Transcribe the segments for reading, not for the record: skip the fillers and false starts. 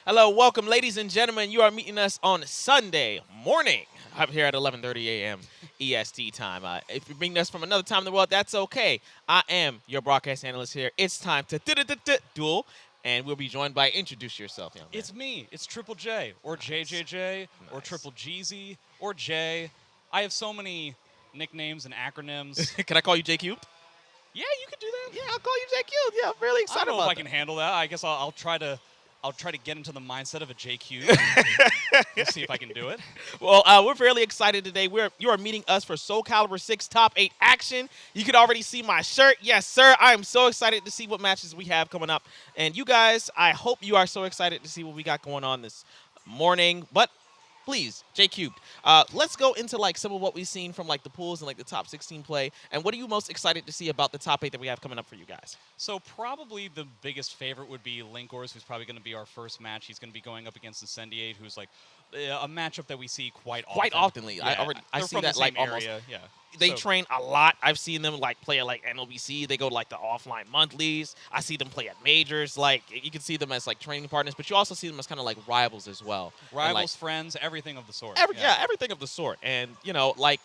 Hello, welcome, ladies and gentlemen. You are meeting us on Sunday morning up here at 11:30 a.m. EST time. If you're meeting us from another time in the world, that's okay. I am your broadcast analyst here. It's time to duel, and we'll be joined by introduce yourself, young man. It's me. It's Triple J, or Nice. JJJ, or Nice. Triple GZ, or J. I have so many nicknames and acronyms. Can I call you J Cubed? Yeah, you could do that. Yeah, I'll call you J Cubed. Yeah, I'm really I excited don't know about if I can handle that. I guess I'll try to. I'll try to get into the mindset of a JQ. We'll see if I can do it. Well, we're fairly excited today. You are meeting us for Soul Calibur 6 Top 8 action. You can already see my shirt. Yes, sir. I am so excited to see what matches we have coming up. And you guys, I hope you are so excited to see what we got going on this morning. But please, J Cubed, let's go into like some of what we've seen from like the pools and like the top 16 play. And what are you most excited to see about the top 8 that we have coming up for you guys? So probably the biggest favorite would be Linkors, who's probably going to be our first match. He's going to be going up against Incendiate, who's like a matchup that we see quite often. Quite oftenly. Yeah, I they're see from that the like same almost. area. Yeah. They So- train a lot. I've seen them like play at like NLBC. They go to like the offline monthlies. I see them play at majors. Like you can see them as like training partners, but you also see them as kind of like rivals as well. And, Rivals, like, friends, everything of the sort. yeah, everything of the sort. And you know, like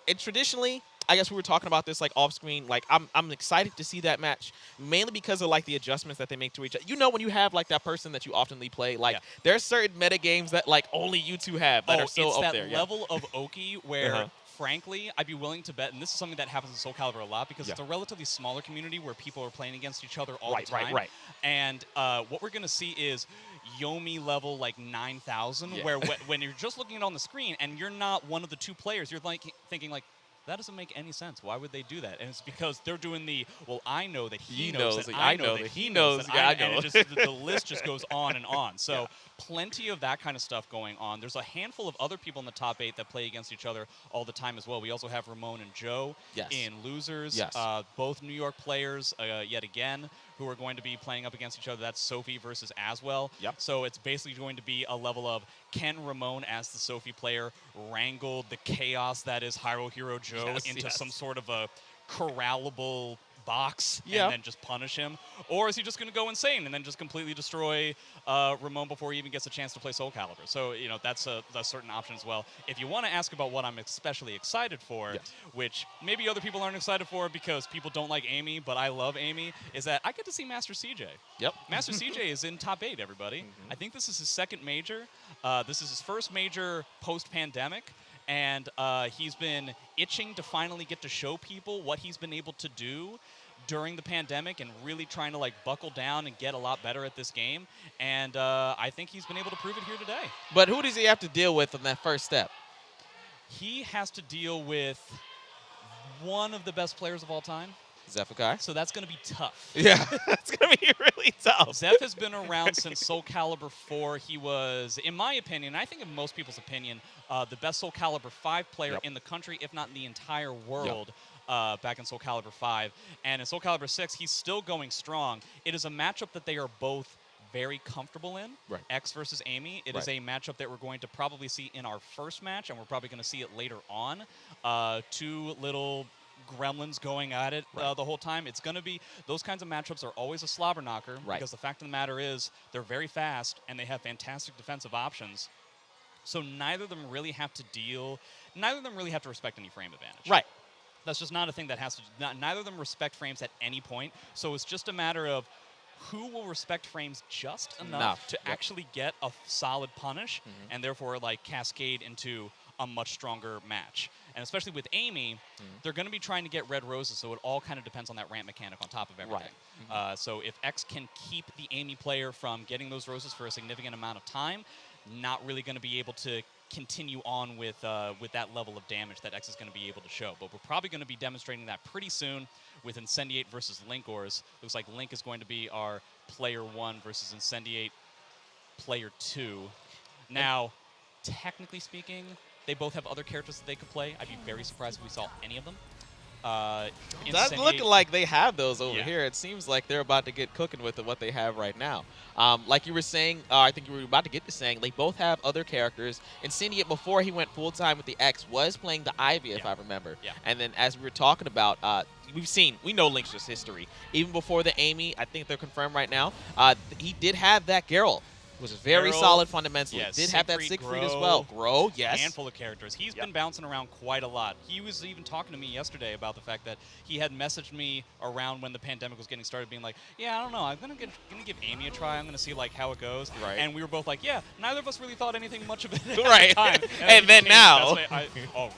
it traditionally, I guess we were talking about this like off screen. Like I'm excited to see that match mainly because of like the adjustments that they make to each other. You know, when you have like that person that you oftenly play, like there's certain meta games that like only you two have that are so it's up that there. level of Oki where, Uh-huh. frankly, I'd be willing to bet, and this is something that happens in Soul Calibur a lot because Yeah. it's a relatively smaller community where people are playing against each other all Right, the time. right. And what we're going to see is Yomi level like 9,000, Yeah. where when you're just looking at it on the screen and you're not one of the two players, you're like thinking like, that doesn't make any sense. Why would they do that? And it's because they're doing the, well, I know that he knows that I know that he knows that yeah, I I know. And it just, the list just goes on and on. So plenty of that kind of stuff going on. There's a handful of other people in the top 8 that play against each other all the time as well. We also have Ramon and Joe Yes. in Losers. Yes. Both New York players, yet again, who are going to be playing up against each other. That's Sophie versus Aswell. Yep. So it's basically going to be a level of, can Ramon, as the Sophie player, wrangle the chaos that is Hyrule Hero Joe Yes, into yes. some sort of a corrallable box Yeah. and then just punish him? Or is he just going to go insane and then just completely destroy Ramon before he even gets a chance to play Soul Calibur? So, you know, that's a certain option as well. If you want to ask about what I'm especially excited for, Yes. which maybe other people aren't excited for because people don't like Amy, but I love Amy, is that I get to see Master CJ. Yep. Master CJ is in top 8, everybody. Mm-hmm. I think this is his second major. This is his first major post-pandemic. And he's been itching to finally get to show people what he's been able to do during the pandemic and really trying to like buckle down and get a lot better at this game. And I think he's been able to prove it here today. But who does he have to deal with on that first step? He has to deal with one of the best players of all time. Zephyr. So that's going to be tough. Yeah, it's gonna be really tough. Zeph has been around since Soul Calibur 4. He was, in my opinion, I think in most people's opinion, the best Soul Calibur 5 player Yep. in the country, if not in the entire world, back in Soul Calibur 5. And in Soul Calibur 6, he's still going strong. It is a matchup that they are both very comfortable in, Right. X versus Amy. It is Right. a matchup that we're going to probably see in our first match, and we're probably going to see it later on. Two little gremlins going at it Right. the whole time. It's going to be, those kinds of matchups are always a slobber knocker, Right. because the fact of the matter is they're very fast and they have fantastic defensive options. So neither of them really have to respect any frame advantage. Right. That's just not a thing that has to, neither of them respect frames at any point. So it's just a matter of who will respect frames just enough to actually get a solid punish and therefore like cascade into a much stronger match. And especially with Amy, they're going to be trying to get red roses, so it all kind of depends on that ramp mechanic on top of everything. So if X can keep the Amy player from getting those roses for a significant amount of time, not really going to be able to continue on with that level of damage that X is going to be able to show. But we're probably going to be demonstrating that pretty soon with Incendiate versus Linkors. Looks like Link is going to be our player 1 versus Incendiate player 2. Now, technically speaking, they both have other characters that they could play. I'd be very surprised if we saw any of them. That's looking like they have those over Yeah. here. It seems like they're about to get cooking with what they have right now. Like you were saying, I think you were about to get to saying, they both have other characters. Incendiate, before he went full-time with the X, was playing the Ivy, if I remember. Yeah. And then as we were talking about, we know Link's just history. Even before the Amy, I think they're confirmed right now, he did have that Geralt Was very Arrow, solid fundamentally. yeah, Did have that Siegfried, Siegfried as well. Grow, yes. Handful of characters. He's been bouncing around quite a lot. He was even talking to me yesterday about the fact that he had messaged me around when the pandemic was getting started, being like, "Yeah, I don't know. I'm gonna give Amy a try. I'm gonna see like how it goes." Right. And we were both like, "Yeah." Neither of us really thought anything much of it at Right. the time. And then now,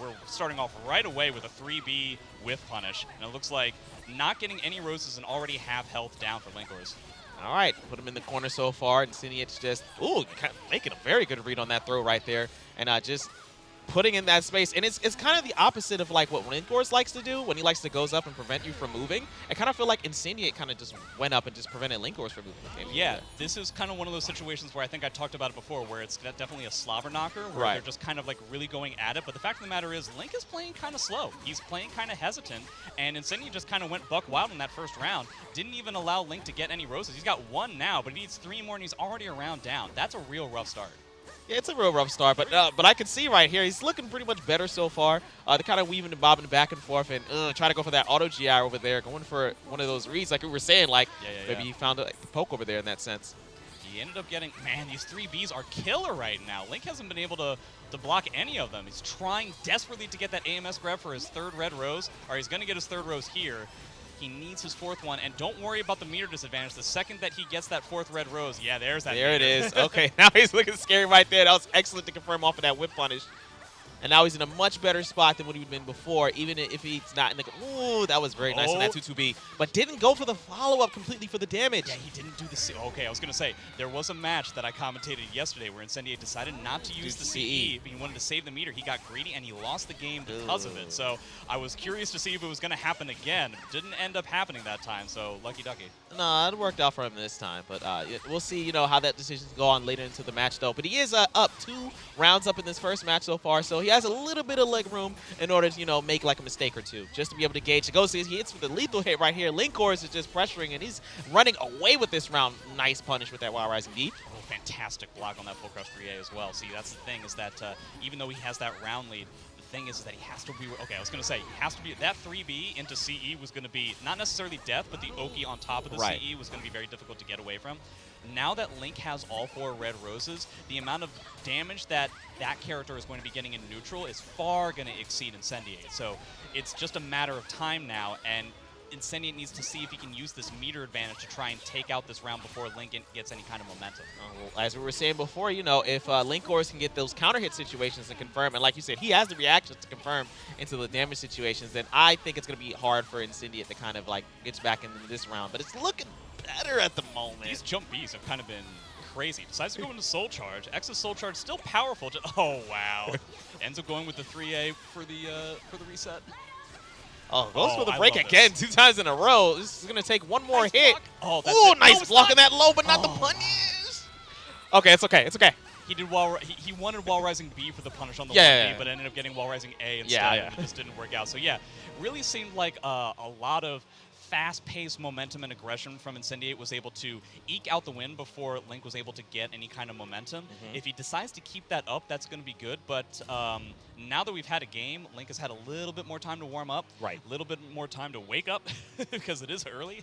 we're starting off right away with a 3B with punish, and it looks like not getting any roses and already have health down for Linkors. all right, put him in the corner so far, and Sinic just, making a very good read on that throw right there, and just putting in that space. And it's kind of the opposite of like what Linkors likes to do when he likes to goes up and prevent you from moving. I kind of feel like Incendiate kind of just went up and just prevented Linkors from moving. Yeah, this is kind of one of those situations where I think I talked about it before, where it's definitely a slobber knocker, where they're just kind of like really going at it. But the fact of the matter is, Link is playing kind of slow. He's playing kind of hesitant, and Incendiate just kind of went buck wild in that first round. Didn't even allow Link to get any roses. He's got 1 now, but he needs 3 more, and he's already a round down. That's a real rough start. Yeah, it's a real rough start, but I can see right here, he's looking pretty much better so far. They're kind of weaving and bobbing back and forth and trying to go for that auto GI over there, going for one of those reads like we were saying, like maybe he found a poke over there in that sense. He ended up getting, man, these 3Bs are killer right now. Link hasn't been able to block any of them. He's trying desperately to get that AMS grab for his 3rd red rose, or he's going to get his 3rd rose here. He needs his 4th one, and don't worry about the meter disadvantage. The second that he gets that 4th red rose, yeah, there's that There meter. it is. Okay, now he's looking scary right there. That was excellent to confirm off of that whip punish. And now he's in a much better spot than what he'd been before, even if he's not in the... Ooh, that was very nice on that 2-2B. But didn't go for the follow-up completely for the damage. Yeah, he didn't do the... Okay, I was going to say, there was a match that I commentated yesterday where Incendiate decided not to use the CE, but he wanted to save the meter. He got greedy, and he lost the game because of it. So I was curious to see if it was going to happen again. Didn't end up happening that time, so lucky ducky. No, it worked out for him this time. But we'll see, how that decision go on later into the match, though. But he is up 2 rounds up in this first match so far, so he has a little bit of leg room in order to, make like a mistake or two, just to be able to gauge. It goes, he hits with the lethal hit right here. Linkors is just pressuring, and he's running away with this round. Nice punish with that Wild Rising D. Oh, fantastic block on that full crush 3A as well. See, that's the thing, is that even though he has that round lead, the thing is that he has to be, okay, I was going to say, he has to be, that 3B into CE was going to be, not necessarily death, but the Oki on top of the CE was going to be very difficult to get away from. Now that Link has all 4 red roses, the amount of damage that that character is going to be getting in neutral is far going to exceed Incendiate. So it's just a matter of time now, and Incendiate needs to see if he can use this meter advantage to try and take out this round before Link gets any kind of momentum. Well, as we were saying before, if Linkors can get those counter hit situations and confirm, and like you said, he has the reactions to confirm into the damage situations, then I think it's going to be hard for Incendiate to kind of like get back into this round. But it's looking better at the moment. These jump Bs have kind of been crazy. Decides to go into Soul Charge. X's Soul Charge still powerful. Oh, wow. Ends up going with the 3A for the reset. Oh, goes for the break again, 2 times in a row. This is going to take one more hit. Block. Oh, that's Ooh, it. nice block on that low, but not the punish. Okay, it's okay. It's okay. He did he wanted Wall Rising B for the punish on the 1B, but ended up getting Wall Rising A instead. And it just didn't work out. So yeah, really seemed like a lot of fast-paced momentum and aggression from Incendiate was able to eke out the win before Link was able to get any kind of momentum. If he decides to keep that up, that's going to be good. But now that we've had a game, Link has had a little bit more time to warm up, a little bit more time to wake up because it is early.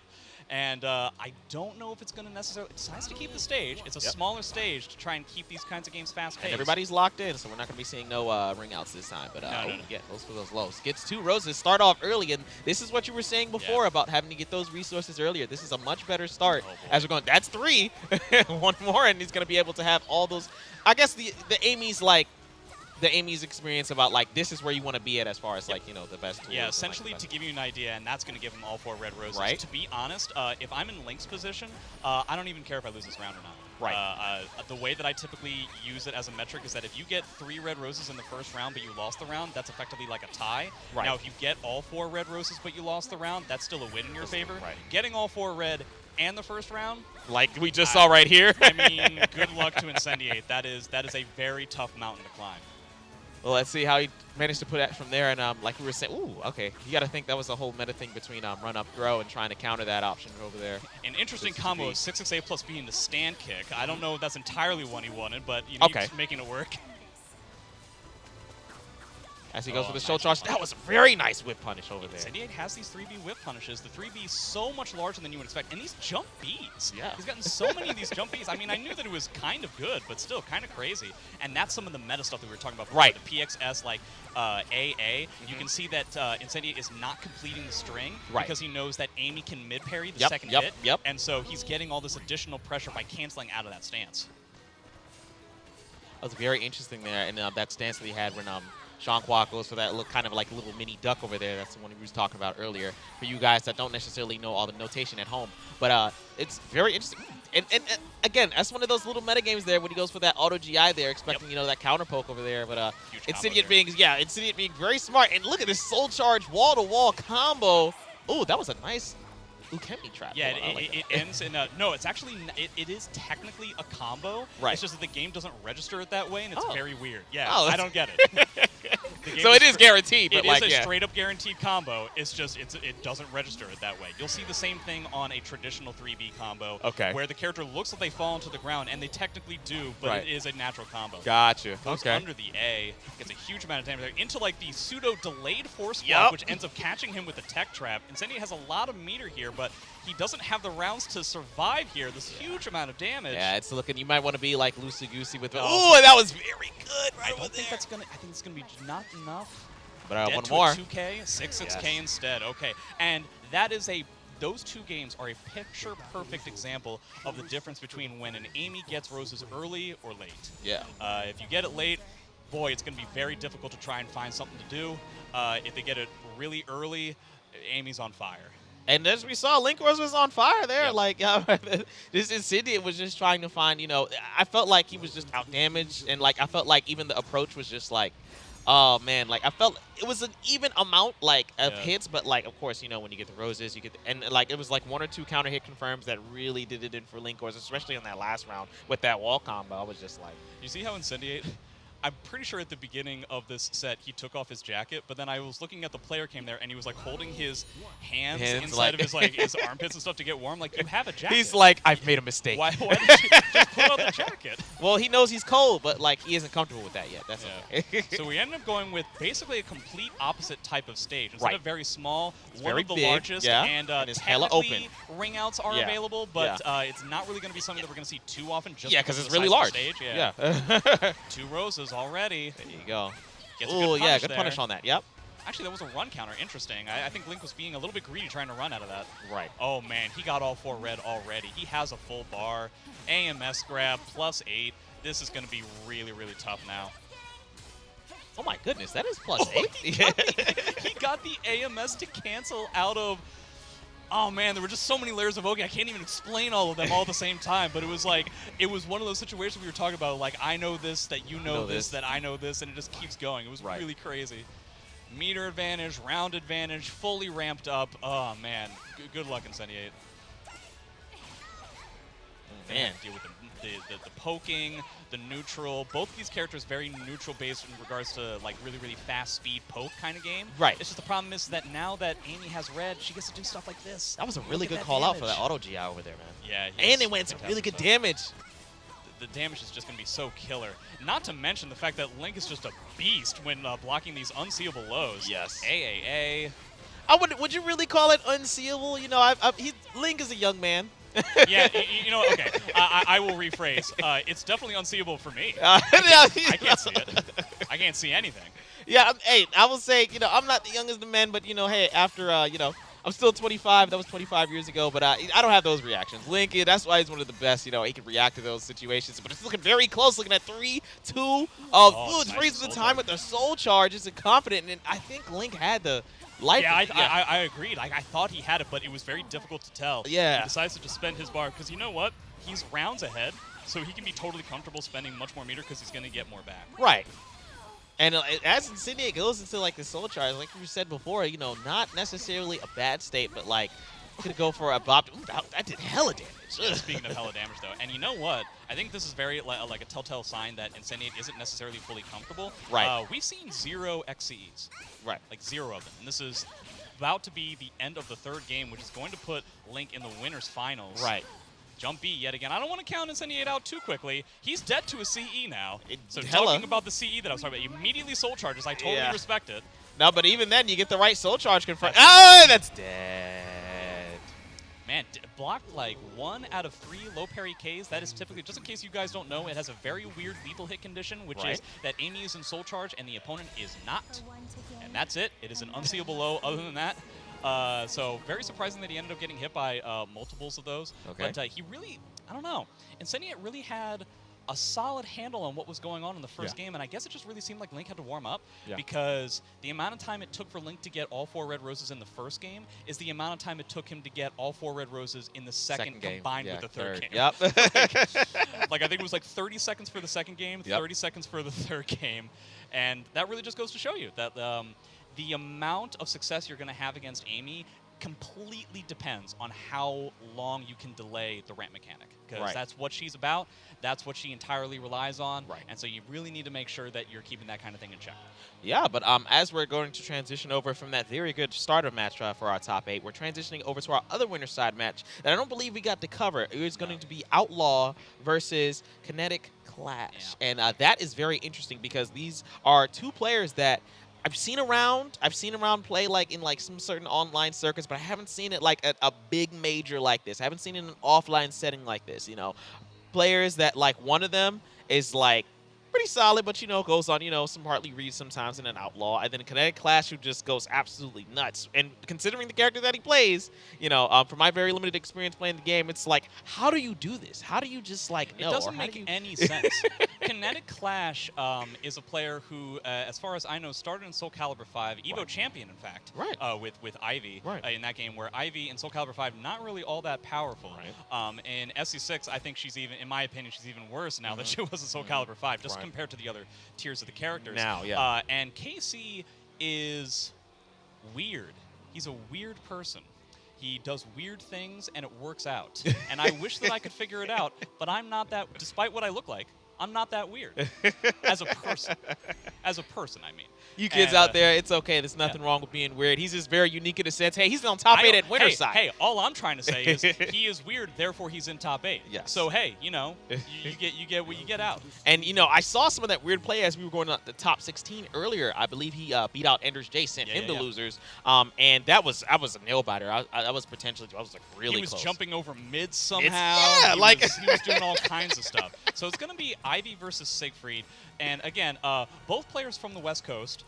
And I don't know if it's going to necessarily... It decides to keep the stage. It's a smaller stage to try and keep these kinds of games fast-paced. Everybody's locked in, so we're not going to be seeing no ring outs this time. But no. Yeah, goes for those lows. Gets 2 roses, start off early, and this is what you were saying before about having to get those resources earlier. This is a much better start as we're going. That's 3. 1 more, and he's going to be able to have all those... I guess the Amy's like... The Amy's experience about, like, this is where you want to be at as far as, like, the best tools. Yeah, essentially to give you an idea, and that's going to give him all 4 red roses. To be honest, if I'm in Link's position, I don't even care if I lose this round or not. The way that I typically use it as a metric is that if you get 3 red roses in the first round, but you lost the round, that's effectively like a tie. Now, if you get all 4 red roses, but you lost the round, that's still a win in your favor. Getting all 4 red and the first round, like we just saw right here. I mean, good luck to Incendiate. That is a very tough mountain to climb. Well, let's see how he managed to put that from there. And like we were saying, ooh, okay. You got to think that was a whole meta thing between run up, throw, and trying to counter that option over there. An interesting combo of 668 plus B into stand kick. I don't know if that's entirely one he wanted, but you need making it work. as he goes Oh, for the nice show charge. whip That was a very nice whip punish over there. Incendiate has these 3B whip punishes. The 3B is so much larger than you would expect. And these jump Bs. Yeah. He's gotten so many of these jump Bs. I mean, I knew that it was kind of good, but still kind of crazy. And that's some of the meta stuff that we were talking about before. Right. The PXS, like AA. You can see that Incendiate is not completing the string because he knows that Amy can mid-parry the second hit. And so he's getting all this additional pressure by canceling out of that stance. That was very interesting there, and that stance that he had when Sean Kwok goes for that little kind of like little mini duck over there. That's the one we was talking about earlier. For you guys that don't necessarily know all the notation at home, but it's very interesting. And again, that's one of those little meta games there when he goes for that auto GI there, expecting that counter poke over there. But Incendiate being Incendiate being very smart. And look at this soul charge wall to wall combo. Oh, that was a nice Ukemi trap. Yeah, it ends in a... No, it's actually... It is technically a combo. Right. It's just that the game doesn't register it that way, and it's very weird. Yeah, Oh, I don't get it. So it is guaranteed, but it is a straight-up guaranteed combo. It's just it doesn't register it that way. You'll see the same thing on a traditional 3B combo, where the character looks like they fall into the ground, and they technically do, but it is a natural combo. Gotcha. Goes under the A, gets a huge amount of damage there, into like the pseudo-delayed force block, which ends up catching him with the tech trap. Incendiate has a lot of meter here, but he doesn't have the rounds to survive here. This huge amount of damage. Yeah, it's looking. You might want to be like loosey-goosey with it. Ooh, that was very good. I don't think that's gonna. I think it's gonna be not enough. But Dead one to more. 2K, 6K instead. Okay, and that is a. Those two games are a picture-perfect example of the difference between when an Amy gets roses early or late. Yeah. If you get it late, boy, it's going to be very difficult to try and find something to do. If they get it really early, Amy's on fire. And as we saw, Link was on fire there. Like, this Incendiate was just trying to find, I felt like he was just outdamaged. And, like, I felt like even the approach was just like, oh, man. Like, I felt it was an even amount, like, of hits. But, like, of course, when you get the roses, you get and, like, it was, like, 1 or 2 counter hit confirms that really did it in for Link, especially on that last round with that wall combo. I was just like. You see how Incendiate... I'm pretty sure at the beginning of this set he took off his jacket, but then I was looking at the player came there and he was like holding his hands inside of his armpits and stuff to get warm. Like, you have a jacket. He's like, I've made a mistake. Why did you just put on the jacket? Well, he knows he's cold, but like he isn't comfortable with that yet. That's okay. So we ended up going with basically a complete opposite type of stage. Instead of very small, it's one very of the big, largest, and it's hella open. Ring outs are available, but it's not really going to be something that we're going to see too often. Just because it's really large. Stage. 2 roses already. There you go. Oh, yeah, good punish on that. Yep. Actually, that was a run counter. Interesting. I think Link was being a little bit greedy trying to run out of that. Right. Oh, man. He got all 4 red already. He has a full bar. AMS grab, +8. This is going to be really, really tough now. Oh, my goodness. That is +8. He got the AMS to cancel out of... Oh, man, there were just so many layers of Ogi. I can't even explain all of them all at the same time. But it was like, it was one of those situations we were talking about, like, I know this, that you know this, that I know this, and it just keeps going. It was really crazy. Meter advantage, round advantage, fully ramped up. Oh, man. Good luck, Incendiate. Man. Deal with the poking, the neutral. Both these characters very neutral based in regards to like really, really fast speed poke kind of game. Right. It's just the problem is that now that Amy has red, she gets to do stuff like this. That was a really good call out for that auto GI over there, man. Yeah. And it went some really good damage. The damage is just going to be so killer. Not to mention the fact that Link is just a beast when blocking these unseeable lows. Yes. AAA. Would you really call it unseeable? Link is a young man. Yeah, okay. I will rephrase. It's definitely unseeable for me. I can't see it. I can't see anything. Yeah, hey, I will say, I'm not the youngest of men, but, hey, after, I'm still 25. That was 25 years ago, but I don't have those reactions. Link, that's why he's one of the best. He can react to those situations, but it's looking very close, looking at 3-2. It's freezing the time with the soul charge. It's confident, and I think Link had the... I agreed. I thought he had it, but it was very difficult to tell. Yeah. He decides to just spend his bar because you know what? He's rounds ahead, so he can be totally comfortable spending much more meter because he's going to get more back. Right. And as Incendiate goes into like the soul charge, like you said before, not necessarily a bad state, but like could go for a bop. Ooh, that did hella damage. Yeah, speaking of hella damage, though, and you know what? I think this is very like a telltale sign that Incendiate isn't necessarily fully comfortable. Right. We've seen 0 XCEs. Right. Like 0 of them. And this is about to be the end of the 3rd game, which is going to put Link in the winners finals. Right. Jump B yet again. I don't want to count Incendiate out too quickly. He's dead to a CE now. So Hella. talking about the CE that I was talking about, immediately soul charges. I totally respect it. No, but even then, you get the right soul charge confirmed. Oh, that's dead. Man, blocked like 1 out of 3 low parry Ks. That is typically, just in case you guys don't know, it has a very weird lethal hit condition, which is that Amy is in soul charge and the opponent is not. And that's it. It is an unseeable low other than that. So very surprising that he ended up getting hit by multiples of those. Okay. But he really, I don't know. Incendiate really had a solid handle on what was going on in the first game, and I guess it just really seemed like Link had to warm up because the amount of time it took for Link to get all 4 red roses in the first game is the amount of time it took him to get all 4 red roses in the second game combined with the third game. Yep. Like I think it was like 30 seconds for the second game, 30 seconds for the third game, and that really just goes to show you that the amount of success you're going to have against Amy completely depends on how long you can delay the ramp mechanic, because that's what she's about. That's what she entirely relies on. And so you really need to make sure that you're keeping that kind of thing in check. Yeah, but as we're going to transition over from that very good starter match for our top 8, we're transitioning over to our other winner side match that I don't believe we got to cover. It was going to be Outlaw versus Kinetic Clash. And that is very interesting because these are 2 players that I've seen around play like in like some certain online circuits, but I haven't seen it like at a big major like this. I haven't seen it in an offline setting like this, you know. Players that like one of them is like pretty solid, but, you know, goes on, you know, some hardly reads sometimes in an Outlaw. And then a Kinetic Clash who just goes absolutely nuts. And considering the character that he plays, you know, from my very limited experience playing the game, it's like, how do you do this? How do you just, like, know? It doesn't make any sense. Kinetic Clash is a player who, as far as I know, started in Soul Calibur 5, Evo champion, in fact, with Ivy in that game, where Ivy in Soul Calibur 5, not really all that powerful. In SC6, I think she's even, in my opinion, she's even worse now than she was in Soul Calibur 5, just compared to the other tiers of the characters. And KC is weird. He's a weird person. He does weird things, and it works out. And I wish that I could figure it out, but I'm not that, despite what I look like, I'm not that weird. As a person. As a person, I mean. You kids out there, it's okay. There's nothing wrong with being weird. He's just very unique in a sense. Hey, he's on top 8 at winter side. Hey, all I'm trying to say is he is weird, therefore he's in top 8. So, hey, you know, you get what you get out. And, you know, I saw some of that weird play as we were going to the top 16 earlier. I believe he beat out Ender's J, sent him to losers. And that was a nail-biter. I was potentially, I was like really close. He was jumping over mid somehow. He was doing all kinds of stuff. So it's going to be Ivy versus Siegfried. And again, both players from the West Coast.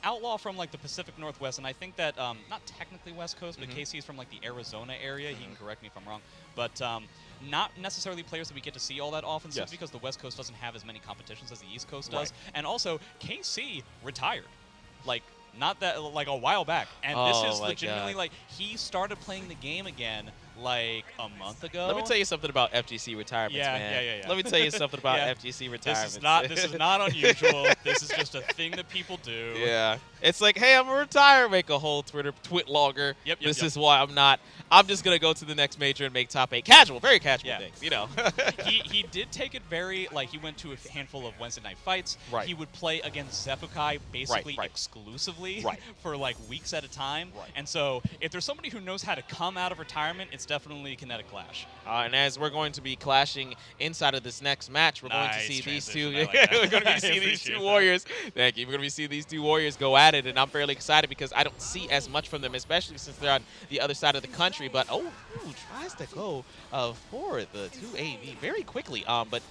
Outlaw from like the Pacific Northwest, and I think that not technically West Coast, but KC is from like the Arizona area. He can correct me if I'm wrong, but not necessarily players that we get to see all that often, simply because the West Coast doesn't have as many competitions as the East Coast does, and also KC retired, like not that like a while back, and this is legitimately like he started playing the game again like a month ago. Let me tell you something about FGC retirements, man. Let me tell you something about FGC retirements. This is not unusual. This is just a thing that people do. It's like, hey, I'm gonna retire, make a whole twit logger. This is why I'm not. I'm just gonna go to the next major and make top 8. Casual, very casual things, you know. he did take it very, like, he went to a handful of Wednesday night fights. He would play against Zepukai basically exclusively for like weeks at a time. And so if there's somebody who knows how to come out of retirement, it's definitely Kinetic Clash. And as we're going to be clashing inside of this next match, we're going to see these two. We're going to be seeing these 2 warriors. Thank you. We're going to be seeing these 2 warriors go at it, and I'm fairly excited because I don't see as much from them, especially since they're on the other side of the country. But tries to go for the 2AV very quickly. But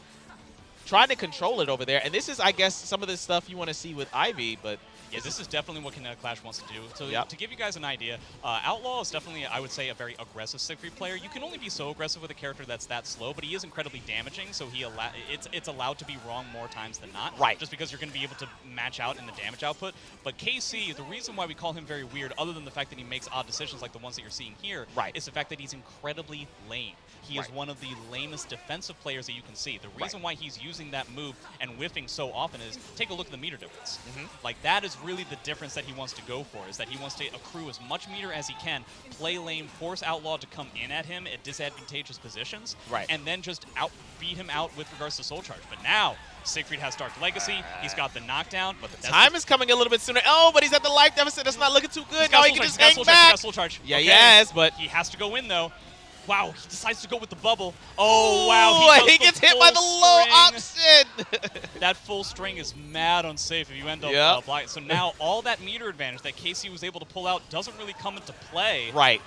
trying to control it over there, and this is, I guess, some of the stuff you want to see with Ivy, but. Yeah, this is definitely what Kinetic Clash wants to do. So to give you guys an idea, Outlaw is definitely, I would say, a very aggressive Siegfried player. You can only be so aggressive with a character that's that slow, but he is incredibly damaging, so it's allowed to be wrong more times than not. Just because you're going to be able to match out in the damage output. But KC, the reason why we call him very weird, other than the fact that he makes odd decisions like the ones that you're seeing here, is the fact that he's incredibly lame. He is one of the lamest defensive players that you can see. The reason why he's using that move and whiffing so often is, take a look at the meter difference. Like, that is really the difference that he wants to go for, is that he wants to accrue as much meter as he can, play lane, force Outlaw to come in at him at disadvantageous positions, and then just beat him out with regards to Soul Charge. But now, Siegfried has Dark Legacy, he's got the knockdown. But the time is coming a little bit sooner. Oh, but he's at the life deficit. That's not looking too good. Now he can just hang back. Soul Charge. Yes, but he has to go in, though. Wow, he decides to go with the bubble. Oh, wow. He gets hit by the low option. That full string is mad unsafe if you end up blocking. So now all that meter advantage that KC was able to pull out doesn't really come into play. Right.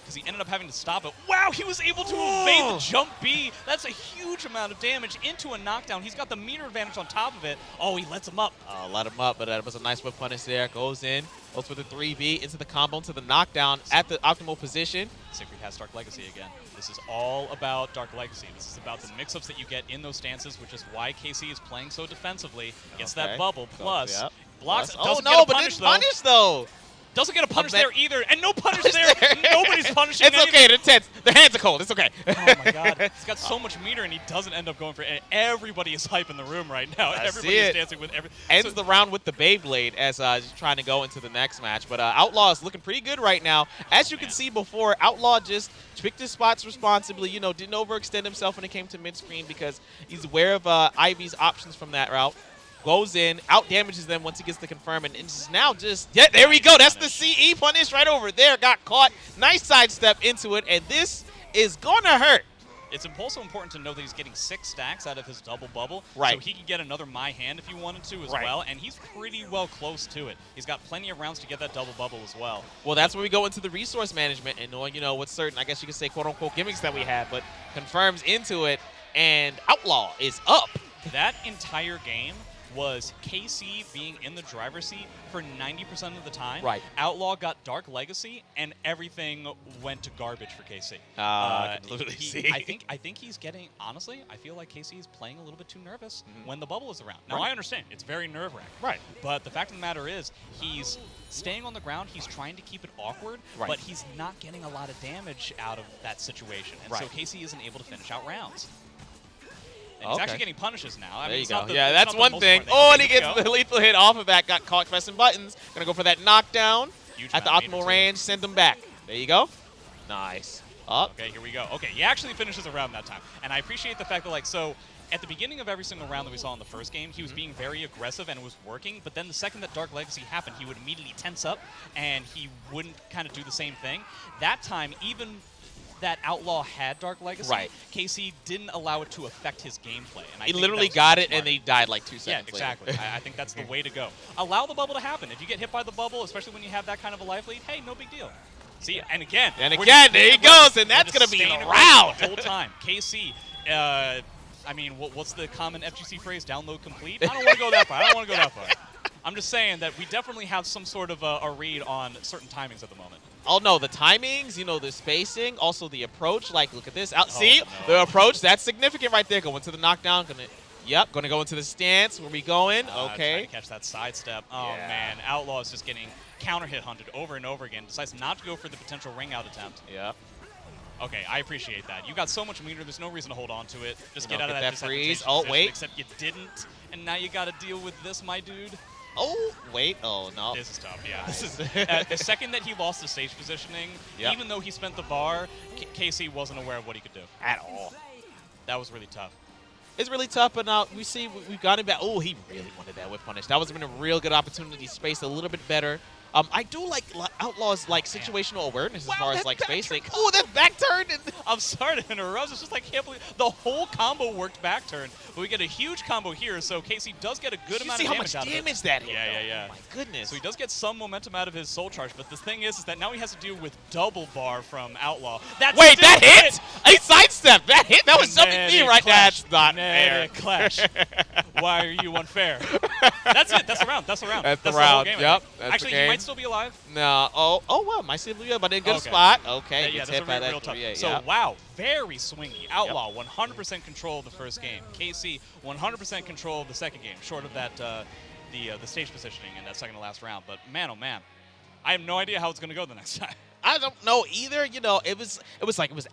Because he ended up having to stop it. Wow, he was able to evade the jump B. That's a huge amount of damage into a knockdown. He's got the meter advantage on top of it. Oh, he lets him up. Let him up, but that was a nice whip punish there. Goes in, goes for the 3B, into the combo, into the knockdown at the optimal position. Siegfried has Dark Legacy again. This is all about Dark Legacy. This is about the mix-ups that you get in those stances, which is why KC is playing so defensively. Gets that bubble, plus blocks. Oh, no, but didn't punish, though. Doesn't get a punish there either, and no punish there. Nobody's punishing It's okay, they're tense. Their hands are cold. It's okay. Oh, my God. He's got so much meter, and he doesn't end up going for it. And everybody is hype in the room right now. Everybody is dancing with every. Ends the round with the Beyblade as he's trying to go into the next match. But Outlaw is looking pretty good right now. As you can see before, Outlaw just picked his spots responsibly. You know, didn't overextend himself when it came to mid-screen because he's aware of Ivy's options from that route. Goes in, out damages them once he gets the confirm, and it's now just, there we go. That's the CE punish right over there. Got caught. Nice sidestep into it, and this is going to hurt. It's also important to know that he's getting 6 stacks out of his double bubble. Right. So he can get another My Hand if he wanted to as well, and he's pretty well close to it. He's got plenty of rounds to get that double bubble as well. Well, that's where we go into the resource management and knowing, you know, what certain, I guess you could say, quote-unquote gimmicks that we have, but confirms into it, and Outlaw is up. That entire game was KC being in the driver's seat for 90% of the time. Right. Outlaw got Dark Legacy, and everything went to garbage for KC. I can literally see. I think he's getting, honestly, I feel like KC is playing a little bit too nervous when the bubble is around. Now, I understand. It's very nerve-wracking. Right. But the fact of the matter is, he's staying on the ground. He's trying to keep it awkward, but he's not getting a lot of damage out of that situation. And so KC isn't able to finish out rounds. And he's actually getting punishes now. I mean, there you go. Yeah, that's one thing. Oh, and he gets the lethal hit off of that. Got caught pressing buttons. Going to go for that knockdown at the optimal range. Send him back. There you go. Nice. Up. Okay, here we go. Okay, he actually finishes a round that time. And I appreciate the fact that, like, so at the beginning of every single round that we saw in the first game, he was being very aggressive and it was working. But then the second that Dark Legacy happened, he would immediately tense up and he wouldn't kind of do the same thing. That time, even that Outlaw had Dark Legacy, KC didn't allow it to affect his gameplay. And he literally got it and he died like 2 seconds later. Yeah, exactly. I think that's the way to go. Allow the bubble to happen. If you get hit by the bubble, especially when you have that kind of a life lead, hey, no big deal. See, and again, there he goes, and that's going to be a round. The whole time. KC, I mean, what's the common FGC phrase? Download complete? I don't want to go that far. I'm just saying that we definitely have some sort of a read on certain timings at the moment. Oh, no, the timings, you know, the spacing, also the approach. Like, look at this. See, the approach, that's significant right there. Going to the knockdown. Going to go into the stance. Where we going? Okay. Trying to catch that sidestep. Oh, man. Outlaw is just getting counter hit hunted over and over again. Decides not to go for the potential ring out attempt. Yeah. Okay, I appreciate that. You got so much meter, there's no reason to hold on to it. Just get out of that freeze. Oh, wait. Except you didn't, and now you got to deal with this, my dude. Oh, wait. Oh, no. This is tough, yeah. This is the second that he lost the stage positioning, even though he spent the bar, KC wasn't aware of what he could do. At all. That was really tough. It's really tough, but now we see we've got him back. Oh, he really wanted that whip punish. That would have been a real good opportunity. Spaced a little bit better. I do like Outlaw's like situational awareness as far as like spacing. Oh, that back turn! I'm sorry to interrupt. It's just I can't believe the whole combo worked back turn, but we get a huge combo here. So KC does get a good amount of damage out of it. See how much damage that hit? Yeah. Oh my goodness. So he does get some momentum out of his soul charge, but the thing is that now he has to deal with double bar from Outlaw. Wait, that hit? A sidestep. That hit. That was something me right now. That's not fair. Clash. Why are you unfair? That's it. That's the round. That's the round. That's the round. Game, yep. Actually, he might still be alive. No. Oh well. Might still be alive, but in a good spot. Okay. Yeah, that's a real tough. So wow, very swingy. Outlaw 100% control of the first game. KC 100% control of the second game, short of that the stage positioning in that second to last round. But man, oh man, I have no idea how it's going to go the next time. I don't know either. You know, it was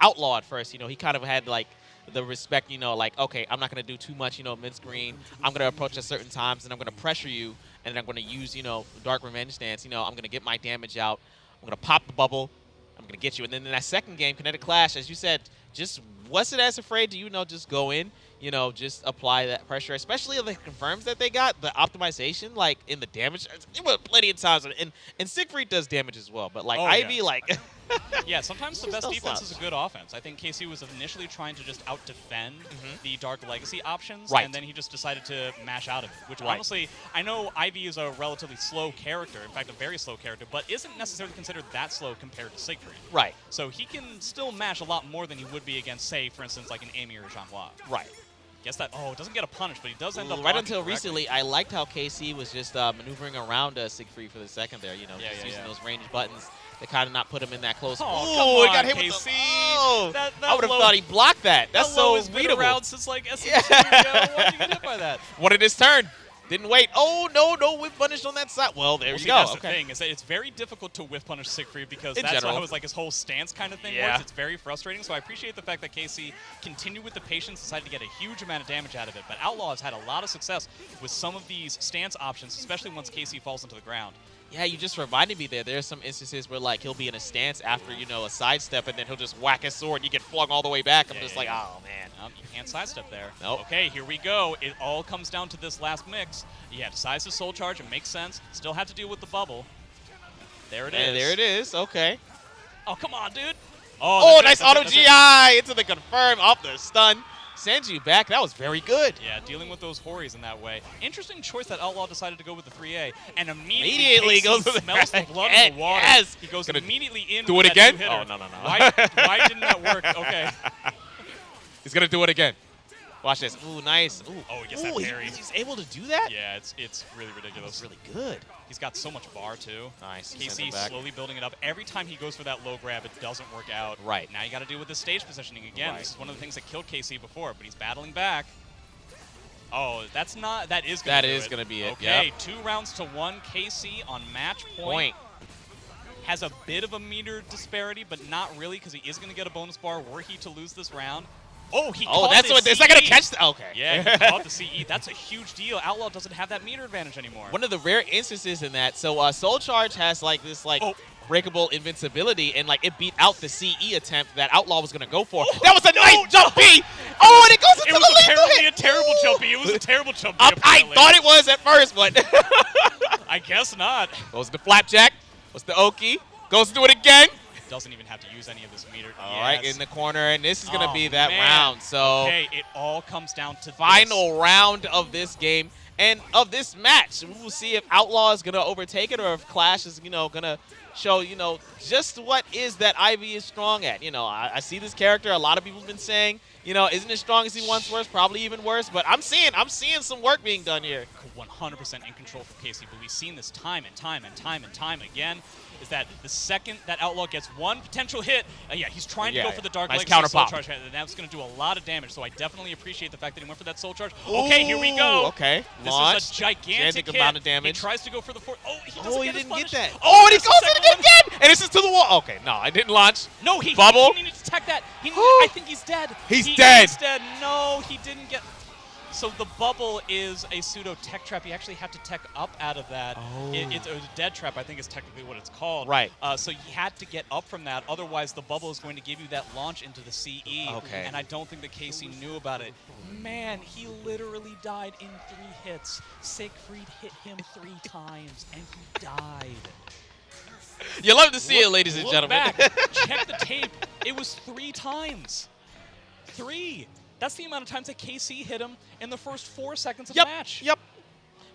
Outlaw at first. You know, he kind of had like the respect, you know, like, okay, I'm not going to do too much, you know, mid-screen. I'm going to approach at certain times, and I'm going to pressure you, and then I'm going to use, you know, Dark Revenge stance. You know, I'm going to get my damage out. I'm going to pop the bubble. I'm going to get you. And then in that second game, Kinetic Clash, as you said, just wasn't as afraid to, you know, just go in, you know, just apply that pressure, especially the confirms that they got, the optimization, like, in the damage. There were plenty of times, and Siegfried does damage as well, but, like, Ivy, like, Yeah, sometimes the Just best no defense slouch. is a good offense. I think KC was initially trying to just out-defend the Dark Legacy options, Right. and then he just decided to mash out of it, which Right. honestly, I know Ivy is a relatively slow character, in fact, a very slow character, but isn't necessarily considered that slow compared to Siegfried. Right. So he can still mash a lot more than he would be against, say, for instance, like an Amy or a Jean-Hua. Right. Guess that, oh, it doesn't get a punish, but he does end up Right blocking until correctly. recently, I liked how KC was just maneuvering around Siegfried for the second there. You know, Yeah, just yeah, using yeah. those ranged buttons to kind of not put him in that close. Oh, Ooh, come he got on, hit with KC. the. Oh, That I would have low- thought he blocked that. That's That low so has been readable. around since like SM2, Why'd you get hit by that? Wanted his turn. Didn't wait. Oh, no, whip punished on that side. Well, there Well, you see, go. that's Okay. the thing, is that it's very difficult to whiff punish Siegfried because In that's general. how his, like, his whole stance kind of thing Yeah. works. It's very frustrating, so I appreciate the fact that KC continued with the patience, decided to get a huge amount of damage out of it. But Outlaw has had a lot of success with some of these stance options, especially once KC falls into the ground. Yeah, you just reminded me there. There's some instances where, like, he'll be in a stance after, you know, a sidestep, and then he'll just whack his sword, and you get flung all the way back. I'm Yeah, just yeah, like, yeah. oh, man. You can't sidestep there. Nope. Okay, here we go. It all comes down to this last mix. Yeah, decides to soul charge. It makes sense. Still have to deal with the bubble. There it is. And there it is. Okay. Oh, come on, dude. Oh, that's nice it, auto that's it, that's it. GI into the confirm, off the stun. Sends you back. That was very good. Yeah, dealing with those Horis in that way. Interesting choice that Outlaw decided to go with the 3A. And Immediately KC goes to the smells the blood again, in the water. yes. He goes Gonna immediately in do with it that again? two-hitter. Oh, no. Why didn't that work? Okay. He's going to do it again. Watch this. Ooh, nice. Ooh. Oh, he gets that parry. He's able to do that? Yeah, it's really ridiculous. That's really good. He's got so much bar, too. Nice. He sends KC him back. slowly building it up. Every time he goes for that low grab, it doesn't work out. Right. Now you got to deal with the stage positioning again. Right. This is one of the things that killed KC before, but he's battling back. Oh, that is going to be it. Okay, Yep. 2 rounds to 1. KC on match point. Has a bit of a meter disparity, but not really, because he is going to get a bonus bar were he to lose this round. Oh, he Oh, caught that's the what. Is that going to CE. catch the. Okay. Yeah, he caught the CE. That's a huge deal. Outlaw doesn't have that meter advantage anymore. One of the rare instances in that. So Soul Charge has like this breakable invincibility, and like it beat out the CE attempt that Outlaw was gonna go for. Oh, that was a no, nice jump B. Oh, and it goes into It the was lethal apparently hit. a terrible Ooh. jumpy. It was a terrible jumpy. I apparently. thought it was at first, but I guess not. goes to Flapjack. What's the Oki? Goes to do it again. Doesn't even have to use any of this meter. All right, in the corner, and this is gonna Oh, be that man. round. So Okay, it all comes down to final round of this game and of this match. We will see if Outlaw is gonna overtake it or if Clash is, gonna show, just what is that Ivy is strong at. I see this character. A lot of people have been saying, isn't as strong as he once was, probably even worse. But I'm seeing some work being done here. 100% in control for KC, but we've seen this time and time again. Is that the second that Outlaw gets one potential hit, he's trying to go for the Dark Nice Legacy counter Soul pop. Charge, and that's going to do a lot of damage, so I definitely appreciate the fact that he went for that Soul Charge. Okay, here we go. Ooh, okay, This launch. is a gigantic hit. amount of damage. He tries to go for the fourth. Oh, he doesn't Oh, he get his didn't get punish. that. Oh, and he there's goes the in second again, and this is to the wall. Okay, no, I didn't launch. No, he Bubble. needed to tech that. I think he's dead. He's He dead. is dead. No, he didn't get. So the bubble is a pseudo tech trap. You actually have to tech up out of that. Oh. It's a dead trap, I think is technically what it's called. Right. So you had to get up from that. Otherwise, the bubble is going to give you that launch into the CE. Okay. And I don't think that Casey knew about it. Man, he literally died in 3 hits. Siegfried hit him 3 times, and he died. You love to see it, ladies and Look gentlemen. back. Check the tape. It was 3 times. 3. That's the amount of times that KC hit him in the first 4 seconds of the match. Yep.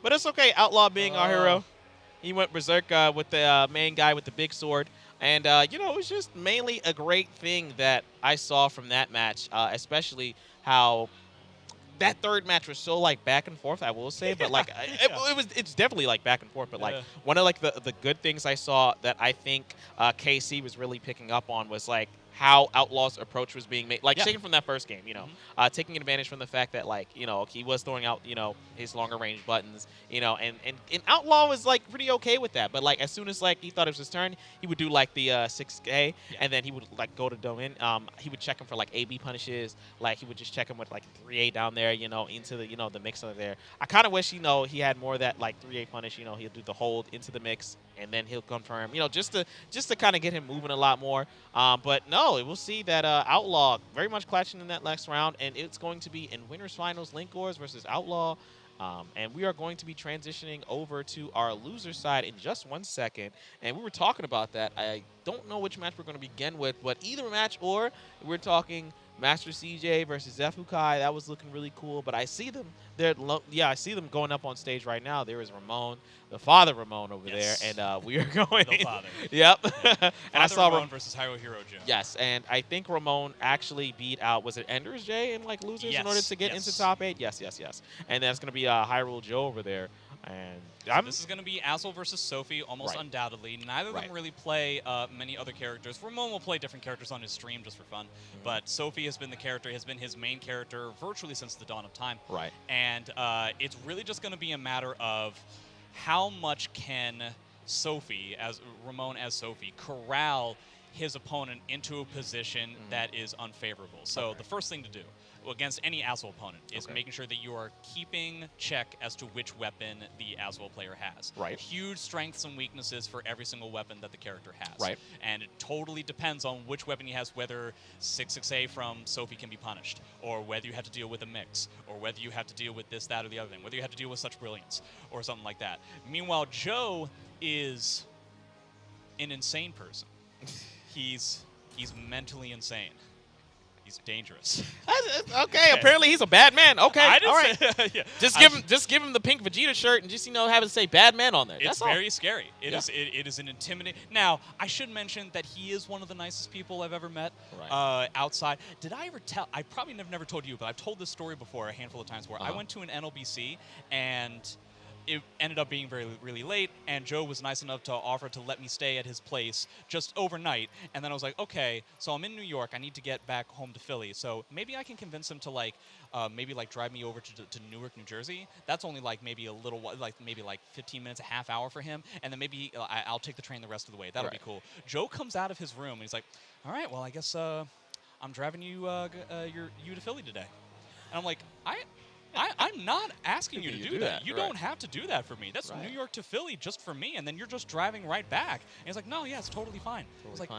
But it's okay. Outlaw being our hero. He went berserk with the main guy with the big sword. And, it was just mainly a great thing that I saw from that match, especially how that third match was so, back and forth, I will say. But, it's definitely, back and forth. But, one of, the good things I saw that I think KC was really picking up on was, how Outlaw's approach was being made. Taking from that first game, taking advantage from the fact that, he was throwing out, his longer range buttons, and Outlaw was, pretty okay with that. But, as soon as, he thought it was his turn, he would do, the 6A, and then he would, go to Domin. He would check him for, AB punishes. He would just check him with, 3A down there, into the, the mix of there. I kind of wish, he had more of that, 3A punish. He'll do the hold into the mix, and then he'll confirm, just to kind of get him moving a lot more. But no, we'll see that Outlaw very much clashing in that next round, and it's going to be in winners finals, Link Wars versus Outlaw. And we are going to be transitioning over to our loser side in just 1 second. And we were talking about that. I don't know which match we're going to begin with, but either match or we're talking Master CJ versus Zefukai. That was looking really cool. But I see them. I see them going up on stage right now. There is Ramon, the father Ramon over there, and we are going. The father. Yep. Yeah. And I saw Ramon versus Hiro Jun. Yes, and I think Ramon actually beat out, was it Ender's J in like losers in order to get into top 8? Yes. And that's going to be Hyrule Joe over there. And so this is going to be Aswell versus Sophie, almost undoubtedly. Neither of them really play many other characters. Ramon will play different characters on his stream just for fun, but Sophie has been his main character virtually since the dawn of time. Right. And it's really just going to be a matter of how much can Ramon as Sophie, corral his opponent into a position that is unfavorable. So the first thing to do against any Aswell opponent is making sure that you are keeping check as to which weapon the Aswell player has. Right. Huge strengths and weaknesses for every single weapon that the character has. Right. And it totally depends on which weapon he has, whether 6-6A from Sophie can be punished, or whether you have to deal with a mix, or whether you have to deal with this, that, or the other thing, whether you have to deal with such brilliance, or something like that. Meanwhile, Joe is an insane person. He's mentally insane. He's dangerous. Okay, apparently he's a bad man. Okay, all right. Yeah. Just give him the pink Vegeta shirt and just have it say bad man on there. It's That's very all. scary. It is an intimidating. Now, I should mention that he is one of the nicest people I've ever met outside. Did I ever tell? I probably never told you, but I've told this story before a handful of times where I went to an NLBC and it ended up being really late, and Joe was nice enough to offer to let me stay at his place just overnight. And then I was like, okay, so I'm in New York. I need to get back home to Philly. So maybe I can convince him to maybe drive me over to Newark, New Jersey. That's only maybe a little, maybe 15 minutes, a half hour for him. And then maybe I'll take the train the rest of the way. That'll be cool. Joe comes out of his room and he's like, all right, well, I guess I'm driving you to Philly today. And I'm like, I'm not asking you to do that. You don't have to do that for me. That's New York to Philly just for me, and then you're just driving right back. And he's like, no, yeah, it's totally fine. I was like,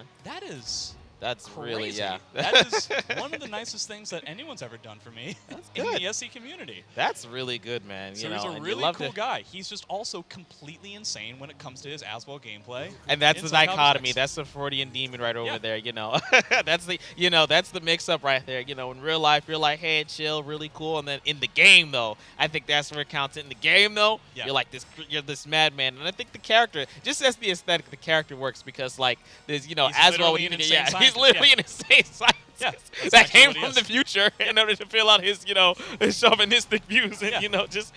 that's crazy. Really, yeah. That is one of the nicest things that anyone's ever done for me in the SC community. That's really good, man. So he's a really cool guy. He's just also completely insane when it comes to his Aswell gameplay. And that's the dichotomy. That's the Freudian demon right over there. That's the mix-up right there. In real life, you're like, hey, chill, really cool. And then in the game, though, I think that's where it counts. In the game, though, you're this madman. And I think the character, just as the aesthetic, the character works because there's Aswell. He's literally an insane scientist that came from the future in order to fill out his chauvinistic views and just.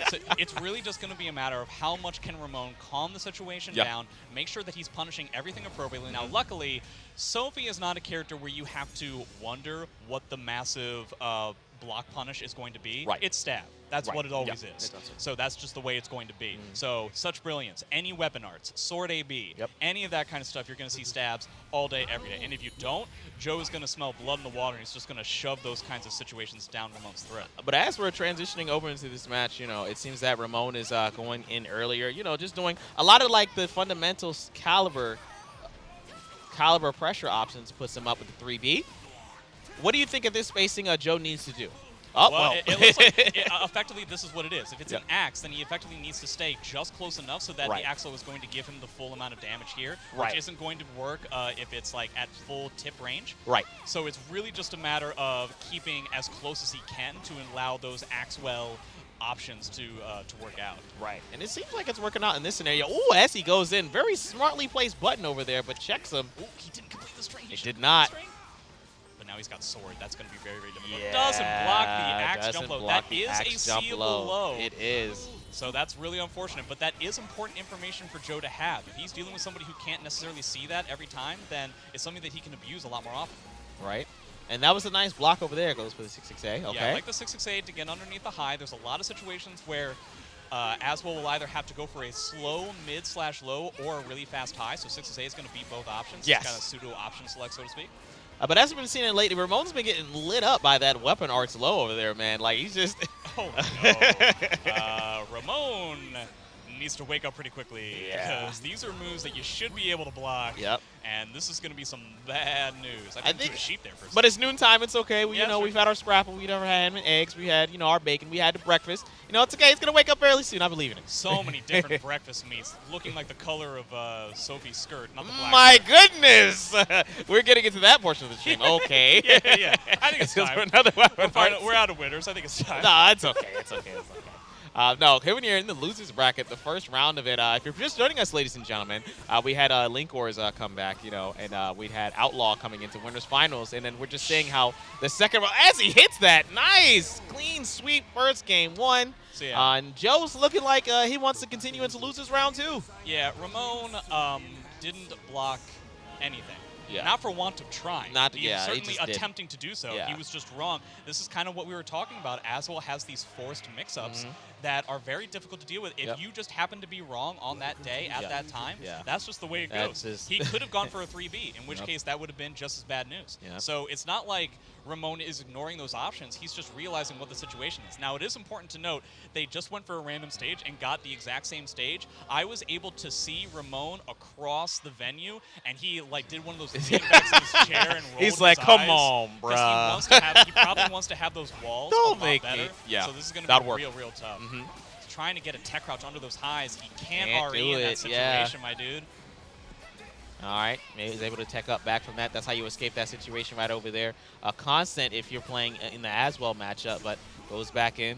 So it's really just going to be a matter of how much can Ramon calm the situation down, make sure that he's punishing everything appropriately. Now, luckily, Sophie is not a character where you have to wonder what the massive block punish is going to be. Right. It's stab. That's what it always is. So that's just the way it's going to be. So such brilliance, any weapon arts, sword AB, any of that kind of stuff, you're going to see stabs all day, every day. And if you don't, Joe is going to smell blood in the water, and he's just going to shove those kinds of situations down Ramon's throat. But as we're transitioning over into this match, it seems that Ramon is going in earlier, just doing a lot of the fundamentals caliber pressure options, puts him up with the 3B. What do you think of this spacing Joe needs to do? It looks like effectively this is what it is. If it's an axe, then he effectively needs to stay just close enough so that the Axel is going to give him the full amount of damage here, which isn't going to work if it's at full tip range. Right. So it's really just a matter of keeping as close as he can to allow those Axwell options to work out. Right. And it seems like it's working out in this scenario. Ooh, as he goes in, very smartly placed button over there, but checks him. Ooh, he didn't complete the string. He did not. Now he's got sword. That's going to be very, very difficult. Yeah, doesn't block the axe jump low. That is a seeable low. It is. So that's really unfortunate, but that is important information for Joe to have. If he's dealing with somebody who can't necessarily see that every time, then it's something that he can abuse a lot more often. Right. And that was a nice block over there. Goes for the 6-6A. Okay. Yeah, I like the 6-6A to get underneath the high. There's a lot of situations where Aswell will either have to go for a slow mid/low or a really fast high. So 6-6A is going to beat both options. Yes. It's kind of pseudo option select, so to speak. But as we've been seeing it lately, Ramon's been getting lit up by that weapon arts low over there, man. He's just... Oh, no. Ramon needs to wake up pretty quickly Yeah. because these are moves that you should be able to block. Yep. And this is going to be some bad news. I think a sheep there for a second. But it's noontime. It's okay. We, Yeah, sure. we've had our scrapple. We never had eggs. We had, our bacon. We had the breakfast. It's okay. It's going to wake up fairly soon. I believe in it. So many different breakfast meats, looking like the color of Sophie's skirt, not the black. My goodness. We're getting into that portion of the stream. Okay. yeah. I think it's time. We're out of winners. I think it's time. No, it's okay. It's okay. No, when you're in the losers bracket, the first round of it, if you're just joining us, ladies and gentlemen, we had Linkors come back, and we had Outlaw coming into winners finals, and then we're just saying how the second round, as he hits that, nice, clean sweep first game one. So, yeah. And Joe's looking like he wants to continue into losers round two. Yeah, Ramon didn't block anything. Yeah. Not for want of trying. He certainly just attempting to do so. Yeah. He was just wrong. This is kind of what we were talking about. Aswell has these forced mix-ups that are very difficult to deal with. If you just happen to be wrong on that day at that time, that's just the way it goes. He could have gone for a 3B, in which case that would have been just as bad news. So it's not like Ramon is ignoring those options. He's just realizing what the situation is. Now, it is important to note they just went for a random stage and got the exact same stage. I was able to see Ramon across the venue, and he did one of those lean backs in his chair and rolled He's like, his come eyes, on, bruh. He probably wants to have those walls Don't a lot make better. me. Yeah, So this is going to that'd be work. real tough. He's trying to get a tech crouch under those highs. He can't Can't RE do in that it, situation, my dude. All right, maybe he's able to tech up back from that. That's how you escape that situation right over there. Constant if you're playing in the Aswell matchup, but goes back in.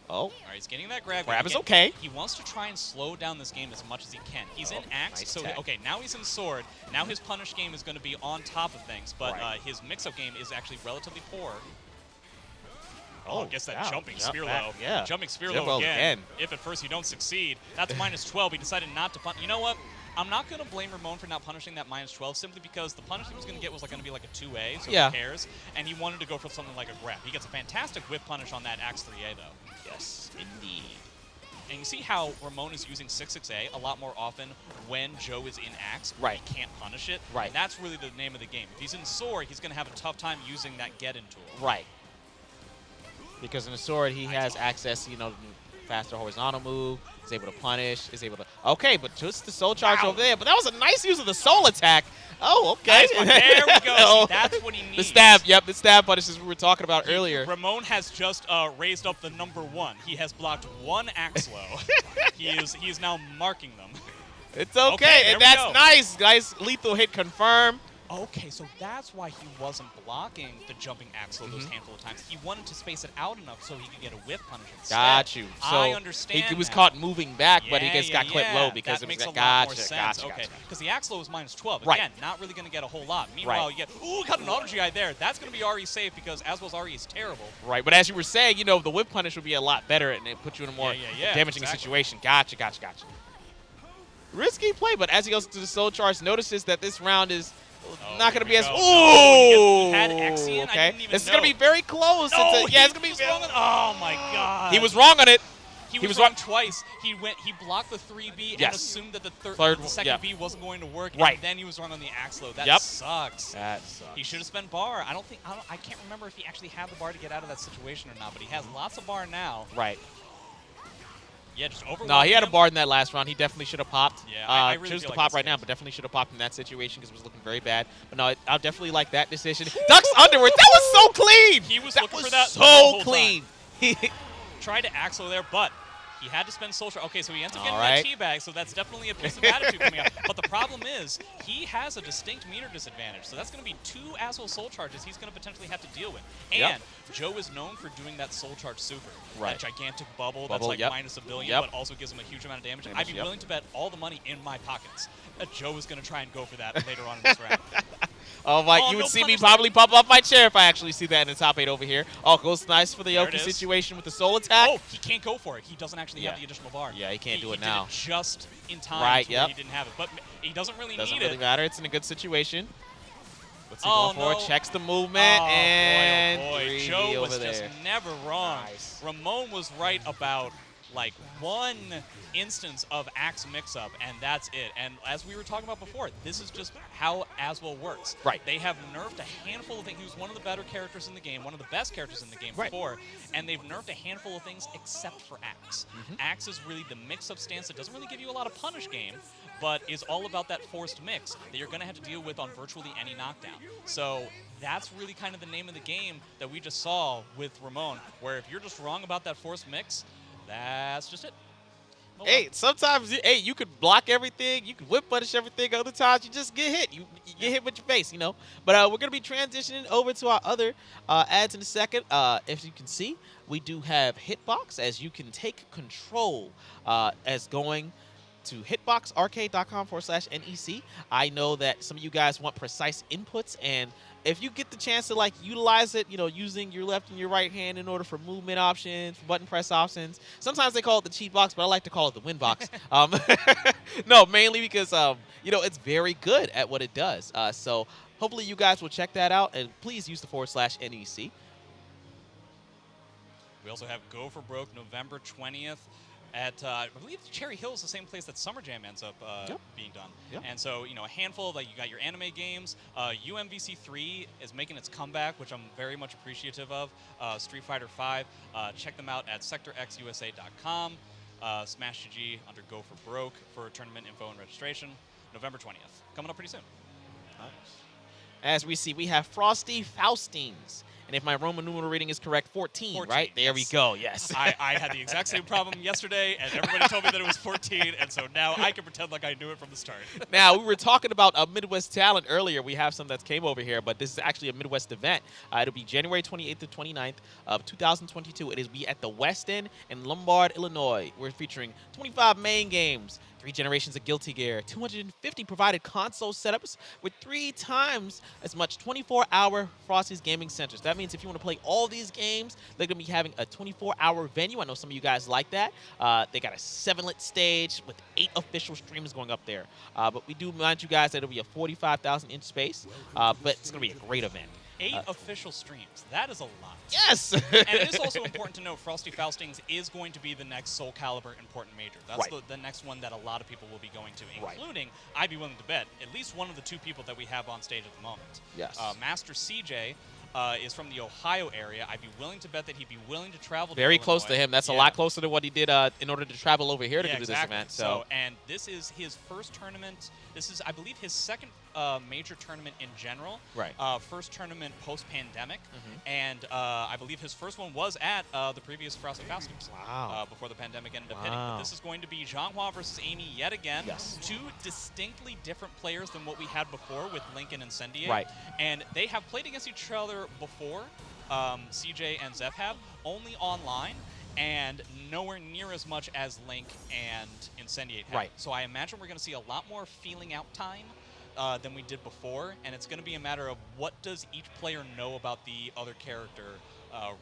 Oh. All right, he's getting that grab. Grab is okay. He wants to try and slow down this game as much as he can. He's in Axe, nice so tech. okay, now he's in Sword. Now his punish game is going to be on top of things, but his mix-up game is actually relatively poor. Oh, I guess that jumping spear low. Yeah. Jumping spear low again. If at first you don't succeed, that's -12. He decided not to punish. You know what? I'm not going to blame Ramon for not punishing that -12 simply because the punish he was going to get was going to be like a 2A, so who cares? And he wanted to go for something like a grab. He gets a fantastic whip punish on that Axe 3A, though. Yes, indeed. And you see how Ramon is using 6-6A a lot more often when Joe is in Axe. Right. He can't punish it. Right. And that's really the name of the game. If he's in Sword, he's going to have a tough time using that get-in tool. Right. Because in the Sword, he has access, faster horizontal move, is able to punish, is able to... Okay, but just the soul charge over there. But that was a nice use of the soul attack. Oh, okay. Nice, there we go. See, that's what he needs. The stab, the stab punishes we were talking about earlier. Ramon has just raised up the #1. He has blocked one axe low. he is now marking them. It's okay, and that's nice. Nice lethal hit confirm. Okay, so that's why he wasn't blocking the jumping axe low those handful of times. He wanted to space it out enough so he could get a whip punish instead. Got you. So I understand he was now. caught moving back, but he just got clipped low because that it was makes a lot gotcha, more sense. gotcha, Okay, gotcha. because the axe low is -12. Right. Again, not really going to get a whole lot. Meanwhile, you get, ooh, got an auto GI there. That's going to be RE safe because Aswell's RE is terrible. Right, but as you were saying, the whip punish would be a lot better and it put you in a more damaging situation. Gotcha. Risky play, but as he goes to the soul charge, notices that this round is not going to be as... Ooh! Had Exian? Okay. I didn't even This is know. going to be very close. No, it's going to be... Oh, my God. He was wrong on it. He was wrong twice. He blocked the 3B and assumed that the second B wasn't going to work, and then he was wrong on the axe low. That sucks. That sucks. He should have spent bar. I can't remember if he actually had the bar to get out of that situation or not, but he has lots of bar now. Right. Yeah, just overwhelming. No, he had a bar in that last round. He definitely should have popped. Yeah, I really choose feel to like pop that's right the now, case. but definitely should have popped in that situation because it was looking very bad. But no, I definitely like that decision. Ducks underward. That was so clean. He was that looking was for that so the whole clean. Tried to axe low there, but he had to spend soul charge. Okay, so he ends up getting right. that teabag, so that's definitely a piece of attitude coming out. But the problem is, he has a distinct meter disadvantage. So that's going to be 2 Aswell soul charges he's going to potentially have to deal with. And Joe is known for doing that soul charge super. That gigantic bubble that's like -1 billion, but also gives him a huge amount of damage. I'd be willing to bet all the money in my pockets that Joe is going to try and go for that later on in this round. Oh, Mike, you would see me probably pop off my chair if I actually see that in the top 8 over here. Oh, goes nice for the Yoki situation with the soul attack. Oh, he can't go for it. He doesn't actually have the additional bar. Yeah, he can't do it he now. Did it just in time Right, where he didn't have it. But he doesn't really need it. Doesn't really matter. It's in a good situation. What's he Oh, going for? Checks the movement, and boy. 3D Joe over was there. just never wrong. Nice. Ramon was right about like one instance of axe mix-up, and that's it. And as we were talking about before, this is just how as well works. Right. They have nerfed a handful of things. He was one of the better characters in the game, one of the best characters in the game before, and they've nerfed a handful of things except for Axe. Axe is really the mix-up stance that doesn't really give you a lot of punish game, but is all about that forced mix that you're going to have to deal with on virtually any knockdown. So that's really kind of the name of the game that we just saw with Ramon, where if you're just wrong about that forced mix, that's just it. Oh, well. Hey, sometimes you could block everything, you could whip punish everything. Other times you just get hit. You get hit with your face, you know. But we're gonna be transitioning over to our other ads in a second. If you can see, we do have Hitbox, as you can take control as going to hitboxarcade.com/NEC. I know that some of you guys want precise inputs, and if you get the chance to like utilize it, you know, using your left and your right hand in order for movement options, button press options. Sometimes they call it the cheat box, but I like to call it the win box. No, mainly because you know, it's very good at what it does. So hopefully you guys will check that out, and please use the /NEC. We also have Go for Broke November 20th. At, I believe Cherry Hill is the same place that Summer Jam ends up being done. Yep. And so, you know, a handful, like you got your anime games. UMVC3 is making its comeback, which I'm very much appreciative of. Street Fighter 5, check them out at sectorxusa.com. Smash GG under Go for Broke for tournament info and registration. November 20th. Coming up pretty soon. Nice. As we see, we have Frosty Faustines. And if my Roman numeral reading is correct, 14, right? There we go, yes. I had the exact same problem yesterday, and everybody told me that it was 14, and so now I can pretend like I knew it from the start. Now, we were talking about a Midwest talent earlier. We have some that came over here, but this is actually a Midwest event. It'll be January 28th to 29th of 2022. It is be at the West End in Lombard, Illinois. We're featuring 25 main games, 3 generations of Guilty Gear, 250 provided console setups with 3 times as much 24-hour Frosty's gaming centers. That means if you want to play all these games, they're going to be having a 24-hour venue. I know some of you guys like that. They got a 7-lit stage with 8 official streams going up there. But we do remind you guys that it'll be a 45,000-inch space, but it's going to be a great event. 8 official streams. That is a lot. Yes! And it is also important to note Frosty Faustings is going to be the next Soul Calibur important major. That's the next one that a lot of people will be going to, including, I'd be willing to bet, at least one of the 2 people that we have on stage at the moment. Yes. Master CJ is from the Ohio area. I'd be willing to bet that he'd be willing to travel to Very close to Illinois. him. That's a lot closer to what he did in order to travel over here to do this event. So, and this is his first tournament. This is, I believe, his second major tournament in general. Right. First tournament post-pandemic. And I believe his first one was at the previous Frosty Faustings. Wow. Before the pandemic ended up hitting. But this is going to be Zhanghua versus Amy yet again. Yes. 2 distinctly different players than what we had before with Link and Incendiary. Right. And they have played against each other before, CJ and Zeph have, only online, and nowhere near as much as Link and Incendiate have. Right. So I imagine we're going to see a lot more feeling out time than we did before, and it's going to be a matter of what does each player know about the other character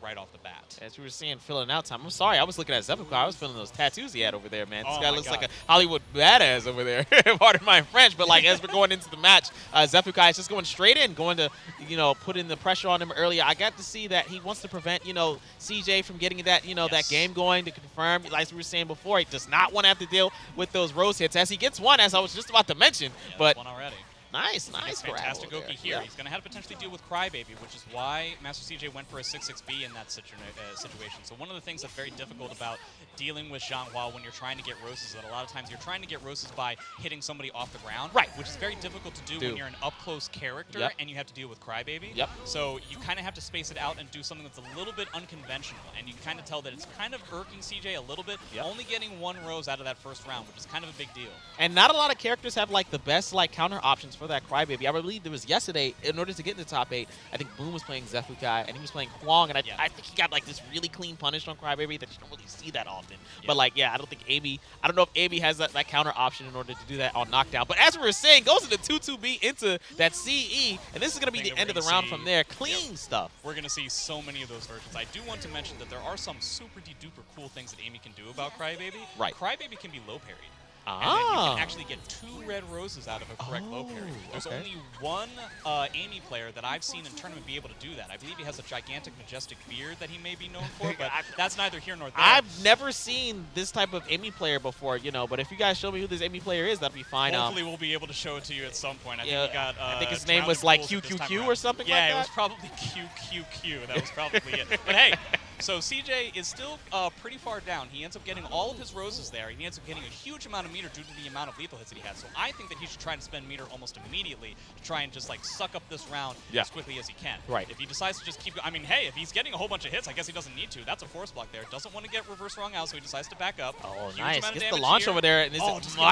right off the bat. As we were seeing filling out time, I'm sorry, I was looking at Zephyr. I was feeling those tattoos he had over there, man. This guy looks like a Hollywood badass over there. Pardon my French, but like as we're going into the match, Zephyr is just going straight in, going to, you know, put in the pressure on him earlier. I got to see that he wants to prevent, you know, CJ from getting that, you know, that game going to confirm. Like we were saying before, he does not want to have to deal with those rose hits. As he gets one, as I was just about to mention, but one already. Nice fantastic grab Goki here. He's going to have to potentially deal with Crybaby, which is why Master CJ went for a 6-6B in that situation. So one of the things that's very difficult about dealing with Zhanghua when you're trying to get roses is that a lot of times you're trying to get roses by hitting somebody off the ground, which is very difficult to do when you're an up-close character and you have to deal with Crybaby. So you kind of have to space it out and do something that's a little bit unconventional, and you can kind of tell that it's kind of irking CJ a little bit, only getting 1 rose out of that first round, which is kind of a big deal. And not a lot of characters have like the best like counter options for that Crybaby. I believe there was yesterday, in order to get in the top 8, I think Boom was playing Zefukai and he was playing Huang, and I think he got like this really clean punish on Crybaby that you don't really see that often. But like, I don't think Amy, I don't know if Amy has that counter option in order to do that on knockdown. But as we were saying, goes into 2-2B into that CE, and this is going to be the end of the round from there. Clean stuff. We're going to see so many of those versions. I do want to mention that there are some super duper cool things that Amy can do about Crybaby. Right. Crybaby can be low parried. And then you can actually get 2 red roses out of a correct low parry. There's only one Amy player that I've seen in tournament be able to do that. I believe he has a gigantic, majestic beard that he may be known for, but that's neither here nor there. I've never seen this type of Amy player before, but if you guys show me who this Amy player is, that'd be fine. Hopefully we'll be able to show it to you at some point. I think his name was like QQQ or something like that. Yeah, it was probably QQQ. That was probably it. But hey, so CJ is still pretty far down. He ends up getting all of his roses there. He ends up getting a huge amount of meter due to the amount of lethal hits that he had. So I think that he should try to spend meter almost immediately to try and just like suck up this round as quickly as he can. Right. If he decides to just keep, I mean, hey, if he's getting a whole bunch of hits, I guess he doesn't need to. That's a force block there. Doesn't want to get reverse wrong out, so he decides to back up. Oh, Huge nice. amount of Gets the damage launch here. over there. And I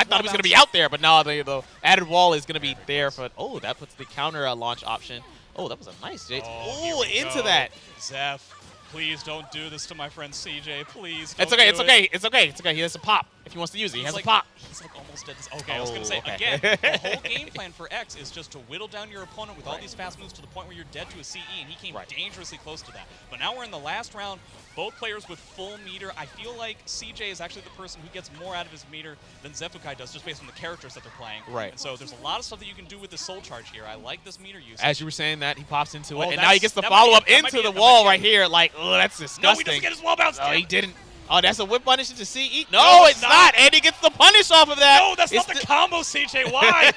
thought he was going to be bounce. out there, but no, the added wall is going to be there for. Oh, that puts the counter launch option. Oh, that was a nice J. Oh, into that. Zeph, please don't do this to my friend CJ. Please. It's okay. It's okay. It's okay. It's okay. He has a pop if he wants to use it. He has a pop. He's like almost dead. Okay, I was gonna say okay. again. The whole game plan for X is just to whittle down your opponent with all these fast moves to the point where you're dead to a CE, and he came dangerously close to that. But now we're in the last round. Both players with full meter. I feel like CJ is actually the person who gets more out of his meter than Zefukai does, just based on the characters that they're playing. Right. And so there's a lot of stuff that you can do with the soul charge here. I like this meter use. As you were saying that, he pops into it, and that's- now he gets the that might be follow-up it. That might into be the it. wall right here. Like, oh, that's No, disgusting. he doesn't get his wall bounce. No, he didn't. Oh, that's a whip punish into CE. No, No, it's it's not. And he gets the punish off of that. No, that's not the combo, CJ. Why?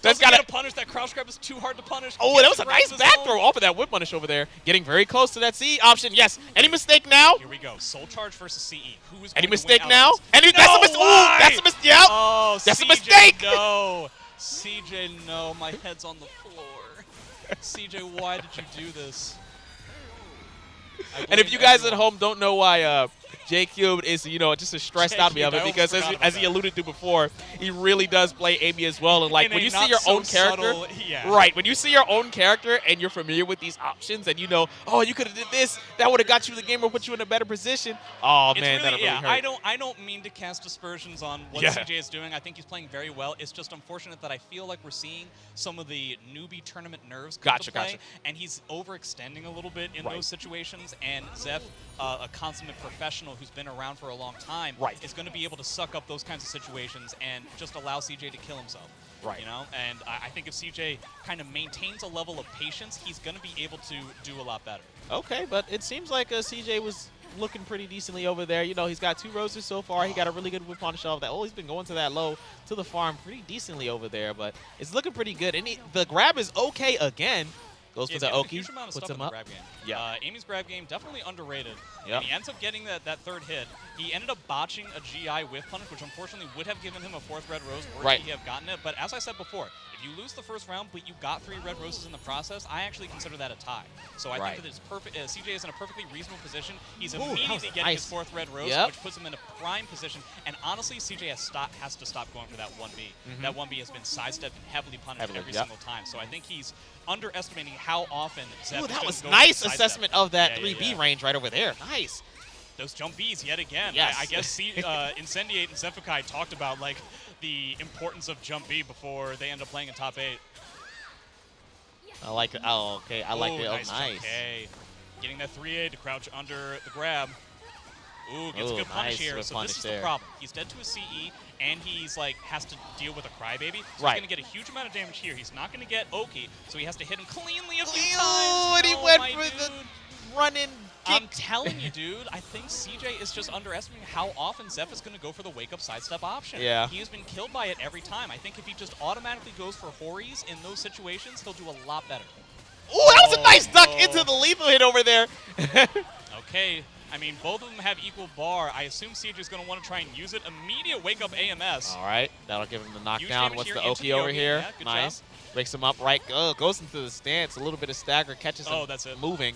That's got got to punish. That crouch grab is too hard to punish. Oh, that was a nice back throw off of that whip punish over there. Getting very close to that CE option. Yes. Any mistake now? Here we go. Soul charge versus CE. Who is Any going mistake to win now? out of this? Any, that's a mistake. That's a mistake. Yep. Oh, That's a CJ, mistake. No. CJ, no. My head's on the floor. CJ, why did you do this? And if you guys at home don't know why J Cubed is, just as stressed out of it, because as he alluded to before, he really does play Amy as well. And like when you see your own character, right? When you see your own character and you're familiar with these options, and oh, you could have did this, that would have got you the game or put you in a better position. Oh man, that'll really hurt. I don't mean to cast aspersions on what CJ is doing. I think he's playing very well. It's just unfortunate that I feel like we're seeing some of the newbie tournament nerves come to play, and he's overextending a little bit in those situations. And Zeph, a consummate professional who's been around for a long time, is going to be able to suck up those kinds of situations and just allow CJ to kill himself. Right. And I think if CJ kind of maintains a level of patience, he's going to be able to do a lot better. Okay, but it seems like CJ was looking pretty decently over there. He's got 2 roses so far. He got a really good whip punish off that. Oh, he's been going to that low to the farm pretty decently over there, but it's looking pretty good. And the grab is okay again. Goes for the Oki, puts him up. Amy's grab game definitely underrated. Yep. And he ends up getting that third hit. He ended up botching a GI whiff punish, which unfortunately would have given him a 4th red rose were he have gotten it. But as I said before, if you lose the first round but you got 3 red roses in the process, I actually consider that a tie. So I think that it's perfect. CJ is in a perfectly reasonable position. He's immediately getting his 4th red rose, which puts him in a prime position. And honestly, CJ has to stop going for that 1B. That 1B has been sidestepped and heavily punished every single time. So I think he's underestimating how often Zeph that was nice assessment of that 3B range right over there. Nice. Those jump Bs yet again. Yes. I guess Incendiate and Zefukai talked about like the importance of jump B before they end up playing in top 8. I like it. Oh, okay. I like it. Oh, nice. Okay. Getting that 3A to crouch under the grab. Ooh, gets a good punish here. So this is the problem. He's dead to a CE, and he's like has to deal with a crybaby. So he's gonna get a huge amount of damage here. He's not gonna get Oki, so he has to hit him cleanly a few times. And he went for the run-in kick. I'm telling you, dude, I think CJ is just underestimating how often Zeph is gonna go for the wake-up sidestep option. Yeah. He has been killed by it every time. I think if he just automatically goes for Horis in those situations, he'll do a lot better. Ooh, that was a nice duck into the lethal hit over there. Okay. I mean, both of them have equal bar. I assume CJ is going to want to try and use it. Immediate wake-up AMS. All right. That'll give him the knockdown. What's the Oki over here? Yeah, nice. Wakes him up right. Goes into the stance. A little bit of stagger. Catches him moving.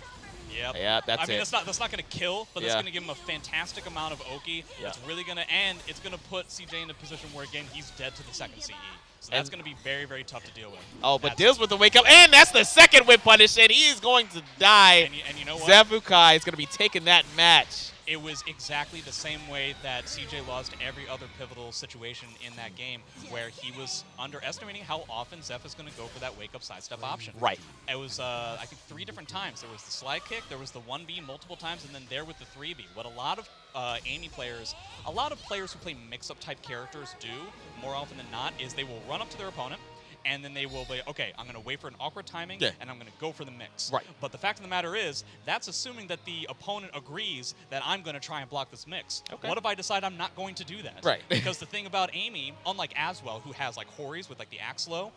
Yep. Yeah, that's it. I mean, that's not going to kill, but that's going to give him a fantastic amount of Oki. It's really going to, and it's going to put CJ in a position where, again, he's dead to the second CE. So that's going to be very, very tough to deal with. Oh, but deals with the wake-up, and that's the second whip punish, and he is going to die. And you know what? Zefukai is going to be taking that match. it was exactly the same way that CJ lost every other pivotal situation in that game, where he was underestimating how often Zeph is going to go for that wake-up sidestep option. Right. It was, I think, 3 different times. There was the slide kick, there was the 1B multiple times, and then there with the 3B. What a lot of Amy players, a lot of players who play mix-up type characters do, more often than not, is they will run up to their opponent, and then they will be, okay, I'm going to wait for an awkward timing, and I'm going to go for the mix. Right. But the fact of the matter is, that's assuming that the opponent agrees that I'm going to try and block this mix. Okay. What if I decide I'm not going to do that? Right. Because the thing about Amy, unlike Aswell, who has like Horis with like the axe low,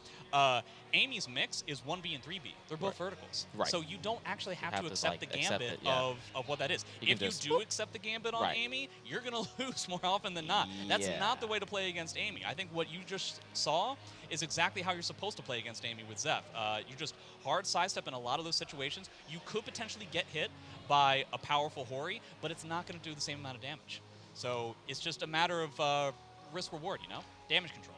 Amy's mix is 1B and 3B. They're both verticals. Right. So you don't actually have to like, accept the accept gambit it, of what that is. If you do accept the gambit on Amy, you're going to lose more often than not. That's not the way to play against Amy. I think what you just saw is exactly how you're supposed to play against Amy with Zeph. You just hard sidestep in a lot of those situations. You could potentially get hit by a powerful Hori, but it's not going to do the same amount of damage. So it's just a matter of risk-reward, you know? Damage control.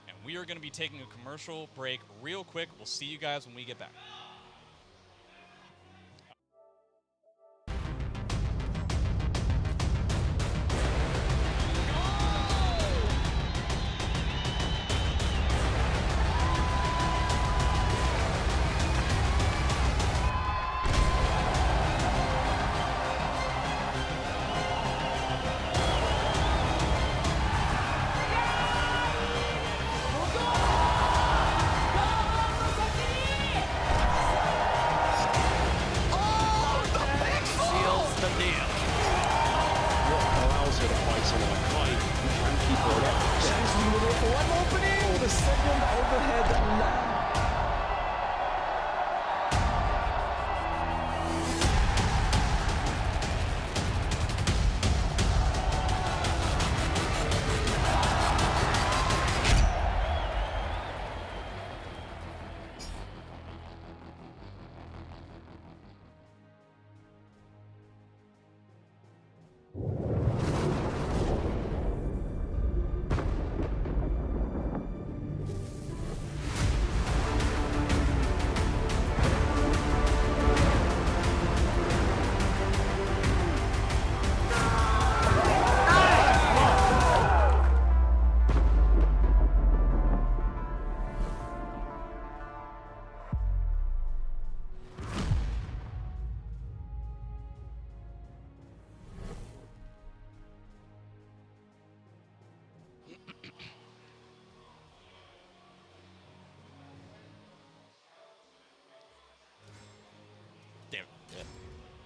And we are going to be taking a commercial break real quick. We'll see you guys when we get back.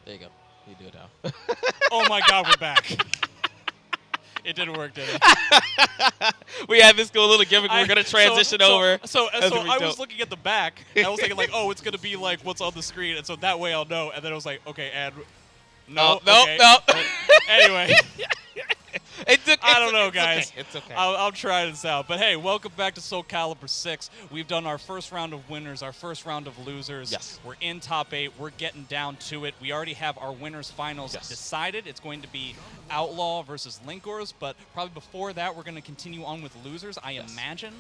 There you go. You do it now. Oh my God, we're back. It didn't work, did it? We had this cool little gimmick. We're going to transition over. So I was looking at the back. And I was thinking, like, oh, it's going to be like what's on the screen. And so that way I'll know. And then I was like, okay, and no. Okay. No. Anyway. I don't know, guys. It's okay. I'll try this out. But hey, welcome back to Soul Calibur 6. We've done our first round of winners, our first round of losers. Yes. We're in top 8. We're getting down to it. We already have our winners finals decided. It's going to be Outlaw versus Linkors, but probably before that, we're going to continue on with losers, I imagine.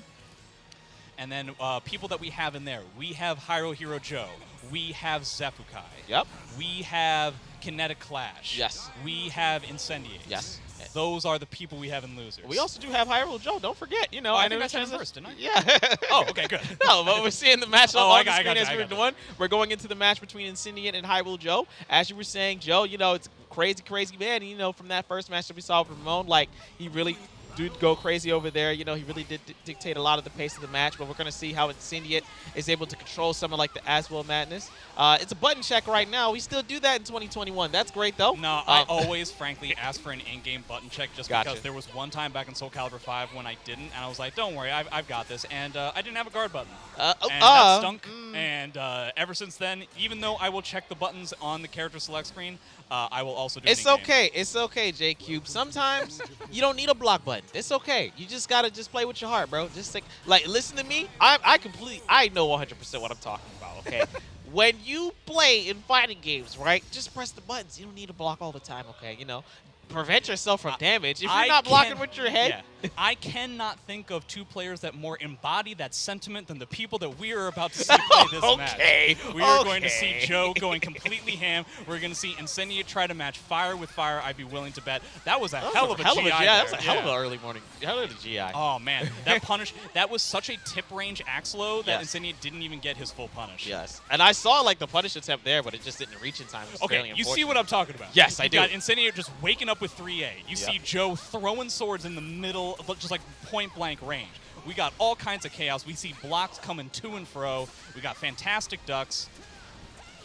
And then people that we have in there. We have Hyro Hero Joe. We have Zephukai. Yep. We have Kinetic Clash. Yes. We have Incendiate. Yes. Those are the people we have in losers. We also do have Hyrule Joe. Don't forget, you know. I think I said first, didn't I? Yeah. Oh, okay, good. No, but we're seeing the matchup on the screen as we're doing. That. We're going into the match between Incendiate and Hyrule Joe. As you were saying, Joe, you know, it's crazy man. And, you know, from that first match that we saw with Ramon, like, he really did go crazy over there. You know, he really did dictate a lot of the pace of the match, but we're going to see how Incendiate is able to control some of, like, the Aswell madness. It's a button check right now. We still do that in 2021. That's great, though. No, I always, frankly, ask for an in-game button check just because there was one time back in Soul Calibur 5 when I didn't, and I was like, don't worry, I've got this. And I didn't have a guard button. And that stunk. And ever since then, even though I will check the buttons on the character select screen, I will also do It's okay. It's okay, J-Cube. Sometimes you don't need a block button. It's okay. You just got to just play with your heart, bro. Just like listen to me. I know 100% what I'm talking about, okay? When you play in fighting games, right, just press the buttons. You don't need to block all the time, okay? You know, prevent yourself from damage. If you're not blocking with your head, I cannot think of two players that more embody that sentiment than the people that we are about to see play this match. We are going to see Joe going completely ham. We're going to see Incendiate try to match fire with fire. I'd be willing to bet that was a hell of a GI. That was a hell of an early morning. Hell of a GI. Oh man, that punish, that was such a tip range axe low that Incendiate didn't even get his full punish. Yes, and I saw like the punish attempt there, but it just didn't reach in time. Okay, you see what I'm talking about. Yes, I do. You got Incendiate just waking up with 3A. You see Joe throwing swords in the middle, just like point blank range. We got all kinds of chaos. We see blocks coming to and fro. We got fantastic ducks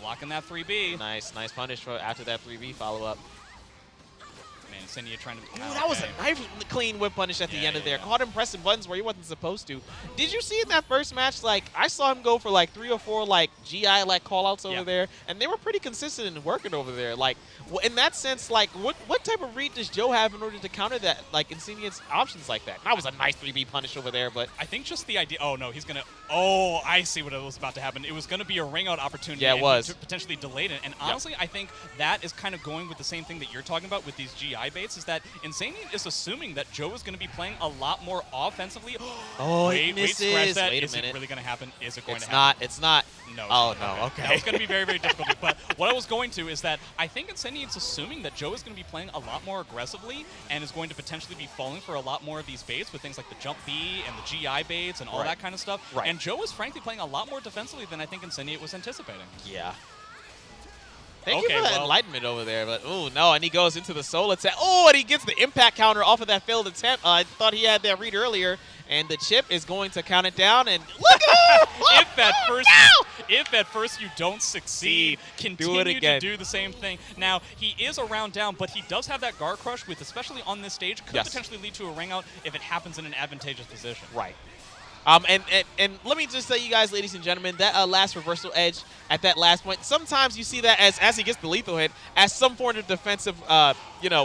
blocking that 3B. Nice punish after that 3B follow up. Man, Incendiate trying to. Ooh, that was a nice clean whip punish at the end of there. Caught him pressing buttons where he wasn't supposed to. Did you see in that first match, like, I saw him go for like 3 or 4 like GI like call-outs over there, and they were pretty consistent in working over there. Like, in that sense, like, what type of read does Joe have in order to counter that, like, Incendiate's options like that? That was a nice 3B punish over there, but I think just the idea. Oh no, he's gonna. Oh, I see what was about to happen. It was gonna be a ring out opportunity. Yeah, it was. To potentially delayed it. And honestly, I think that is kind of going with the same thing that you're talking about with these GI baits. Is that Incendiate is assuming that Joe is going to be playing a lot more offensively. Oh, wait, scratch that. Wait a is minute. It really going to happen? Is it going to happen? It's not. No. Oh, no. Okay. That was going to be very, very difficult. But what I was going to is that I think Incendiate's assuming that Joe is going to be playing a lot more aggressively and is going to potentially be falling for a lot more of these baits with things like the jump B and the GI baits and all that kind of stuff. Right. And Joe is frankly playing a lot more defensively than I think Incendiate was anticipating. Yeah. Thank you for that enlightenment over there, but oh no, and he goes into the soul attack. Oh, and he gets the impact counter off of that failed attempt. I thought he had that read earlier, and the chip is going to count it down. And look at if at first you don't succeed, continue to do the same thing. Now he is a round down, but he does have that guard crush, with especially on this stage, could potentially lead to a ring out if it happens in an advantageous position. Right. And let me just say, you guys, ladies and gentlemen, that last reversal edge at that last point, sometimes you see that as he gets the lethal hit as some form of defensive,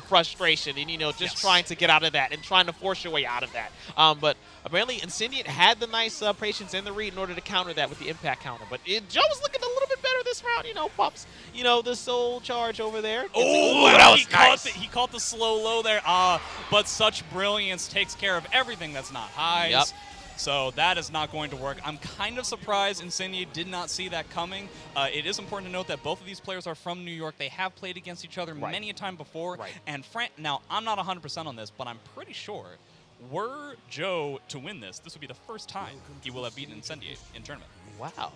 frustration and, just trying to get out of that and trying to force your way out of that. But apparently Incendiate had the nice patience and the read in order to counter that with the impact counter. But Joe was looking a little bit better this round, pops, the soul charge over there. Oh, that was nice. He caught the slow low there. But such brilliance takes care of everything that's not highs. Yep. So that is not going to work. I'm kind of surprised Incendiate did not see that coming. It is important to note that both of these players are from New York. They have played against each other many a time before. Right. And now, I'm not 100% on this, but I'm pretty sure were Joe to win this would be the first time he will have beaten Incendiate in tournament. Wow.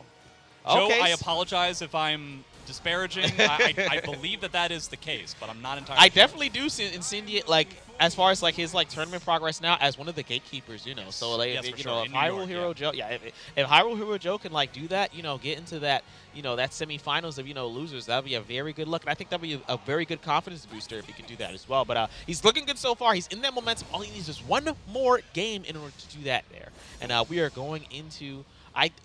Joe, Okay. I apologize if I'm disparaging. I believe that is the case, but I'm not entirely I definitely do see Incendiate, like, as far as, like, his, like, tournament progress now as one of the gatekeepers, So, like, if Hyrule Hero Joe, if Hyrule Hero Joe can, like, do that, get into that, that semifinals of, losers, that would be a very good look. And I think that would be a very good confidence booster if he can do that as well. But he's looking good so far. He's in that momentum. All he needs is one more game in order to do that there. And we are going into...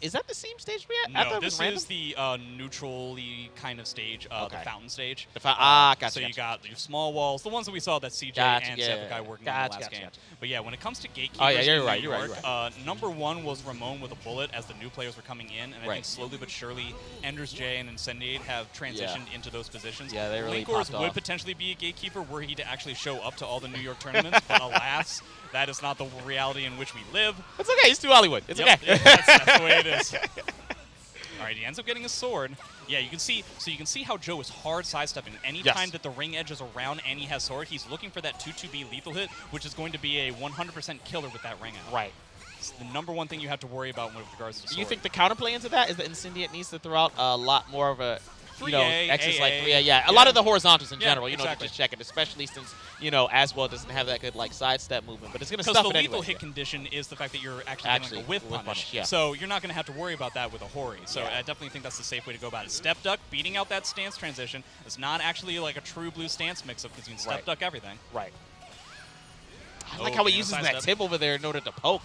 is that the same stage we had? No, this is the neutrally kind of stage, the fountain stage. Gotcha. So you got your small walls, the ones that we saw that CJ and Sepakai working on the last game. But yeah, when it comes to gatekeepers, you're right. Number one was Ramon with a bullet as the new players were coming in, and I think slowly but surely, Ender's J and Incendiate have transitioned into those positions. Yeah, they really Linkors would potentially be a gatekeeper were he to actually show up to all the New York tournaments, but alas, that is not the reality in which we live. It's okay. He's too Hollywood. It's okay. That's the way it is. All right, he ends up getting a sword. Yeah, you can see. So you can see how Joe is hard sidestepping. Anytime that the ring edge is around and he has sword, he's looking for that 2-2B lethal hit, which is going to be a 100% killer with that ring out. Right. It's the number one thing you have to worry about with regards to sword. Do you think the counterplay into that is that Incendiate needs to throw out a lot more of a 3A, X's like 3A, yeah. A lot of the horizontals in general, exactly. to just check it, especially since, as well doesn't have that good, like, sidestep movement. But it's going to stuff Because it the anyway. lethal hit condition is the fact that you're actually getting like a whiff punish. Yeah. So you're not going to have to worry about that with a Hori. So I definitely think that's the safe way to go about it. Step duck, beating out that stance transition. It's not actually like a true blue stance mix-up because you can step duck everything. Right. I like how he uses that tip over there in order to poke.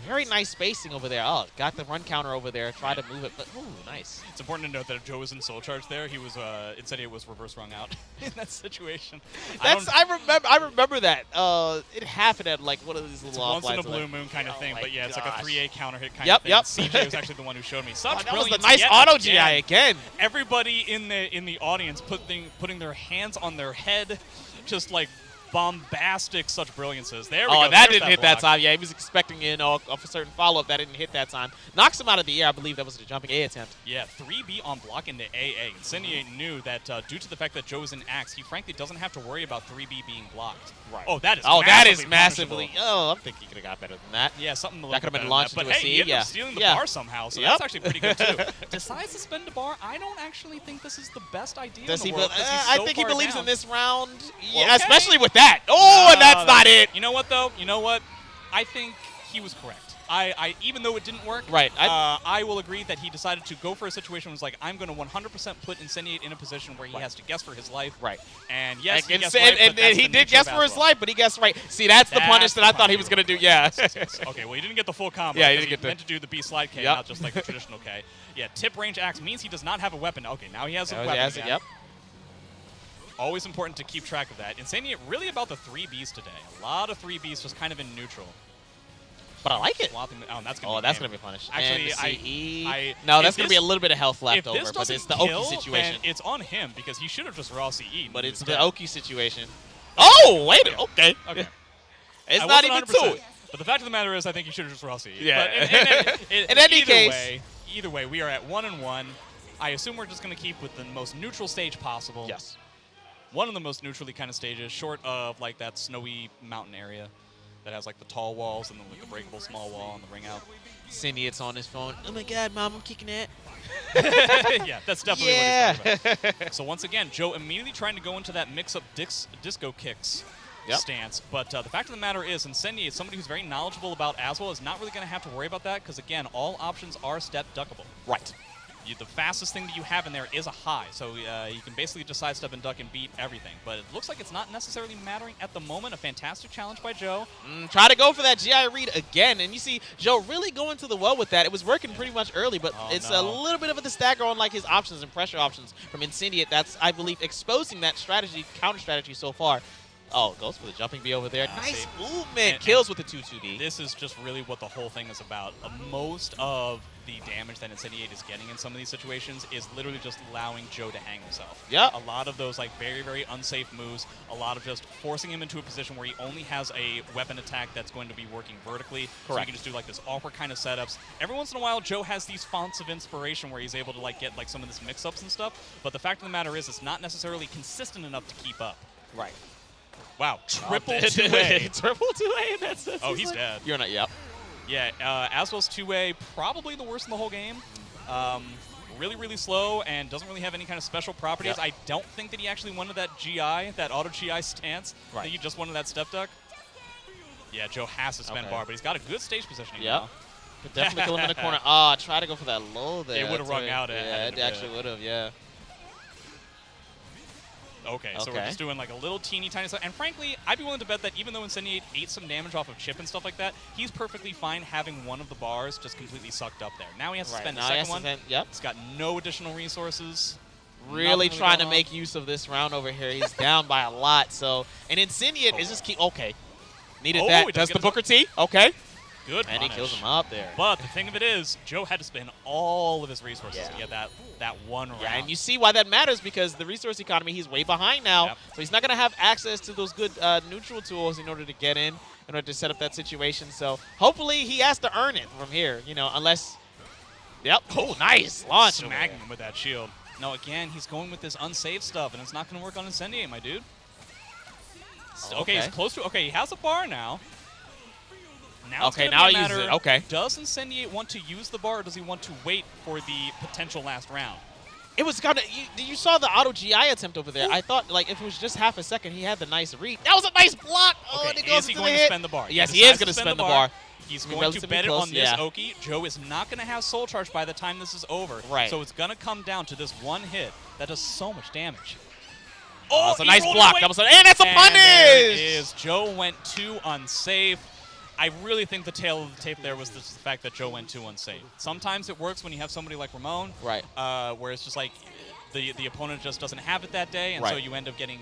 Very nice spacing over there. Oh, got the run counter over there. Try to move it, but ooh, nice. It's important to note that if Joe was in soul charge there, he was Incendiate was reverse rung out in that situation. I remember that. It happened at like one of these little once in a blue moon kind of thing, but yeah, it's like a 3A counter hit kind of thing. CJ was actually the one who showed me. Such that was the brilliance nice auto GI again. Everybody in the audience putting their hands on their head, just like bombastic such brilliances. There we go. Oh, that There's didn't hit that block. time. Yeah, he was expecting, a certain follow-up. That didn't hit that time. Knocks him out of the air. I believe that was the jumping A attempt. Yeah, 3B on block into AA. Incendiate knew that due to the fact that Joe is in Axe, he frankly doesn't have to worry about 3B being blocked. Right. Oh, that is massively. punishable. Oh, I think he could have got better than that. Yeah, something a That little could have been bit launched better into than a that. But hey, C. he ended up stealing the bar somehow, so Yep. that's actually pretty good too. Decides to spend the bar. I don't actually think this is the best idea Does in he? the world. 'Cause he's I so think he far believes down. in this round. Yeah, Okay. especially with that. Oh, and that's not it. You know what though? You know what? I think he was correct. I even though it didn't work, Right. I will agree that he decided to go for a situation where was like, I'm going to 100% put Incendiate in a position where he has to guess for his life. Right. And yes, he and, guessed right, but that's he the did nature guess of for his Aswell. life, but he guessed right. See, that's the punish that I thought he was going to do. Yeah. Yes. Okay, well, he didn't get the full combo. Yeah, he because didn't get meant to do the B slide K, Yep. not just like the traditional K. Yeah, tip range axe means he does not have a weapon. Okay, now he has a Oh, weapon. yes, again. yep. Always important to keep track of that. Incendiate really about the 3Bs today. A lot of 3Bs just kind of in neutral. But I like it. Oh, that's Oh, that's going to be punished. Actually, and no, that's going to be a little bit of health left if over, this but it's the doesn't Oki kill, situation. then it's on him because he should have just raw CE. But it's the Oki situation. Oh, wait a minute. Okay. Okay. It's I not wasn't even 100%, two. But the fact of the matter is, I think you should have just raw CE. Yeah. But In any case. either way, we are at 1-1. I assume we're just going to keep with the most neutral stage possible. Yes. One of the most neutrally kind of stages, short of like that snowy mountain area that has like the tall walls and then like the breakable small wall and the ring out. Incendiate's on his phone. Oh my God, Mom, I'm kicking it. Yeah, that's definitely what he's talking about. So once again, Joe immediately trying to go into that mix-up disco kicks stance. But the fact of the matter is, Incendiate, somebody who's very knowledgeable about Aswell, is not really going to have to worry about that because, again, all options are step duckable. Right. The fastest thing that you have in there is a high, so you can basically just sidestep and duck and beat everything. But it looks like it's not necessarily mattering at the moment. A fantastic challenge by Joe. Try to go for that GI read again, and you see Joe really going to the well with that. It was working pretty much early, but it's a little bit of the stagger on like his options and pressure options from Incendiate. That's, I believe, exposing that strategy, counter strategy so far. Oh, goes for the jumping B over there. Nice movement. Kills with the 2-2B. This is just really what the whole thing is about. Most of the damage that Incendiate is getting in some of these situations is literally just allowing Joe to hang himself. Yeah. A lot of those like very, very unsafe moves, a lot of just forcing him into a position where he only has a weapon attack that's going to be working vertically. Correct. So he can just do like this awkward kind of setups. Every once in a while, Joe has these fonts of inspiration where he's able to like get like some of this mix-ups and stuff. But the fact of the matter is, it's not necessarily consistent enough to keep up. Right. Wow, triple 2A. Triple 2A, and that's Oh, he's dead. You're not, yep. Yeah, Aswell's 2A, probably the worst in the whole game. Really, really slow and doesn't really have any kind of special properties. Yep. I don't think that he actually wanted that GI, that auto GI stance. Right. I think he just wanted that step duck. Yeah, Joe has to spend bar, but he's got a good stage positioning Yep. now. Could definitely kill him in the corner. Ah, try to go for that low there. It would have rung out. Yeah, it actually would have, yeah. Okay, so we're just doing like a little teeny tiny stuff. And frankly, I'd be willing to bet that even though Incendiate ate some damage off of chip and stuff like that, he's perfectly fine having one of the bars just completely sucked up there. Now he has to spend the second one. Yep. He's got no additional resources. Really trying to make use of this round over here. He's down by a lot. So, and Incendiate is just okay. Needed that. Does the Booker T? Okay. Good and punish. he kills him up there. But the thing of it is, Joe had to spend all of his resources to get that one round. Yeah, and you see why that matters because the resource economy, he's way behind now. Yep. So he's not going to have access to those good neutral tools in order to get in order to set up that situation. So hopefully he has to earn it from here, you know, unless... Yep. Oh, nice. Launch. Smacking him with that shield. No, again, he's going with this unsafe stuff, and it's not going to work on Incendiate, my dude. Okay, he's close to... Okay, he has a bar now. Now now he uses it. Okay. Does Incendiate want to use the bar, or does he want to wait for the potential last round? It was kind of you saw the auto GI attempt over there. I thought like if it was just half a second, he had the nice read. That was a nice block. Oh, and it goes is he into going the to hit. spend the bar? Yes, he is going to spend the bar. He's going to bet it on this yeah. Oki. Joe is not going to have soul charge by the time this is over. Right. So it's going to come down to this one hit that does so much damage. Oh, that's a nice block. And that's a punish. There it is. Joe went too unsafe. I really think the tail of the tape there was the fact that Joe went too unsafe. Sometimes it works when you have somebody like Ramon, right? Where it's just like the opponent just doesn't have it that day, and so you end up getting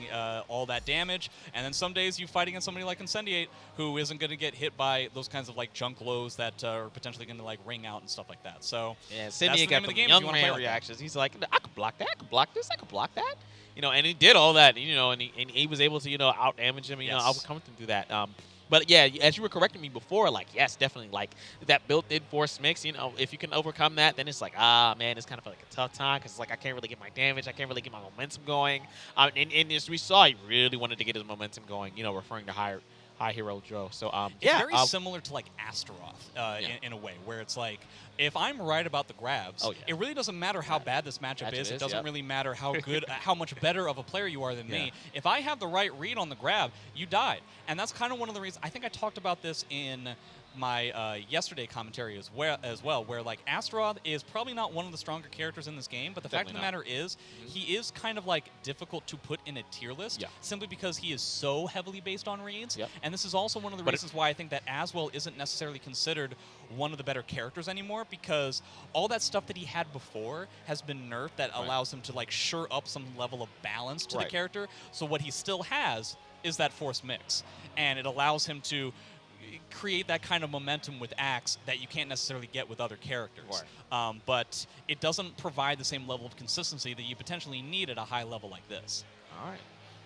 all that damage. And then some days you fight against somebody like Incendiate, who isn't going to get hit by those kinds of like junk lows that are potentially going to like ring out and stuff like that. So yeah, Incendiate got the young man reactions. He's like, I could block that, I could block this, I could block that. You know, and he did all that, you know, and he was able to, you know, out damage him, you know, overcome him through that. But yeah, as you were correcting me before, like, yes, definitely, like, that built-in force mix, you know, if you can overcome that, then it's like, man, it's kind of like a tough time because it's like I can't really get my damage, I can't really get my momentum going. And as we saw, he really wanted to get his momentum going, you know, referring to High Hero Joe. So, it's very similar to, like, Astaroth in a way, where it's like, if I'm right about the grabs, it really doesn't matter how bad this matchup is. It doesn't really matter how good, how much better of a player you are than me. If I have the right read on the grab, you died. And that's kind of one of the reasons. I think I talked about this in my yesterday commentary as well, where like Astaroth is probably not one of the stronger characters in this game, but the fact of the matter is, he is kind of like difficult to put in a tier list, simply because he is so heavily based on reads. And this is also one of the reasons why I think that Aswell isn't necessarily considered one of the better characters anymore, because all that stuff that he had before has been nerfed that allows him to like sure up some level of balance to the character. So what he still has is that force mix, and it allows him to create that kind of momentum with Axe that you can't necessarily get with other characters. But it doesn't provide the same level of consistency that you potentially need at a high level like this. All right.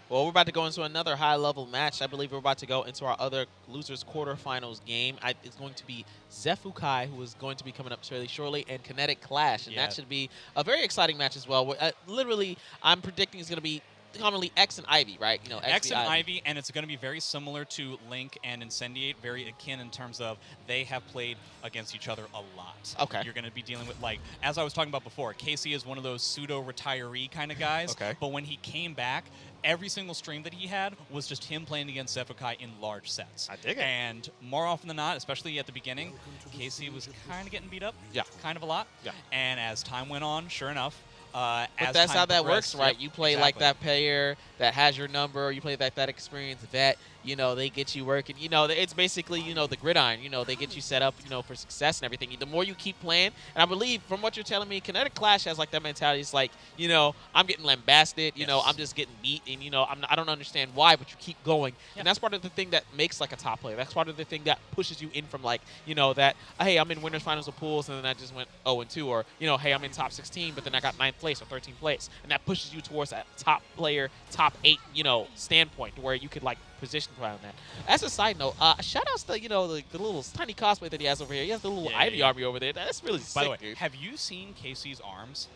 Well, we're about to go into another high-level match. I believe we're about to go into our other losers quarterfinals game. It's going to be Zefukai, who is going to be coming up fairly shortly, and Kinetic Clash. And that should be a very exciting match as well. Literally, I'm predicting it's going to be commonly X and Ivy, right? You know, X and Ivy, and it's going to be very similar to Link and Incendiate, very akin in terms of they have played against each other a lot. Okay. You're going to be dealing with, like, as I was talking about before, Casey is one of those pseudo-retiree kind of guys. Okay. But when he came back, every single stream that he had was just him playing against Zefukai in large sets. I dig it. And more often than not, especially at the beginning, Casey was kind of getting beat up. Yeah. Kind of a lot. Yeah. And as time went on, sure enough, but that's how that works, right? You play like that player that has your number. You play that experienced vet. You know, they get you working. You know, it's basically, you know, the gridiron. You know, they get you set up, you know, for success and everything. The more you keep playing, and I believe from what you're telling me, Kinetic Clash has like that mentality. It's like, you know, I'm getting lambasted. You know, I'm just getting beat, and you know, I don't understand why, but you keep going, and that's part of the thing that makes like a top player. That's part of the thing that pushes you in from like, you know, that hey, I'm in winners finals of pools, and then I just went 0-2, or you know, hey, I'm in top 16, but then I got 9th place or 13th place, and that pushes you towards that top player, top 8, you know, standpoint where you could like position around that. As a side note, shout outs to, you know, the little tiny cosplay that he has over here. He has the little Ivy army over there. That's really sick. By the way, dude. have you seen Casey's arms?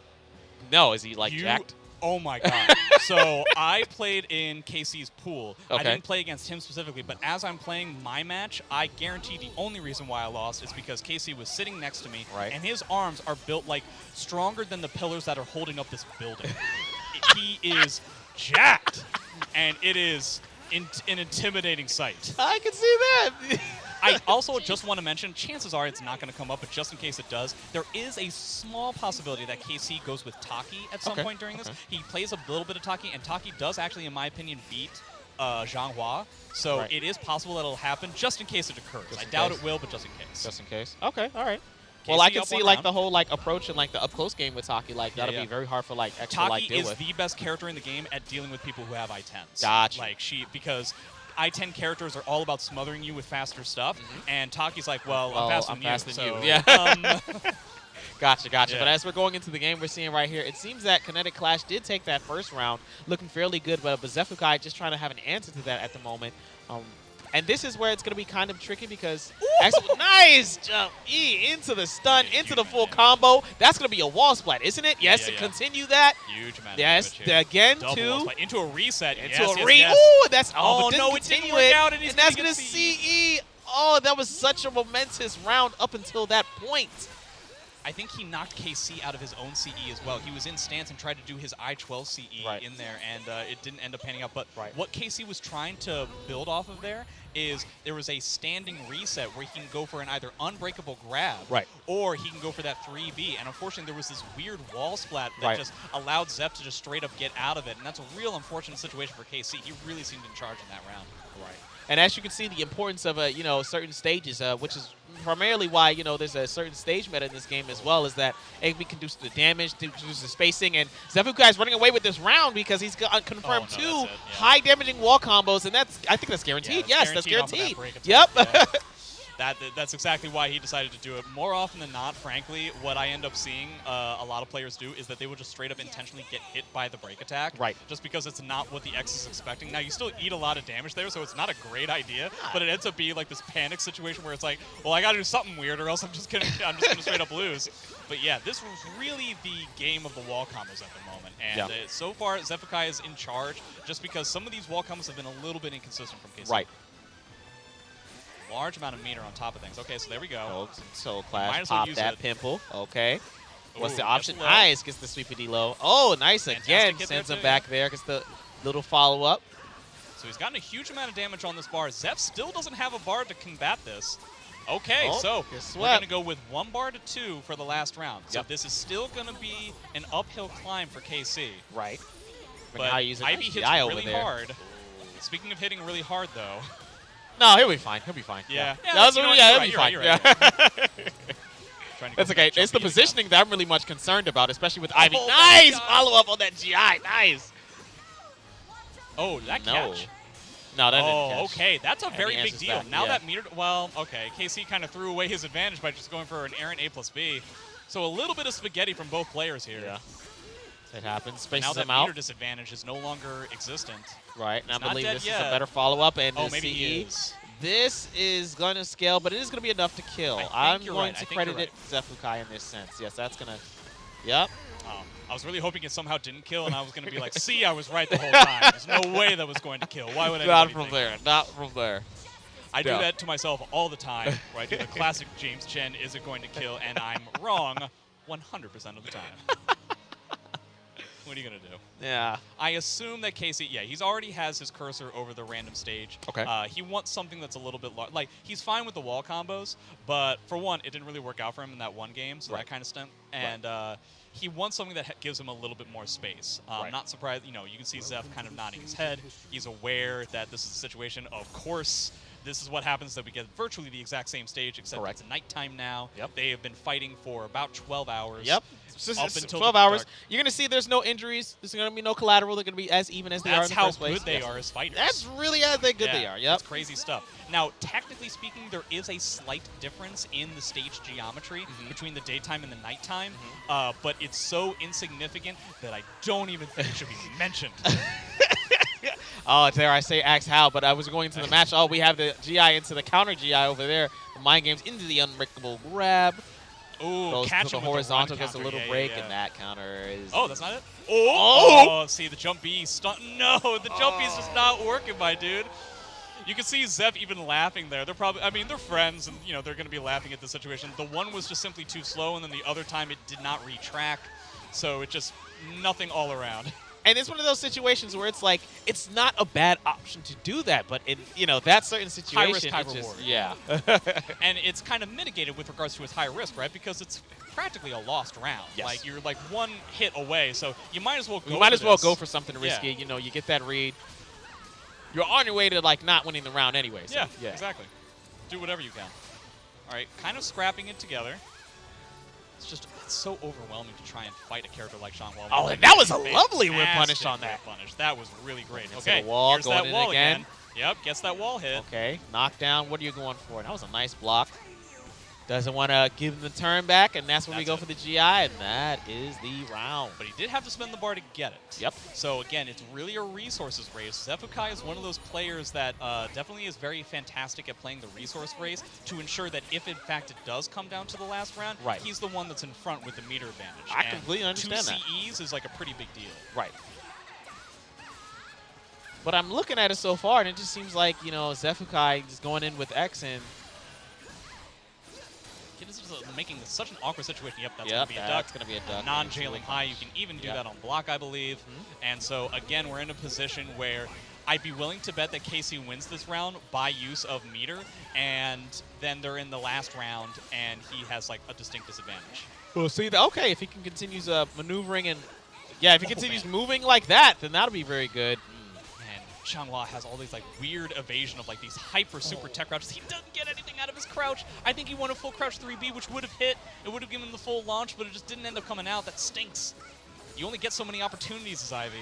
No, is he like jacked? Oh my god. So I played in Casey's pool. Okay. I didn't play against him specifically, but as I'm playing my match, I guarantee the only reason why I lost is because Casey was sitting next to me, and his arms are built like stronger than the pillars that are holding up this building. He is jacked, and it is an intimidating sight. I can see that. I also just want to mention, chances are it's not going to come up, but just in case it does, there is a small possibility that KC goes with Taki at some point during this. He plays a little bit of Taki, and Taki does actually, in my opinion, beat Zhanghua. So it is possible that it'll happen, just in case it occurs. I doubt it will, but just in case. Just in case. Okay, all right. Well, I can see like the whole like approach and like the up close game with Taki. Like that'll be very hard for like X to like deal with. Taki is the best character in the game at dealing with people who have I-10s. Gotcha. Like because I-10 characters are all about smothering you with faster stuff, and Taki's like, well, I'm faster than you. Yeah. Gotcha. But as we're going into the game, we're seeing right here, it seems that Kinetic Clash did take that first round, looking fairly good, but Zefukai just trying to have an answer to that at the moment. And this is where it's going to be kind of tricky because nice jump, E into the stun, into the full combo. That's going to be a wall splat, isn't it? Yes, to continue that. Huge amount. Yes, again, double into a reset. Into a Ooh, that's but no, it didn't work out, and that's going to CE. Oh, that was such a momentous round up until that point. I think he knocked KC out of his own CE as well. He was in stance and tried to do his I-12 CE in there, and it didn't end up panning out. But what KC was trying to build off of there was a standing reset where he can go for an either unbreakable grab, or he can go for that 3B. And unfortunately, there was this weird wall splat that just allowed Zep to just straight up get out of it. And that's a real unfortunate situation for KC. He really seemed in charge in that round. And as you can see, the importance of you know, certain stages, which is primarily why, you know, there's a certain stage meta in this game as well, is that it can be conducive to damage, conducive to spacing, and Zefukai is running away with this round because he's confirmed two high damaging wall combos, and I think that's guaranteed. Yeah, yes, that's guaranteed. Yep. Yeah. That's exactly why he decided to do it. More often than not, frankly, what I end up seeing a lot of players do is that they will just straight up intentionally get hit by the break attack. Right. Just because it's not what the X is expecting. Now, you still eat a lot of damage there, so it's not a great idea, but it ends up being like this panic situation where it's like, well, I got to do something weird or else I'm just gonna straight up lose. But yeah, this was really the game of the wall combos at the moment. And so far, Zefukai is in charge just because some of these wall combos have been a little bit inconsistent from KC. Right. Large amount of meter on top of things. Okay, so there we go. Soul Clash, Might as well pop use that it. pimple. Okay. What's Ooh, the option? gets low. Nice, gets the sweepity low. Oh, nice Fantastic again. hit Sends there him too, back there. Gets the little follow-up. So he's gotten a huge amount of damage on this bar. Zeph still doesn't have a bar to combat this. Okay, so we're going to go with 1 bar to 2 for the last round. So this is still going to be an uphill climb for KC. Right. But Ivy hits really hard. Speaking of hitting really hard, though. No, he'll be fine. He'll be fine. Yeah. He'll be fine. You're right. That's okay. It's the positioning that I'm really much concerned about, especially with Ivy. Oh, nice follow-up on that GI. Nice. Oh, that catch. No, that didn't catch. Okay. That's a very big deal. Back. Now that meter, well, okay. KC kind of threw away his advantage by just going for an errant A+B. So a little bit of spaghetti from both players here. Yeah. It happens. Spaces now that him out. meter disadvantage is no longer existent. Right. And I believe dead this yet. is a better follow-up. And maybe he is. This is going to scale, but it is going to be enough to kill. I'm going to credit it Zefukai in this sense. Yes, that's going to... Yep. I was really hoping it somehow didn't kill, and I was going to be like, see, I was right the whole time. There's no way that was going to kill. Why would I? Not from there. Not from there. I do that to myself all the time, where I do the classic James Chen, is it going to kill, and I'm wrong 100% of the time. What are you going to do? Yeah. I assume that Casey, he's already has his cursor over the random stage. Okay. He wants something that's a little bit large. Like, he's fine with the wall combos, but for one, it didn't really work out for him in that one game, so that kind of stunk. And he wants something that gives him a little bit more space. Not surprised, you can see Zeph kind of nodding his head. He's aware that this is a situation, of course, this is what happens, that we get virtually the exact same stage, except it's nighttime now. They have been fighting for about 12 hours. Up until 12 hours. Dark. You're going to see there's no injuries. There's going to be no collateral. They're going to be as even as they are in the first place. That's how good they are as fighters. That's really how good they are. Yep. It's crazy stuff. Now, technically speaking, there is a slight difference in the stage geometry between the daytime and the nighttime, but it's so insignificant that I don't even think it should be mentioned. Oh, dare I say axe how, but I was going to the match. Oh, we have the GI into the counter GI over there. The mind games into the unbreakable grab. Ooh, catch the horizontal, gets a little break, and that counter is... Oh, that's not it? Oh, see, the jump B stunt. No, the jump B is just not working, my dude. You can see Zeph even laughing there. They're probably, they're friends, and, they're going to be laughing at the situation. The one was just simply too slow, and then the other time it did not retrack. So it just, nothing all around. And it's one of those situations where it's like, it's not a bad option to do that, but in, that certain situation, high risk, high reward. Yeah. And it's kind of mitigated with regards to its high risk, right? Because it's practically a lost round. Yes. Like, you're like one hit away, so you might as well go You might for as well this. go for something risky. You get that read. You're on your way to, not winning the round anyway. So, yeah, exactly. Do whatever you can. All right, kind of scrapping it together. It's so overwhelming to try and fight a character like Sean Wall. Oh, and that was a lovely whip punish on that. That was really great. Into Okay, the wall, here's that wall again. Yep, gets that wall hit. Okay, knockdown. What are you going for? That was a nice block. Doesn't want to give him the turn back, and that's where we go for the GI, and that is the round. But he did have to spend the bar to get it. Yep. So, again, it's really a resources race. Zefukai is one of those players that definitely is very fantastic at playing the resource race to ensure that if, in fact, it does come down to the last round, he's the one that's in front with the meter advantage. I completely understand that. 2 CEs is like a pretty big deal. Right. But I'm looking at it so far, and it just seems like, Zefukai is going in with X, and this is making such an awkward situation. Yep, that's going to be a duck. That's going to be a duck. Non-jailing high. You can even do that on block, I believe. And so, again, we're in a position where I'd be willing to bet that Casey wins this round by use of meter, and then they're in the last round, and he has, a distinct disadvantage. Well, see, okay, if he can continue maneuvering and, if he continues moving like that, then that'll be very good. Man, Xianghua has all these like weird evasion of like these hyper super tech crouches. He doesn't get anything out of his crouch. I think he won a full crouch 3B, which would have hit. It would have given him the full launch, but it just didn't end up coming out. That stinks. You only get so many opportunities as Ivy.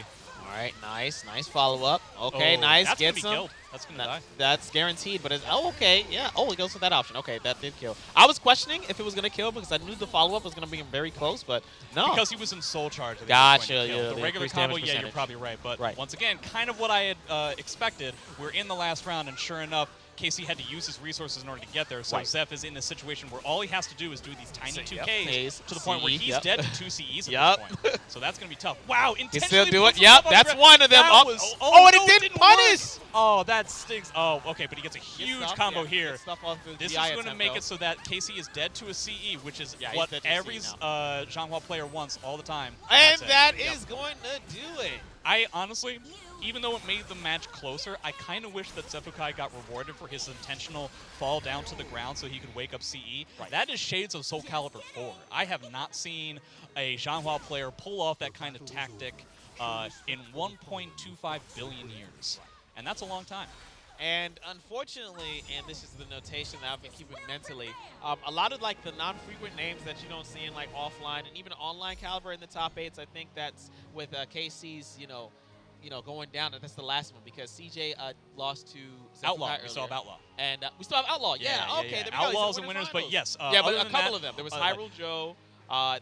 All right, nice follow-up. Okay, nice, that's gets gonna be him. killed. That's gonna die. That's guaranteed, but it's, oh, okay, yeah. Oh, it goes with that option. Okay, that did kill. I was questioning if it was gonna kill because I knew the follow-up was gonna be very close, but no. Because he was in soul charge. Gotcha, Yeah, the regular increased combo, damage yeah, you're percentage. probably right. But Right. once again, kind of what I had expected. We're in the last round, and sure enough, KC had to use his resources in order to get there. So Right. Zeph is in a situation where all he has to do is do these tiny 2Ks Phase, to the point where CE, he's dead to 2 CEs at Yep. this point. So that's going to be tough. Wow, He intentionally still do it. puts himself Yep, on that's the one of them. That Up. was, Oh, and no, it didn't didn't punish. work. Oh, that stinks. Oh, okay, but he gets a Gets huge stuff, combo yeah, here. gets stuff off the This is DI going to attempt, make though. it so that KC is dead to a CE, which is Yeah, he's what dead to a every CE Zhanghua player wants all the time. And That's it. that Yep. is going to do it. I honestly, even though it made the match closer, I kind of wish that Zefukai got rewarded for his intentional fall down to the ground so he could wake up CE. Right. That is shades of Soul Calibur 4. I have not seen a Zhanghua player pull off that kind of tactic in 1.25 billion years. And that's a long time. And unfortunately, and this is the notation that I've been keeping mentally, a lot of like the non-frequent names that you don't see in like offline and even online caliber in the top 8s, I think that's with KC's, going down. That's the last one because CJ lost to Zefukai Outlaw. earlier. We still have Outlaw. And we still have Outlaw. Yeah, okay. There we go. He's in Outlaws the and winners, finals. but yes. yeah, but other a than couple that, of them. There was Hyrule Joe.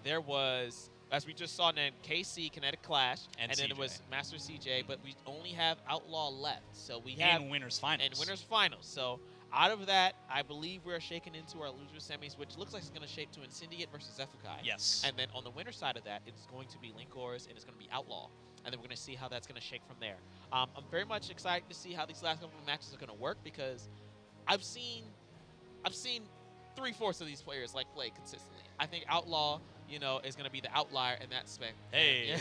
There was, as we just saw, then KC Kinetic Clash, And then it CJ. was Master CJ. But we only have Outlaw left, so we have in winners finals. and winners finals. So out of that, I believe we're shaking into our loser semis, which looks like it's going to shape to Incendiate versus Zefukai. Yes. And then on the winner side of that, it's going to be Linkors and it's going to be Outlaw. And then we're going to see how that's going to shake from there. I'm very much excited to see how these last couple of matches are going to work because I've seen 3/4 of these players like play consistently. I think Outlaw, is going to be the outlier in that spec. Hey,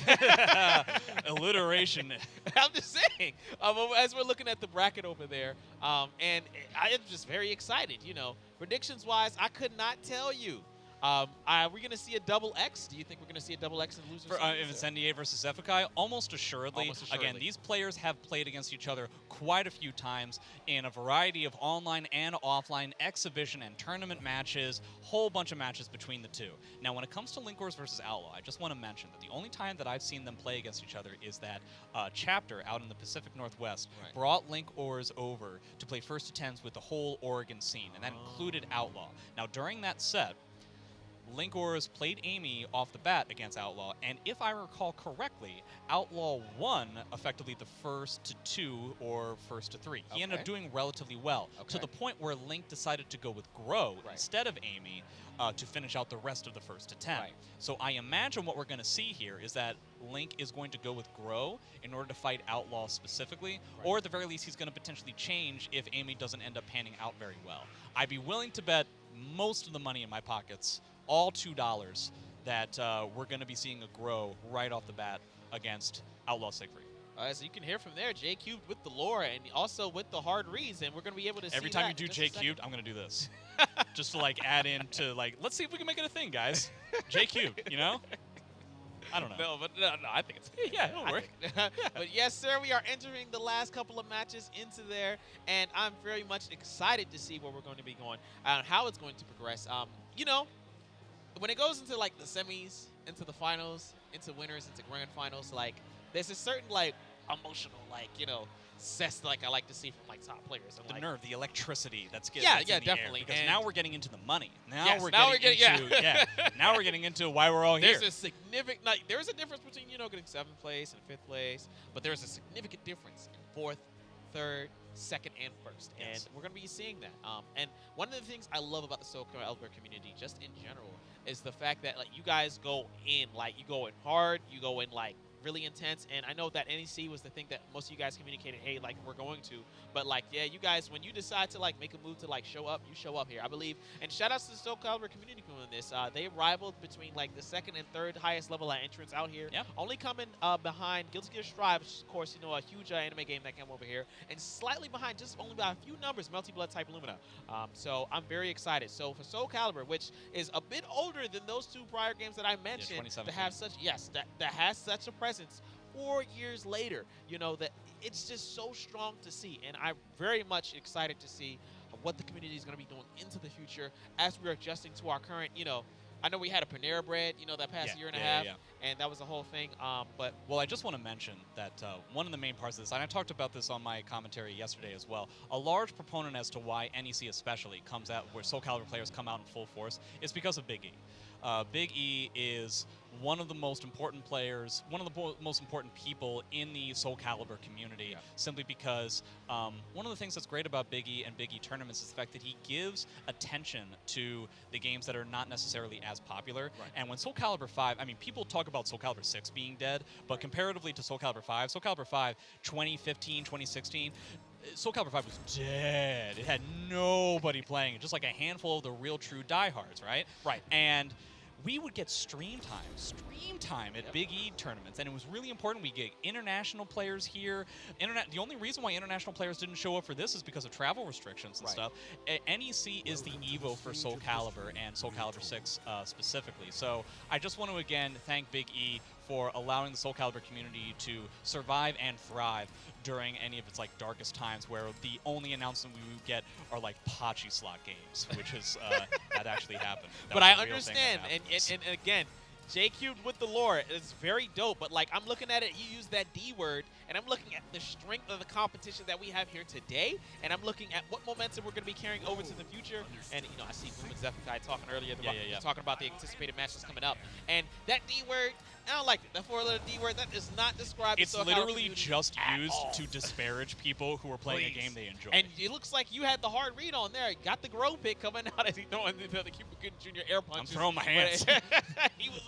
alliteration. I'm just saying, as we're looking at the bracket over there, and I am just very excited. Predictions-wise, I could not tell you. Are we going to see a double X? Do you think we're going to see a double X in losers? For Incendiate versus Zefukai, almost assuredly. Almost assuredly. Again, these players have played against each other quite a few times in a variety of online and offline exhibition and tournament matches, whole bunch of matches between the two. Now, when it comes to Linkors versus Outlaw, I just want to mention that the only time that I've seen them play against each other is that chapter out in the Pacific Northwest brought Linkors over to play first to tens with the whole Oregon scene, and that included Outlaw. Now, during that set, Linkors played Amy off the bat against Outlaw, and if I recall correctly, Outlaw won effectively the first to 2 or first to 3. He ended up doing relatively well, to the point where Link decided to go with Grow instead of Amy to finish out the rest of the first to 10. So I imagine what we're going to see here is that Link is going to go with Grow in order to fight Outlaw specifically, or at the very least he's going to potentially change if Amy doesn't end up panning out very well. I'd be willing to bet most of the money in my pockets, all $2, that we're going to be seeing a Grow right off the bat against Outlaw Siegfried. So you can hear from there, J Cubed with the lore and also with the hard reads, and we're going to be able to see Every time you that do in just a J second. Cubed, I'm going to do this. Just to add in to let's see if we can make it a thing, guys. J Cubed, I don't know. No, but no, I think it's Yeah, it'll work. But yes, sir, we are entering the last couple of matches into there, and I'm very much excited to see where we're going to be going and how it's going to progress. When it goes into the semis, into the finals, into winners, into grand finals, there's a certain emotional cess I like to see from top players. And, The nerve, the electricity that's Yeah, that's yeah, in the air, definitely. because And now we're getting into the money. Now Yes, we're now getting we're getting- into now we're getting into why we're all here. There's a significant there's a difference between getting 7th place and 5th place, but there's a significant difference in 4th, 3rd, 2nd, and 1st, Yes. and we're going to be seeing that. And one of the things I love about the Soul Calibur community, just in general, is the fact that you guys go in you go in hard, you go in really intense, and I know that NEC was the thing that most of you guys communicated, hey, we're going to, but yeah, you guys, when you decide to make a move to show up, you show up here, I believe. And shout outs to the Soul Calibur community for doing this. They rivaled between the 2nd and 3rd highest level entrants out here, only coming behind Guilty Gear Strive, which is of course a huge anime game that came over here, and slightly behind, just only by a few numbers, Melty Blood Type Lumina. So I'm very excited. So for Soul Calibur, which is a bit older than those 2 prior games that I mentioned, to have such that has such a presence 4 years later, you know, that it's just so strong to see. And I'm very much excited to see what the community is going to be doing into the future as we're adjusting to our current, you know, I know we had a Panera Bread, you know, that past year and a half, and that was the whole thing. But well, I just want to mention that one of the main parts of this, and I talked about this on my commentary yesterday as well, a large proponent as to why NEC especially comes out, where Soul Calibur players come out in full force, is because of Big E. Big E is one of the most important players, one of the most important people in the Soul Calibur community, simply because one of the things that's great about Big E and Big E tournaments is the fact that he gives attention to the games that are not necessarily as popular. And when Soul Calibur 5, I mean, people talk about Soul Calibur 6 being dead, but comparatively to Soul Calibur 5, Soul Calibur 5, 2015, 2016, Soul Calibur 5 was dead. It had nobody playing it, just like a handful of the real true diehards, right? Right. And we would get stream time at Big E tournaments, and it was really important. We get international players here. The only reason why international players didn't show up for this is because of travel restrictions and stuff. NEC is the Evo for Soul Calibur and Soul Calibur 6 specifically. So I just want to again thank Big E for allowing the Soul Calibur community to survive and thrive during any of its like darkest times, where the only announcement we would get are like Pachi slot games, which is that actually happened. But I understand, and again, J-Cubed with the lore is very dope, but like I'm looking at it, you use that D word, and I'm looking at the strength of the competition that we have here today, and I'm looking at what momentum we're going to be carrying over to the future. And you know, I see Boom and Zephaniah talking earlier, talking about the anticipated matches coming up, and that D word, I don't like it. That four-letter D word, that is not described. It's literally just used to disparage people who are playing a game they enjoy. And it looks like you had the hard read on there. Got the grow pick coming out as he throwing the Cuba Gooding Jr. air punches. I'm throwing my hands.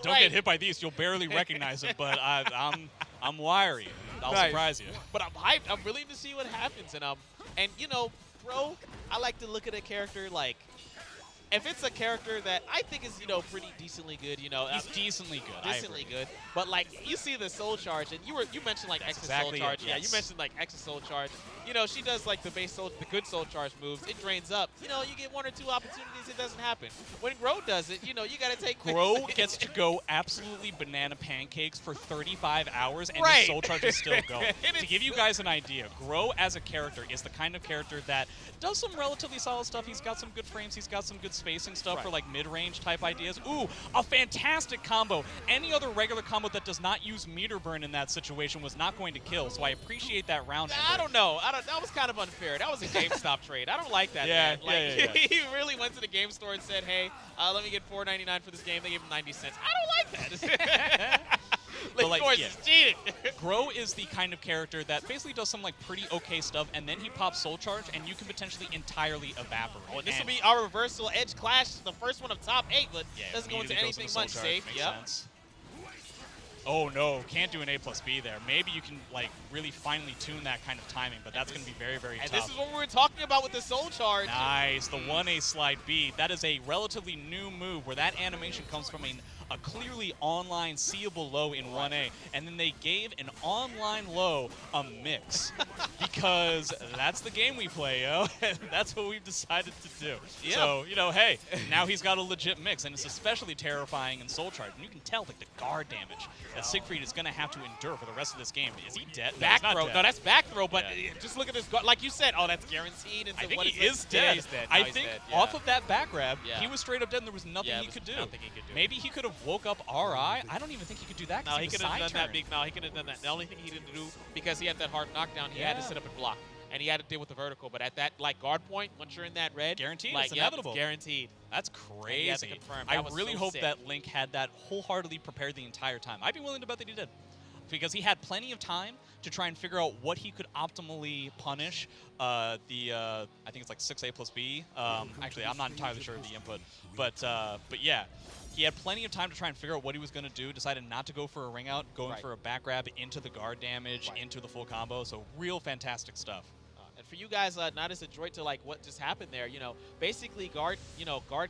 Don't get hit by these. You'll barely recognize it, but I'm wiry. I'll surprise you. But I'm hyped. I'm willing to see what happens. And you know, bro, I like to look at a character like, if it's a character that I think is, you know, pretty decently good, you know. He's decently good. Decently good. But, like, you see the Soul Charge, and you mentioned, like, X's Soul Charge. Yeah, you mentioned, like, X's Soul Charge. You know, she does, like, the good Soul Charge moves. It drains up. You know, you get 1 or 2 opportunities, it doesn't happen. When Grow does it, you know, you got to take Grow gets to go absolutely banana pancakes for 35 hours, and his Soul Charge is still going. To give you guys an idea, Grow as a character is the kind of character that does some relatively solid stuff. He's got some good frames. He's got some good spacing stuff for, like, mid-range type ideas. Ooh, a fantastic combo. Any other regular combo that does not use meter burn in that situation was not going to kill, so I appreciate that round. I don't know. That was kind of unfair. That was a GameStop trade. I don't like that, man. Like, he really went to the game store and said, hey, let me get $4.99 for this game. They gave him 90 cents. I don't like that. Is cheating. Grow is the kind of character that basically does some like pretty okay stuff, and then he pops Soul Charge, and you can potentially entirely evaporate. Oh, and this will be our reversal edge clash, the first one of top 8, but doesn't go into anything much safe. Sense. Oh no, can't do an A+B there. Maybe you can like really finely tune that kind of timing, but that's going to be very, very tough. And this is what we were talking about with the Soul Charge. Nice, the 1A slide B. That is a relatively new move where that animation comes from a clearly online seeable low in 1A, and then they gave an online low a mix because that's the game we play, yo. And that's what we've decided to do. Yeah. So, you know, hey, now he's got a legit mix, and it's especially terrifying in Soul Charge. And you can tell like the guard damage that Siegfried is going to have to endure for the rest of this game. Is he dead? Back throw. No, that's back throw, but just look at this guard. Like you said, oh, that's guaranteed. I think he is dead. Yeah, he's dead. I think off of that back grab, he was straight up dead, and there was nothing he could do. Maybe he could have woke up RI. I don't even think he could do that. No, he could have done that big. No, he could have done that. The only thing he didn't do, because he had that hard knockdown, he had to sit up and block. And he had to deal with the vertical. But at that like guard point, once you're in that red, guaranteed, like, it's inevitable. It's guaranteed. That's crazy. I really hope that Link had that wholeheartedly prepared the entire time. I'd be willing to bet that he did, because he had plenty of time to try and figure out what he could optimally punish I think it's like 6A+B. Actually, I'm not entirely sure of the input, but yeah. He had plenty of time to try and figure out what he was going to do, decided not to go for a ring out, going for a back grab into the guard damage, into the full combo, so real fantastic stuff. And for you guys not as adroit to like what just happened there, you know, basically guard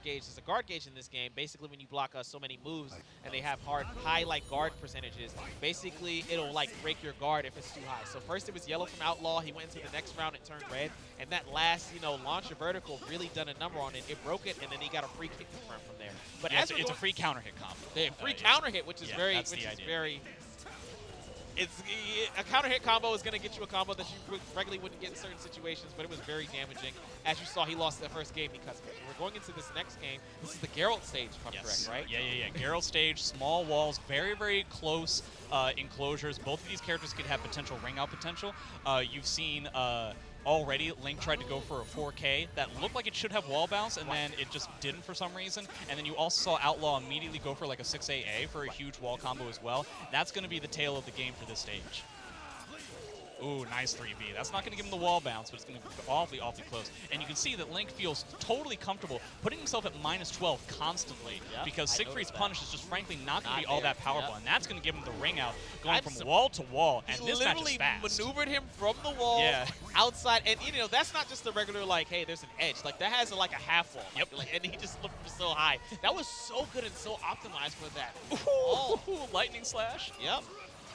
gauge is a guard gauge in this game. Basically, when you block so many moves and they have high like guard percentages, basically it'll like break your guard if it's too high. So first it was yellow from Outlaw. He went into the next round and turned red, and that last launcher vertical really done a number on it. It broke it, and then he got a free kick confirm from there. But yeah, it's a free counter hit combo. Free counter hit, which is very a counter hit combo is going to get you a combo that you regularly wouldn't get in certain situations, but it was very damaging. As you saw, he lost the first game because of it. We're going into this next game. This is the Geralt stage, if I'm correct, right? Yeah. Geralt stage, small walls, very, very close enclosures. Both of these characters could have potential ring out potential. You've seen already Link tried to go for a 4K that looked like it should have wall bounce, and then it just didn't for some reason. And then you also saw Outlaw immediately go for like a 6AA for a huge wall combo as well. That's going to be the tail of the game for this stage. Ooh, nice 3B. That's not going to give him the wall bounce, but it's going to be awfully, awfully close. And you can see that Link feels totally comfortable putting himself at -12 constantly because Siegfried's punish is just frankly not going to be all that powerful. And that's going to give him the ring out, going from wall to wall. And this match is fast. Maneuvered him from the wall outside. And, you know, that's not just the regular, like, hey, there's an edge. Like, that has, like, a half wall. Yep. Like, and he just looked so high. That was so good and so optimized for that. Ooh, lightning slash. Yep.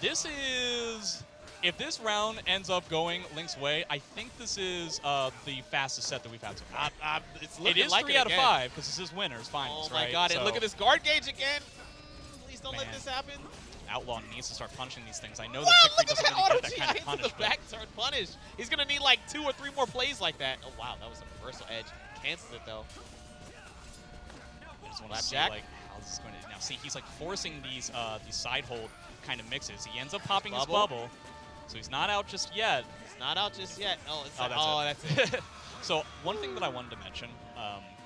This is... If this round ends up going Link's way, I think this is the fastest set that we've had so far. It is like 3 out of 5 because this is winners finals, Oh my right? god! So And look at this guard gauge again. Please don't let this happen. Outlaw needs to start punching these things. I know Whoa, that Siegfried look at doesn't really get that kind hit of punish. The back turn punish. He's gonna need like 2 or 3 more plays like that. Oh wow, that was a reversal edge. Cancels it though. I just want to see like how this is going to. Now see, he's like forcing these side hold kind of mixes. He ends up popping his bubble. So he's not out just yet. He's not out just yet. Oh, that's it. So one thing that I wanted to mention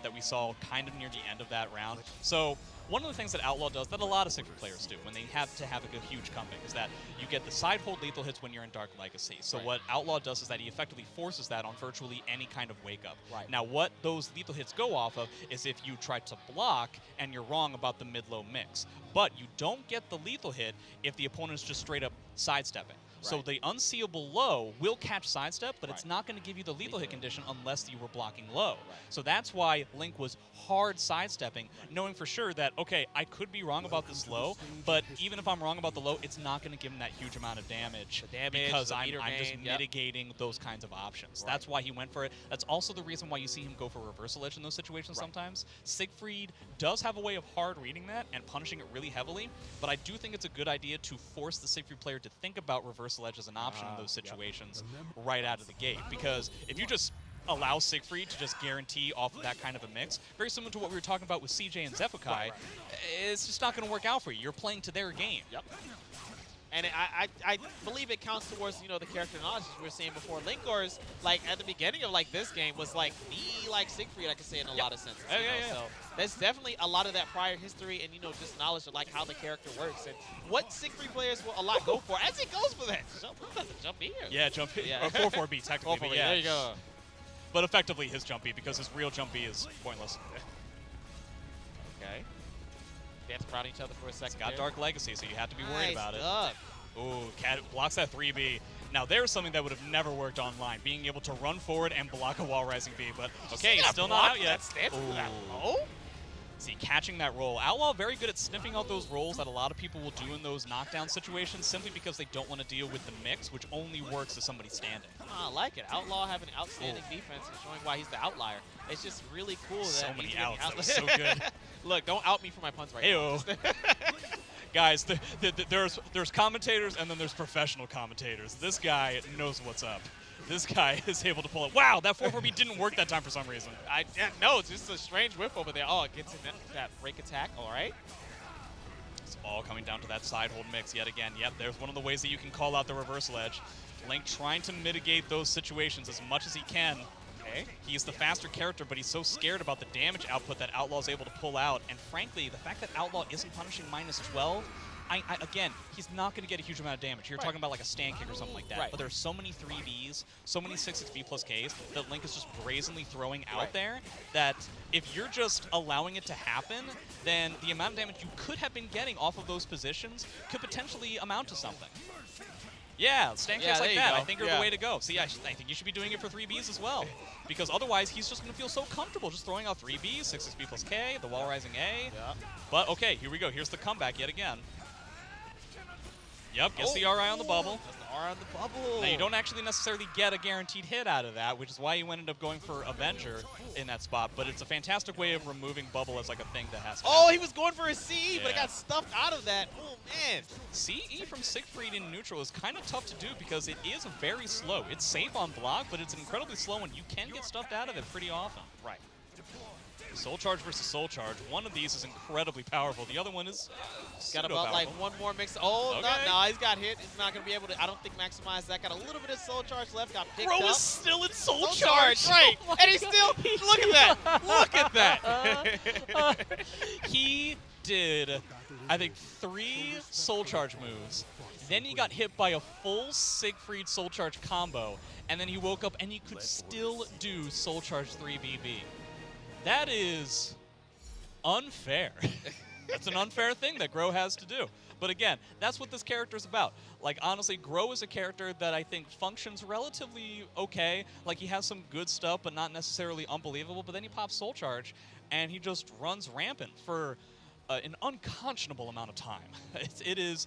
that we saw kind of near the end of that round. So one of the things that Outlaw does that a lot of Siegfried players do when they have to have a huge comeback is that you get the side hold lethal hits when you're in Dark Legacy. So what Outlaw does is that he effectively forces that on virtually any kind of wake up. Now what those lethal hits go off of is if you try to block and you're wrong about the mid-low mix. But you don't get the lethal hit if the opponent is just straight up sidestepping. So the unseeable low will catch sidestep, but it's not going to give you the lethal hit condition unless you were blocking low. So that's why Link was hard sidestepping, knowing for sure that, okay, I could be wrong about this low, but even if I'm wrong about the low, it's not going to give him that huge amount of damage, because I'm just mitigating those kinds of options. That's why he went for it. That's also the reason why you see him go for reversal edge in those situations sometimes. Siegfried does have a way of hard reading that and punishing it really heavily, but I do think it's a good idea to force the Siegfried player to think about reversal edge as an option in those situations right out of the gate. Because if you just allow Siegfried to just guarantee off of that kind of a mix, very similar to what we were talking about with CJ and Zefukai, it's just not going to work out for you. You're playing to their game. And I believe it counts towards, you know, the character knowledge as we were saying before. Linkors, like at the beginning of like this game, was like the like Siegfried, I could say in a lot of senses. So there's definitely a lot of that prior history and, you know, just knowledge of like how the character works and what Siegfried players will a lot go for as it goes for that. Jump here. Yeah, jump here. Or 4-4B technically. But yeah. There you go. But effectively his jump B, because his real jump B is pointless. Okay. Dance around each other for a second. It's got Dark Legacy, so you have to be worried about it. Nice. Ooh, Cat blocks that 3B. Now, there's something that would have never worked online, being able to run forward and block a wall rising B. But, okay, he's still not out yet. See, catching that roll. Outlaw very good at sniffing out those rolls that a lot of people will do in those knockdown situations simply because they don't want to deal with the mix, which only works if somebody's standing. I like it. Outlaw having outstanding defense and showing why he's the outlier. It's just really cool that so many outs. That was so good. Look, don't out me for my puns right now. Guys, there's commentators and then there's professional commentators. This guy knows what's up. This guy is able to pull it. Wow, that 4-4B didn't work that time for some reason. No, it's just a strange whiff over there. Oh, it gets in that break attack. All right. It's all coming down to that side hold mix yet again. Yep, there's one of the ways that you can call out the reversal edge. Link trying to mitigate those situations as much as he can. He's the faster character, but he's so scared about the damage output that Outlaw's able to pull out. And frankly, the fact that Outlaw isn't punishing -12, again, he's not going to get a huge amount of damage. You're talking about like a stand kick or something like that. But there's so many 3Bs, so many 6-6B plus Ks that Link is just brazenly throwing out there that if you're just allowing it to happen, then the amount of damage you could have been getting off of those positions could potentially amount to something. Yeah, stand kicks like that, I think, are the way to go. See, I think you should be doing it for 3Bs as well. Because otherwise, he's just going to feel so comfortable just throwing out 3Bs, 6-6B plus K, the wall rising A. But, okay, here we go. Here's the comeback yet again. Yep, gets the RI on the bubble. That's the RI on the bubble. Now, you don't actually necessarily get a guaranteed hit out of that, which is why you ended up going for Avenger in that spot. But it's a fantastic way of removing bubble as like a thing that has to happen. He was going for a CE, but it got stuffed out of that. Oh, man. CE from Siegfried in neutral is kind of tough to do because it is very slow. It's safe on block, but it's incredibly slow, and you can get stuffed out of it pretty often. Right. Soul Charge versus Soul Charge. One of these is incredibly powerful. The other one is got about like one more mix. Oh, okay. no, he's got hit. He's not going to be able to, I don't think, maximize that. Got a little bit of Soul Charge left. Got picked up. Bro is still in Soul Charge. Right. Oh and he's still, look at that. Look at that. He did, I think, 3 Soul Charge moves. Then he got hit by a full Siegfried Soul Charge combo. And then he woke up and he could still do Soul Charge 3 BB. That is unfair. That's an unfair thing that Grow has to do. But again, that's what this character is about. Like, honestly, Grow is a character that I think functions relatively okay. Like, he has some good stuff, but not necessarily unbelievable. But then he pops Soul Charge, and he just runs rampant for an unconscionable amount of time. It is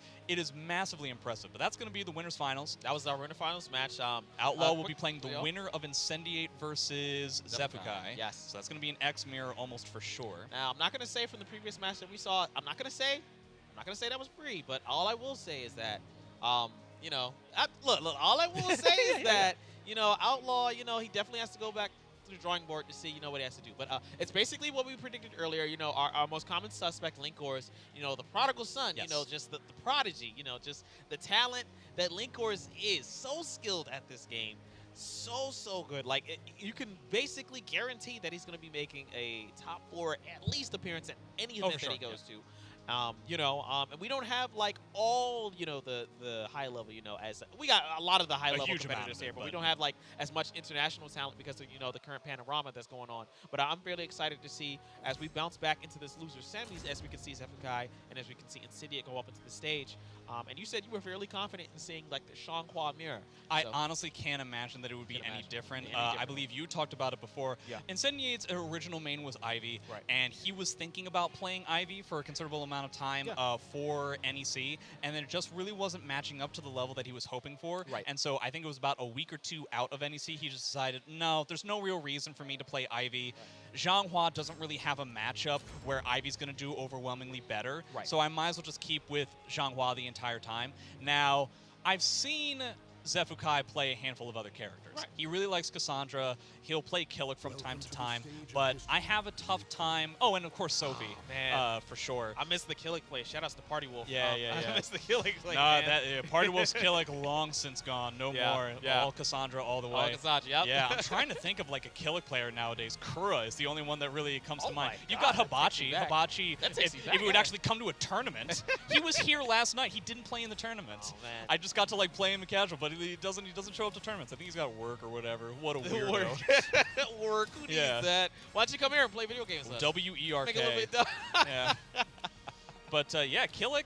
massively impressive. But that's going to be the winners finals. That was our winner finals match. Outlaw will be playing the winner of Incendiate versus Zephukai. Yes. So that's going to be an X mirror almost for sure. Now, I'm not going to say from the previous match that we saw, I'm not going to say that was free, but all I will say is that, you know, look, all I will say is that, you know, Outlaw, you know, he definitely has to go back to the drawing board to see, you know, what he has to do. But it's basically what we predicted earlier. You know, our most common suspect, Linkor's, you know, the prodigal son, yes. you know, just the prodigy, you know, just the talent that Linkor's is. So skilled at this game. So good. Like, you can basically guarantee that he's going to be making a top 4 at least appearance at any event that he goes to. You know, and we don't have like all, you know, the high level, you know, as we got a lot of the high level competitors here, but we don't have like as much international talent because of, you know, the current panorama that's going on. But I'm really excited to see as we bounce back into this loser semis, as we can see Zephukai and as we can see Incendiate go up into the stage. And you said you were fairly confident in seeing like the Shanghua mirror. I honestly can't imagine that it would be any different. I believe you talked about it before. Yeah. Incendiate's original main was Ivy, right. And he was thinking about playing Ivy for a considerable amount of time for NEC, and then it just really wasn't matching up to the level that he was hoping for. Right. And so I think it was about a week or 2 out of NEC, he just decided, no, there's no real reason for me to play Ivy. Right. Zhanghua doesn't really have a matchup where Ivy's going to do overwhelmingly better, right. So I might as well just keep with Zhanghua the entire time. Now, I've seen Zephukai play a handful of other characters. Right. He really likes Cassandra. He'll play Killick from time to time, but I have a tough time. Oh, and of course Sophie, for sure. I miss the Killick play. Shout outs to Party Wolf. Yeah. I miss the Killick play. Party Wolf's Killick long since gone. No more. Yeah. All Cassandra all the way. All Cassandra, yep. Yeah, I'm trying to think of like a Killick player nowadays. Kura is the only one that really comes to mind. You've got Hibachi. Hibachi, if he would actually come to a tournament, he was here last night. He didn't play in the tournament. Oh, man. I just got to like play him in casual, but he doesn't show up to tournaments. I think he's got work or whatever. What a weirdo. Work. Who needs that? Why don't you come here and play video games? WERK. Make it a little bit dumb. Yeah. But yeah, Killick,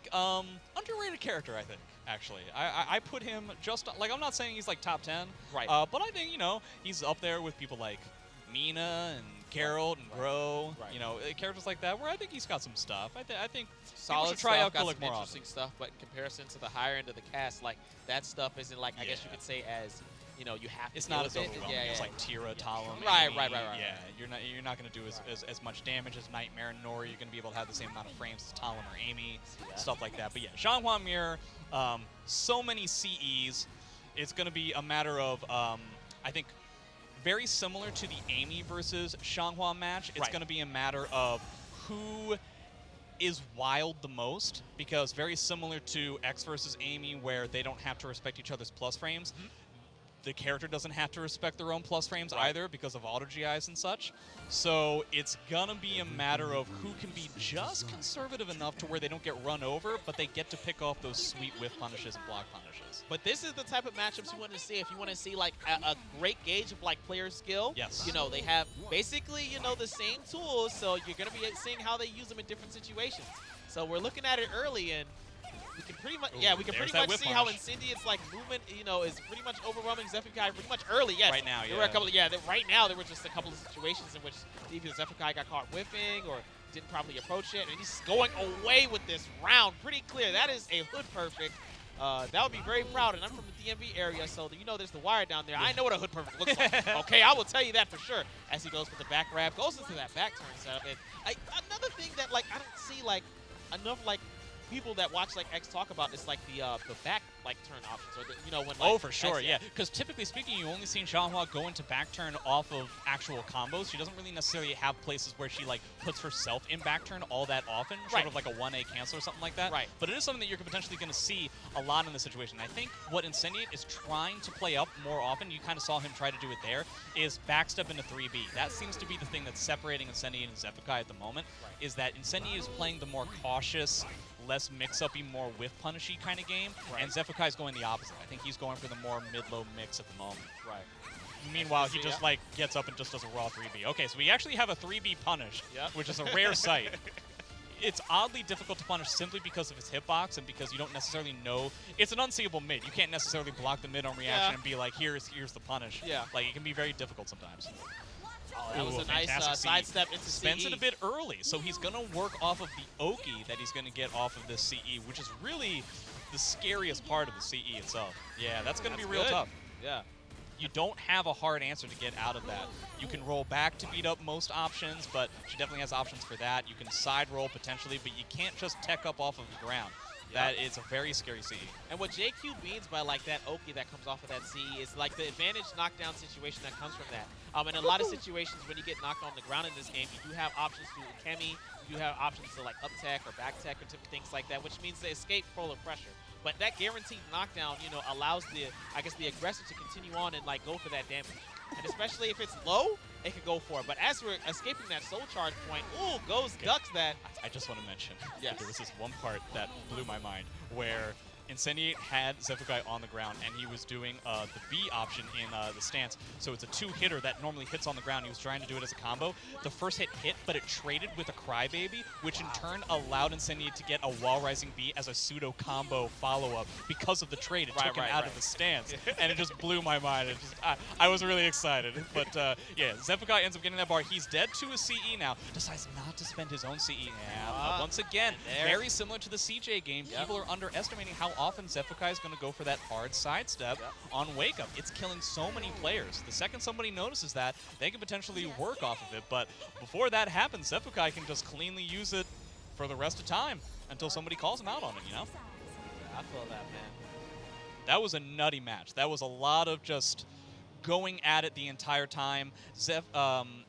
underrated character, I think. Actually, I put him just like, I'm not saying he's like top 10, right? But I think, you know, he's up there with people like Mina and Geralt and Grow, you know, characters like that, where I think he's got some stuff. I think solid should try stuff, out got Killick some more interesting often. stuff, but in comparison to the higher end of the cast, like that stuff isn't like, I guess you could say, as, you know, you have to. It's not as overwhelming. overwhelming. It's like Tira, Talon. Right. Yeah, you're not going to do as much damage as Nightmare, nor you're going to be able to have the same amount of frames as Talon or Amy, stuff like that. But yeah, Zhanghua Mirror, so many CEs. It's going to be a matter of, I think, very similar to the Amy versus Zhanghua match. It's going to be a matter of who is wild the most, because very similar to X versus Amy, where they don't have to respect each other's plus frames, the character doesn't have to respect their own plus frames either because of auto GIs and such. So it's gonna be a matter of who can be just conservative enough to where they don't get run over, but they get to pick off those sweet whiff punishes and block punishes. But this is the type of matchups you want to see. If you want to see like a great gauge of like player skill, you know, they have basically, you know, the same tools, so you're gonna be seeing how they use them in different situations. So we're looking at it early, and we can pretty much, we can pretty much see how Incendiate's like movement, you know, is pretty much overwhelming Zephukai pretty much early. Yes, right now, there were a couple. Right now there were just a couple of situations in which either Zephukai got caught whiffing or didn't probably approach it, and he's going away with this round pretty clear. That is a hood perfect. That would be very proud. And I'm from the DMV area, so you know there's the wire down there. I know what a hood perfect looks like. Okay, I will tell you that for sure. As he goes for the back grab, goes into that back turn setup. And another thing that like I don't see like enough like people that watch like X talk about is like the back like turn options, or the, you know when like, oh, for sure, yeah. Because typically speaking, you only seen Xiaohua go into back turn off of actual combos. She doesn't really necessarily have places where she like puts herself in back turn all that often, sort of like a 1A cancel or something like that. Right. But it is something that you're potentially going to see a lot in this situation. I think what Incendiate is trying to play up more often, you kind of saw him try to do it there, is backstep into 3B. That seems to be the thing that's separating Incendiate and Zephykai at the moment, is that Incendiate is playing the more cautious, less mix-up-y, more whiff-punishy kind of game, and Zephykai is going the opposite. I think he's going for the more mid-low mix at the moment. Right. Meanwhile, he just like gets up and just does a raw 3B. Okay, so we actually have a 3B punish, which is a rare sight. It's oddly difficult to punish simply because of his hitbox and because you don't necessarily know. It's an unseeable mid. You can't necessarily block the mid on reaction and be like, here's the punish. Yeah. Like, it can be very difficult sometimes. Oh, that was a nice sidestep into CE. Spends it a bit early, so he's going to work off of the Oki that he's going to get off of this CE, which is really the scariest part of the CE itself. Yeah, that's going to be real tough. Yeah. You don't have a hard answer to get out of that. You can roll back to beat up most options, but she definitely has options for that. You can side roll potentially, but you can't just tech up off of the ground. That is a very scary CE. And what JQ means by like that Oki that comes off of that CE is like the advantage knockdown situation that comes from that. In a lot of situations when you get knocked on the ground in this game, you do have options to Ukemi, you have options to like up tech or back tech or things like that, which means to escape full of pressure. But that guaranteed knockdown, you know, allows the aggressor to continue on and like go for that damage. And especially if it's low, it can go for it. But as we're escaping that soul charge point, ooh, ducks that. I just want to mention, yes. There was this one part that blew my mind where Incendiate had Zephykai on the ground, and he was doing the B option in the stance. So it's a two-hitter that normally hits on the ground. He was trying to do it as a combo. The first hit, but it traded with a Crybaby, which in turn allowed Incendiate to get a wall-rising B as a pseudo-combo follow-up because of the trade. It took him out of the stance, and it just blew my mind. I was really excited. But yeah, Zephykai ends up getting that bar. He's dead to a CE now. Decides not to spend his own CE. Yeah, once again, very similar to the CJ game. People are underestimating how often Zephykai is going to go for that hard sidestep on Wake Up. It's killing so many players. The second somebody notices that, they can potentially work off of it. But before that happens, Zephykai can just cleanly use it for the rest of time until somebody calls him out on it, you know? Yeah, I feel that, man. That was a nutty match. That was a lot of just going at it the entire time.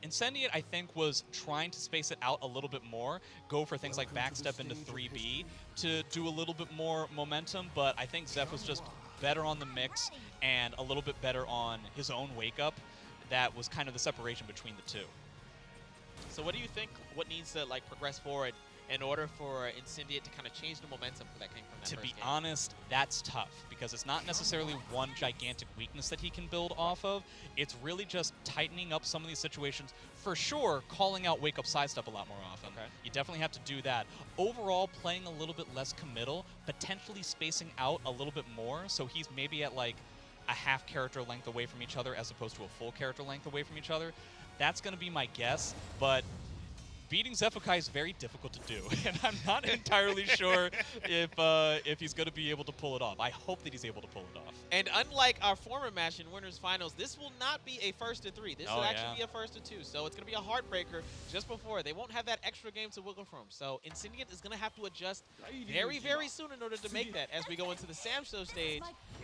Incendiate, I think, was trying to space it out a little bit more, go for things like backstep into 3B to do a little bit more momentum, but I think Zeph was just better on the mix and a little bit better on his own wake-up. That was kind of the separation between the two. So what do you think, what needs to like progress forward in order for Incendiate to kind of change the momentum that came from that To first be game? honest, that's tough because it's not necessarily one gigantic weakness that he can build off of. It's really just tightening up some of these situations. For sure, calling out wake-up sidestep a lot more often. You definitely have to do that. Overall, playing a little bit less committal, potentially spacing out a little bit more, so he's maybe at like a half character length away from each other as opposed to a full character length away from each other. That's going to be my guess, but beating Zephykai is very difficult to do, and I'm not entirely sure if he's going to be able to pull it off. I hope that he's able to pull it off. And unlike our former match in Winners Finals, this will not be a first to 3. This will actually be a first to 2. So it's going to be a heartbreaker just before. They won't have that extra game to wiggle from. So Incendiate is going to have to adjust very, very soon in order to make that as we go into the Sam Show stage.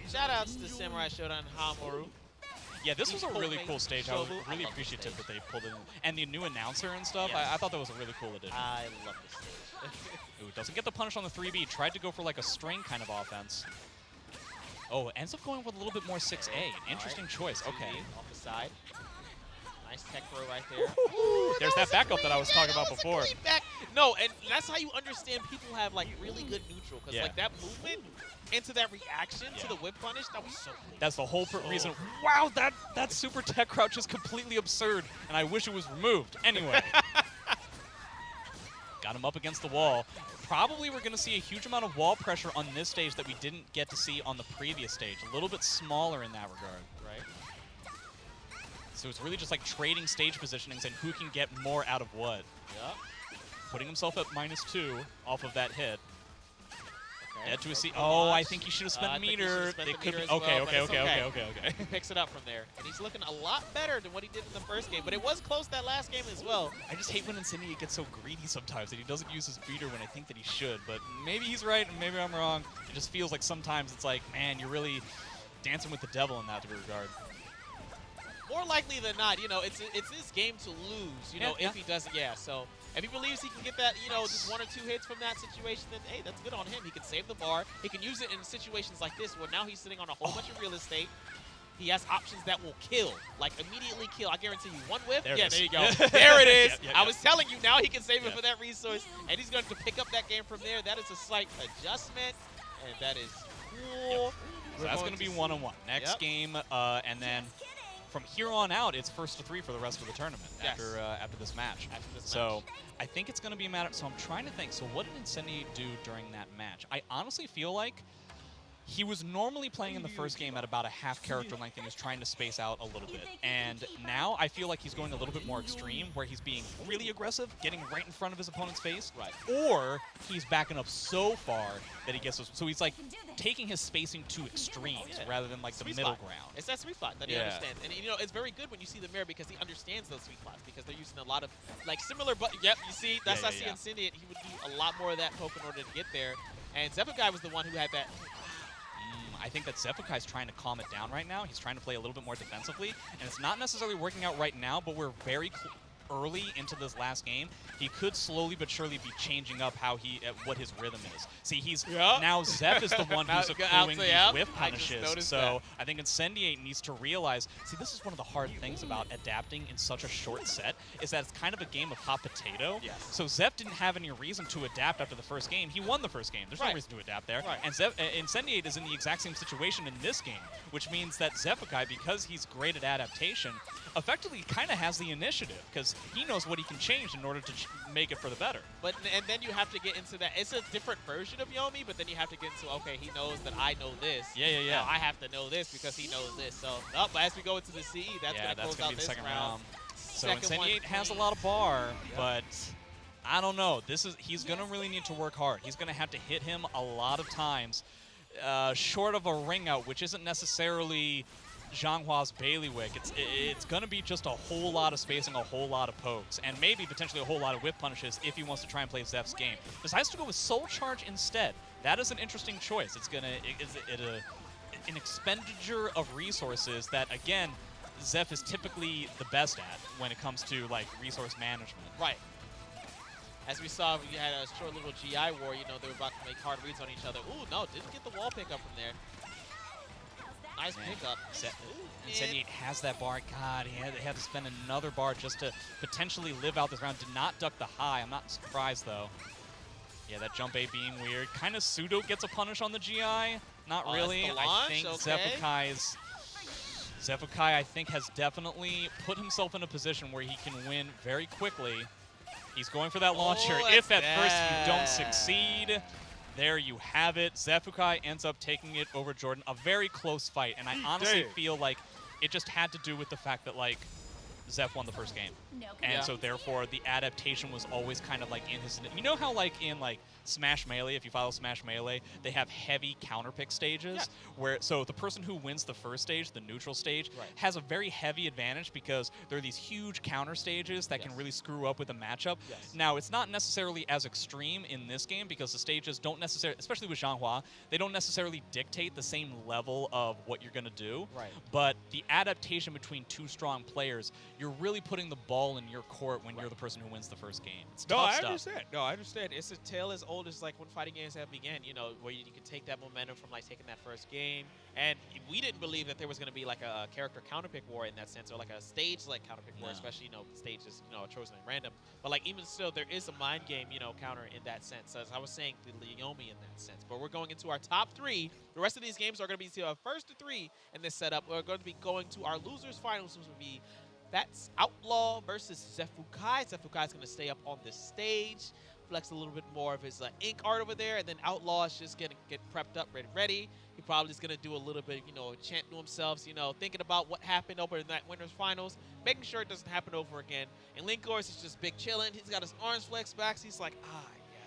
Shout-outs to Samurai Shodown and Hamoru. Yeah, this was a really cool stage. I was really appreciative that they pulled it in. And the new announcer and stuff, I thought that was a really cool addition. I love this stage. Ooh, doesn't get the punish on the 3B. Tried to go for like a string kind of offense. Oh, ends up going with a little bit more 6A. Interesting choice. Okay. Off the side. Nice tech throw right there. Ooh, there's that backup that I was talking about before. No, and that's how you understand people have like really good neutral. Because like that movement into that reaction to the whip punish, that was so cool. That's the whole reason. Wow, that super tech crouch is completely absurd, and I wish it was removed. Anyway. Got him up against the wall. Probably we're going to see a huge amount of wall pressure on this stage that we didn't get to see on the previous stage. A little bit smaller in that regard. Right. So it's really just like trading stage positionings and who can get more out of what. Yep. Putting himself at -2 off of that hit. Okay. Dead to a C. Full Oh, I launch. think he should have spent the I think he should've meter. spent It the could meter be. as well, Okay, but okay, it's okay, okay, okay, okay. He picks it up from there, and he's looking a lot better than what he did in the first game. But it was close that last game as well. I just hate when Incendiate gets so greedy sometimes that he doesn't use his beater when I think that he should. But maybe he's right and maybe I'm wrong. It just feels like sometimes it's like, man, you're really dancing with the devil in that regard. More likely than not, you know, it's his game to lose, you know, Yeah, if he doesn't, So if he believes he can get that, you know, just 1 or 2 hits from that situation, then, hey, that's good on him. He can save the bar. He can use it in situations like this where now he's sitting on a whole bunch of real estate. He has options that will kill, like immediately kill. I guarantee you, one whiff. There you go. There it is. I was telling you, now he can save it for that resource, and he's going to pick up that game from there. That is a slight adjustment, and that is cool. So that's going to be 1-on-1. Next game, and then from here on out, it's 1st to 3 for the rest of the tournament after this match. I think it's going to be a matter. So I'm trying to think. So what did Incendiate do during that match? I honestly feel like he was normally playing in the first game at about a half character length and he was trying to space out a little bit. And now I feel like he's going a little bit more extreme where he's being really aggressive, getting right in front of his opponent's face. Or he's backing up so far that he gets those. So he's like taking his spacing to extremes rather than like the middle ground. It's that sweet spot that he understands. And you know, it's very good when you see the mirror because he understands those sweet spots because they're using a lot of like similar, but you see, that's how I see Incendiate. He would do a lot more of that poke in order to get there. And Zephyr was the one who had that. I think that Zephyr is trying to calm it down right now. He's trying to play a little bit more defensively, and it's not necessarily working out right now, but we're very early into this last game. He could slowly but surely be changing up how what his rhythm is. See, he's now Zeph is the one who's accruing these whiff punishes. So I think Incendiate needs to realize, see, this is one of the hard things about adapting in such a short set, is that it's kind of a game of hot potato. So Zeph didn't have any reason to adapt after the first game. He won the first game. There's no reason to adapt there. And Incendiate is in the exact same situation in this game, which means that Zephyr, because he's great at adaptation, effectively kind of has the initiative because he knows what he can change in order to make it for the better. And then you have to get into that. It's a different version of Yomi, but then you have to get into, okay, he knows that I know this. Now I have to know this because he knows this. So, but as we go into the CE, that's going to close out this round. So Incendiate has a lot of bar, but I don't know. He's going to really need to work hard. He's going to have to hit him a lot of times, short of a ring out, which isn't necessarily Zhanghua's bailiwick. It's going to be just a whole lot of spacing, a whole lot of pokes, and maybe potentially a whole lot of whip punishes if he wants to try and play Zeph's game. Decides to go with Soul Charge instead. That is an interesting choice. It's an expenditure of resources that, again, Zeph is typically the best at when it comes to like resource management. As we saw, we had a short little GI war. You know, they were about to make hard reads on each other. Ooh, no, didn't get the wall pickup from there. Nice pickup. Incendiate has that bar. God, he had to spend another bar just to potentially live out this round. Did not duck the high. I'm not surprised, though. Yeah, that jump A being weird. Kind of pseudo gets a punish on the GI. Not really. I think Zephyr, I think, has definitely put himself in a position where he can win very quickly. He's going for that launcher. If at first you don't succeed, there you have it. Zephyr ends up taking it over Jordan. A very close fight, and I honestly feel like it just had to do with the fact that, like, Zeph won the first game. And so, therefore, the adaptation was always kind of, like, in his... You know how, like, in, like, Smash Melee, if you follow Smash Melee, they have heavy counterpick stages where, so the person who wins the first stage, the neutral stage, has a very heavy advantage because there are these huge counter stages that can really screw up with a matchup. Now, it's not necessarily as extreme in this game because the stages don't necessarily, especially with Zhanghua, they don't necessarily dictate the same level of what you're going to do. But the adaptation between two strong players, you're really putting the ball in your court when you're the person who wins the first game. It's tough stuff. I understand. It's a tale as old as like when fighting games have began, you know, where you can take that momentum from like taking that first game. And we didn't believe that there was going to be like a character counterpick war in that sense, or like a stage like counterpick war, especially, you know, stages, you know, are chosen at random. But like even still, there is a mind game, you know, counter in that sense. As I was saying, the Leomi in that sense. But we're going into our top 3. The rest of these games are going to be to our first to 3 in this setup. We're going to be going to our losers finals, which will be that's Outlaw versus Zefukai. Zefukai is going to stay up on the stage, flex a little bit more of his ink art over there, and then Outlaw is just going to get prepped up, ready. He probably is going to do a little bit, you know, chant to himself, you know, thinking about what happened over in that winners finals, making sure it doesn't happen over again. And Linkors is just big chilling. He's got his arms flexed back. So he's like,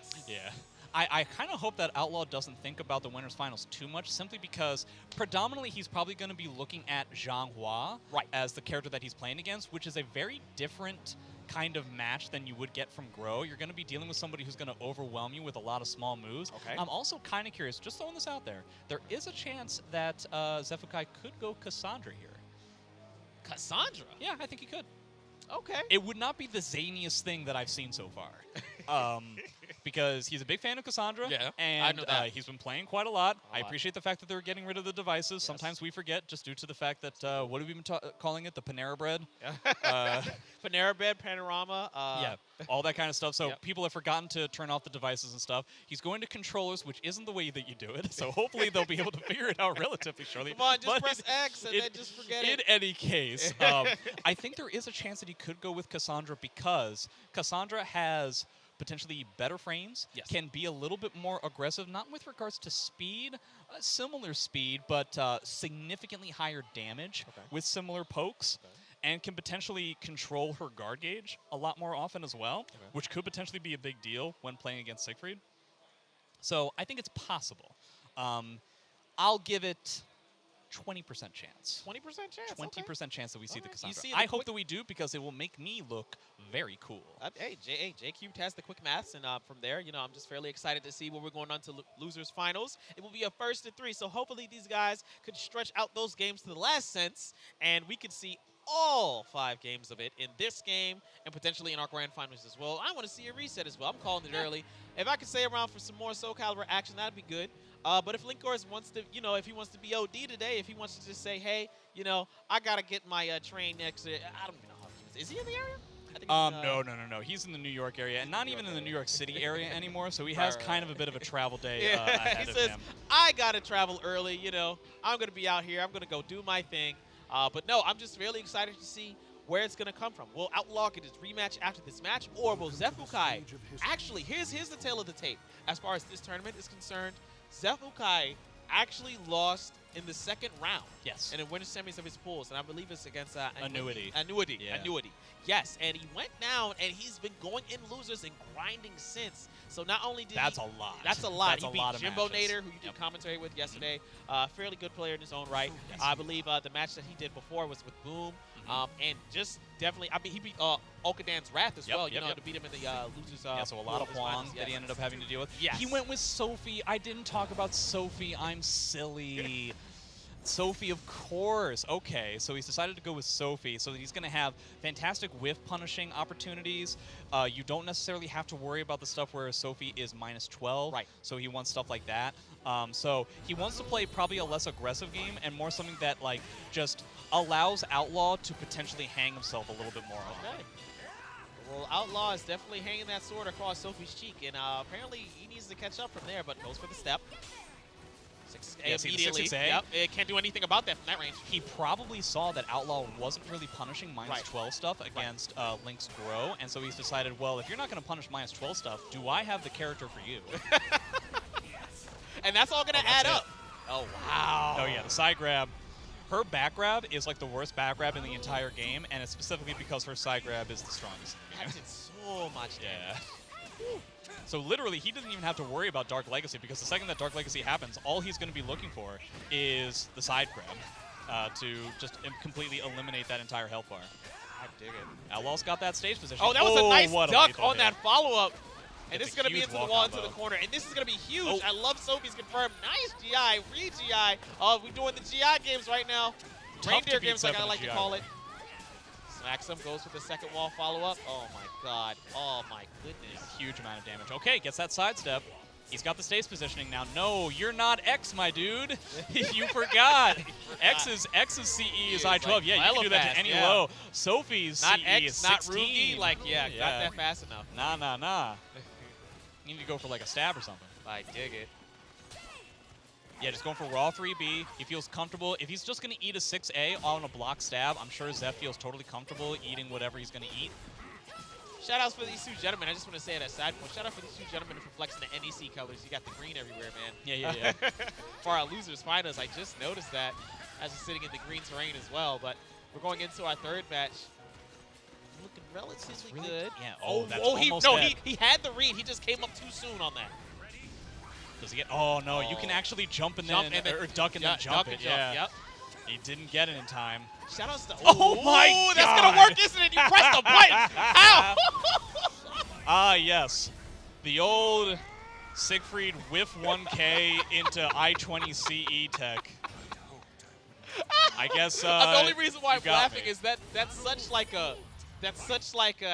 yes. Yeah. I kind of hope that Outlaw doesn't think about the winners finals too much, simply because predominantly he's probably going to be looking at Zhang Hua as the character that he's playing against, which is a very different kind of match than you would get from Gro. You're going to be dealing with somebody who's going to overwhelm you with a lot of small moves. Okay. I'm also kind of curious, just throwing this out there, there is a chance that Zefukai could go Cassandra here. Cassandra? Yeah, I think he could. Okay. It would not be the zaniest thing that I've seen so far. Because he's a big fan of Cassandra, and I know that. he's been playing quite a lot. I appreciate the fact that they're getting rid of the devices. Yes. Sometimes we forget, just due to the fact that, what have we been calling it? The Panera Bread? Panera Bread, Panorama. Yeah, all that kind of stuff. So people have forgotten to turn off the devices and stuff. He's going to controllers, which isn't the way that you do it. So hopefully they'll be able to figure it out relatively shortly. Come on, just press X and then just forget it. In any case, I think there is a chance that he could go with Cassandra, because Cassandra has potentially better frames, can be a little bit more aggressive, not with regards to speed, similar speed, but significantly higher damage with similar pokes, and can potentially control her guard gauge a lot more often as well, which could potentially be a big deal when playing against Siegfried. So I think it's possible. I'll give it 20% chance. 20% chance? 20% chance that we see the Cassandra. See I hope that we do, because it will make me look very cool. Hey, J-Cubed has the quick maths, and from there, you know, I'm just fairly excited to see where we're going on to losers finals. It will be a 1st to 3, so hopefully these guys could stretch out those games to the last sense, and we could see all 5 games of it in this game and potentially in our grand finals as well. I want to see a reset as well. I'm calling it early. If I could stay around for some more Soul Calibur action, that'd be good. But if Linkors wants to, you know, if he wants to be OD today, if he wants to just say, hey, you know, I got to get my train next, I don't even know how he is. Is he in the area? No. He's in the New York area, and not even in the New York City area anymore, so he has kind of a bit of a travel day ahead he of says, him. I got to travel early, you know. I'm going to be out here. I'm going to go do my thing. But no, I'm just really excited to see where it's going to come from. Will Outlaw get his rematch after this match, or will Zefukai actually, here's the tale of the tape. As far as this tournament is concerned, Zefukai actually lost in the 2nd round. Yes. In the winner semis of his pools, and I believe it's against Annuity. Annuity. Yes, and he went down, and he's been going in losers and grinding since. So not only did That's a lot. That's a lot. That's he a beat lot of Jimbo matches. Nader, who you did commentary with yesterday. Fairly good player in his own right. I believe the match that he did before was with Boom. And just definitely, I mean, he beat Okadan's Wrath as well, you know, to beat him in the losers. Yeah, so a lot of Huang that he ended up having to deal with. Yes. He went with Sophie. I didn't talk about Sophie. I'm silly. Sophie, of course. Okay, so he's decided to go with Sophie, so that he's going to have fantastic whiff punishing opportunities. You don't necessarily have to worry about the stuff where Sophie is -12. Right. So he wants stuff like that. So he wants to play probably a less aggressive game and more something that like just allows Outlaw to potentially hang himself a little bit more often. Okay. Well, Outlaw is definitely hanging that sword across Sophie's cheek, and apparently he needs to catch up from there, but goes for the step. 6A immediately. 6A. Yep, it can't do anything about that from that range. He probably saw that Outlaw wasn't really punishing -12 stuff against Link's Gro, and so he's decided, well, if you're not going to punish -12 stuff, do I have the character for you? And that's all going to add up. Oh, wow. Oh, yeah, the side grab. Her back grab is like the worst back grab in the entire game, and it's specifically because her side grab is the strongest. That did so much damage. Yeah. So literally, he doesn't even have to worry about Dark Legacy, because the second that Dark Legacy happens, all he's going to be looking for is the side grab to just completely eliminate that entire health bar. I dig it. Outlaw's got that stage position. Oh, that was a nice duck on hit. that follow-up. And It's this is a going to be huge into the walk wall, into combo. the corner. And this is going to be huge. Oh. I love Sophie's confirmed. Nice GI, re-GI. We're doing the GI games right now. Tough Reindeer to beat games, like I Seven like to GI. call it. Smacks him, goes with the second wall follow-up. Oh, my God. Oh, my goodness. Huge amount of damage. Okay, gets that sidestep. He's got the stage positioning now. No, you're not X, my dude. You forgot. X's CE is I-12. like yeah, you can do that fast, to any yeah. low. Sophie's Not CE X, is not 16. Rugi. Like, yeah, got that fast enough. Nah. You need to go for like a stab or something. I dig it. Yeah, just going for raw 3B. He feels comfortable. If he's just going to eat a 6A on a block stab, I'm sure Zeph feels totally comfortable eating whatever he's going to eat. Shout-outs for these two gentlemen. I just want to say it as a side point. Shout-out for these two gentlemen for flexing the NEC colors. You got the green everywhere, man. Yeah. For our losers finals, I just noticed that as we're sitting in the green terrain as well. But we're going into our 3rd match. Looking relatively good. Yeah. Oh, that's he almost dead. he had the read. He just came up too soon on that. Does he get? Oh no, you can actually jump and then or duck and then jump it. Yeah. Yep. He didn't get it in time. Shoutouts to. Oh my God! That's gonna work, isn't it? You press the button. Ow! Ah yes, the old Siegfried whiff 1K into I-20 CE tech. I guess. The only reason why I'm laughing me. is that's such like a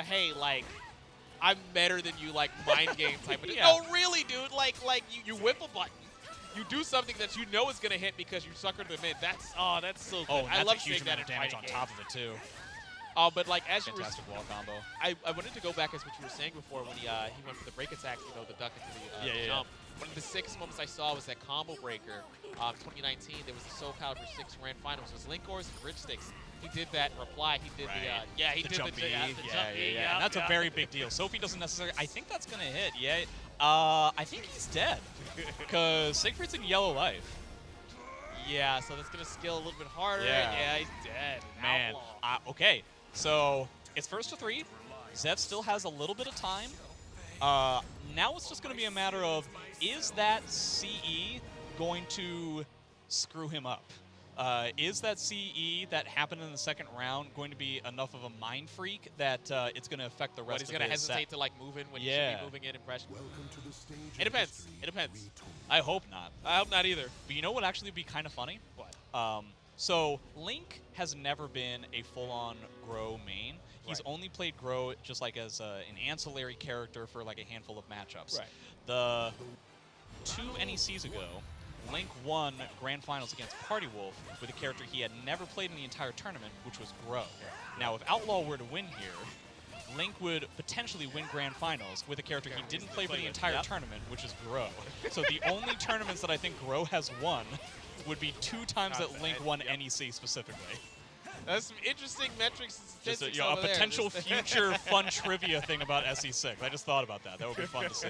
hey, like I'm better than you, like mind game type of thing. Yeah. No, really, dude. Like you whip a button. You do something that you know is gonna hit because you suckered them in. That's so good. Oh, and I that's love a huge seeing that amount in of damage fighting on games. top of it too. But like as Fantastic wall combo. I wanted to go back as what you were saying before when he went for the break attack, you know, the duck into the jump. One of the sickest moments I saw was that combo breaker, 2019. There was the Soul Calibur 6 Grand Finals. It was Linkors and Bridge Sticks. He did that in reply. He did the jump B. Yeah. And that's a very big deal. Sophie doesn't necessarily. I think that's gonna hit. Yeah. I think he's dead because Siegfried's in yellow life. Yeah, so that's gonna skill a little bit harder. Yeah. He's dead. Man. Okay. So it's first to 3. Zev still has a little bit of time. Now it's just going to be a matter of, is that CE going to screw him up? Is that CE that happened in the second round going to be enough of a mind freak that it's going to affect the rest of his he's going to hesitate set? to like move in when he should be moving in impression? It depends. It depends. I hope not. I hope not either. But you know what actually would be kind of funny? What? So Link has never been a full-on Grow main. He's only played Grow just like as an ancillary character for like a handful of matchups. Right. The 2 NECs ago, Link won Grand Finals against Party Wolf with a character he had never played in the entire tournament, which was Grow. Now, if Outlaw were to win here, Link would potentially win Grand Finals with a character he didn't play for the entire tournament, which is Grow. So the only tournaments that I think Grow has won would be 2 times that Link won NEC specifically. That's some interesting metrics and Just statistics a over there. potential future fun trivia thing about SE6. I just thought about that. That would be fun to see.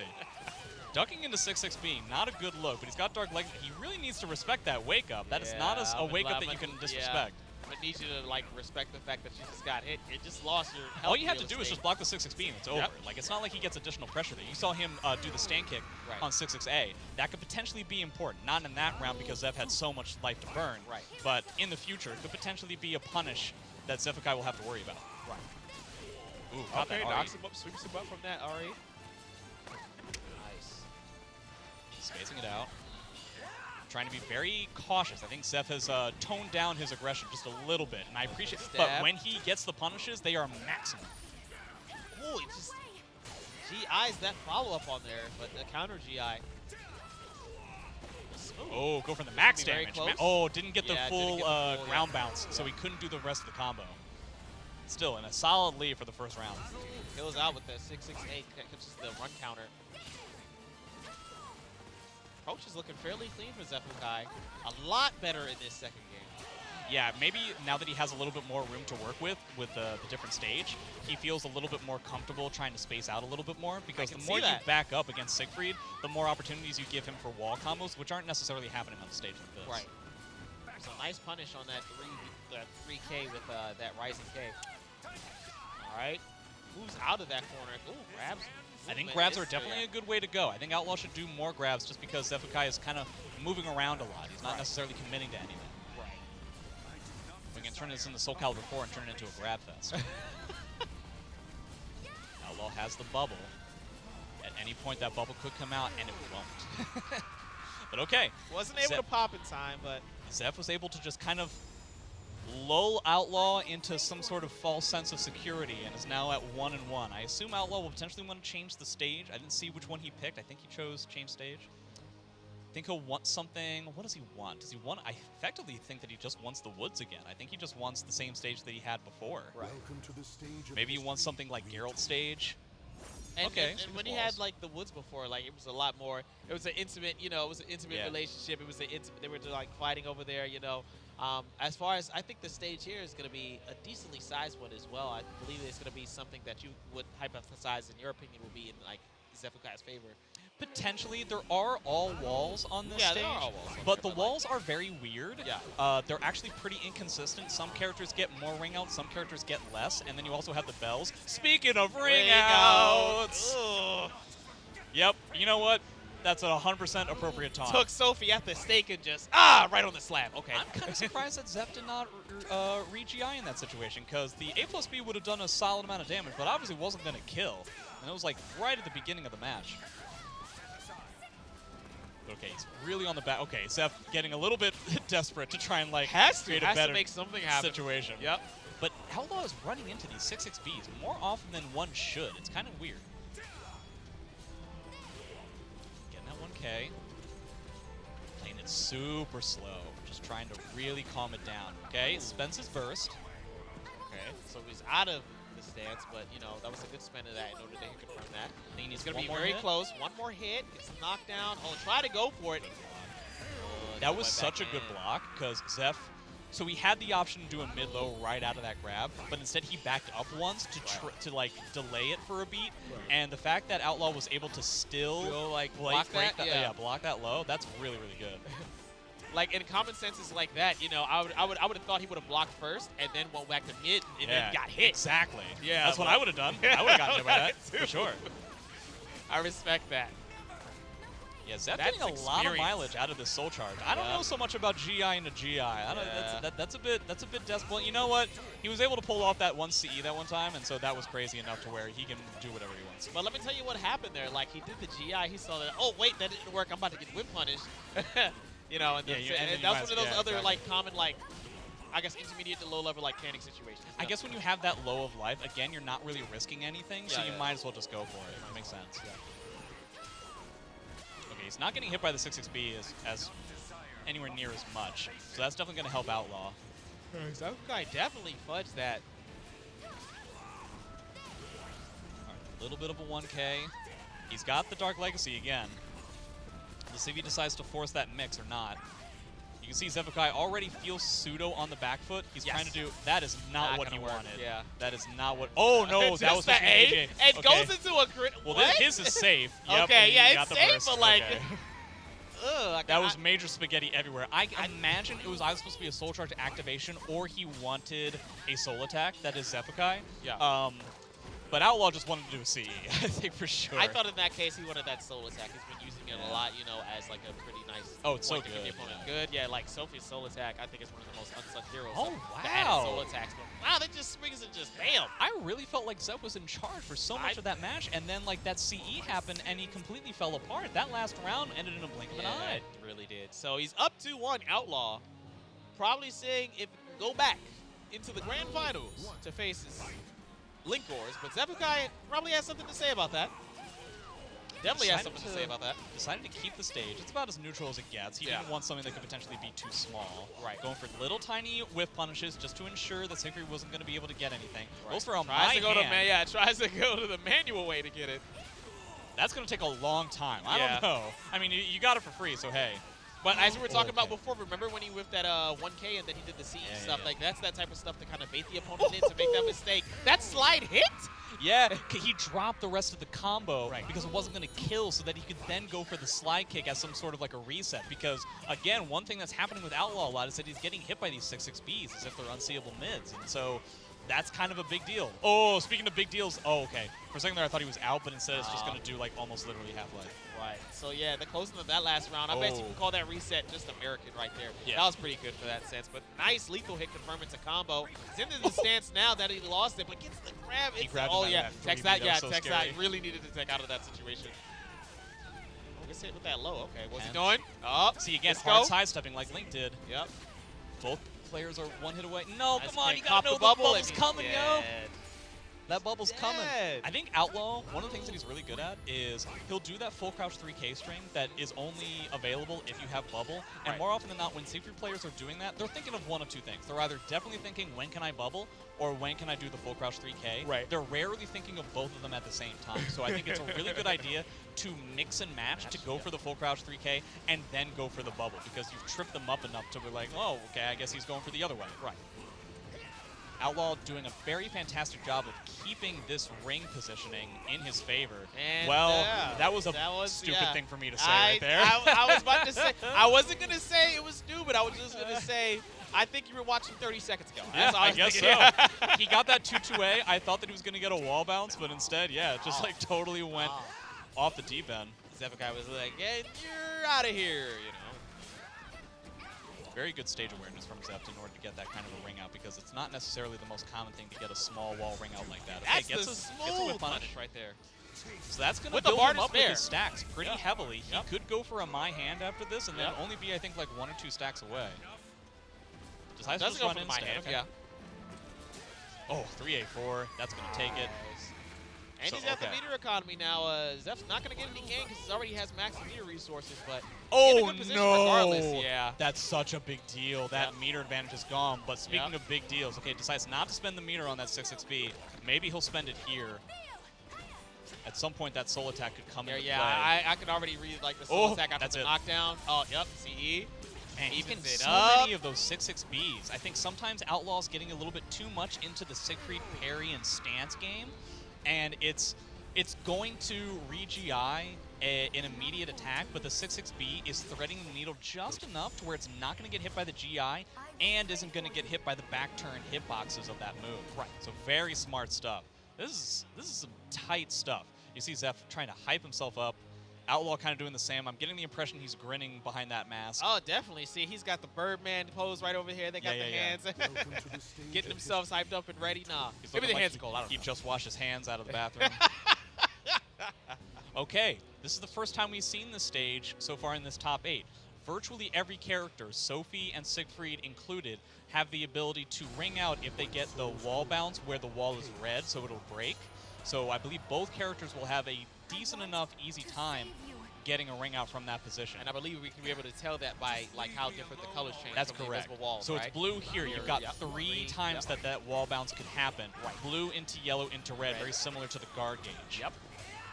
Ducking into 6-6B, not a good look, but he's got Dark Legacy. He really needs to respect that wake-up. That is not a wake-up that you can disrespect. I need you to like respect the fact that you just got hit. It just lost your health. All you have to do is just block the 6-6B and it's over. Like, it's not like he gets additional pressure there. You saw him do the stand kick on 6-6A. That could potentially be important. Not in that round because Zev had so much life to burn. Right. But in the future, it could potentially be a punish that Zefukai will have to worry about. Right. Ooh, got that knocks him up, sweeps him up from that RE. Nice. Spacing it out. Trying to be very cautious. I think Zev has toned down his aggression just a little bit, and I appreciate it. But when he gets the punishes, they are maximum. Oh, it just GI's that follow-up on there, but the counter GI. Oh, go for the max damage. Oh, didn't get the full ground bounce, so he couldn't do the rest of the combo. Still, in a solid lead for the first round. Kills out with the 6-6-8, catches the run counter. Approach is looking fairly clean for Zefukai. A lot better in this second game. Yeah, maybe now that he has a little bit more room to work with the different stage, he feels a little bit more comfortable trying to space out a little bit more, because the more you back up against Siegfried, the more opportunities you give him for wall combos, which aren't necessarily happening on a stage like this. Right. So nice punish on that 3K with that Rising K. All right. Moves out of that corner. Ooh, grabs. I think grabs are definitely a good way to go. I think Outlaw should do more grabs just because Zefukai is kind of moving around a lot. He's not necessarily committing to anything. We can turn this into Soul Calibur 4 and turn it into a grab fest. Outlaw has the bubble. At any point, that bubble could come out, and it won't. But okay. Wasn't able to pop in time, but Zev was able to just kind of lull Outlaw into some sort of false sense of security and is now at 1-1. I assume Outlaw will potentially want to change the stage. I didn't see which one he picked. I think he chose change stage. I think he'll want something. What does he want? Does he want? I effectively think that he just wants the woods again. I think he just wants the same stage that he had before. Right. Maybe he wants something like Geralt's stage. And when he had like the woods before, like it was a lot more. It was an intimate, you know, it was an intimate relationship. It was an intimate. They were like fighting over there, you know. As far as I think the stage here is going to be a decently sized one as well. I believe it's going to be something that you would hypothesize, in your opinion, will be in like Zefukai's favor. Potentially, there are all walls on this stage, there are all walls but the walls are very weird. Yeah. They're actually pretty inconsistent. Some characters get more ring outs, some characters get less, and then you also have the bells. Speaking of ring outs! Ugh. Yep, you know what? That's a 100% appropriate taunt. Took Sophie at the stake and just, right on the slab. Okay. I'm kind of surprised that Zep did not re-GI in that situation, because the A+B would have done a solid amount of damage, but obviously wasn't going to kill. And it was like right at the beginning of the match. Okay, he's really on the back. Okay, Zep getting a little bit desperate to try and like create a better make something happen. situation. Yep. But Outlaw is running into these 6xBs more often than one should. It's kind of weird. Getting that 1K. Playing it super slow. Just trying to really calm it down. Okay, spends his burst. Okay, so he's out of the stance, but, you know, that was a good spin of that in order to confirm that. I think he's going to be very close. One more hit. Gets knocked down. Oh, try to go for it. That was such a good block, because Zeph, so he had the option to do a mid-low right out of that grab, but instead he backed up once to like delay it for a beat, and the fact that Outlaw was able to still like block that, block that low, that's really, really good. Like, in common senses like that, you know, I would have thought he would have blocked first and then went back to mid and then got hit. Exactly. Yeah, that's what I would have done. I would have gotten hit by that, for sure. I respect that. Yeah, Zep's getting a lot of mileage out of this soul charge. I don't know so much about GI into GI. That's a bit desperate. You know what? He was able to pull off that one CE that one time, and so that was crazy enough to where he can do whatever he wants. But let me tell you what happened there. Like, he did the GI, he saw that, oh wait, that didn't work. I'm about to get whip punished. You know, and, and that was one of those other like common like, I guess intermediate to low level like canning situations. I guess when you have that low of life, again, you're not really risking anything, so you might as well just go for it. That makes sense. Yeah. Okay, he's not getting hit by the 6xB as anywhere near as much, so that's definitely going to help Outlaw. That guy definitely fudged that. A little bit of a 1K. He's got the Dark Legacy again. Let's see if he decides to force that mix or not. You can see Zephkai already feels pseudo on the back foot. He's trying to do, that is not what he wanted. Yeah. That is not what, oh no, that was the AJ. It goes into a crit. Well, his is safe. Yep, okay, yeah, it's safe, burst. but like, that was major spaghetti everywhere. I imagine it was either supposed to be a soul charge activation or he wanted a soul attack. That is Zephkai. Yeah. But Outlaw just wanted to do a CE, I think for sure. I thought in that case he wanted that soul attack. He's been using it a lot, you know, as like a pretty nice. Oh, it's so good. Good, yeah. Like Sophie's soul attack, I think is one of the most unsung heroes. Oh That wow! soul attacks, but wow, they just swings and just bam. I really felt like Zep was in charge for so much of that match, and then like that CE happened, and he completely fell apart. That last round ended in a blink of an eye. It really did. So he's up 2-1. Outlaw, probably saying if go back into the grand finals to face his Linkors, but Zephkai probably has something to say about that. Definitely has something to say about that. Decided to keep the stage. It's about as neutral as it gets. He didn't want something that could potentially be too small. Right. Going for little tiny whiff punishes just to ensure that Sacred wasn't going to be able to get anything. Right. Goes for a tries to go to the manual way to get it. That's going to take a long time. I don't know. I mean, you got it for free, so hey. But as we were talking about before, remember when he whiffed that 1K and then he did the CE stuff? Like, that's that type of stuff to kind of bait the opponent in to make that mistake. That slide hit? Yeah, he dropped the rest of the combo because it wasn't going to kill, so that he could then go for the slide kick as some sort of like a reset. Because, again, one thing that's happening with Outlaw a lot is that he's getting hit by these 6xBs as if they're unseeable mids. And so that's kind of a big deal. Oh, speaking of big deals, oh, okay. For a second there, I thought he was out, but instead it's just going to do like almost literally half-life. Right. So, yeah, the closing of that last round, I basically call that reset just American right there. Yeah. That was pretty good for that sense. But nice lethal hit confirming to combo. He's into the stance now that he lost it, but gets the grab. He grabbed Text that, Text that. Really needed to take out of that situation. Oh, gets hit with that low. Okay, what's he doing? Oh, see, again, hard sidestepping like Link did. Yep. Both players are one hit away. No, come on, you got to know the bubble's coming, yo. That bubble's coming. I think Outlaw, one of the things that he's really good at is he'll do that full crouch 3K string that is only available if you have bubble. And more often than not, when safety players are doing that, they're thinking of one of two things. They're either definitely thinking, when can I bubble? Or when can I do the full crouch 3K? Right. They're rarely thinking of both of them at the same time. So I think it's a really good idea to mix and match to go for the full crouch 3K and then go for the bubble, because you've tripped them up enough to be like, oh, okay, I guess he's going for the other way. Right. Outlaw doing a very fantastic job of keeping this ring positioning in his favor. And that was a stupid thing for me to say right there. I was about to say, I wasn't going to say it was stupid. I was just going to say, I think you were watching 30 seconds ago. Yeah, I guess so. He got that 2-2A. I thought that he was going to get a wall bounce, but instead, it just like totally went off the deep end. Zephykai was like, "Yeah, you're out of here," you know. Very good stage awareness from Zept in order to get that kind of a ring out, because it's not necessarily the most common thing to get a small wall ring out like that. Okay, That's gets the gets a smooth whip punish. punish right there. So that's going to With the build him Bardic up with Spear. his stacks pretty heavily. He Yep. could go for a My Hand after this and then Yep. only be, I think, like 1 or 2 stacks away. Decides to Doesn't just go run for the instead. My Hand, Okay. yeah. Oh, 3A4. That's going to take it. And So, he's got the okay. meter economy now. Zeph's not going to get any gain because he already has max meter resources, but in a Oh, good position no. regardless. Yeah. That's such a big deal. That Yep. meter advantage is gone. But speaking Yep. of big deals, okay, decides not to spend the meter on that 6XB. Maybe he'll spend it here. At some point, that soul attack could come into play. I could already read like the soul attack after that's the it. knockdown. Oh, yep, CE. Man, he's Evens getting it so up. many of those 6XBs. I think sometimes Outlaw's getting a little bit too much into the Siegfried parry and stance game, and it's going to re-GI an immediate attack, but the 6XB is threading the needle just enough to where it's not going to get hit by the GI and isn't going to get hit by the back turn hitboxes of that move. Right. So very smart stuff. This is some tight stuff. You see Zeph trying to hype himself up. Outlaw kind of doing the same. I'm getting the impression he's grinning behind that mask. Oh, definitely. See, he's got the Birdman pose right over here. They got the hands. Getting themselves hyped up and ready. Nah, He's maybe looking the like hands are cold. I don't he know. just washed his hands out of the bathroom. Okay, this is the first time we've seen this stage so far in this top 8. Virtually every character, Sophie and Siegfried included, have the ability to ring out if they get the wall bounce where the wall is red, so it'll break. So I believe both characters will have a decent enough easy time getting a ring out from that position. And I believe we can be able to tell that by like how different the colors change. That's from the correct. invisible walls, So right? it's blue here. You've got three times that wall bounce could happen. Blue into yellow into red, very similar to the guard gauge. Yep.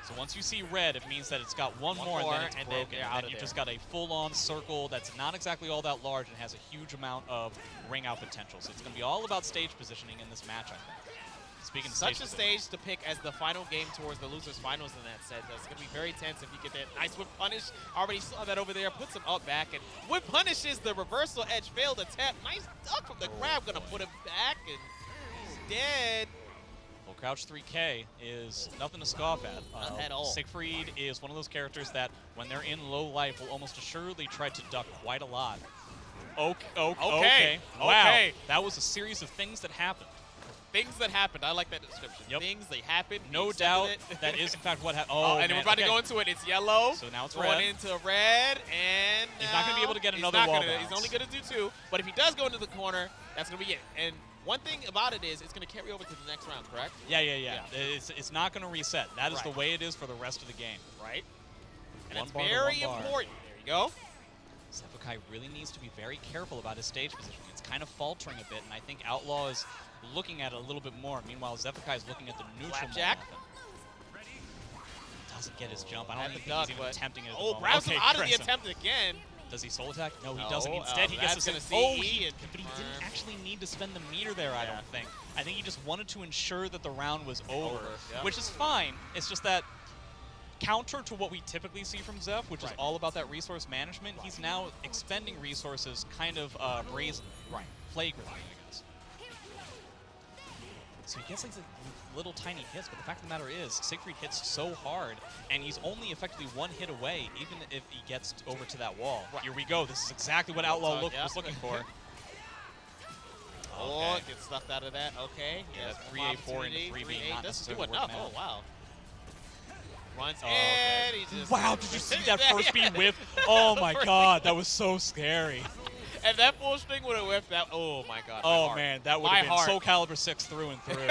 So once you see red, it means that it's got one more and then it's and then broken. they're And out then of you've there. just got a full-on circle that's not exactly all that large and has a huge amount of ring out potential. So it's going to be all about stage positioning in this match, I think. Speaking of Such a positioning. stage to pick as the final game towards the losers finals in that set. That's going to be very tense if you get that nice whip punish. Already saw that over there. Puts him up back. And whip punishes the reversal edge. Failed attempt. Nice duck from the grab. Going to put him back. And he's dead. Well, Crouch 3K is nothing to scoff at. Not at all. Siegfried is one of those characters that, when they're in low life, will almost assuredly try to duck quite a lot. Okay. Wow. Okay. That was a series of things that happened. Things that happened. I like that description. Yep. Things that happened. No He doubt accepted it. that is, in fact, what happened. Oh, and we're about to go into it. It's yellow. So now it's going red. into red, and He's not gonna be able to get he's another not wall gonna- bounce. He's only going to do 2. But if he does go into the corner, that's going to be it. And one thing about it is it's going to carry over to the next round, correct? Yeah. It's not going to reset. That is the Right. way it is for the rest of the game. Right. And One it's bar to very one bar. important. There you go. Zephykai really needs to be very careful about his stage positioning. It's kind of faltering a bit, and I think Outlaw is looking at it a little bit more. Meanwhile, Zephykai is looking at the neutral Flapjack. more often. Doesn't get his jump. I don't Had even the think he's duck, even but- attempting it at the Oh, moment. grabs Okay, him out of the grabs him. attempt again. Does he soul attack? No, he No, doesn't. Instead, he gets that's to gonna say, CE and but he confirm. didn't actually need to spend the meter there, I Yeah. don't think. I think he just wanted to ensure that the round was over, Yep. which is fine. It's just that counter to what we typically see from Zeph, which is Right. all about that resource management, he's now expending resources kind of brazenly, flagrantly, I guess. So he gets like the little tiny hits, but the fact of the matter is, Siegfried hits so hard, and he's only effectively 1 hit away, even if he gets over to that wall. Right. Here we go. This is exactly what Outlaw Yeah. was looking for. Oh, Okay. gets stuffed out of that. Okay. Yeah, Yes, that more 3A4 into opportunity. 3B, 3A not doesn't do necessarily enough. working Oh, out. wow. Runs Oh, in. okay. He just Wow, did you see that first beam whip? Oh my god, that was so scary. And that full string would have whipped that. Oh my god. my Oh heart. man, that would My have been heart. Soul Calibur 6 through and through.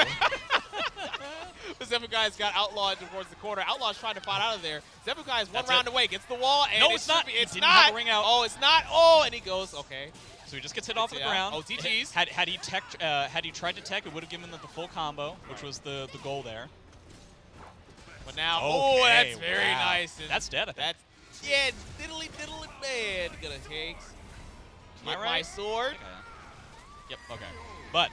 The Zephyr got outlawed towards the corner. Outlaw's trying to fight out of there. Zephyr is one That's round it. away, gets the wall, and No, it it's should not. Be, He it's didn't not. have a ring out. Oh, it's not. Oh, and he goes. Okay. So he just gets hit off the Yeah. ground. Oh, GG's. Had he had he tried to tech, it would have given him the full combo, which was the goal there. But now, Okay, oh, that's very wow. nice. And That's dead, I think. that's yeah, diddly bad. Gonna take. Am I Get my right? sword. Yep. Okay. But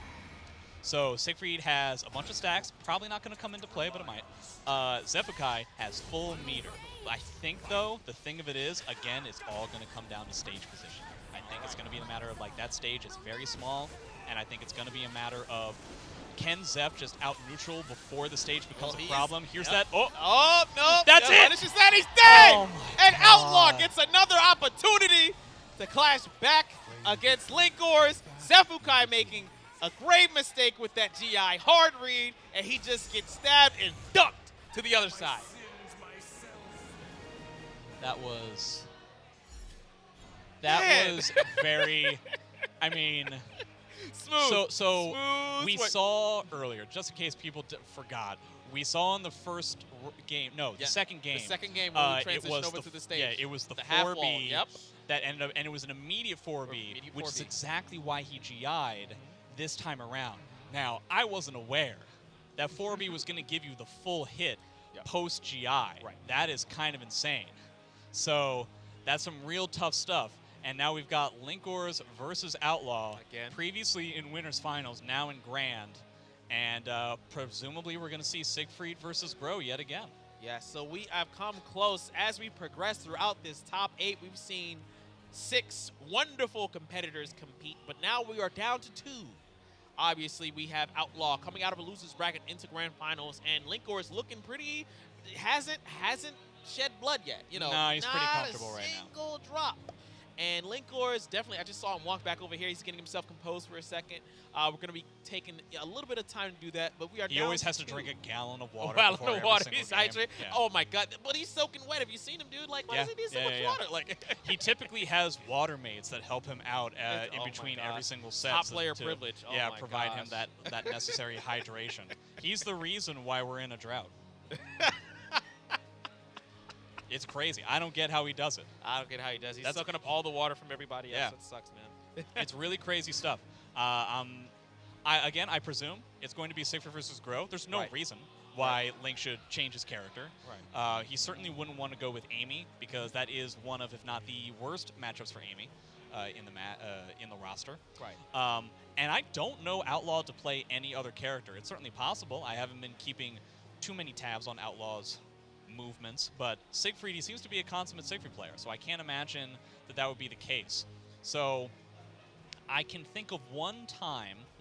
so Siegfried has a bunch of stacks. Probably not going to come into play, but it might. Zephykai has full meter. I think though the thing of it is, again, it's all going to come down to stage position. I think it's going to be a matter of like that stage is very small, and I think it's going to be a matter of can Zeph just out neutral before the stage becomes a Well, problem? Here's yep. that. Oh, Oh, no. That's it. Finishes that. He's dead. Oh my And Outlaw God. gets another opportunity to clash back against Linkors. Zefukai making a grave mistake with that GI hard read, and he just gets stabbed and ducked to the other side. That was Man. very. I mean, Smooth. so Smooth we work. saw earlier, just in case people forgot, we saw in the first game, no, Yeah, the second game. The second game when we it transitioned was over to the stage. Yeah, it was the half 4B wall. Yep. that ended up, and it was an immediate 4B, Immediate which is 4B. exactly why he GI'd this time around. Now, I wasn't aware that 4B was going to give you the full hit Yep. post GI. Right. That is kind of insane. So that's some real tough stuff. And now we've got Linkors versus Outlaw. Again. Previously in Winners Finals, now in Grand. And presumably we're going to see Siegfried versus Grow yet again. Yeah, so we have come close. As we progress throughout this top 8, we've seen 6 wonderful competitors compete, but now we are down to 2. Obviously, we have Outlaw coming out of a loser's bracket into Grand Finals, and Linkor is looking pretty, hasn't shed blood yet. You know, No, he's pretty not comfortable right now. a single drop. And Linkor is definitely, I just saw him walk back over here. He's getting himself composed for a second. We're going to be taking a little bit of time to do that, but we are He down always has to 2. drink a gallon of water. A gallon before of every water. single He's game. hydrated. Yeah. Oh my God! But he's soaking wet. Have you seen him, dude? Like, why does he need so much water? Like, He typically has water mates that help him out in Oh my between God. every single set. Top player privilege. Oh yeah, my provide him gosh. that necessary hydration. He's the reason why we're in a drought. It's crazy. I don't get how he does it. I don't get how he does. He's That's- sucking up all the water from everybody else. Yeah. That sucks, man. It's really crazy stuff. I presume it's going to be Siegfried versus Grow. There's no Right. reason why Link should change his character. Right. He certainly wouldn't want to go with Amy because that is one of, if not the worst matchups for Amy in the roster. Right. And I don't know Outlaw to play any other character. It's certainly possible. I haven't been keeping too many tabs on Outlaw's movements, but Siegfried, he seems to be a consummate Siegfried player, so I can't imagine that would be the case. So I can think of one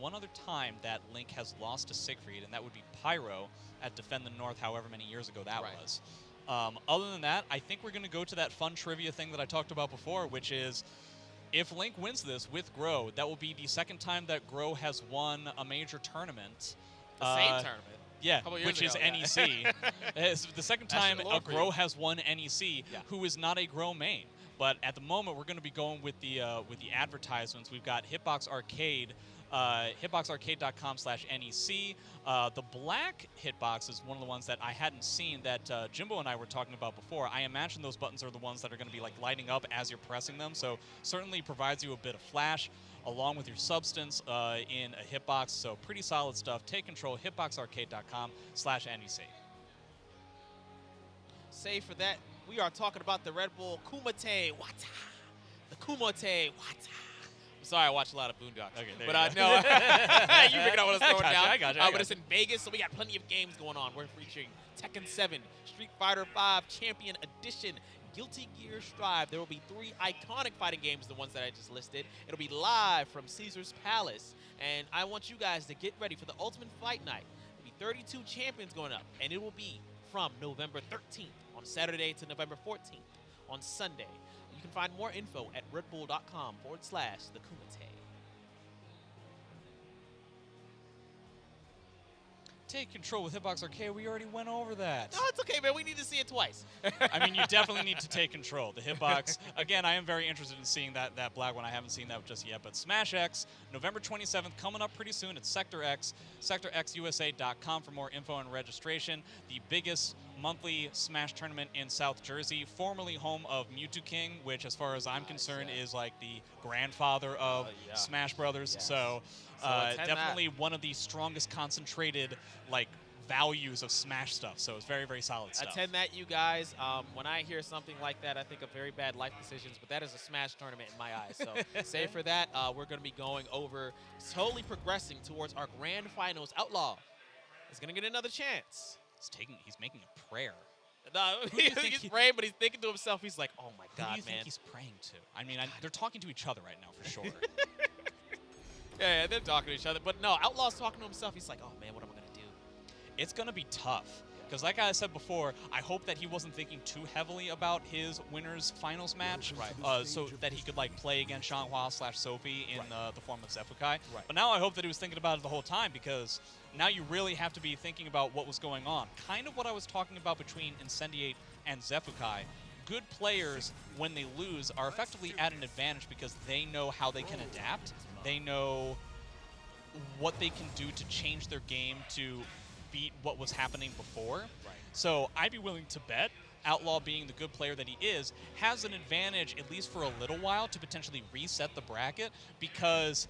other time that Link has lost to Siegfried, and that would be Pyro at Defend the North however many years ago that Right. was. Other than that, I think we're going to go to that fun trivia thing that I talked about before, which is if Link wins this with Grow, that will be the second time that Grow has won a major tournament. The same tournament. Yeah, Couple years which is ago, yeah. NEC. It's the second time National a Award for Grow you. has won NEC, Yeah. who is not a Grow main. But at the moment, we're going to be going with the advertisements. We've got Hitbox Arcade, hitboxarcade.com/NEC. The black hitbox is one of the ones that I hadn't seen that Jimbo and I were talking about before. I imagine those buttons are the ones that are going to be like lighting up as you're pressing them. So certainly provides you a bit of flash along with your substance in a hitbox. So pretty solid stuff. Take control, hitboxarcade.com/NEC. Save for that, we are talking about the Red Bull Kumite Wata. The Kumite Wata. I'm sorry, I watch a lot of Boondocks. Okay, there but you I go. know you figured out what I was throwing down. I got you. But it's in Vegas, so we got plenty of games going on. We're featuring Tekken 7, Street Fighter 5 Champion Edition, Guilty Gear Strive. There will be 3 iconic fighting games, the ones that I just listed. It'll be live from Caesar's Palace. And I want you guys to get ready for the Ultimate Fight Night. There'll be 32 champions going up, and it will be from November 13th on Saturday to November 14th on Sunday. You can find more info at redbull.com/thekumite. Take control with Hitbox Arcade. We already went over that. No, it's okay, man. We need to see it twice. I mean, you definitely need to take control. The hitbox, again, I am very interested in seeing that black one. I haven't seen that just yet. But Smash X, November 27th, coming up pretty soon. It's Sector X, sectorxusa.com for more info and registration. The biggest monthly Smash tournament in South Jersey, formerly home of Mewtwo King, which, as far as I'm concerned, is like the grandfather of yeah. Smash Brothers. Yes. So attend definitely one of the strongest concentrated, like, values of Smash stuff. So it's very, very solid stuff. Attend that, you guys. When I hear something like that, I think of very bad life decisions, but that is a Smash tournament in my eyes. So save for that. We're going to be going over, totally progressing towards our grand finals. Outlaw is going to get another chance. He's making a prayer. No, do you think he's he- praying, but he's thinking to himself, he's like, oh my Who do God, you man. think he's praying to? I mean, they're talking to each other right now for sure. Yeah, they're talking to each other. But no, Outlaw's talking to himself. He's like, oh, man, what am I going to do? It's going to be tough. Because like I said before, I hope that he wasn't thinking too heavily about his winners finals match, so that he could like play against Xianghua/Sophie in the form of Zephukai. Right. But now I hope that he was thinking about it the whole time, because now you really have to be thinking about what was going on. Kind of what I was talking about between Incendiate and Zephukai. Good players, when they lose, are effectively at an advantage because they know how they can adapt. They know what they can do to change their game to beat what was happening before. Right. So I'd be willing to bet Outlaw, being the good player that he is, has an advantage, at least for a little while, to potentially reset the bracket, because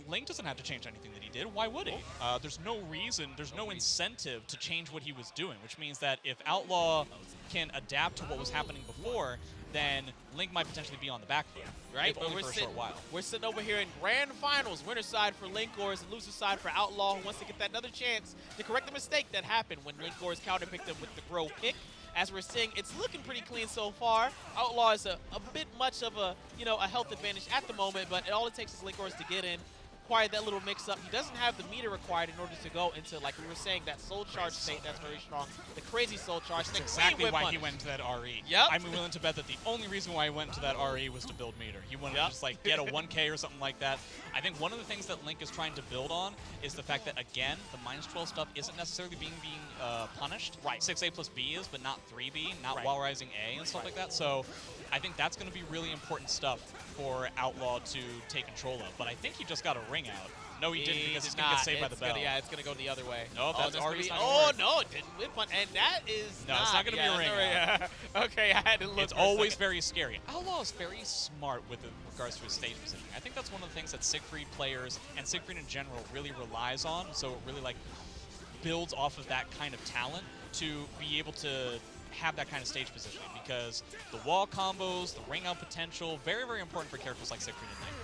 Link doesn't have to change anything that he did. Why would he? There's no reason, there's no incentive to change what he was doing, which means that if Outlaw can adapt to what was happening before, then Link might potentially be on the back foot, Right, if only for a short while. We're sitting over here in grand finals. Winner side for Linkors and loser side for Outlaw, who wants to get that another chance to correct the mistake that happened when Linkors counterpicked him with the Grow pick. As we're seeing, it's looking pretty clean so far. Outlaw is a bit much of a, a health advantage at the moment, but all it takes is Linkors to get in, acquire that little mix-up. He doesn't have the meter required in order to go into, like we were saying, that soul charge state that's very strong. The crazy soul charge. That's exactly why he went to that RE. Yep. I'm willing to bet that the only reason why he went to that RE was to build meter. He wanted to just like get a 1K or something like that. I think one of the things that Link is trying to build on is the fact that, again, the -12 stuff isn't necessarily being punished. Right. 6A plus B is, but not 3B, not Right. while rising A and stuff like that. So I think that's going to be really important stuff for Outlaw to take control of. But I think he just got a ring out. No, he didn't, because he's going to get saved by the bell. Yeah, it's going to go the other way. No, that's already no, it didn't win one. And that is No, it's not going to be a ring out. Yeah. Okay, I had to look. It's always very scary. Outlaw is very smart with regards to his stage positioning. I think that's one of the things that Siegfried players and Siegfried in general really relies on. So it really like builds off of that kind of talent to be able to have that kind of stage positioning, because the wall combos, the ring out potential, very, very important for characters like Siegfried and Link.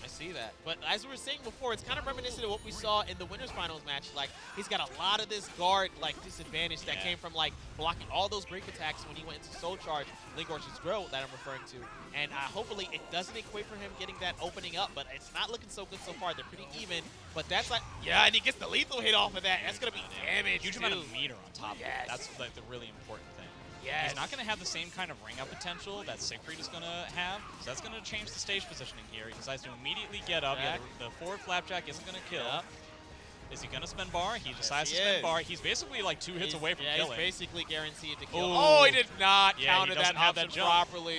I see that. But as we were saying before, it's kind of reminiscent of what we saw in the winners finals match. Like, he's got a lot of this guard disadvantage that came from like blocking all those break attacks when he went into soul charge, Linkors' Grow that I'm referring to. And hopefully it doesn't equate for him getting that opening up, but it's not looking so good so far. They're pretty even, but that's like, and he gets the lethal hit off of that. That's going to be damage. Huge amount of meter on top of it. That's like the really important thing. He's not going to have the same kind of ring-up potential that Siegfried is going to have, so that's going to change the stage positioning here. He decides to immediately get up. Yeah, the forward flapjack isn't going to kill. Yep. Is he going to spend bar? He decides to spend bar. He's basically like 2 hits away from killing. He's basically guaranteed to kill. Ooh. Oh, he did not counter that option that properly.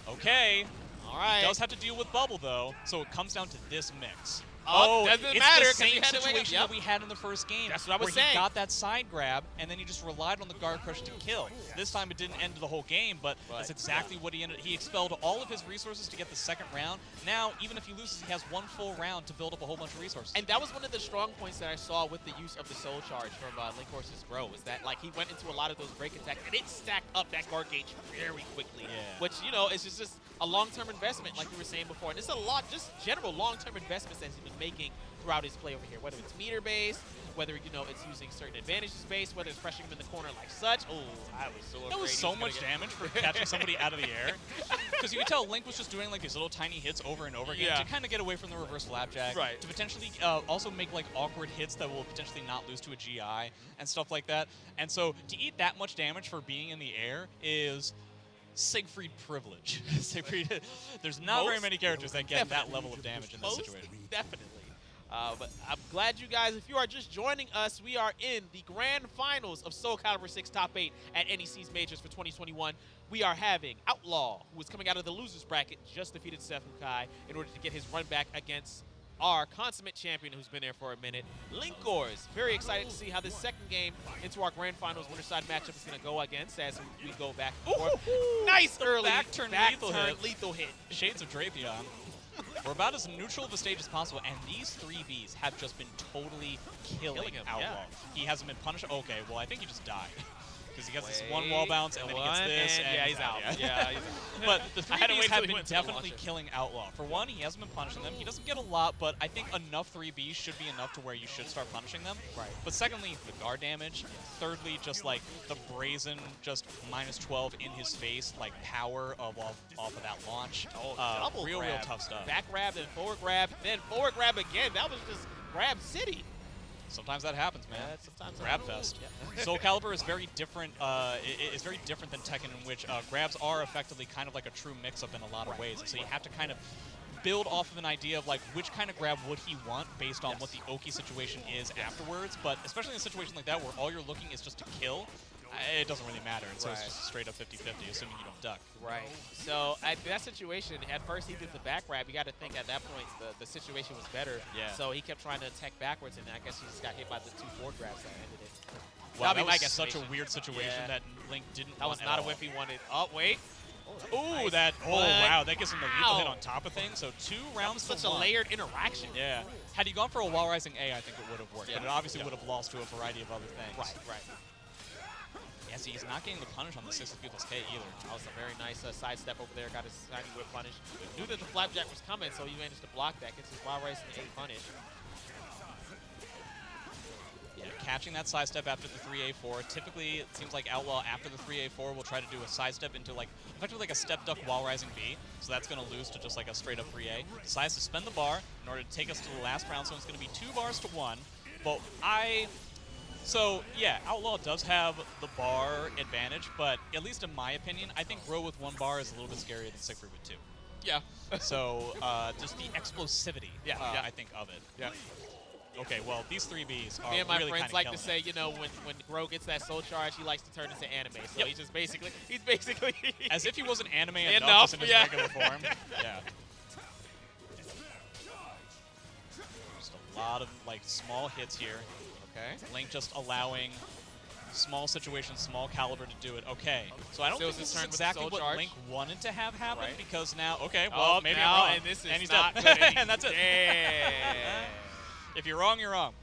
Okay. All right. He does have to deal with bubble, though, so it comes down to this mix. Doesn't matter, it's the same he had to situation that we had in the first game. That's what I was where saying. He got that side grab, and then he just relied on the guard crush to kill. This time it didn't end the whole game, but that's exactly what he ended. He expelled all of his resources to get the second round. Now, even if he loses, he has 1 full round to build up a whole bunch of resources. And that was one of the strong points that I saw with the use of the soul charge from Linkors' Grow, is that like he went into a lot of those break attacks, and it stacked up that guard gauge very quickly. Which, is just a long-term investment, like we were saying before. And it's a lot, just general long-term investments that he's been making throughout his play over here, whether it's meter based, whether it's using certain advantages based, whether it's pressuring him in the corner like such. Oh, I was so afraid. That was so much damage for catching somebody out of the air. Because you could tell Link was just doing like these little tiny hits over and over again to kind of get away from the reverse flapjack, to potentially also make like awkward hits that will potentially not lose to a GI and stuff like that. And so to eat that much damage for being in the air is Siegfried privilege. Siegfried, there's not very many characters that get that level of damage in this situation. Definitely. But I'm glad you guys, if you are just joining us, we are in the grand finals of Soul Calibur 6 Top 8 at NEC's Majors for 2021. We are having Outlaw, who is coming out of the losers bracket, just defeated Zephukai in order to get his run back against our consummate champion who's been there for a minute, Linkors. Very excited to see how this second game into our grand finals winner side matchup is going to go against as we go back and forth. Nice early back turn lethal hit. Shades of Drapion. We're about as neutral of a stage as possible, and these 3Bs have just been totally killing Outlaw. He hasn't been punished. Okay, well, I think he just died. because he gets this one wall bounce, and then he gets this, and yeah, he's out. Yeah, he's out. But the I had to 3Bs wait have till he been went to the definitely launcher. killing Outlaw. For one, he hasn't been punishing them. He doesn't get a lot, but I think enough 3Bs should be enough to where you should start punishing them. Right. But secondly, the guard damage. Thirdly, just like the brazen, just -12 in his face, like power off of that launch. Double real grab. tough stuff. Back grab, then forward grab again. That was just grab city. Sometimes that happens, man. Yeah, sometimes Grab that fest. Yeah. Soul Calibur is very different. Is very different than Tekken, in which grabs are effectively kind of like a true mix-up in a lot of ways. So you have to kind of build off of an idea of like which kind of grab would he want based on what the Oki situation is afterwards. But especially in a situation like that where all you're looking is just to kill, it doesn't really matter. And so it's just straight up 50-50, assuming you don't duck. Right. So at that situation, at first he did the back grab. You got to think at that point the situation was better. Yeah. So he kept trying to attack backwards, and I guess he just got hit by the 2 forward grabs that ended it. Wow, That'd be that my was such a guesstimation. weird situation Yeah. that Link didn't That want was not at a all. whiff he wanted. Oh, wait. Ooh, that, wow, that gives him the lethal hit on top of things. So 2 rounds Such to a 1. layered interaction. Yeah. Had he gone for a wall rising A, I think it would have worked. Yeah. But it obviously would have lost to a variety of other things. Right. Yeah, see, he's not getting the punish on the 60K either. That was a very nice sidestep over there. Got his tiny whip punish. Knew that the flapjack was coming, so he managed to block that. Gets his wild rice and A punish. Yeah, catching that sidestep after the 3A4. Typically, it seems like Outlaw after the 3A4 will try to do a sidestep into like effectively like a step duck wall rising B. So that's going to lose to just like a straight up 3A. Decides to spend the bar in order to take us to the last round. So it's going to be 2 bars to 1. But So, yeah, Outlaw does have the bar advantage, but at least in my opinion, I think Grow with 1 bar is a little bit scarier than Siegfried with 2. Yeah. So, just the explosivity, I think, of it. Yeah. Okay, well, these 3Bs are Me and my really friends kinda like to killing say, you know, when Gro gets that soul charge, he likes to turn into anime. So Yep. he's basically it. As if he wasn't anime Enough, enough just in his yeah. regular form. Yeah. Just a lot of, like, small hits here. Okay. Link just allowing small situations, small caliber to do it. Okay, so I don't So think is this this is turn with exactly soul what charge? Link wanted to have happen Right. because now, okay, Oh, well, maybe now, I'm wrong. and this is he's not done. good. And that's it. Yeah. If you're wrong, you're wrong.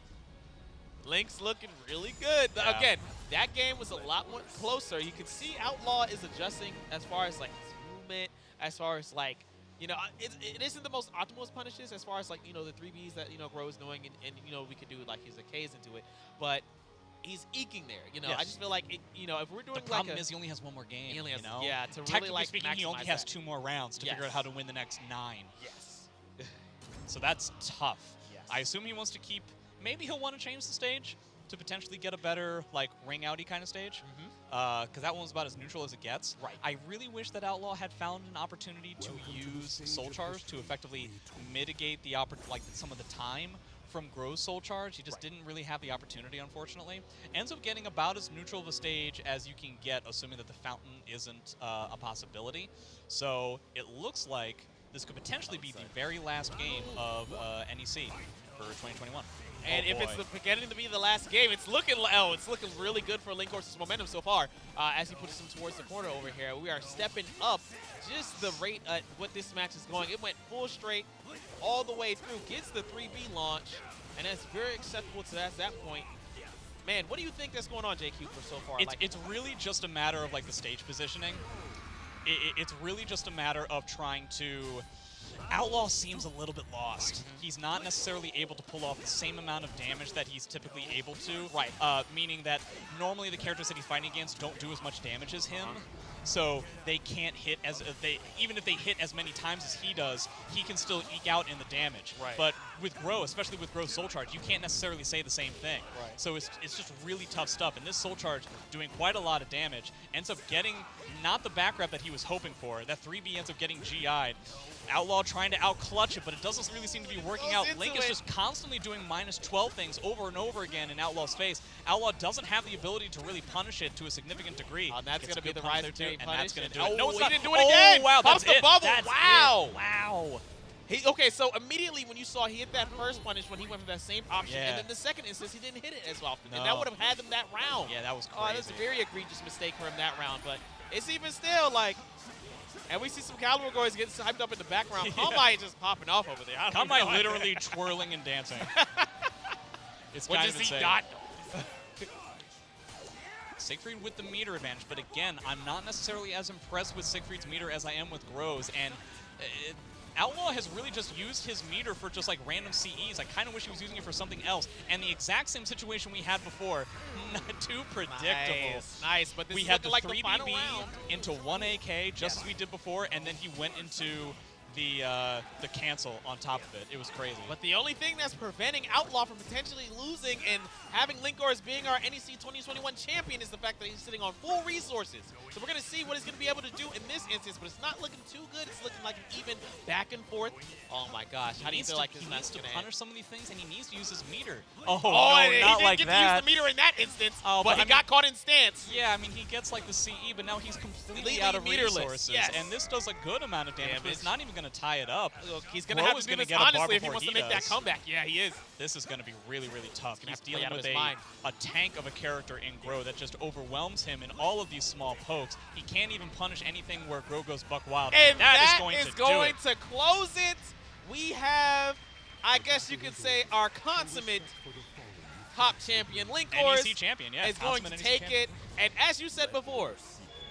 Link's looking really good. Yeah. Again, that game was a lot more closer. You could see Outlaw is adjusting as far as like his movement, as far as like, you know, it isn't the most optimal punishes as far as like, you know, the 3Bs that, you know, Gro is doing and you know, we could do like his Ks into it. But he's eking there, you know. Yes. I just feel like, you know, if we're doing The problem like is he only has 1 more game, he only has, you know? yeah, to really Technically like speaking, he only maximize has that. 2 more rounds to figure out Yes. how to win the next 9. Yes. So that's tough. Yes. I assume he wants to keep, maybe he'll want to change the stage to potentially get a better, like, ring-outy kind of stage. Because that one was about as neutral as it gets. Right. I really wish that Outlaw had found an opportunity to use Soul Charge to effectively mitigate the some of the time from Gro's Soul Charge. He just didn't really have the opportunity, unfortunately. Ends up getting about as neutral of a stage as you can get, assuming that the fountain isn't a possibility. So it looks like this could potentially be the very last game of NEC for 2021. And if it's beginning to be the last game, it's looking really good for Link Horse's momentum so far. As he pushes him towards the corner over here, we are stepping up just the rate at what this match is going. It went full straight all the way through, gets the 3B launch, and that's very acceptable to that point. Man, what do you think that's going on, JQ, for so far? It's really just a matter of like the stage positioning. It's really just a matter of trying to. Outlaw seems a little bit lost. He's not necessarily able to pull off the same amount of damage that he's typically able to. Right. Meaning that normally the characters that he's fighting against don't do as much damage as him. So they can't hit even if they hit as many times as he does, he can still eke out in the damage. Right. But with Gro, especially with Gro's Soul Charge, you can't necessarily say the same thing. Right. So it's just really tough stuff. And this Soul Charge, doing quite a lot of damage, ends up getting not the back rep that he was hoping for. That 3B ends up getting GI'd. Outlaw trying to out-clutch it, but it doesn't really seem to be working out. Link is just constantly doing -12 things over and over again in Outlaw's face. Outlaw doesn't have the ability to really punish it to a significant degree. And that's Gets going to a be good the punish rise there, of too, and punish. that's going to do Oh, it. No, it's he not. didn't do it again. Oh, wow, Pops that's the it. bubble. That's Wow. it. Wow. Okay, so immediately when you saw he hit that first punish when he went for that same option, Yeah. and then the second instance he didn't hit it as often, and No. that would have had them that round. Yeah, that was Oh, that's a crazy. very egregious mistake for him that round, but it's even still like, and we see some Calibur guys getting hyped up in the background. Yeah. Kamai just popping off over there. Kamai literally twirling and dancing. It's what kind does of he insane. not? Siegfried with the meter advantage, but again, I'm not necessarily as impressed with Siegfried's meter as I am with Gro's, and Outlaw has really just used his meter for just like random CEs. I kind of wish he was using it for something else. And the exact same situation we had before, not too predictable. Nice, but this we is had the like 3BB the final round. into 1 AK, just as we did before, and then he went into the cancel on top of it. It was crazy. But the only thing that's preventing Outlaw from potentially losing and having Linkor as being our NEC 2021 champion is the fact that he's sitting on full resources. So we're going to see what he's going to be able to do in this instance, but it's not looking too good. It's looking like an even back and forth. Oh my gosh, how do you feel like this match is going to punish some of these things, and he needs to use his meter. Oh, no, not like he didn't get that. to use the meter in that instance, Oh, but he got caught in stance. Yeah, I mean, he gets like the CE, but now he's completely out of resources. Yes. And this does a good amount of damage, but it's not even going to tie it up. Look, he's going to have to do this honestly if he wants to make that comeback. Yeah, he is. This is going to be really, really tough. He's He's dealing with a tank of a character in Gro that just overwhelms him in all of these small pokes. He can't even punish anything where Gro goes buck wild. And that is going to close it. We have, I guess you could say, our consummate top champion, Linkor, NEC champion, yeah. is going to take it. And as you said before,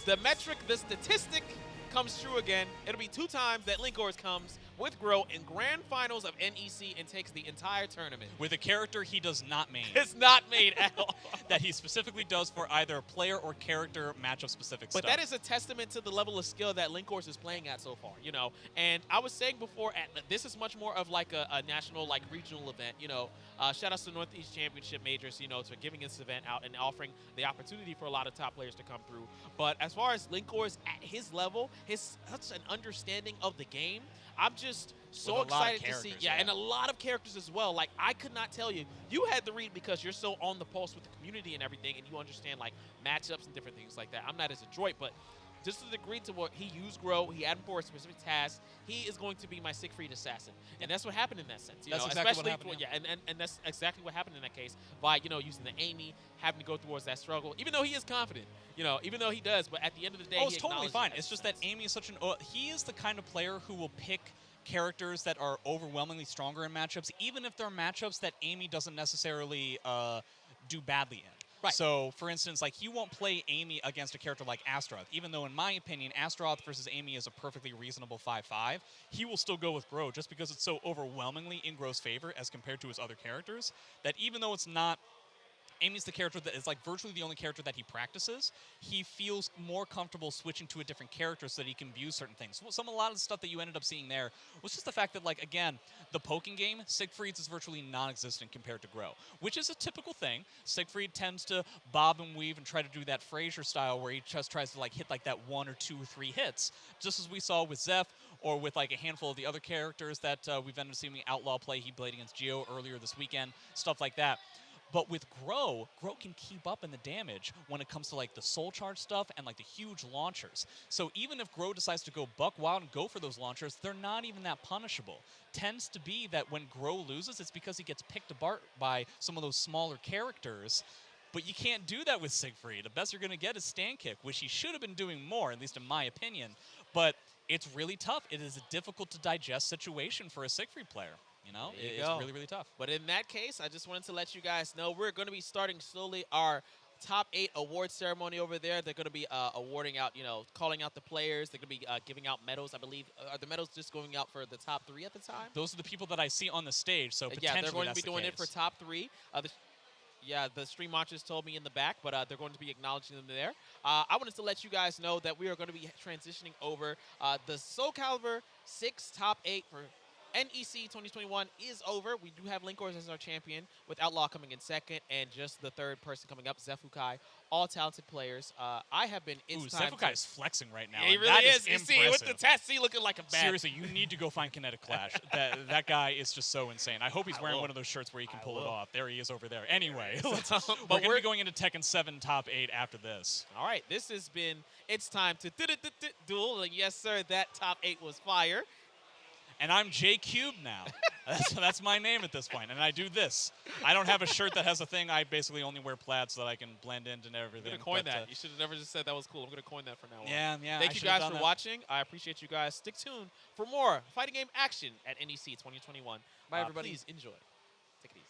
the metric, the statistic comes true again. It'll be 2 times that Linkor comes with Gro in grand finals of NEC and takes the entire tournament. With a character he does not main. It's not made at all. That he specifically does for either player or character matchup specific stuff. But that is a testament to the level of skill that Linkor is playing at so far, you know. And I was saying before, this is much more of like a national, like regional event, you know. Shout outs to Northeast Championship Majors, you know, to giving this event out and offering the opportunity for a lot of top players to come through. But as far as Linkor is at his level, his such an understanding of the game, I'm just so excited to see. Yeah, and a lot of characters as well. Like, I could not tell you. You had the read because you're so on the pulse with the community and everything, and you understand, like, matchups and different things like that. I'm not as adroit, but just to the degree to what he used Gro, he had him for a specific task, he is going to be my Siegfried assassin. And that's what happened in that sense. You that's know, exactly especially what happened. and that's exactly what happened in that case by, you know, using the Amy, having to go towards that struggle, even though he is confident, you know, even though he does, but at the end of the day, it's totally fine. It's just that Amy is such an, he is the kind of player who will pick characters that are overwhelmingly stronger in matchups, even if they're matchups that Amy doesn't necessarily do badly in. Right. So, for instance, like, he won't play Amy against a character like Astaroth, even though, in my opinion, Astaroth versus Amy is a perfectly reasonable 5-5. He will still go with Gro just because it's so overwhelmingly in Gro's favor as compared to his other characters, that even though it's not Amy's the character that is like virtually the only character that he practices, he feels more comfortable switching to a different character so that he can view certain things. A lot of the stuff that you ended up seeing there was just the fact that, like, again, the poking game, Siegfried's is virtually non-existent compared to Gro, which is a typical thing. Siegfried tends to bob and weave and try to do that Frazier style where he just tries to, like, hit like that 1 or 2 or 3 hits, just as we saw with Zeph or with like a handful of the other characters that we've ended up seeing Outlaw play. He played against Geo earlier this weekend, stuff like that. But with Gro can keep up in the damage when it comes to like the soul charge stuff and like the huge launchers. So even if Gro decides to go buck wild and go for those launchers, they're not even that punishable. Tends to be that when Gro loses, it's because he gets picked apart by some of those smaller characters. But you can't do that with Siegfried. The best you're going to get is stand kick, which he should have been doing more, at least in my opinion. But it's really tough. It is a difficult to digest situation for a Siegfried player. You know, it's really, really tough. But in that case, I just wanted to let you guys know we're going to be starting slowly our top 8 award ceremony over there. They're going to be awarding out, you know, calling out the players. They're going to be giving out medals, I believe. Are the medals just going out for the top 3 at the time? Those are the people that I see on the stage, so potentially yeah, they're going to be doing it for top 3. The stream watchers told me in the back, but they're going to be acknowledging them there. I wanted to let you guys know that we are going to be transitioning over the Soul Calibur 6 top 8 for NEC 2021 is over. We do have Linkor as our champion, with Outlaw coming in second, and just the third person coming up, Zefukai. All talented players. I have been. Zefukai is flexing right now. Yeah, he really is. You see, with the Tassie looking like a bat. Seriously, you need to go find Kinetic Clash. that guy is just so insane. I hope he's wearing one of those shirts where he can pull it off. There he is over there. Anyway, we're going to be going into Tekken 7 top 8 after this. All right, this has been. It's time to duel. Yes, sir. That top 8 was fire. And I'm J Cube now. That's my name at this point, and I do this. I don't have a shirt that has a thing. I basically only wear plaid so that I can blend into everything. I'm going to coin that. You should have never just said that was cool. I'm going to coin that from now on. Yeah. Thank you guys for watching. I appreciate you guys. Stick tuned for more fighting game action at NEC 2021. Bye, everybody. Please enjoy. Take it easy.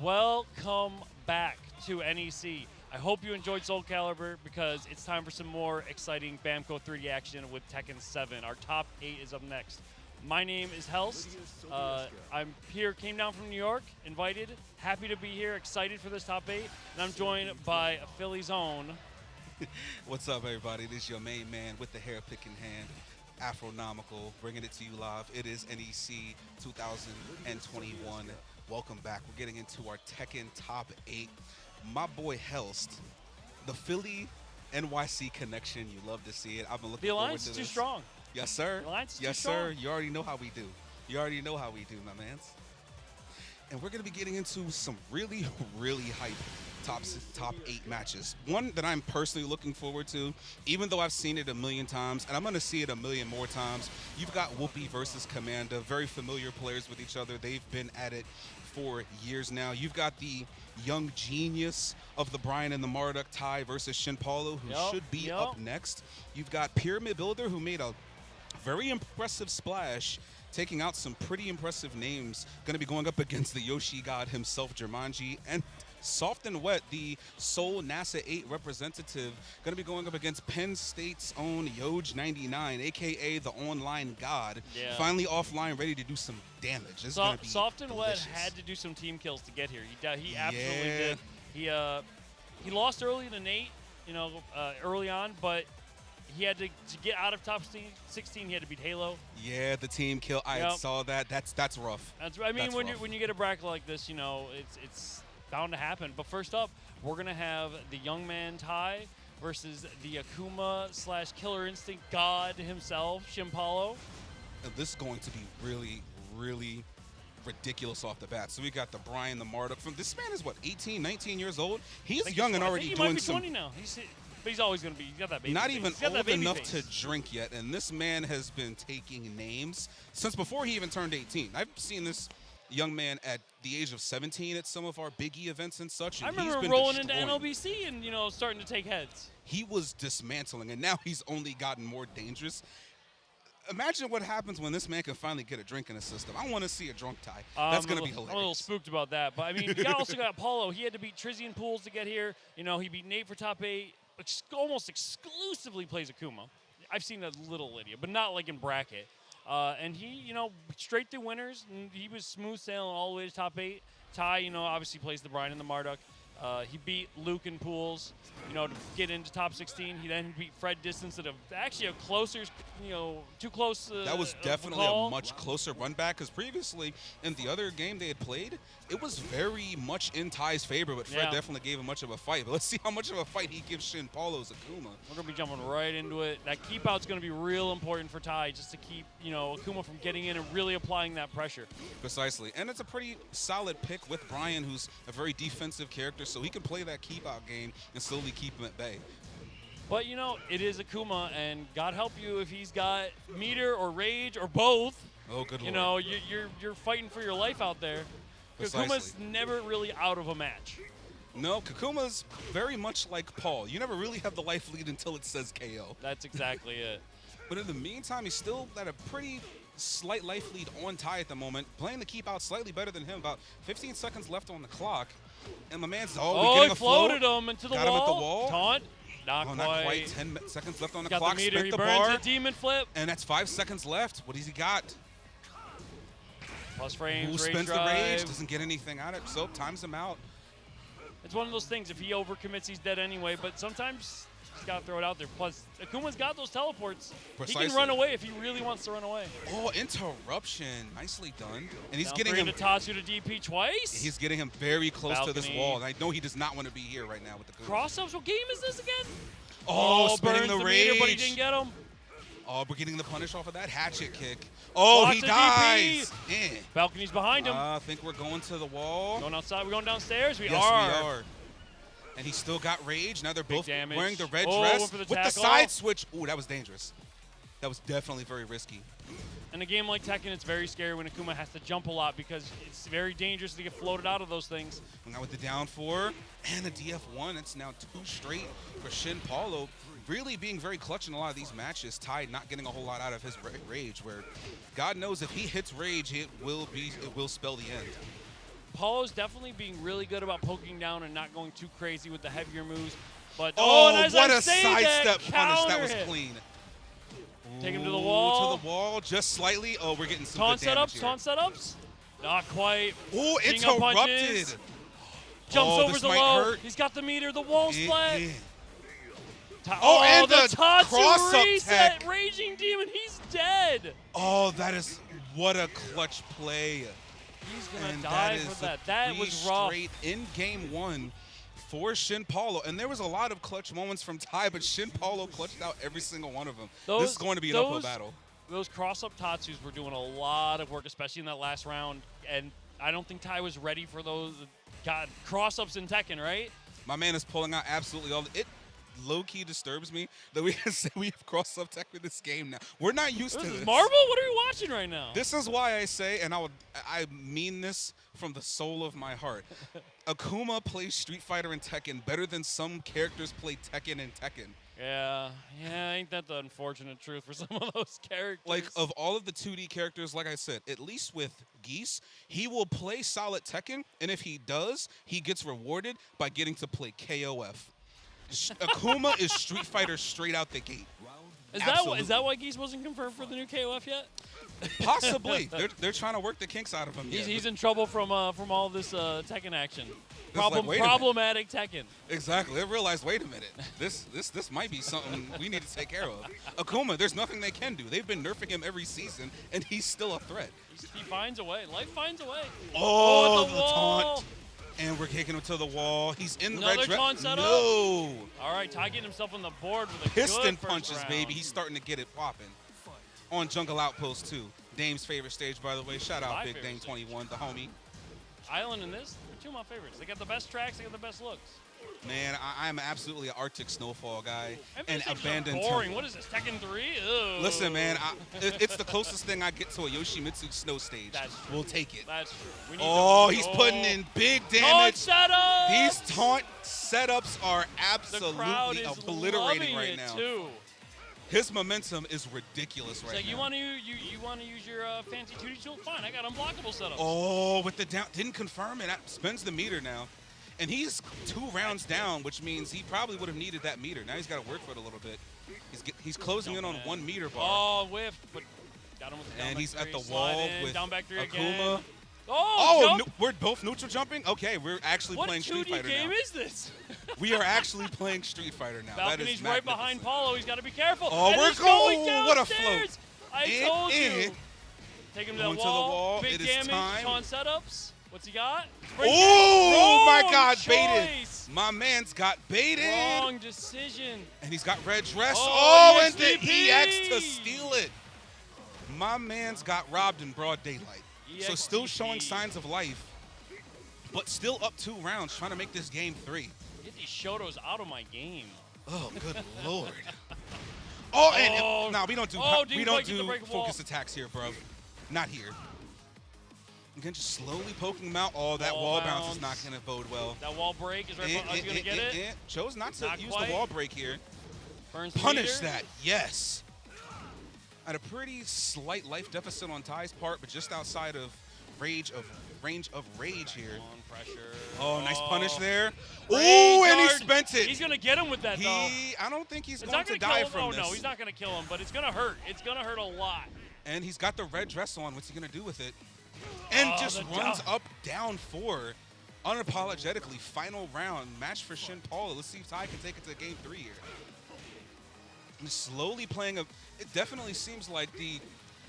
Welcome back to NEC. I hope you enjoyed Soul Calibur because it's time for some more exciting Bamco 3D action with Tekken 7. Our top 8 is up next. My name is Helst. I'm here, came down from New York, invited, happy to be here, excited for this top 8, and I'm joined by Philly's own. What's up, everybody? This is your main man with the hair pick in hand, Afronomical, bringing it to you live. It is NEC 2021. Welcome back. We're getting into our Tekken top 8. My boy Helst, the Philly NYC connection. You love to see it. I've been looking forward to this. The alliance is too strong. Yes, sir. The alliance is yes, too strong. sir. You already know how we do. You already know how we do, my mans. And we're going to be getting into some really, really hype top 8 matches. One that I'm personally looking forward to, even though I've seen it a million times, and I'm going to see it a million more times. You've got Whoopi versus Commanda, very familiar players with each other. They've been at it for years now. You've got the young genius of the Brian and the Marduk, Tai versus Shin Paulo, who should be up next. You've got Pyramid Builder, who made a very impressive splash, taking out some pretty impressive names. Going to be going up against the Yoshi God himself, Jumanji, and Soft and Wet, the Seoul NASA 8 representative, going to be going up against Penn State's own Yoj99, a.k.a. the online god. Yeah. Finally offline, ready to do some damage. This is gonna be Soft and delicious. Wet had to do some team kills to get here. He absolutely did. He lost early to Nate, early on, but he had to get out of top 16. He had to beat Halo. Yeah, the team kill. I saw that. That's rough. When you get a bracket like this, it's bound to happen. But first up, we're gonna have the young man Tai versus the Akuma / Killer Instinct God himself, Shin Paulo. This is going to be really, really ridiculous off the bat. So we got the Brian the Marduk. This man is what, 18, 19 years old? He's young and already doing some. He might be 20 now. But he's always going to be. He's got that baby Not face. even He's got old that baby enough face. to drink yet, and this man has been taking names since before he even turned 18. I've seen this young man at the age of 17 at some of our Big E events and such. And I remember he's been rolling into destroying. NLBC and starting to take heads. He was dismantling, and now he's only gotten more dangerous. Imagine what happens when this man can finally get a drink in his system. I want to see a drunk tie. That's going to be hilarious. I'm a little spooked about that. But, you also got Paulo. He had to beat Trizzy and Pools to get here. He beat Nate for top 8. Almost exclusively plays Akuma. I've seen a little Lydia, but not like in bracket. And he, straight through winners. And he was smooth sailing all the way to top 8. Tai, obviously plays the Brian and the Marduk. He beat Luke and Pools, to get into top 16. He then beat Fred Distance at actually a closer, too close. That was definitely a much closer run back, because previously in the other game they had played, it was very much in Ty's favor, but Fred definitely gave him much of a fight. But let's see how much of a fight he gives Shin Paulo's Akuma. We're going to be jumping right into it. That keep out's going to be real important for Ty, just to keep, Akuma from getting in and really applying that pressure. Precisely. And it's a pretty solid pick with Brian, who's a very defensive character, so he can play that keep out game and slowly keep him at bay. But, it is Akuma, and God help you if he's got meter or rage or both. Oh, good lord. You're fighting for your life out there. Precisely. Kakuma's never really out of a match. No, Kakuma's very much like Paul. You never really have the life lead until it says KO. That's exactly it. But in the meantime, he's still at a pretty slight life lead on Tai at the moment, playing the keep out slightly better than him. About 15 seconds left on the clock. And my man's, he floated him into the Got wall. him at the wall. Taunt. Not quite. 10 seconds left on the got clock. The meter. Spent He the burns bar. a demon flip. And that's 5 seconds left. What has he got? Plus frames, Who rage spends drive. the rage? Doesn't get anything out of it. So times him out. It's one of those things. If he overcommits, he's dead anyway. But sometimes he's got to throw it out there. Plus, Akuma's got those teleports. Precisely. He can run away if he really wants to run away. Oh, interruption. Nicely done. And he's Down getting 3 him. to Tatsu to DP twice. He's getting him very close to this Balcony. wall. And I know he does not want to be here right now with the Kuma. Cross-ups. What game is this again? Spinning burns the meter, rage. but he didn't get him. Oh, we're getting the punish off of that hatchet kick. Oh, Lots he of dies. DP. Balcony's behind him. I think we're going to the wall. Going outside. We're going downstairs. Yes, we are. And he still got rage. Now they're both damage. wearing the red Went dress for the with the tackle. side switch. Ooh, that was dangerous. That was definitely very risky. In a game like Tekken, it's very scary when Akuma has to jump a lot because it's very dangerous to get floated out of those things. Now with the down 4 and a DF1, it's now 2 straight for Shin Paulo. Really being very clutch in a lot of these matches. Ty not getting a whole lot out of his rage, where God knows if he hits rage, it will spell the end. Paulo's definitely being really good about poking down and not going too crazy with the heavier moves. But Oh, and as what I a say sidestep that, punish. That counter was hit. clean. Take him to the Ooh, wall. To the wall, just slightly. Oh, we're getting some Taunt good damage setups, here. taunt setups. Not quite. Ooh, King of interrupted. punches. Jumps Oh, over this the might low. hurt. He's got the meter, the wall splat. Oh, and the Tatsu cross-up reset. tech. Raging Demon, he's dead. Oh, that is what a clutch play. He's going And to die that is for that. the That three was rough. straight in game 1 for Shin Paulo. And there was a lot of clutch moments from Ty, but Shin Paulo clutched out every single one of them. This is going to be an uphill battle. Those cross-up Tatsus were doing a lot of work, especially in that last round. And I don't think Ty was ready for those cross-ups in Tekken, right? My man is pulling out absolutely all. It low-key disturbs me that we can say we have cross-up tech with this game now. We're not used to This this. is Marvel? What are we watching right now? This is why I say, and I mean this from the soul of my heart, Akuma plays Street Fighter and Tekken better than some characters play Tekken and Tekken. Yeah, ain't that the unfortunate truth for some of those characters? Like, of all of the 2D characters, like I said, at least with Geese, he will play solid Tekken, and if he does, he gets rewarded by getting to play KOF. Akuma is Street Fighter straight out the gate. Is that why Geese wasn't confirmed for the new KOF yet? Possibly. They're trying to work the kinks out of him. He's in trouble from all this Tekken action. Wait a Problematic Tekken. Exactly. They realized, wait a minute, this might be something we need to take care of. Akuma, there's nothing they can do. They've been nerfing him every season, and he's still a threat. He finds a way. Life finds a way. Oh, the wall. taunt. And we're kicking him to the wall. He's in the Another red dress. taunt setup? No. All right, Ty getting himself on the board with a Piston good first punches, round. baby. He's starting to get it popping. On Jungle Outpost, too. Dame's favorite stage, by the way. Shout out My Big favorite Dame 21, the homie. Island and this, they're two of my favorites. They got the best tracks, they got the best looks. Man, I'm absolutely an Arctic Snowfall guy. And And this is Abandoned boring. Temple. What is this, Tekken 3? Ugh. Listen, man, it's the closest thing I get to a Yoshimitsu snow stage. That's true. We'll take it. That's true. We need He's to, putting in big Taunt damage. setup! These taunt setups are The crowd absolutely is obliterating loving right it now. Too. His momentum is ridiculous It's right like, now. you want to use your fancy 2D tool? Fine, I got unblockable setups. Oh, with the down, didn't confirm it. Spends the meter now. And he's 2 rounds down, which means he probably would have needed that meter. Now he's got to work for it a little bit. He's closing in on 1 meter bar. Oh, whiffed, but got him with the down And back he's at three. the Slide wall in, with down back three Akuma. again. Oh, jump. we're both neutral jumping? Okay, we're actually What playing Street 2D Fighter game now. is this? We are actually playing Street Fighter now. That Balcony's is right behind magnificent. Paulo. He's got to be careful. Oh, And we're he's going going. What a downstairs. float. I told you. Take him to the Going to the wall. wall. Big It is damage. time. Taunt setups. What's he got? Oh, my Wrong God, choice. baited. My man's got baited. Wrong decision. And he's got red dress. Oh, And the EXTP. EX to steal it. My man's got robbed in broad daylight. So still showing EXTP. signs of life, but still up 2 rounds, trying to make this game 3. Get these Shotos out of my game. Oh, good lord. Oh, and Oh. no, we don't do Didn't quite get the break wall. focus attacks here, bro. Not here. Again, just slowly poking him out. Oh, that Wall wall bounce is bounce. not going to bode well. That wall break is right. He's gonna get it. Chose not to Not use quite. the wall break here. Burns the Punish meter. that, yes. At a pretty slight life deficit on Ty's part, but just outside of range of rage here. On pressure. Oh, nice punish there. Rage Oh, and he guard. spent it. He's gonna get him with that though. I don't think he's It's going not to gonna die kill him. from Oh this. no, he's not gonna kill him, but it's gonna hurt. It's gonna hurt a lot. And he's got the red dress on. What's he going to do with it? And just the runs down. up, down 4. Unapologetically, final round. Match for Shin Paulo. Let's see if Ty can take it to game 3 here. And slowly playing a... It definitely seems like the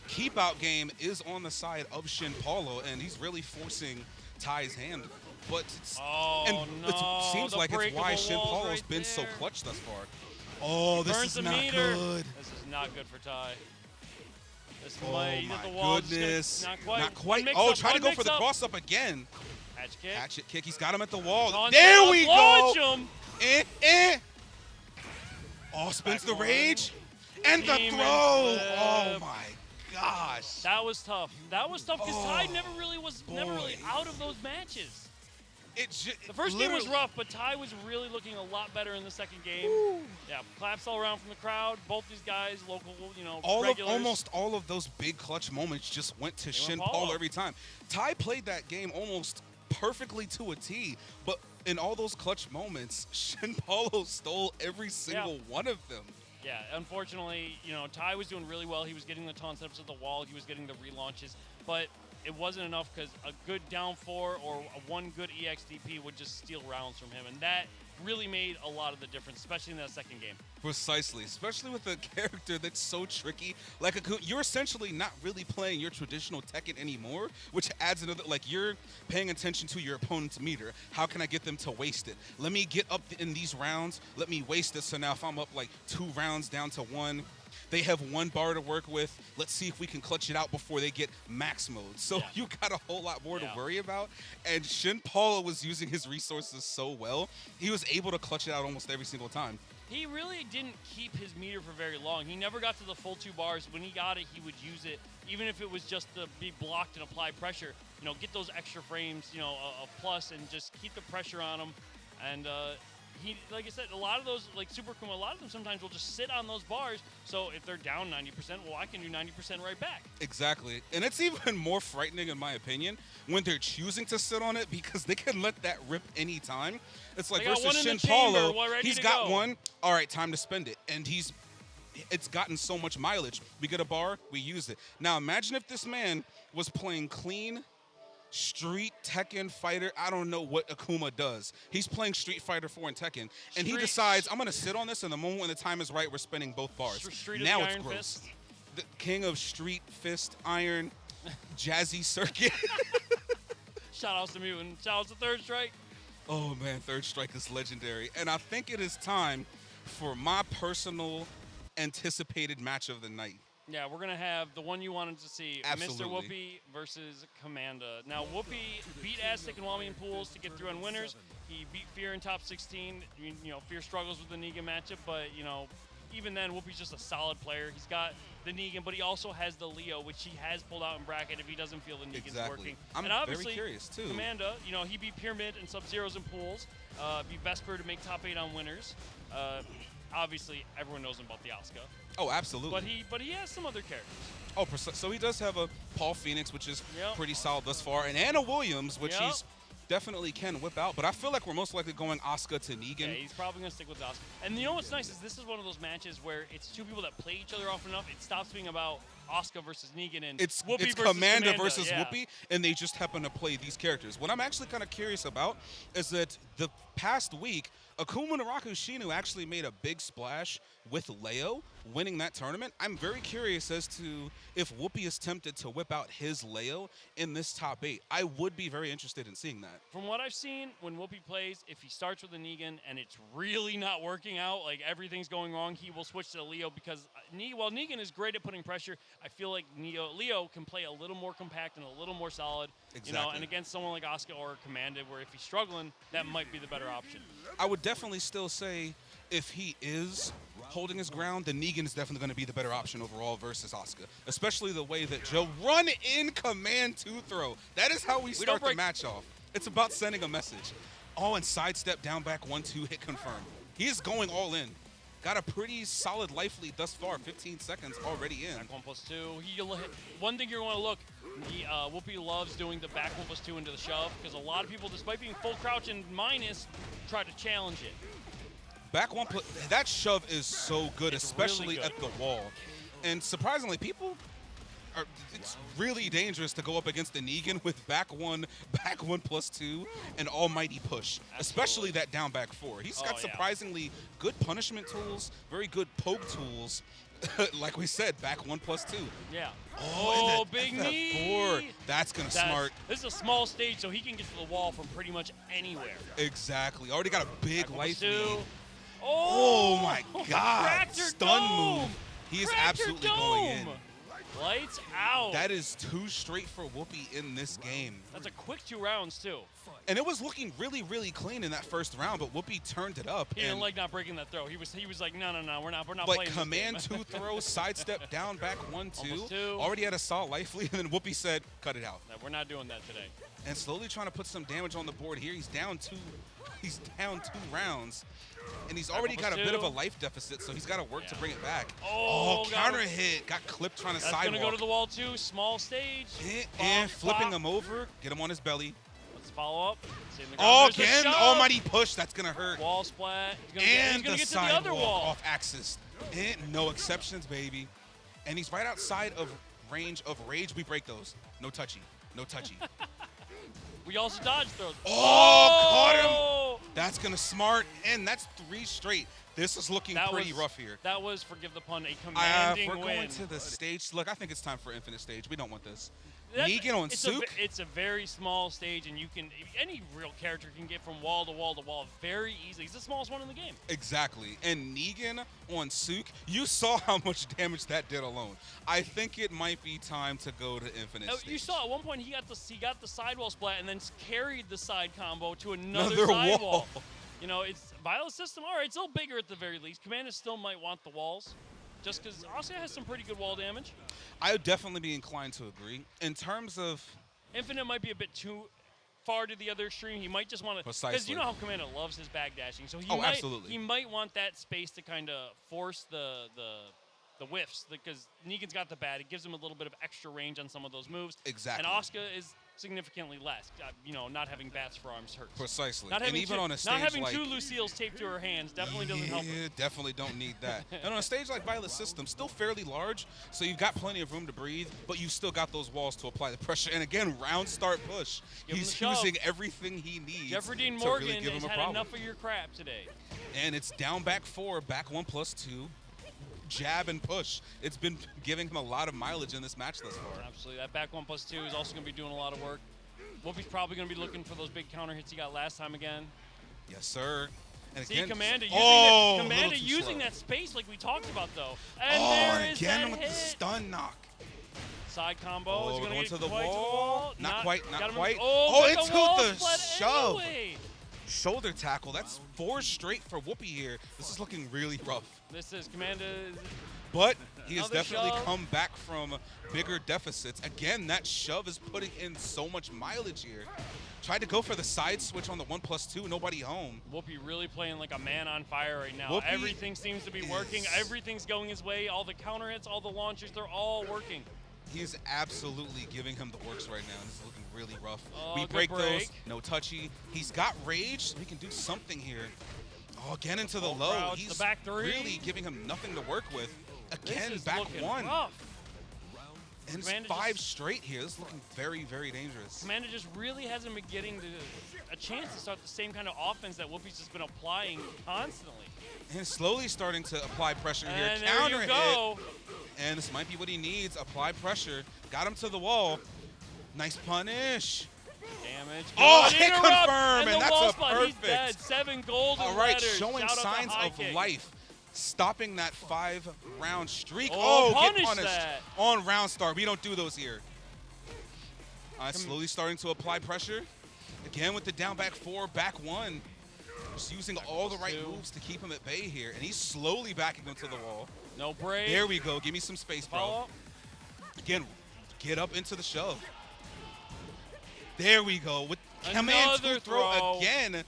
keep-out game is on the side of Shin Paulo, and he's really forcing Ty's hand. But it's... Oh and no! it seems the like it's why breakable Shin walls Paulo's right been so there. clutch thus far. Oh, this Burns is the not meter. good. This is not good for Ty. This Oh, might he's my at the wall. Just goodness. Not quite. Not quite. One Oh, mix-up, trying to one go for the mix-up. cross-up again. Hatch kick. Hatchet kick. He's got him at the wall. Taunt There setup, we launch go. him. Oh, spins Back the one. rage. And the Demon throw. flip. Oh, my gosh. That was tough. That was tough because Ty Oh, never really boy. out of those matches. The first game was rough, but Ty was really looking a lot better in the second game. Yeah, claps all around from the crowd. Both these guys, local, regulars. Almost all of those big clutch moments just went to Shin Paulo. Paulo every time. Ty played that game almost perfectly to a T. But in all those clutch moments, Shin Paulo stole every single one of them. Yeah, unfortunately, Ty was doing really well. He was getting the taunt setups at the wall. He was getting the relaunches. But it wasn't enough because a good down 4 or one good EXDP would just steal rounds from him. And that really made a lot of the difference, especially in that second game. Precisely, especially with a character that's so tricky. Like, you're essentially not really playing your traditional Tekken anymore, which adds another, like, you're paying attention to your opponent's meter. How can I get them to waste it? Let me get up in these rounds. Let me waste it. So now if I'm up like 2 rounds down to 1, they have 1 bar to work with. Let's see if we can clutch it out before they get max mode. So you got a whole lot more to worry about. And Shin Paulo was using his resources so well. He was able to clutch it out almost every single time. He really didn't keep his meter for very long. He never got to the full 2 bars. When he got it, he would use it, even if it was just to be blocked and apply pressure. Get those extra frames, a plus, and just keep the pressure on him. And he, like I said, a lot of those, like Super Kuma, a lot of them sometimes will just sit on those bars. So if they're down 90%, well, I can do 90% right back. Exactly. And it's even more frightening, in my opinion, when they're choosing to sit on it, because they can let that rip any time. It's like versus Shin Paulo, he's got one. All right, time to spend it. And it's gotten so much mileage. We get a bar, we use it. Now imagine if this man was playing clean Street Tekken Fighter. I don't know what Akuma does. He's playing Street Fighter 4 and Tekken, and he decides, I'm going to sit on this, and the moment when the time is right, we're spending both bars. Now it's gross. Fist. The king of Street Fist, Iron, Jazzy Circuit. Shout outs to Mutant. Shout outs to Third Strike. Oh, man, Third Strike is legendary. And I think it is time for my personal anticipated match of the night. Yeah, we're going to have the one you wanted to see, Absolutely. Mr. Whoopi versus Commanda. Now, Whoopi beat Aztec and Wami in pools to get through on winners. He beat Fear in top 16. Fear struggles with the Negan matchup, but, even then, Whoopi's just a solid player. He's got the Negan, but he also has the Leo, which he has pulled out in bracket if he doesn't feel the Negan's working. I'm and obviously, very curious, too. Commanda, he beat Pyramid and Sub-Zeros in pools, beat Vesper to make top 8 on winners. Obviously, everyone knows him about the Asuka. Oh, absolutely. But he has some other characters. Oh, so he does have a Paul Phoenix, which is pretty solid thus far, and Anna Williams, which he's definitely can whip out. But I feel like we're most likely going Asuka to Negan. Yeah, he's probably going to stick with Asuka. And what's nice is this is one of those matches where it's 2 people that play each other often enough. It stops being about Asuka versus Negan and Whoopi versus Commanda versus Whoopi, and they just happen to play these characters. What I'm actually kind of curious about is that the past week, Akuma Naraku Shinu actually made a big splash with Leo winning that tournament. I'm very curious as to if Whoopi is tempted to whip out his Leo in this top 8. I would be very interested in seeing that. From what I've seen, when Whoopi plays, if he starts with a Negan and it's really not working out, like everything's going wrong, he will switch to Leo because while Negan is great at putting pressure, I feel like Leo can play a little more compact and a little more solid. Exactly. And against someone like Asuka or Commanda, where if he's struggling, that might be the better option. I would definitely still say if he is holding his ground, then Negan is definitely going to be the better option overall versus Asuka, especially the way that Joe run in command 2 throw. That is how we start the match off. It's about sending a message. Oh, and sidestep down back 1-2 hit confirm. He is going all in. Got a pretty solid life lead thus far, 15 seconds already in. Back 1+2. One thing you're going to look, Whoopi loves doing the back 1+2 into the shove because a lot of people, despite being full crouch and minus, try to challenge it. Back that shove is so good, especially really good at the wall. And surprisingly, it's really dangerous to go up against the Negan with back 1+2, and almighty push, especially that down back 4. He's got surprisingly good punishment tools, very good poke tools. Like we said, back 1+2. Yeah. Oh, big FF4. knee. That's going to smart. This is a small stage, so he can get to the wall from pretty much anywhere. Exactly. Already got a big life lead. Oh my God. Stun move. He is absolutely going in. Lights out. That is 2 straight for Whoopi in this game. That's a quick 2 rounds, too. And it was looking really, really clean in that first round, but Whoopi turned it up. He didn't like not breaking that throw. He was like, no, we're not playing But command 2 throw, sidestep, down, back 1-2. Already had a solid life lead, and then Whoopi said, cut it out. No, we're not doing that today. And slowly trying to put some damage on the board here. He's down 2 rounds. And he's already got a bit of a life deficit, so he's got to work to bring it back. Oh, counter hit. Got clipped trying to sidewalk. That's going to go to the wall, too. Small stage. And flipping him over. Get him on his belly. follow up. Oh, There's the again, shove. almighty push. That's going to hurt. Wall splat. He's And gonna the get to the other sidewalk wall. off axis. And no exceptions, baby. And he's right outside of range of rage. We break those. No touchy. No touchy. We also dodge throws. Oh, caught him. That's going to smart. And that's 3 straight. This is looking pretty rough here. That was, forgive the pun, a commanding we're win. going to the stage. Look, I think it's time for Infinite Stage. We don't want this. Negan on Sook. It's a very small stage, and any real character can get from wall to wall to wall very easily. He's the smallest one in the game. Exactly. And Negan on Sook, you saw how much damage that did alone. I think it might be time to go to Infinite Stage. You saw at one point he got the sidewall splat and then carried the side combo to another wall. You know, it's Violet's system. All right, it's a little bigger at the very least. Commander still might want the walls, just because Asuka has some pretty good wall damage. I would definitely be inclined to agree. In terms of Infinite might be a bit too far to the other extreme. He might just want to, because you know how Commander loves his backdashing. So he might want that space to kind of force the whiffs, because Negan's got the bat. It gives him a little bit of extra range on some of those moves. Exactly. And Asuka is significantly less. Not having bats for arms hurts. Precisely. And even on a stage not having like 2 Lucille's taped to her hands definitely doesn't help her. Definitely don't need that. And on a stage like Violet's system, still fairly large, so you've got plenty of room to breathe, but you've still got those walls to apply the pressure. And again, round start push. He's using everything he needs. Jeffrey Dean to Morgan really give him has a had problem. enough of your crap today. And it's down back 4, back 1+2. Jab and push. It's been giving him a lot of mileage in this match thus far. Absolutely. That back 1+2 is also going to be doing a lot of work. Whoopi's probably going to be looking for those big counter hits he got last time again. Yes, sir. And See, again, Commander using that space like we talked about, though. And there is again that with hit. the stun knock. Side combo. Is he going to to get the quite wall. to the wall? Not quite. Oh, into the shove. Anyway. Shoulder tackle. That's 4 straight for Whoopi here. This is looking really rough. This is Commander. But he has Another definitely shove. come back from bigger deficits. Again, that shove is putting in so much mileage here. Tried to go for the side switch on the 1+2. Nobody home. Whoopi really playing like a man on fire right now. Whoopi Everything seems to be working. Everything's going his way. All the counter hits, all the launchers, they're all working. He is absolutely giving him the works right now. This is looking really rough. Oh, We good break break. those. No touchy. He's got rage, so he can do something here. Oh, again into the low. Crouch, He's the back 3. really giving him nothing to work with. Again, This is back looking 1. rough. And it's Commander 5 just- straight here. This is looking very, very dangerous. Commander just really hasn't been getting a chance to start the same kind of offense that Whoopi's just been applying constantly. And slowly starting to apply pressure here. And there Counter you hit. go. And this might be what he needs. Apply pressure. Got him to the wall. Nice punish. Damage. Oh, Good hit interrupt, confirm, and the that's wall a spot. He's perfect. dead. 7 golden All right, letters. showing Shout out to signs High of Kick. life. Stopping that 5-round streak. Oh, get punish punished that. on round start. We don't do those here. Slowly starting to apply pressure. Again with the down back 4, back 1. Just using all the right 2. moves to keep him at bay here. And he's slowly backing him to the wall. No break. There we go. Give me some space, bro. Follow up. Again, get up into the shove. There we go. With command Another 2 throw throw. again.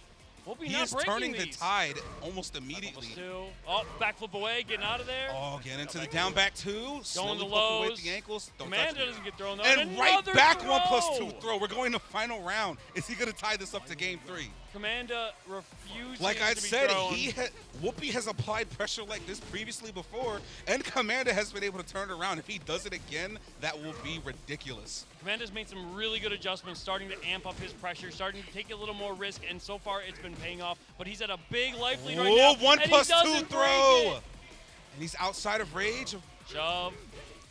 Whoopi He not is breaking turning the these. tide almost immediately. 2. Oh, backflip away, getting out of there. Oh, get into the down back 2. Slowly to poking away lows. with the ankles. Don't touch Commander me. doesn't get thrown though. And right another back throw. 1+2 throw. We're going to final round. Is he going to tie this up to game 3? Commander refusing Like I to be said, thrown. Whoopi has applied pressure like this previously before, and Commander has been able to turn it around. If he does it again, that will be ridiculous. Commander's made some really good adjustments, starting to amp up his pressure, starting to take a little more risk, and so far it's been paying off. But he's at a big life lead right now. 1+2 and he doesn't throw. break it. And he's outside of rage. Shove.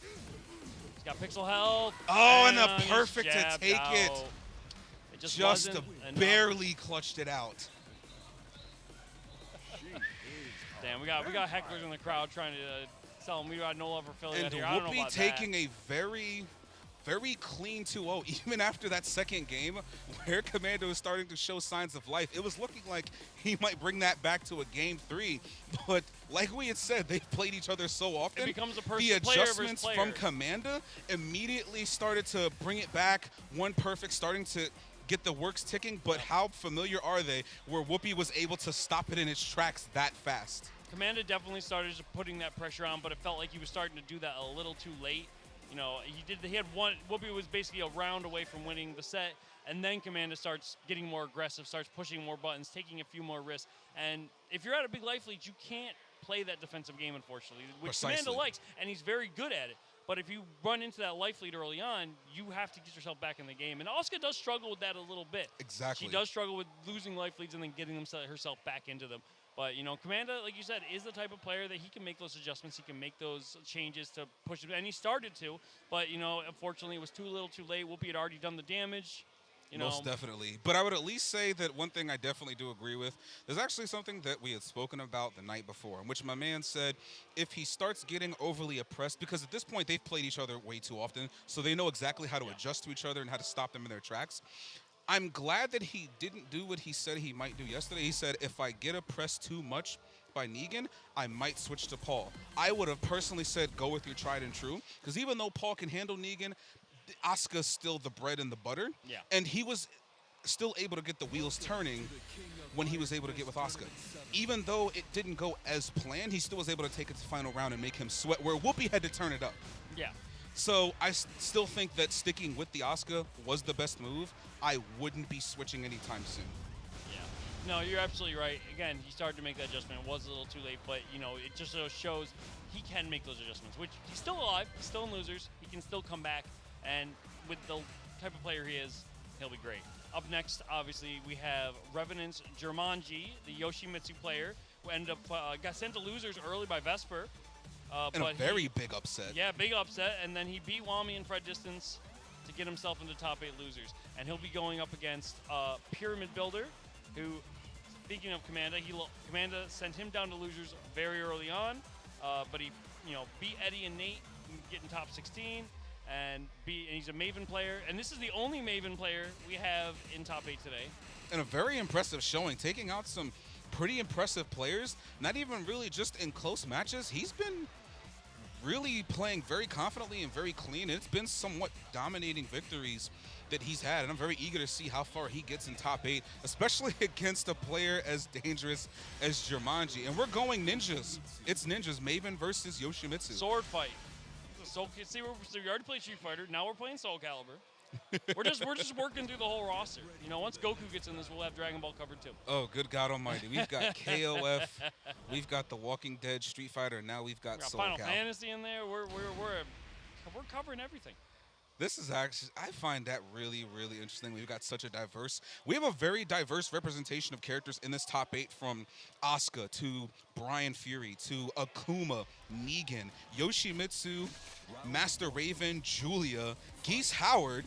He's got pixel health. Oh, and a he's perfect to jabbed take out. it. It just Just wasn't enough. barely clutched it out. Damn, we got hecklers in the crowd trying to tell them we got no love for Philly And out here. I don't know Whoopi about taking that. a very, very clean 2-0, even after that second game where Commando is starting to show signs of life. It was looking like he might bring that back to a game 3. But like we had said, they've played each other so often. It becomes a the player versus adjustments player. from Commando immediately started to bring it back. One perfect, starting to get the works ticking. But how familiar are they where Whoopi was able to stop it in its tracks that fast? Commander definitely started just putting that pressure on, but it felt like he was starting to do that a little too late. You know, he had one. Whoopi was basically a round away from winning the set, and then Commanda starts getting more aggressive, starts pushing more buttons, taking a few more risks. And if you're at a big life lead, you can't play that defensive game, unfortunately, which Commanda likes, and he's very good at it. But if you run into that life lead early on, you have to get yourself back in the game. And Asuka does struggle with that a little bit. Exactly. She does struggle with losing life leads and then getting herself back into them. But, you know, Commanda, like you said, is the type of player that he can make those adjustments. He can make those changes to push it. And he started to. But, you know, unfortunately, it was too little too late. Whoopi had already done the damage. You know. Most definitely. But I would at least say that one thing I definitely do agree with, there's actually something that we had spoken about the night before, in which my man said if he starts getting overly oppressed, because at this point they've played each other way too often, so they know exactly how to adjust to each other and how to stop them in their tracks. I'm glad that he didn't do what he said he might do yesterday. He said, if I get oppressed too much by Negan, I might switch to Paul. I would have personally said go with your tried and true, because even though Paul can handle Negan, Asuka's still the bread and the butter. Yeah. And he was still able to get the wheels turning when he was able to get with Asuka. Even though it didn't go as planned, he still was able to take it to the final round and make him sweat, where Whoopi had to turn it up. Yeah. So I still think that sticking with the Asuka was the best move. I wouldn't be switching anytime soon. Yeah. No, you're absolutely right. Again, he started to make that adjustment. It was a little too late, but, you know, it just shows he can make those adjustments, which he's still alive. He's still in losers. He can still come back. And with the type of player he is, he'll be great. Up next, obviously, we have Revenant's Jumanji, the Yoshimitsu player, who ended up got sent to losers early by Vesper. And a very big upset. Yeah, big upset. And then he beat Wami in Fred distance to get himself into top 8 losers. And he'll be going up against Pyramid Builder, who, speaking of Commanda, Commanda sent him down to losers very early on. But he, you know, beat Eddie and Nate, getting top 16. And he's a Maven player, and this is the only Maven player we have in top 8 today. And a very impressive showing, taking out some pretty impressive players, not even really just in close matches. He's been really playing very confidently and very clean, and it's been somewhat dominating victories that he's had, and I'm very eager to see how far he gets in top 8, especially against a player as dangerous as Jumanji. And we're going ninjas. It's ninjas, Maven versus Yoshimitsu. Sword fight. So we already played Street Fighter. Now we're playing Soul Calibur. we're just working through the whole roster. You know, once Goku gets in this, we'll have Dragon Ball covered too. Oh, good God Almighty! We've got KOF, we've got The Walking Dead, Street Fighter, and now we've got Soul Final Calibur. Fantasy in there. We're covering everything. This is actually, I find that really, really interesting. We've got we have a very diverse representation of characters in this top 8, from Asuka to Brian Fury to Akuma, Negan, Yoshimitsu, Master Raven, Julia, Geese Howard.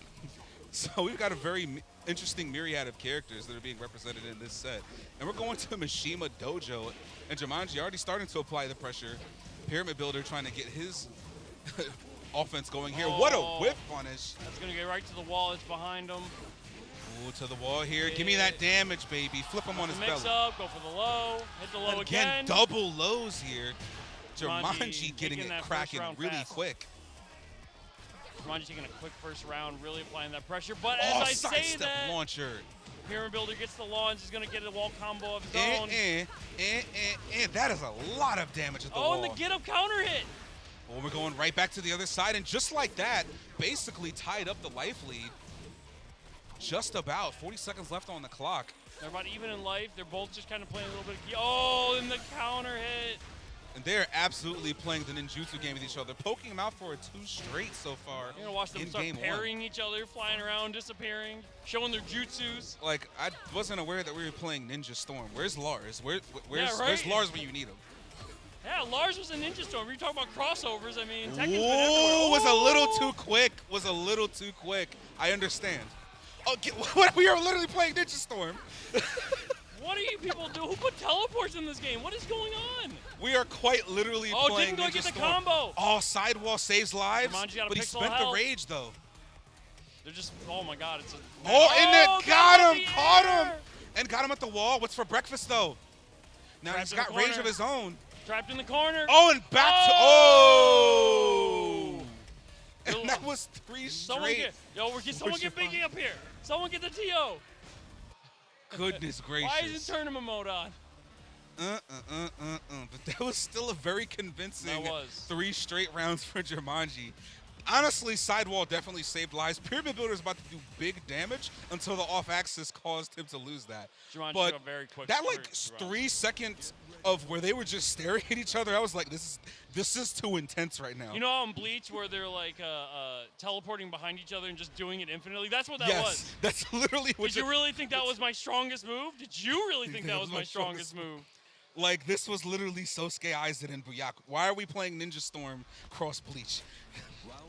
So we've got a very interesting myriad of characters that are being represented in this set. And we're going to Mishima Dojo, and Jumanji already starting to apply the pressure. Pyramid Builder trying to get his offense going here. What a whip punish. That's going to get right to the wall. It's behind him. Ooh, to the wall here. Give me that damage, baby. Flip him on his belly. Mix up, go for the low, hit the low again. Double lows here. Jumanji getting it cracking really quick. Jumanji taking a quick first round, really applying that pressure. But as I say that, launcher. Pyramid Builder gets the launch. He's going to get a wall combo of his own. That is a lot of damage at the wall. Oh, and the get-up counter hit. Well, we're going right back to the other side, and just like that, basically tied up the life lead. Just about 40 seconds left on the clock. They're about even in life. They're both just kind of playing a little bit of oh, and the counter hit. And they're absolutely playing the ninjutsu game with each other, poking them out for a 2 straight so far. You're going to watch them start parrying each other, flying around, disappearing, showing their jutsus. Like, I wasn't aware that we were playing Ninja Storm. Where's Lars? Where's Lars when you need him? Yeah, Lars was a Ninja Storm. You're talking about crossovers. I mean, Tekken's been everywhere. Was a little too quick. Was a little too quick. I understand. Oh, we are literally playing Ninja Storm. What do you people do? Who put teleports in this game? What is going on? We are quite literally playing didn't go Ninja get the Storm. Combo. Oh, sidewall saves lives, but he spent the health. rage, though. They're just, oh my God, it's a... Got him, caught him, and got him at the wall. What's for breakfast, though? Now he's got range of his own. Trapped in the corner. Oh, and back to, And that was 3 straight. Someone get Biggie up here. Someone get the TO. Goodness gracious. Why isn't tournament mode on? But that was still a very convincing 3 straight rounds for Jumanji. Honestly, Sidewall definitely saved lives. Pyramid Builder is about to do big damage until the off-axis caused him to lose that. Jumanji But got very quick. that like 3 seconds of where they were just staring at each other, I was like, this is too intense right now. You know on Bleach where they're like teleporting behind each other and just doing it infinitely? That's what that yes, was. that's literally what. Did you really think that was my strongest move? Did you really think that was my strongest move? Like, this was literally Sosuke Aizen and Byaku. Why are we playing Ninja Storm cross Bleach?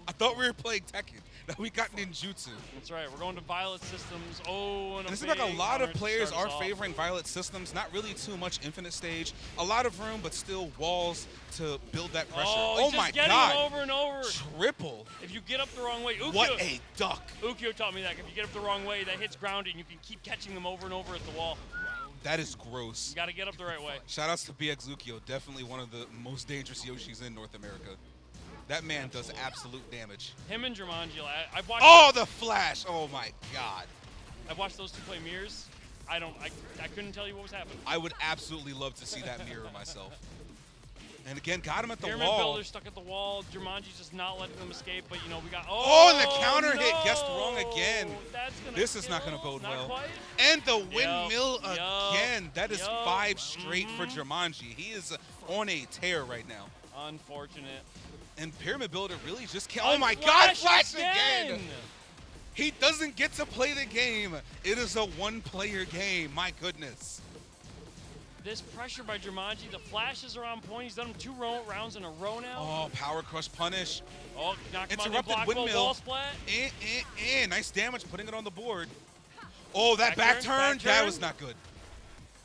I thought we were playing Tekken. Now we got Ninjutsu. That's right. We're going to Violet Systems. Oh, and It seems like a lot of players are favoring Violet Systems. Not really too much Infinite Stage. A lot of room, but still walls to build that pressure. Oh my getting God. Him over and over. Triple. If you get up the wrong way, Ukyo, What a duck. Ukyo taught me that. If you get up the wrong way, that hits grounded, and you can keep catching them over and over at the wall. That is gross. You got to get up the right way. Shout outs to BX Ukyo. Definitely one of the most dangerous Yoshis in North America. That man does absolute damage. Him and Jumanji, I've watched. Oh, the flash! Oh my God! I've watched those two play mirrors. I couldn't tell you what was happening. I would absolutely love to see that mirror myself. And again, got him at the Pyramid wall. Builder stuck at the wall. Jumanji's just not letting them escape. But you know we got. Oh, and the counter no! hit. Guessed wrong again. That's gonna This is not kill. going to bode Not well. Quite. And the windmill Yup. again. That is Yup. 5 straight for Jumanji. He is on a tear right now. Unfortunate. And Pyramid Builder really just can't. Oh my God! Flash again! He doesn't get to play the game. It is a one-player game. My goodness. This pressure by Jumanji, the flashes are on point. He's done them 2 rounds in a row now. Oh, power crush punish. Oh, knocked him on the Interrupted block windmill. wall splat. Nice damage, putting it on the board. Oh, that back turn, that was not good.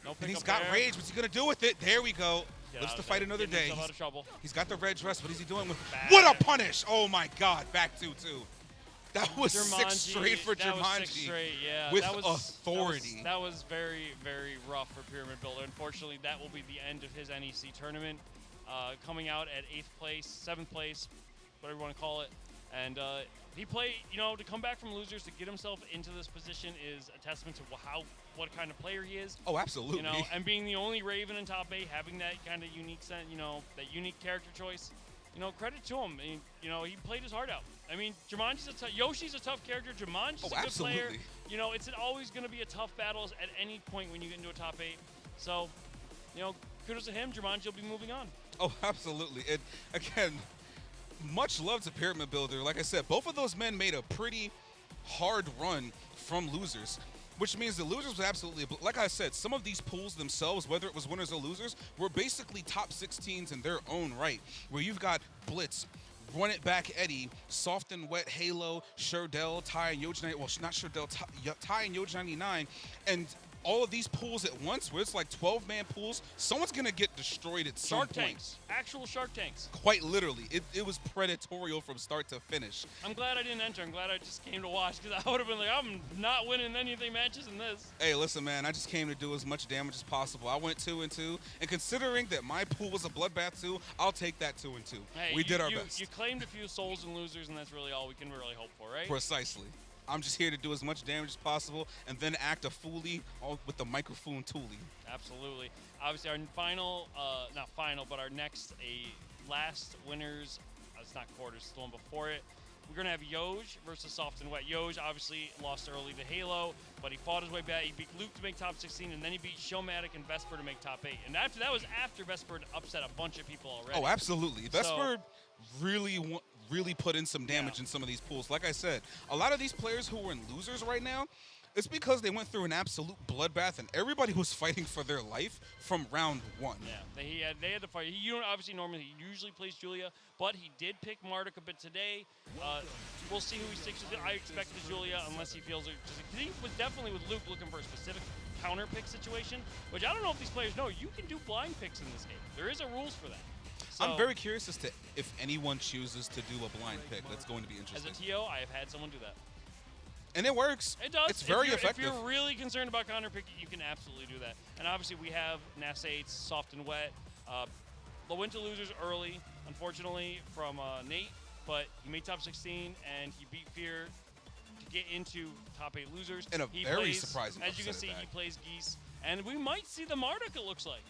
No And he's pickup got there. rage. What's he going to do with it? There we go. Get Lives out to of fight there. another Getting day. himself out of trouble. He's got the red dress. What is he doing with? Bad. What a punish! Oh my God, back 2-2. That was 6 Jumanji, straight for that was 6 Jumanji. straight, yeah. With that was, authority. That was very, very rough for Pyramid Builder. Unfortunately, that will be the end of his NEC tournament. Coming out at 8th place, 7th place, whatever you want to call it. And he played, to come back from losers, to get himself into this position is a testament to what kind of player he is. Oh, absolutely. And being the only Raven in top 8, having that kind of unique that unique character choice, credit to him. He played his heart out. I mean, Yoshi's a tough character. Jumanji's a good player. It's always going to be a tough battle at any point when you get into a top 8. So, kudos to him. Jumanji will be moving on. Oh, absolutely. And again, much love to Pyramid Builder. Like I said, both of those men made a pretty hard run from losers, which means the losers was absolutely, like I said, some of these pools themselves, whether it was winners or losers, were basically top 16s in their own right, where you've got Blitz, Run It Back Eddie, Soft and Wet Halo, Shurdell, Ty and Yoj 99, well, not Shurdell, Ty and Yoj 99, and all of these pools at once, where it's like 12-man pools, someone's going to get destroyed at some point. Shark tanks. Actual Shark tanks. Quite literally. It was predatorial from start to finish. I'm glad I didn't enter. I'm glad I just came to watch, because I would have been like, I'm not winning anything matches in this. Hey, listen, man, I just came to do as much damage as possible. I went 2-2, and considering that my pool was a bloodbath too, I'll take that 2-2. Hey, we did our best. You claimed a few souls and losers, and that's really all we can really hope for, right? Precisely. I'm just here to do as much damage as possible and then act a foolie with the microphone toolie. Absolutely. Obviously, our not final, but our last winners, it's not quarters, it's the one before it. We're going to have Yoj versus Soft and Wet. Yoj obviously lost early to Halo, but he fought his way back. He beat Luke to make top 16, and then he beat Showmatic and Vesper to make top 8. And that was after Vesper upset a bunch of people already. Oh, absolutely. Vesper really put in some damage in some of these pools. Like I said, a lot of these players who are in losers right now, it's because they went through an absolute bloodbath and everybody was fighting for their life from round 1. Yeah, they had to fight. He normally he usually plays Julia, but he did pick Marduk a bit today. We'll see who he sticks with. I expect the Julia unless he feels it. He was definitely with Luke looking for a specific counter pick situation, which I don't know if these players know. You can do blind picks in this game. There is a rules for that. So, I'm very curious as to if anyone chooses to do a blind pick. That's going to be interesting. As a TO, I have had someone do that. And it works. It does. It's very effective. If you're really concerned about counter picking, you can absolutely do that. And obviously, we have NAS 8s, Soft and Wet. Went to losers early, unfortunately, from Nate, but he made top 16 and he beat Fear to get into top 8 losers. And very surprising. As you can see, he plays Geese. And we might see the Marduk, it looks like.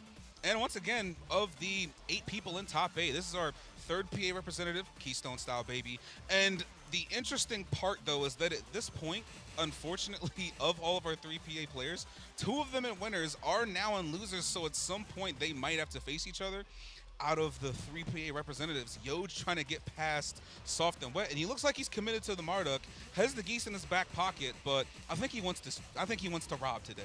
And once again, of the 8 people in top 8, this is our third PA representative, Keystone style baby. And the interesting part, though, is that at this point, unfortunately, of all of our 3 PA players, 2 of them in winners are now in losers, so at some point they might have to face each other. Out of the 3 PA representatives, Yoj trying to get past Soft and Wet, and he looks like he's committed to the Marduk, has the Geese in his back pocket, but I think he wants to rob today.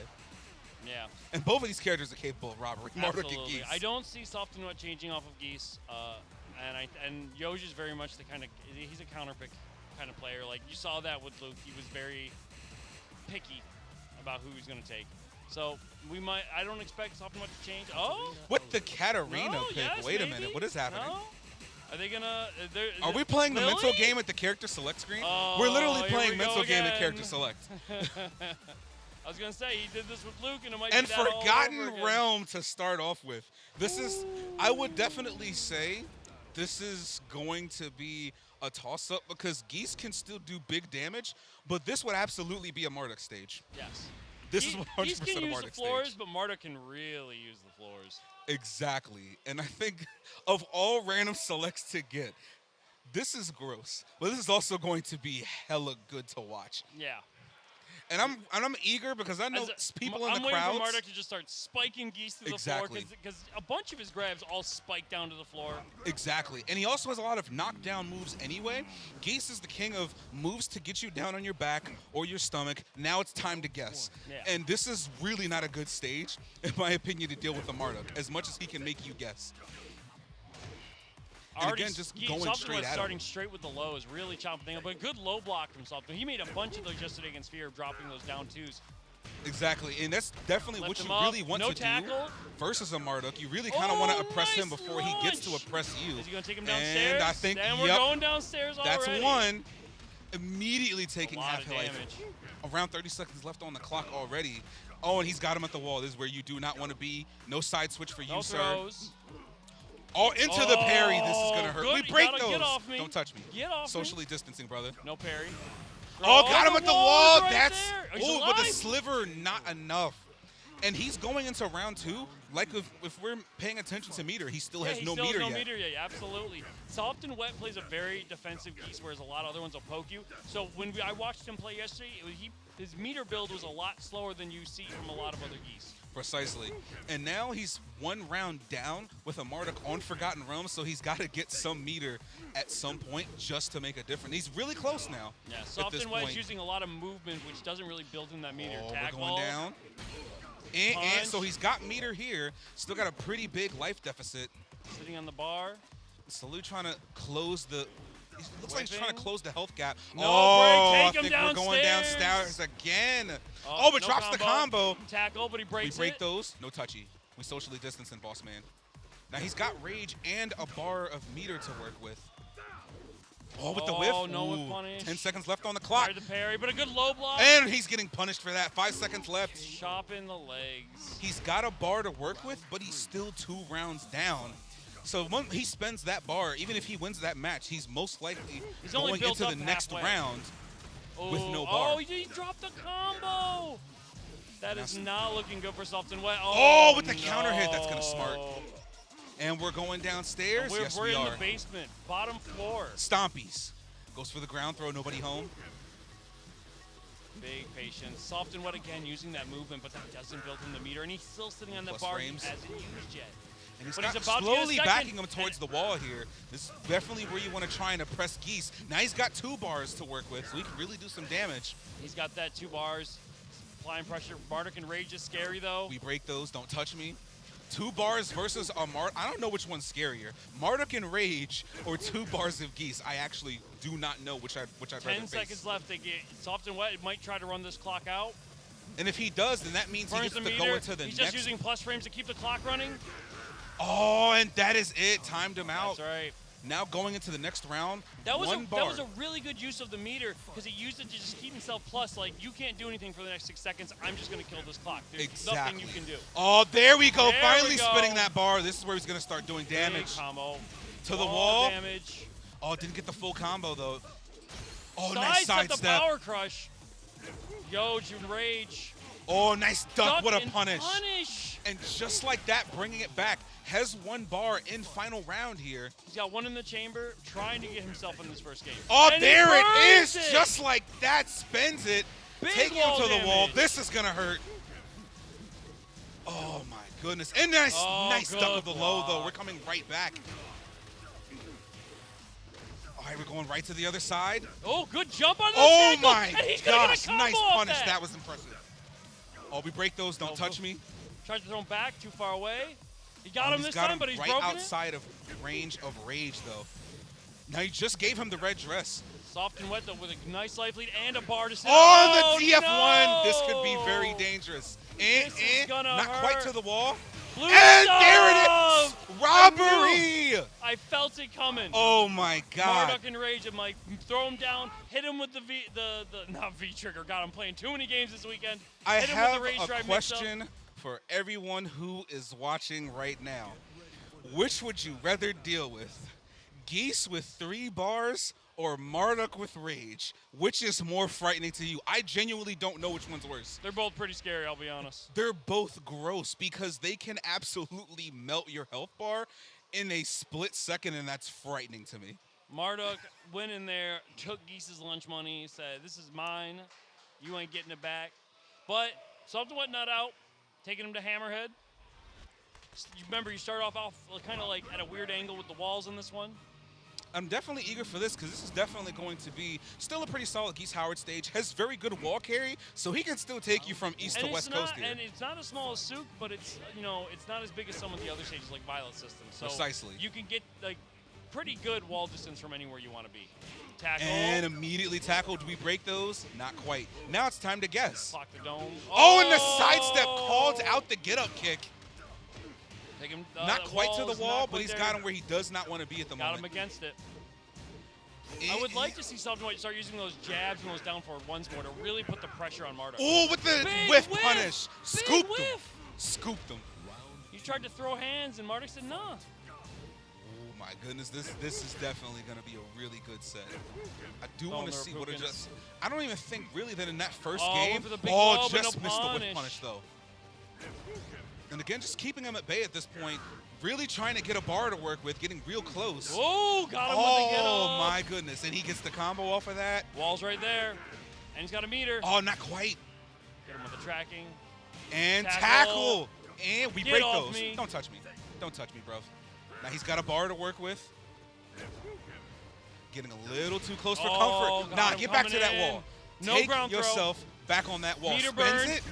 Yeah. And both of these characters are capable of robbery, Marduk and Absolutely. Geese. I don't see Soft and Wet changing off of Geese, and Yoj is very much the kind of, he's a counterpick kind of player. Like, you saw that with Luke. He was very picky about who he's going to take. So I don't expect Soft and Wet to change. Oh! With the Katarina No, pick, yes, wait a maybe. minute, what is happening? No? Are they gonna? Are we playing the Lily? mental game at the character select screen? Oh, We're literally here playing we go mental game at again. character select. I was gonna say he did this with Luke, and it might And be that all Forgotten over again. Realm to start off with. This is, I would definitely say, this is going to be a toss-up because Geese can still do big damage, but this would absolutely be a Marduk stage. Yes. This is 100% Geese can a use Marduk the floors, stage. but Marduk can really use the floors. Exactly. And I think of all random selects to get, this is gross, but this is also going to be hella good to watch. Yeah. And I'm eager because I know people in the I'm waiting crowds. for Marduk to just start spiking Geese through Exactly. the floor because a bunch of his grabs all spike down to the floor. Exactly. And he also has a lot of knockdown moves anyway. Geese is the king of moves to get you down on your back or your stomach. Now it's time to guess. Yeah. And this is really not a good stage, in my opinion, to deal with the Marduk, as much as he can make you guess. And Already again, just Geese, going Soft straight was at starting him. straight with the lows, really chopping things up. But a good low block from Soft. He made a bunch of those yesterday against Fear, dropping those down twos. Exactly. And that's definitely Left what him you up. really want No to tackle. do versus a Marduk. You really kind of want to oppress him nice before he gets to launch. oppress you. Is he going to take him And downstairs? I think, and we're yep, going downstairs already. that's one. Immediately taking A lot half of life. damage. Around 30 seconds left on the clock already. Oh, and he's got him at the wall. This is where you do not want to be. No side switch for you, No sir. throws. Oh, into the parry. This is going to hurt. Good. We You break gotta those. get off me. Don't touch me. Get off me. Socially distancing, brother. No parry. Oh, got him at the wall. is right That's there. He's oh, but the alive. sliver not enough. And he's going into round 2. Like if we're paying attention to meter, he still has he no still meter has no yet. meter yet. Absolutely. Soft and Wet plays a very defensive Geese, whereas a lot of other ones will poke you. So when I watched him play yesterday, his meter build was a lot slower than you see from a lot of other Geese. Precisely. And now he's 1 round down with a Marduk on Forgotten Realms, so he's got to get some meter at some point just to make a difference. He's really close now. Yeah, at Soft this and Wet point. is using a lot of movement, which doesn't really build in that meter. Oh, Tackle. we're going down. And Punch. so he's got meter here. Still got a pretty big life deficit. Sitting on the bar. Salute trying to close the. He looks like he's trying to Whipping. close the health gap. No oh, break, I take him think we're going downstairs. downstairs again. Oh, but no drops the combo. Tackle, but he We breaks break it. those. No touchy. We socially distancing, boss man. Now he's got rage and a bar of meter to work with. Oh, with the whiff. Oh, no whiff Ooh, punish. 10 seconds left on the clock. Tried the parry, but a good low block. And he's getting punished for that. 5 seconds left. Chopping the legs. He's got a bar to work with, but he's still 2 rounds down. So when he spends that bar, even if he wins that match, he's most likely He's only going built into up the next halfway. round with no bar. Oh, he dropped the combo. That is not looking good for Soft and Wet. Oh, with the counter hit, that's gonna smart. And we're going downstairs. We're, Yes, we're we in are. the basement, bottom floor. Stompies. Goes for the ground throw, nobody home. Big patience. Soft and Wet again using that movement, but that doesn't build him the meter, and he's still sitting on that Plus bar frames. he hasn't used yet. And he's But got he's about to get a slowly second. backing him towards the wall here. This is definitely where you want to try and oppress Geese. Now he's got 2 bars to work with, so he can really do some damage. He's got that 2 bars. Applying pressure. Marduk and Rage is scary, though. We break those, don't touch me. 2 bars versus a Marduk. I don't know which one's scarier. Marduk and Rage or 2 bars of Geese. I actually do not know which I'd rather 10 face. seconds left. They get Soft and Wet. Might try to run this clock out. And if he does, then that means he Burns gets the to meter. go into the He's next. just using plus frames to keep the clock running. Oh, and that is it. Timed him out. That's right. Now going into the next round, That was 1 bar. that was a really good use of the meter because he used it to just keep himself plus. Like, you can't do anything for the next 6 seconds. I'm just going to kill this clock. There's Exactly. nothing you can do. Oh, there we go. There Finally we go. spinning that bar. This is where he's going to start doing Big damage. combo. To the All wall. Damage. Oh, didn't get the full combo, though. Oh, nice Sidestep the sidestep. power crush. Yoj and Rage. Oh, nice duck. What a and punish. punish. And just like that, bringing it back. Has one bar in final round here. He's got one in the chamber, trying to get himself in this first game. Oh, and there it is. it. Just like that, spins it. Big Taking him wall to the wall. damage. This is going to hurt. Oh, my goodness. And nice good duck of the low, though. block. We're coming right back. All right, we're going right to the other side. Oh, good jump on the Oh, tackle, my and he's gonna gosh. get a combo Nice off punish. that. That was impressive. Oh, we break those. Don't touch me. Tries to throw him back, too far away. He got him He's this got time, him but he's right broken outside of range of rage, though. Now, you just gave him the red dress. it. Soft and wet, though, with a nice life lead and a bar to sit. Oh, the DF1. No! This could be very dangerous. This is gonna Not quite hurt. to the wall. Blue And stuff! there it is! Robbery! I felt it coming. Oh, my God. Marduk and Rage, I'm like, throw him down, hit him with the not V-trigger, God, I'm playing too many games this weekend. I hit him have with the Rage a Drive question for everyone who is watching right now. Which would you rather deal with? Geese with 3 bars or Marduk with rage? Which is more frightening to you? I genuinely don't know which one's worse. They're both pretty scary, I'll be honest. They're both gross because they can absolutely melt your health bar in a split second, and that's frightening to me. Marduk went in there, took Geese's lunch money, said, this is mine, you ain't getting it back. But, Soft and Wet not out, taking him to Hammerhead. You remember, you start off kind of like at a weird angle with the walls in this one. I'm definitely eager for this because this is definitely going to be still a pretty solid Geese Howard stage. Has very good wall carry, so he can still take you from east to west coast here. And it's not as small as Souk, but it's it's not as big as some of the other stages like Violet System. So Precisely. you can get like pretty good wall distance from anywhere you want to be. Tackle. And immediately tackled. Do we break those? Not quite. Now it's time to guess. Clock the dome. Oh, and the sidestep called out the get-up kick. Take him, Not quite to the wall's wall, not but quite he's there. got him where he does not want to be at the Got moment. him against it. I would like to see Soft and White start using those jabs and those down forward ones more to really put the pressure on Marduk. Oh, with the Big whiff whiff! punish. Big Scooped him. whiff! Scooped him. He tried to throw hands, and Marduk said, nah. Oh my goodness, this is definitely going to be a really good set. I do want to they're see what it broken. just. I don't even think really that in that first Oh, game. for the big low, but just no missed the whiff punish. punish though. And again, just keeping him at bay at this point. Really trying to get a bar to work with, getting real close. Oh, got him with the get Oh up. my goodness, and he gets the combo off of that. Wall's right there, and he's got a meter. Oh, not quite. Get him with the tracking. And Tackle. tackle. And we Get break off those. me. Don't touch me. Don't touch me, bro. Now he's got a bar to work with. Getting a little too close for Oh, comfort. got Nah, him get back to coming that in. wall. No Take ground throw. yourself back on that wall. Meter Spins burn. it.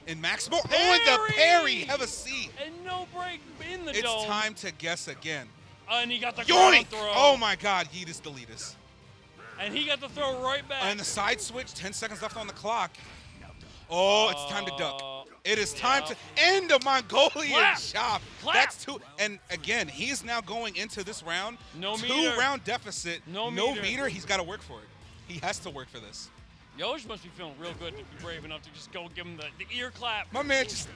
And Maximo. Oh, and the parry. Have a seat. And no break in the It's dome. time to guess again. And he got the ground Yoink! throw. Oh my God, Yeetus Deletus. And he got the throw right back. And the side switch, 10 seconds left on the clock. Oh, it's time to duck. It is time to end the Mongolian Clap. chop. Clap. That's two. And again, he's now going into this round. No meter. 2-round deficit. No meter. meter. He's got to work for it. He has to work for this. Yosh must be feeling real good to be brave enough to just go give him the ear clap. My man just,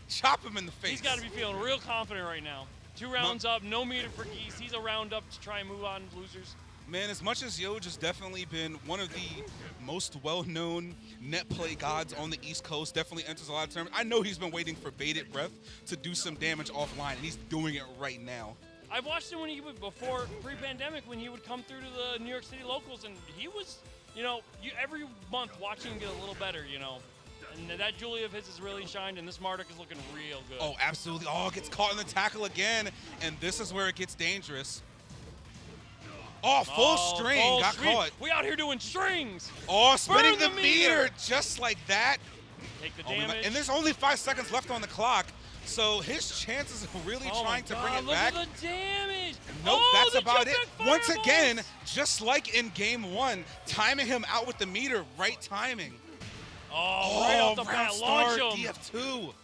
chop him in the face. He's got to be feeling real confident right now. 2 rounds up, no meter for Geese. He's a round up to try and move on losers. Man, as much as Yoj has definitely been one of the most well-known net play gods on the East Coast, definitely enters a lot of tournaments. I know he's been waiting for bated breath to do some damage offline, and he's doing it right now. I watched him when he would, before pre-pandemic, when he would come through to the New York City locals, and he was, every month watching him get a little better, And that Julie of his has really shined, and this Marduk is looking real good. Oh, absolutely. Oh, gets caught in the tackle again, and this is where it gets dangerous. Oh, full string. full Got string. caught. We out here doing strings. Oh, spinning Burn the the meter meter. just like that. Take the Oh, we might- damage. and there's only 5 seconds left on the clock, so his chances of really Oh trying my to God, bring it look back. at the damage. Nope, Oh, that's the about jump it. back Once fireballs. again, just like in game 1, timing him out with the meter, right timing. Oh, right off the bat, round launch start, him. DF2.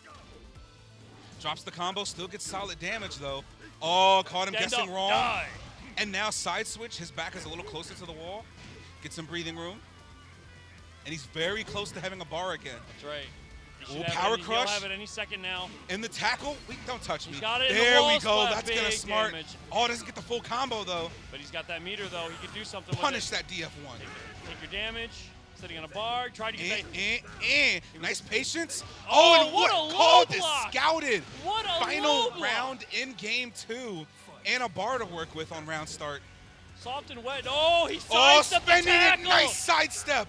Drops the combo, still gets solid damage though. Oh, caught him Stand guessing up, wrong. die. And now side switch, his back is a little closer to the wall. Get some breathing room. And he's very close to having a bar again. That's right. He should Ooh, have power it, crush. He'll have it any second now. In the tackle, don't touch me. He's got it in the There wall we go, splat, that's gonna big smart. damage. Oh, doesn't get the full combo though. But he's got that meter, though. He can do something Punish with it. that DF1. Take your damage. sitting on a bar. Tried to get that. Nice patience. Oh, and what a what low called is block. scouted. What a Final low block. round in game 2. And a bar to work with on round start. Soft and wet. Oh, he Oh, sidestepped the spending it. tackle. Nice sidestep.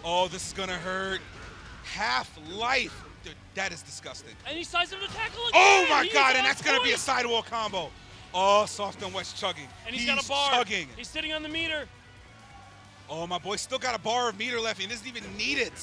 Oh, this is going to hurt. Half life. Dude, that is disgusting. And he sidestepped the tackle again. Oh, my He's God. on And that's going to be a point. sidewall combo. Oh, Soft and Wet's chugging. And he's got a bar. Chugging. He's sitting on the meter. Oh, my boy still got a bar of meter left. He doesn't even need it.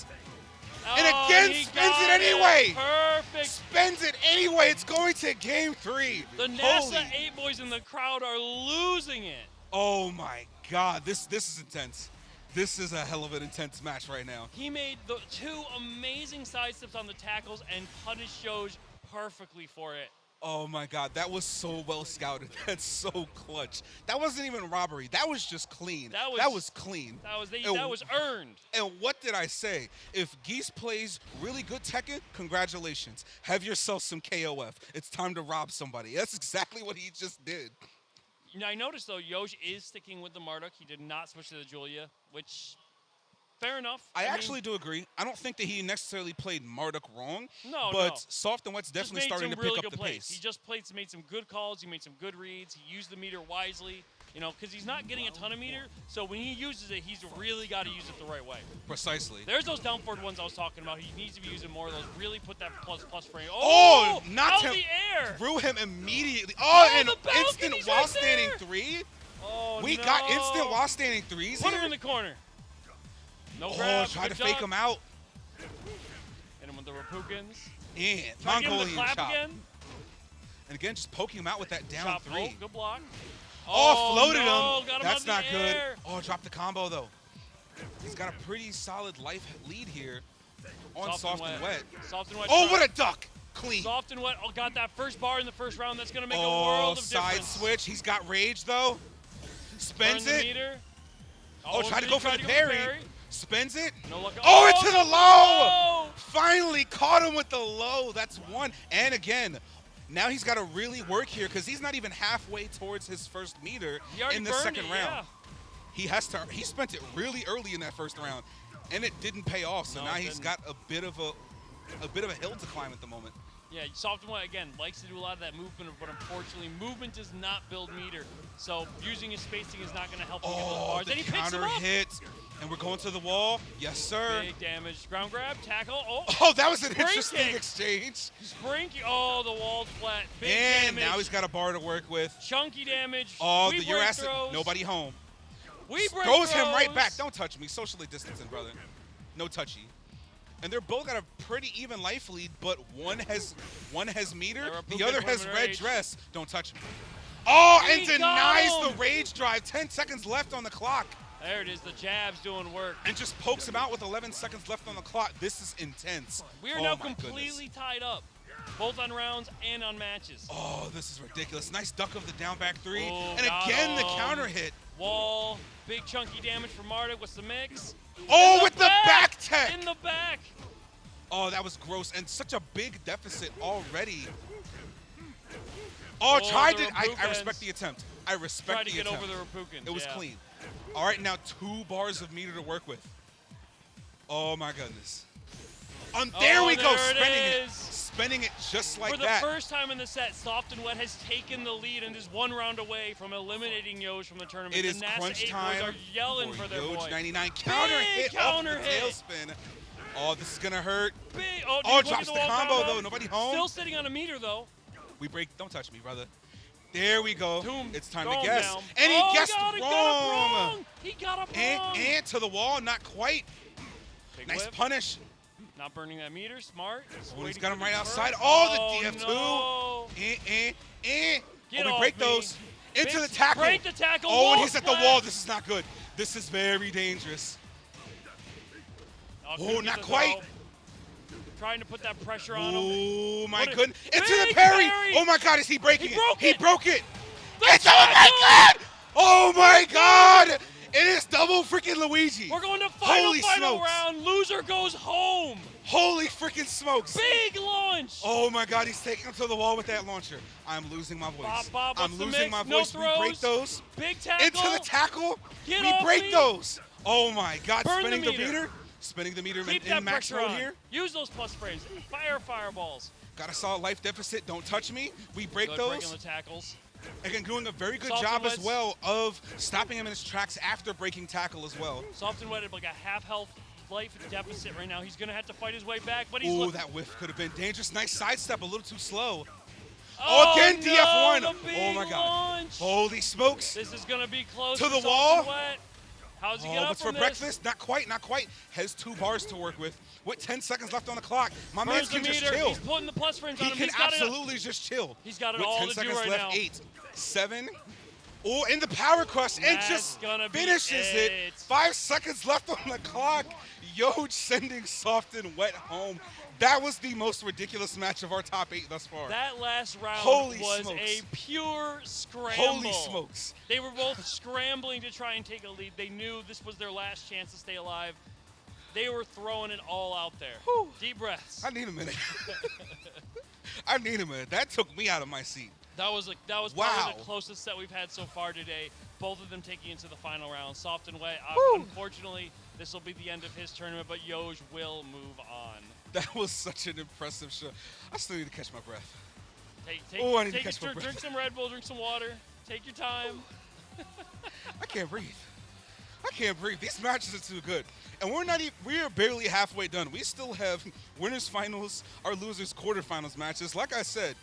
Oh, And again, he spends it got anyway. Perfect. Spends it anyway. It's going to game 3. The NASA 8 boys in the crowd are losing it. Oh, my God. This is intense. This is a hell of an intense match right now. He made the 2 amazing sidesteps on the tackles and punished Yosh perfectly for it. Oh my God, that was so well scouted. That's so clutch. That wasn't even robbery. That was just clean. That was clean. That was earned. And what did I say? If Geese plays really good Tekken, congratulations. Have yourself some KOF. It's time to rob somebody. That's exactly what he just did. Now, I noticed, though, Yosh is sticking with the Marduk. He did not switch to the Julia, which, fair enough. I actually do agree. I don't think that he necessarily played Marduk wrong. No, but Soft and Wet's Just definitely made starting some to really pick good up the plays. pace. He just made some good calls. He made some good reads. He used the meter wisely, you know, because he's not getting a ton of meter. So when he uses it, he's really got to use it the right way. Precisely. There's those down forward ones I was talking about. He needs to be using more of those. Really put that plus frame. Oh, out knocked of him. the air. Threw him immediately. Oh, and the instant balcony's while right standing there. 3. Oh, We no. got instant while standing 3s Put here. him in the corner. No Oh, grab. tried to good fake job. him out. Hit him with the Repukins. And Try to get him to Mongolian clap chop. again. And again, just poking him out with that down Chop 3. roll. Good block. Oh, floated no, him. got him That's out of not the good. air. Oh, dropped the combo, though. He's got a pretty solid life lead here on Soft and Wet. Soft and Wet. Oh, what a duck. Clean. Soft and Wet got that first bar in the first round. That's going to make a Oh, world of side difference. switch. He's got rage, though. Spends Burn the it. meter. Oh, tried to go for the parry. Spends it. No luck. Oh, into the low. low. Finally caught him with the low. That's one. And again, now he's got to really work here because he's not even halfway towards his first meter in the second round. Yeah. He spent it really early in that first round, and it didn't pay off. So No, now it he's didn't. got a bit of a hill to climb at the moment. Yeah, Soft and Wet, again, likes to do a lot of that movement, but unfortunately, movement does not build meter. So using his spacing is not going to help him get those Oh, bars. the Then he picks him counter up. hit, and we're going to the wall. Yes, sir. Big damage. Ground grab, tackle. Oh, Oh, that was an Spring interesting kick. exchange. spring. Oh, the wall's flat. Big And damage. now he's got a bar to work with. Chunky damage. Oh, we the break Jurassic. throws. Nobody home. We break Throws him right throws. back. Don't touch me. Socially distancing, brother. No touchy. And they're both got a pretty even life lead, but one has meter, They're the other Repukins, has one in red rage. dress. Don't touch me. Oh, He and got denies him. the rage drive. 10 seconds left on the clock. There it is. The jab's doing work. And just pokes him out with 11 seconds left on the clock. This is intense. We are Oh now my completely goodness. tied up, both on rounds and on matches. Oh, this is ridiculous. Nice duck of the down back 3. Oh, And got again, the him. counter hit. Wall, big chunky damage for Marduk. What's the mix? Oh, with the back tech. In the back. Oh, that was gross. And such a big deficit already. Oh, tried the it. I Repukins. respect the attempt. I respect Tried to the get attempt. over the Repukins. It was yeah. clean. All right, now 2 bars of meter to work with. Oh, my goodness. There we go, there spending it it. is. Spending it just like For the that. first time in the set, Soft and Wet has taken the lead and is 1 round away from eliminating Yosh from the tournament. It the is NASA crunch 8 time boys are yelling for their Yoge boy. 99. Counter Big hit counter up the hit. tailspin. Oh, this is going to hurt. Big, Oh, did he look drops at the wall combo, though. Nobody home. Still sitting on a meter, though. We break. Don't touch me, brother. There we go. Tomb, It's time throw to him guess. down. And he Oh, guessed got it, wrong. Got it wrong. He got it wrong. And to the wall. Not quite. Big Nice whip. punish. Not burning that meter. Smart. Just Oh, he's waiting got for him the right confirm. outside. Oh, the DF2. No. Get we off break me. those. Into Big the tackle. break the tackle. Oh, and Wall he's at the splat. wall. This is not good. This is very dangerous. couldn't Oh, get not the quite. throw. Trying to put that pressure on him. Oh, my Put it- goodness. Into Big the parry. parry. Oh, my God. Is he breaking He it? broke He it. broke it. The It's oh, my tackle. God. Oh, my God. It is double freaking Luigi. We're going to Holy final smokes. round. Loser goes home. Holy freaking smokes. Big launch. Oh, my God. He's taking him to the wall with that launcher. I'm losing my voice. Bob, I'm what's the losing mix? my No voice. We break throws. those. Big tackle. Into the tackle. Get We off break me. those. Oh my God, Burn spinning the the meter. meter. Spinning the meter Keep in that max pressure mode on. here. Use those plus frames. Fire fireballs. Got a solid life deficit. Don't touch me. We break Good those. breaking the tackles. Again, doing a very good Soft job and as wets. well of stopping him in his tracks after breaking tackle as well. Soft and wetted, like a half health life deficit right now. He's going to have to fight his way back, but he's Ooh, that whiff could have been dangerous. Nice sidestep, a little too slow. Oh, Again, no, DF1. the big Oh my God. launch. Holy smokes. This is going to be close To for the Soft wall. and Wet. How's he get up What's for from this? breakfast? Not quite, not quite. Has 2 bars to work with. With 10 seconds left on the clock. My man Burns the can just meter. chill. He's putting the plus frames on He him. can He's got absolutely just chill. He's got it With all 10 to do seconds right left. now. 8, 7. Oh, in the power crush, and That's just gonna be finishes it. it. 5 seconds left on the clock. Yoj sending Soft and Wet home. That was the most ridiculous match of our top 8 thus far. That last round Holy was smokes. a pure scramble. Holy smokes. They were both scrambling to try and take a lead. They knew this was their last chance to stay alive. They were throwing it all out there. Whew. Deep breaths. I need a minute. I need a minute. That took me out of my seat. That was Wow. probably the closest that we've had so far today. Both of them taking into the final round. Soft and Wet. Unfortunately, this will be the end of his tournament, but Yoj will move on. That was such an impressive show. I still need to catch my breath. I need to catch my breath. drink some Red Bull, drink some water. Take your time. I can't breathe. I can't breathe. These matches are too good. And we're not even, we are barely halfway done. We still have winners finals, our losers quarterfinals matches. Like I said,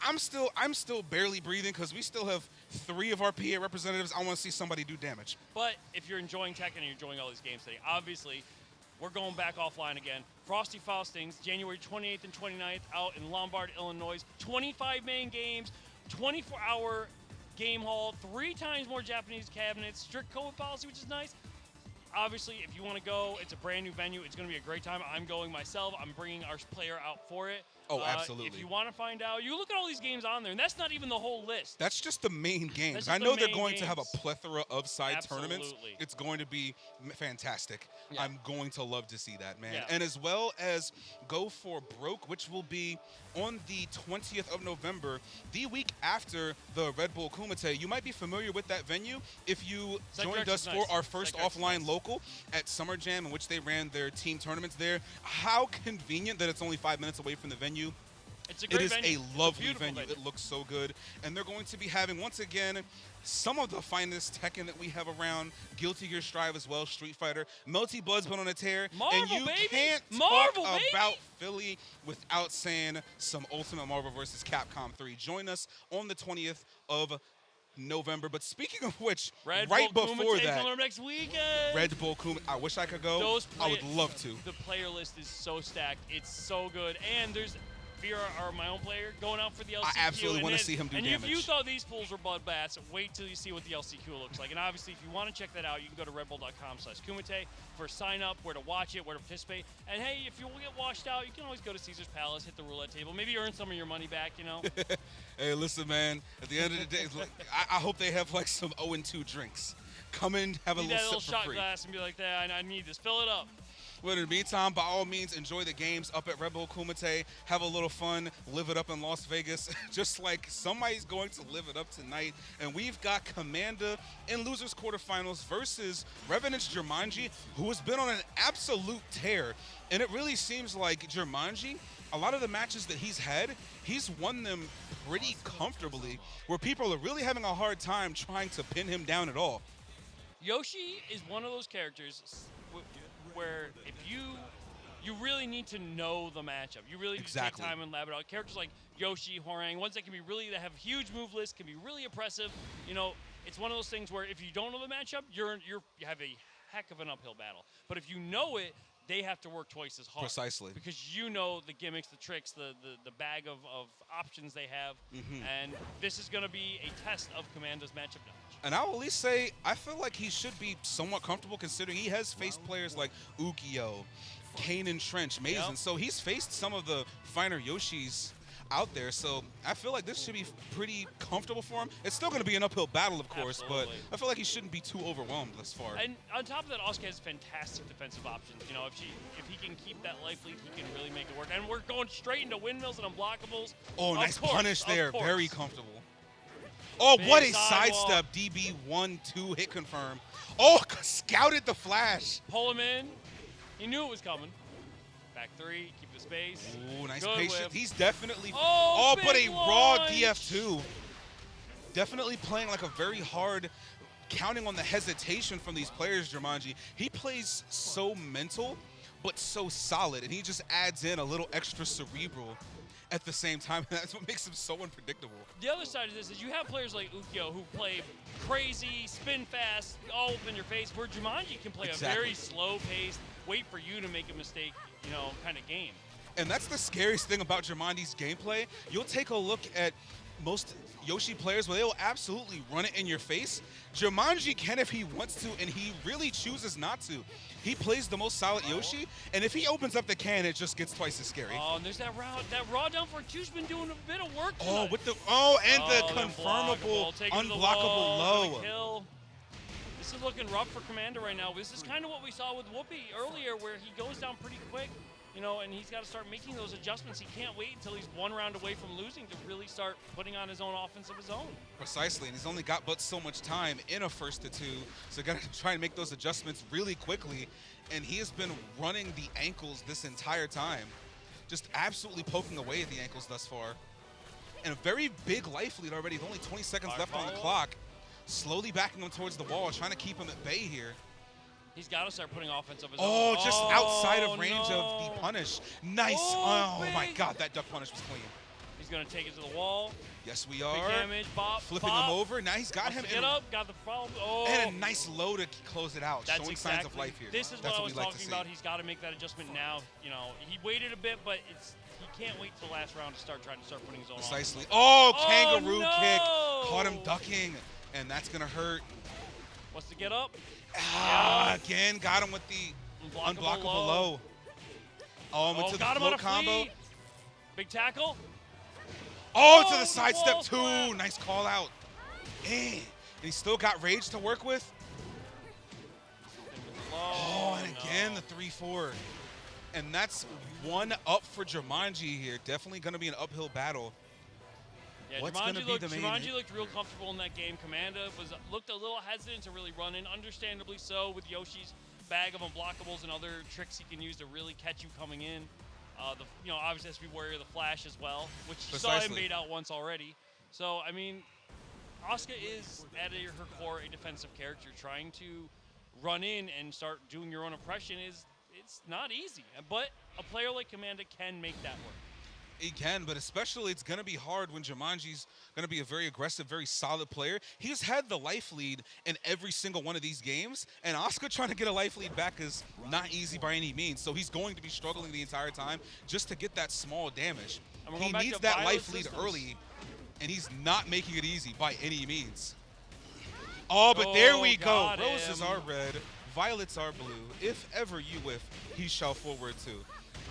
I'm still barely breathing because we still have 3 of our PA representatives. I want to see somebody do damage. But if you're enjoying Tekken and you're enjoying all these games today, obviously, we're going back offline again. Frosty Faustings, January 28th and 29th out in Lombard, Illinois. 25 main games, 24-hour game hall, 3 times more Japanese cabinets, strict COVID policy, which is nice. Obviously, if you want to go, it's a brand new venue. It's going to be a great time. I'm going myself. I'm bringing our player out for it. Oh, absolutely. If you want to find out, you look at all these games on there, and that's not even the whole list. That's just the main games. That's I just know the they're main going to have a games. plethora of side tournaments. Absolutely. It's going to be fantastic. Yeah. I'm going to love to see that, man. Yeah. And as well as Go for Broke, which will be on the 20th of November, the week after the Red Bull Kumite. You might be familiar with that venue if you joined us Direction's for our first Direction's offline nice. local at Summer Jam, in which they ran their team tournaments there. How convenient that it's only 5 minutes away from the venue. It's a It great is venue. a lovely beautiful venue. It looks so good. And they're going to be having, once again, some of the finest Tekken that we have around. Guilty Gear Strive as well, Street Fighter. Melty Blood's been on a tear. Marvel, and you baby! can't Marvel, talk baby! about Philly without saying some Ultimate Marvel vs. Capcom 3. Join us on the 20th of November. But speaking of which, Red right Bull before Kumite that, coming up next weekend. Red Bull Kumite. I wish I could go. I would love to. The player list is so stacked. It's so good. And there's Vera, my own player, going out for the LCQ. I absolutely and want to then- see him do and damage. if you thought these pools were bloodbaths, wait till you see what the LCQ looks like. And obviously, if you want to check that out, you can go to redbull.com/kumite for sign up, where to watch it, where to participate. And hey, if you get washed out, you can always go to Caesar's Palace, hit the roulette table, maybe earn some of your money back, you know? Hey, listen, man. At the end of the day, it's like, I hope they have like some 0-2 drinks. Come in, have a Need little that little sip for shot free. glass and be like, I need this. Fill it up. But in the meantime, by all means, enjoy the games up at Red Bull Kumite. Have a little fun. Live it up in Las Vegas. Just like somebody's going to live it up tonight. And we've got Commander in losers quarterfinals versus Revenant Jumanji, who has been on an absolute tear. And it really seems like Jumanji, a lot of the matches that he's had, he's won them pretty comfortably, where people are really having a hard time trying to pin him down at all. Yoshi is one of those characters where if you really need to know the matchup. You really need Exactly. to take time and lab it out. Characters like Yoshi, Horang, ones that can be really, that have huge move lists, can be really oppressive. You know, it's one of those things where if you don't know the matchup, you have a heck of an uphill battle. But if you know it, they have to work twice as hard. Precisely. Because you know the gimmicks, the tricks, the bag of options they have. And this is going to be a test of Commando's matchup knowledge. And I will at least say, I feel like he should be somewhat comfortable considering he has faced players like Ukio, Kanan Trench, Mazen. Yep. So he's faced some of the finer Yoshis out there. So I feel like this should be pretty comfortable for him. It's still going to be an uphill battle, of course, Absolutely. but I feel like he shouldn't be too overwhelmed thus far. And on top of that, Asuka has fantastic defensive options. You know, if he can keep that life lead, he can really make it work. And we're going straight into windmills and unblockables. Oh, Of nice course, punish of there. course. Very comfortable. Oh, Big what a sidewalk. sidestep. DB 1-2 hit confirm. Oh, scouted the flash. Pull him in. He knew it was coming. Back 3, keep the space. Ooh, nice Good patience. whiff. He's definitely. Oh, but a big raw launch. DF2. Definitely playing like a very hard, counting on the hesitation from these players, Jumanji. He plays so mental, but so solid, and he just adds in a little extra cerebral at the same time. That's what makes him so unpredictable. The other side of this is you have players like Ukyo who play crazy, spin fast, all up in your face, where Jumanji can play a very slow-paced, wait for you to make a mistake, kind of game. And that's the scariest thing about Jumanji's gameplay. You'll take a look at most Yoshi players where they will absolutely run it in your face. Jumanji can if he wants to, and he really chooses not to. He plays the most solid Yoshi, and if he opens up the can, it just gets twice as scary. Oh, and there's that raw down for two's been doing a bit of work tonight. Oh, with the the confirmable unblockable low. Kill. This is looking rough for Commander right now. This is kind of what we saw with Whoopi earlier, where he goes down pretty quick, and he's got to start making those adjustments. He can't wait until he's one round away from losing to really start putting on his own offense of his own. Precisely, and he's only got but so much time in a 1st to 2, so got to try and make those adjustments really quickly. And he has been running the ankles this entire time, just absolutely poking away at the ankles thus far. And a very big life lead already, with only 20 seconds left on the clock. Slowly backing him towards the wall, trying to keep him at bay here. He's got to start putting offense of his own. own. Just outside of range of the punish. Nice. Oh my God, that duck punish was clean. He's going to take it to the wall. Yes, we are. Big damage, bop, flipping bop. him over. Now he's got him in. Get up, got the follow. Oh. And a nice low to close it out, showing signs of life here. This is what I was talking about. He's got to make that adjustment now. He waited a bit, but he can't wait till the last round to start putting his own. Precisely. Oh, kangaroo no. kick. Caught him ducking, and that's going to hurt. Wants to get up. Again, got him with the unblockable low. Oh, went to the float combo. Big tackle. Oh, to the sidestep too. Nice call out. And he still got rage to work with. Oh, and again, the 3-4. And that's one up for Jumanji here. Definitely going to be an uphill battle. Yeah, What's going to be the main? Jumanji looked real comfortable in that game. Commander looked a little hesitant to really run in, understandably so, with Yoshi's bag of unblockables and other tricks he can use to really catch you coming in. Obviously SP Warrior, the flash as well, which you saw him bait out once already. So, I mean, Asuka is, at her core, a defensive character. Trying to run in and start doing your own oppression it's not easy. But a player like Commander can make that work. He can, but especially it's going to be hard when Jumanji's going to be a very aggressive, very solid player. He's had the life lead in every single one of these games, and Asuka trying to get a life lead back is not easy by any means. So he's going to be struggling the entire time just to get that small damage. He needs that life lead early, and he's not making it easy by any means. Oh, but there we go. Roses are red, violets are blue. If ever you whiff, he shall forward too.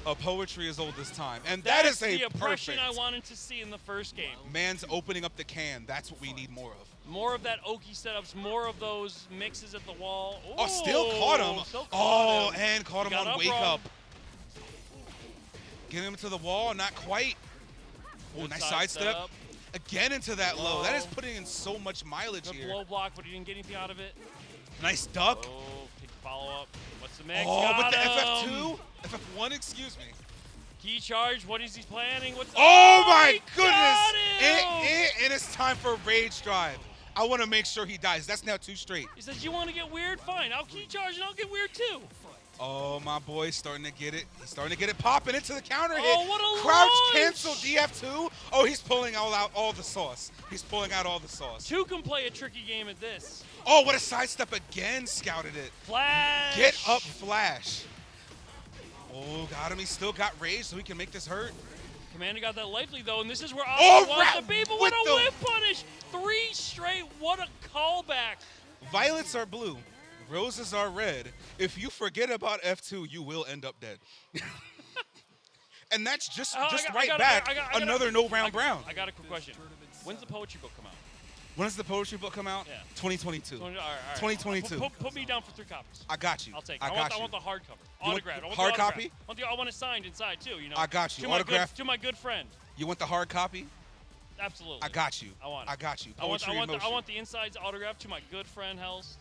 A poetry as old as time, and That's that is the oppression perfect. I wanted to see in the first game. Man's opening up the can. That's what we need more of. More of that Oki setups, more of those mixes at the wall. Ooh, still caught him. And caught him on wake up. Get him to the wall, not quite. Oh, nice sidestep. Again into that low. That is putting in so much mileage here. Blow block, but he didn't get anything out of it. Nice duck. Oh, take the follow up. What's the mix? With the FF2? FF1, excuse me. Key charge, what is he planning? Oh my goodness! And it's time for Rage Drive. I want to make sure he dies. That's now 2 straight. He says, you want to get weird? Fine, I'll key charge and I'll get weird too. Oh, my boy's starting to get it. He's starting to get it popping into the counter hit. Oh, what a Crouch launch! cancel DF2. Oh, he's pulling out all the sauce. He's pulling out all the sauce. 2 can play a tricky game at this. Oh, what a sidestep again. Scouted it. Flash. Get up flash. Oh, got him. He still got rage, so he can make this hurt. Commander got that life lead, though, and this is where Asuka wants to be, but what a whip punish. 3 straight. What a callback. Violets are blue. Roses are red. If you forget about F2, you will end up dead. And that's just back. Another no round brown. I got a quick question. When's the poetry book come out? When does the poetry book come out? Yeah. 2022. All right. 2022. Put me down for 3 copies. I got you. I'll take it. I want the hardcover. Autographed. Hard copy? I want it signed inside, too. I got you. Autographed. To my good friend. You want the hard copy? Absolutely. I got you. I want it. I got you. I want Poetry in motion. I want the insides autographed to my good friend Helst.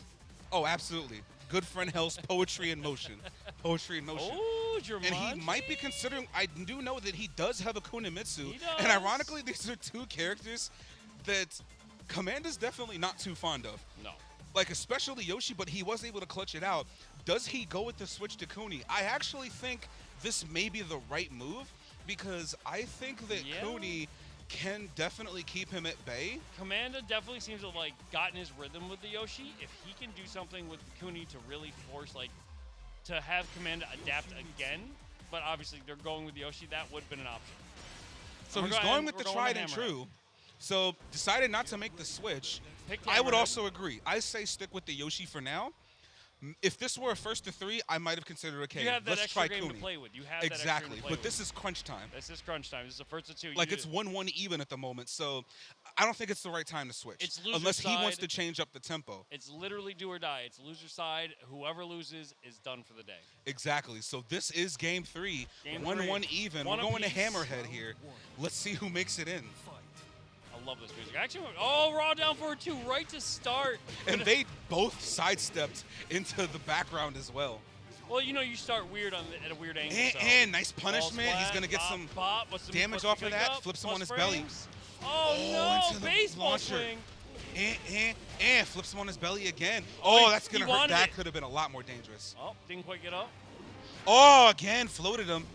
Oh, absolutely. Good friend Hell's Poetry in Motion. Poetry in Motion. Oh, Jumanji. And he might be considering, I do know that he does have a Kunimitsu. He And does. ironically, these are two characters that Commander's definitely not too fond of. No. Like, especially Yoshi, but he was able to clutch it out. Does he go with the switch to Kuni? I actually think this may be the right move because I think that Kuni can definitely keep him at bay. Commander definitely seems to like gotten his rhythm with the Yoshi. If he can do something with Kuni to really force like to have Commander adapt again, but obviously they're going with Yoshi, that would have been an option. So he's going with the tried and true. So decided not to make the switch. I would also agree. I say stick with the Yoshi for now. If this were a first to 3, I might have considered, okay, you have that let's extra try game Kuni. to play with. You have Exactly, that extra game to play but with. this is crunch time. This is crunch time. This is a first to 2. Like it's 1-1 even at the moment, so I don't think it's the right time to switch. It's loser unless he wants side. to change up the tempo. It's literally do or die. It's loser side. Whoever loses is done for the day. Exactly. So this is game 3. Game 1-1 3. even. One We're going to apiece. Hammerhead here. Let's see who makes it in. I love this music. Actually, raw down forward 2 right to start. And they both sidestepped into the background as well. Well, you know, you start weird at a weird angle. And nice punishment. He's going to get bop, some bop. What's damage off of that. Flips him on his belly. Oh, no. into the Baseball launcher. swing. And flips him on his belly again. Oh, that's going to hurt. That it. could have been a lot more dangerous. Oh, didn't quite get up. Oh, again, floated him.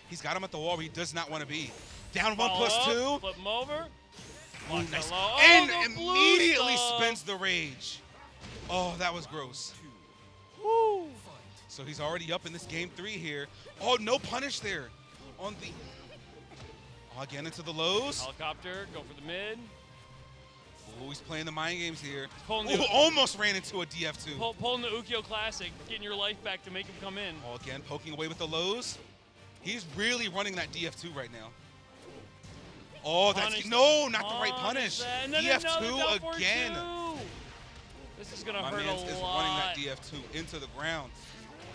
He's got him at the wall where he does not want to be. Down 1 plus 2. Flip him over. Ooh, nice. Oh, And the blue immediately stuff. spends the rage. Oh, that was gross. Woo. So he's already up in this game 3 here. Oh, no punish there. On the... Oh, again into the lows. Helicopter, go for the mid. Oh, he's playing the mind games here. Pulling Oh, the- almost ran into a DF2. Pulling the Ukyo Classic, getting your life back to make him come in. Oh, again, poking away with the lows. He's really running that DF2 right now. Oh, that's... Punish No, not the right punish. that. No, DF2 again. This is going to My hurt man a is running lot. that DF2 into the ground.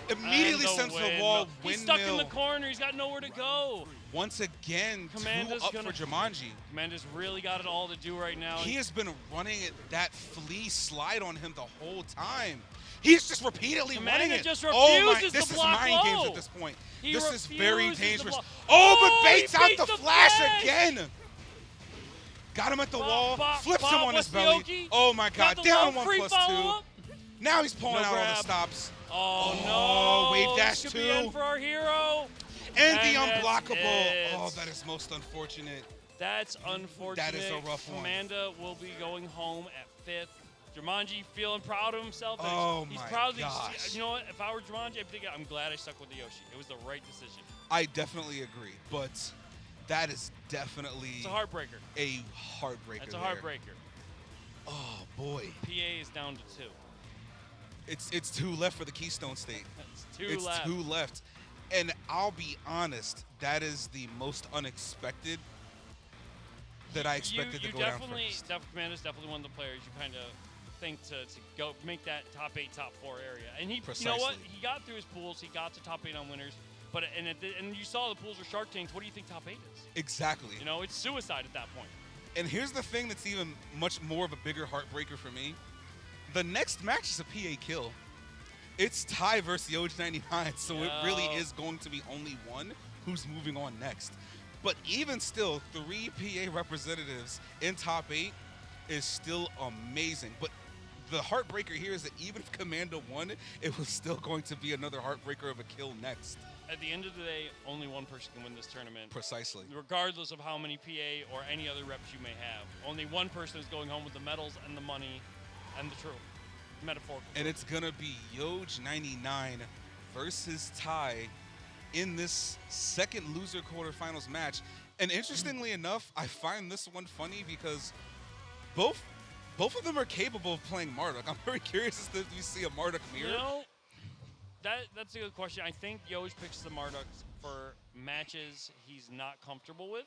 Immediately And sends the windmill. wall. He's stuck in the Windmill. corner. He's got nowhere to go. Once again, Commander's 2 up gonna- for Jumanji. Commander's really got it all to do right now. He has been running that flea slide on him the whole time. He's just repeatedly running Commander it. just Oh my, refuses this to is block mind games low. at this point. He This is very refuses to dangerous. block. Oh, but Oh, he baits out beat the the flash flash. again. Got him at the Bop, wall, bop, flips him bop, on his what's belly. the Oki? Oh my Got God, the down low 1 free plus follow-up. 2. Now he's pulling No out all the grab. stops. Oh, Oh, no. wave dash This could be in 2. for our hero. And the that's unblockable. it. Oh, that is most unfortunate. That's unfortunate. That is a rough one. Amanda will be going home at 5th. Jumanji feeling proud of himself. that Oh he's my proud that gosh. you know what? If I were Jumanji, I'd think I'm glad I stuck with the Yoshi. It was the right decision. I definitely agree, but that is definitely It's a heartbreaker. a heartbreaker. It's a there. heartbreaker. Oh boy, PA is down to 2. it's 2 left for the Keystone State. That's 2 It's left. 2 left, and I'll be honest, that is the most unexpected that I expected to go down first. Commander's definitely one of the players you kind of think to go make that top 8, top 4 area. And he, you know what? Precisely. He got through his pools. He got to top 8 on winners. But and you saw the pools are Shark Tanks. What do you think top 8 is? Exactly. You know, it's suicide at that point. And here's the thing that's even much more of a bigger heartbreaker for me. The next match is a PA kill. It's Ty versus the OG99, so it really is going to be only one who's moving on next. But even still, 3 PA representatives in top 8 is still amazing. But the heartbreaker here is that even if Commander won, it was still going to be another heartbreaker of a kill next. At the end of the day, only one person can win this tournament. Precisely. Regardless of how many PA or any other reps you may have. Only one person is going home with the medals and the money and the true metaphorical. And it's going to be Yoj99 versus Ty in this second loser quarterfinals match. And interestingly enough, I find this one funny because both of them are capable of playing Marduk. I'm very curious as to if you see a Marduk mirror. You know, that's a good question. I think Yoj picks the Marduks for matches he's not comfortable with.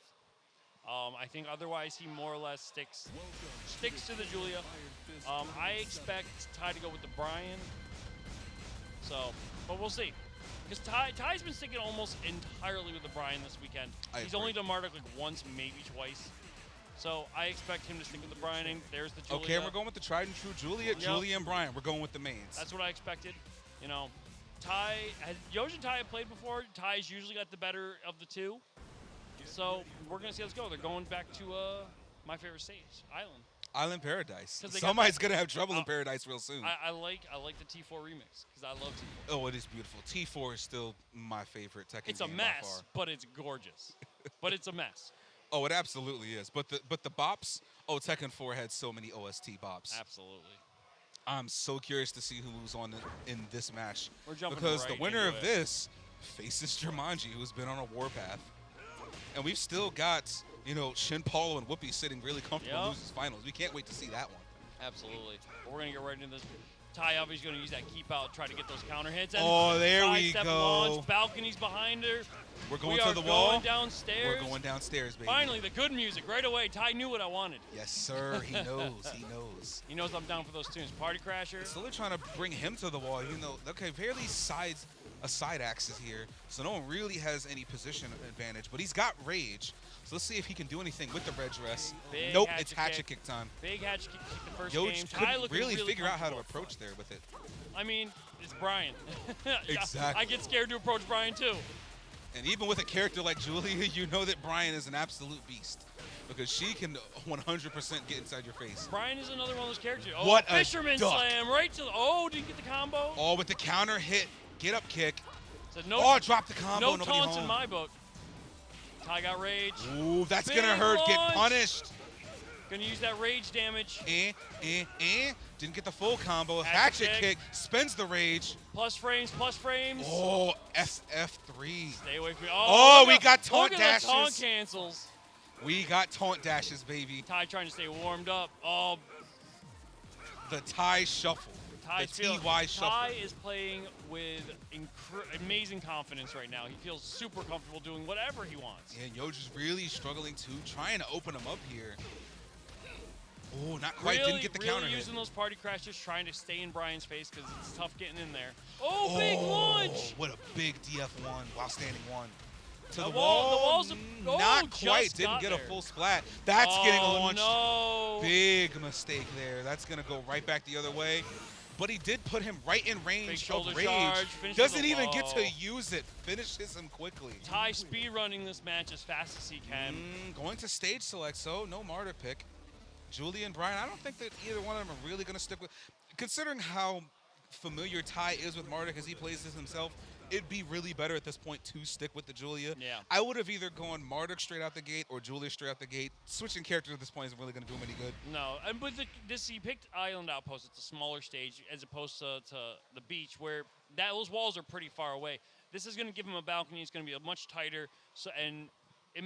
I think otherwise he more or less sticks to the Julia. I expect Ty to go with the Brian. So, but we'll see. Because Ty's been sticking almost entirely with the Brian this weekend. He's only done Marduk like once, maybe twice. So I expect him to stick with the Brianing. There's the Julia. Okay, and we're going with the tried and true Julia, Julia and Brian. We're going with the mains. That's what I expected. You know, Yoj and Ty have played before. Ty's usually got the better of the two. So we're going to see how this go. They're going back to my favorite stage, Island. Island Paradise. 'Cause they Somebody's going to have trouble in Paradise real soon. I like the T4 remix because I love T4. Oh, it is beautiful. T4 is still my favorite Tekken It's a game by far. mess, but it's gorgeous. But it's a mess. Oh, it absolutely is. But the bops, Tekken 4 had so many OST bops. Absolutely. I'm so curious to see who moves on in this match. We're jumping because right the winner into of it. this faces Jumanji, who's been on a warpath. And we've still got, Shin Paulo and Whoopi sitting really comfortable in losers finals. We can't wait to see that one. Absolutely. But we're going to get right into this. Ty obviously going to use that keep out, try to get those counter hits. And There Ty we step go. Launch, balconies behind her. We're going we to are the wall. going downstairs. We're going downstairs, baby. Finally, the good music right away. Ty knew what I wanted. Yes, sir. He knows. He knows. He knows I'm down for those tunes. Party Crasher. So they're trying to bring him to the wall, even though, okay, barely a side axis here, so no one really has any position advantage, but he's got rage. So let's see if he can do anything with the red dress. Big Nope, hatchet it's hatchet kick. kick time. Big hatchet kick the first Yoj game. Ty couldn't looking really figure out how to comfortable. approach there with it. I mean, it's Brian. Exactly. I get scared to approach Brian too. And even with a character like Julia, you know that Brian is an absolute beast because she can 100% get inside your face. Brian is another one of those characters. Oh, What a fisherman duck. slam right to the. Oh, didn't get the combo. All with the counter hit, get up kick. So no, Drop the combo, no nobody taunts home. in my book. Ty got rage. Ooh, that's Big gonna hurt. Get launch. punished. Gonna use that rage damage. Didn't get the full combo. Hatchet Hatchet kick. kick spins the rage. Plus frames, plus frames. Oh, SF3. Stay away from me. Oh, look we at- got taunt look at the taunt dashes. cancels. We got taunt dashes, baby. Ty trying to stay warmed up. Oh, The tie shuffle. Ty's The feeling. TY shuffle. Ty is playing with amazing confidence right now. He feels super comfortable doing whatever he wants. And Yoji's really struggling too, trying to open him up here. Oh, not quite. Didn't get the counter hit. using those party crashes, trying to stay in Brian's face because it's tough getting in there. Oh, big launch! What a big DF1 while standing one. To the The wall. wall's not just quite. Didn't got get a there. full splat. That's getting launched. No. Big mistake there. That's going to go right back the other way. But he did put him right in Big range shoulder of rage. charge, finishes Doesn't the even get to low. use it. Finishes him quickly. Ty speed running this match as fast as he can. Going to stage select, so no martyr pick. Julie and Brian, I don't think that either one of them are really going to stick with. Considering how familiar Ty is with Marta because he plays this himself, it'd be really better at this point to stick with the Julia. Yeah. I would have either gone Marduk straight out the gate or Julia straight out the gate. Switching characters at this point isn't really going to do him any good. No, and but he picked Island Outpost. It's a smaller stage as opposed to the beach where those walls are pretty far away. This is going to give him a balcony. It's going to be much tighter. So and it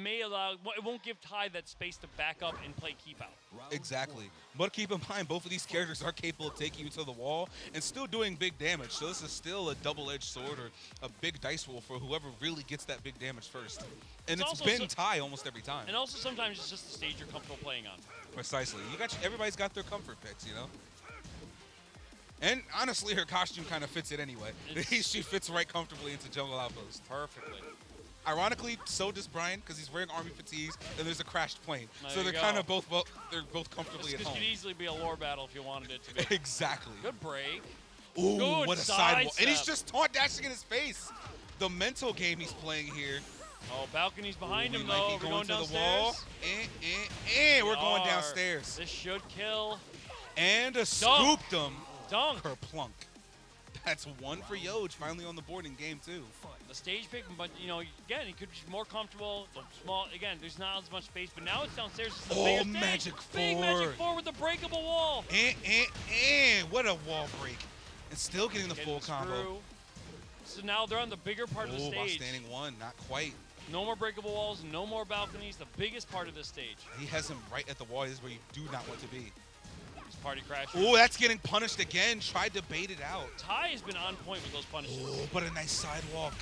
won't give Ty that space to back up and play keep out. Exactly. But keep in mind, both of these characters are capable of taking you to the wall and still doing big damage. So this is still a double-edged sword or a big dice roll for whoever really gets that big damage first. And it's also been Ty almost every time. And also sometimes it's just the stage you're comfortable playing on. Precisely. Everybody's got their comfort picks, you know? And honestly, her costume kind of fits it anyway. She fits right comfortably into Jungle Outpost. Perfectly. Ironically, so does Brian because he's wearing army fatigues and there's a crashed plane. There So you they're go. kind of both comfortably at This home. could easily be a lore battle if you wanted it to be. Exactly. Good break. Ooh, Good what a side sidewall. And he's step. just taunt dashing in his face. The mental game he's playing here. Oh, balcony's behind Ooh, him we might though. be We're going going to the wall. downstairs. We're going are. downstairs. This should kill. And a scooped him. Dunk. Kerplunk. That's one for Yoj, finally on the board in game 2. The stage pick, but again, he could be more comfortable. The small, again, there's not as much space, but now it's downstairs. It's the bigger stage. Magic Big Four. Magic 4 with the breakable wall. What a wall break. And still getting the Getting full combo. screw. So now they're on the bigger part of the While stage. standing one, not quite. No more breakable walls, no more balconies. The biggest part of this stage. He has him right at the wall. This is where you do not want to be. This party crasher. Oh, that's getting punished again. Tried to bait it out. Ty has been on point with those punishes. Oh, but a nice sidewalk.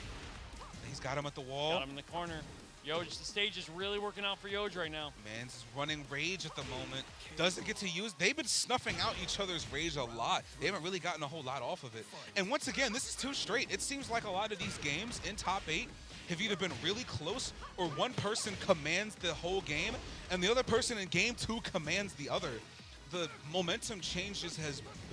He's got him at the wall. Got him in the corner. Yoj, the stage is really working out for Yoj right now. Man's is running rage at the moment. Doesn't get to use. They've been snuffing out each other's rage a lot. They haven't really gotten a whole lot off of it. And once again, this is 2 straight. It seems like a lot of these games in top 8 have either been really close or one person commands the whole game and the other person in game 2 commands the other. The momentum changes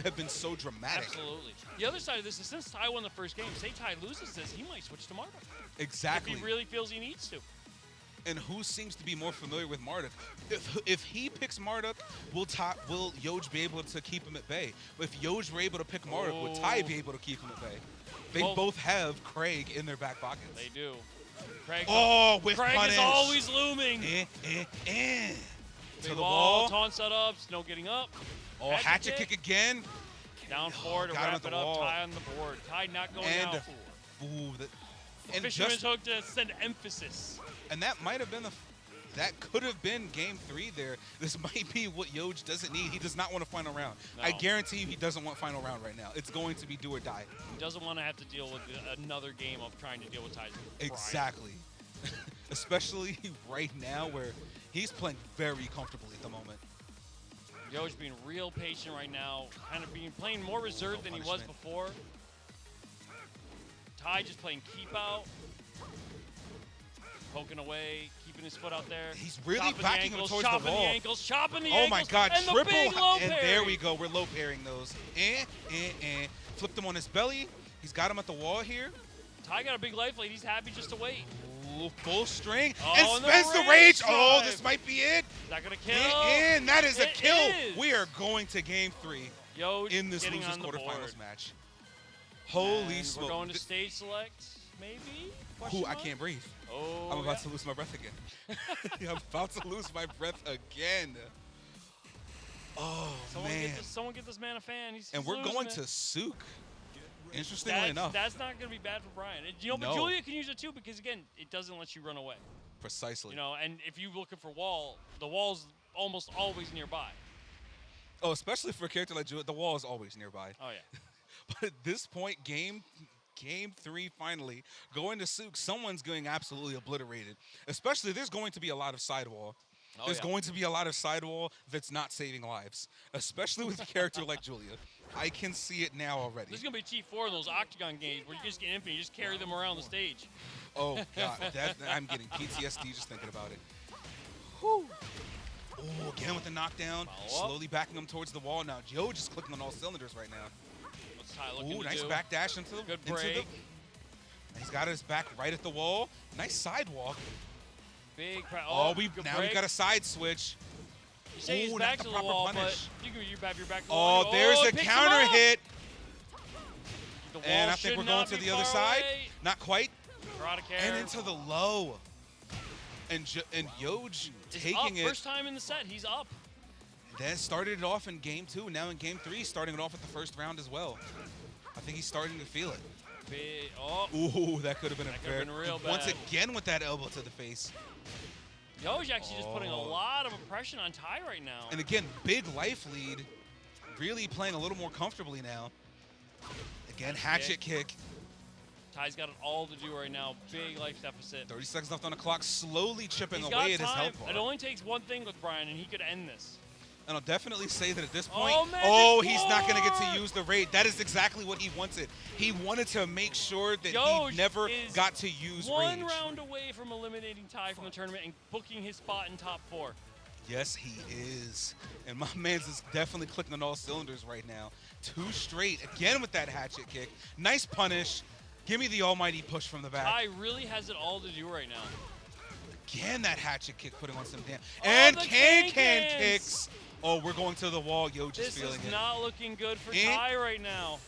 have been so dramatic. Absolutely. The other side of this is since Ty won the first game, say Ty loses this, he might switch to Marduk. Exactly. If he really feels he needs to. And who seems to be more familiar with Marduk? If he picks Marduk, will Yoj be able to keep him at bay? If Yoj were able to pick Marduk, would Ty be able to keep him at bay? They both have Craig in their back pockets. They do. Craig with Craig punish. is always looming. To the wall. Taunt setups, no getting up. Oh, hatchet kick again. Down 4 to got him wrap at the it up. wall. Ty on the board. Ty not going out. Ooh, and Fisherman's hook to send emphasis. And that might have been that could have been game 3 there. This might be what Yoj doesn't need. He does not want a final round. No. I guarantee you he doesn't want final round right now. It's going to be do or die. He doesn't want to have to deal with another game of trying to deal with Ty's pride. Exactly. Especially right now where he's playing very comfortably at the moment. Yoj being real patient right now, kind of playing more reserved than he was before. Ty just playing keep out, poking away, keeping his foot out there. He's really backing him towards the wall. Chopping the ankles, chopping the Oh ankles. my God, and triple. The big low and parry. there we go. We're low pairing those. Flipped him on his belly. He's got him at the wall here. Ty got a big life lead. He's happy just to wait. Ooh, full string. Oh, and spends the rage. Oh, this might be it. Is that going to kill? And that is a kill. Is. We are going to game 3 Yoj in this getting losers on the quarterfinals board. match. Holy And smoke. We're going to stage select, maybe? Who? I Mark? can't breathe. Oh, I'm about to lose my breath again. I'm about to lose my breath again. Oh, man. Someone get this man a fan. He's And we're losing going it. to Souk. Interestingly enough. That's not going to be bad for Brian. But No. Julia can use it too because, again, it doesn't let you run away. Precisely. And if you're looking for wall, the wall's almost always nearby. Oh, especially for a character like Julia, the wall is always nearby. Oh, yeah. But at this point, game 3 finally, going to Souk, someone's getting absolutely obliterated. Especially, there's going to be a lot of sidewall. There's going to be a lot of sidewall that's not saving lives, especially with a character like Julia. I can see it now already. This is going to be T4 in those Octagon games where you just get infinite, you just carry them around the stage. Oh, God. I'm getting PTSD just thinking about it. Whew. Oh, again with the knockdown. Slowly backing him towards the wall now. Joe just clicking on all cylinders right now. What's Ty looking Ooh, to nice do? back dash into the... Good break. He's got his back right at the wall. Nice sidewalk. Big We've got a side switch. You say he's Ooh, back not to the the wall, proper punish. but you're back to the Oh, wall. there's a Picks him counter up. hit. The wall And I think should we're going not to be the other far side. away. Not quite. Karate And care. into the low. And Yoj taking up. it. First time in the set, he's up. That started it off in game 2. Now in game 3, starting it off at the first round as well. I think he's starting to feel it. Ooh, that could have been real bad. Once again with that elbow to the face. Yoj actually just putting a lot of oppression on Ty right now. And again, big life lead. Really playing a little more comfortably now. Again, hatchet kick. Ty's got it all to do right now. Big life deficit. 30 seconds left on the clock, slowly chipping He's away got at his time. health bar. It only takes one thing with Brian, and he could end this. And I'll definitely say that at this point, he's not going to get to use the raid. That is exactly what he wanted. He wanted to make sure that he never got to use one rage. round away from eliminating Ty from the tournament and booking his spot in top 4. Yes, he is. And my man's is definitely clicking on all cylinders right now. 2 straight, again with that hatchet kick. Nice punish. Give me the almighty push from the back. Ty really has it all to do right now. Again, that hatchet kick putting on some damn. And can kicks. Oh, we're going to the wall. Yo, just feeling it. This is not looking good for Ty right now.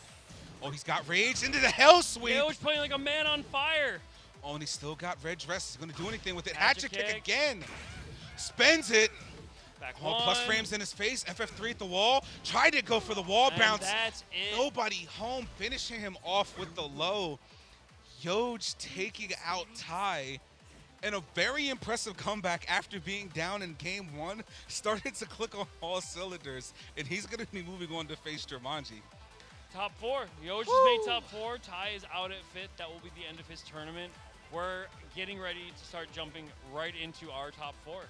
Oh, he's got rage into the hell sweep. Yo's playing like a man on fire. Oh, and he's still got red dress. He's going to do anything with it. Hatchet kick again. Spends it. Back plus frames in his face. FF3 at the wall. Tried to go for the wall bounce. That's it. Nobody home. Finishing him off with the low. Yoj taking out Ty. And a very impressive comeback after being down in game 1. Started to click on all cylinders. And he's going to be moving on to face Jumanji. Top 4. Yoj just made top 4. Ty is out at 5th. That will be the end of his tournament. We're getting ready to start jumping right into our top 4.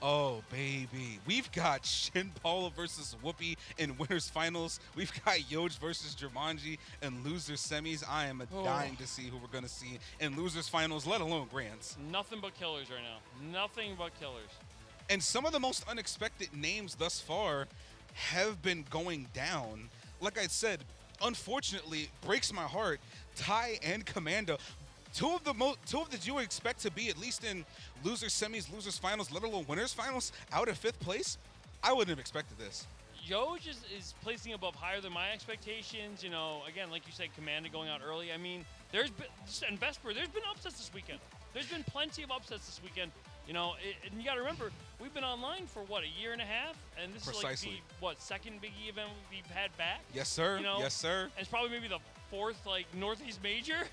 Oh, baby. We've got Shin Paulo versus Whoopi in winners finals. We've got Yoj versus Jumanji in losers semis. I am dying to see who we're going to see in losers finals, let alone grands. Nothing but killers right now. Nothing but killers. And some of the most unexpected names thus far have been going down. Like I said, unfortunately, breaks my heart, Ty and Commando, two of the you would expect to be at least in losers semis, losers finals, let alone winners finals, out of 5th place. I wouldn't have expected this. Yoj is placing above higher than my expectations. You know, again, like you said, Commando going out early. I mean, there's been, and Vesper, there's been upsets this weekend. There's been plenty of upsets this weekend. You know, and you got to remember, we've been online for, what, a year and a half? And this is like the, what, second Big E event we've had back? Yes, sir. You know? Yes, sir. And it's probably maybe the 4th, like, Northeast Major.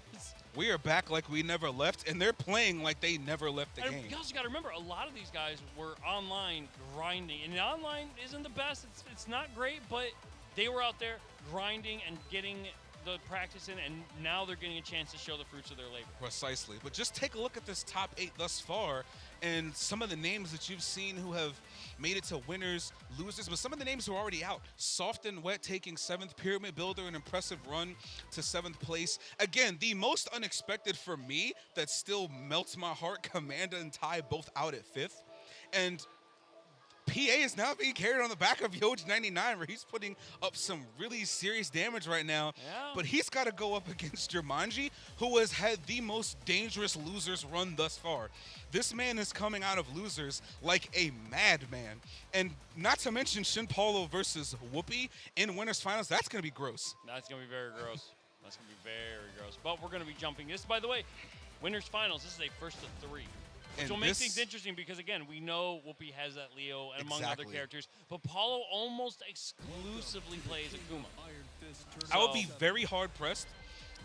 We are back like we never left, and they're playing like they never left the game. You also got to remember, a lot of these guys were online grinding. And online isn't the best. It's not great, but they were out there grinding and getting the practice in, and now they're getting a chance to show the fruits of their labor. Precisely. But just take a look at this top 8 thus far, and some of the names that you've seen who have made it to winners, losers, but some of the names who are already out. Soft and Wet taking 7th, Pyramid Builder, an impressive run to 7th place. Again, the most unexpected for me that still melts my heart, Commanda and Ty both out at 5th. And PA is now being carried on the back of Yoj 99, where he's putting up some really serious damage right now. Yeah. But he's got to go up against Jumanji, who has had the most dangerous losers run thus far. This man is coming out of losers like a madman. And not to mention Shin Paulo versus Whoopi in winners finals. That's going to be gross. That's going to be very gross. That's going to be very gross. But we're going to be jumping this. By the way, winners finals, this is a 1st to 3. Which will make things interesting because, again, we know Whoopi has that Leo and among other characters, but Paulo almost exclusively plays Akuma. I would be very hard-pressed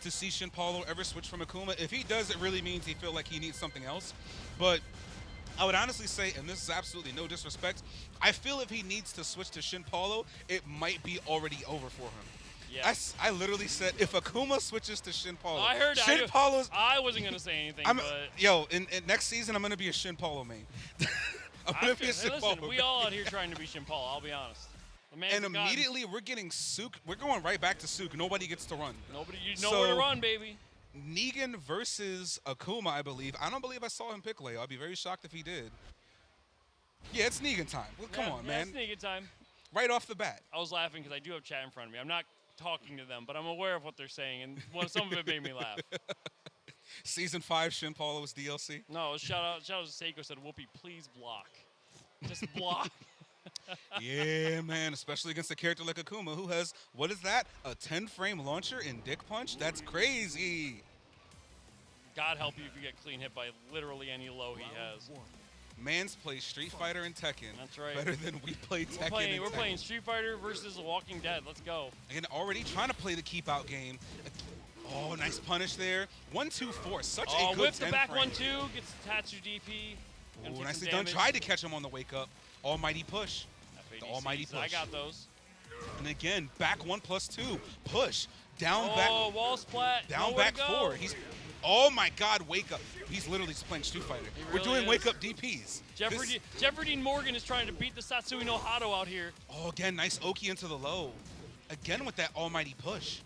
to see Shin Paulo ever switch from Akuma. If he does, it really means he feels like he needs something else. But I would honestly say, and this is absolutely no disrespect, I feel if he needs to switch to Shin Paulo, it might be already over for him. Yeah. I literally said if Akuma switches to Shin Paulo, I heard Shin Paulo's. I wasn't gonna say anything, but in next season I'm gonna be a Shin Paulo main. I'm gonna be a Shin Paulo. Listen, we all out here trying to be Shin Paulo. I'll be honest. And immediately we're getting Sook. We're going right back to Sook. Nobody gets to run. Nobody, you know where to run, baby. Negan versus Akuma, I believe. I don't believe I saw him pick Leo. I'd be very shocked if he did. Yeah, it's Negan time. Well, come on, man. It's Negan time. Right off the bat. I was laughing because I do have chat in front of me. I'm not talking to them, but I'm aware of what they're saying, and some of it made me laugh. Season 5 Shin Paulo's DLC. No, shout out to Seiko said, Whoopi, please block. Just block. Yeah, man, especially against a character like Akuma, who has, what is that? A 10-frame launcher in Dick Punch? That's crazy. God help you if you get clean hit by literally any low he has. Mans plays Street Fighter and Tekken. That's right. Better than we play Tekken. We're playing Street Fighter versus The Walking Dead. Let's go. And already trying to play the keep out game. Oh, nice punish there. 1-2-4. Such a good whip the 10 back frame. 1-2. Gets Tatsu DP. Oh, nicely done. Tried to catch him on the wake up. Almighty push. FADCs, The almighty push. I got those. And again, back 1+2. Push. Down back. Oh, wall splat. Down back 4. He's. Oh my God, wake up. He's literally just playing Street Fighter. Really We're doing is. wake up DPs. Jeffrey Dean Morgan is trying to beat the Satsui no Hado out here. Oh, again, nice Oki into the low. Again with that almighty push.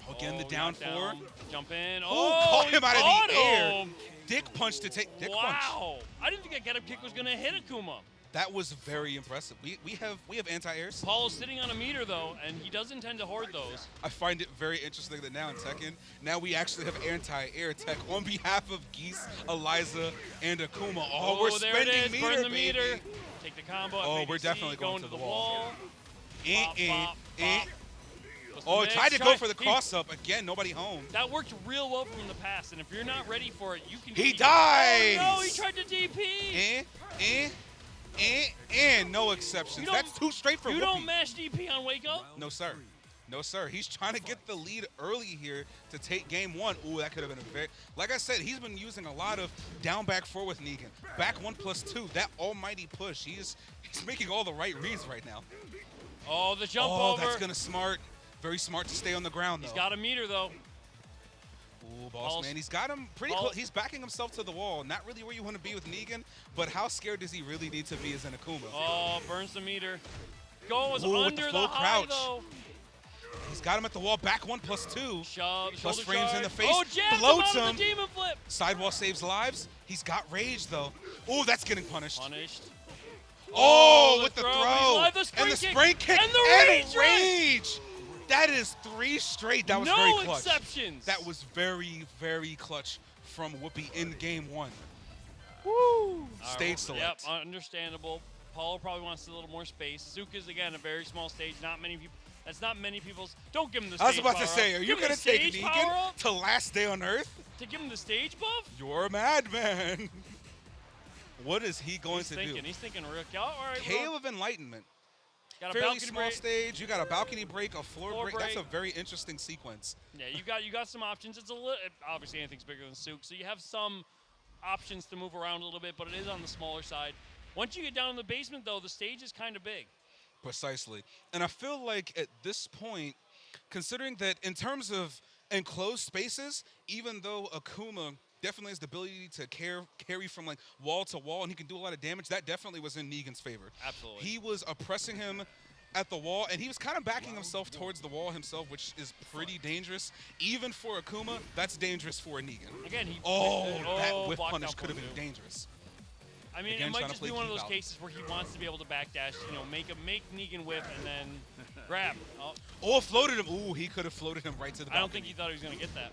Oh, again, the down 4. Jump in. Oh, caught him out of the air. Dick punch to take. Dick punch. Wow. I didn't think that get-up kick was going to hit Akuma. That was very impressive. We have anti-airs. Paulo's sitting on a meter, though, and he does intend to hoard those. I find it very interesting that now in Tekken, now we actually have anti-air tech on behalf of Geese, Eliza, and Akuma. Oh, we're there spending it is. meter, Burn the baby. meter. Take the combo. Oh, FADC, we're definitely going to the wall. Bop, bop, bop. Oh, tried to go for the cross-up. Again, nobody home. That worked real well from the past, and if you're not ready for it, you can... He dies! Oh, no, he tried to DP! And no exceptions. That's too straight for Whoopi. You don't mash DP on wake up? No, sir. No, sir. He's trying to get the lead early here to take game 1. Ooh, that could have been a very... Like I said, he's been using a lot of down back 4 with Negan. Back 1+2. That almighty push. He's making all the right reads right now. Oh, the jump over. Oh, that's going to smart. Very smart to stay on the ground, though. He's got a meter, though. Ooh, boss man, he's got him pretty close. He's backing himself to the wall. Not really where you want to be with Negan, but how scared does he really need to be as an Akuma? Oh, burns the meter. Goes Ooh, under with the full high, crouch. though. He's got him at the wall, back 1+2. Shove, Plus shoulder frames in charge. the face, Oh, jabs floats him out him. of the demon flip. Sidewall saves lives. He's got rage, though. Ooh, that's getting punished. Punished. Oh, the with the throw, throw. but he's alive. The And the spring spring kick. And the rage. That is 3 straight. That was very No clutch. exceptions. That was very, very clutch from Whoopi in game 1. Woo. Stage select. Yep, understandable. Paulo probably wants a little more space. Zuka's, again, a very small stage. Not many people. That's not many people's. Don't give him the stage I was about to power say, up. are you Give him going the to take stage power Negan up? to last day on Earth? To give him the stage buff? You're a madman. What is he going to do? He's thinking real. All right, Cave of Enlightenment. got a Fairly balcony small break. stage. You got a balcony break, a floor Floor break. That's a break. very interesting sequence. Yeah, you got some options. It's a little obviously anything's bigger than Souk, so you have some options to move around a little bit, but it is on the smaller side. Once you get down in the basement, though, the stage is kind of big. Precisely. And I feel like at this point, considering that in terms of enclosed spaces, even though Akuma definitely has the ability to carry from like wall to wall and he can do a lot of damage, that definitely was in Negan's favor. Absolutely. He was oppressing him at the wall, and he was kind of backing himself towards the wall himself, which is pretty dangerous. Even for Akuma, that's dangerous for a Negan. Again, that whiff blocked punish out could have one, been too. dangerous. I mean, Again, it might trying to just be play one of keep those out. cases where he wants to be able to backdash, make Negan whiff and then grab. Oh, floated him. Ooh, he could have floated him right to the balcony. I don't think he thought he was going to get that.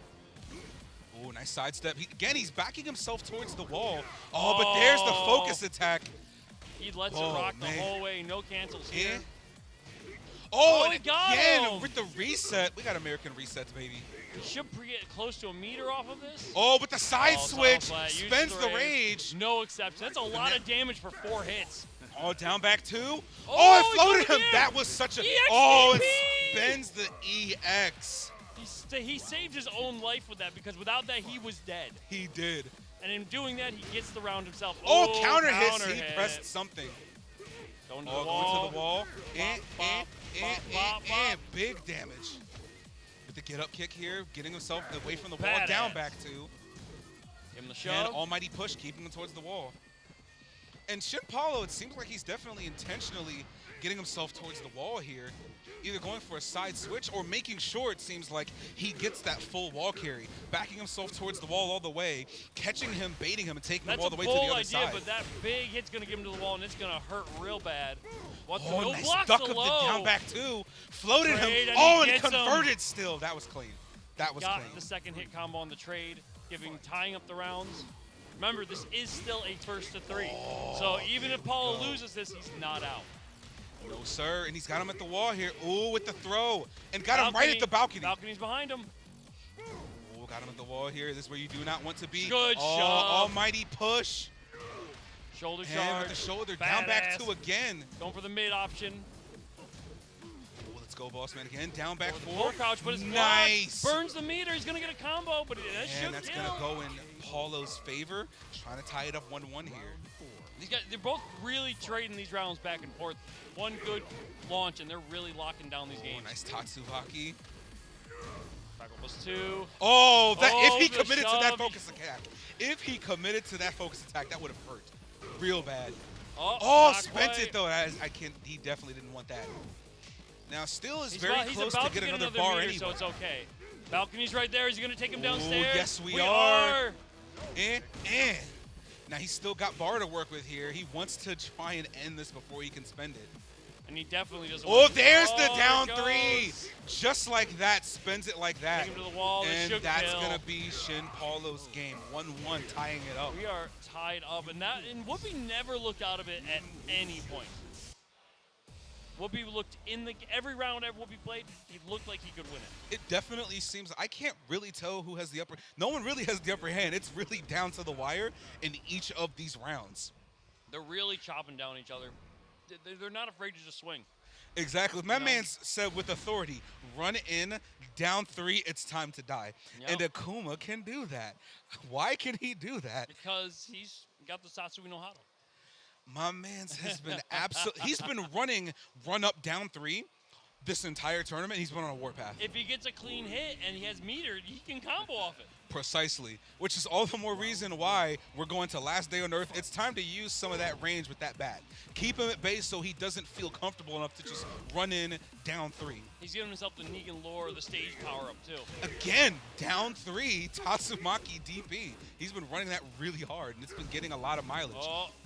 Ooh, nice sidestep. Again, he's backing himself towards the wall. Oh, but there's the focus attack. He lets it Oh, rock the man. whole way. No cancels here. Yeah. Oh, he and got again him. with the reset. We got American resets, baby. He should get close to a meter off of this. Oh, but the side Oh, switch flat. Uses spends the rage. No exception. That's a lot of damage for 4 hits. Oh, down back 2. Oh, Oh, he it floated got him. it That was such a. EXP! Oh, it spends the EX. He saved his own life with that because without that, he was dead. He did. And in doing that, he gets the round himself. Oh, counter hits. Counter He hit. pressed something. Going to Oh, the wall. going to the wall. Bop, bop, bop. Big damage. With the get up kick here, getting himself away from the wall, Badass. down back 2. Give him the And shove. almighty push, keeping him towards the wall. And Shin Paulo, it seems like he's definitely intentionally getting himself towards the wall here, either going for a side switch or making sure it seems like he gets that full wall carry, backing himself towards the wall all the way, catching him, baiting him, and taking him all the way to the That's a other bold idea, side. but that big hit's going to give him to the wall, and it's going to hurt real bad. Oh, no nice blocks duck of low. the down back 2. Floated Trade, him. and Oh, he and gets him. converted still. That was clean. That was Got clean. the second hit combo on the trade, tying up the rounds. Remember, this is still a first to 3. So even if Paulo loses this, he's not out. No, sir. And he's got him at the wall here. Ooh, with the throw. And got him right at the balcony. Balcony's behind him. Ooh, got him at the wall here. This is where you do not want to be. Good Oh, shove. almighty push. Shoulder Hand charge. with the shoulder. Down back Badass. 2 again. Going for the mid option. Ooh, let's go, boss man. Again, down back 4. Full crouch, but it's nice. blocked. Burns the meter. He's going to get a combo, but that should And that's kill. going to go in Paulo's favor. Trying to tie it up 1-1 here. These guys, they're both really trading these rounds back and forth. One good launch, and they're really locking down these Oh, games. nice Tatsubaki. Tackle +2. Oh, that Oh, if he the committed to that shove. focus attack. If he committed to that focus attack, that would have hurt real bad. Oh, Oh, not spent quite. it though. I can't. He definitely didn't want that. Now, still is He's very about, he's close about to get another another bar meter, anyway. so it's okay. Balcony's right there. Is he going to take him Ooh, downstairs? yes, we are. are. And now he's still got bar to work with here. He wants to try and end this before he can spend it. And he definitely doesn't Oh, want to. there's the Oh, down there 3. goes. Just like that, spends it like that. Take him to the wall. This And should that's kill. going to be Shin Paulo's game. 1-1, tying it up. We are tied up, and Whoopi never looked out of it at any point. Whoopi looked in every round ever Whoopi played, he looked like he could win it. It definitely seems, I can't really tell who has the upper, no one really has the upper hand. It's really down to the wire in each of these rounds. They're really chopping down each other. They're not afraid to just swing. Exactly. My man said with authority, run in, down 3, it's time to die. Yep. And Akuma can do that. Why can he do that? Because he's got the Satsui no Hado. My man's has been he's been running run up, down 3 this entire tournament. He's been on a warpath. If he gets a clean hit and he has meter, he can combo off it. Precisely, which is all the more reason why we're going to last day on Earth. It's time to use some of that range with that bat. Keep him at base so he doesn't feel comfortable enough to just run in down 3. He's giving himself the Negan lore, the stage power up too. Again, down 3, Tatsumaki DP. He's been running that really hard, and it's been getting a lot of mileage.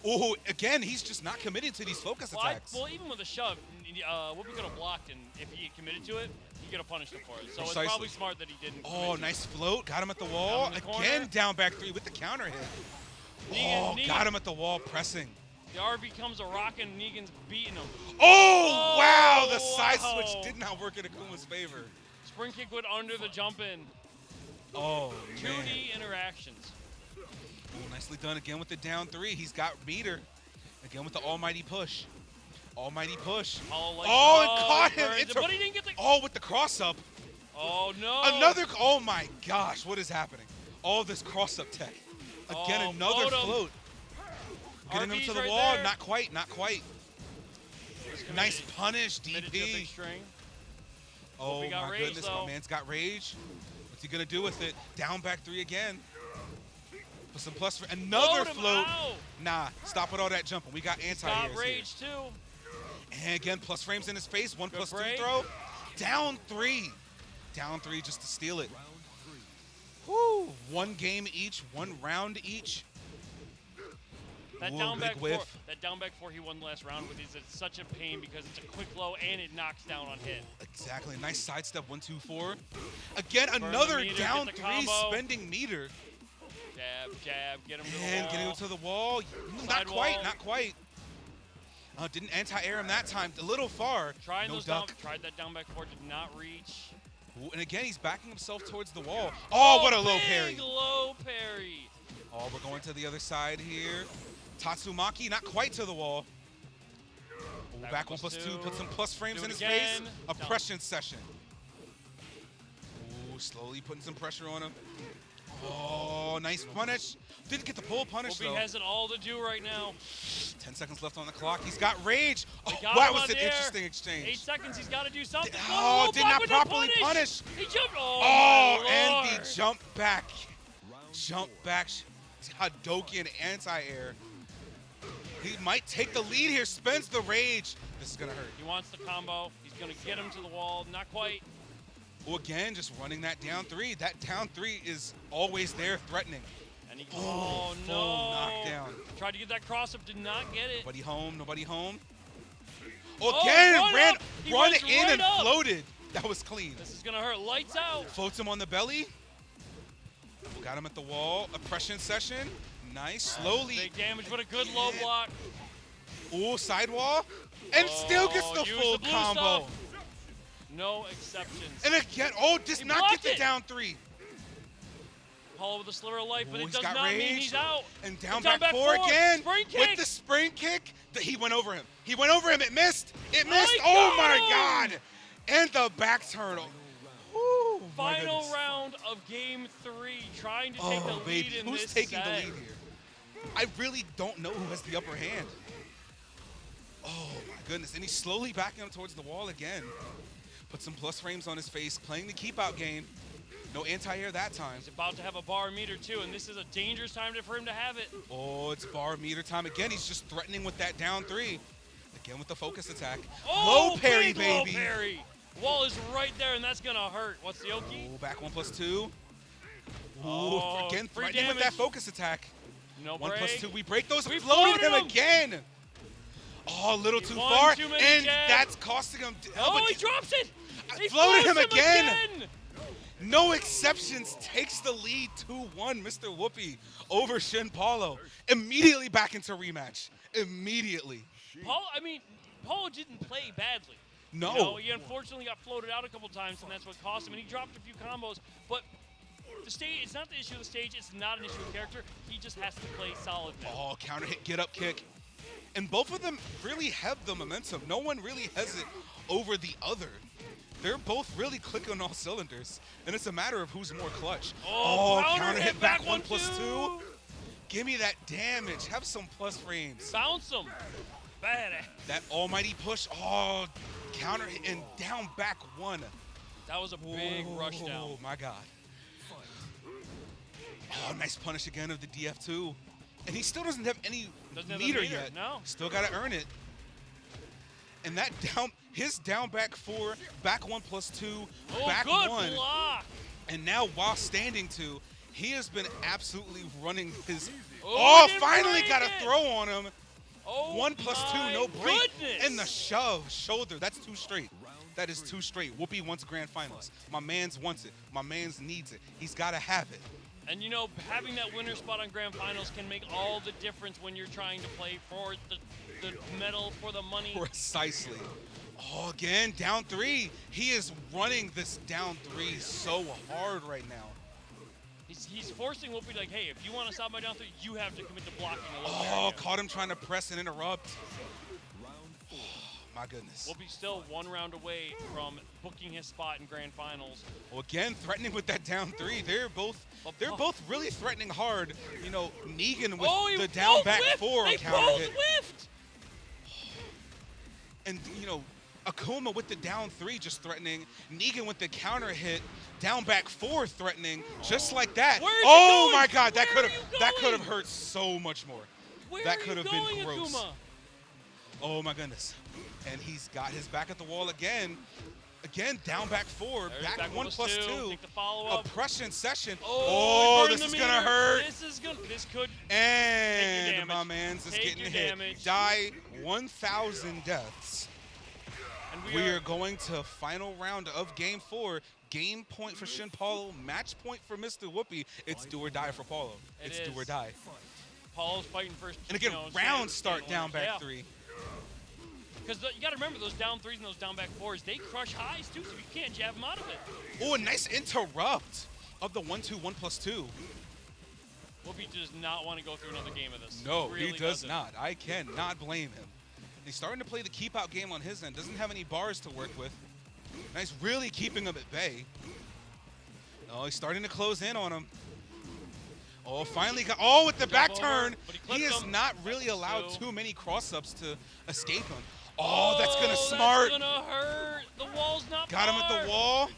Oh, again, he's just not committing to these focus attacks. Well, even with a shove, Whoopi could have blocked, and if he had committed to it, he could have punished him for it. So Precisely. it's probably smart that he didn't. Oh, nice float. Got him at the wall. Again, down back 3 with the counter hit. Negan, got him at the wall, pressing. The RB comes a rock, and Negan's beating him. Oh, wow. The side switch did not work in Akuma's favor. Spring kick went under the jump in. Oh, 2D interactions. Oh, nicely done again with the down 3. He's got meter. Again with the almighty push. Almighty push. Oh, it caught him. But he didn't get the. Oh, with the cross up. Oh, no. Another. Oh, my gosh. What is happening? All this cross up tech. Again, another float. Getting him to the wall. There. Not quite. Not quite. Nice punish, DP. Oh, my goodness. Though. My man's got rage. What's he going to do with it? Down back 3 again. Put some plus for another float. Nah, stop with all that jumping. We got anti-airs got rage, here. too. And again, plus frames in his face. 1+2 break. throw. Down 3. Down 3 just to steal it. Woo. 1 game each. 1 round each. That Whoa, down back big whiff. that down back 4 he won last round with is such a pain because it's a quick low and it knocks down on hit. Exactly. Nice sidestep. 1, 2, 4. Again, another meter, down 3 spending meter. Jab, get him to the wall. And getting him to the wall. Not quite. Not quite. Didn't anti-air him that time. A little far. Tried that down back 4, did not reach. Ooh, and again, he's backing himself towards the wall. Oh, what a low parry. Big low parry. Oh, we're going to the other side here. Tatsumaki, not quite to the wall. Ooh, back 1+2, put some plus frames in his face. Oppression session. Ooh, slowly putting some pressure on him. Oh, nice punish. Didn't get the pull punish, though. He has it all to do right now. 10 seconds left on the clock. He's got rage. Oh, that was an interesting exchange. 8 seconds. He's got to do something. Oh, did not properly punish. He jumped. Oh, and the jump back. Jump back. Hadoken anti-air. He might take the lead here. Spends the rage. This is going to hurt. He wants the combo. He's going to get him to the wall. Not quite. Oh, again, just running that down 3. That down 3 is always there, threatening. And he, oh, no. Knockdown. Tried to get that cross up, did not get it. Nobody home, nobody home. Oh, again, run in and floated. That was clean. This is going to hurt. Lights out. Floats him on the belly. Got him at the wall. Oppression session. Nice. Slowly. Big damage, but a good low block. Ooh, sidewall. And still gets the full combo. Stuff. No exceptions. And again, does not get the down 3. Paulo with a sliver of life, but it does not mean he's out. And down back 4 again. Spring kick. With the spring kick, he went over him. He went over him. It missed. It missed. Oh, my God. And the back turn. Ooh, Final round of game 3. Trying to take the lead in Who's this taking set. the lead here? I really don't know who has the upper hand. Oh, my goodness. And he's slowly backing him towards the wall again. Put some plus frames on his face, playing the keep-out game. No anti-air that time. He's about to have a bar meter, too, and this is a dangerous time for him to have it. Oh, it's bar meter time. Again, he's just threatening with that down 3. Again with the focus attack. Oh, low parry, big baby. Low parry. Wall is right there, and that's going to hurt. What's the Oki? Oh, back 1+2. Oh, again, threatening with that focus attack. No break. 1+2. We break those. We floated him again. Oh, a little too far. And that's costing him. Oh, he drops it. He floated him again. No exceptions. Takes the lead 2-1, Mr. Whoopi over Shin Paulo. Immediately back into rematch. Immediately. Paulo didn't play badly. No. You know, he unfortunately got floated out a couple times, and that's what cost him. And he dropped a few combos. But the stage, it's not the issue of the stage. It's not an issue of character. He just has to play solid now. Oh, counter hit, get up kick. And both of them really have the momentum. No one really has it over the other. They're both really clicking on all cylinders. And it's a matter of who's more clutch. Oh, counter hit back 1+2. Give me that damage. Have some plus frames. Bounce him. Badass. That almighty push. Oh, counter hit and down back 1. That was a big rush down. Oh, my God. Oh, nice punish again of the DF2. And he still doesn't have any Doesn't have a meter meter, yet. no. Still got to earn it. And that his down back 4, back 1+2, Oh, back good 1. block. And now while standing 2, he has been absolutely running his. Oh, Oh, he finally didn't got a break it. throw on him. Oh, 1+2, no my break. goodness. And the shove, shoulder. That's 2 straight. That is 2 straight. Whoopi wants grand finals. My man's wants it. My man's needs it. He's got to have it. And you know, having that winner spot on grand finals can make all the difference when you're trying to play for the medal, for the money. Precisely. Oh, again, down 3. He is running this down 3 so hard right now. He's forcing Whoopi like, hey, if you want to stop my down 3, you have to commit to blocking a little Oh, area. caught him trying to press and interrupt. Oh, my goodness. Whoopi's still 1 round away from booking his spot in grand finals. Well, again, threatening with that down 3. They're both really threatening hard. You know, Negan with the down back 4 on They counter both hit. whiffed. And, you know, Akuma with the down 3 just threatening. Negan with the counter hit. Down back 4 threatening. Just like that. Where is he Oh going? my God, that Where could are you have going? hurt so much more. Where That are could you have been going, gross. Akuma? Oh my goodness. And he's got his back at the wall again. Again, down back 4, There's back 1+2. 1+2. Take the follow-up. Oppression session. Oh, this is gonna hurt. This could. And damage. my man's is Take getting your hit. damage. Die 1,000 deaths. And We are going to final round of game 4. Game point for Shin Paulo. Match point for Mr. Whoopi. It's do or die for Paulo. It It's is. do or die. Paulo's fighting first. And again, round start down back yeah. 3. Because you got to remember those down 3s and those down back 4s, they crush highs too, so you can't jab them out of it. Oh, a nice interrupt of the 1-2, 1+2. Whoopi does not want to go through another game of this. No, really he does doesn't. not. I cannot blame him. He's starting to play the keep out game on his end. Doesn't have any bars to work with. Nice, really keeping him at bay. Oh, he's starting to close in on him. Oh, finally got. Oh, with the back over, turn. but he He clipped is him. not really That's allowed 2. too many cross-ups to escape him. Oh, that's gonna smart. That's gonna hurt. The wall's not Got him far. at the wall.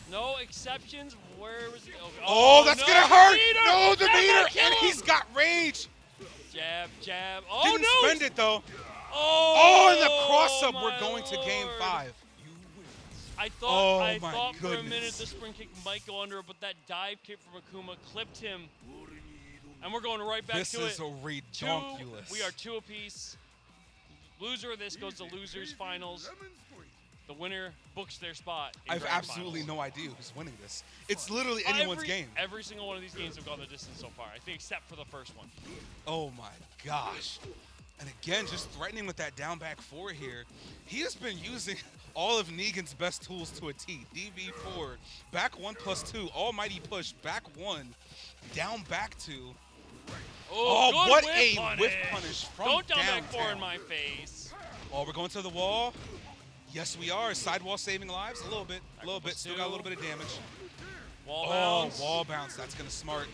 No exceptions. Where was he? Okay. Oh, that's no, gonna hurt. meter. No, the That's gonna meter, kill and him. he's got rage. Jab, jab. Oh Didn't no! spend it though. Oh, Oh, and the cross-up. We're my going to game Lord. 5. I Oh, thought, my for a minute goodness. the spring kick might go under, but that dive kick from Akuma clipped him. And we're going right back This to is it. a redonkulous. We are 2 apiece. Loser of this goes to losers finals. The winner books their spot. I have absolutely no idea who's winning this. It's literally anyone's game. Every single one of these games have gone the distance so far. I think except for the first one. Oh my gosh. And again, just threatening with that down back 4 here. He has been using all of Negan's best tools to a T. DV4, back 1+2, almighty push, back 1, down back 2. Oh, good what whip a punish. whip punish from Don't down downtown. back 4 in my face. Oh, we're going to the wall. Yes, we are. Sidewall saving lives a little bit. A little bit. Still got a little bit of damage. Wall Oh, bounce. wall bounce. That's going to smart.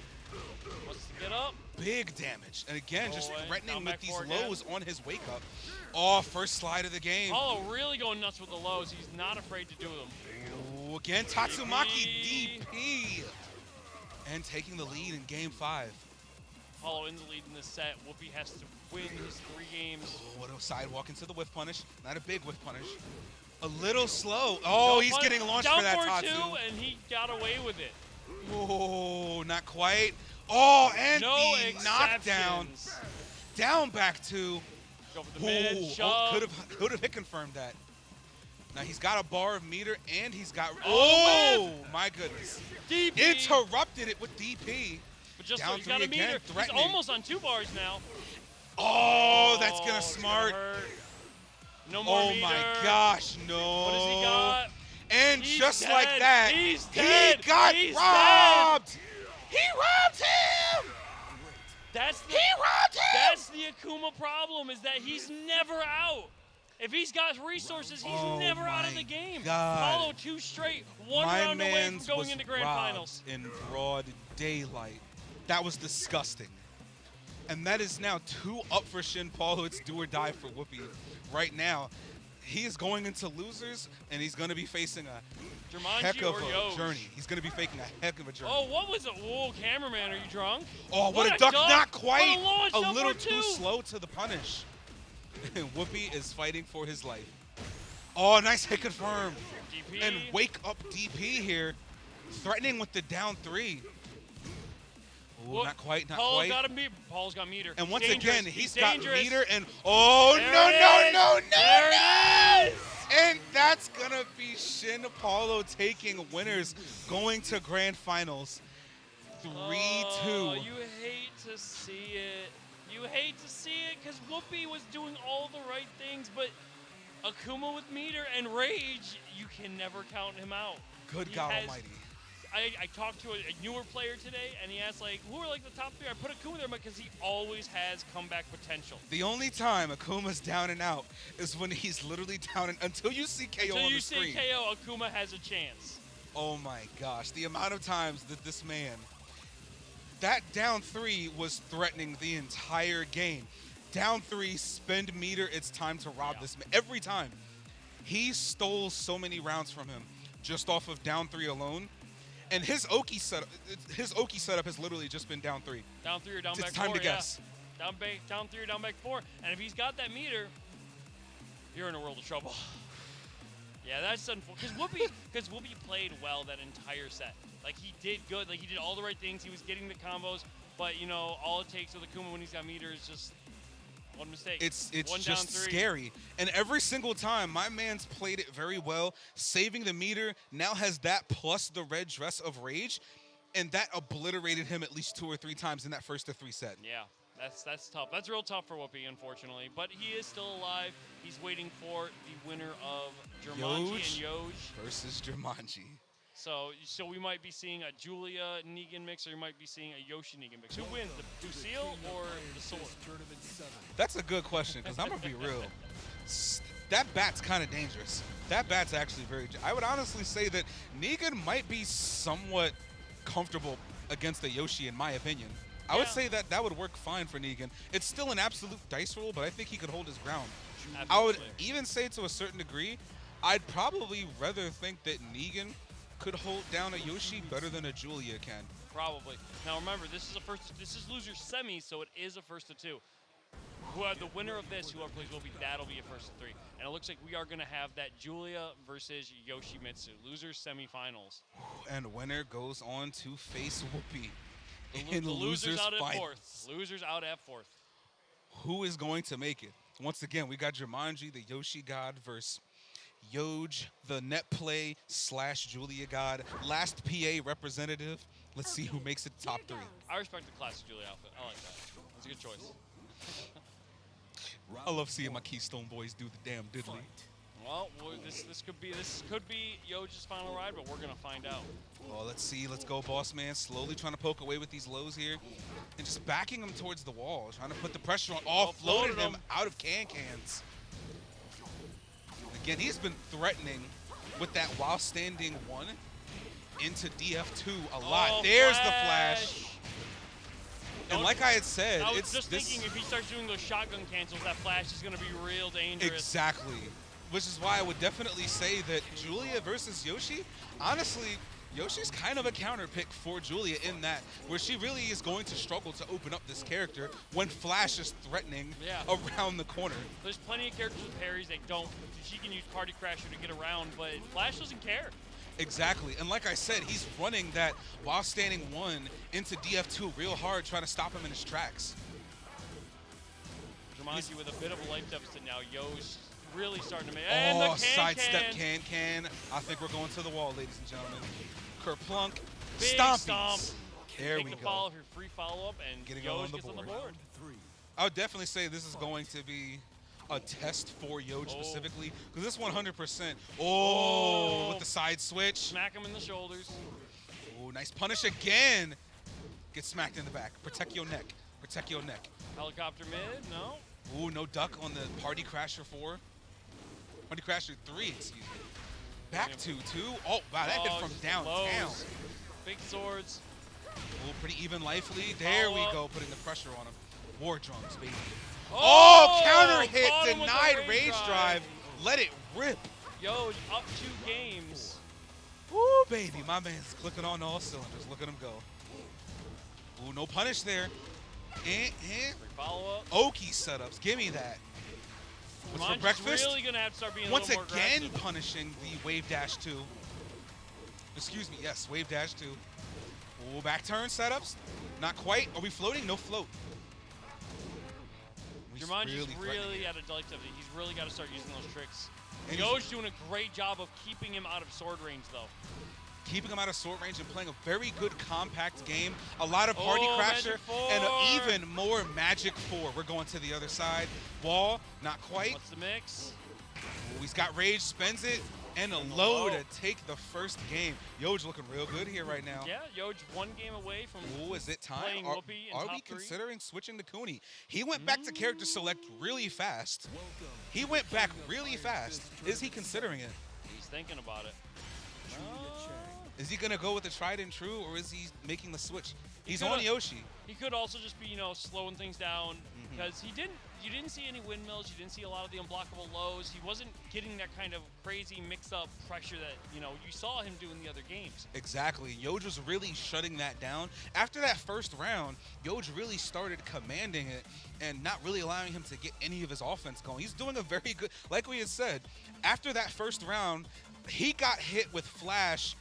Wants to get up. Big damage. And again, Go just away. threatening Down with back these 4 again. lows on his wake up. Oh, first slide of the game. Paulo really going nuts with the lows. He's not afraid to do them. Ooh, again, Tatsumaki DP. And taking the lead in game 5. Paulo in the lead in this set. Whoopi has to win his 3 games. Oh, what a sidewalk into the whiff punish. Not a big whiff punish. A little slow. Oh, No he's pun- getting launched down for that 4-2, Tatsu. and he got away with it. Oh, not quite. Oh, and No the knockdown. exceptions. Down back 2. Go for the mid, Oh, shove. could have hit confirmed that. Now he's got a bar of meter and he's got. Oh, Oh, my goodness. DP. Interrupted it with DP. But just down so he's got a 3 again, meter. He's threatening. almost on 2 bars now. Oh, that's Oh, gonna it's smart. hurt. No more Oh meter. my gosh, no. What has he got? And He's just dead. like that, He's he dead. got He's robbed. He robbed him. That's the, He robbed him. that's the Akuma problem, is that he's never out. If he's got resources, he's Oh never out of my the game. God. Follow 2 straight, 1 My round away from man's going was into grand robbed finals. in broad daylight. That was disgusting. And that is now 2 up for Shin Paulo. It's do or die for Whoopi right now. he is going into losers, and he's going to be facing a Jumanji heck of or a Yosh? journey. He's going to be faking a heck of a journey. Oh, what was it? Whoa, cameraman, are you drunk? Oh, what a duck. Not quite. What a launch, little up too R2. slow to the punish. And Whoopi is fighting for his life. Oh, nice hit confirmed. DP. And wake up DP here. Threatening with the down 3. Ooh, Look, not quite, not Paul quite. got Paul's got meter. And once Dangerous. again, he's dangerous. got meter and oh, There no, it no, is. no, no, There no! it is. And that's going to be Shin Apollo taking winners, going to grand finals. 3-2. Oh, you hate to see it. You hate to see it because Whoopi was doing all the right things, but Akuma with meter and rage, you can never count him out. Good He God has- almighty. I talked to a newer player today, and he asked, like, who are, like, the top 3? I put Akuma there because he always has comeback potential. The only time Akuma's down and out is when he's literally down and until you see KO Until on you the see screen. KO, Akuma has a chance. Oh my gosh, the amount of times that this man, that down 3 was threatening the entire game. Down 3, spend meter, it's time to rob this man. Every time. He stole so many rounds from him just off of down 3 alone. And his Oki setup has literally just been down 3. Down 3 or down It's back time 4, to guess. Yeah. Down 3 or down back 4. And if he's got that meter, you're in a world of trouble. Yeah, that's unfortunate. Because Whoopi played well that entire set. Like, he did good. Like, he did all the right things. He was getting the combos. But, you know, all it takes with Akuma when he's got meter is just one mistake. It's One just down 3. scary. And every single time, my man's played it very well. Saving the meter now has that plus the red dress of rage. And that obliterated him at least 2 or 3 times in that first to 3 set. Yeah, that's tough. That's real tough for Whoopi, unfortunately. But he is still alive. He's waiting for the winner of Jumanji and Yosh. Versus Jumanji. So we might be seeing a Julia Negan mix, or you might be seeing a Yoshi Negan mix. Who wins, the Lucille or the Sword? That's a good question, because I'm going to be real. That bat's kind of dangerous. That bat's actually very... I would honestly say that Negan might be somewhat comfortable against a Yoshi, in my opinion. I would say that would work fine for Negan. It's still an absolute dice roll, but I think he could hold his ground. Absolutely. I would even say to a certain degree, I'd probably rather think that Negan could hold down a Yoshi better than a Julia can. Probably. Now remember, this is loser semi, so it is a first to 2. The winner of this, whoever plays that'll be a first to 3. And it looks like we are going to have that Julia versus Yoshimitsu, losers semifinals. And winner goes on to face Whoopi in The losers out at final. 4th. Losers out at 4th. Who is going to make it? Once again, we got Jumanji, the Yoshi God, versus Yoj, the net play / Julia God, last PA representative. Let's see who makes it top 3. I respect the classic Julia outfit. I like that. That's a good choice. I love seeing my Keystone boys do the damn diddly. Well, this could be Yoj's final ride, but we're gonna find out. Oh, let's see. Let's go, boss man. Slowly trying to poke away with these lows here, and just backing him towards the wall, trying to put the pressure on. Offloaded him out of cans. Again, he's been threatening with that while standing 1 into DF2 a lot. Oh, There's the flash. And like I had said, I was it's just this thinking if he starts doing those shotgun cancels, that flash is going to be real dangerous. exactly, which is why I would definitely say that Julia versus Yoshi, honestly, Yoshi's kind of a counter pick for Julia in that, where she really is going to struggle to open up this character when Flash is threatening around the corner. There's plenty of characters with parries that don't. She can use Party Crasher to get around, but Flash doesn't care. Exactly, and like I said, he's running that while standing 1 into DF2 real hard, trying to stop him in his tracks. Jumanji with a bit of a life deficit now. Yo's really starting to make. And the sidestep can. I think we're going to the wall, ladies and gentlemen. Kerplunk, Big stompies. stomp. There Take we the go. follow for free follow-up, and Getting Yoj on the gets on the board. board. I would definitely say this is going to be a test for Yoj specifically, because this 100%. Oh, with the side switch. Smack him in the shoulders. Oh, nice punish again. Get smacked in the back. Protect your neck. Protect your neck. Helicopter mid, no. Ooh, no duck on the Party Crasher 4. Party Crasher 3, excuse me. Back to 2. Oh, wow, that hit from downtown. Lows. Big swords. Oh, pretty even life lead. There we go, putting the pressure on him. War drums, baby. Oh, counter hit, caught him with the denied rage drive. let it rip. Yo, up 2 games. Woo, baby. My man's clicking on all cylinders. Look at him go. Ooh, no punish there. Follow up. Oki setups. Give me that. What's for breakfast? Really gonna have to start being Once a little more again aggressive. punishing the wave dash 2. Excuse me, yes, wave dash 2. Ooh, back turn setups. Not quite. Are we floating? No float. Jumanji's threatening really it. at a delicate. He's really got to start using those tricks. And Yo's doing a great job of keeping him out of sword range, though. Keeping him out of sword range and playing a very good compact game. A lot of party crasher Magic and Four. even more Magic 4. We're going to the other side. Wall, not quite. What's the mix? Ooh, he's got rage, spends it, and a low to take the first game. Yoj looking real good here right now. Yeah, Yoj 1 game away from Ooh, is it time? playing Are, Whoopi in are top we 3? considering switching to Cooney? He went back to character select really fast. He went back really fast. Is he considering it? He's thinking about it. Is he gonna go with the tried and true, or is he making the switch? He's could- on Yoshi. He could also just be, slowing things down because you didn't see any windmills. You didn't see a lot of the unblockable lows. He wasn't getting that kind of crazy mix-up pressure that, you saw him do in the other games. Exactly. Yoj was really shutting that down. After that first round, Yoj really started commanding it and not really allowing him to get any of his offense going. He's doing a very good, like we had said, after that first round, he got hit with Flash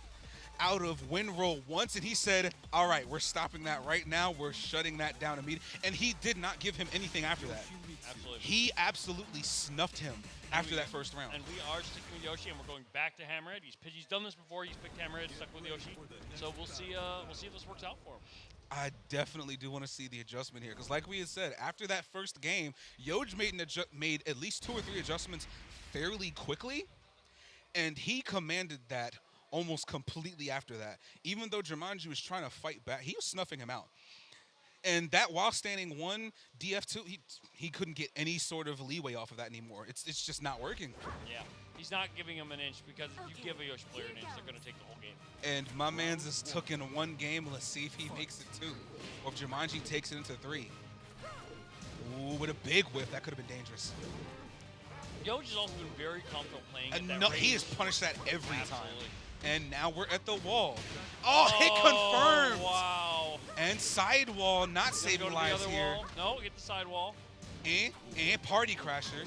out of win roll once, and he said, all right, we're stopping that right now. We're shutting that down immediately. And he did not give him anything after that. Absolutely. He absolutely snuffed him after that first round. And we are sticking with Yoshi, and we're going back to Hammerhead. He's done this before. He's picked Hammerhead, stuck with Yoshi. So we'll see if this works out for him. I definitely do want to see the adjustment here, because like we had said, after that first game, Yoj made at least 2 or 3 adjustments fairly quickly, and he commanded that almost completely after that. Even though Jumanji was trying to fight back, he was snuffing him out. And that while standing 1 DF2, he couldn't get any sort of leeway off of that anymore. It's just not working. Yeah, he's not giving him an inch, because if you give a Yoshi player an inch, they're going to take the whole game. And my man's is took in 1 game. Let's see if he makes it 2, or if Jumanji takes it into 3. Ooh, with a big whiff, that could have been dangerous. Yoji's has also been very comfortable playing And at that no, range. he has punished that every time. Absolutely. And now we're at the wall. Oh, hit confirmed. Wow. And sidewall not Gonna saving go to the lives other here. wall. No, get the side wall. And party crasher.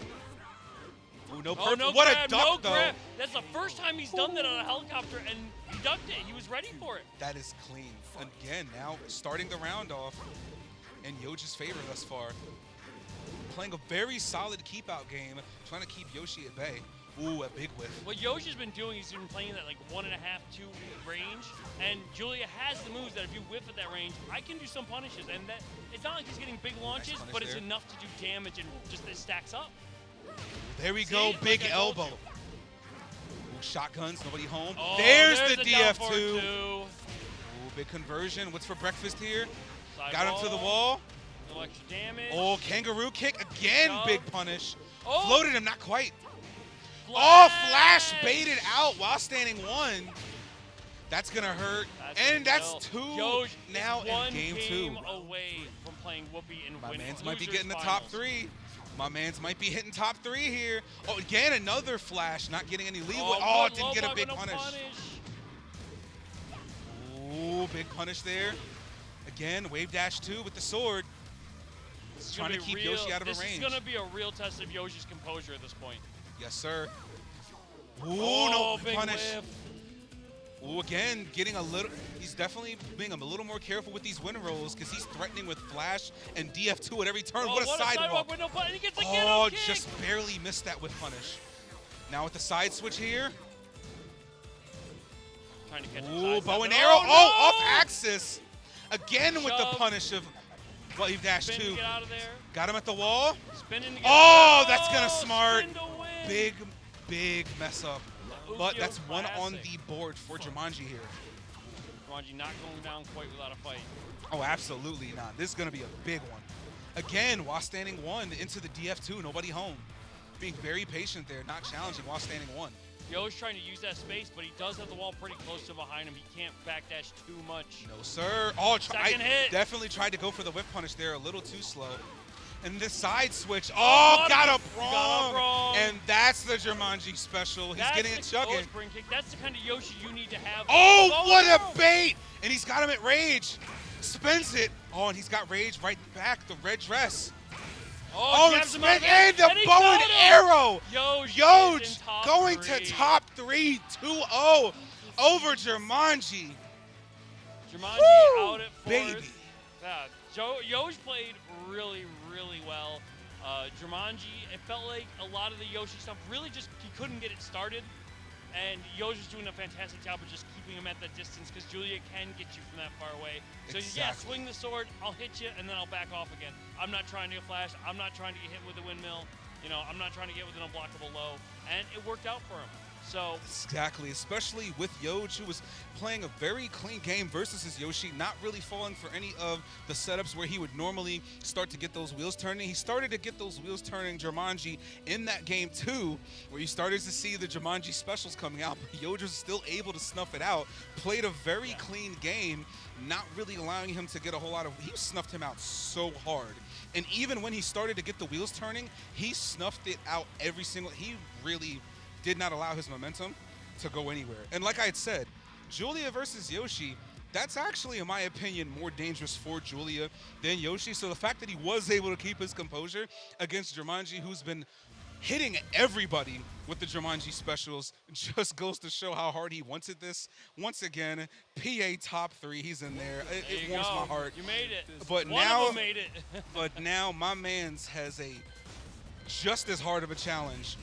Ooh, no Oh, purple. no What grab, a duck, no though. grab. That's the first time he's done that on a helicopter, and he ducked it. He was ready for it. That is clean. Again, now starting the round off in Yoji's favor thus far. Playing a very solid keep-out game, trying to keep Yoshi at bay. Ooh, a big whiff. What Yoshi's been doing, he's been playing that like 1.5, 2 range, and Julia has the moves that if you whiff at that range, I can do some punishes, and that it's not like he's getting big launches, punish but it's there. enough to do damage, and just it stacks up. There we See? go, Like big I told elbow. you. Ooh, shotguns, nobody home. Oh, there's the down for DF2. 2. Ooh, big conversion. What's for breakfast here? Side Got him to the wall. No extra damage. Oh, kangaroo kick again. Shove. Big punish. Oh. Floated him, not quite. Flash. Oh, Flash baited out while standing 1. That's going to hurt. And that's gonna 2 kill. Yoj now is one in game 2. away from playing Whoopi and My winning. mans might be losers getting the finals. top 3. My mans might be hitting top 3 here. Oh, again, another Flash, not getting any leeway. Oh, good didn't low get a block, big but no punish. Ooh, big punish there. Again, wave dash 2 with the sword. This is Trying gonna to be keep real, Yoshi out of this a range. is going to be a real test of Yoshi's composure at this point. Yes, sir. Ooh, Oh, no big punish. whiff. Ooh, again, getting a little. He's definitely being a little more careful with these win rolls because he's threatening with Flash and DF2 at every turn. Oh, what a sidewalk. with no button. He gets a Oh, get-up kick. just barely missed that with punish. Now with the side switch here. Trying to catch him Ooh, sidestep. bow and Oh, arrow. no! Oh, off axis. Again with the Shove. punish of wave dash Spin to 2. get out of there. Got him at the wall. Spinning to get Oh, out. that's gonna smart. Spin to win. Big mess up. But Ukyo that's 1 on classic. the board for Jumanji here. Jumanji not going down quite without a fight. Oh, absolutely not. This is going to be a big one. Again, while standing 1 into the DF2, nobody home. Being very patient there, not challenging while standing 1. Yo's trying to use that space, but he does have the wall pretty close to behind him. He can't backdash too much. No, sir. Oh, Second hit. definitely tried to go for the whip punish there, a little too slow. And the side switch. Oh, got a Got a prong. And that's the Jumanji special. He's getting it chugging. Spring kick. That's the kind of Yoshi you need to have. Oh, what a bait! And he's got him at rage. Spins it. Oh, and he's got rage right back. The red dress. Oh, jabs him and up, the he bow got and him. arrow. Yoj is in top going three. to top 3, 2-0 over Jumanji. Jumanji Woo, out at fourth. baby. Yeah, Yoj played really, really well. Jumanji, it felt like a lot of the Yoshi stuff really just, he couldn't get it started. And Yoj is doing a fantastic job of just keeping him at that distance because Julia can get you from that far away. So yeah, swing the sword, I'll hit you, and then I'll back off again. I'm not trying to get flash. I'm not trying to get hit with a windmill. You know, I'm not trying to get with an unblockable low. And it worked out for him. So Exactly, especially with Yoj, who was playing a very clean game versus his Yoshi, not really falling for any of the setups where he would normally start to get those wheels turning. He started to get those wheels turning Jumanji in that game too, where you started to see the Jumanji specials coming out, but Yoj was still able to snuff it out, played a very clean game, not really allowing him to get a whole lot of, he snuffed him out so hard. And even when he started to get the wheels turning, he snuffed it out every single, he really did not allow his momentum to go anywhere. And like I had said, Julia versus Yoshi, that's actually, in my opinion, more dangerous for Julia than Yoshi. So the fact that he was able to keep his composure against Jumanji, who's been hitting everybody with the Jumanji specials, just goes to show how hard he wanted this. Once again, PA top 3, he's in there. It warms my heart. You made it. But One now, of them made it. but now my man's has a just as hard of a challenge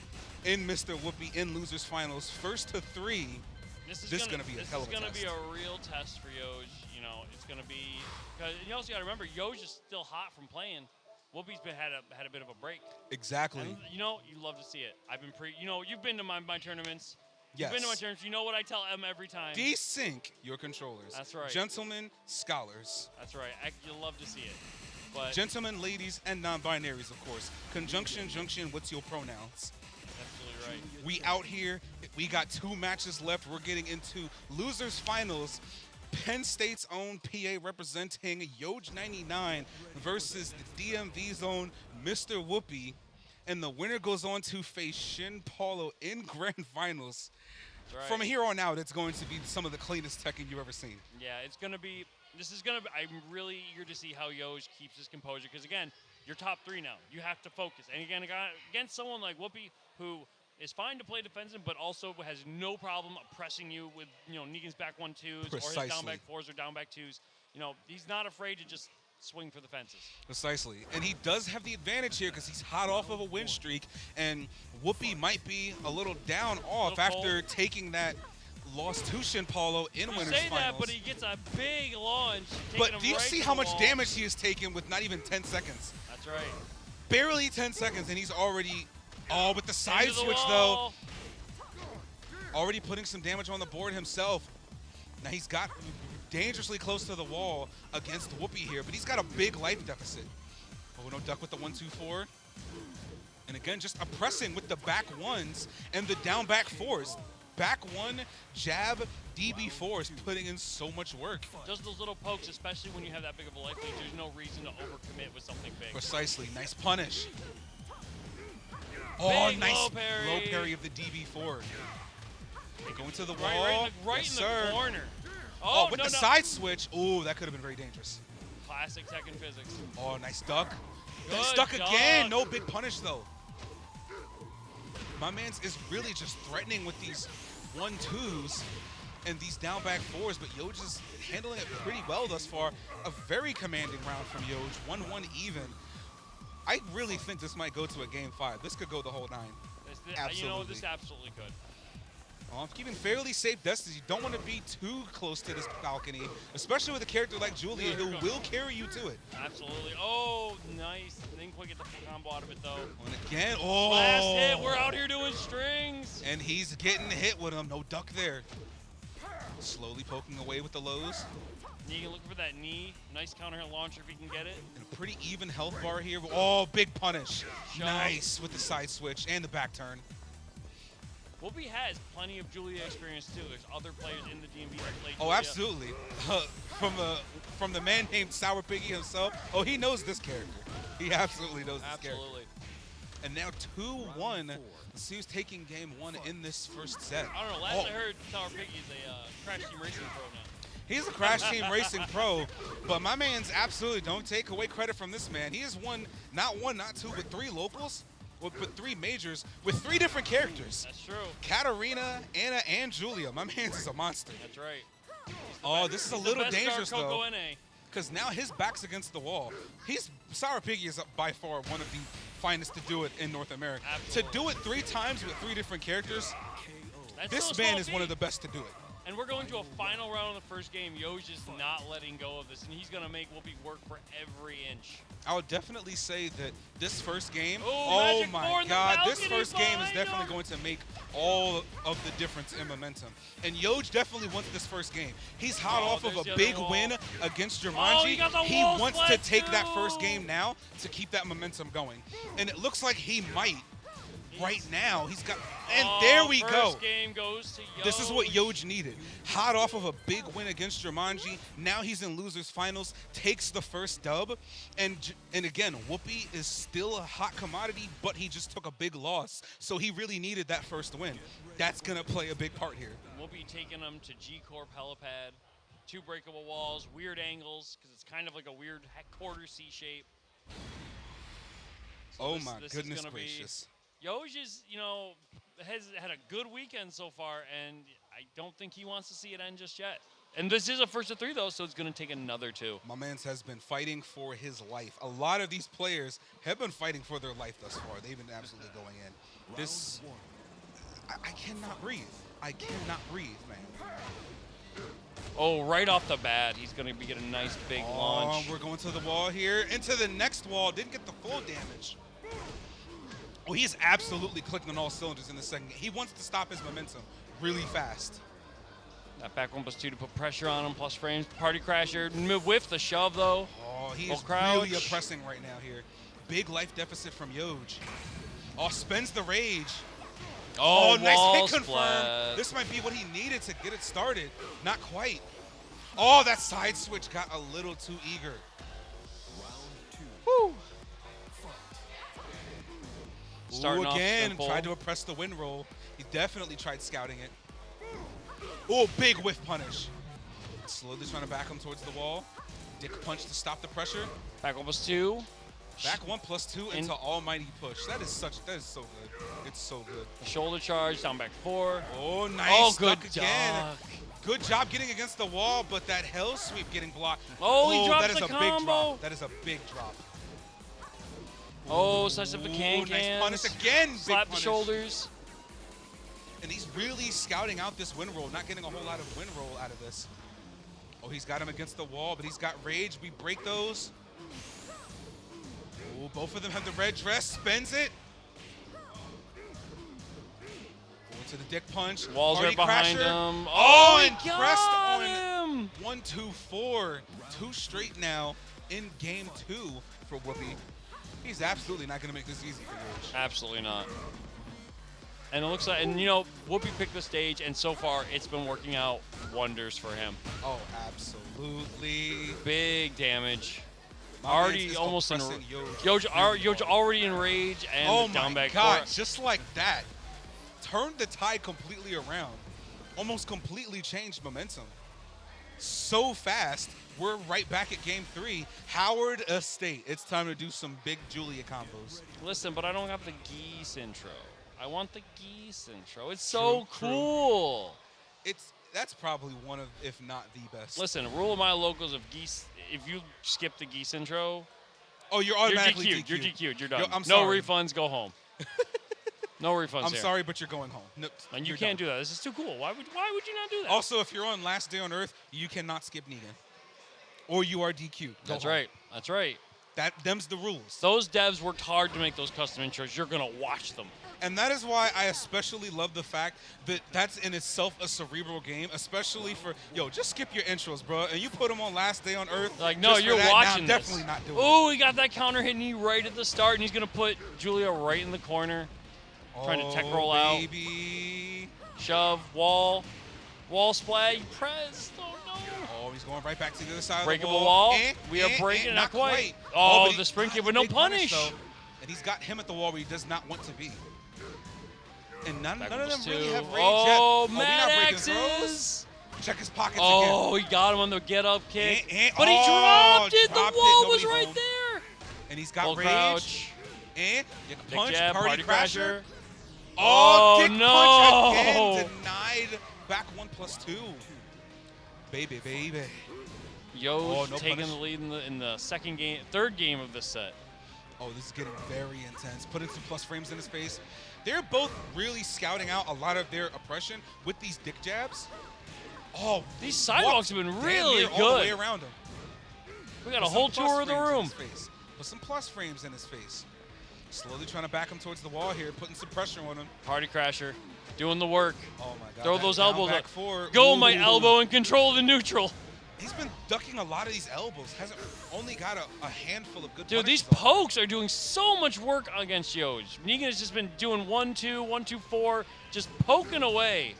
in Mr. Whoopi in losers finals. First to 3. This is gonna be a hell of a test. This is gonna be a real test for Yoj. You know, it's gonna be, because you also gotta remember, Yoj is still hot from playing. Whoopi's had a bit of a break. Exactly. And, you know, you love to see it. I've been you've been to my tournaments. Yes. You've been to my tournaments. You know what I tell em every time. Desync your controllers. That's right. Gentlemen, scholars. That's right. You'll love to see it. But Gentlemen, ladies, and non-binaries, of course. Conjunction, junction, what's your pronouns? absolutely right. We out here. We got 2 matches left. We're getting into losers finals. Penn State's own PA representing Yoj 99 versus the DMV's own Mr. Whoopi. And the winner goes on to face Shin Paulo in grand finals. Right. From here on out, it's going to be some of the cleanest Tekken you've ever seen. Yeah, it's going to be, I'm really eager to see how Yoj keeps his composure because, again, you're top 3 now. You have to focus. And again, against someone like Whoopi, who is fine to play defensive, but also has no problem oppressing you with, Negan's back 1-2s or his down back 4s or down back 2s. He's not afraid to just swing for the fences. Precisely. And he does have the advantage here because he's hot off of a win streak, and Whoopi might be a little down off after taking that loss to Shin Paulo in winners finals. You say that, but he gets a big launch. But do you see how much damage he has taken with not even 10 seconds? That's right. Barely 10 seconds, and he's already, with the side switch though, already putting some damage on the board himself. Now he's got dangerously close to the wall against Whoopi here, but he's got a big life deficit. Oh, no duck with the 1-2-4. And again, just oppressing with the back 1s and the down back 4s. Back 1, jab, DB4 is putting in so much work. Just those little pokes, especially when you have that big of a life lead, there's no reason to overcommit with something big. Precisely. Nice punish. Big Nice low parry of the DB4. Going to the wall. Right yes, in the corner. With the side switch. Oh, that could have been very dangerous. Classic Tekken physics. Oh, nice duck. Good Duck duck. again. No big punish, though. My man's is really just threatening with these 1-2s and these down back 4s, but Yoj is handling it pretty well thus far. A very commanding round from Yoj. 1-1 even. I really think this might go to a game 5. This could go the whole 9. Absolutely. This absolutely could. Keeping fairly safe distance. You don't want to be too close to this balcony, especially with a character like Julia who will carry you to it. Absolutely. Oh, nice. Didn't quite get the full combo out of it, though. And again, last hit. We're out here doing strings. And he's getting hit with him. No duck there. Slowly poking away with the lows. Negan looking for that knee. Nice counter hit launcher if he can get it. And a pretty even health bar here. Oh, big punish. Shove. Nice with the side switch and the back turn. Whoopi has plenty of Julia experience too. There's other players in the DMV that play Julia. Oh, absolutely. From the man named Sour Piggy himself. Oh, he knows this character. He absolutely knows his character. Absolutely. And now 2-1. Let's see who's taking game 1 in this first set. I don't know. Last I heard, Tower Piggy's a Crash Team Racing pro now. He's a Crash Team Racing pro, but my man's absolutely, don't take away credit from this man. He has won not 1, not 2, but 3 locals, with 3 majors with 3 different characters. That's true. Katarina, Anna, and Julia. My man's is a monster. That's right. Oh, this is a little dangerous, though, NA. because now his back's against the wall. Sour Piggy is by far one of the finest to do it in North America. Absolutely. To do it 3 times with 3 different characters, That's this man is one of the best to do it. And we're going to a final round of the first game. Yo's just not letting go of this, and he's going to make Whoopi work for every inch. I would definitely say that this first game, Oh, my God, this balcony first game is behind definitely him. going to make all of the difference in momentum. And Yoj definitely wants this first game. He's hot off of there's a the big other wall. win against he Jumanji. got the He wall wants to split take that too. first game now to keep that momentum going. And it looks like he might right now. He's got, and there we go. First game goes to Yoj. This is what Yoj needed. Hot off of a big win against Jumanji. Now he's in losers finals, takes the first dub. And again, Whoopi is still a hot commodity, but he just took a big loss. So he really needed that first win. That's going to play a big part here. Whoopi taking him to G-Corp helipad. 2 breakable walls, weird angles, because it's kind of like a weird quarter C shape. So Oh this my is goodness gonna be- gracious. Yoj is, has had a good weekend so far, and I don't think he wants to see it end just yet. And this is a first of 3, though, so it's going to take another 2. My man's has been fighting for his life. A lot of these players have been fighting for their life thus far. They've been absolutely going in. This, I cannot breathe. I cannot breathe, man. Oh, right off the bat, he's going to be getting a nice big launch. We're going to the wall here. Into the next wall. Didn't get the full damage. Oh, he's absolutely clicking on all cylinders in the second game. He wants to stop his momentum really fast. That back 1+2 to put pressure on him, plus frames. Party Crasher, whiff the shove, though. Oh, he Full is crouch. really oppressing right now here. Big life deficit from Yoj. Oh, spends the rage. Oh, nice wall hit confirm. splat. This might be what he needed to get it started. Not quite. Oh, that side switch got a little too eager. Woo. Ooh, Starting off again, simple. tried to oppress the win roll. He definitely tried scouting it. Oh, big whiff punish. Slowly trying to back him towards the wall. Dick punch to stop the pressure. Back 1+2. Back 1+2 into almighty push. That is so good. It's so good. Shoulder charge, down back 4. Oh, nice. Oh, good Stuck again. job. Good job getting against the wall, but that hell sweep getting blocked. Oh, he drops that is the a big combo. drop. That is a big drop. Oh, such up the can Nice punish again. Big Slap the punish. shoulders. And he's really scouting out this win roll, not getting a whole lot of win roll out of this. Oh, he's got him against the wall, but he's got rage. We break those. Oh, both of them have the red dress. Spends it. Going to the dick punch. Walls Party right behind crasher. him. Oh, he and got pressed on him. 1, 2, 4. 2 straight now in game 2 for Whoopi. He's absolutely not going to make this easy for Rage. Absolutely not. And it looks like, Whoopi picked the stage, and so far it's been working out wonders for him. Oh, absolutely. Big damage. My Already man's is almost in oppressing Yoj. Yoj already in rage and Oh down my back God, 4. just like that. Turned the tide completely around. Almost completely changed momentum. So fast, we're right back at game 3. Howard Estate. It's time to do some big Julia combos. Listen, but I don't have the geese intro. I want the geese intro. It's so True. cool. That's probably one of, if not the best. Listen, rule of my locals of geese, if you skip the geese intro, Oh, you're you're automatically DQ'd. You're DQ'd. You're done. Yo, I'm no sorry. refunds. Go home. No refunds I'm here. sorry, but you're going home. No, And you you're can't done. do that. This is too cool. Why would you not do that? Also, if you're on Last Day on Earth, you cannot skip Negan. Or you are DQ'd. Go That's home. right. That's right. Them's the rules. Those devs worked hard to make those custom intros. You're going to watch them. And that is why I especially love the fact that that's in itself a cerebral game, especially for, just skip your intros, bro. And you put them on Last Day on Earth. Like, no, just for you're that, watching nah, this. definitely not doing Oh, he got that counter hit knee right at the start, and he's going to put Julia right in the corner. it. Trying to tech roll out. Baby. Shove, wall. Wall splat. You pressed. Oh, no. Oh, he's going right back to the other side Breakable of the wall. wall. We are breaking, not quite. Oh, Oh, but the spring got kick the with no big punish. though. And he's got him at the wall where he does not want to be. And none of them really have range Oh, yet. Mad we not breaking Axes. throws. Check his pockets Oh, again. he got him on the get-up kick. But he dropped it. The wall was Nobody right home. there. And he's got Full rage. crouch. And you can Big punch, jab, party crasher. crasher. Oh, Oh, dick no. punch again. Denied. Back 1+2. Baby. Yo's no taking punish. the lead in the third game of this set. Oh, this is getting very intense. Putting some plus frames in his face. They're both really scouting out a lot of their oppression with these dick jabs. Oh, These sidewalks have been damn really near all the way good. around him. We got a Put whole some plus tour of the frames in room. his face. Put some plus frames in his face. Slowly trying to back him towards the wall here, putting some pressure on him. Party crasher, doing the work. Oh my God. Throw that those down elbows back up. four. Go my Ooh. elbow and control the neutral. He's been ducking a lot of these elbows. Hasn't only got a handful of good Dude, these punishes on him. pokes are doing so much work against Yoj. Negan has just been doing 1-2, 1-2-4, just poking away.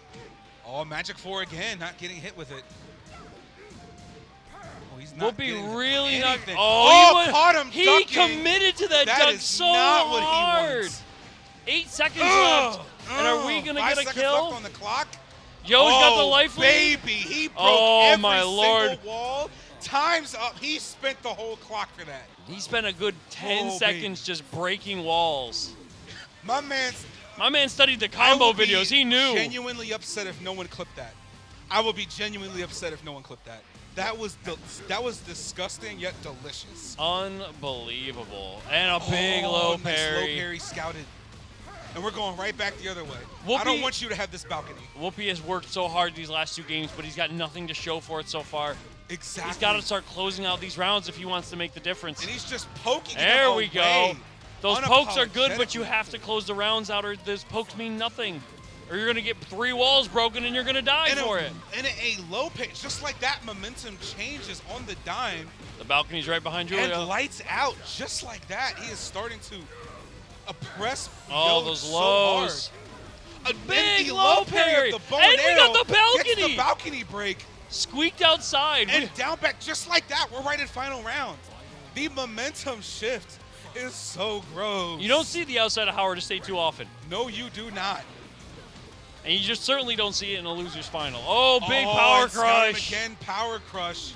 Oh, Magic 4 again, not getting hit with it. Oh, he's not Whoopi getting really not. anything. Oh, caught him he ducking. committed to that, That duck is so not what he hard. wants. 8 seconds left. And are we going to 5 get a seconds kill? left on the clock. Yoj got the life lead. Baby, he broke Oh, every my single Lord. wall. Time's up. He spent the whole clock for that. He spent a good 10 Oh, seconds just breaking walls. My man's My man studied the I combo will be videos. He knew. Genuinely upset if no one clipped that. I will be genuinely upset if no one clipped that. That was disgusting yet delicious. Unbelievable. And a big low nice parry. low parry scouted. And we're going right back the other way. Whoopi- I don't want you to have this balcony. Whoopi has worked so hard these last 2 games, but he's got nothing to show for it so far. Exactly. He's got to start closing out these rounds if he wants to make the difference. And he's just poking There them we away. go. Those pokes are good, but you Unapologetically. have to close the rounds out or those pokes mean nothing. Or you're going to get 3 walls broken and you're going to die And for it. And a low pitch, just like that, momentum changes on the dime The balcony's right behind Julia. and lights out just like that. He is starting to oppress Oh, Yoh those so lows. hard. Big the low parry. of the bow And we arrow got the gets balcony. the balcony break. Squeaked outside. And down back just like that. We're right in final round. The momentum shift is so gross. You don't see the outside of Howard Estate too often. No, you do not. And you just certainly don't see it in a loser's final. Oh, big Oh, power and Scott crush. Again, power crush.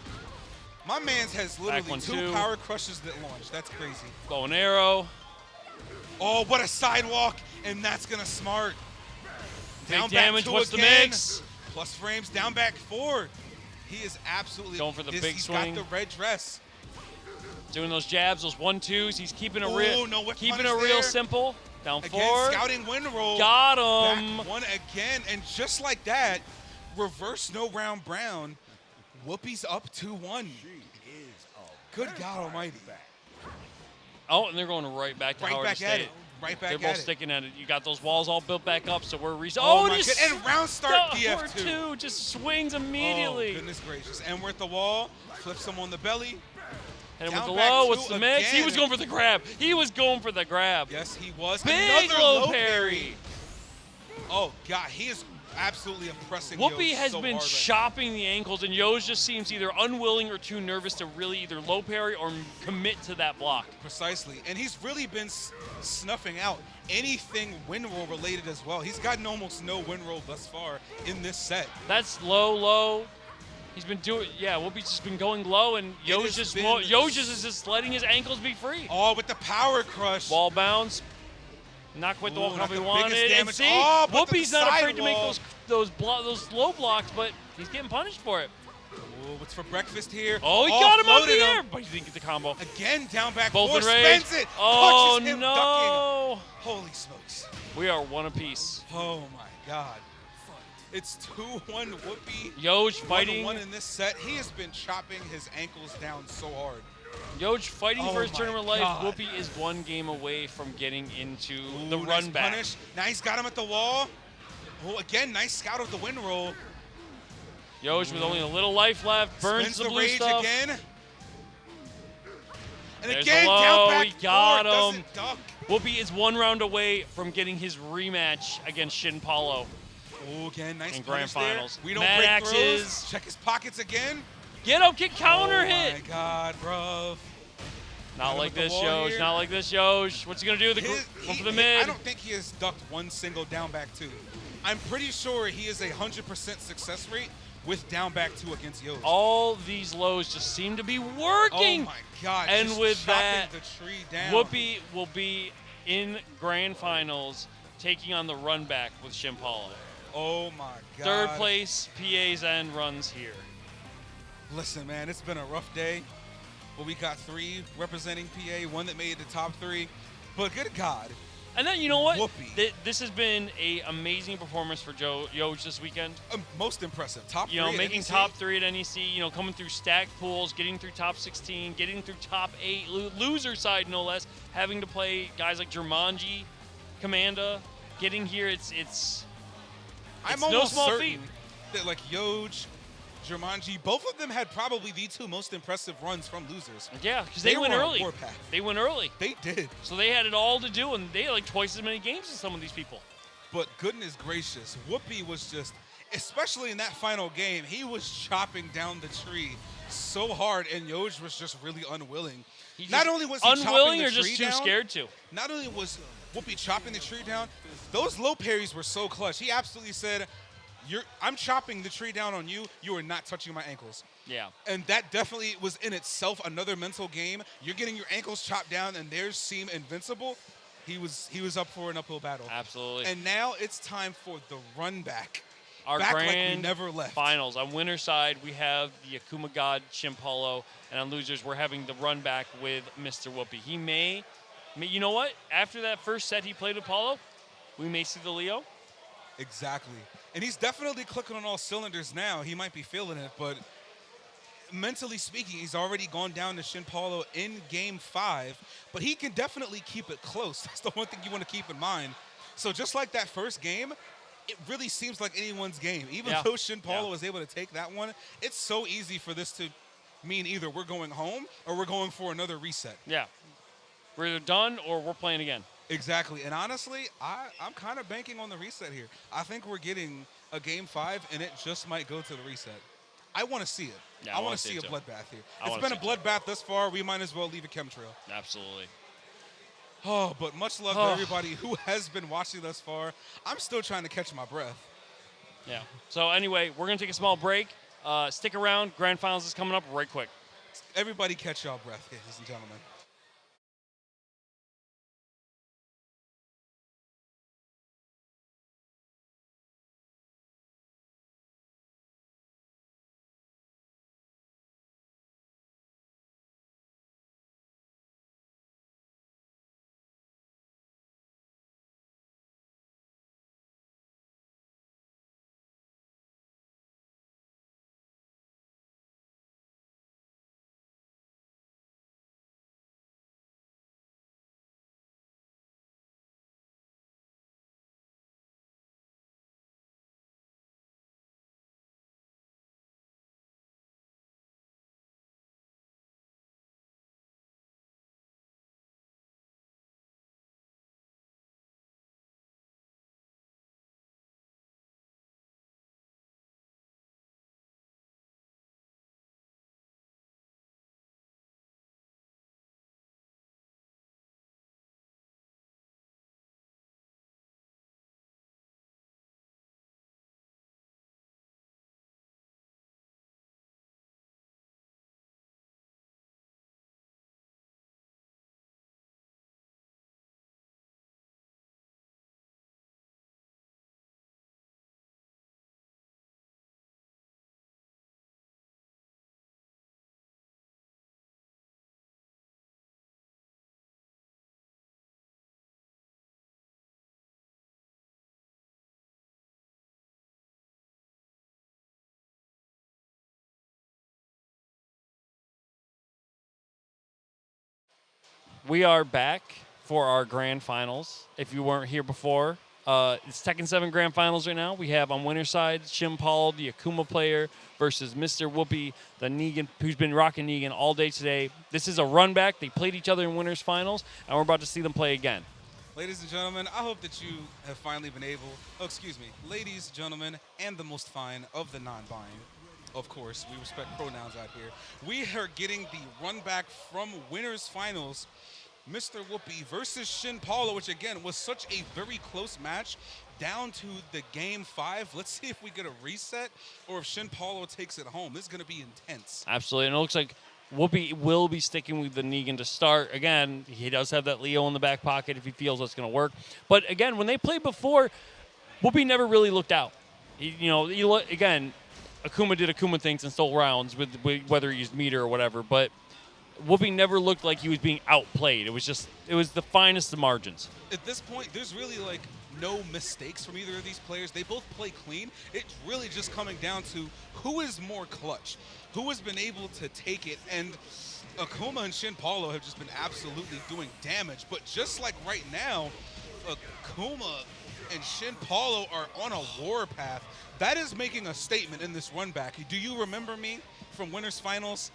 My man's has literally one, 2 two. power crushes that launch. That's crazy. Bow and arrow. Oh, what a sidewalk, and that's gonna smart. Big Down damage. back 2 What's the again. mix? Plus frames, down back 4. He is absolutely Going for the big He's swing. got the red dress. Doing those jabs, those 1-2s. He's keeping it Ooh, real. no whip Keeping it punish real there. simple. Down Again, 4. scouting win roll. Got him. Back 1 again, and just like that, reverse no round Brown. Whoopi's up 2-1. Good God Almighty! Oh, and they're going right back to Right Howard back Estate. at it. Right back They're at both it. sticking at it. You got those walls all built back up, so we're Oh, oh, my just good. And round start DF2. 2 just swings immediately. Oh, goodness gracious. And we're at the wall. Flips him on the belly. Hit him with Down the back low. 2 What's the mix? He again. was going for the grab. He was going for the grab. Yes, he was. Big Another low parry. parry. Oh, God. He is absolutely oppressing Whoopi Yoh has so been hard right chopping the ankles, and Yo's just seems either unwilling or too nervous to really either low parry or commit to that block. now. Precisely. And he's really been snuffing out anything win roll related as well. He's gotten almost no win roll thus far in this set. That's low. He's been doing, Whoopi's just been going low, and Yo's has just been- is just letting his ankles be free. Oh, with the power crush. Wall bounce. Not quite the Ooh, wall not he the wanted. biggest And damage. see, Oh, but the Whoopi's not side afraid to make wall. those low blocks, but he's getting punished for it. Ooh, what's for breakfast here? Oh, he got him up Offloaded the air, him. but he didn't get the combo. Again, down back Both 4, in rage. spends it. Oh, Punches him, ducking. no. Holy smokes. We are 1 apiece. Oh, my God. It's 2-1 Whoopi. Yoj fighting. 1-1 in this set. He has been chopping his ankles down so hard. Yoj fighting Oh for his my tournament life. God. Whoopi is 1 game away from getting into Ooh, the nice run back. punish. Now he's got him at the wall. Oh, again, nice scout of the win roll. Yoj with only a little life left, burns Spins the the blue rage stuff. again. And There's again, the low. down back He got 4, him. doesn't duck. Whoopi is 1 round away from getting his rematch against Shin Paulo. Oh, again, nice in punish grand there. finals. We don't Mad break Axes. throws. Check his pockets again. Get up, get counter hit. Oh, my God, bro. Not like with the this, wall Yosh. here. Not like this, Yosh. What's he going to do? One for the mid. I don't think he has ducked one single down back two. I'm pretty sure he is 100% success rate with down back two against Yosh. All these lows just seem to be working. Oh my God! And just with chopping that, the tree down. Whoopi will be in grand finals taking on the run back with Shimpala. Oh my God! Third place, PA's end runs here. Listen, man, it's been a rough day. But we got 3 representing PA, 1 that made the top 3. But good God. And then, you know what? Whoopi. This has been an amazing performance for Yosh this weekend. Most impressive. Top 3 at making NEC. top 3 at NEC, coming through stacked pools, getting through top 16, getting through top 8, loser side no less, having to play guys like Jumanji, Commanda, getting here, it's I'm no almost small certain feat. that like Yoj, Jumanji, both of them had probably the 2 most impressive runs from losers. Yeah, because they went were on early. warpath. They went early. They did. So they had it all to do, and they had like twice as many games as some of these people. But goodness gracious, Whoopi was just, especially in that final game, he was chopping down the tree so hard, and Yoj was just really unwilling. Not only was he unwilling chopping or the just tree too down, scared to. not only was Whoopi chopping the tree down, those low parries were so clutch. He absolutely said, I'm chopping the tree down on you. You are not touching my ankles. Yeah. And that definitely was in itself another mental game. You're getting your ankles chopped down, and theirs seem invincible. He was up for an uphill battle. Absolutely. And now it's time for the run back. Our back grand like we never left. finals. On winner side, we have the Akuma God Shimpalo, and on losers, we're having the run back with Mr. Whoopi. He may, you know what? After that first set he played with Paulo, we may see the Leo. Exactly. And he's definitely clicking on all cylinders now. He might be feeling it, but mentally speaking, he's already gone down to Shin Paulo in game 5, but he can definitely keep it close. That's the one thing you want to keep in mind. So just like that first game, it really seems like anyone's game. Even though Shin Paulo was able to take that one, it's so easy for this to mean either we're going home or we're going for another reset. Yeah. We're either done or we're playing again. Exactly. And honestly, I'm kind of banking on the reset here. I think we're getting a game 5, and it just might go to the reset. I want to see it. Yeah, I want to see a too. bloodbath here. I It's wanna been a see it too. bloodbath thus far. We might as well leave a chemtrail. Absolutely. Oh, but much love to everybody who has been watching thus far. I'm still trying to catch my breath. Yeah. So anyway, we're going to take a small break. Stick around. Grand Finals is coming up right quick. Everybody catch y'all breath, ladies and gentlemen. We are back for our grand finals. If you weren't here before, it's Tekken 7 grand finals right now. We have on winner side, Shim Paul, the Akuma player, versus Mr. Whoopi, the Negan, who's been rocking Negan all day today. This is a run back. They played each other in winners finals, and we're about to see them play again. Ladies and gentlemen, I hope that you have finally been able, ladies, gentlemen, and the most fine of the non-buying. Of course, we respect pronouns out here. We are getting the run back from winners finals. Mr. Whoopi versus Shin Paulo, which again was such a very close match, down to the game 5. Let's see if we get a reset or if Shin Paulo takes it home. This is going to be intense. Absolutely, and it looks like Whoopi will be sticking with the Negan to start. Again, he does have that Leo in the back pocket if he feels that's going to work. But again, when they played before, Whoopi never really looked out. Again, Akuma did Akuma things and stole rounds with whether he used meter or whatever, but Whoopi never looked like he was being outplayed. It was the finest of margins. At this point, there's really like no mistakes from either of these players. They both play clean. It's really just coming down to who is more clutch, who has been able to take it. And Akuma and Shin Paulo have just been absolutely doing damage. But just like right now, Akuma and Shin Paulo are on a war path. That is making a statement in this run back. Do you remember me from Winners Finals?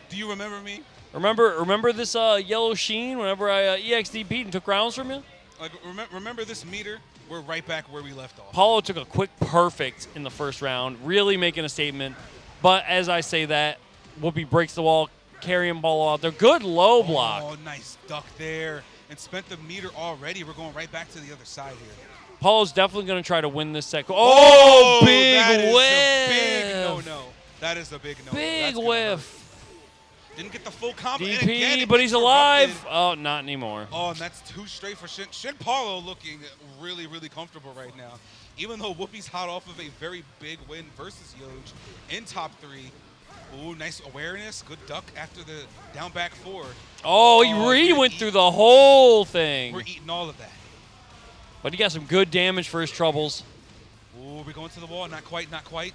Do you remember me? Remember this yellow sheen whenever I EXDP'd and took rounds from you? Like, remember this meter? We're right back where we left off. Paulo took a quick perfect in the first round, really making a statement. But as I say that, Whoopi breaks the wall, carrying Paulo out there. Good low block. Oh, nice duck there. And spent the meter already. We're going right back to the other side here. Paulo's definitely going to try to win this set. Oh, big that is whiff. A big no-no. That is a big no-no. Big whiff. Didn't get the full combo. DP, again, but he's alive. Oh, not anymore. Oh, and that's 2 straight for Shin. Shin Paulo looking really, really comfortable right now. Even though Whoopi's hot off of a very big win versus Yoj in top 3. Ooh, nice awareness. Good duck after the down back 4. Oh, he went through the whole thing. We're eating all of that. But he got some good damage for his troubles. Ooh, we're going to the wall. Not quite, not quite.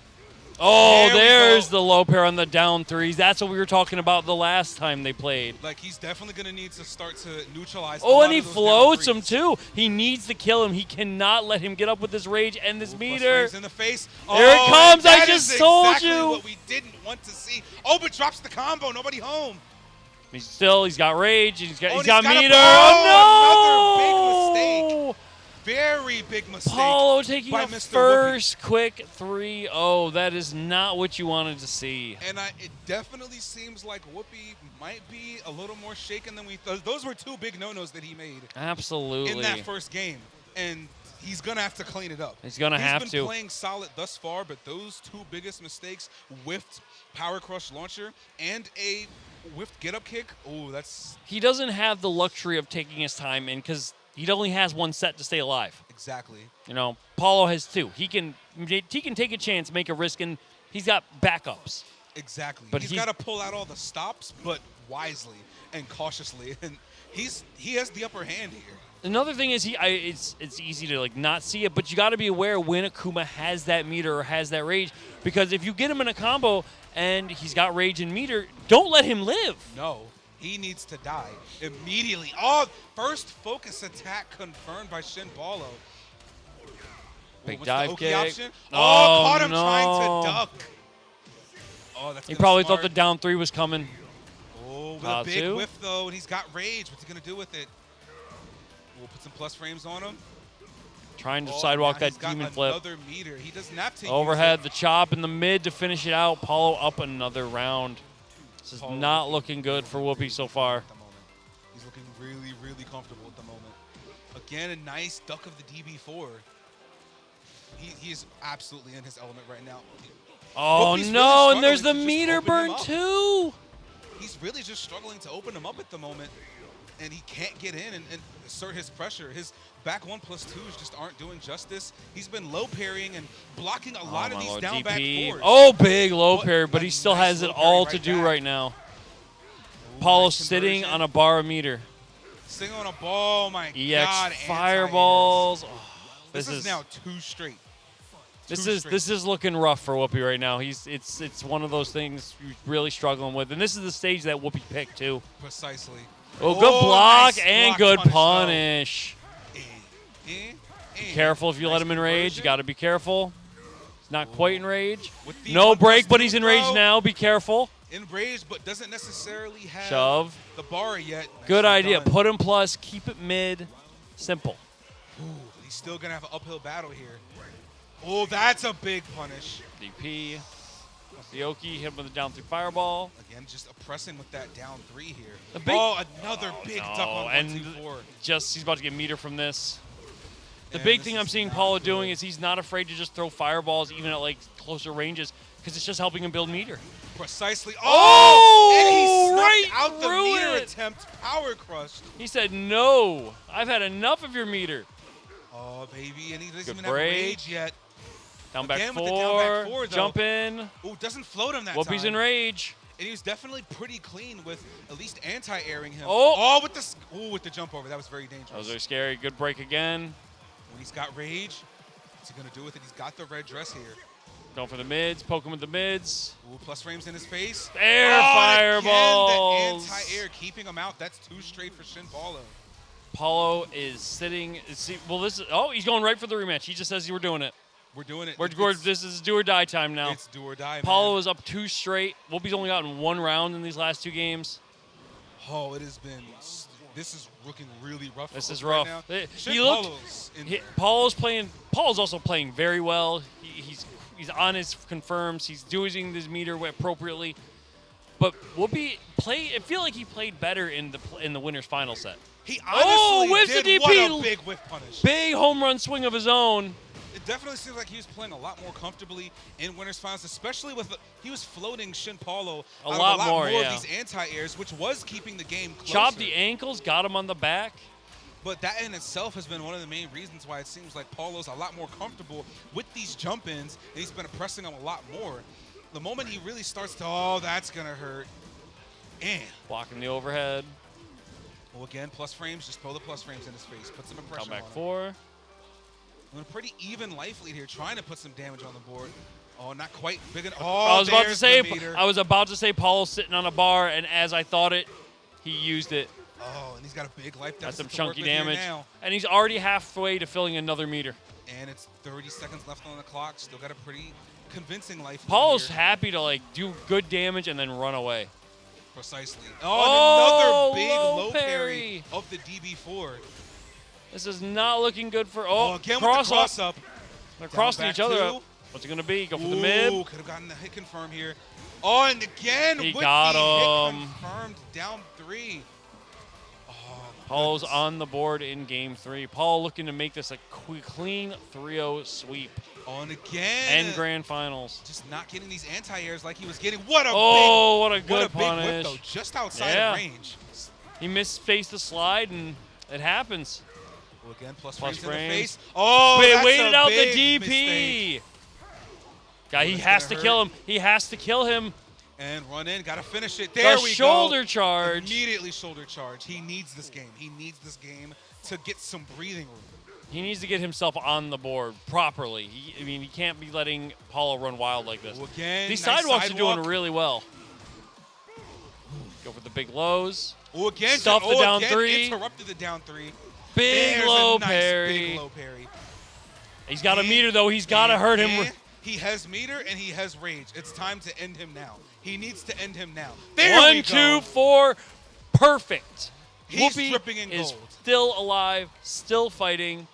Oh, there's the low pair on the down 3s. That's what we were talking about the last time they played. Like, he's definitely going to need to start to neutralize. Oh, and he floats him, too. He needs to kill him. He cannot let him get up with this rage and this meter. In the face. There it comes. I just told exactly you. What we didn't want to see. Oh, but drops the combo. Nobody home. He's got rage. He's got meter. Oh, no! Another big mistake. Very big mistake. Paulo taking by a Mr. first quick 3-0. That is not what you wanted to see. And it definitely seems like Whoopi might be a little more shaken than we thought. Those were 2 big no-nos that he made. Absolutely. In that first game. And he's going to have to clean it up. He's going to have to. He's been playing solid thus far, but those 2 biggest mistakes, whiffed Power Crush launcher and a whiffed get-up kick, oh, that's... He doesn't have the luxury of taking his time in because he only has 1 set to stay alive. Exactly. Paulo has 2. He can take a chance, make a risk, and he's got backups. Exactly. But he's got to pull out all the stops, but wisely and cautiously. And he has the upper hand here. Another thing is it's easy to not see it, but you got to be aware when Akuma has that meter or has that rage, because if you get him in a combo and he's got rage and meter, don't let him live. No. He needs to die immediately. Oh, first focus attack confirmed by Shin Paulo. Big dive kick. Option? Oh, caught him trying to duck. Oh, that's he probably thought the down 3 was coming. Oh, with a big whiff, though, and he's got rage. What's he going to do with it? We'll put some plus frames on him. Trying to sidewalk that demon flip. Another meter. He doesn't have to. Overhead, the chop in the mid to finish it out. Paulo up another round. This is not looking good for Whoopi so far. He's looking really, really comfortable at the moment. Again, a nice duck of the DB4. He's absolutely in his element right now. Oh, no, and there's the meter burn too. He's really just struggling to open him up at the moment, and he can't get in and assert his pressure. His back 1+2s just aren't doing justice. He's been low parrying and blocking a lot of these down back 4s. Oh, big low parry, but he still has it all to do right now. Paulo's sitting on a bar of meter. Sitting on a ball, my EX God. fireballs. Oh, this is now 2 straight. This is looking rough for Whoopi right now. It's one of those things he's really struggling with, and this is the stage that Whoopi picked too. Precisely. Oh, good block nice and block good punish. Be careful if you let him in rage. You got to be careful. He's not quite in rage. No break, but he's in rage now. Be careful. In rage, but doesn't necessarily have shove the bar yet. Good idea. Put him plus. Keep it mid. Simple. Ooh, he's still going to have an uphill battle here. Oh, that's a big punish. DP. Bifuteki hit him with a down 3 fireball. Again, just oppressing with that down 3 here. Another big duck on 1-2-4. Just he's about to get meter from this. The big thing I'm seeing Paulo doing is he's not afraid to just throw fireballs even at like closer ranges because it's just helping him build meter. Precisely. Oh! And he snuck Right out the through meter it. attempt. Power crushed. He said, "No, I've had enough of your meter." Oh, baby. And he doesn't Good even have break. rage yet. Down back Again with 4, the down back 4, though. jump in. Ooh, doesn't float him that Whoopi's time. in rage. And he was definitely pretty clean with at least anti-airing him. Oh! with the jump over. That was very dangerous. That was very scary. Good break again. When he's got rage, what's he going to do with it? He's got the red dress here. Going for the mids. Poke him with the mids. Ooh, plus frames in his face. Air fireballs. Again, the anti-air keeping him out. That's 2 straight for Shin Paulo. Paulo is sitting. Well, this is. Oh, he's going right for the rematch. He just says we're doing it. We're doing it. This is do or die time now. It's do or die, Paulo man. is up 2 straight. Whoopi's only gotten 1 round in these last 2 games. Oh, it has been. This is looking really rough. This is right rough. now. He looked. Paulo's playing. Paulo's also playing very well. He's on his confirms. He's doing his meter appropriately. But Whoopi I feel like he played better in the winners final set. He honestly whiffs the did. DP. What a big whiff punish. Big home run swing of his own. It definitely seems like he was playing a lot more comfortably in winners finals, especially with he was floating Shin Paulo a lot more of these anti-airs, which was keeping the game closer. Chopped the ankles, got him on the back. But that in itself has been one of the main reasons why it seems like Paulo's a lot more comfortable with these jump-ins, and he's been pressing them a lot more. The moment he really starts to, that's going to hurt. And blocking the overhead. well, again, plus frames, just throw the plus frames in his face, put some impression Come back on him. 4. A pretty even life lead here, trying to put some damage on the board. Oh, not quite big enough. I was Oh, about to say Paulo's sitting on a bar, and as I thought it, he used it. Oh, and he's got a big life That's deficit some to work chunky with here damage. now. And he's already halfway to filling another meter. And it's 30 seconds left on the clock. Still got a pretty convincing life lead Paulo's here. happy to do good damage and then run away. Precisely. Oh, and another big low low parry. parry of the DB4. This is not looking good for. Again cross with the cross up. They're Down crossing back each other 2. up. What's it going to be? Go for the mid. Could have gotten the hit confirm here. Oh, and again He with got the him. hit confirmed down 3. Oh, Paulo's goodness. on the board in game 3. Paulo looking to make this a clean 3-0 sweep. Oh, and again. And grand finals. Just not getting these anti-airs like he was getting. What a What a big good whip, punish. though, just outside Yeah. of range. He misspaced the slide, and it happens. Well, again, plus Plus frames in the frames. face. Oh, Wait, that's waited a out the big DP. mistake. Guy, he That's has gonna to kill hurt. him. He has to kill him. And run in, gotta finish it. There The we shoulder go. charge. Immediately shoulder charge. He needs this game. He needs this game to get some breathing room. He needs to get himself on the board properly. He can't be letting Paulo run wild like this. Well, again, These nice sidewalks are doing sidewalk. really well. Go for the big lows. Oh, again, Stuff the down again, 3. Interrupted the down 3. Big There's low a nice parry. Big low parry. He's got a meter, though. He's got to hurt him. And he has meter and he has rage. It's time to end him now. He needs to end him now. There we 1, go. 2, 4. Perfect. He's Whoopi dripping in is gold. still alive, still fighting.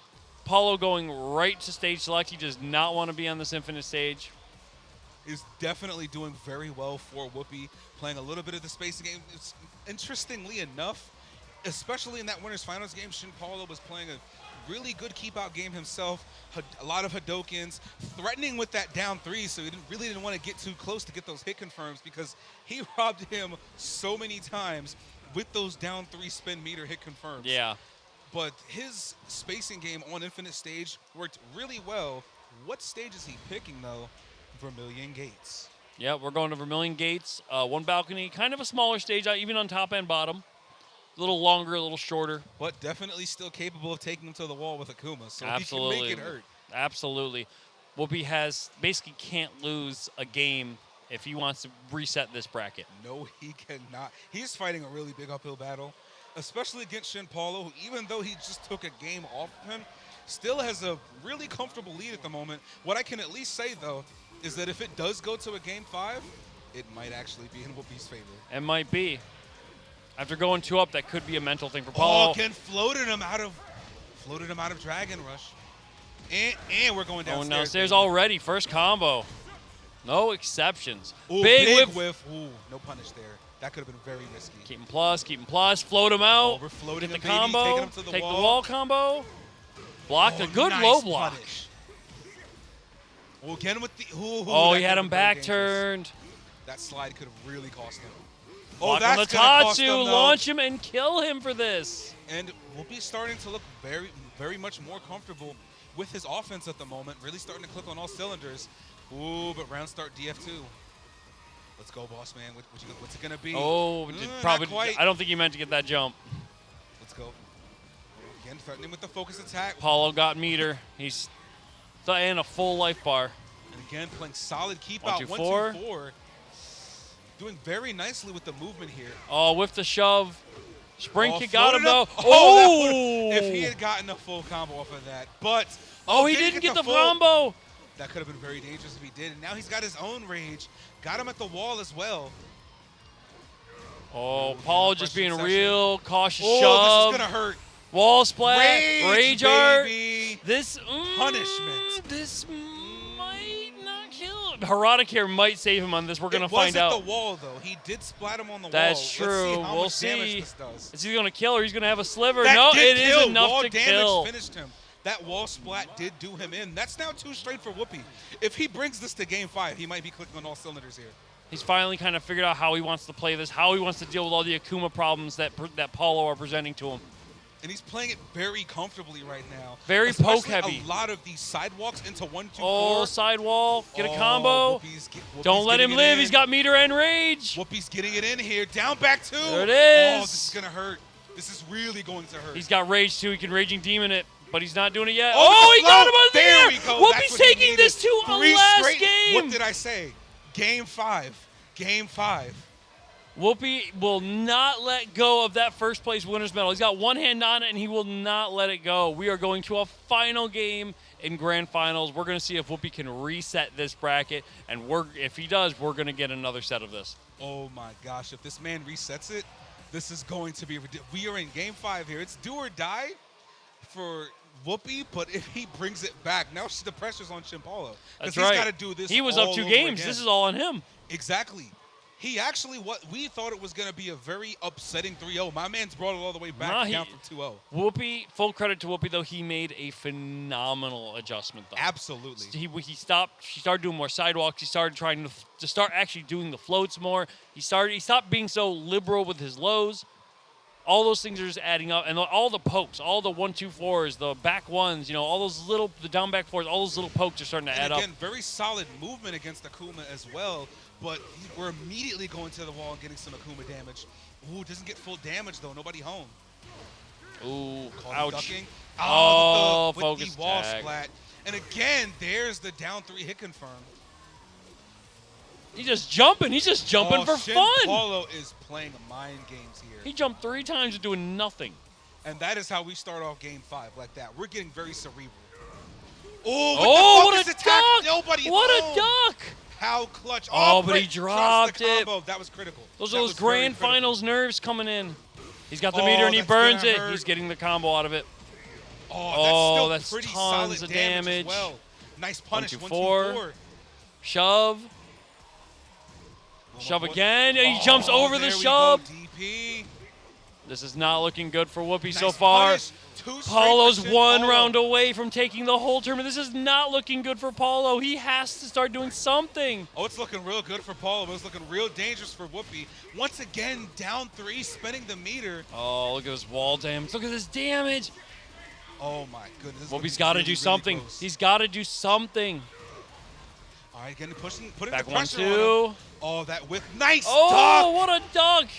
Paulo going right to stage select. He does not want to be on this infinite stage. Is definitely doing very well for Whoopi, playing a little bit of the spacing game. It's, interestingly enough, especially in that winners finals game, Shin Paulo was playing a really good keep-out game himself. A lot of Hadokens, threatening with that down 3, so he really didn't want to get too close to get those hit confirms because he robbed him so many times with those down 3 spin meter hit confirms. Yeah. But his spacing game on infinite stage worked really well. What stage is he picking, though? Vermilion Gates. Yeah, we're going to Vermilion Gates. 1 balcony, kind of a smaller stage, even on top and bottom. A little longer, a little shorter. But definitely still capable of taking him to the wall with Akuma, so Absolutely. he can make it hurt. Absolutely. Whoopi basically can't lose a game if he wants to reset this bracket. No, he cannot. He's fighting a really big uphill battle, especially against Shin Paulo, who even though he just took a game off of him, still has a really comfortable lead at the moment. What I can at least say, though, is that if it does go to a game 5, it might actually be in Whoopi's favor. It might be. After going 2 up, that could be a mental thing for Paulo. Oh, again, floating him out of Floated him out of Dragon Rush. And we're going downstairs. Going downstairs already. First combo. No exceptions. Ooh, big whiff. Ooh, no punish there. That could have been very risky. Keep him plus. Float him out. Oh, we're floating Get the him, baby, combo. taking him to the Take wall. the wall combo. Blocked a good nice low block. punish. Well, again with the. Ooh, Oh, that he had could've him been very back dangerous. turned. That slide could have really cost him. Block on the that's gonna cost Tatsu. him, though. Launch him and kill him for this. And we'll be starting to look very, very much more comfortable with his offense at the moment. Really starting to click on all cylinders. Ooh, but round start DF2. Let's go, boss man. What's it gonna be? Oh, probably. not quite. I don't think he meant to get that jump. Let's go. Again, threatening with the focus attack. Paulo got meter. He's and a full life bar. And again, playing solid keep One, out. two, 1, four. 2, 4. Doing very nicely with the movement here. Oh, with the shove. Spring kick got him, floated though. him. Oh! If he had gotten a full combo off of that. But, Oh, he didn't get the full. combo. That could have been very dangerous if he did. And now he's got his own rage. Got him at the wall as well. Oh, Paul just being Session. real cautious Oh, shove. this is going to hurt. Wall splat. Rage art. baby. This Punishment. This might not kill him. Heroic here might save him on this. We're going to find out. It wasn't the wall, though. He did splat him on the That's wall. true. Let's see how We'll much damage see. this does. Is he going to kill or he's going to have a sliver? That No, did it kill. is enough wall to damage kill. Finished him. That wall splat did do him in. That's now 2 straight for Whoopi. If he brings this to game 5, he might be clicking on all cylinders here. He's finally kind of figured out how he wants to play this, how he wants to deal with all the Akuma problems that Paulo are presenting to him. And he's playing it very comfortably right now. Very Especially poke heavy. A lot of these sidewalks into 1, 2, 4. Oh, sidewall. Get a combo. Whoopi's Don't let him getting it live. in. He's got meter and rage. Whoopi's getting it in here. Down back 2. There it Oh, is. this is going to hurt. This is really going to hurt. He's got rage too. He can Raging Demon it, but he's not doing it yet. Oh, Oh, he the got him flow. on There there. we go. Whoopi's That's what he taking needed. this to a 3 last straight. game. What did I say? Game 5. Game 5. Whoopi will not let go of that first place winner's medal. He's got one hand on it, and he will not let it go. We are going to a final game in grand finals. We're going to see if Whoopi can reset this bracket, and if he does, we're going to get another set of this. Oh, my gosh. If this man resets it, this is going to be ridiculous. We are in game 5 here. It's do or die for Whoopi, but if he brings it back, now the pressure's on Chimpolo. That's He's right. got to do this He was all up 2 over games. again. This is all on him. Exactly. He actually, we thought it was going to be a very upsetting 3-0. My man's brought it all the way back down from 2-0. Whoopi, full credit to Whoopi, though. He made a phenomenal adjustment, though. Absolutely. He started doing more sidewalks. He started trying to start actually doing the floats more. He stopped being so liberal with his lows. All those things are just adding up. And all the pokes, all the 1, 2, 4s, the back ones, all those the down back 4s, all those little pokes are starting to add up. Again, very solid movement against Akuma as well. But we're immediately going to the wall and getting some Akuma damage. Ooh, doesn't get full damage, though. Nobody home. Ooh, Called ouch. ducking. Oh, with focus the wall tag. splat. And again, there's the down 3 hit confirm. He's just jumping. He's just jumping for fun. Paulo is playing mind games here. He jumped 3 times and doing nothing. And that is how we start off game 5, like that. We're getting very cerebral. Oh, what a duck! Nobody What home. a duck! How clutch. Oh, but he great. dropped Trust the it. combo. That was critical. Those That are those was very grand critical. finals nerves coming in. He's got the Oh, meter and he that's burns gonna it. hurt. He's getting the combo out of it. Oh, that's still pretty tons solid of damage damage. as well. Nice punish. 1, 2, 1, 4. 2, 4. Shove. Shove again. He jumps over the there we shove. go, DP. This is not looking good for Whoopi Nice so far. punish. 2 straight Paulo's for one Paulo. round away from taking the whole tournament. This is not looking good for Paulo. He has to start doing something. Oh, it's looking real good for Paulo, but it's looking real dangerous for Whoopi. Once again, down 3, spinning the meter. Oh, look at this wall damage. Look at this damage. Oh, my goodness. Whoopi's got to do something. He's got to do something. All right, again, putting Back the 1, pressure on him. 2. Oh, that whip. Nice Oh, duck. what a dunk.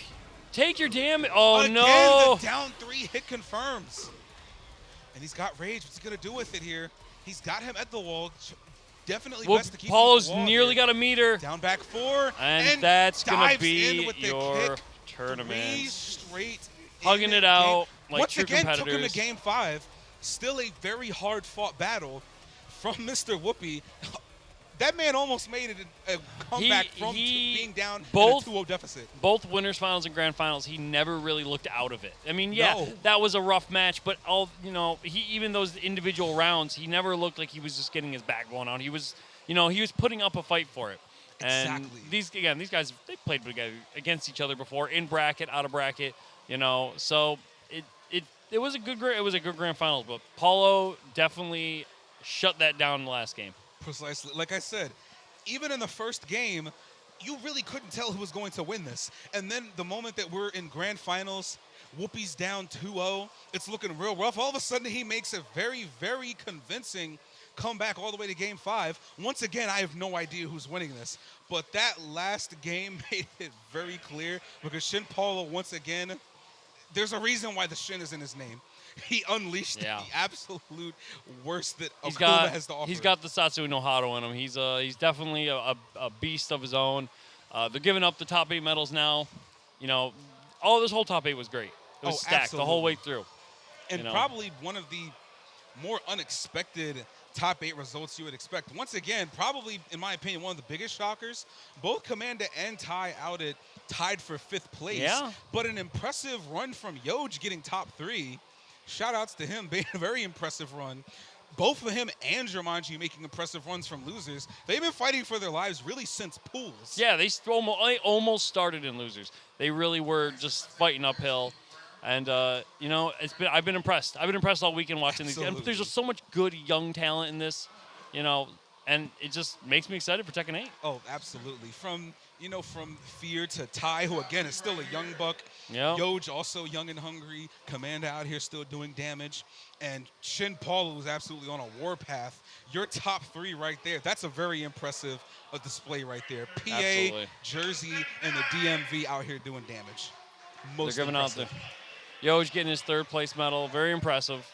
Take your damage. Oh, Again, no. the down 3 hit confirms. And he's got rage. What's he going to do with it here? He's got him at the wall. Definitely best to keep him at Paulo's the wall nearly here. got a meter. Down back 4. And that's going to dives be in with the your kick. 3 tournament. straight. Hugging in it out game. like Once true again, took him competitors. to game 5. Still a very hard-fought battle from Mr. Whoopi. That man almost made it a comeback from being down in a 2-0 deficit. Both winners finals and grand finals, he never really looked out of it. I mean, yeah, No. that was a rough match, but even those individual rounds, he never looked like he was just getting his back blown out. He was, he was putting up a fight for it. And Exactly. these guys, they played against each other before, in bracket, out of bracket, So it was a good grand finals, but Paulo definitely shut that down in the last game. Precisely. Like I said, even in the first game, you really couldn't tell who was going to win this. And then the moment that we're in grand finals, Whoopi's down 2-0. It's looking real rough. All of a sudden, he makes a very, very convincing comeback all the way to game 5. Once again, I have no idea who's winning this. But that last game made it very clear because Shin Paulo, once again, there's a reason why the Shin is in his name. He unleashed the absolute worst that Okuma has to offer. He's got the Satsu no Hado in him. He's definitely a beast of his own. They're giving up the top 8 medals now. This whole top 8 was great. It was stacked the whole way through. And probably one of the more unexpected top 8 results you would expect. Once again, probably, in my opinion, one of the biggest shockers. Both Commander and Tai out at tied for 5th place. Yeah. But an impressive run from Yoj getting top 3. Shout-outs to him, being a very impressive run. Both of him and Jumanji making impressive runs from losers. They've been fighting for their lives really since pools. Yeah, they almost started in losers. They really were just fighting uphill. And, I've been impressed. I've been impressed all weekend watching these. And there's just so much good young talent in this, and it just makes me excited for Tekken 8. Oh, absolutely. From Fear to Tai, who again is still a young buck. Yeah. Yoj also young and hungry. Commander out here still doing damage. And Shin Paulo is absolutely on a warpath. Your top 3 right there. That's a very impressive display right there. PA, Absolutely. Jersey, and the DMV out here doing damage. Most They're giving impressive. out Yoj getting his 3rd place medal. Very impressive.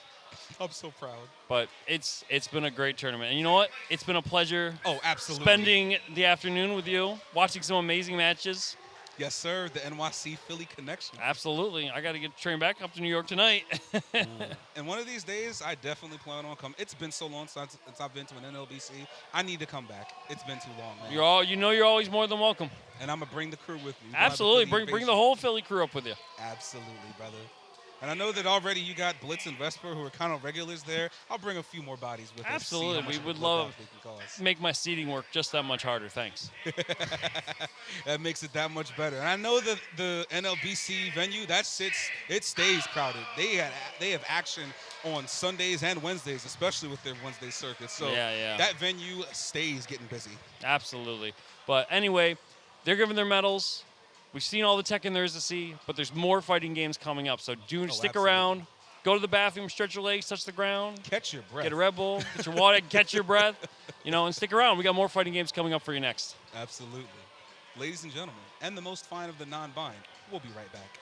I'm so proud. But it's been a great tournament. And you know what? It's been a pleasure spending the afternoon with you, watching some amazing matches. Yes, sir. The NYC Philly connection. Absolutely. I got to get the train back up to New York tonight. And one of these days, I definitely plan on coming. It's been so long since I've been to an NLBC. I need to come back. It's been too long, man. You're always more than welcome. And I'm going to bring the crew with me. Absolutely. Bring the whole Philly crew up with you. Absolutely, brother. And I know that already you got Blitz and Vesper who are kind of regulars there. I'll bring a few more bodies with us. Absolutely. We would love to make my seating work just that much harder. Thanks. That makes it that much better. And I know that the NLBC venue, it stays crowded. They have action on Sundays and Wednesdays, especially with their Wednesday circuit. So that venue stays getting busy. Absolutely. But anyway, they're giving their medals. We've seen all the Tekken there is to see, but there's more fighting games coming up. So stick around. Go to the bathroom, stretch your legs, touch the ground. Catch your breath. Get a Red Bull, get your water, catch your breath, and stick around. We got more fighting games coming up for you next. Absolutely. Ladies and gentlemen, and the most fine of the non-bind, we'll be right back.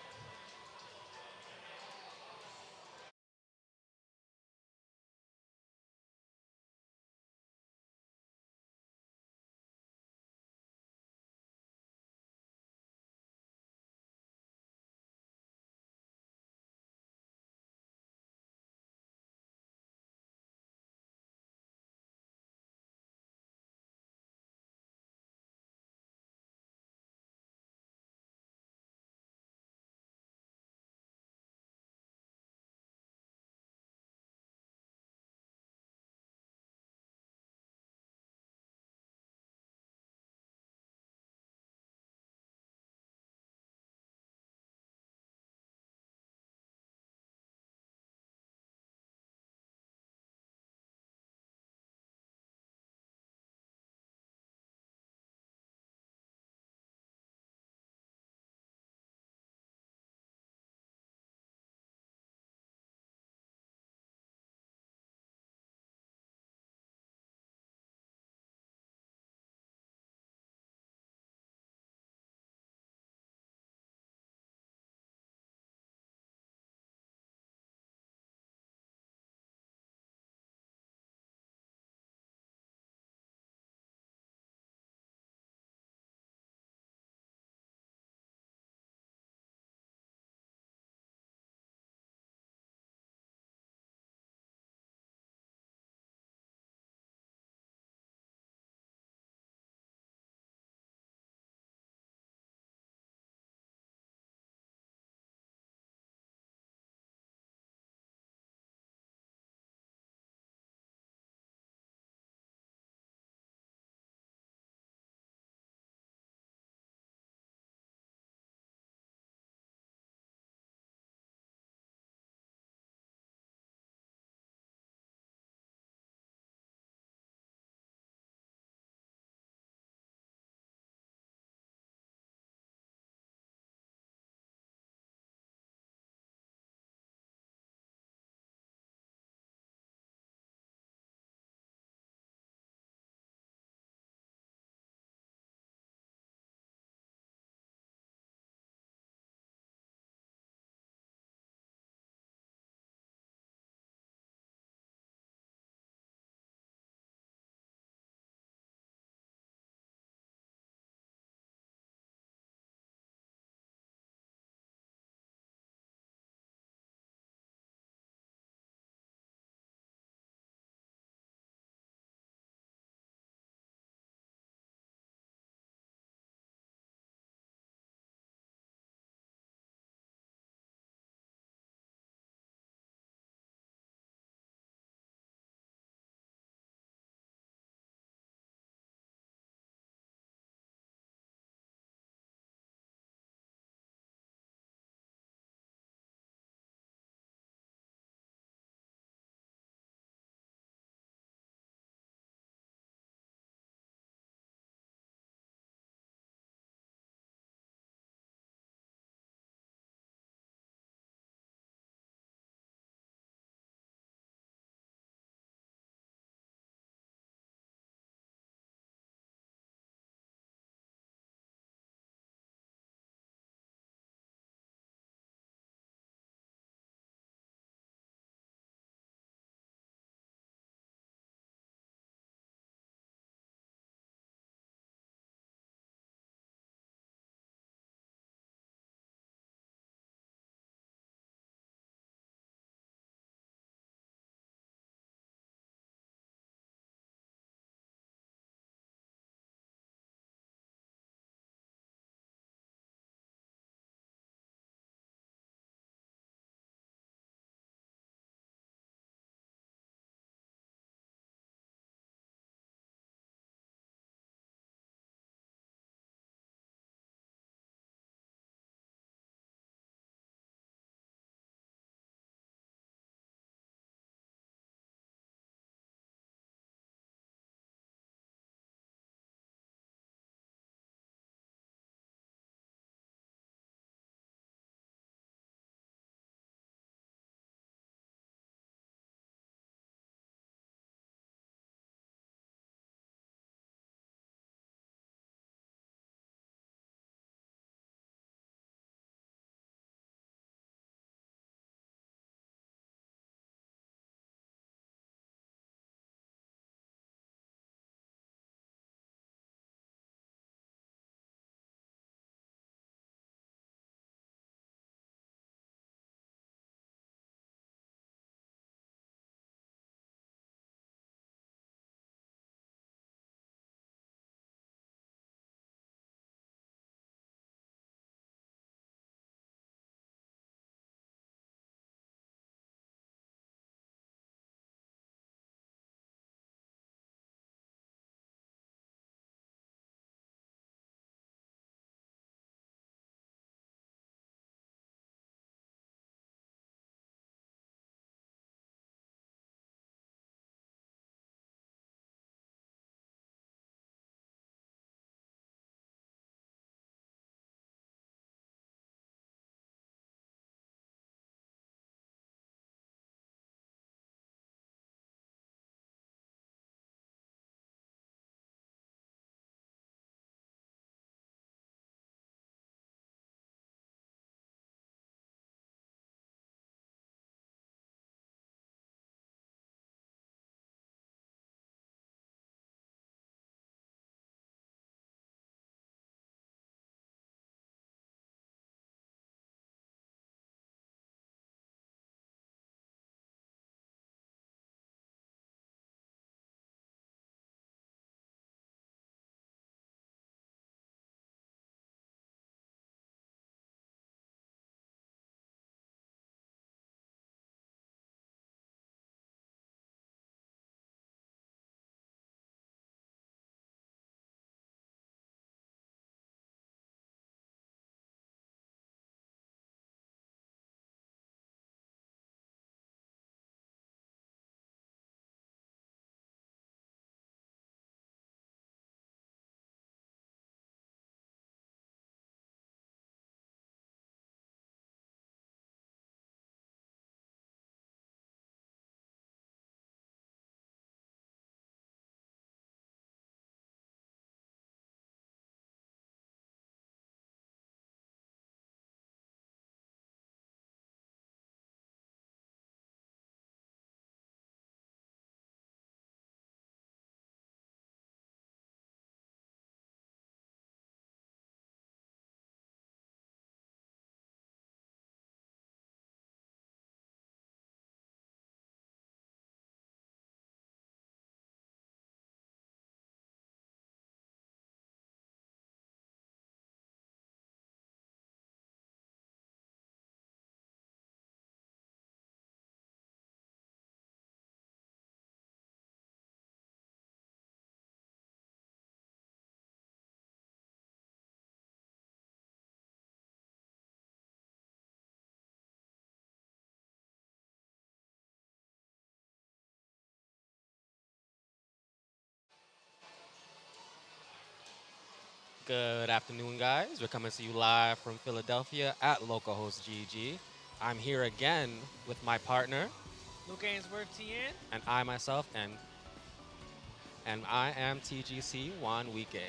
Good afternoon, guys. We're coming to you live from Philadelphia at localhost GG. I'm here again with my partner, Luke Ainsworth, TN. and I myself, and I am TGC Juan Wike.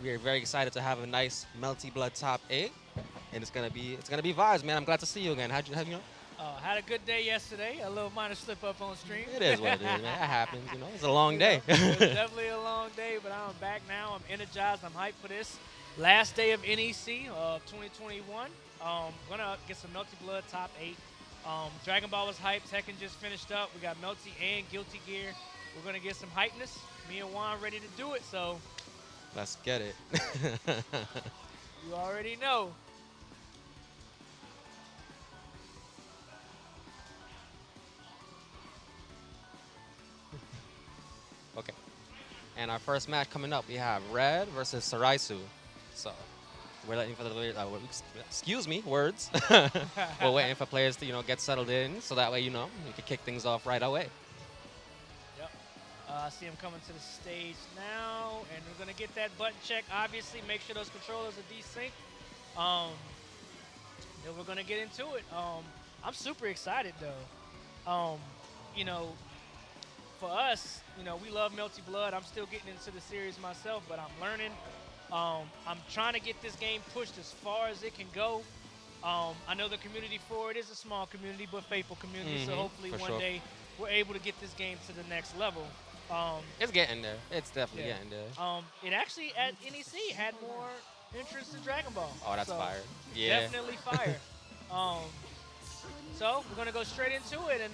We are very excited to have a nice Melty Blood top 8, and it's gonna be vibes, man. I'm glad to see you again. How'd you know? Had a good day yesterday. A little minor slip up on stream. It is what it is, man. That happens, you know. It's a long day. It was definitely a long day, but I'm back now. I'm energized. I'm hyped for this last day of NEC of 2021. Gonna get some Melty Blood top 8. Dragon Ball was hyped. Tekken just finished up. We got Melty and Guilty Gear. We're gonna get some hypeness. Me and Juan ready to do it. So Let's get it. you already know. Okay. And our first match coming up, we have Red versus Saraisu. So we're waiting for the words. We're waiting for players to get settled in, so that way we can kick things off right away. Yep. I see him coming to the stage now, and we're gonna get that button check. Obviously, make sure those controllers are desynced. Then we're gonna get into it. I'm super excited though. For us, we love Melty Blood. I'm still getting into the series myself, but I'm learning. I'm trying to get this game pushed as far as it can go. I know the community for it is a small community, but faithful community. So hopefully one day we're able to get this game to the next level. It's getting there. It's definitely getting there. It actually at NEC had more interest in Dragon Ball. Oh, that's so fire. Yeah. Definitely fire. So we're gonna go straight into it, and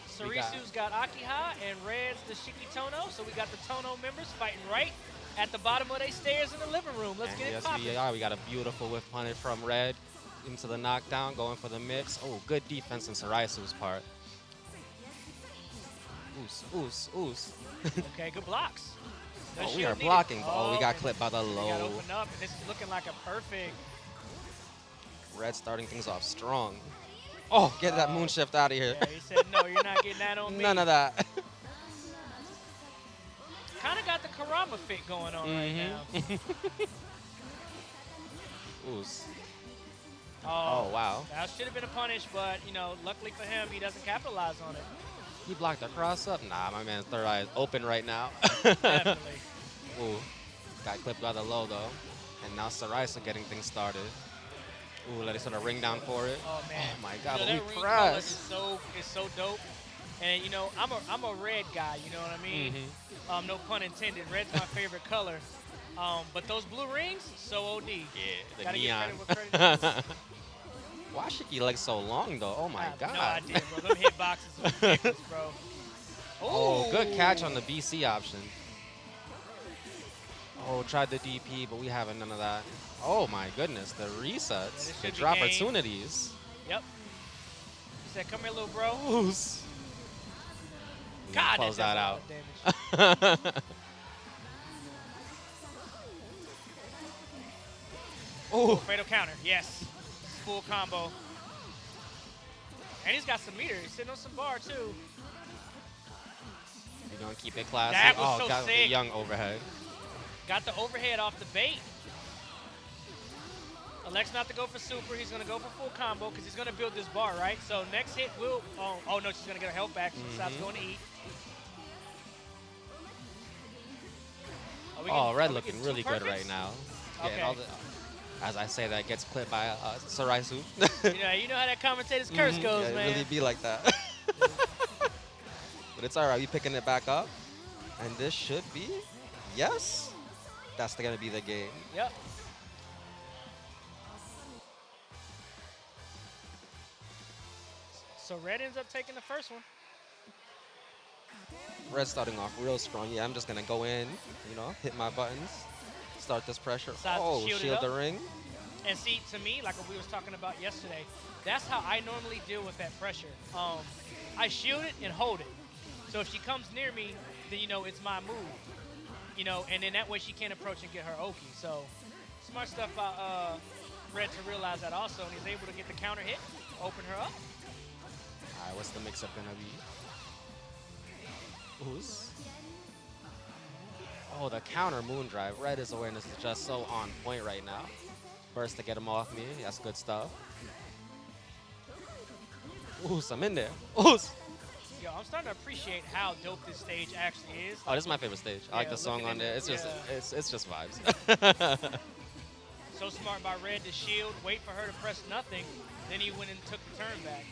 Sarisu's got Akiha and Red's the Shikitono. So we got the Tono members fighting right at the bottom of their stairs in the living room. Let's get it popping. Yes, we got a beautiful whiff punish from Red into the knockdown, going for the mix. Oh, good defense on Sarisu's part. Oos. Okay, good blocks. No We shield are needed. blocking. We got okay. clipped by the We got low. opened up, and this is looking like a perfect. Red starting things off strong. Oh, get that moon shift out of here. Yeah, he said, no, you're not getting that on me. None of that. Kind of got the Karama fit going on right now. Oos. Oh, wow. That should have been a punish, but, luckily for him, he doesn't capitalize on it. He blocked the cross up. Nah, my man's third eye is open right now. Definitely. Ooh, got clipped by the low though. And now Saraisu getting things started. Ooh, let it sort of ring down for it. Oh, man. Oh, my God, that but we ring color is press. so dope. And, I'm a red guy, you know what I mean? No pun intended. Red's my favorite color. But those blue rings, so OD. Yeah, the Gotta neon. Give credit where credit is. Why Shiki legs so long though? Oh, my I have God. no idea, bro. Them hitboxes are ridiculous, bro. Oh, good Ooh. catch on the BC option. Oh, tried the DP, but we have none of that. Oh, my goodness, the resets. this The should be drop game. opportunities. Yep. He said, come here, little bro. Oos. God, Close that out. Damage. Oh, Fatal counter, yes. Full combo. And he's got some meter. He's sitting on some bar, too. you're going to keep it classy. That was oh, so got the sick. young overhead. Got the overhead off the bait. Elects not to go for super. He's going to go for full combo because he's going to build this bar, right? So next hit will... Oh no, she's going to get her health back. She decides going to eat. Red looking really good right now. Getting all the, as I say that, gets clipped by Saraisu. You know how that commentator's curse goes, yeah, man. it really be like that. But it's all right. We picking it back up. And this should be... Yes? That's going to be the game. Yep. So Red ends up taking the first one. Red starting off real strong. Yeah, I'm just going to go in, hit my buttons, start this pressure. Decides to Oh, shield it shield the up. ring. And see, to me, like what we was talking about yesterday, that's how I normally deal with that pressure. I shield it and hold it. So if she comes near me, then it's my move. And then that way she can't approach and get her Oki. So smart stuff by Red to realize that also, and he's able to get the counter hit, open her up. All right, what's the mix-up going to be? Ooze. Oh, the counter moon drive. Red is awareness is just so on point right now. Burst to get him off me. That's good stuff. Ooh, I'm in there. Ooh. Yo, I'm starting to appreciate how dope this stage actually is. Oh, this is my favorite stage. I like the song looking on there. It's just yeah. it's just vibes. So smart by Red to shield, wait for her to press nothing. Then he went and took the turn back.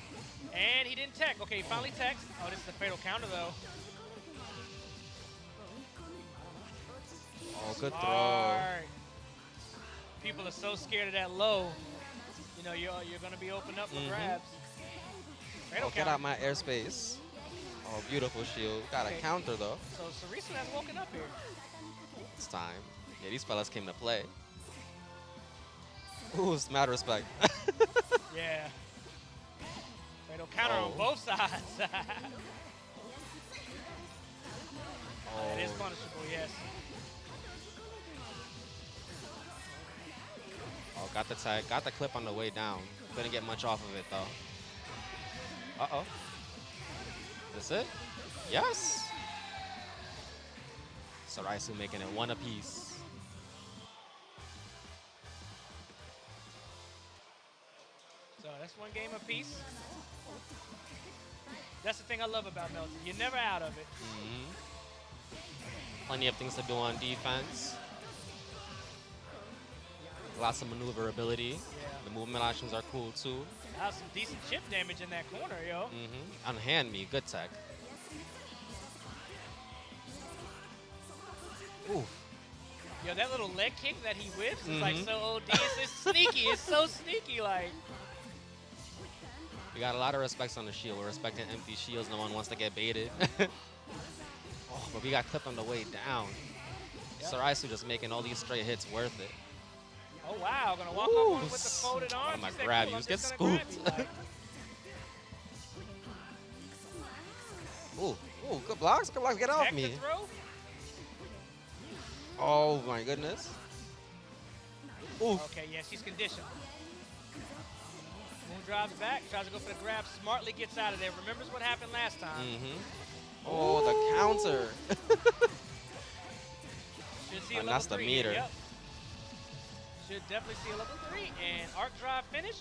And he didn't tech. Okay, he finally techs. Oh, this is the fatal counter though. Oh, good throw. Smart. People are so scared of that low. You know, you're gonna be opened up for grabs. Fatal Oh, get out my airspace. Oh, beautiful shield. Got a counter though. So Sarisu has woken up here. It's time. Yeah, these fellas came to play. Ooh, it's mad respect. Yeah. Fatal counter on both sides. It is punishable, yes. Oh, got the tag. Got the clip on the way down. Couldn't get much off of it though. Uh-oh. That's it? Yes. Saraisu making it one apiece. So that's one game apiece. That's the thing I love about Melton. You're never out of it. Plenty of things to do on defense. Lots of maneuverability. Yeah. The movement options are cool too. That's some decent chip damage in that corner, yo. Unhand me, good tech. Ooh. Yo, that little leg kick that he whips is like so OD. It's sneaky. It's so sneaky, like. We got a lot of respects on the shield. We're respecting empty shields. No one wants to get baited. Oh, but we got clipped on the way down. Yep. Saraisu just making all these straight hits worth it. Oh, wow. Gonna walk up on him with the folded arms. I'm gonna He said, grab cool, you. I'm Get just gonna grab scooped. you, like. Ooh, good blocks. Good blocks. Get off Back me. to throw. Oh, my goodness. Ooh. Okay, yeah, she's conditioned. Moon drives back, tries to go for the grab, smartly gets out of there. Remembers what happened last time. Oh, the counter. Should see a And level that's the 3 meter. Here, yep. Should definitely see a level 3. And arc drive finish.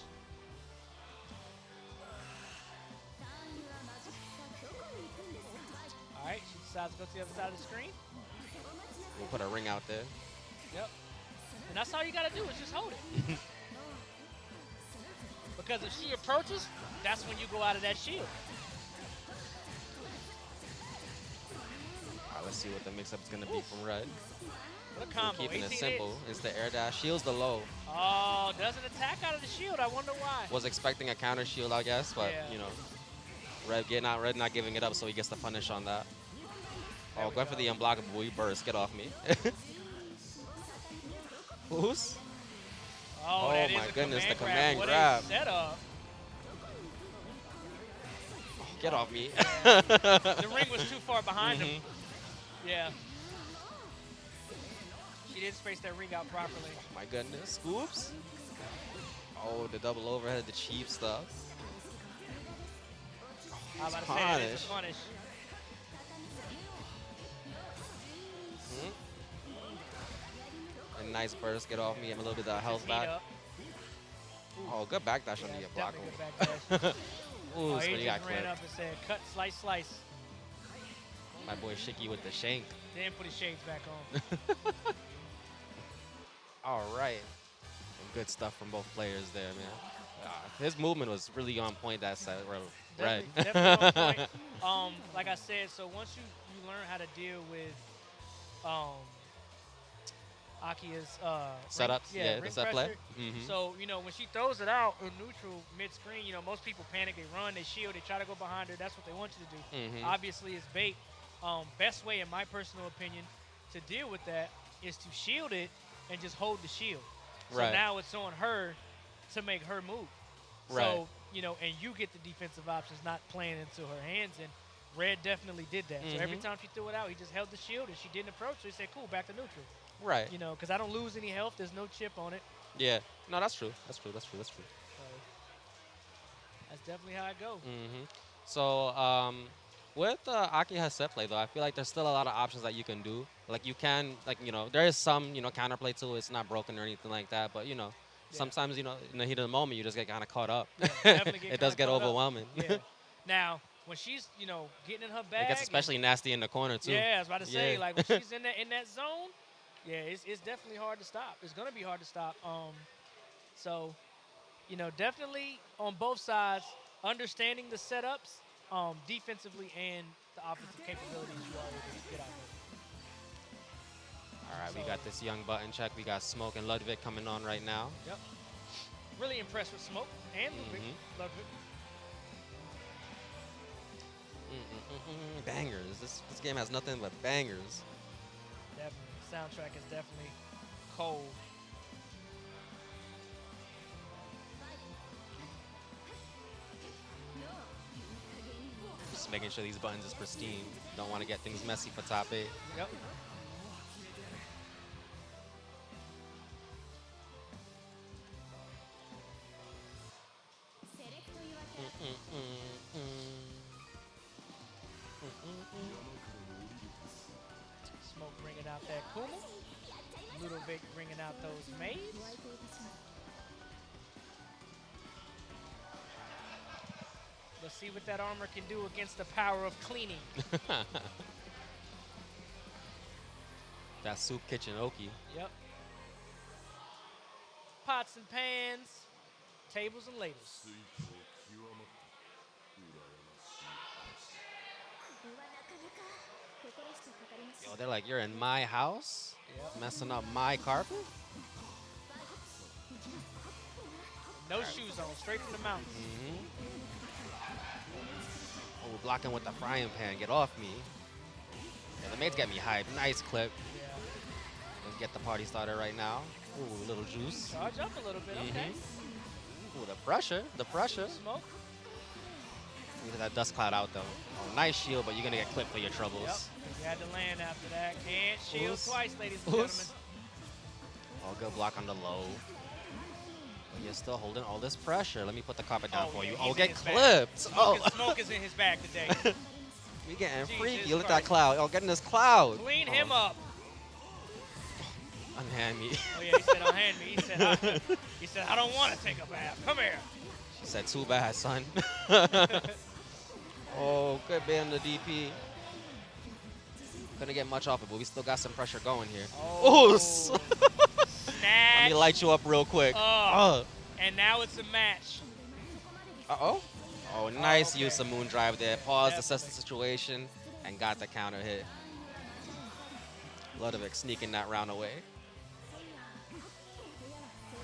All right, she decides to go to the other side of the screen. We'll put a ring out there. Yep. And that's all you got to do is just hold it. Because if she approaches, that's when you go out of that shield. All right, let's see what the mix-up is going to be from Red. What a We're combo. keeping it 18 simple. hits. It's the air dash. Shields the low. Oh, doesn't attack out of the shield. I wonder why. Was expecting a counter shield, I guess, but, Yeah. you know, Red not giving it up, so he gets the punish on that. There Oh, we going for go. the unblockable. We burst. Get off me. Who's? Oh, Oh that is my a goodness, the command command What grab. a setup. Get off me. The ring was too far behind him. Yeah. She didn't space that ring out properly. My goodness. Scoops. Oh, the double overhead, the cheap stuff. I was about to say that is a punish. A nice burst. Get off me. Get a little bit of health Feet back. up. Oh, good backdash on Yeah, the it's block. definitely good backdash. Ooh, Oh, so he he got just ran clipped. up and said, cut, slice, slice. My boy Shiki with the shank. Then put his shades back on. All right. Some good stuff from both players there, man. His movement was really on point that set. Red. Definitely on point. Like I said, so once you learn how to deal with Akia's Setups, yeah, the ring set play. pressure. So, you know, when she throws it out in neutral mid-screen, you know, most people panic, they run, they shield, they try to go behind her. That's what they want you to do. Obviously, it's bait. Best way, in my personal opinion, to deal with that is to shield it and just hold the shield. So Right. now it's on her to make her move. Right. So, you know, and you get the defensive options not playing into her hands, and Red definitely did that. So every time she threw it out, he just held the shield, and she didn't approach, so he said, cool, back to neutral. Right. You know, because I don't lose any health. There's no chip on it. Yeah. No, that's true. That's true. That's true. That's true. So that's definitely how I go. So, With Akiha's set play, though, I feel like there's still a lot of options that you can do. Like, you can, like, there is some, counterplay to it. It's not broken or anything like that. But, sometimes, in the heat of the moment, you just get kind of caught up. Yeah, definitely get It does get caught up. overwhelming. Yeah. Now, when she's, getting in her bag. It gets especially nasty in the corner, too. Yeah, I was about to say, Yeah. like, when she's in that zone, yeah, it's definitely hard to stop. It's going to be hard to stop. So, definitely on both sides, understanding the setups, defensively and the offensive capabilities you are able to get out there. All right, we got this young button check. We got Smoke and Ludwig coming on right now. Yep. Really impressed with Smoke and Ludwig. Ludwig. Bangers. This game has nothing but bangers. Definitely. Soundtrack is definitely cold. Just making sure these buttons is pristine. Don't want to get things messy for top 8. Yep. Smoke bringing out that Kuma. Ludovic bringing out those maids. Let's see what that armor can do against the power of cleaning. That soup kitchen Oki. Yep. Pots and pans, tables and ladles. Yo, they're like, you're in my house? Yep. Messing up my carpet? No shoes on, straight from the mountains. Oh, blocking with the frying pan. Get off me. Yeah, the maids get me hyped. Nice clip. Yeah. Let's get the party started right now. Ooh, a little juice. Charge up a little bit, okay. Ooh, the pressure. The pressure. Smoke. Get that dust cloud out, though. Oh, nice shield, but you're going to get clipped for your troubles. Yep. You had to land after that. Can't shield Oos. twice, ladies and Oos. gentlemen. Oh, good block on the low. But you're still holding all this pressure. Let me put the carpet down for yeah, you. he's Oh, in get his bag. clipped. Smoke is in his bag today. We getting Jesus freaky. Look at that Christ. cloud. Oh, getting this cloud. Clean him up. Unhand me. Oh yeah, he said, "I'll hand me." He said, "I don't want to take a bath. Come here." She said, too bad, son. Oh, good bit on the DP. Couldn't get much off it, but we still got some pressure going here. Oh, Let snatch. me light you up real quick. And now it's a match. Uh-oh. Oh, nice okay. use of moon drive there. Paused, assessed the Definitely. situation, and got the counter hit. Ludovic sneaking that round away.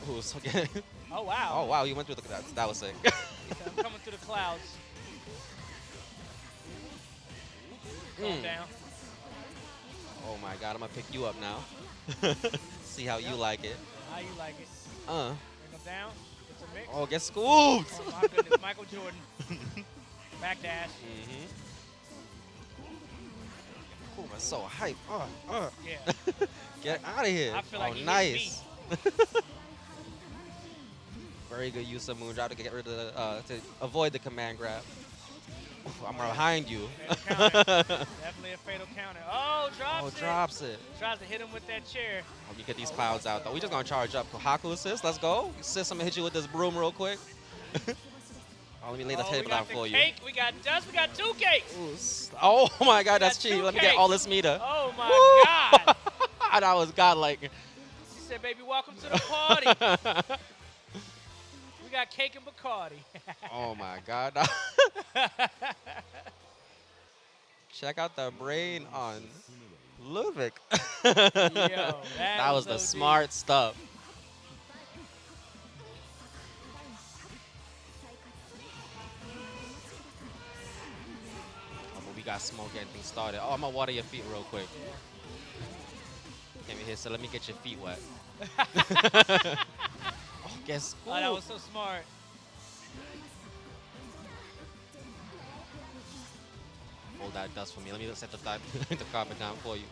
Ooh, so good. Oh wow. Oh, wow, you went through the... That was sick. He said, "I'm coming through the clouds." Calm down. Oh, my God, I'm going to pick you up now. See how you like it. How you like it? Bring him down. It's a mix. Oh, get scooped. Oh my goodness, Michael Jordan. Backdash. Ooh, I'm so hype. Yeah. Get out of here. I feel like he hit nice. Very good use of moon drive to get rid of the, to avoid the command grab. Ooh, I'm behind you. Fatal counter. Definitely a fatal counter. Oh, drops Oh, it. drops it. Tries to hit him with that chair. Let me get these clouds out, though. We just gonna charge up. Haku assist. Let's go. Sis, I'm gonna hit you with this broom real quick. Oh, let me lay the we table got down the for you. cake. We got dust. We got 2 cakes. Ooh, oh my God, that's got cheap. 2 Let me get cakes. all this meter. Oh my God. That was godlike. She said, "Baby, welcome to the party." We got cake and Bacardi. Oh my God. Check out the brain on Ludwig. Yo, that was the OD. smart stuff. Oh, but we got smoke getting things started. Oh, I'm gonna water your feet real quick. Came in here, so let me get your feet wet. Oh, guess Oh, that was so smart. Hold that dust for me. Let me set the carpet down for you.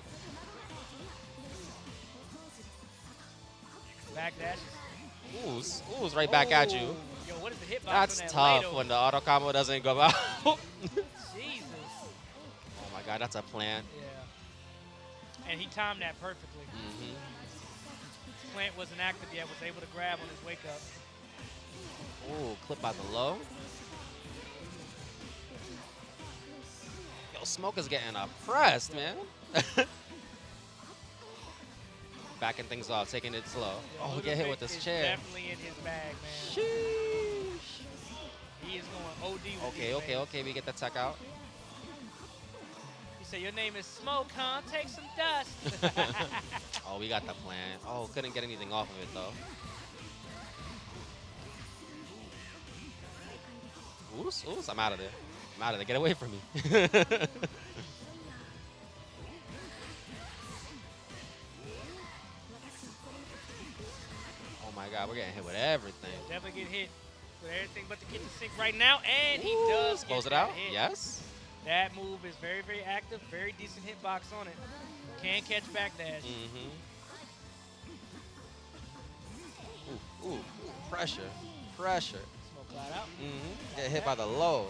Backdash. Ooh's right back at you. Yo, what is the hitbox That's on that tough ladle? when the auto combo doesn't go out. Jesus. God, that's a plant. Yeah. And he timed that perfectly. Mm-hmm. Plant wasn't active yet, was able to grab on his wake up. Ooh, clip by the low. Yo, Smoke is getting oppressed, man. Backing things off, taking it slow. Yeah, Oh, get hit with this is chair. Definitely in his bag, man. Sheesh. He is going OD with Okay, these okay, bags. okay. We get the tech out. He said, your name is Smoke, huh? Take some dust. Oh, we got the plan. Oh, couldn't get anything off of it, though. Oops, oops, I'm out of there. I'm out of there. Get away from me. Oh my God, we're getting hit with everything. Definitely get hit with everything but the kitchen sink right now, and he Ooh, does close get it out. that hit. Yes. That move is very, very active. Very decent hitbox on it. Can catch backdash. Mm-hmm. Ooh, ooh, pressure, pressure. Smoke cloud out. Mm-hmm. Get hit by the low.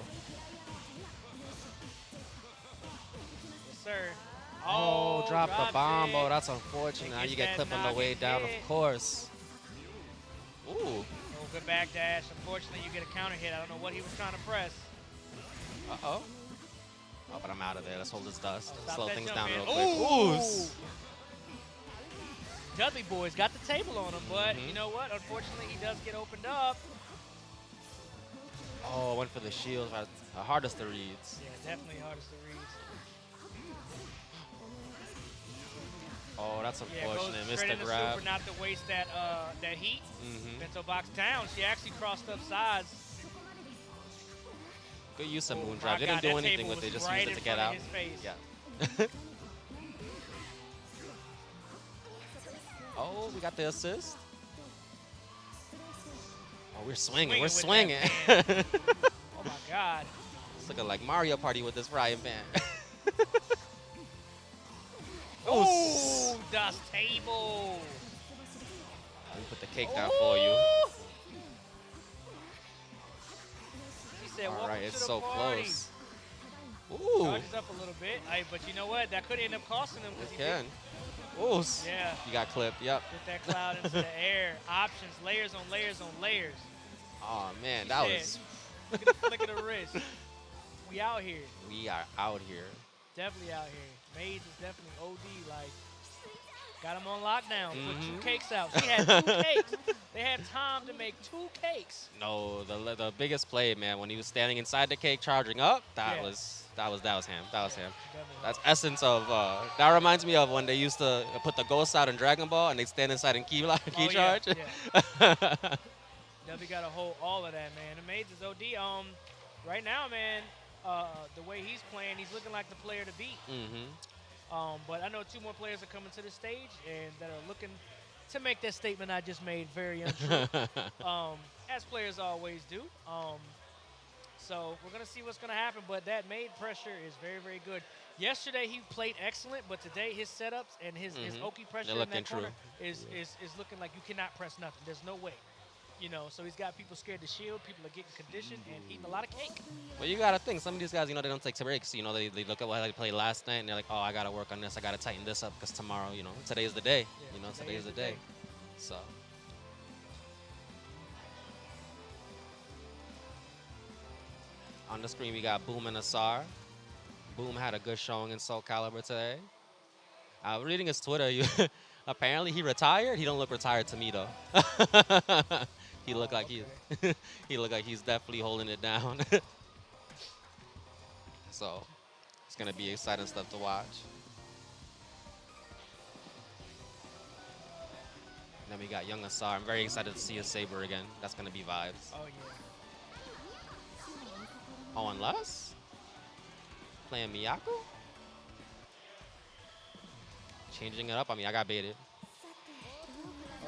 Yes, sir. Oh, drop the drops bomb. it. Oh, that's unfortunate. Now Gets you get that clipped on the noggin way down, hit. of course. Ooh. Oh, good backdash. Unfortunately, you get a counter hit. I don't know what he was trying to press. Uh-oh. Oh, but I'm out of there. Let's hold this dust. Oh, stop Slow that things jump down in. real quick. Ooh. Dudley boys got the table on him, but Mhm. you know what? Unfortunately, he does get opened up. Oh, went for the shield. The hardest to reads. Yeah, definitely hardest to read. Oh, that's Yeah, goes unfortunate. straight Missed the into grab. super, not to waste that that heat. Mm-hmm. Bento box down. She actually crossed up sides. Good use of Oh, Moon my Drive. Didn't God, do that anything table with it. was Just right used it in to get front out. of his face. Yeah. Oh, we got the assist. Oh, we're swinging. We're Swinging swinging. with that Oh my God. It's looking like Mario Party with this frying pan. Oh, dust table. Let me put the cake down for you. She said, All welcome right, to it's the so party. close. Ooh, Charges up a little bit, but you know what? That could end up costing him. 'Cause it he did can. Ooh, Yeah. you got clipped. Yep. Get that cloud into the air. Options, layers on layers on layers. Oh man, She that said, was. Look at the flick of the wrist. We out here. We are out here. Definitely out here. Maids is definitely OD. Like, got him on lockdown. Put 2 Mhm. cakes out. She had 2 cakes. They had time to make 2 cakes. No, the biggest play, man, when he was standing inside the cake, charging up. That Yeah. was him. That was him. Definitely. That's essence of. That reminds me of when they used to put the ghosts out in Dragon Ball and they stand inside and key Oh, charge. Yeah. Definitely got to hold all of that, man. The Maids is OD. Right now, man, the way he's playing, he's looking like the player to beat. Mm-hmm. But I know 2 more players are coming to the stage and that are looking to make that statement I just made very untrue, as players always do. So we're going to see what's going to happen, but that maid pressure is very, very good. Yesterday he played excellent, but today his setups and his Oki pressure in looking that corner true. is looking like you cannot press nothing. There's no way. You know, so he's got people scared to shield, people are getting conditioned and eating a lot of cake. Well, you got to think, some of these guys, they don't take breaks. They look at what they played last night and they're like, oh, I got to work on this. I got to tighten this up because tomorrow, today's the day. Yeah, Today is the day. So. On the screen, we got Boom and Asar. Boom had a good showing in Soul Calibur today. Reading his Twitter, apparently he retired. He don't look retired to me though. He looked like he looked like he's definitely holding it down. So it's gonna be exciting stuff to watch. And then we got Young Asar. I'm very excited to see his saber again. That's gonna be vibes. Oh, yeah. Oh, unless playing Miyako? Changing it up. I mean, I got baited.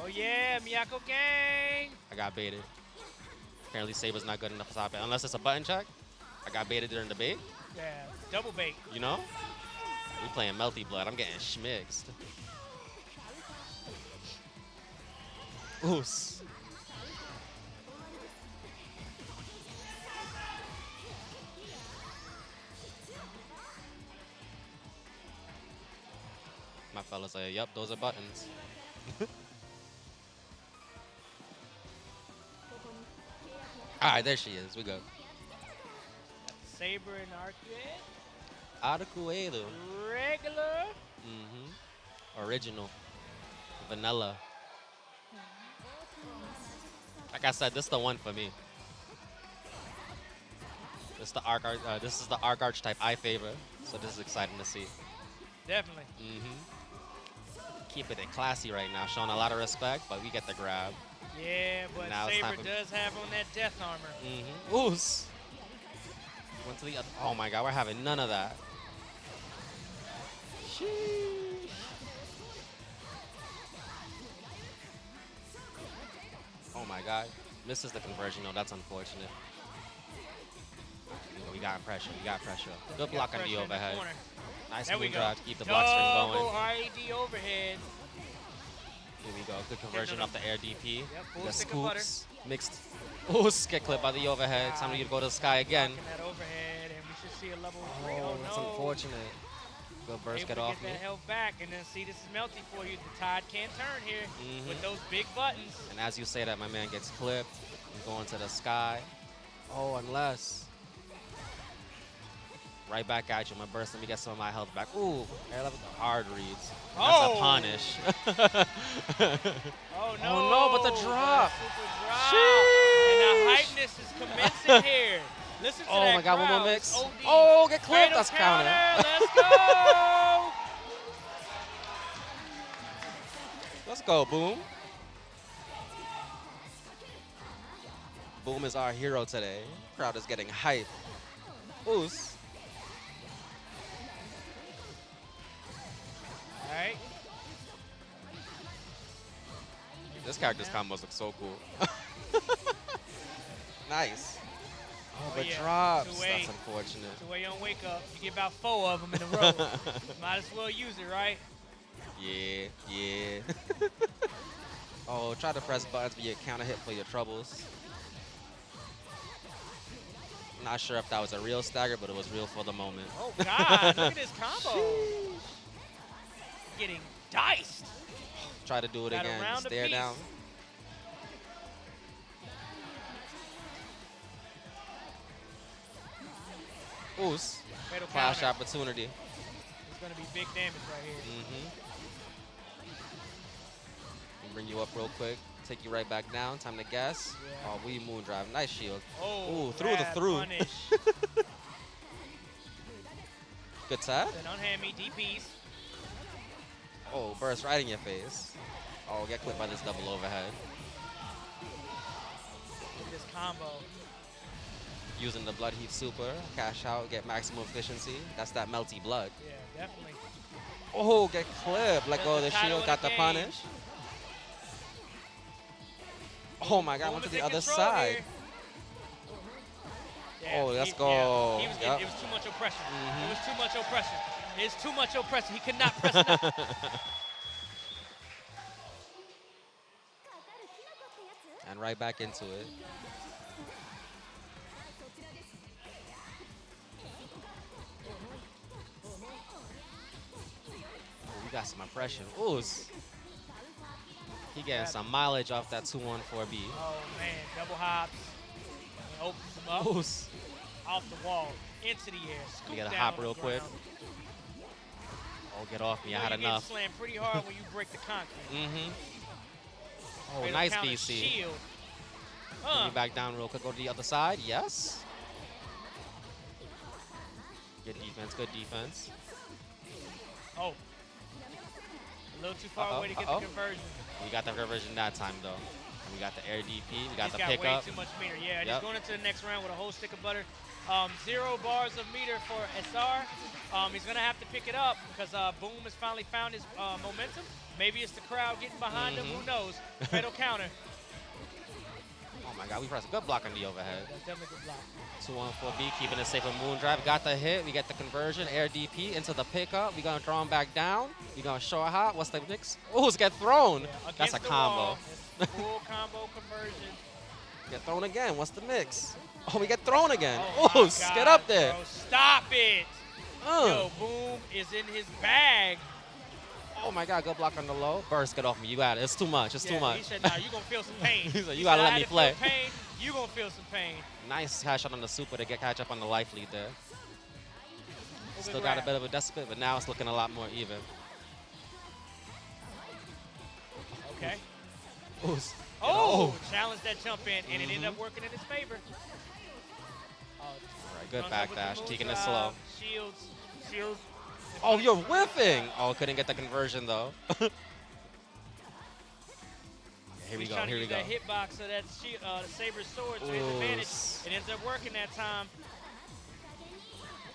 Oh, yeah, Miyako gang. I got baited. Apparently, Saber's not good enough to stop it. Unless it's a button check. I got baited during the bait. Yeah, double bait. We playing Melty Blood. I'm getting schmixed. Oos. fella's like, yep, those are buttons. All right, there she is. We go. Saber and Arcuette. Arcuedo. Regular. Original. Vanilla. Like I said, this is the one for me. This is the arc archetype I favor, so this is exciting to see. Definitely. Keeping it classy right now, showing a lot of respect, but we get the grab. Yeah, but Now it's time Saber for- does have on that death armor. Oos. Went to the other. Oh my God, we're having none of that. Sheesh. Oh my God, misses the conversion. No, that's unfortunate. We got pressure. We got pressure. Good block on the Pressure in overhead. corner. Nice There we move go. drive to keep the block string Double going. RAD overhead. Here we go. Good conversion off the air DP. Yep, full The stick of butter. scoops. Mixed. Oops, get clipped by the overhead. Time for you to go to the sky again. Blocking that overhead, and we should see a level 3. Oh, That's no. unfortunate. Good burst, Able get to off get me. that held back, and then see this is melty for you. The tide can't turn here with those big buttons. And as you say that, my man gets clipped. He's going to the sky. Oh, unless. Right back at you. I'm going to burst. Let me get some of my health back. Ooh, air level hard reads. That's a punish. Oh, no. Oh, no, but the drop. Super drop. Sheesh. And the hypeness is commencing here. Listen to that Oh, my God, one more crowd. mix. It's OD. Oh, get clipped. Fatal That's counter. Let's go. Let's go, Boom. Boom is our hero today. Crowd is getting hype. Oos. All right. This character's combos look so cool. Nice. Oh, but yeah. drops. Two-way. That's unfortunate. That's the way you don't wake up. You get about 4 of them in a row. Might as well use it, right? Yeah, yeah. Oh, try to press buttons for your counter hit for your troubles. Not sure if that was a real stagger, but it was real for the moment. Oh, God. Look at this combo. Getting diced. Try to do it Got again. around the Stare piece. down. Oos. Fatal Flash counter. opportunity. It's going to be big damage right here. Bring you up real quick. Take you right back down. Time to guess. Yeah. Oh, we moon drive. Nice shield. Oh, Ooh, through the grab, through. punish. Good tap. Then unhand me, DPs. Oh, burst right in your face. Oh, get clipped by this double overhead. Look at this combo. Using the blood heat super. Cash out, get maximum efficiency. That's that melty blood. Yeah, definitely. Oh, get clipped. Let That's go of the the title shield. of Got the the game. punish. Oh my God, Boom went to is the in other control side. here. Oh, let's Yeah, go. he was Yep. it was too much oppression. Mhm. It was too much oppression. It's too much oppression. He could not press enough. And right back into it. Oh, we got some oppression. Ooh. He getting some mileage off that 214B. Oh, man. Double hops. And opens him up. Ooh. Off the wall. Into the air. Scoop We gotta down hop on real the quick. ground. Oh, get off me. I had You get enough. slammed pretty hard when you break the concrete. Mm-hmm. Oh, Fatal nice counter BC. Shield. Bring me back down real quick. Go to the other side. Yes. Good defense. Good defense. Oh. A little too far away to get the conversion. We got the conversion that time, though. And we got the air DP. We got He's the got pickup. way too much meter. Yeah, and Yep. he's going into the next round with a whole stick of butter. 0 bars of meter for SR. He's going to have to pick it up because Boom has finally found his momentum. Maybe it's the crowd getting behind him. Who knows? Fatal counter. Oh my God, we pressed a good block on the overhead. That's definitely a good block. 214B, keeping it safe with moon drive. Got the hit. We get the conversion. Air DP into the pickup. We're going to throw him back down. We're going to short hot. What's the mix? Oh, it's get thrown. Yeah, That's a against the combo. wall. It's full combo conversion. Get thrown again. What's the mix? Oh, we get thrown again. Oh, Oh, my get God, up there. Bro. Stop it. Uh. Yo, Boom is in his bag. Oh my God, good block on the low. Burst, get off me. You got it. It's too much. It's too much. He said, "Nah, you gonna feel some pain." He said, He "You gotta said, let "I me had to play." feel pain. You gonna feel some pain. Nice cash shot on the super to get catch up on the life lead there. Good Still got a grab. bit of a deficit, but now it's looking a lot more even. Okay. Ooh, Oh, challenged that jump in, and it ended up working in his favor. All right, good Runs up with the backdash, moon taking it drive, slow. Shields. Oh, you're whiffing! Oh, couldn't get the conversion though. Here we He's go, trying to here we use go. that hitbox so that the Saber's sword to his Ooh, advantage. It ends up working that time.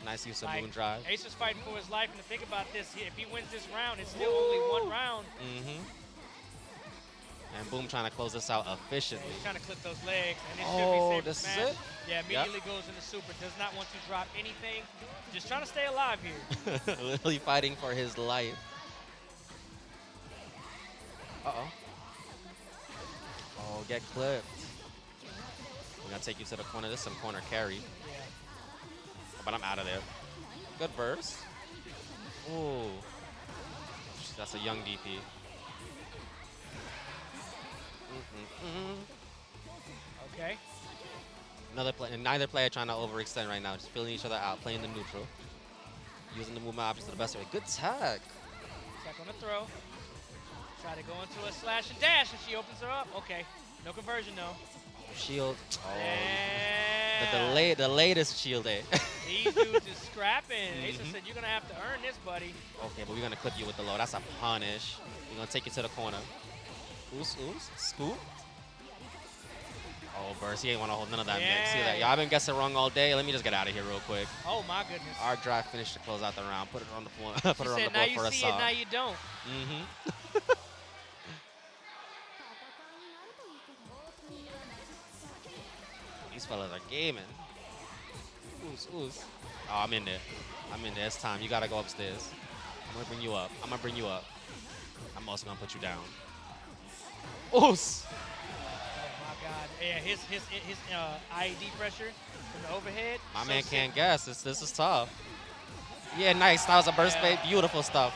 Nice use of Like, moon drive. Ace is fighting for his life, and to think about this, if he wins this round, it's still only one round. And Boom trying to close this out efficiently. He's trying to clip those legs, and it Oh, should be Saber's this is match. it? Yeah, immediately goes into super. Does not want to drop anything. Just trying to stay alive here. Literally fighting for his life. Uh-oh. Oh, get clipped. We're gonna take you to the corner. This is some corner carry. Yeah. But I'm out of there. Good burst. Ooh. That's a young DP. Okay. Neither player trying to overextend right now. Just feeling each other out, playing the neutral. Using the movement options to the best way. Good tag. Check on the throw. Try to go into a slash and dash, and she opens her up. Okay. No conversion, though. Shield. Oh. Yeah. The latest shield, eh? These dudes is scrapping. Asa said, you're going to have to earn this, buddy. Okay, but we're gonna clip you with the low. That's a punish. We're gonna take you to the corner. Oos, scoop. Oh, burst. He ain't wanna hold none of that mix. See that? Y'all, I've been guessing wrong all day. Let me just get out of here real quick. Oh, my goodness. Our drive finished to close out the round. Put it on the floor. Put it on the now board you for a see it, saw. now you don't. These fellas are gaming. Oos. Oh, I'm in there. It's time. You gotta go upstairs. I'm gonna bring you up. I'm also gonna put you down. Oos. Oh, my God. Yeah, his IED pressure from the overhead. My so man sick. can't guess. This is tough. Yeah, nice. That was a burst bait. Beautiful stuff.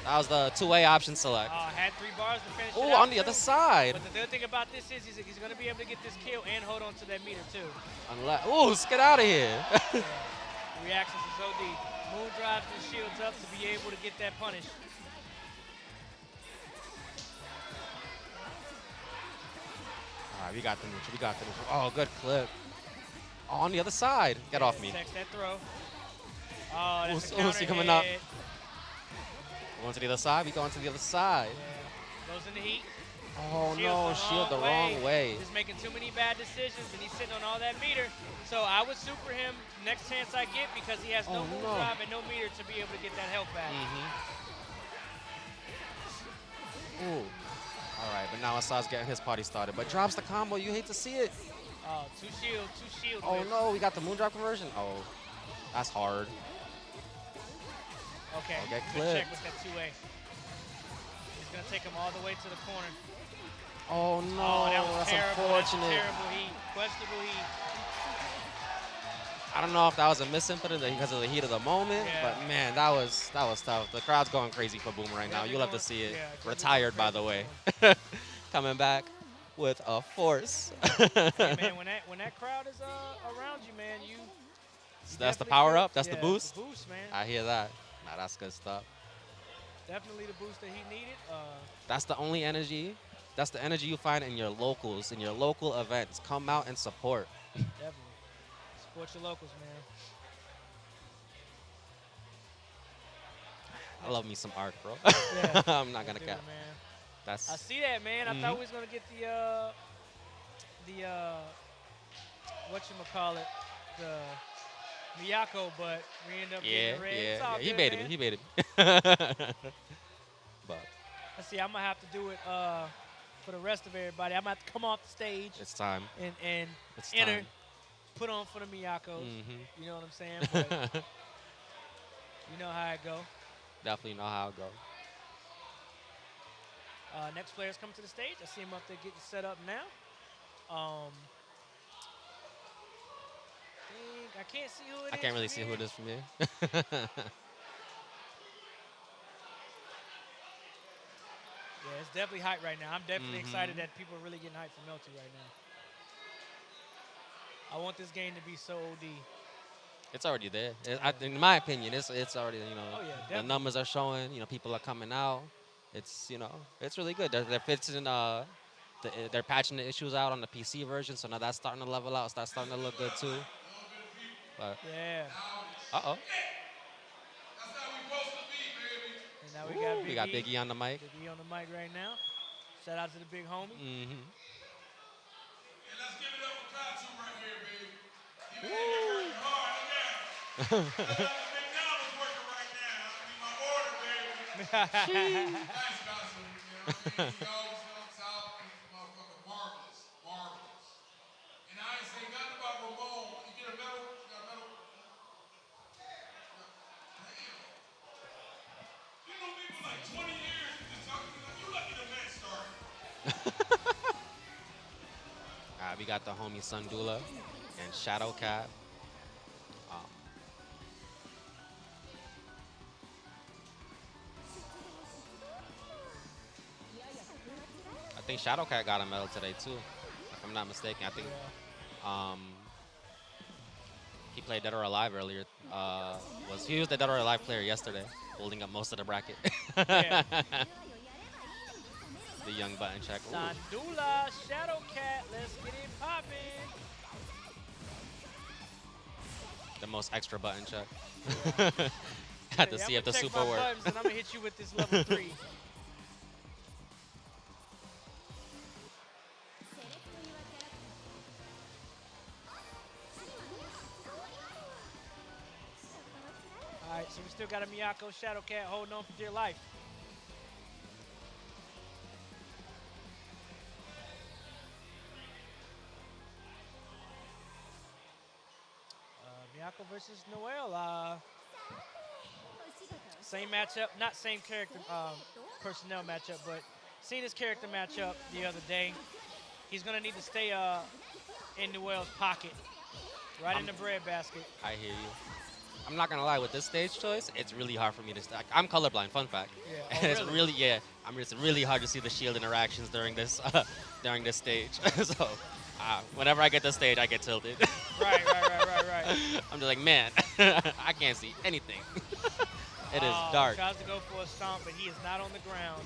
That was the two-way option select. Had 3 bars to finish it Oh, out, on the other side. But the good thing about this is he's going to be able to get this kill and hold on to that meter, too. Unless, ooh, get out of here. Reactions is OD. Moon drives and shields up to be able to get that punish. All right, we got the neutral. Oh, good clip. Oh, on the other side. Get off me. Text that throw. Oh, that's a Ooh, counter see coming hit. up. Going to the other side. We going to the other side. Yeah. Goes in the heat. Oh, no. Shield the wrong way. He's making too many bad decisions, and he's sitting on all that meter. So I would super him next chance I get because he has no move drive and no meter to be able to get that health back. Ooh. All right, but now Asad's getting his party started. But drops the combo. You hate to see it. Oh, two shield. Oh, no. We got the moon drop conversion. Oh, that's hard. Okay, get good clipped. check with that 2A. He's going to take him all the way to the corner. Oh, no. Oh, that was that's terrible. unfortunate. That's terrible heat. Questionable heat. I don't know if that was a misinput because of the heat of the moment, Yeah. but man, that was tough. The crowd's going crazy for Boom right now. they're You'll have to going- see it. yeah, Retired, by the way. Coming back with a force. Hey, man, when that crowd is around you, man, you That's the definitely power feel- up. That's the yeah, boost. The boost, man. I hear that. Nah, that's good stuff. Definitely the boost that he needed. That's the only energy. That's the energy you find in your locals, in your local events. Come out and support. Definitely. Support your locals, man. I love me some art, bro. Yeah. I'm not gonna Do cap. it, man. That's I see that, man. I thought we was gonna get the whatchamacallit, the Miyako, but we end up getting the red. It's all He good, baited man. me. He baited me. But Let's see. I'm gonna have to do it for the rest of everybody. I'm gonna have to come off the stage it's time. and It's enter, time. put on for the Miyakos. Mhm. You know what I'm saying? But you know how it go. Definitely know how it go. Next player's coming to the stage. I see him up there getting set up now. I can't see who it is. I can't really from see who here. it is from here. Yeah, it's definitely hype right now. I'm definitely excited that people are really getting hyped for Melty right now. I want this game to be so OD. It's already there. In my opinion, it's already, Oh, yeah, the definitely. numbers are showing, people are coming out. It's, it's really good. They're fixing, they're patching the issues out on the PC version, so now that's starting to level out. That's starting to look good too. But, Yeah. uh-oh. And now we got Big We got E. Big E on the mic. Big E on the mic right now. Shout out to the big homie. Mm-hmm. Let's give it up for Katu right here, baby. He working hard. Look at him. McDonald's working right now. I need my order, baby. Thanks, Katu. You know what I mean? He always helps out. He's motherfucking marvelous. Marvelous. And I ain't say nothing about Ramon. You get a medal? You got a medal? Damn. You know me for like 20 years. You just talking to me like you lucky the man started. We got the homie Sundula and Shadowcat. I think Shadowcat got a medal today too, if I'm not mistaken. I think he played Dead or Alive earlier. He was the Dead or Alive player yesterday, holding up most of the bracket. Yeah. The young button check. Ooh. Sandula, Shadowcat, let's get it poppin'. The most extra button check. Had to see if the super worked. And I'm gonna hit you with this level 3. All right, so we still got a Miyako Shadowcat holding on for dear life. Miyako versus Noel. Same matchup, not same character personnel matchup, but seen his character matchup the other day. He's gonna need to stay in Noel's pocket, right in the breadbasket. I hear you. I'm not gonna lie, with this stage choice, it's really hard for me to stack. I'm colorblind, fun fact. Yeah. And it's really, it's really hard to see the shield interactions during this stage. So whenever I get this stage, I get tilted. Right. I'm just like, man, I can't see anything. It is dark. Tries to go for a stomp, but he is not on the ground.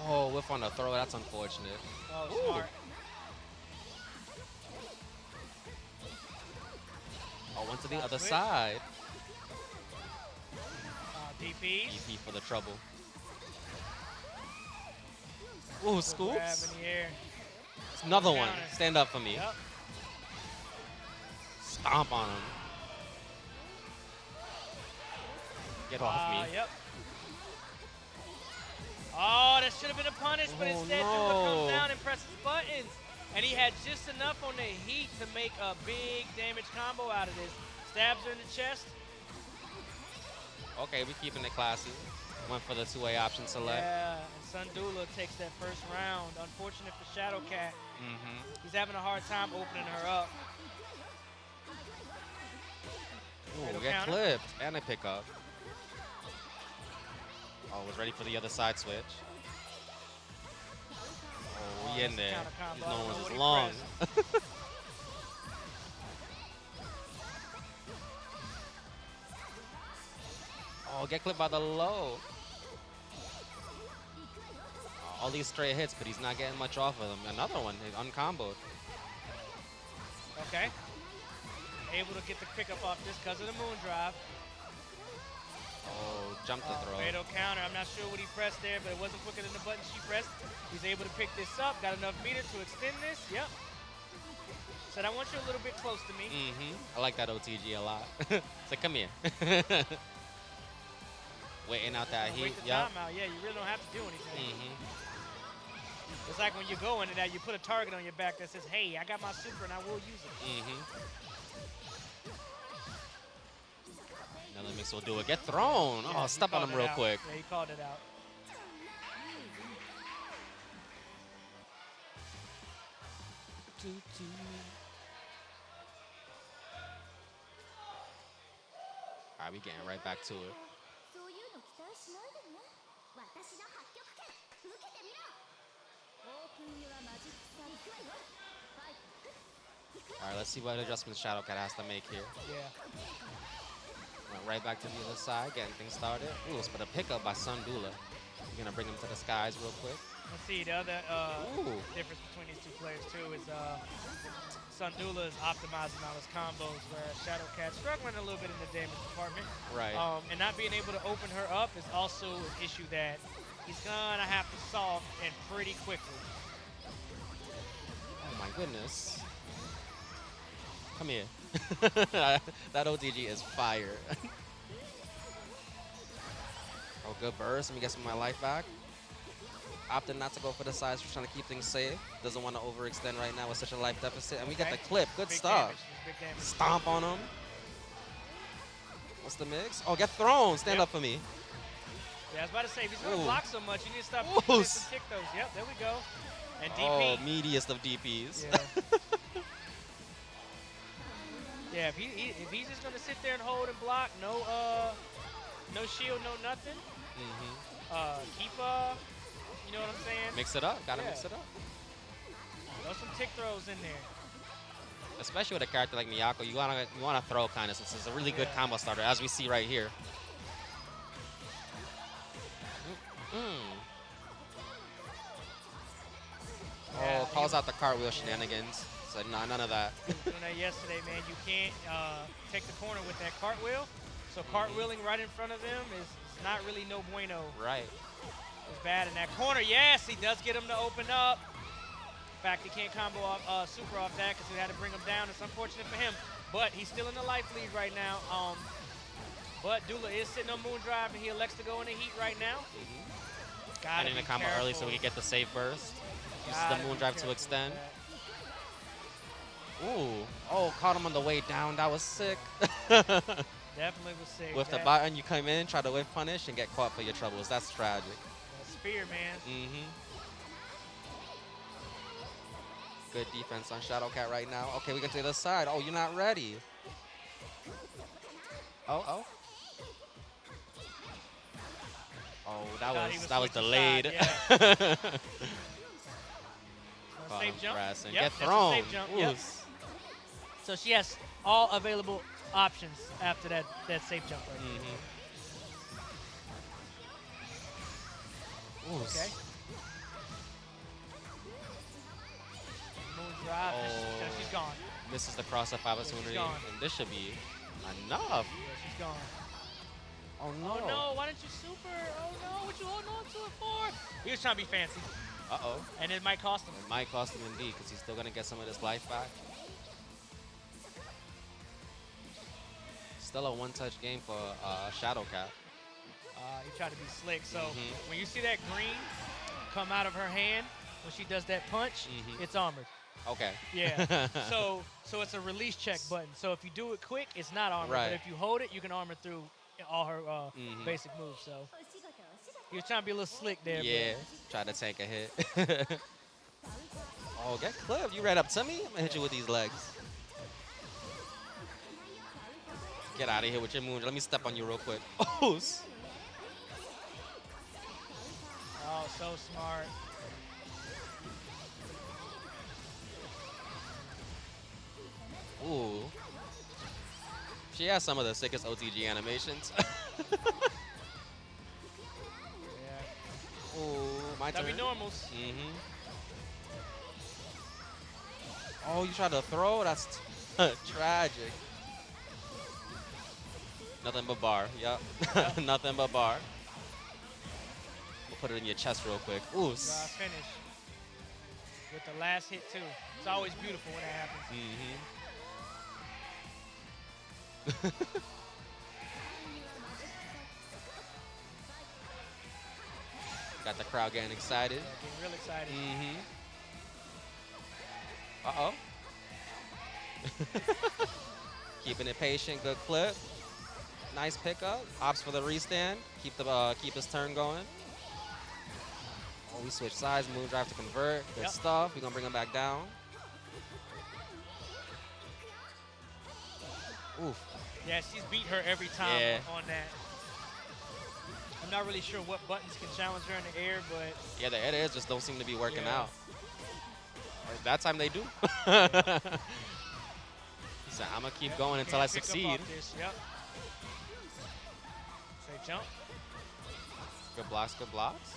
Oh, whiff on the throw. That's unfortunate. Oh, Ooh. smart. Oh, went to the other side. DP. DP for the trouble. Ooh, scoops. Grab in the air. It's another one. Counter. Stand up for me. Yep. Stomp on him. Get off me. Yep. Oh, that should have been a punish, but instead Dula comes down and presses buttons. And he had just enough on the heat to make a big damage combo out of this. Stabs her in the chest. Okay, we're keeping it classy. Went for the two-way option select. Yeah, and Sundula takes that first round. Unfortunate for Shadowcat. He's having a hard time opening her up. Ooh, get clipped. And a pickup. Oh, was ready for the other side switch. Oh, we in there. These no ones is long. Oh, get clipped by the low. All these straight hits, but he's not getting much off of them. Another one, uncomboed. Okay. Able to get the pickup off this because of the moon drive. Oh, jump the throw. Fatal counter. I'm not sure what he pressed there, but it wasn't quicker than the button she pressed. He's able to pick this up. Got enough meter to extend this. Yep. Said, I want you a little bit close to me. I like that OTG a lot. So come here. Waiting out that heat. Wait the timeout. Yeah, you really don't have to do anything. It's like when you go into that, you put a target on your back that says, hey, I got my super and I will use it. Another mix will do it. Get thrown. Yeah, oh, step on him real quick. Yeah, he called it out. All right, we getting right back to it. All right, let's see what adjustments Shadow Cat has to make here. Yeah. Went right back to the other side, getting things started. Ooh, but a pickup by Sundula. You're gonna bring him to the skies real quick. Let's see, the other Ooh. difference between these two players, too, is Sundula is optimizing all his combos, whereas Shadow Cat's struggling a little bit in the damage department. Right. And not being able to open her up is also an issue that he's going to have to solve, and pretty quickly. Oh, my goodness. Come here. That OTG is fire. Oh, good burst. Let me get some of my life back. Opted not to go for the sides. Just trying to keep things safe. Doesn't want to overextend right now with such a life deficit. And we get the clip. Good Big stuff. damage. Big damage. Stomp on him. What's the mix? Oh, get thrown. Stand Yep. up for me. Yeah, I was about to say, if he's going to Ooh. block so much, you need to stop Ooh. hitting some tick those. Yep, there we go. And Oh, DP. meatiest of DPs. Yeah. Yeah, if he's just gonna sit there and hold and block, no shield, no nothing. Keep you know what I'm saying? Mix it up. Gotta Yeah. mix it up. Throw some tick throws in there. Especially with a character like Miyako, you wanna throw kind of, since it's a really good Yeah. combo starter, as we see right here. Yeah, Oh, calls out the cartwheel shenanigans. Said, nah, none of that. Doing that yesterday, man. You can't take the corner with that cartwheel. So cartwheeling right in front of them is not really no bueno. Right. It's bad in that corner. Yes, he does get him to open up. In fact, he can't combo off, super off that because he had to bring him down. It's unfortunate for him. But he's still in the life lead right now. But Dula is sitting on Moon Drive, and he elects to go in the heat right now. And in the combo early so we can get the save burst. Uses the Moon Drive to extend. Ooh. Oh, caught him on the way down. That was sick. Definitely was safe. With the button, you come in, try to whip punish, and get caught for your troubles. That's tragic. Spear, man. Good defense on Shadow Cat right now. Okay, we get to the other side. Oh, you're not ready. Oh. Oh, that was delayed. Side, yeah. Safe jump. Yep, Yep, get that's a thrown. safe jump. Yep. So she has all available options after that safe jump right there. Okay. Moon drive. She's gone. Misses the cross-up opportunity. gone. And this should be enough. Yeah, she's gone. Oh, no. Oh, no. Why didn't you super? Oh, no. What you holding on to it for? He was trying to be fancy. Uh-oh. And it might cost him. It might cost him indeed, because he's still going to get some of this life back. Still a one-touch game for Shadow Cat. He tried to be slick. So when you see that green come out of her hand, when she does that punch, it's armored. Okay. Yeah. so it's a release check button. So if you do it quick, it's not armored. Right. But if you hold it, you can armor through all her basic moves. So he was trying to be a little slick there. Yeah. Try to tank a hit. Oh, get clipped. You ran up to me? I'm going to hit you with these legs. Get out of here with your moon. Let me step on you real quick. Oh, so smart. Ooh. She has some of the sickest OTG animations. Yeah. Ooh, my turn. That'd be normals. Oh, you tried to throw? That's tragic. Nothing but bar. Yep. Nothing but bar. We'll put it in your chest real quick. Ooh. Drive finish. With the last hit, too. It's always beautiful when that happens. Got the crowd getting excited. Yeah, getting real excited. Uh-oh. Keeping it patient. Good clip. Nice pickup. Opts for the restand. Keep his turn going. Oh, we switch sides. Moon drive to convert. Good stuff. We're going to bring him back down. Oof. Yeah, she's beat her every time on that. not really sure what buttons can challenge her in the air, but Yeah, the editors just don't seem to be working Yeah. out. That time they do. So I'm gonna keep going until I can't pick up succeed. off this. Yep. Say jump. Good blocks, good blocks.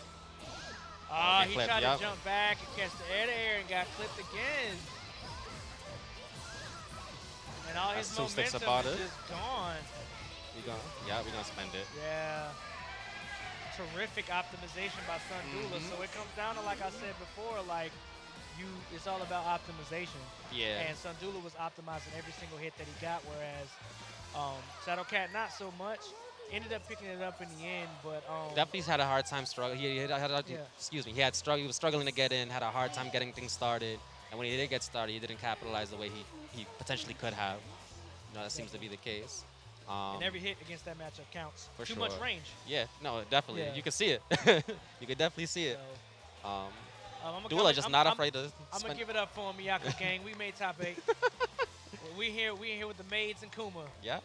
Ah, Okay, he clip, tried yup. to jump back and catch the air and got clipped again. And all That's his two sticks momentum about is it. just gone. Yeah, we're gonna spend it. Yeah. Terrific optimization by Sundula. So it comes down to, like I said before, like it's all about optimization. Yeah. And Sundula was optimizing every single hit that he got, whereas Shadowcat not so much. Ended up picking it up in the end, but Definitely had a hard time struggling. Yeah. Excuse me. He was struggling to get in. Had a hard time getting things started. And when he did get started, he didn't capitalize the way he potentially could have. That seems to be the case. and every hit against that matchup counts. For Too sure. much range. Yeah. No, definitely. Yeah. You can see it. You could definitely see it. So, Dula just not afraid to. I'm gonna give it up for him, Miyako gang. We made top 8. we here with the maids and Kuma. Yeah.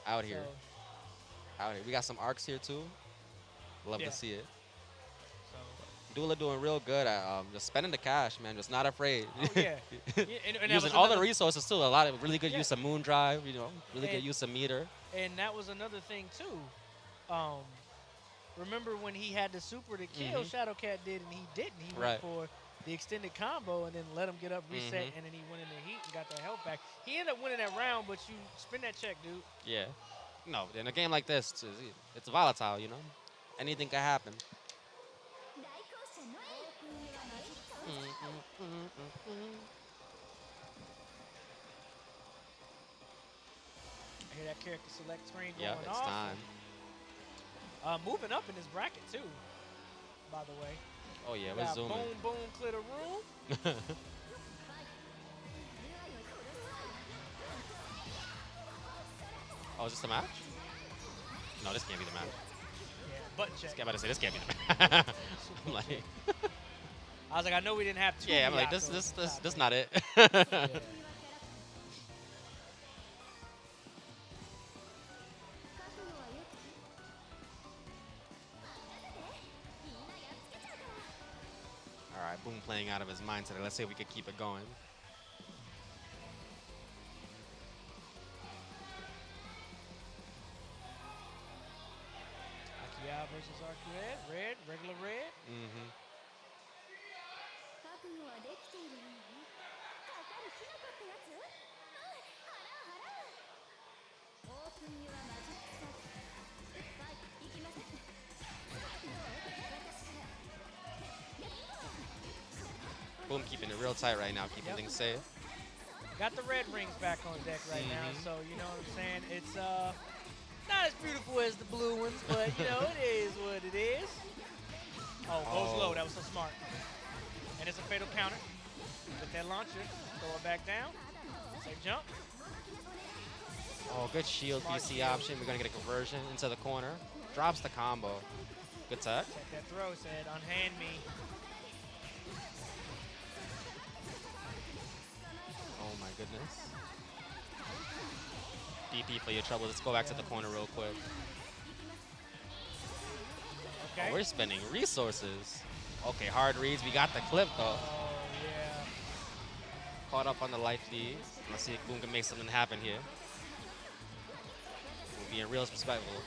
Out here. So, Out here. We got some arcs here too. Love Yeah. to see it. so. Dula doing real good at just spending the cash, man. Just not afraid. Oh yeah. Yeah, and that Using was all the another- resources too. A lot of really good Yeah. use of moon drive. Really good And- use of meter. And that was another thing too. Remember when he had the super to kill, Shadowcat did, and he didn't. He Right. went for the extended combo and then let him get up, reset, and then he went in the heat and got the health back. He ended up winning that round, but you spin that check, dude. Yeah. No, in a game like this, it's volatile. Anything can happen. I hear that character select screen going Yep, it's off. time. Moving up in his bracket too, by the way. Oh yeah, Got we're zooming. boom, boom, clear the room. Oh, is this the match? No, this can't be the match. Yeah, butt check. I'm about to say this can't be the match. I'm like, I was like, I know we didn't have two. yeah, I'm like Miyakos. this not it. Yeah. All right, Boom playing out of his mind today. Let's see if we could keep it going. Akia versus Arcued. Red, regular red. Mm-hmm. Boom keeping it real tight right now, keeping Yep. things safe. Got the red rings back on deck right now, so you know what I'm saying? It's not as beautiful as the blue ones, but you know, it is what it is. Oh, goes low. That was so smart. And it's a fatal counter. With that launcher, throw it back down. Say jump. Oh, good shield Smart BC shield. option. We're gonna get a conversion into the corner. Drops the combo. Good tech. Check that throw, said unhand me. Oh my goodness. DP for your trouble. Let's go back to the corner real quick. Okay. Oh, we're spending resources. Okay, hard reads. We got the clip though. Oh, yeah. Caught up on the life lead. Let's see if Boom can make something happen here. We're being real respectful.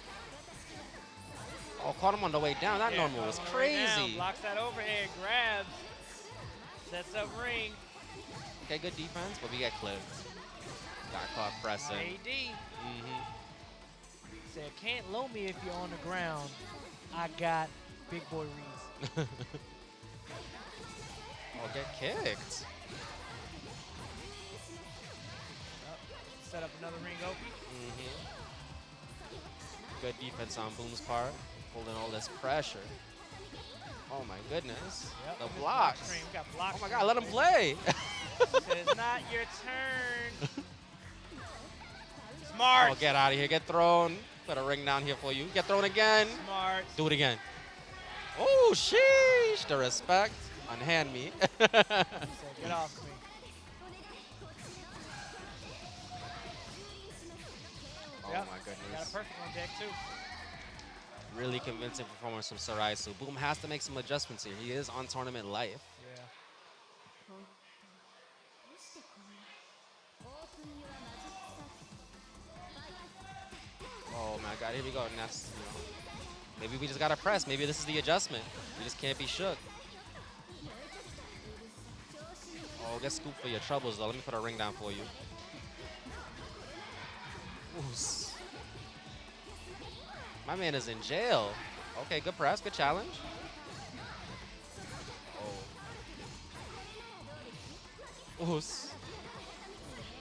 Oh, caught him on the way down. That Yeah, normal caught was him on the way down, crazy. Blocks that overhead, grabs, sets up ring. Okay, good defense, but we get clipped. Got caught pressing. AD Mm-hmm. said, can't low me if you're on the ground. I got big boy reads. Oh, get kicked. Set up another ring open. Mm-hmm. Good defense on Boom's part, holding all this pressure. Oh my goodness. Yep, The look at this blocks. stream. We got blocks. Oh my god, let him play. Says not your turn. Smart. Oh, get out of here. Get thrown. Put a ring down here for you. Get thrown again. Smart. Do it again. Oh, sheesh. The respect. Unhand me. Said, get off me. Oh Yep. my Got a goodness. perfect on deck too. Really convincing performance from Saraisu. Boom has to make some adjustments here. He is on tournament life. Yeah. Oh my God, here we go. And that's, maybe we just gotta press. Maybe this is the adjustment. We just can't be shook. Oh, get scooped for your troubles though. Let me put a ring down for you. Oos. My man is in jail. Okay, good press, good challenge. Oh. Oos.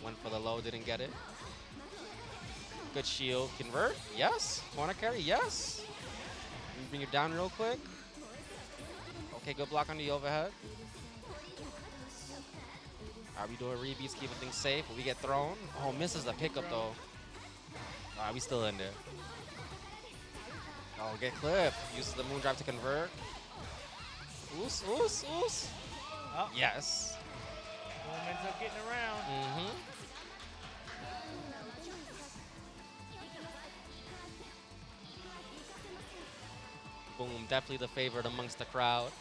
Went for the low, didn't get it. Good shield. Convert? Yes. Corner carry? Yes. Let me bring you down real quick. Okay, good block on the overhead. All right, we doing rebeats, keeping things safe. But we get thrown. Oh, misses the pickup though. All right, we still in there. Oh, get clipped. Uses the moon drive to convert. Oos, oos, oos. Oh. Yes. Boom ends up getting around. Mm-hmm. Boom, definitely the favorite amongst the crowd.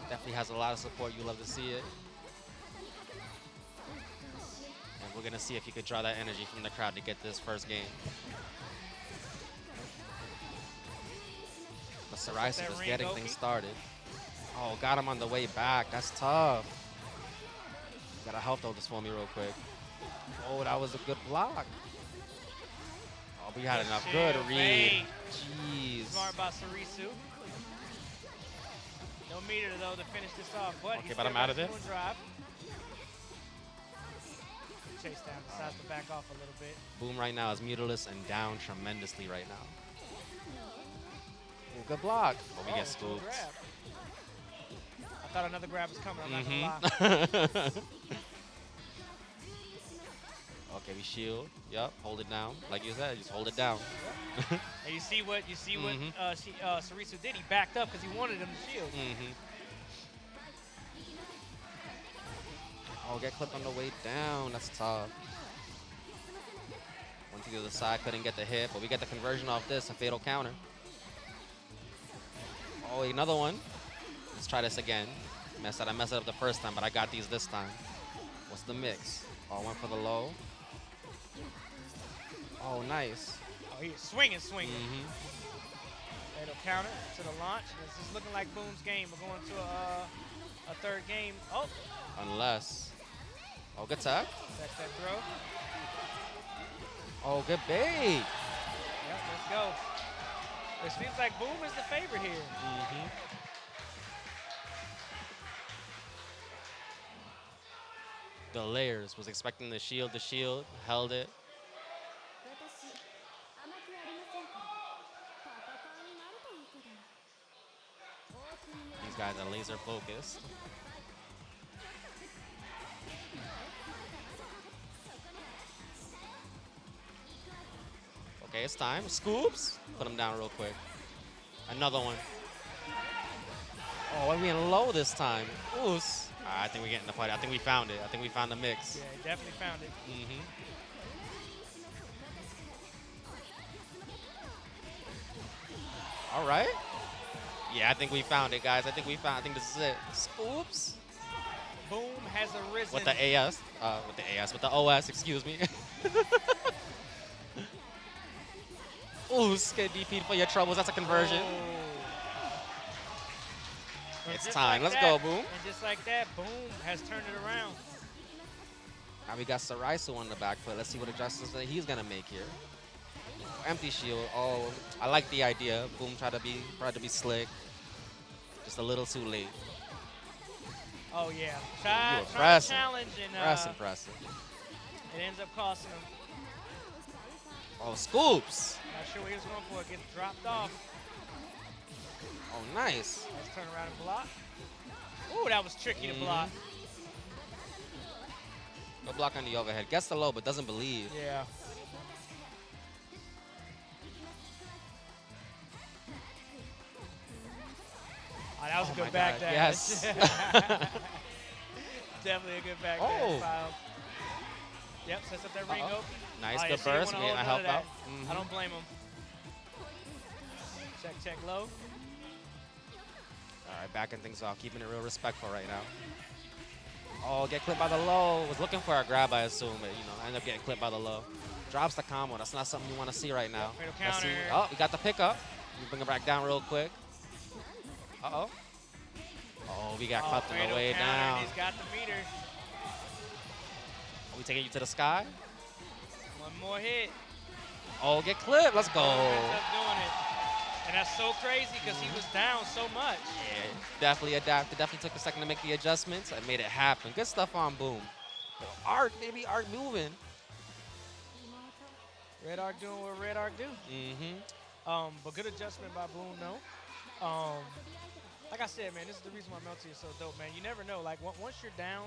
Definitely has a lot of support. You love to see it. And we're going to see if he could draw that energy from the crowd to get this first game. But Saraisu just getting things started. Oh, got him on the way back. That's tough. Gotta help though this for me real quick. Oh, that was a good block. Oh, we had enough. Good read. Jeez. Smart by Sarisu. No meter though to finish this off, but Okay, but I'm out of this. Drive. Chase down, decides to back off a little bit. Boom right now is muterless and down tremendously right now. Oh, good block. Oh, we get scooped. I thought another grab was coming. I'm not gonna lie. Okay, we shield. Yep, hold it down. Like you said, just hold it down. And you see what Sarisu did. He backed up because he wanted him to shield. Oh, get clipped on the way down. That's tough. Went to the other side, couldn't get the hit, but we get the conversion off this, a fatal counter. Oh, another one. Let's try this again. I messed it up the first time, but I got these this time. What's the mix? Oh, went for the low. Oh, nice. Oh, he was swinging. Fatal counter to the launch. This is looking like Boom's game. We're going to a third game. Oh. Unless. Oh, good tap. That's that throw. Oh, good bait. Yep, let's go. It seems like Boom is the favorite here. The layers. Was expecting the shield, held it. These guys are laser focused. Okay, it's time. Scoops. Put him down real quick. Another one. Oh, we're being low this time. Oos. I think we're getting the fight. I think we found it. I think we found the mix. Yeah, definitely found it. All right. Yeah, I think we found it, guys. I think this is it. Scoops. Boom has arisen. With the AS. With the OS, excuse me. Oos, get DP'd for your troubles. That's a conversion. It's time. Like Let's that, go, Boom. And just like that, Boom has turned it around. Now we got Saraisu on the back foot. Let's see what adjustments that he's gonna make here. Empty shield. Oh, I like the idea. Boom tried to be slick. Just a little too late. Oh yeah. Try to challenge and impressive. It ends up costing him. Oh, scoops. Not sure what he was going for. It gets dropped off. Oh, nice. Let's turn around and block. Ooh, that was tricky to block. Go block on the overhead. Gets the low, but doesn't believe. Yeah. Oh, that was a good back dash. Yes. Definitely a good back Oh. dash. Yep, sets up that ring open. Nice, Oh, good yeah, burst. so I helped out. I don't blame him. Check low. All right, backing things off, keeping it real respectful right now. Oh, get clipped by the low. Was looking for a grab, I assume, but ended up getting clipped by the low. Drops the combo. That's not something you want to see right now. Fatal Let's see. counter. Oh, we got the pickup. We bring it back down real quick. Uh-oh. Oh, we got clipped on the fatal way counter, down. He's got the meter. Are we taking you to the sky? One more hit. Oh, get clipped. Let's go. Ends up doing it. And that's so crazy because he was down so much. Yeah, definitely adapted. Definitely took a second to make the adjustments. I made it happen. Good stuff on Boom. Arc, baby. Arc moving. Red Arc doing what Red Arc do. Mm-hmm. But good adjustment by Boom, though. Like I said, man, this is the reason why Melty is so dope, man. You never know. Like, once you're down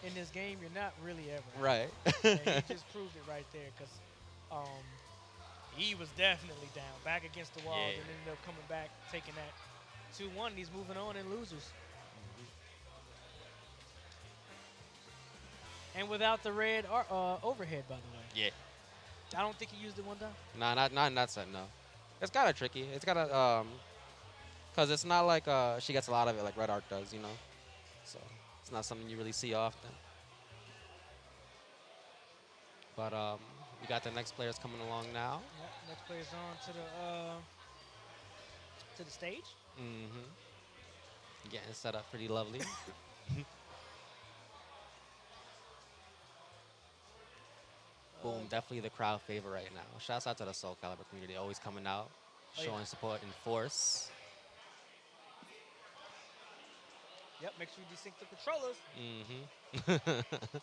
in this game, you're not really ever. Right. And he just proved it right there because he was definitely down, back against the wall, and ended up coming back, taking that 2-1. He's moving on in losers. And without the red overhead, by the way. Yeah. I don't think he used it one time. Nah, not in that set, no. It's kind of tricky. It's got to, because it's not like she gets a lot of it like Red Arc does, So it's not something you really see often. But we got the next players coming along now. Yep, next player's on to the stage. Mm-hmm. Getting set up pretty lovely. Boom, definitely the crowd favorite right now. Shouts out to the Soul Calibur community, always coming out, showing support in force. Yep, make sure you desync the controllers. Mm-hmm.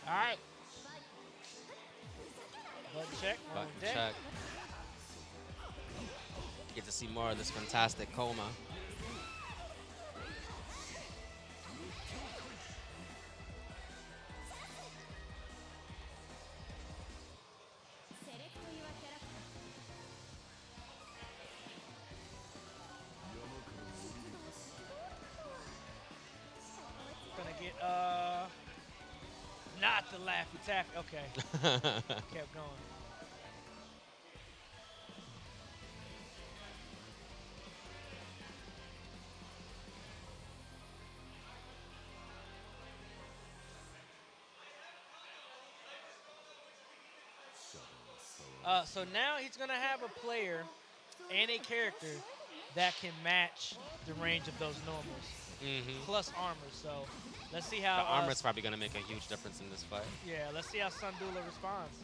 All right. Button check. Button on deck. check. Get to see more of this fantastic coma. Gonna get not the Laffy Taffy. Okay. Kept going. So now he's gonna have a player and a character that can match the range of those normals, plus armor. So let's see how The armor's probably going to make a huge difference in this fight. Yeah, let's see how Sandula responds.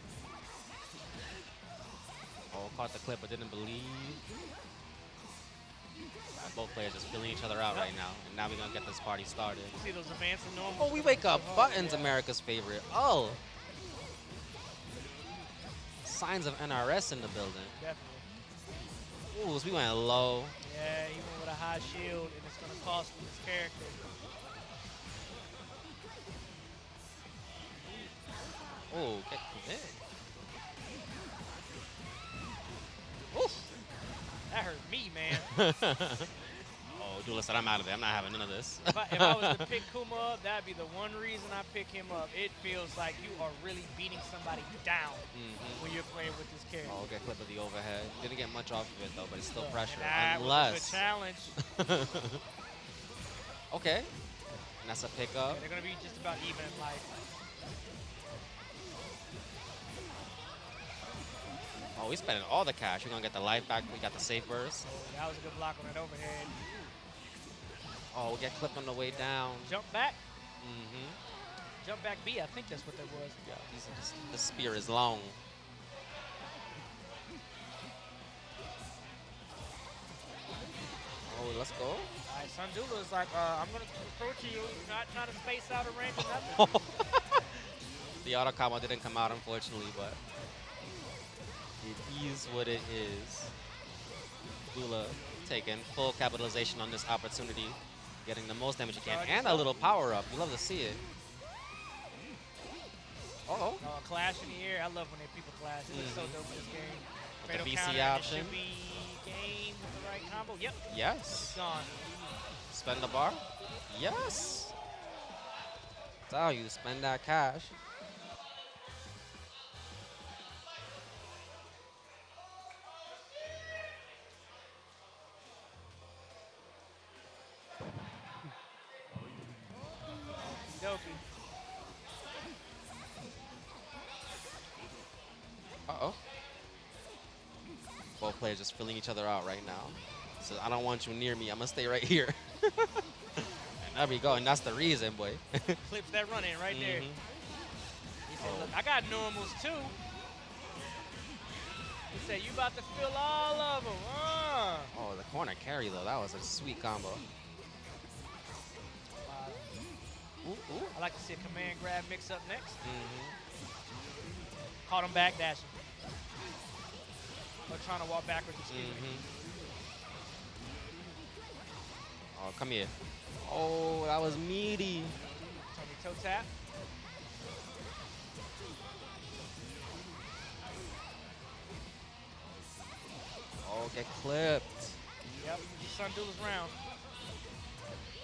Oh, caught the clip but didn't believe. Both players just feeling each other out right now. And now we're going to get this party started. See those advanced and normals? Oh, we wake up. Buttons, America's favorite. Oh. Signs of NRS in the building. Definitely. Ooh, so we went low. Yeah, he went with a high shield, and it's going to cost him his character. Oh, get commit. Oof. That hurt me, man. Oh, Dula said, I'm out of it. I'm not having none of this. If I was to pick Kuma up, that'd be the one reason I pick him up. It feels like you are really beating somebody down when you're playing with this character. Oh, get clip of the overhead. Didn't get much off of it, though, but it's still pressure. That Unless. was a good challenge. Okay. And that's a pickup. Yeah, they're going to be just about even in life. Oh, he's spending all the cash. We're going to get the life back. We got the safe burst. That was a good block on that overhead. Oh, we get clipped on the way down. Jump back. Mm-hmm. Jump back B, I think that's what that was. Yeah, the spear is long. Oh, let's go. All right, Sandula is like, I'm going to approach you, not trying to space out a range or nothing. The auto combo didn't come out, unfortunately, but it is what it is. Dula taking full capitalization on this opportunity. Getting the most damage you can. Charge And a yourself. little power up. You love to see it. Uh-oh. Oh, clash in the air. I love when people clash. It looks so dope in this game. With Fatal the VC counter, option. It should be game with the right combo. Yep. Yes. Gone. Spend the bar. Yes. That's how you spend that cash. Dopey. Uh-oh. Both players just filling each other out right now. So I don't want you near me. I'm going to stay right here. And there we go. And that's the reason, boy. Clips that run in right there. Mhm. He said, look, I got normals too. He said, you about to fill all of them. Oh, the corner carry, though. That was a sweet combo. Ooh, ooh. I like to see a command grab mix up next. Mhm. Caught him back dashing. Or trying to walk backwards, excuse me. Mhm. Oh, come here. Oh, that was meaty. Tony toe tap. Oh, get clipped. Yep, Sun Duelist round.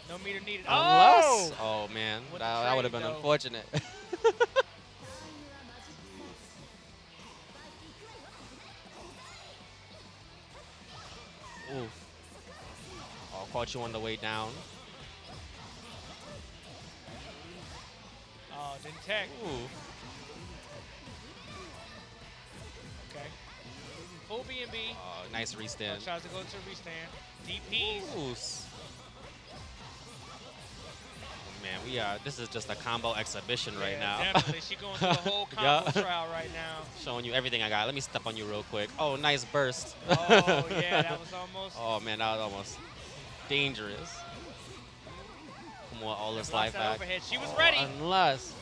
No meter needed. Unless, oh man, With the that would have trade, been though. unfortunate. Oof. Oh, caught you on the way down. Oh, didn't tech. Ooh. Okay. Full B&B. Nice restand. Tries to go to restand. DPs. Ooh. Man, this is just a combo exhibition right now. Definitely. She going through a whole combo trial right now. Showing you everything I got. Let me step on you real quick. Oh, nice burst. Oh, yeah, that was almost. Oh, man, that was almost dangerous. Come on, all this Blocks life that back. overhead. She was ready. Unless.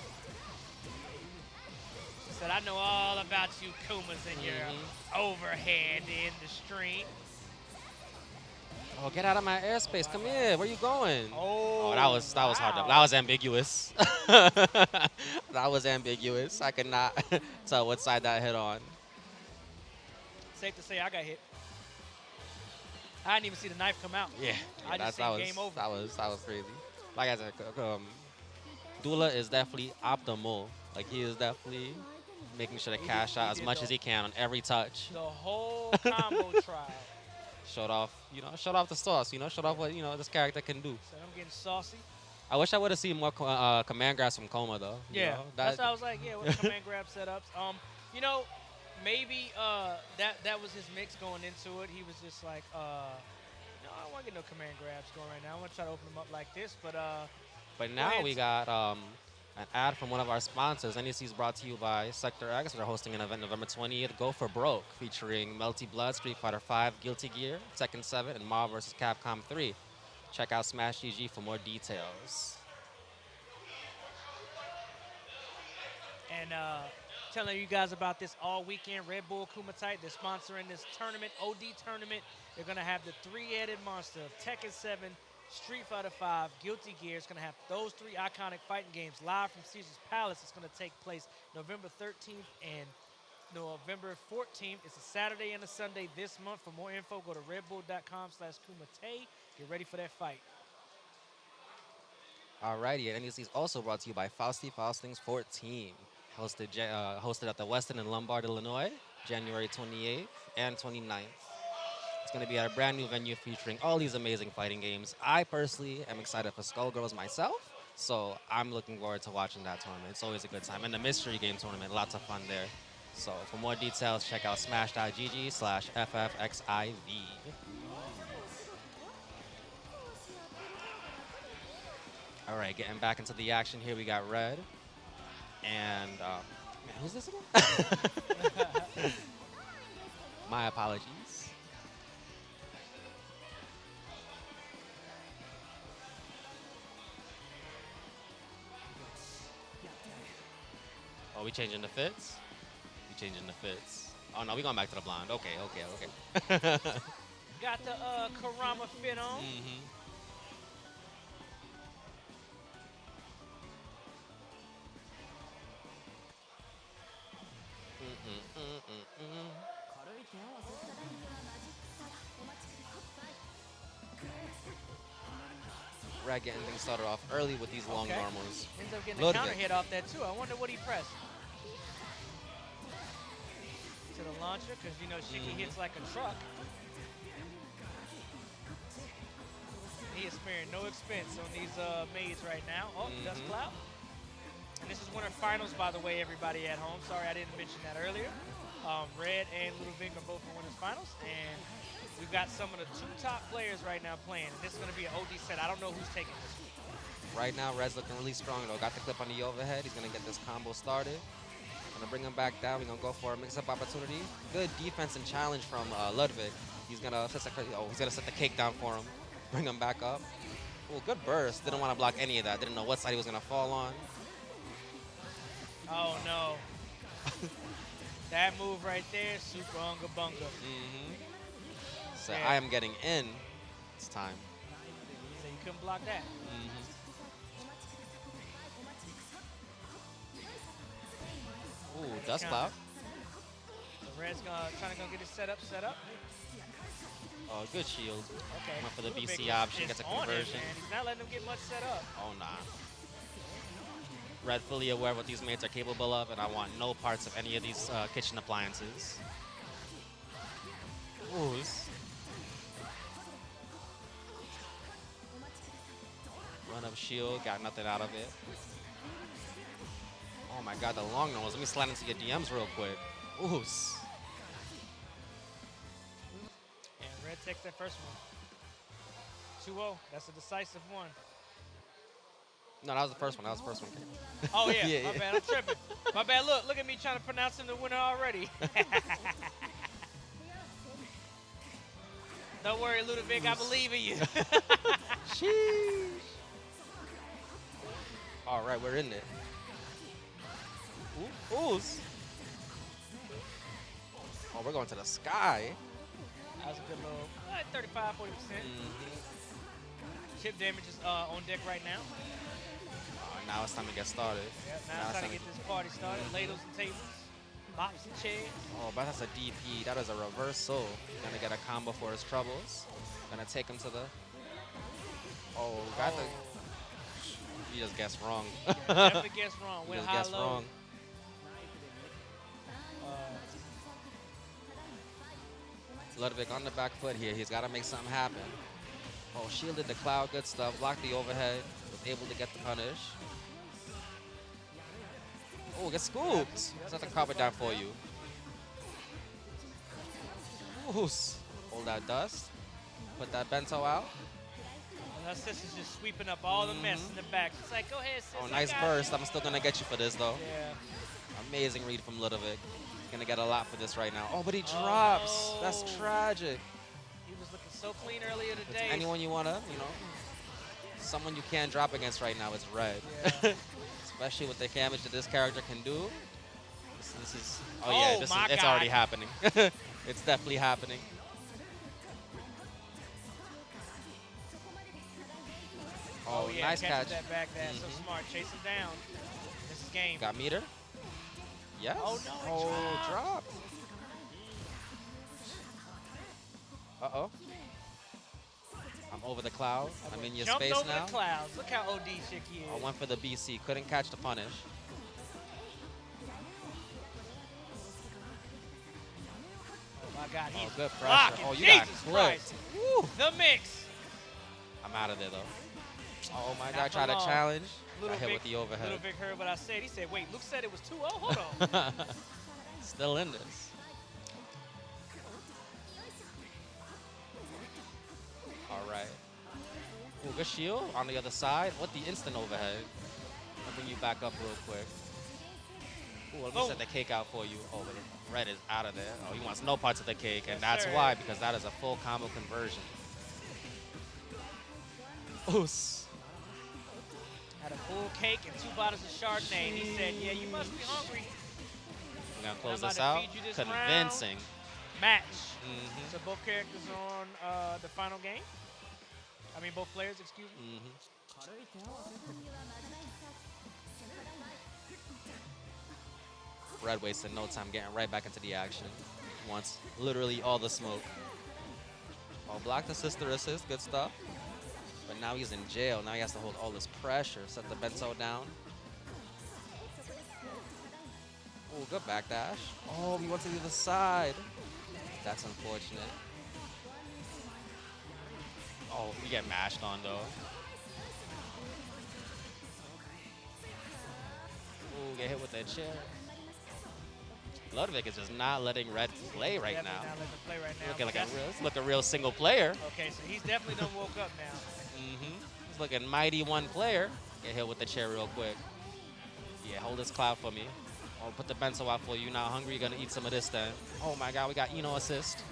She said, I know all about you Kumas and your overhand in the stream. Oh, get out of my airspace. Come here. Where you going? Oh, that was hard. wow. That was ambiguous. That was ambiguous. I could not tell what side that hit on. Safe to say I got hit. I didn't even see the knife come out. Yeah, I just that seen was game over. that was crazy. Like I said, Dula is definitely optimal. Like he is definitely making sure to cash out as much as he can on every touch. The whole combo trial. Showed off the sauce. Showed off what this character can do. So I'm getting saucy. I wish I would have seen more command grabs from Coma though. Yeah, that's what I was like. Yeah, with command grab setups. Maybe that was his mix going into it. He was just like, no, I don't want to get no command grabs going right now. I want to try to open them up like this, but now we got an ad from one of our sponsors. NEC is brought to you by Sector X. They're hosting an event November 20th, Go for Broke, featuring Melty Blood, Street Fighter V, Guilty Gear, Tekken 7, and Marvel vs. Capcom 3. Check out Smash GG for more details. And telling you guys about this all weekend, Red Bull Kumatite. They're sponsoring this tournament, OD tournament. They're going to have the three-headed monster of Tekken 7, Street Fighter V, Guilty Gear. It's going to have those three iconic fighting games live from Caesar's Palace. It's going to take place November 13th and November 14th. It's a Saturday and a Sunday this month. For more info, go to redbull.com/Kumite. Get ready for that fight. Alrighty, and NEC is also brought to you by Fausty Faustings 14, hosted at the Westin in Lombard, Illinois, January 28th and 29th. It's going to be at a brand new venue featuring all these amazing fighting games. I personally am excited for Skullgirls myself, so I'm looking forward to watching that tournament. It's always a good time. And the mystery game tournament, lots of fun there. So for more details, check out smash.gg/FFXIV. All right, getting back into the action here, we got Red. And, man, who's this again? My apologies. Oh, we changing the fits? We changing the fits. Oh, no, we going back to the blonde. Okay. Got the Karama fit on. Red getting things started off early with these long Okay. normals. Ends up getting a Ludwig. counter hit off that too. I wonder what he pressed. To the launcher, because you know Shiki hits like a truck. He is sparing no expense on these maids right now. Oh, Dust Cloud. And this is winter finals, by the way, everybody at home. Sorry I didn't mention that earlier. Red and Ludovic are both in winners finals, and we've got some of the 2 top players right now playing. And this is going to be an OD set. I don't know who's taking this. Right now, Red's looking really strong, though. Got the clip on the overhead. He's going to get this combo started. Going to bring him back down. We're going to go for a mix-up opportunity. Good defense and challenge from Ludwig. He's going to set the cake down for him. Bring him back up. Oh, good burst. Didn't want to block any of that. Didn't know what side he was going to fall on. Oh, no. That move right there, super unga bunga. So Yeah. I am getting in this time. So you couldn't block that. Ooh, Dust Cloud. The Red's trying to go get his set up. Oh, good shield. Okay. Went for the Ludovic BC is option, gets a on it, conversion. man. He's not letting him get much set up. Oh, nah. Red fully aware of what these mates are capable of, and I want no parts of any of these kitchen appliances. Ooh. Run up shield, got nothing out of it. Oh my god, the long nose. Let me slide into your DMs real quick. Ooh. And Red takes that first one. 2-0. That's a decisive one. No, that was the first one. Oh, yeah. Yeah, My yeah. bad. I'm tripping. My bad. Look at me trying to pronounce him the winner already. Don't worry, Ludovic. I believe in you. Sheesh. All right, we're in it. Ooh. Ooh. Oh, we're going to the sky. That was a good little 35, 40%. Chip damage is on deck right now. Now it's time to get started. Yep, now it's time to get this party started. Ladles and tables, mops and chairs. Oh, but that's a DP. That is a reversal. Gonna get a combo for his troubles. Gonna take him to the. Oh, got the. You just guessed wrong. Definitely guessed wrong. You Went just high guessed low. wrong. Ludwig on the back foot here. He's got to make something happen. Oh, shielded the cloud. Good stuff. Blocked the overhead. Was able to get the punish. Oh, get scooped. There's nothing covered down for you. Ooh. Hold that dust. Put that bento out. And her sister's just sweeping up all the mess in the back. She's like, go ahead, sis. Oh, I nice got burst. you." I'm still going to get you for this, though. Yeah. Amazing read from Ludovic. Going to get a lot for this right now. Oh, but he drops. no. That's tragic. He was looking so clean earlier If today. it's anyone you want to, someone you can't drop against right now, it's Red. Yeah. Especially with the damage that this character can do. This is, Oh, yeah, my it's God. already happening. It's definitely happening. Oh, yeah, nice catches catch. that back there. So smart. Chase him down. This is game. Got meter? Yes. Oh, no, it Oh, dropped. Uh-oh. I'm over the cloud. I'm in your Jumped space over now. the clouds. Look how OD Shiki I is. went for the BC. Couldn't catch the punish. Oh, my God. He's Good pressure. blocking. Oh, you Jesus got clipped. Christ. Woo. The mix. I'm out of there, though. Oh, my Not God. for Tried to long. challenge. Little Got hit Vic, with the overhead. Little Vic heard what I said. He said, wait, Luke said it was 2-0? Hold on. Still in this. All right. Ooh, good shield on the other side. What the instant overhead. I'll bring you back up real quick. Ooh, let me set the cake out for you. Oh, but Red is out of there. Oh, he wants no parts of the cake, and Yes, that's sir. why, because that is a full combo conversion. Oos. Had a full cake and 2 bottles of Chardonnay. And he said, yeah, you must be hungry. We're going to close I'm about this to out. feed you this Convincing. Match. Mhm. So both characters are on the final game. I mean, both players, excuse me. Red wasted no time getting right back into the action. Wants literally all the smoke. Oh, block the sister assist. Good stuff. But now he's in jail. Now he has to hold all this pressure. Set the bento down. Oh, good backdash. Oh, he went to the other side. That's unfortunate. Oh, we get mashed on, though. Oh, get hit with that chair. Ludwig is just not letting Red play right Definitely now. not letting him play right now. Looking but like that's- a real single player. Okay, so he's definitely done woke up now. He's looking mighty one player. Get hit with the chair real quick. Yeah, hold this cloud for me. Oh, put the bento out for you. Now hungry, you're gonna eat some of this then. Oh my god, we got Eno assist.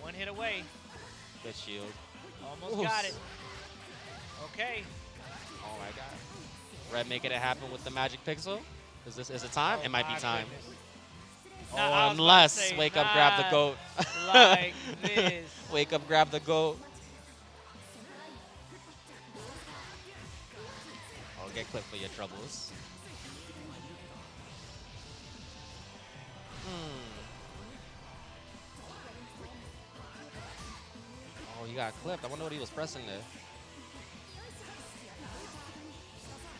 One hit away. Good shield. Almost got it. Okay. Oh my god. Red making it happen with the magic pixel. Is it time? Oh it might be my time. goodness. Oh, Nah, I was about to unless say, wake up, grab the not goat. like this. Wake up, grab the goat. Oh, get clipped for your troubles. Oh, he got clipped. I wonder what he was pressing there.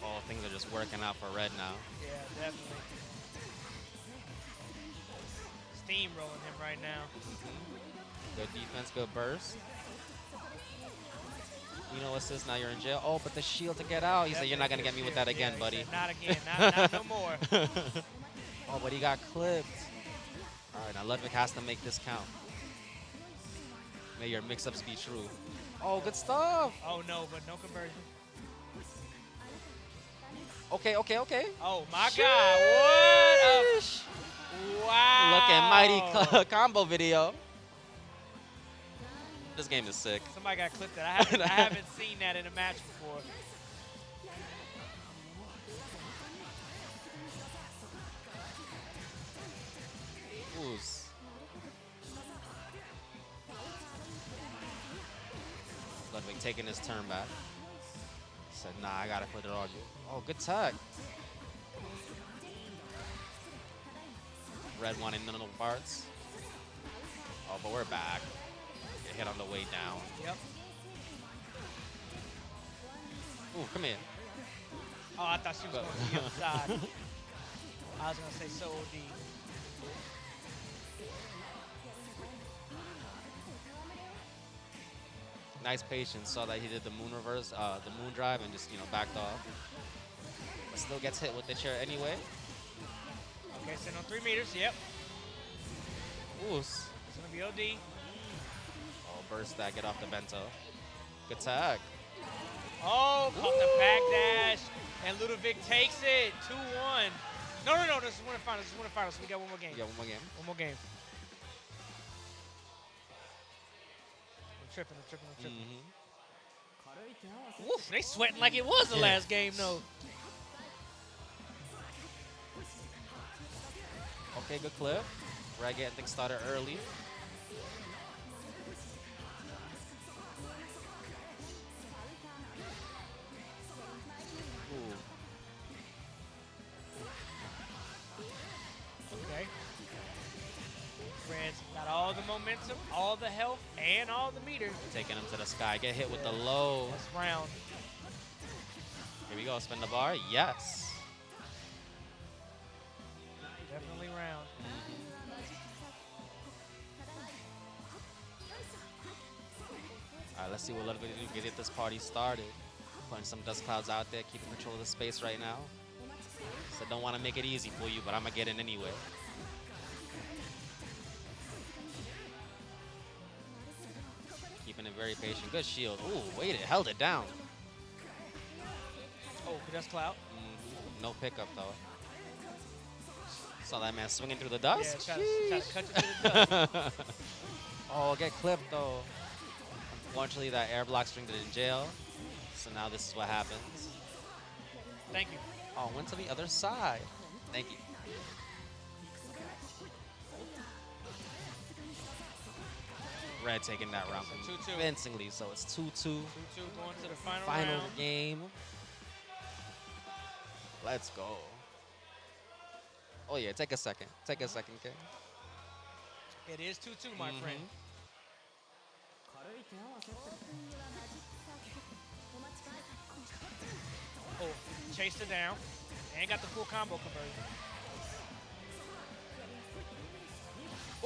Oh, things are just working out for Red now. Yeah, definitely. Steamrolling him right now. Good defense, good burst. Assist, now you're in jail. Oh, but the shield to get out. He said, you're not going to get me with that again, he buddy. said, not again. Not no more. Oh, but he got clipped. All right, now Ludwig has to make this count. May your mix-ups be true. Oh, good stuff. Oh, no, but no conversion. Okay. Oh, my God. What a... Wow. Look at mighty combo video. This game is sick. Somebody got clipped that. I haven't seen that in a match before. Ooze. Ludwig taking his turn back. Said, nah, I gotta put it on you. Oh, good tag. Red wanting none of the parts. Oh, but we're back. Get hit on the way down. Yep. Ooh, come here. Oh, I thought she was going to the other side. I was going to say so OD. Nice patience. Saw that he did the moon reverse, the moon drive, and just backed off. But still gets hit with the chair anyway. Okay, sitting on 3 meters. Yep. Ooh. It's going to be OD. Oh, burst that. Get off the bento. Good tag. Oh, caught the back dash, and Ludovic takes it. 2-1. No. This is winner finals. We got one more game. Yeah, one more game. One more game. I'm tripping. Woof, they sweating like it was the last game, though. Okay, good clip. Red getting things started early. Ooh. Okay. Red's got all the momentum, all the health, and all the meter. Taking him to the sky. Get hit with the low. That's round. Here we go. Spin the bar. Yes. Definitely round. All right, let's see what Ludwig do to get this party started. Putting some dust clouds out there, keeping control of the space right now. So don't want to make it easy for you, but I'm going to get in anyway. Keeping it very patient. Good shield. Ooh, waited. Held it down. Oh, dust cloud. No pickup, though. Saw that man swinging through the dust. Yeah, try to cut you through the dust. Oh, get clipped, though. Unfortunately, that air block stringed it in jail. So now this is what happens. Thank you. Oh, went to the other side. Thank you. Red taking that round So 2-2. convincingly, so it's 2-2. 2-2 going to the final Final round. game. Let's go. Oh yeah, take a second. Take a second, King. It is 2-2, my friend. Oh, chased her down. And got the full combo conversion.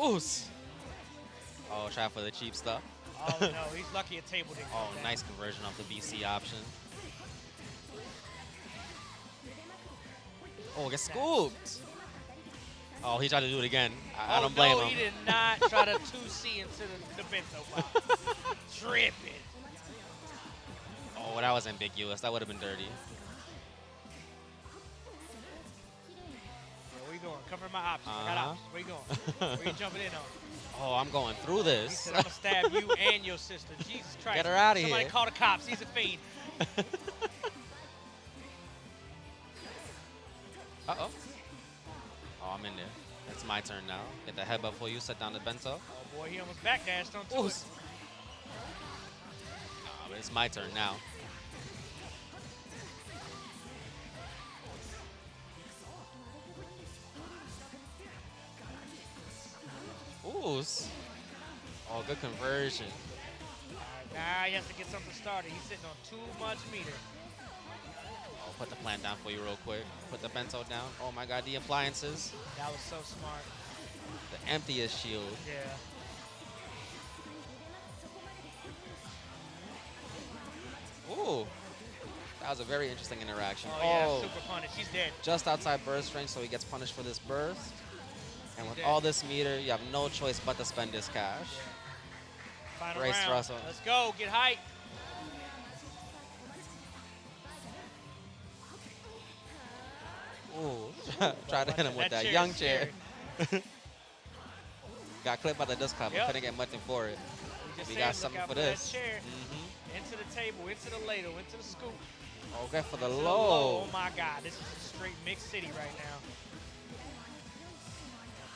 Oos. Oh, try for the cheap stuff. Oh, no. He's lucky a table didn't Oh, come down. nice conversion off the BC option. Oh, get scooped. Oh, he tried to do it again. I don't blame no, him. he did not try to 2C into the bento box. Tripping. Oh, that was ambiguous. That would have been dirty. Where you going? Cover my options. I got options. Where you going? Where you jumping in on? Oh, I'm going through He this. said, I'm going to stab you and your sister. Jesus Christ. Get her outta Somebody here. call the cops. He's a fiend. Uh-oh. Oh, I'm in there. It's my turn now. Get the headbutt for you. Set down the bento. Oh, boy, he almost backdashed onto Ooh. it. Nah, but it's my turn now. Ooh. Oh, good conversion. Now he has to get something started. He's sitting on too much meter. Oh, put the plant down for you real quick. Put the bento down. Oh my god, the appliances. That was so smart. The emptiest shield. Yeah. Ooh. That was a very interesting interaction. Oh, yeah, super punish. He's dead. Just outside burst range, so he gets punished for this burst. And with dead. all this meter, you have no choice but to spend this cash. Final Race round. Russell. Let's go. Get hype. Ooh. Try to hit him with that chair young is chair. Got clipped by the disc club, but Yep. couldn't get nothing for it. Just We saying, got look something out for that this. chair. Mm-hmm. Into the table, into the ladle, into the scoop. Okay, for the into low. Oh my God, this is a straight mixed city right now.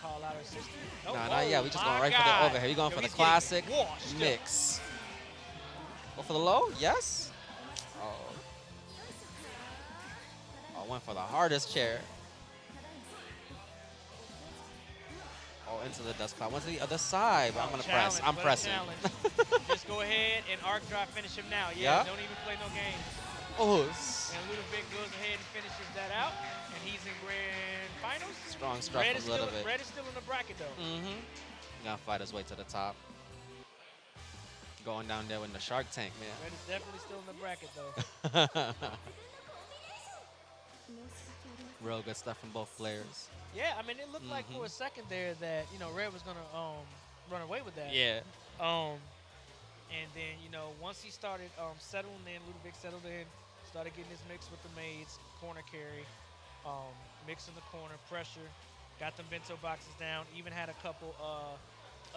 Call out her sister. Oh, Nah, oh not yet. We just my going right for God. the overhead. We going Yo, for the he's getting classic washed up. mix. Go for the low? Yes. Oh. Oh, went for the hardest chair. Oh, into the dust cloud. Went to the other side, but I'm going to press. Challenge, I'm what a pressing. challenge. Just go ahead and arc drive finish him now. Yeah. Don't even play no games. Oh, And Ludovic goes ahead and finishes that out, and he's in grand finals. strong struck Red a is little still, bit. Red is still in the bracket though. Mm-hmm. Gonna fight his way to the top. Going down there with the Shark Tank, Red is definitely still in the bracket though. man. Real good stuff from both players. Yeah, I mean it looked like for a second there that Red was gonna run away with that. Yeah. And then once he started settling in, Ludovic settled in, started getting his mix with the maids, corner carry, mix in the corner, pressure, got them bento boxes down, even had a couple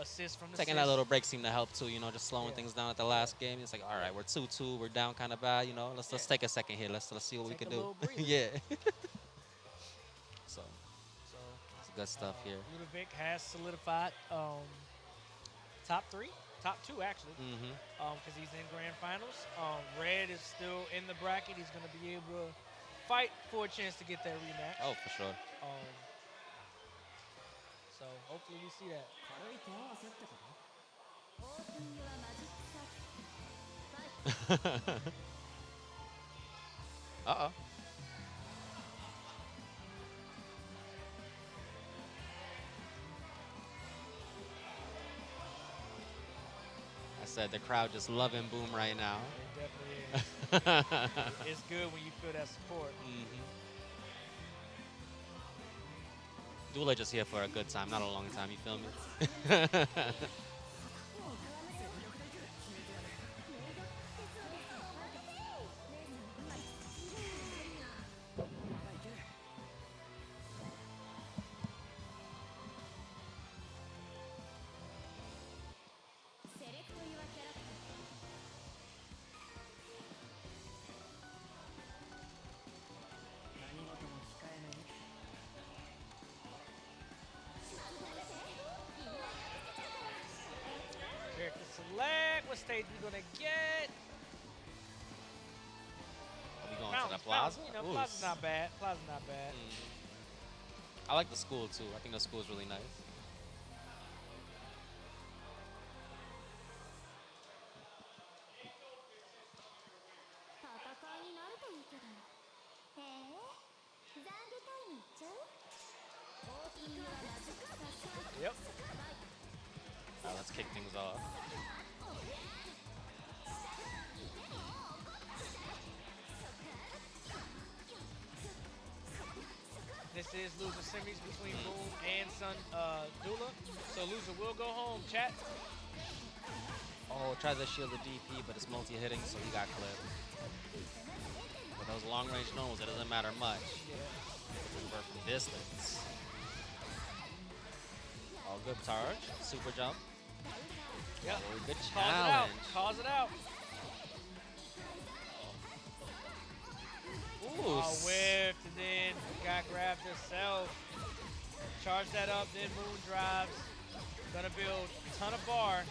assists from the Taking that little break seemed to help too, just slowing things down at the last game. It's like, all right, we're 2-2, we're down kind of bad, let's take a second here. Let's see what we Take can a do. little breather. Yeah. So it's good stuff here. Ludovic has solidified top 3, top 2 actually, because he's in grand finals. Red is still in the bracket. He's going to be able to fight for a chance to get that rematch. Oh, for sure. So hopefully we see that. Uh-oh. I said the crowd just loving Boom right now. It definitely is. It's good when you feel that support. Dula just here for a good time, not a long time, you feel me? Character select. What stage we gonna get? Are we going to the Fountains, plaza? fountains. Ooh, Plaza's not bad. Plaza's not bad. I like the school too. I think the school is really nice. let's kick things off. This is loser semis between Boom and Sun Dula. So loser will go home, chat. Oh, tries to shield the DP, but it's multi-hitting, so he got clipped. With those long-range normals, it doesn't matter much. Yeah. Convert from distance. Oh, good charge. Super jump. Yep. Oh, good Calls it out. challenge. Calls it out. Ooh. Whiffed and then got grabbed herself. Charge that up, then Moon drives. Gonna build a ton of bar.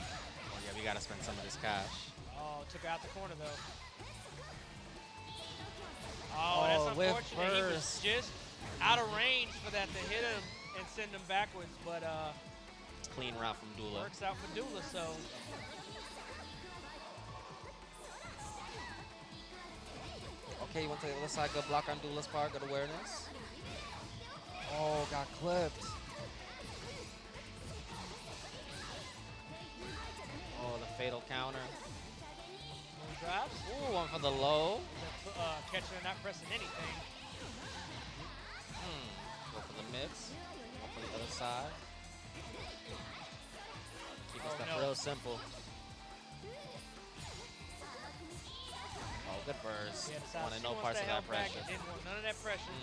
Oh, yeah, we gotta spend some of this cash. Oh, took out the corner though. Oh, that's whiff unfortunate. He was first. just out of range for that to hit him and send him backwards, but Clean route from Dula. works out for Dula, so. Okay, you want to take the other side, good block on Dula's part, good awareness. Oh, got clipped. Oh, the fatal counter. Moon drives. Ooh, one for the low. Catcher not pressing anything. Go for the mix. Go for the other side. Keep this Oh, stuff no. real simple. Oh, good burst. Yeah, decides Wanted she no wants parts that of that held back pressure. and didn't want none of that pressure.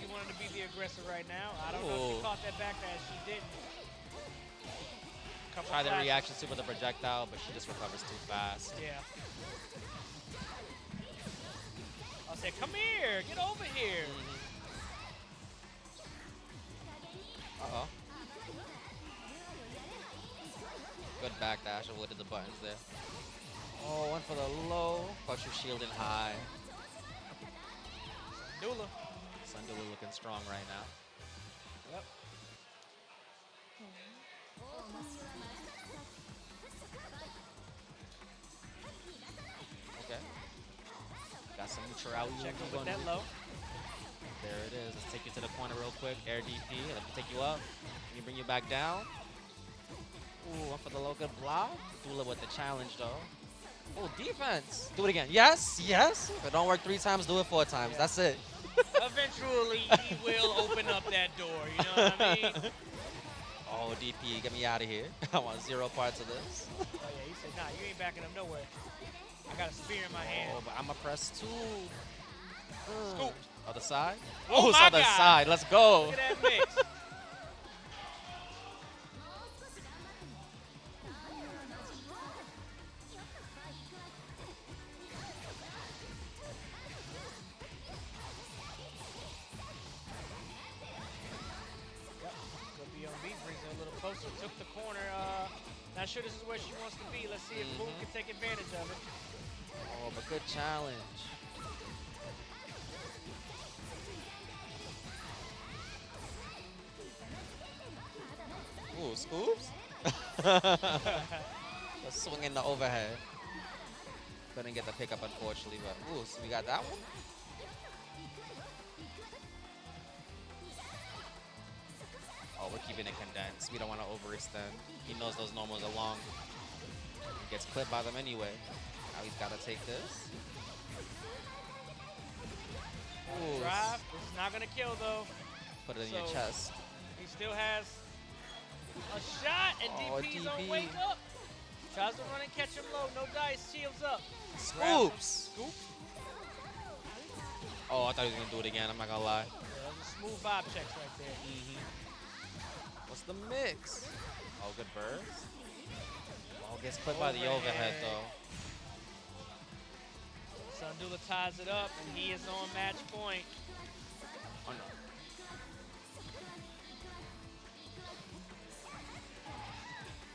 She wanted to be the aggressor right now. I don't know if Ooh. she caught that backdash. She didn't. Couple Try the flashes. reaction super the projectile, but she just recovers too fast. Yeah. I'll say, come here, get over here. Uh-oh. Good backdash, avoided the buttons there. Oh, one for the low. But you're shielding high. Dula. Sun Dula looking strong right now. Yep. Okay. Got some neutrality. Check movement with going that on. low. There it is. Let's take you to the corner real quick. Air DP. Let me take you up. Let me bring you back down. Ooh, one for the low. Good block. Dula with the challenge, though. Oh, defense. Do it again. Yes, yes. If it don't work 3 times, do it 4 times. Yeah. That's it. Eventually, he will open up that door. You know what I mean? Oh, DP, get me out of here. I want 0 parts of this. Oh yeah, he said, nah, you ain't backing up nowhere. I got a spear in my hand. Oh, but I'm a press 2. Scoop. Other side? Oh, it's my other God. side. Let's go. Look at that mix. Yep. Good BOB brings it a little closer. Took the corner. Not sure this is where she wants to be. Let's see if Boom can take advantage of it. Oh, but good challenge. Ooh, scoops? Let's swing in the overhead. Couldn't get the pickup, unfortunately, but ooh, so we got that one. Oh, we're keeping it condensed. We don't want to overextend. He knows those normals are long. He gets clipped by them anyway. Now he's got to take this. Ooh, Drive. This is not going to kill, though. put it in your So- chest. He still has a shot, and Oh, DP's on DP. wake up. Tries to run and catch him low. No dice. Shields up. Scoops! Scoop. Oh, I thought he was going to do it again. I'm not going to lie. Yeah, those are smooth vibe checks right there. What's the mix? Oh, good burst. Oh, gets clipped by the overhead, though. Sundula ties it up, and he is on match point. Oh, no.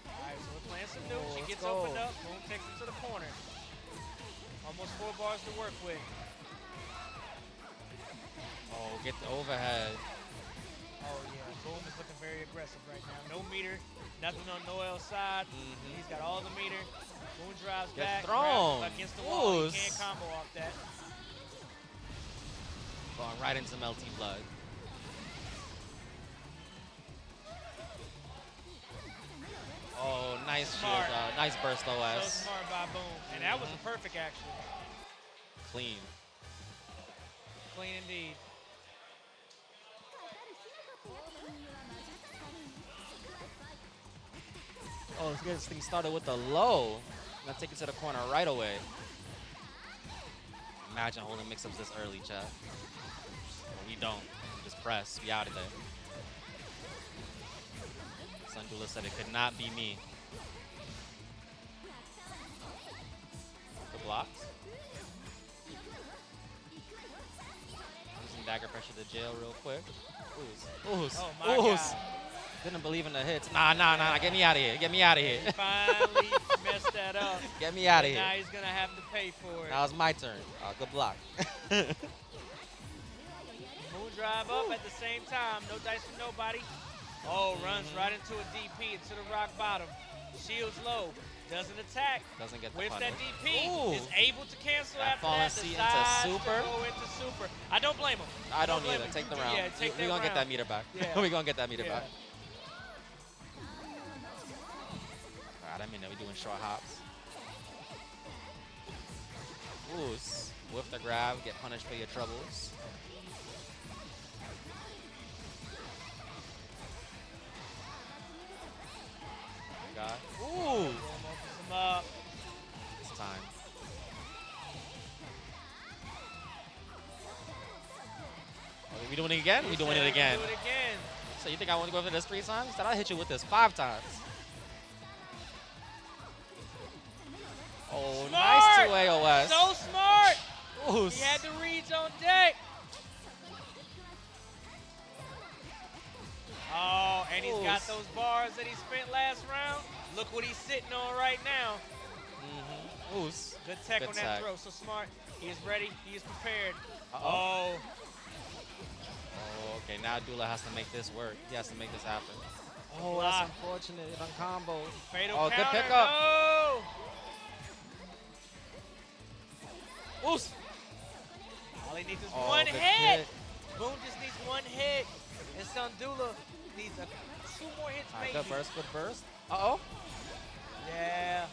All right, so we're playing some new. Oh, She let's gets go. opened up. Boom takes it to the corner. Almost 4 bars to work with. Oh, get the overhead. Oh, yeah. Boom is looking very aggressive right now. No meter. Nothing on Noel's side. He's got all the meter. Boom drives Get back. thrown. grabs against the wall. Ooh, He can't combo off that. Going right into melty blood. Nice Smart. shield. Nice burst So OS. smart by Boom. And that was a perfect action. Clean. Clean indeed. Oh, let's get this thing started with the low. Let's take it to the corner right away. Imagine holding mix-ups this early, chat. But we don't. We just press. We out of there. Sundula said it could not be me. Good blocks. Using dagger pressure to jail real quick. Ooze. Oh my Ooze. God. Didn't believe in the hits. Nah. Get me out of here. Get me out of here. He finally messed that up. Get me out of And here. now he's going to have to pay for it. Now it's my turn. Good block. Moon drive up at the same time. No dice for nobody. Oh, runs right into a DP, into the rock bottom. Shields low. Doesn't attack. Doesn't get the Whips punish. that DP. Ooh. Is able to cancel That after fallen that. C into Decides super. To go into super. I don't blame him. I don't blame either. him. Take the round. Yeah, take We're that going to get that round. meter back. Yeah. We're going to get that meter Yeah. back. All right, I mean that we're doing short hops. Ooh, whiff the grab, get punished for your troubles. God. Ooh, Him up. it's time. Oh, we doing it again? We doing it again. Do it again. So you think I want to go for this 3 times? Then I'll hit you with this 5 times. Oh, nice Smart! 2 AOS. So smart. Ooh, He had the reads on deck. Oh, and he's got those bars that he spent last round. Look what he's sitting on right now. Ooh, Good tech Good on that tech. throw. So smart. He is ready. He is prepared. Uh-oh. Oh, Oh, okay, now Dula has to make this work. He has to make this happen. Oh, Block. that's unfortunate. It uncombo. fatal Oh, good counter. pickup. No. Ooh. All he needs is Oh, one good hit. hit. Boom just needs one hit. And Sundula needs 2 more hits, All right, maybe. good burst. Uh-oh. Yeah.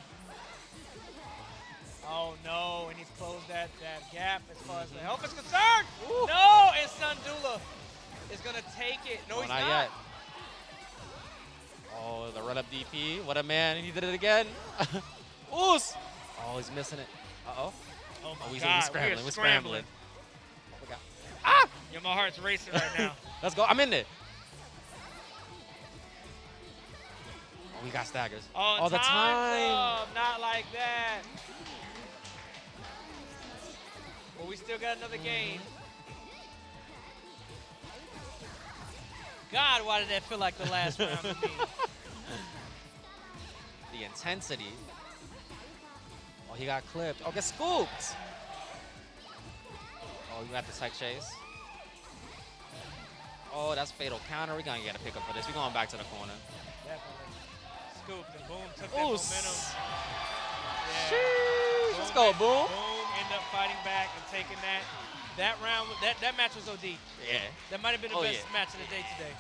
Oh no, and he's closed that gap as far as the health is concerned. Ooh. No, and Sundula is gonna take it. No, Oh, he's not not. yet. Oh, the run-up DP. What a man. He did it again. Ooh. Oh, he's missing it. Uh-oh. Oh my Oh, he's God, scrambling. we're scrambling. We got- Ah! Yeah, my heart's racing right now. Let's go. I'm in there. Oh, we got staggers. Oh, the time's time. up. Not like that. But we still got another game. God, why did that feel like the last round for me? The intensity. Oh, he got clipped. Oh, get scooped. Oh, you got the tech chase. Oh, that's fatal counter. We're going to get a pickup for this. We're going back to the corner. Definitely. Scooped and Boom took that Ooh, momentum. Yeah. sheesh. Let's go, Boom. Boom ended up fighting back and taking that. That round, that match was OD. Yeah, That might have been the Oh, best yeah. match of the day today.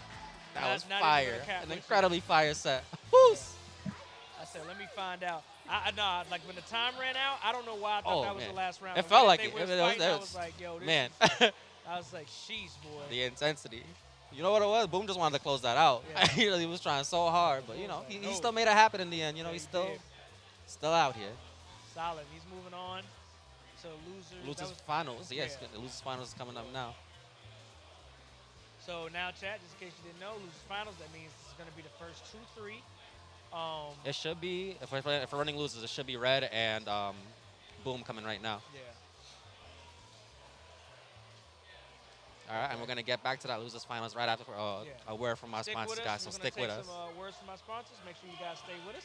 that Not- was not even fire. with a cap, An which incredibly fire set. Woo. I said, let me find out. Nah, like when the time ran out, I don't know why I thought Oh, that was man. the last round. It When felt they- like they it. was It was- fighting, it I was- was like, yo, this Man, is- I was like, sheesh, boy. the intensity. You know what it was? Boom just wanted to close that out. Yeah. he really was trying so hard, but you know, he No. still made it happen in the end. You know, Yeah, he's he still did. out here. Solid. He's moving on to losers. Losers That was- finals. Yes, yeah. the losers finals is coming up now. So now, chat, just in case you didn't know, losers finals, that means this is going to be the first 2-3. It should be if we're running losers, it should be Red and Boom coming right now. Yeah. All right, and we're gonna get back to that losers finals right after Yeah. a word from our Stick sponsors, with guys. us. So We're gonna stick with take us. some words from our sponsors. Make sure you guys stay with us.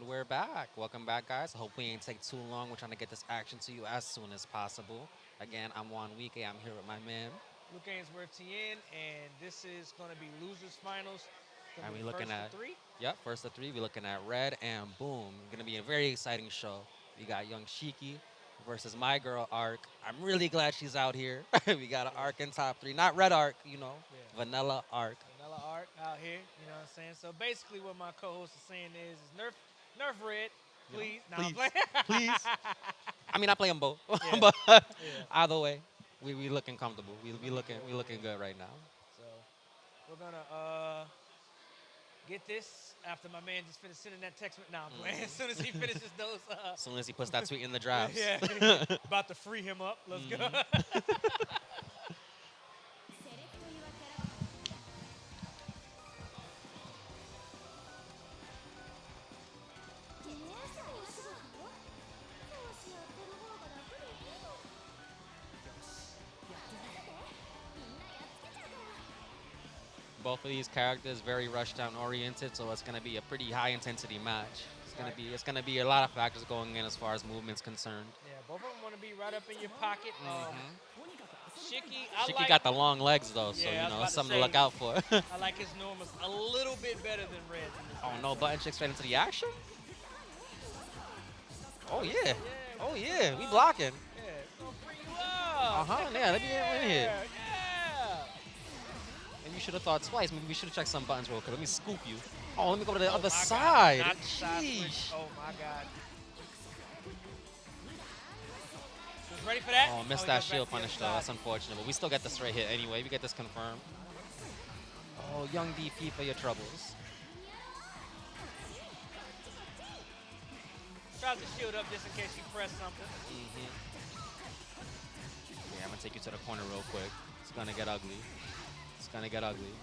And we're back. Welcome back, guys. I hope we ain't take too long. We're trying to get this action to you as soon as possible. Again, I'm Juan Wike. I'm here with my man. Luke Ainsworth TN, and this is going to be losers finals. Gonna And be we're looking first at to 3. Yep, first of 3. We're looking at Red and Boom. Gonna be a very exciting show. We got Young Shiki versus my girl Arc. I'm really glad she's out here. We got an Arc in top 3, not Red Arc, you know, Vanilla Arc. Vanilla Arc out here, you know what I'm saying? So basically, what my co-host is saying is nerf Red, please. Yeah. Nah, I'm Please. playing. Please. I mean, I play them both, Yeah. but Yeah. either way, we looking comfortable. We looking good right now. So we're gonna get this after my man just finished sending that text. Nah, I'm playing. As soon as he finishes those. As soon as he puts that tweet in the drafts. Yeah. About to free him up. Let's go. Both of these characters very rush down oriented, so it's going to be a pretty high intensity match. It's gonna be a lot of factors going in as far as movement's concerned. Yeah, both of them want to be right up in your pocket. Shiki like, got the long legs though, so yeah, you know something to look out for. I like his normal a little bit better than Red. Oh no, button chick straight into the action. Oh yeah, oh yeah, we blocking. Yeah, it's gonna bring you up. Yeah, let me in here. Yeah. Maybe you should have thought twice. Maybe we should have checked some buttons real quick. Let me scoop you. Oh, let me go to the other my side. God. Not the side switch. Sheesh. Oh my God. Just ready for that? Oh, missed that shield punish though. That's unfortunate, but we still get the straight hit anyway. We get this confirmed. Oh, young DP for your troubles. Try to shield up just in case you press something. Yeah, I'm gonna take you to the corner real quick. It's gonna get ugly. It's gonna get ugly.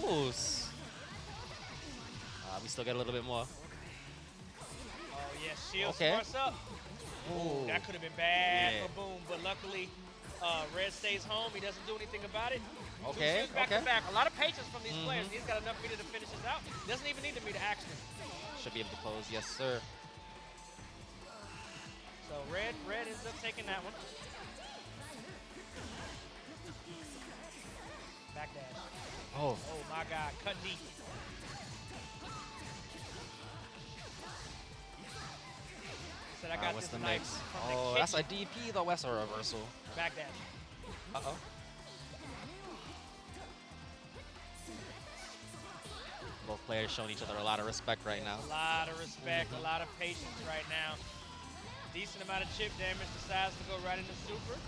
Ooh. We still get a little bit more. Oh yeah, shield smarts up. Ooh. That could have been bad Yeah. for Boom, but luckily Red stays home. He doesn't do anything about it. Okay, 2 shields back okay. to back. A lot of patience from these players. He's got enough meter to finish this out. Doesn't even need the meter action. Should be able to close. Yes, sir. So Red ends up taking that one. Backdash. Oh. Oh my God, cut deep. Said I got What's this the knife mix? from Oh, the that's kick. a DP though. That's a reversal. Backdash. Uh-oh. Both players showing each other a lot of respect right now. A lot of respect, a lot of patience right now. Decent amount of chip damage. Decides to go right into super.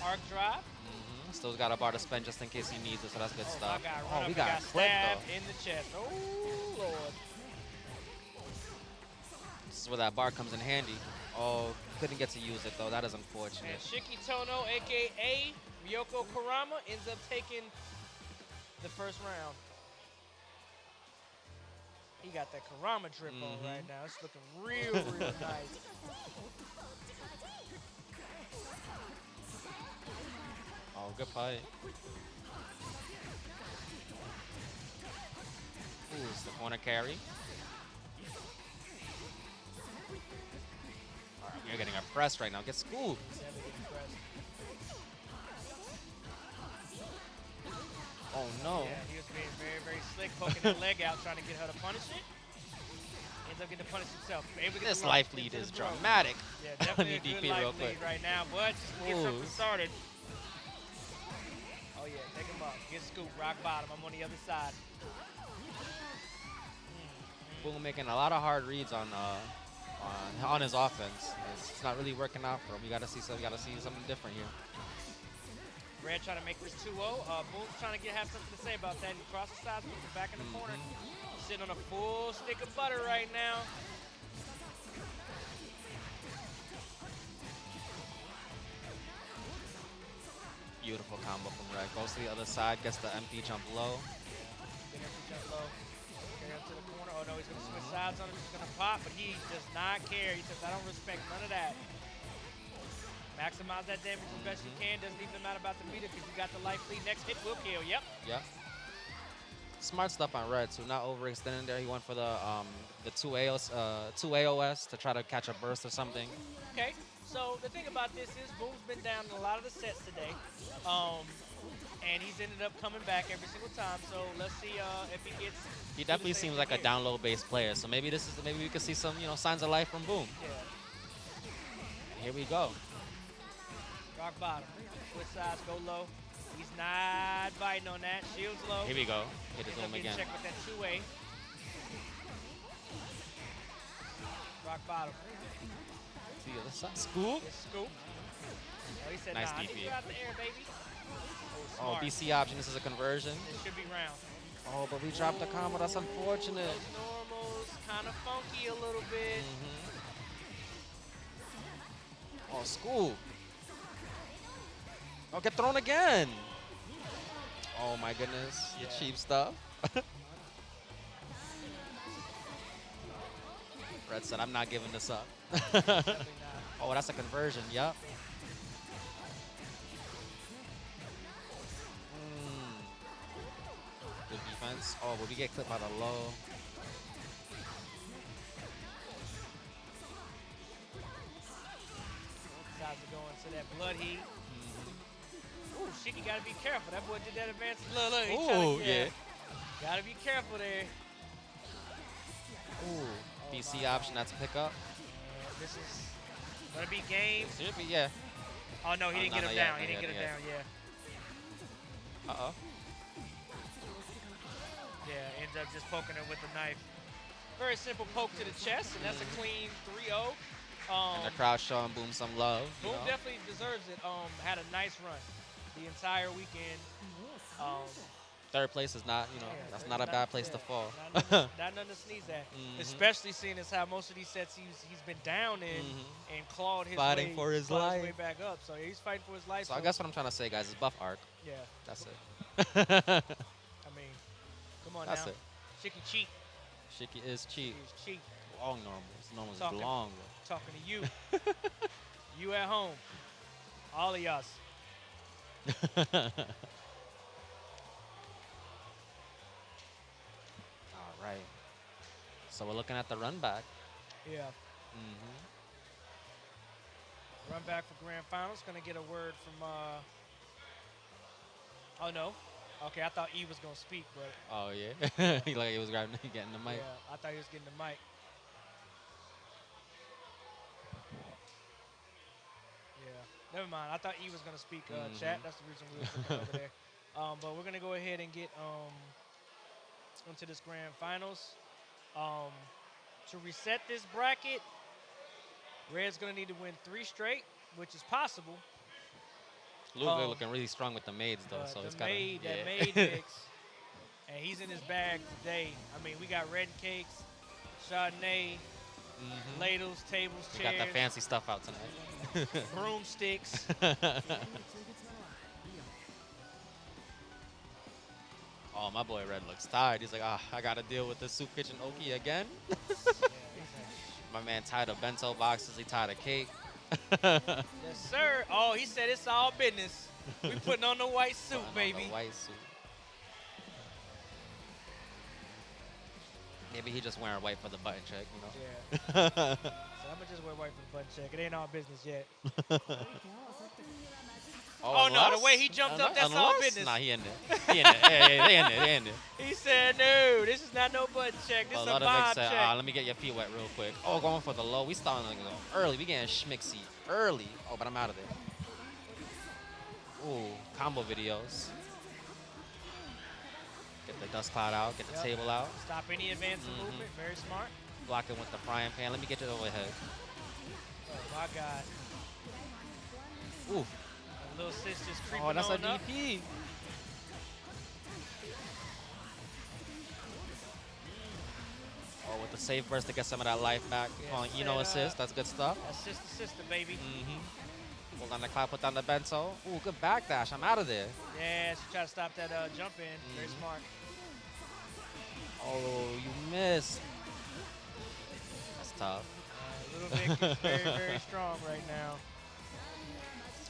Arc drive. Still got a bar to spend just in case he needs it, so that's good stuff. My God, Oh, we we got got clipped stabbed though. in the chest. Oh, Lord. This is where that bar comes in handy. Oh, couldn't get to use it though. That is unfortunate. And Shiki Tono, a.k.a. Ryoko Kurama, ends up taking the first round. He got that Kurama drip on right now. It's looking real, real nice. Oh, good fight. Ooh, it's the corner carry. All right, we're getting our press right now. Get scooped. Oh no. Yeah, he was being very, very slick, poking the leg out, trying to get her to punish it. Ends up getting to punish himself. Able to get This the life into lead the is throat. dramatic. Yeah, definitely a DP good real life quick. lead right now, but just to get something Ooh. started. Oh yeah, take him up. Get scoop, rock bottom. I'm on the other side. Boom making a lot of hard reads on his offense. It's not really working out for him. We gotta see something different here. Red trying to make this 2-0. Boom's trying to have something to say about that. He crosses sides, puts it back in the corner. Sitting on a full stick of butter right now. Beautiful combo from Red. Goes to the other side, gets the MP jump low. Big MP jump low. Carry up to the corner. Oh no, he's going to switch sides on him. He's going to pop, but he does not care. He says, I don't respect none of that. Maximize that damage as best you can. Doesn't even matter about the meter because you got the life lead. Next hit will kill. Yep. Yep. Smart stuff on Red too. Not overextending there. He went for the two AOS to try to catch a burst or something. Okay. So the thing about this is Boom's been down in a lot of the sets today. And he's ended up coming back every single time. So let's see if he gets. He definitely seems like a down low based player. So maybe maybe we could see some signs of life from Boom. Yeah. Here we go. Rock bottom. Switch sides, go low. He's not biting on that. Shields low. Here we go. Hit his Ends up home getting again. checked with that two-way. Rock bottom. To the other side. Scoop. It's scoop. Oh, he said, Nice nah, I need DP. you out the air, baby. Oh, Smart. BC option. This is a conversion. It should be round. Oh, but we dropped the combo. That's unfortunate. Those normals kind of funky a little bit. Oh, school. Oh, get thrown again. Oh, my goodness. You cheap stuff. Red said, I'm not giving this up. Definitely not. Oh, that's a conversion. Yup. Good defense. Oh, but we get clipped by the low. Sides are going to that blood heat. Ooh, Shiki gotta be careful. That boy did that advance. Look, look. He Ooh, tryna, yeah. Gotta be careful there. Ooh. BC option, that's pick up. This is gonna be game. Should be, yeah. Oh no, he didn't no, get him not down. yet, He didn't not get him yet, down. Yeah. Uh-oh. Yeah, ends up just poking her with the knife. Very simple poke to the chest, and that's a clean 3-0. And the crowd showing Boom some love. you Boom know. definitely deserves it. Had a nice run the entire weekend. Third place is not, that's not a bad place to fall. Not nothing to sneeze at. Mhm. Especially seeing as how most of these sets he's been down in and clawed his Fighting way, for his clawed life. way back up. So he's fighting for his life. So I guess what I'm trying to say, guys, is buff arc. Yeah. That's it. I mean, come on That's now. it. Chicky cheek. Shiki is cheap. He's cheek. Long normals. Normals Talking. is long. Talking to you. You at home. All of us. All right. So we're looking at the run back. Yeah. Run back for grand finals. Gonna get a word from. Oh no. Okay, I thought E was gonna speak, but Oh, yeah. He like he was getting the mic. yeah, I thought he was getting the mic. Yeah. Never mind. I thought E was gonna speak. Chat. That's the reason we were looking over there. But we're gonna go ahead and get into this grand finals. To reset this bracket, Red's gonna need to win 3 straight, which is possible. Louisville looking really strong with the maids, though. So the it's kind of. maid, that maid mix, and he's in his bag today. I mean, we got red cakes, Chardonnay, ladles, tables, We chairs, got that fancy stuff out tonight. broomsticks. Oh, my boy Red looks tired. He's like, I got to deal with the soup kitchen Oki again. My man tired of bento boxes. He tired of cake. Yes, sir. Oh, he said it's all business. We putting on the white suit, Putting on baby. the white suit. Maybe he just wearing white for the button check, Yeah. So I'm gonna just wear white for the button check. It ain't all business yet. Oh, no, the way he jumped up, that's all business. Nah, he in there. He in there. Yeah, they in there. They in there. He said, no, this is not no button check. This Well, is a a lot of vibe Vic said, check. let me get your feet wet real quick. Oh, going for the low. We starting to go early. We getting schmixy early. Oh, but I'm out of there. Ooh, combo videos. Get the dust cloud out. Get the table out. Stop any advance in movement. Very smart. Blocking with the frying pan. Let me get you overhead. Oh, my God. Ooh. Little sis just creeping Oh, that's a on up. DP. Oh, with the save burst to get some of that life back. Yes, On sir. assist. That's good stuff. That's sister, baby. Hold on the cloud, put down the bento. Ooh, good backdash. I'm out of there. Yeah, she tried to stop that jump in. Very smart. Oh, you missed. That's tough. Little Vic is very, very strong right now.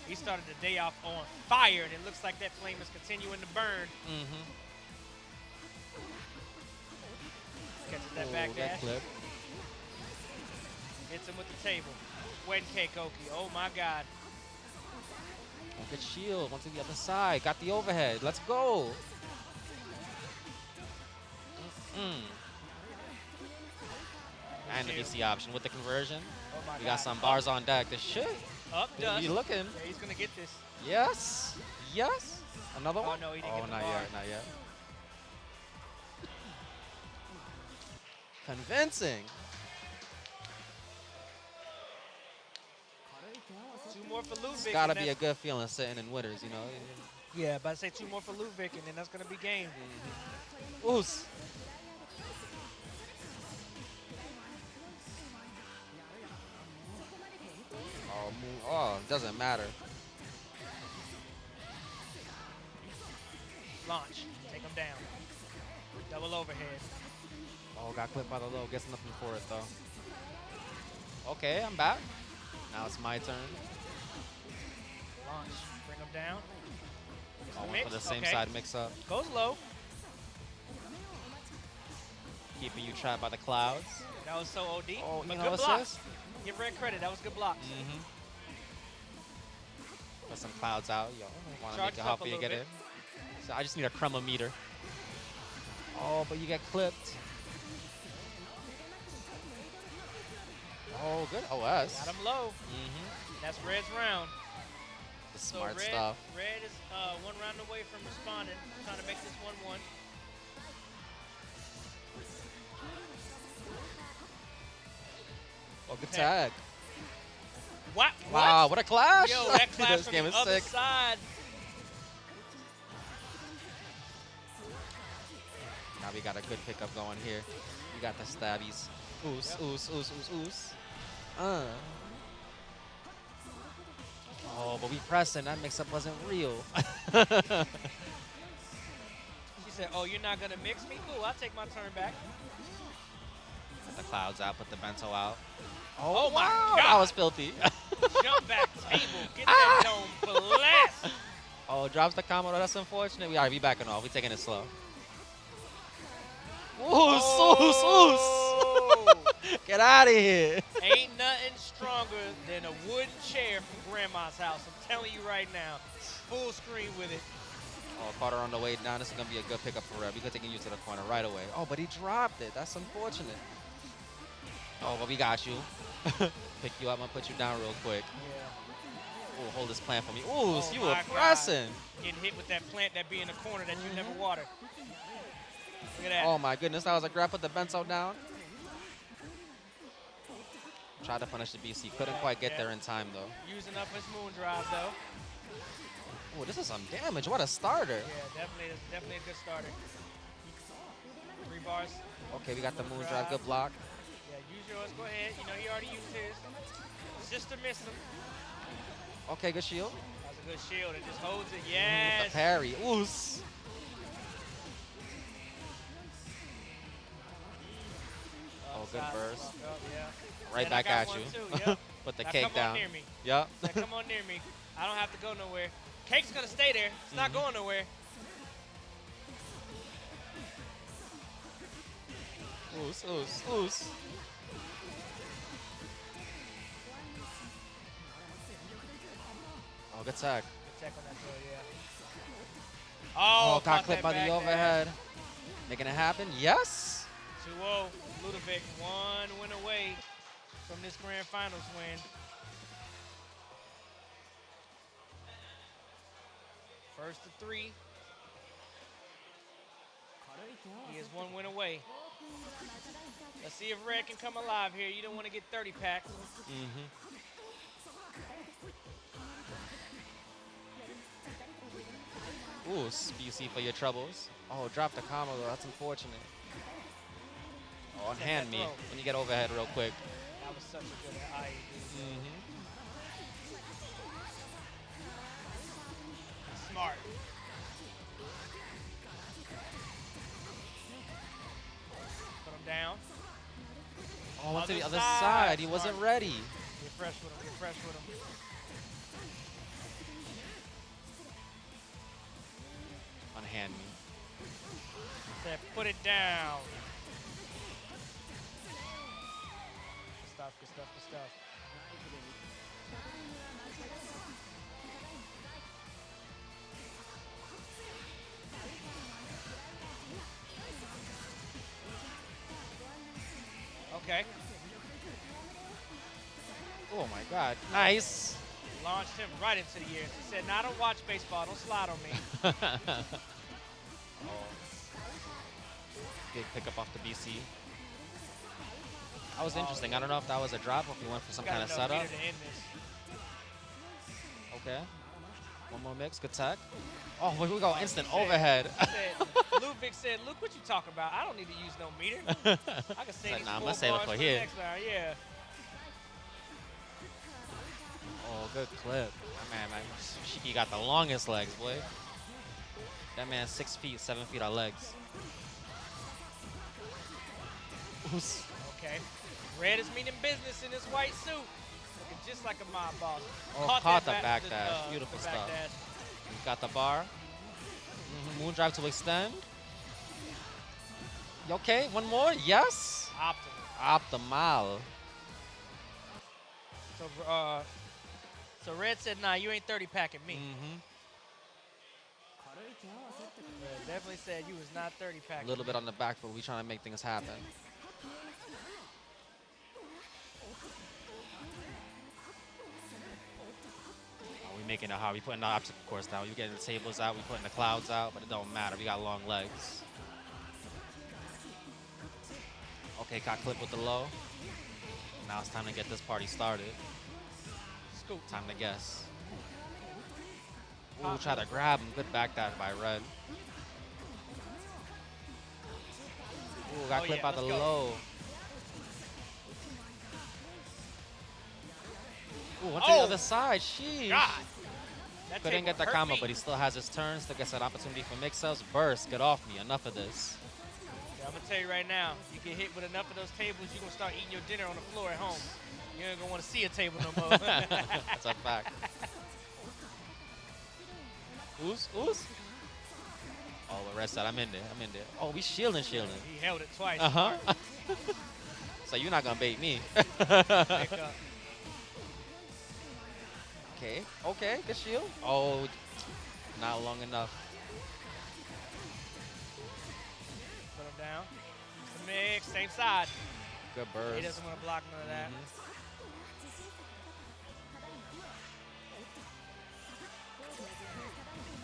He started the day off on fire, and it looks like that flame is continuing to burn. Catches that Ooh, back get dash. clipped. Hits him with the table. Wedding cake Oki. Oh my God. Oh, good shield. Onto the other side. Got the overhead. Let's go. And the Shield. BC option with the conversion. Oh my We God. got some bars on deck. This should Up dust. be looking. Yeah, he's gonna get this. Yes. Yes. Another Oh one? no, he didn't Oh, get the not bar. yet. Not yet. Convincing. 2 more for Ludwig. It's gotta and be a that's- good feeling sitting in winners, you know. Yeah, but I say 2 more for Ludwig, and then that's gonna be game. Oos. Oh, doesn't matter. Launch. Take him down. Double overhead. Oh, got clipped by the low. Gets nothing for it though. Okay, I'm back. Now it's my turn. Launch. Bring him down. I went Mix, for the same okay. side mix up. Goes low. Keeping you trapped by the clouds. That was so OD. Oh, but you good know blocks. assist? Give Red credit. That was good blocks. Put some clouds out. Yo, want to make Charges it up hard a for you to little get bit. in. So I just need a chromometer. Oh, but you get clipped. Oh, good OS. Got him low. That's Red's round. The So smart Red, stuff. Red is 1 round away from responding. Trying to make this 1-1. Oh, good Okay. tag. What? Wow, what a clash. Yo, that clash This from game the is other sick. side. Now we got a good pickup going here. We got the stabbies. Oos, oos, oos, oos, oos. Oh, but we pressing. That mix-up wasn't real. She said, oh, you're not going to mix me? Cool, I'll take my turn back. Put the clouds out, put the bento out. Oh, my wow, God. that was filthy. Jump back table. Get that dome blessed. Oh, drops the combo. That's unfortunate. We gotta be backing off. We taking it slow. Oos, oos, oos. Get out of here. Ain't nothing stronger than a wooden chair from Grandma's house. I'm telling you right now. Full screen with it. Oh, Carter on the way down. This is gonna be a good pickup for Red. We could take you to the corner right away. Oh, but he dropped it. That's unfortunate. Oh, but we got you. Pick you up and put you down real quick. Yeah. Oh, hold this plant for me. Ooh, Oh you my were God. pressing. Getting hit with that plant that be in the corner that you never water. Look at that. Oh my goodness, that was a grab. Put the bento down. Tried to punish the BC. Couldn't quite get there in time though. Using up his moon drive though. Oh, this is some damage. What a starter. Yeah, definitely a good starter. 3 bars. Okay, we got the moon drive. Good block. Yeah, use yours. Go ahead. You know he already used his. Sister missed him. Okay, good shield. That's a good shield. It just holds it. The Yes. parry. Oos. Oh, good Upside, burst. fuck up, yeah. Right And I back got at one you. too, yep. Put the Now cake come down. on near me. Yep. Now come on near me. I don't have to go nowhere. Cake's gonna stay there. It's not going nowhere. Oos, oos, oos. Oh, good tag. Good tech on that throw, yeah. Oh, caught got clipped that by back the dash. overhead. Making it happen. Yes. 2-0. Ludovic, 1 win away from this grand finals win. First to 3. He is 1 win away. Let's see if Red can come alive here. You don't want to get 30 packs. Ooh, BC for your troubles. Oh, drop the combo though. That's unfortunate. Oh, and Take hand that me throw. when you get overhead real quick. That was such a good IED. Smart. Put him down. Oh, went to the Other other side. side. He wasn't Smart. ready. Get fresh with him. Get fresh with him. Unhand me. Said, put it down. stuff, good stuff, good stuff. Okay. Oh my God. Nice. Launched him right into the years. He said, "Nah, I don't watch baseball. Don't slide on me." Big pickup off the BC. That was interesting. I don't know if that was a drop or if he went for some kind of setup. Okay. One more mix. Good tech. Oh, here we go. Instant overhead. Ludwig said, "Luke, what you talking about? I don't need to use no meter. I can say Like, these nah, I'm full gonna save it bars for the here." next round." Yeah. Oh, good clip. That man, Shiki got the longest legs, boy. That man's 6 feet, 7 feet on legs. Oops. Okay. Red is meaning business in his white suit. Looking just like a mob boss. Oh, caught the that back dash. Beautiful stuff. He's got the bar. Moon drive to extend. Okay, one more. Yes. Optimal. Optimal. So Red said, "Nah, you ain't 30 packing me." Red definitely said you was not 30 A packing. little bit on the back, but we trying to make things happen. We making it hard. We putting the obstacle course down. You getting the tables out. We putting the clouds out, but it don't matter. We got long legs. Okay, got clip with the low. Now it's time to get this party started. Scoop. Time to guess. Ooh, try to grab him. Good back dash by Red. Ooh, got clipped by the low. Ooh, went to the other side. Sheesh. God. Couldn't get the combo, but he still has his turn. Still gets an opportunity for mix-ups. Burst. Get off me. Enough of this. Yeah, I'm going to tell you right now, you get hit with enough of those tables, you're going to start eating your dinner on the floor at home. You ain't going to want to see a table no more. That's a fact. Ooze. Oh, the rest side. I'm in there. Oh, we shielding. He held it twice. So you're not going to bait me. Pick up. Okay. Good shield. Oh, not long enough. Put him down. The mix, same side. Good burst. He doesn't want to block none of that.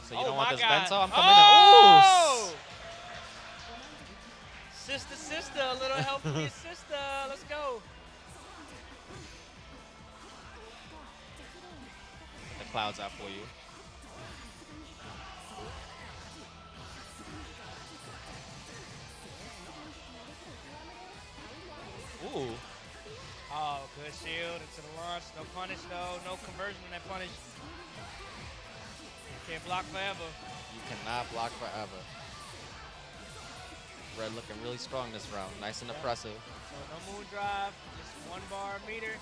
So you don't want this God. bento? I'm coming in. Ooh! Sister, a little help from your sister. Let's go. Get the clouds out for you. Ooh. Oh, good shield into the launch. No punish, though. No conversion on that punish. Can't block forever. You cannot block forever. Red looking really strong this round. Nice and impressive. So no moon drive, just 1 bar meter.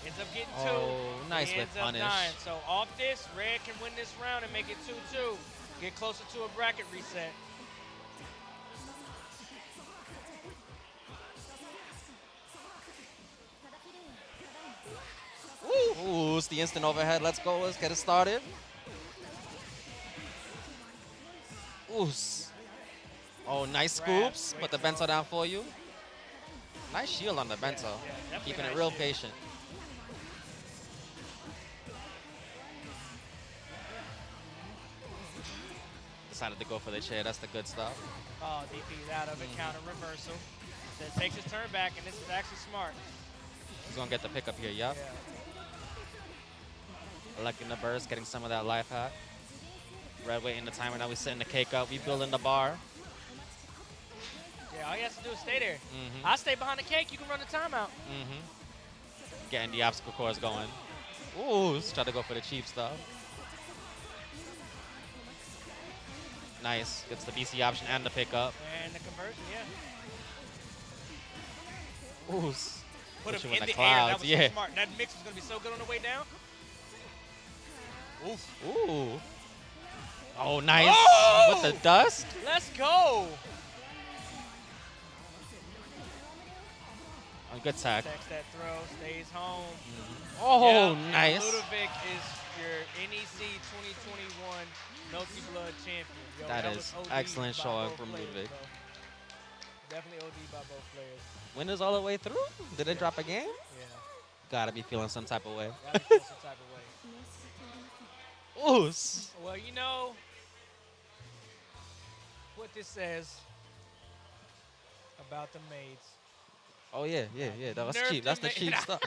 Ends up getting 2. Oh, nice He with ends up punish. 9. So off this, Red can win this round and make it 2-2. Get closer to a bracket reset. Ooh, it's the instant overhead. Let's go. Let's get it started. Ooh. Oh, nice scoops. Put the bento down for you. Nice shield on the bento. Yeah, Keeping it nice real shield. patient. Decided to go for the chair. That's the good stuff. Oh, DP's out of it. Counter reversal. Then takes his turn back, and this is actually smart. He's going to get the pickup here. Yup. Yeah. Electing the burst, getting some of that life hack. Red waiting the timer. Now we setting the cake up. We building the bar. Yeah, all you have to do is stay there. I stay behind the cake. You can run the timeout. Getting the obstacle course going. Ooh, let's try to go for the cheap stuff. Nice. Gets the BC option and the pickup. And the conversion, yeah. Ooh. Put him you in the air. clouds. That was Yeah. so smart. That mix was going to be so good on the way down. Oof. Ooh. Oh, nice. Oh! With the dust. Let's go. A good tag. Takes that throw, stays home. Oh, Yeah, and nice. Ludovic is your NEC 2021 Melty Blood champion. Yo, That was is OD excellent by showing both from players, Ludwig. bro. Definitely OD by both players. Winners all the way through? Did it drop a game? Yeah, Gotta be feeling some type of way. gotta be feeling some type of way. Oos. Well, you know what this says about the maids. Oh, yeah. That was Nerfed cheap. That's the him, cheap man. stuff.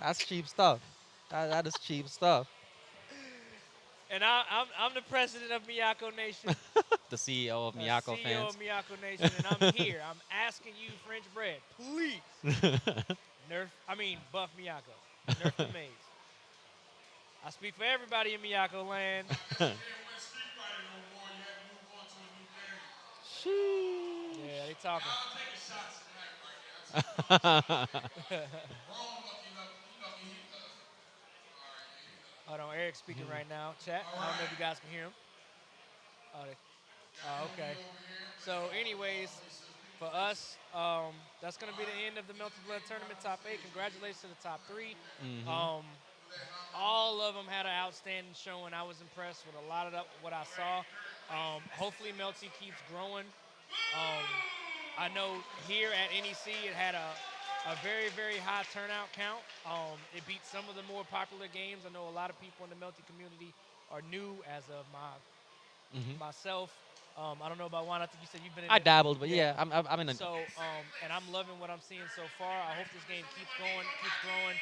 That's cheap stuff. That is cheap stuff. And I'm the president of Miyako Nation, The CEO of the Miyako CEO fans. of Miyako Nation, and I'm here. I'm asking you, French bread, please buff Miyako. Nerf the maids. I speak for everybody in Miyako land. Can't win Street Fighter no more. You had to move on to a new game. Sheesh. Yeah, they talking. Y'all taking shots tonight right there. Wrong lucky enough. He lucky he does. All right, yeah, he does. Hold on, Eric's speaking right now. Chat. I don't know if you guys can hear him. Okay. So, anyways, for us, that's going to be the end of the Melted Blood Tournament Top 8. Congratulations to the top 3. All of them had an outstanding showing. I was impressed with a lot of what I saw. Hopefully, Melty keeps growing. I know here at NEC, it had a very, very high turnout count. It beat some of the more popular games. I know a lot of people in the Melty community are new as of myself. I don't know about Juan. I think you said you've been in I it. dabbled, but yeah, I'm in a. So, and I'm loving what I'm seeing so far. I hope this game keeps going, keeps growing.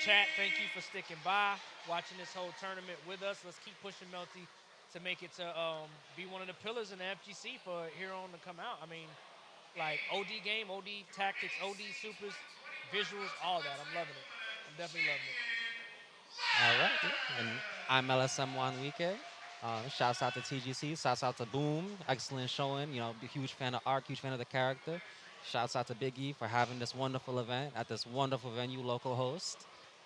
Chat, thank you for sticking by, watching this whole tournament with us. Let's keep pushing Melty to make it to be one of the pillars in the FGC for here on to come out. I mean, like OD game, OD tactics, OD supers, visuals, all that. I'm loving it. I'm definitely loving it. All right. Yeah. And I'm LSM1 Weekend. Shouts out to TGC. Shouts out to Boom. Excellent showing. Huge fan of Arc, huge fan of the character. Shouts out to Big E for having this wonderful event at this wonderful venue, local host.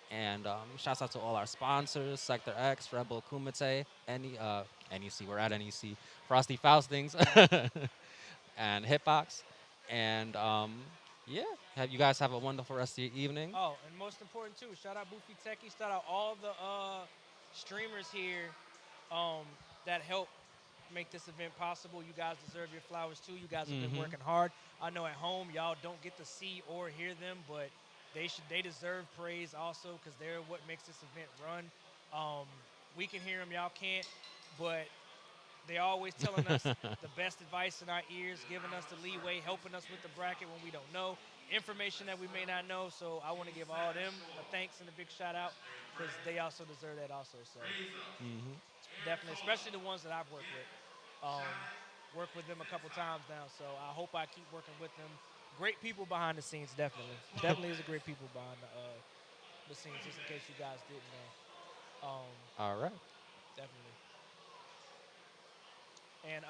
And shouts out to all our sponsors, Sector X, Rebel Kumite, NEC, we're at NEC, Frosty Faustings, and Hitbox. And have you guys have a wonderful rest of your evening. Oh, and most important too, shout out Bifuteki, shout out all the streamers here that help make this event possible. You guys deserve your flowers too. You guys have been working hard. I know at home y'all don't get to see or hear them, but they deserve praise also because they're what makes this event run. We can hear them, y'all can't, but they always telling us the best advice in our ears, giving us the leeway, helping us with the bracket when we don't know, information that we may not know. So I want to give all them a thanks and a big shout out because they also deserve that also. So definitely, especially the ones that I've worked with. Worked with them a couple times now, so I hope I keep working with them. Great people behind the scenes, definitely. Definitely is a great people behind the scenes, just in case you guys didn't know. All right. Definitely. And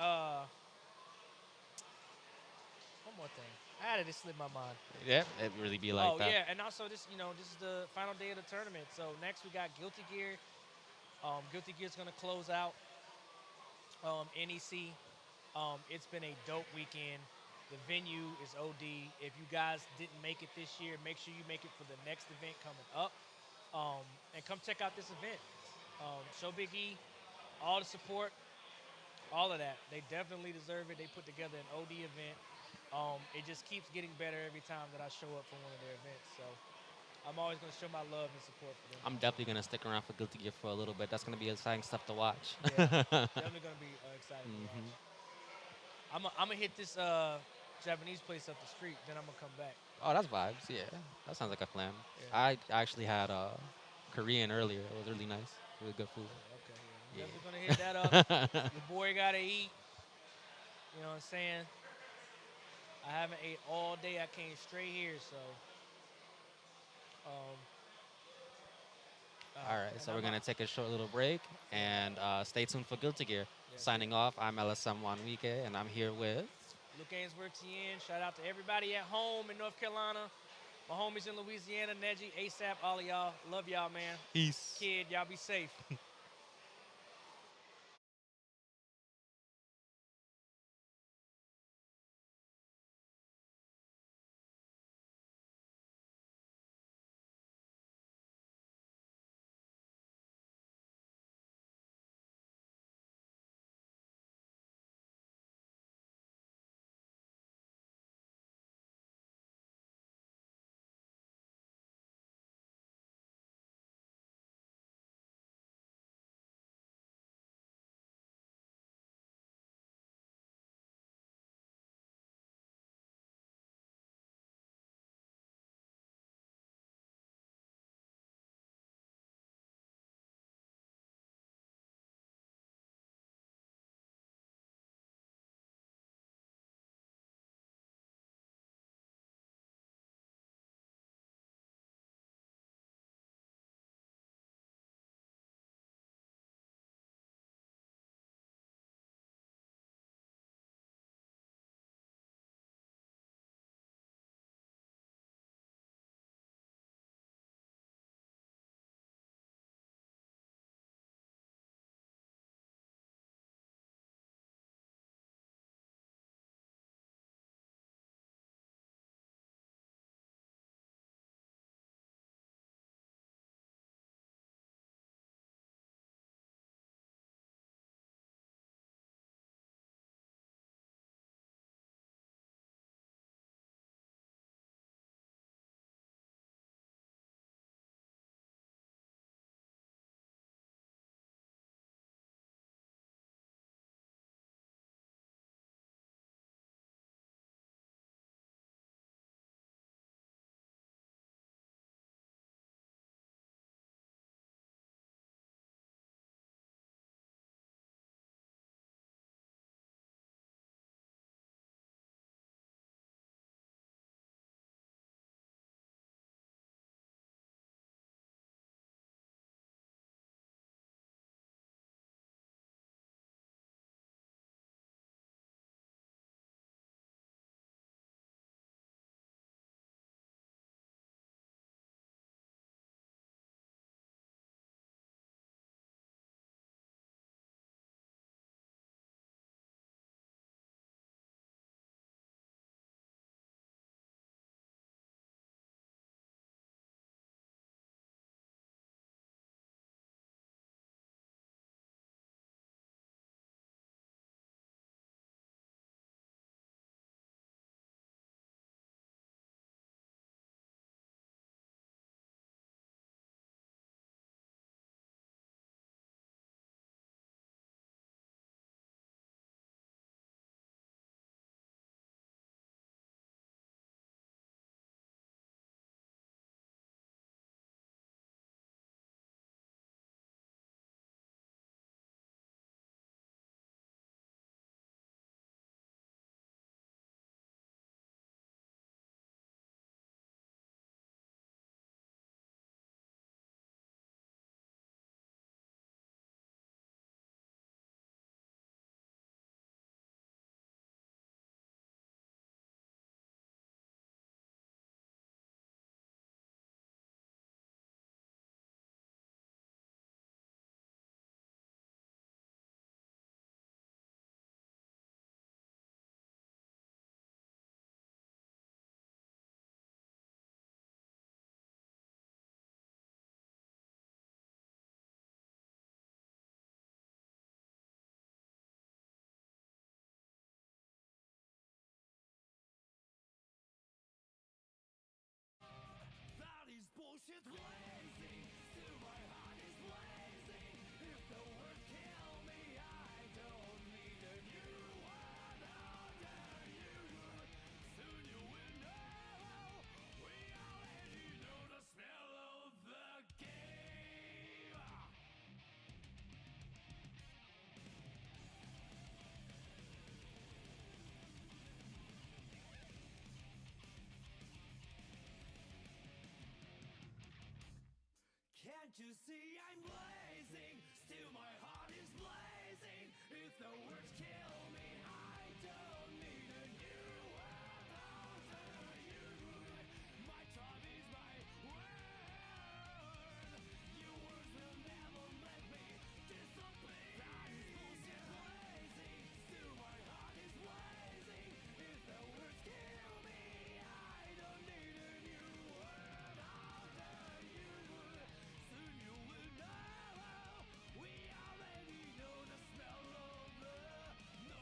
one more thing. How did it slip my mind? Yeah, it really be like that. Oh yeah, and also this is the final day of the tournament. So next we got Guilty Gear. Guilty Gear's gonna close out NEC. It's been a dope weekend. The venue is OD. If you guys didn't make it this year, make sure you make it for the next event coming up. And come check out this event. Show Big E all the support, all of that. They definitely deserve it. They put together an OD event. It just keeps getting better every time that I show up for one of their events. So I'm always going to show my love and support for them. I'm definitely going to stick around for Guilty Gear for a little bit. That's going to be exciting stuff to watch. Yeah, definitely going to be exciting to watch. I'm going to hit this Japanese place up the street, then I'm going to come back. Oh, that's vibes. Yeah, that sounds like a plan. Yeah. I actually had Korean earlier. It was really nice. Really good food. Okay, yeah. I'm definitely going to hit that up. Your boy got to eat. You know what I'm saying? I haven't ate all day. I came straight here, so. All right, so we're going to take a short little break and stay tuned for Guilty Gear. Signing off, I'm LSM1 Wike, and I'm here with Luke Ainsworth TN. Shout out to everybody at home in North Carolina. My homies in Louisiana, Neji, ASAP, all of y'all. Love y'all, man. Peace. Kid, y'all be safe. bullshit blazing, still my heart is blazing. If the words kill me, I don't need a new one. How dare you? Soon you will know. We already know the smell of the game. Can't you see I'm blazing? Still my heart is blazing. If the words kill me, I don't need a new world. How dare you? My tribe is my word. Your words will never let me disappear. That is bullshit blazing. Still my heart is blazing. If the words kill me, I don't need a new world. How dare you? Soon you will know. We already know the smell of the no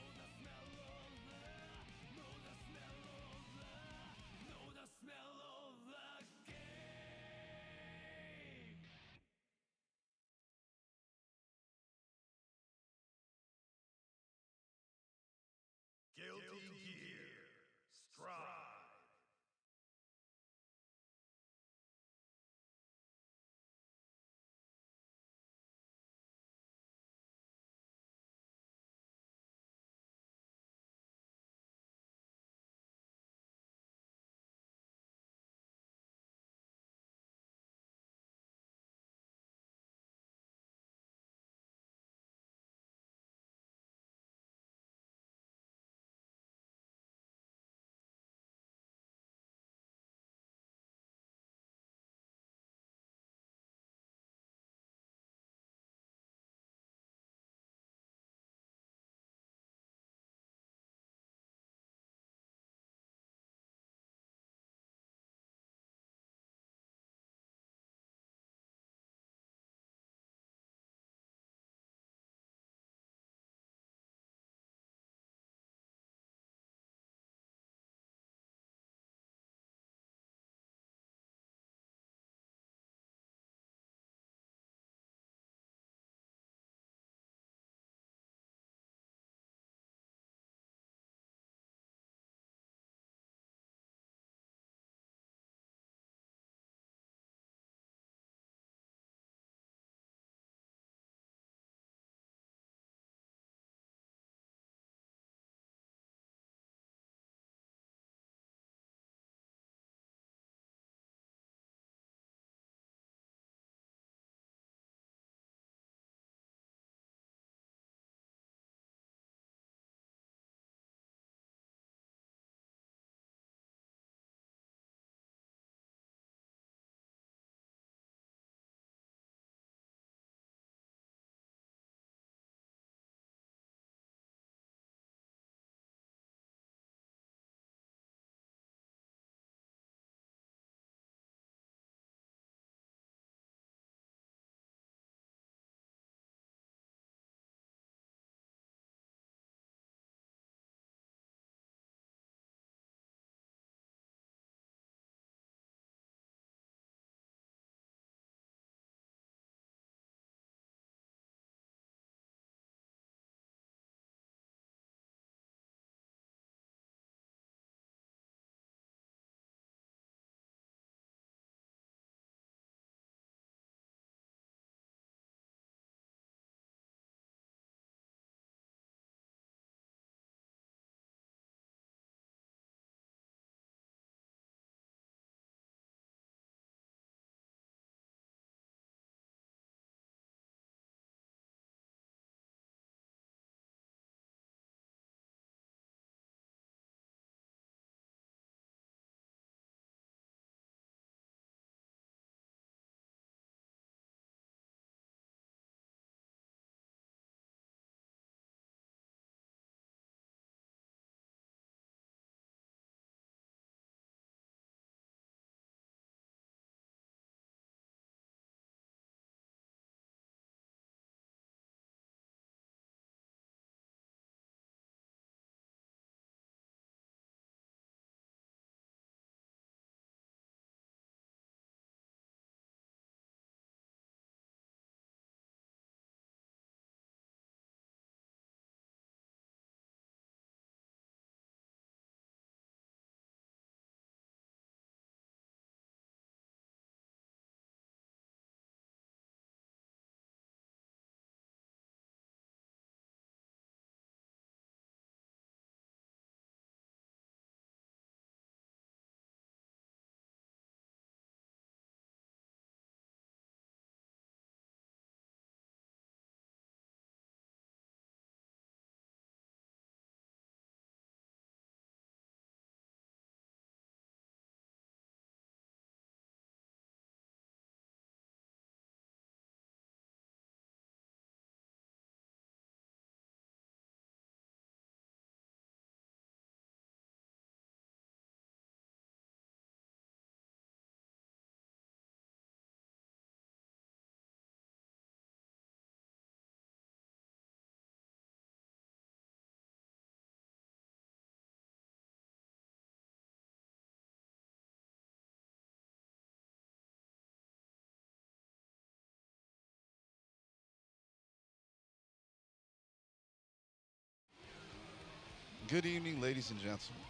Good evening, ladies and gentlemen.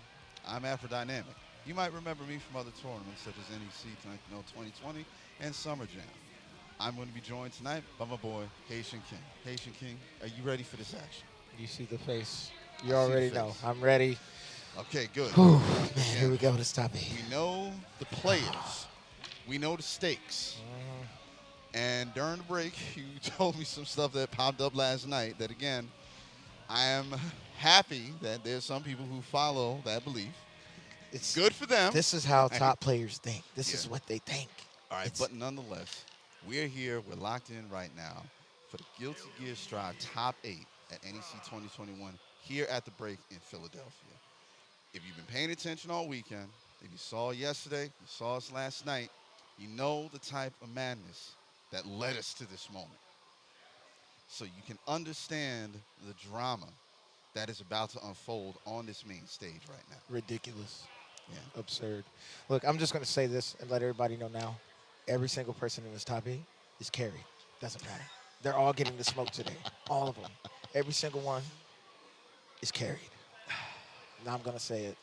I'm Aphrodynamic. You might remember me from other tournaments such as NEC 2020 and Summer Jam. I'm going to be joined tonight by my boy, Haitian King. Haitian King, are you ready for this action? You see the face. I You see the already know. face. I'm ready. Okay, good. Whew, man, Again, here we go. This top 8. we know the players. We know the stakes. And during the break, you told me some stuff that popped up last night that, again, I am happy that there's some people who follow that belief. It's good for them. This is how top players think. This is Yeah. what they think. All right, but nonetheless, we're here. We're locked in right now for the Guilty Gear Strive Top 8 at NEC 2021 here at the break in Philadelphia. If you've been paying attention all weekend, if you saw yesterday, you saw us last night, you know the type of madness that led us to this moment. So you can understand the drama that is about to unfold on this main stage right now. Ridiculous. Yeah. Absurd. Look, I'm just going to say this and let everybody know now. Every single person in this top 8 is carried. Doesn't matter. They're all getting the smoke today. All of them. Every single one is carried. Now I'm going to say it.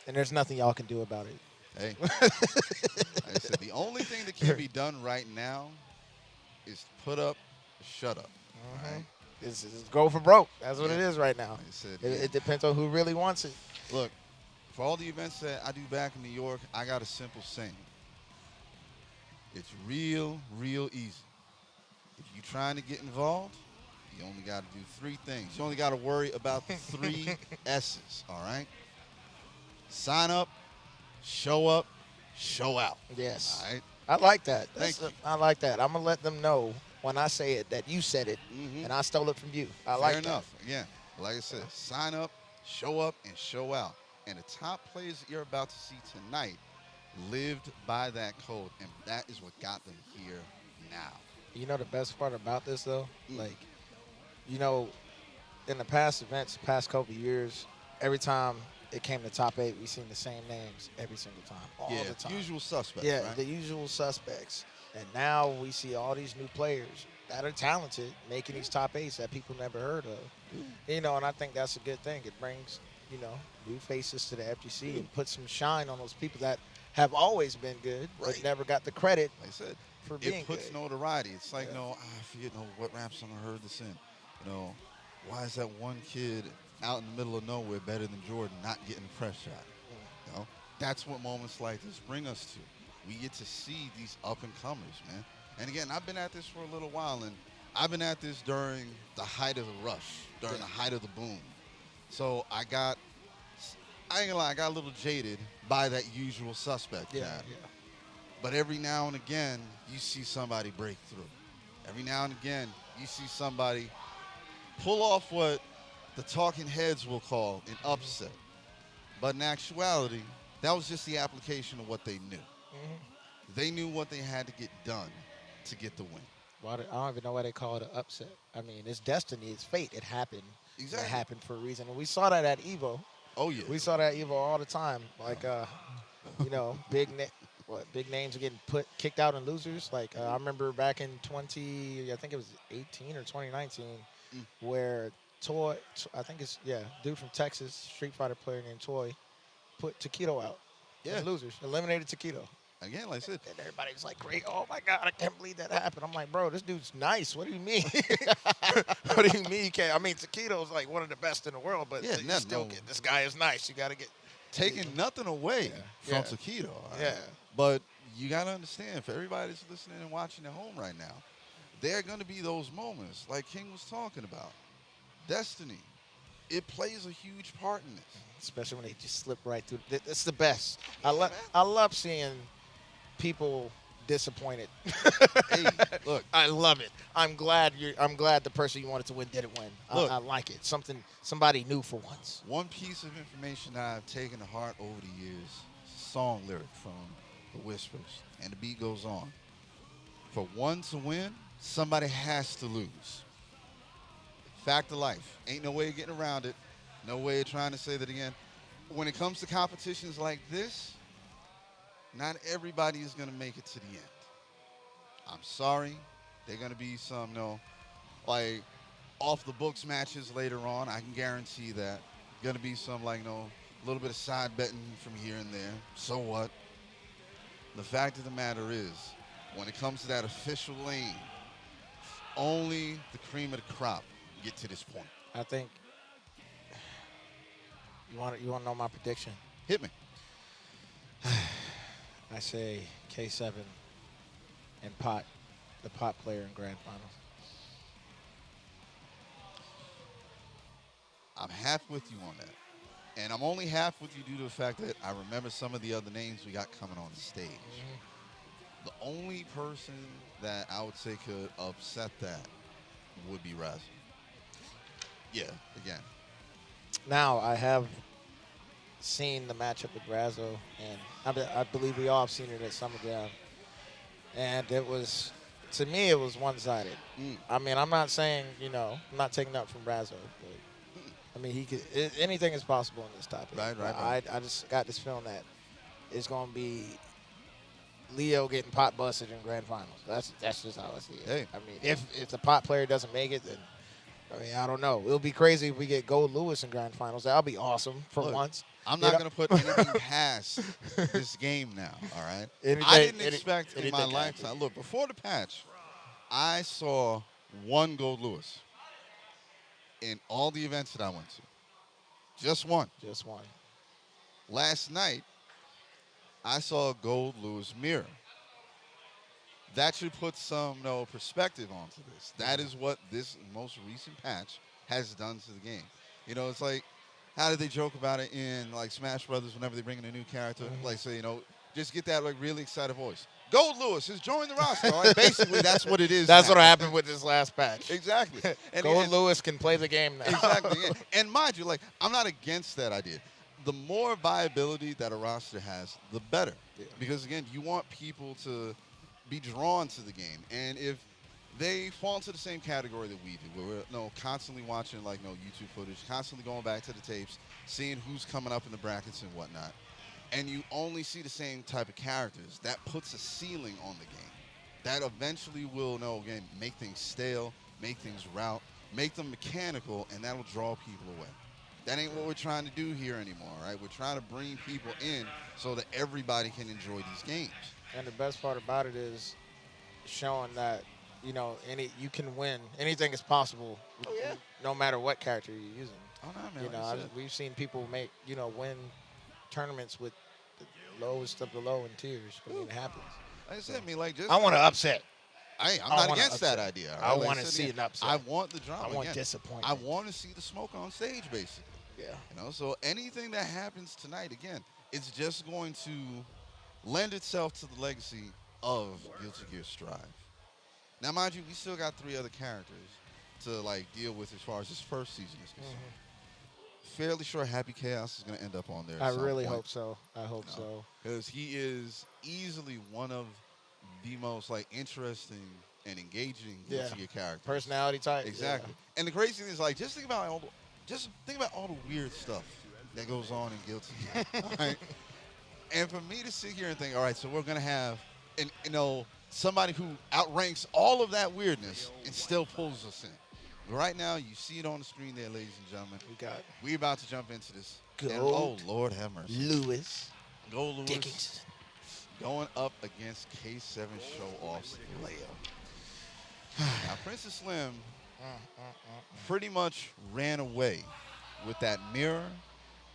And there's nothing y'all can do about it. Hey, like I said, the only thing that can be done right now is to put up or shut up. All right? It's go for broke. That's what Yeah. it is right now. Like I said, It depends on who really wants it. Look, for all the events that I do back in New York, I got a simple saying. It's real, real easy. If you're trying to get involved, you only got to do 3 things. You only got to worry about the 3 S's, all right? Sign up, show out. Yes. All right? I like that. Thank you. I like that. I'm going to let them know when I say it that you said it and I stole it from you. I like Fair that. enough. Again, like I said, sign up, and show out. And the top players that you're about to see tonight lived by that code, and that is what got them here now. You know the best part about this, though? Like, you know, in the past events, past couple of years, every time it came to top 8, we seen the same names every single time, all the time. Usual suspects, Yeah, right? the usual suspects. And now we see all these new players that are talented making these top 8s that people never heard of. You know, and I think that's a good thing. It brings, you know, new faces to the FGC and puts some shine on those people that have always been good, but never got the credit Like I said, for being it puts good. notoriety. It's like, I forget what rap song I heard this in. Why is that one kid out in the middle of nowhere better than Jordan not getting the press shot? That's what moments like this bring us to. We get to see these up-and-comers, man. And again, I've been at this for a little while, and I've been at this during the height of the rush, during the height of the boom. So I ain't gonna lie, I got a little jaded by that usual suspect. Yeah. But every now and again, you see somebody break through. Every now and again, you see somebody pull off what the talking heads will call an upset. But in actuality, that was just the application of what they knew. They knew what they had to get done to get the win. I don't even know why they call it an upset. I mean, it's destiny. It's fate. It happened. Exactly. It happened for a reason. And we saw that at EVO. Oh, yeah. We saw that at EVO all the time. Like, you know, big names are getting kicked out in losers. Like, I remember back in I think it was 18 or 2019, where Toy, I think it's, dude from Texas, Street Fighter player named Toy, put Taquito out. Yeah. In losers. Eliminated Taquito. Again, like I said. And everybody was like, great, oh my God, I can't believe that happened. I'm like, bro, this dude's nice. What do you mean? What do you mean you can't? I mean, Taquito's like one of the best in the world, but you still get, this guy is nice. You got to get. Taking nothing away from Yeah. Taquito. all right? Yeah. But you got to understand, for everybody that's listening and watching at home right now, there are going to be those moments like King was talking about. Destiny. It plays a huge part in this. Especially when they just slip right through. It's the best. I love seeing people disappointed. Hey, look. I love it. I'm glad the person you wanted to win didn't win. Look. I like it. Somebody new for once. One piece of information that I've taken to heart over the years, song lyric from The Whispers, and the beat goes on. For one to win, somebody has to lose. Fact of life. Ain't no way of getting around it. No way of trying to say that again. When it comes to competitions like this, not everybody is going to make it to the end. I'm sorry. There are going to be some, like, off-the-books matches later on. I can guarantee that. Gonna be some like a little bit of side betting from here and there. So what? The fact of the matter is, when it comes to that official lane, only the cream of the crop get to this point. I think you want to know my prediction. Hit me. I say K7 and Pot, the Pot player in Grand Finals. I'm half with you on that. And I'm only half with you due to the fact that I remember some of the other names we got coming on the stage. The only person that I would say could upset that would be Razzo. Yeah, again. Now, I have seen the matchup with Razzo, and I believe we all have seen it at Summer Jam. And it was, to me, it was one-sided. I mean, I'm not saying, I'm not taking up from Razzo, but I mean, anything is possible in this topic. Right. I just got this feeling that it's going to be Leo getting pot busted in Grand Finals. That's just how I see it. Hey. I mean, if the pot player doesn't make it, then, I don't know. It'll be crazy if we get Gold Lewis in Grand Finals. That'll be awesome for once. I'm not going to put anything past this game now, all right? I didn't expect in my lifetime. Look, before the patch, I saw one Gold Lewis in all the events that I went to. Just one. Just one. Last night, I saw a Gold Lewis mirror. That should put some perspective onto this. That is what this most recent patch has done to the game. It's like, how did they joke about it in like Smash Brothers whenever they bring in a new character? Like say, just get that like really excited voice. Gold Lewis has joined the roster. Right? Basically, that's what it is. That's what happened with this last patch. Exactly. And Gold Lewis can play the game now. Exactly. Yeah. And mind you, I'm not against that idea. The more viability that a roster has, the better. Yeah. Because again, you want people to be drawn to the game, and if they fall into the same category that we do, where we're constantly watching YouTube footage, constantly going back to the tapes, seeing who's coming up in the brackets and whatnot, and you only see the same type of characters, that puts a ceiling on the game. That eventually will, again, make things stale, make things route, make them mechanical, and that'll draw people away. That ain't what we're trying to do here anymore, right? We're trying to bring people in so that everybody can enjoy these games. And the best part about it is showing that, you can win. Anything is possible, no matter what character you're using. Oh, no, man. We've seen people win tournaments with the lowest of the low in tiers. I mean, it happens. Like I said, I want to upset. I'm not against that idea. Right? I want to see an upset. I want the drama. I want disappointment. I want to see the smoke on stage, basically. Yeah. So anything that happens tonight, again, it's just going to lend itself to the legacy of Guilty Gear Strive. Now, mind you, we still got 3 other characters to deal with as far as this first season is concerned. Fairly sure Happy Chaos is going to end up on there. I really hope so. I hope so. Because he is easily one of the most interesting and engaging Guilty Gear characters. Personality type. Exactly. Yeah. And the crazy thing is just think about all the weird stuff that goes on in Guilty Gear. All right? And for me to sit here and think, all right, so we're going to have somebody who outranks all of that weirdness and still pulls us in. But right now, you see it on the screen there, ladies and gentlemen. We're about to jump into this. Gold. Oh, Lord have mercy. Lewis. Gold Lewis. Dickinson. Going up against K7 Show-Off's Leo. Now, Princess Slim pretty much ran away with that mirror,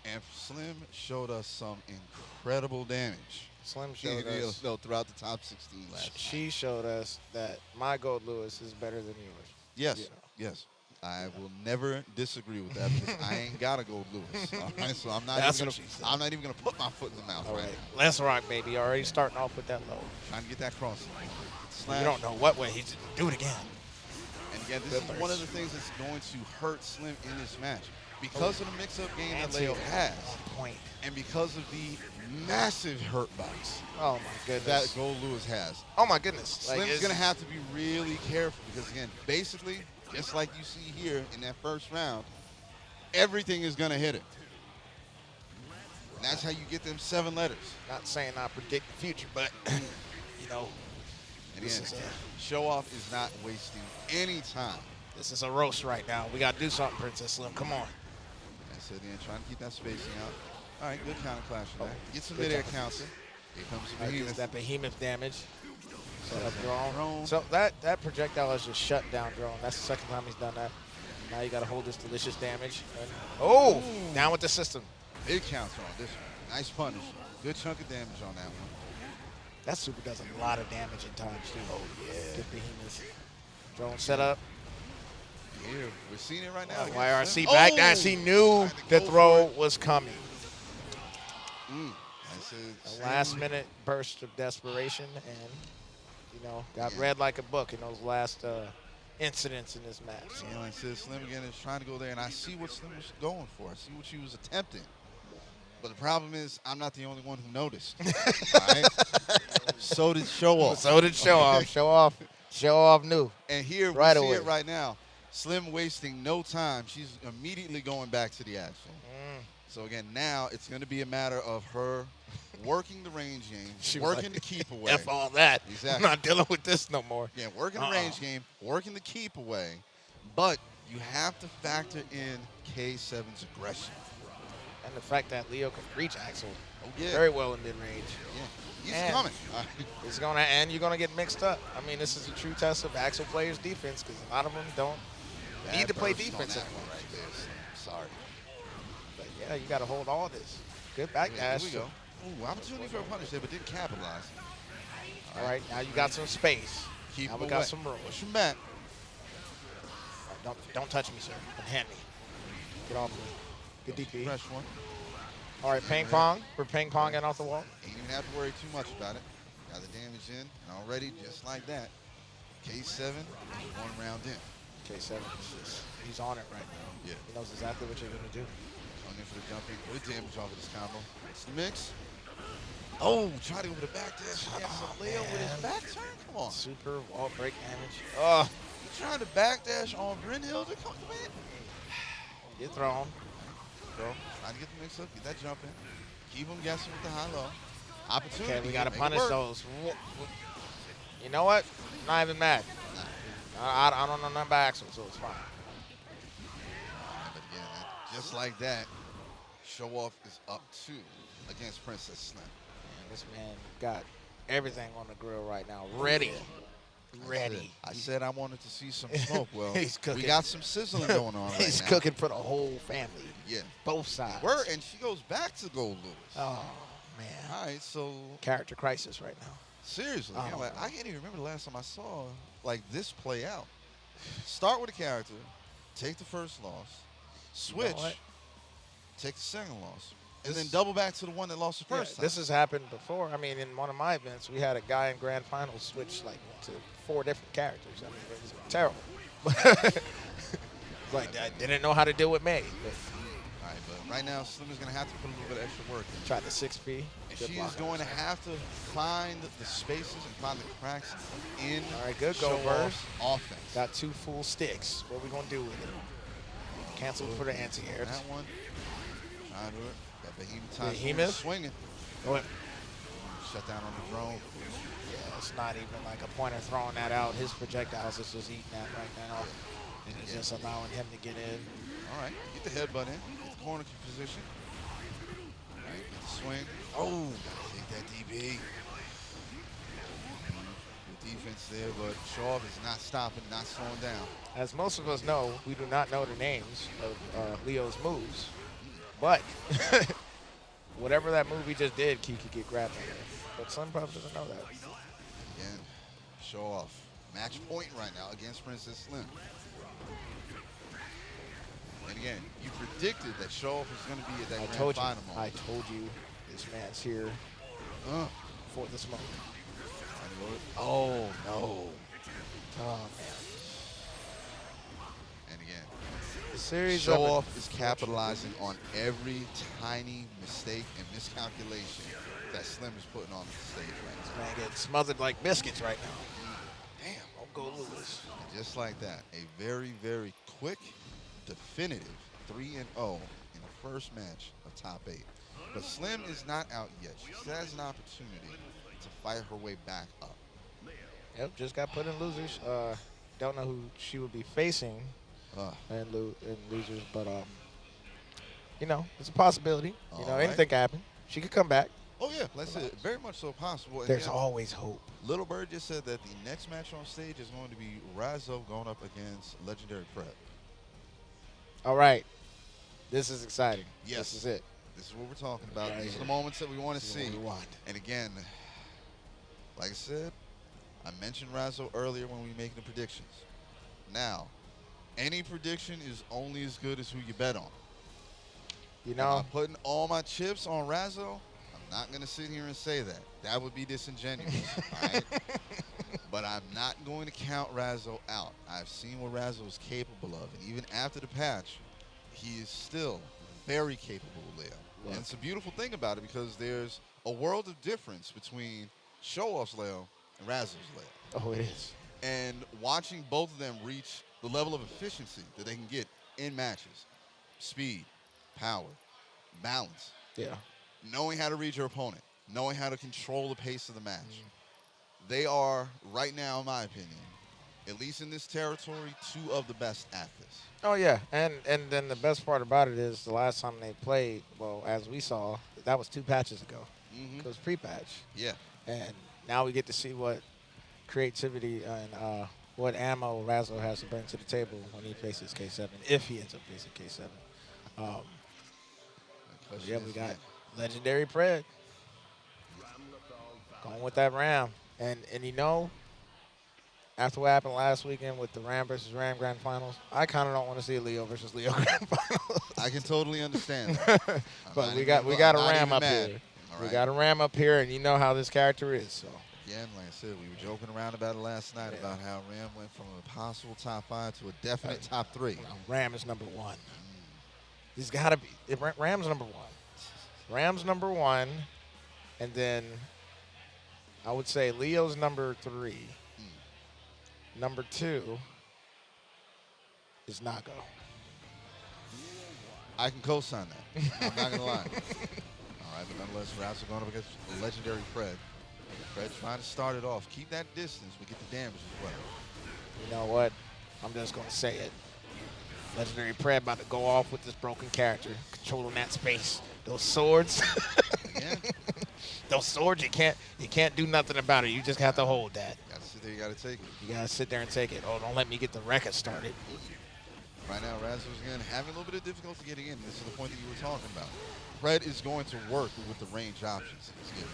and Slim showed us some incredible damage. Slim showed us throughout the top 16 last night. She showed us that my Gold Lewis is better than yours. Yes, yes. I will never disagree with that because I ain't got a Gold Lewis. All right, so I'm not even gonna put my foot in the mouth. All right. Let's rock, baby. Already starting off with that low. Trying to get that cross. You don't know what way he's do it again. And again, this is one of the things that's going to hurt Slim in this match. Because of the mix-up game that Leo has, and because of the massive hurt box my goodness. that Gold Lewis has. Oh, my goodness. Slim's going to have to be really careful because, again, basically, just like you see here in that first round, everything is going to hit it. And that's how you get them 7 letters. Not saying I predict the future, but, And again, Show-Off is not wasting any time. This is a roast right now. We got to do something, Princess Slim. Come on. said, trying to keep that spacing out. All right, good counter clash from that. Get some good mid-air counter. counter. Here comes the Gets behemoth. that behemoth damage. Set up Drone. drone. So that projectile is just shut down drone. That's the second time he's done that. Now you got to hold this delicious damage. And, down with the system. Big counter on this one. Nice punish. Good chunk of damage on that one. That super does a lot of damage in times too. Oh yeah. Good behemoth. Drone set up. Here, we're seeing it right now. YRC backdash. He knew the throw was coming. A last-minute burst of desperation, and got read like a book in those last incidents in this match. Yeah, like I said, Slim again is trying to go there, and I see what Slim was going for. I see what she was attempting. But the problem is, I'm not the only one who noticed. All right? So did Show Off. So did Show Off. Show Off knew. And here we right see away. it right now. Slim wasting no time. She's immediately going back to the action. So again, now it's going to be a matter of her working the range game, working the keep away. F all that. Exactly. I'm not dealing with this no more. Yeah, working the range game, working the keep away, but you have to factor in K7's aggression. And the fact that Leo can reach Axel yeah. very well in mid-range. Yeah, he's coming. It's gonna, and you're gonna get mixed up. I mean, this is a true test of Axel players' defense because a lot of them don't need to play defense anymore. Right there. Sorry. But yeah, you got to hold all this. Good backdash. Here we go. Ooh, opportunity for a punish there, but didn't capitalize. All right, now you got some space. Keep now him we away. got some room. Push him back. Don't touch me, sir. And hand me. Get off me. Good DP. Fresh one. All right, ping pong. We're ping ponging off the wall. Ain't even have to worry too much about it. Got the damage in, and already, just like that, K7 is 1 round in. K7 is just, he's on it right now. Yeah. He knows exactly what you're going to do. Coming in for the jumping. Good damage off of this combo. It's the mix. Oh, try to go with the back dash. Leo with his back turn? Come on. Super wall break damage. Oh, You trying to backdash on Brynhilde? Come on, man. get thrown. Bro, trying to get the mix up, get that jump in. Keep him guessing with the high-low. Opportunity. Okay, we got to make it punish work. those. You know what? Not even mad. I don't know nothing about Axel, so it's fine. But again, just like that, Show Off is up 2 against Princess Slim. Man, this man got everything on the grill right now. Ready. Ready. I said I wanted to see some smoke. Well, He's cooking. we got some sizzling going on right He's now. cooking for the whole family. Yeah. Both sides. And she goes back to Gold Lewis. Oh, man. All right, so Character crisis right now. seriously, Oh. yeah, like, I can't even remember the last time I saw like this play out. Start with a character, take the first loss, switch, what? take the second loss, and then double back to the one that lost the first time. This has happened before. I mean, in one of my events, we had a guy in grand finals switch like to 4 different characters. I mean, it was terrible. Like, I didn't know how to deal with May. But All right, but right now, Slim is going to have to put a little bit of extra work in. tried the 6P. And Good she block is on going to the side. have to find the spaces and find the cracks in All right, good go, Show Burst. Off's offense. Got 2 full sticks. What we gonna do with it? Canceled for the anti-airs. That one. Trying to do it. That Behemoth time Behemoth? swinging. Go ahead. Shut down on the drone. Yeah, it's not even like a pointer throwing that out. His projectiles is just eating that right now. And it's just allowing him to get in. All right, get the headbutt in. Get the corner position. All right, get the swing. Oh, take that DB. Good defense there, but Shaw is not stopping, not slowing down. As most of us know, we do not know the names of Leo's moves. But whatever that move he just did, Key could get grabbed in there. But Slim probably doesn't know that. Again, Show Off. Match point right now against Princess Slim. And again, you predicted that Show Off was going to be at that I grand told you. final I moment. told you this man's here for the smoke. Oh, no. Oh, man. And again, The series Show of Off is capitalizing on every tiny mistake and miscalculation that Slim is putting on the stage right now. Man getting smothered like biscuits right now. Damn, don't go Lewis. And just like that, a very, very quick, definitive 3-0 in the first match of top 8. But Slim is not out yet. She still has an opportunity to fight her way back up. Yep, just got put in losers. Don't know who she would be facing in losers, but you know, it's a possibility. You know, All right. anything can happen. She could come back. Oh yeah, that's it. Very much so possible. And There's yeah, always hope. Little Bird just said that the next match on stage is going to be Razo going up against Legendary Pred. All right. This is exciting. Yes. This is it. This is what we're talking about. Right These are here. the moments that we want to This is see. what we want. And again, like I said, I mentioned Razo earlier when we were making the predictions. Now, any prediction is only as good as who you bet on. You Am know, I putting all my chips on Razo? I'm not going to sit here and say that. That would be disingenuous. All right? But I'm not going to count Razo out. I've seen what Razo is capable of. And even after the patch, he is still very capable of Leo. Yeah. And it's a beautiful thing about it because there's a world of difference between Show-Off's Leo and Razo's Leo. oh, it is. And watching both of them reach the level of efficiency that they can get in matches, speed, power, balance, Yeah. knowing how to read your opponent, knowing how to control the pace of the match. They are, right now, in my opinion, at least in this territory, two of the best at this. Oh, yeah. And then the best part about it is the last time they played, well, as we saw, that was 2 patches ago. Mm-hmm. It was pre-patch. Yeah. And now we get to see what creativity and what ammo Razo has to bring to the table when he faces K7, if he ends up facing K7. Yeah, we got Legendary Pred going with that Ram. And you know, after what happened last weekend with the Ram versus Ram Grand Finals, I kind of don't want to see a Leo versus Leo Grand Finals. I can totally understand that. But we got a Ram up here. We got a Ram up here, and you know how this character is. So. Yeah, and like I said, we were joking around about it last night about how Ram went from a possible top 5 to a definite top 3. Ram is number 1. He's got to be. Ram's number 1. Ram's number 1, and then I would say Leo's number 3. Number 2 is Nago. I can co-sign that. I'm not going to lie. All right, but nonetheless, Razo going up against Legendary Pred. Fred trying to start it off. Keep that distance, but get the damage as well. You know what? I'm just going to say it. Legendary Pred about to go off with this broken character, controlling that space. Those swords. Yeah. Those swords, you can't do nothing about it. You just have to hold that. You got to sit there, you got to take it. You got to sit there and take it. Oh, don't let me get the record started. Right now, Razo's again having a little bit of difficulty getting in. This is the point that you were talking about. Pred is going to work with the range options he's given.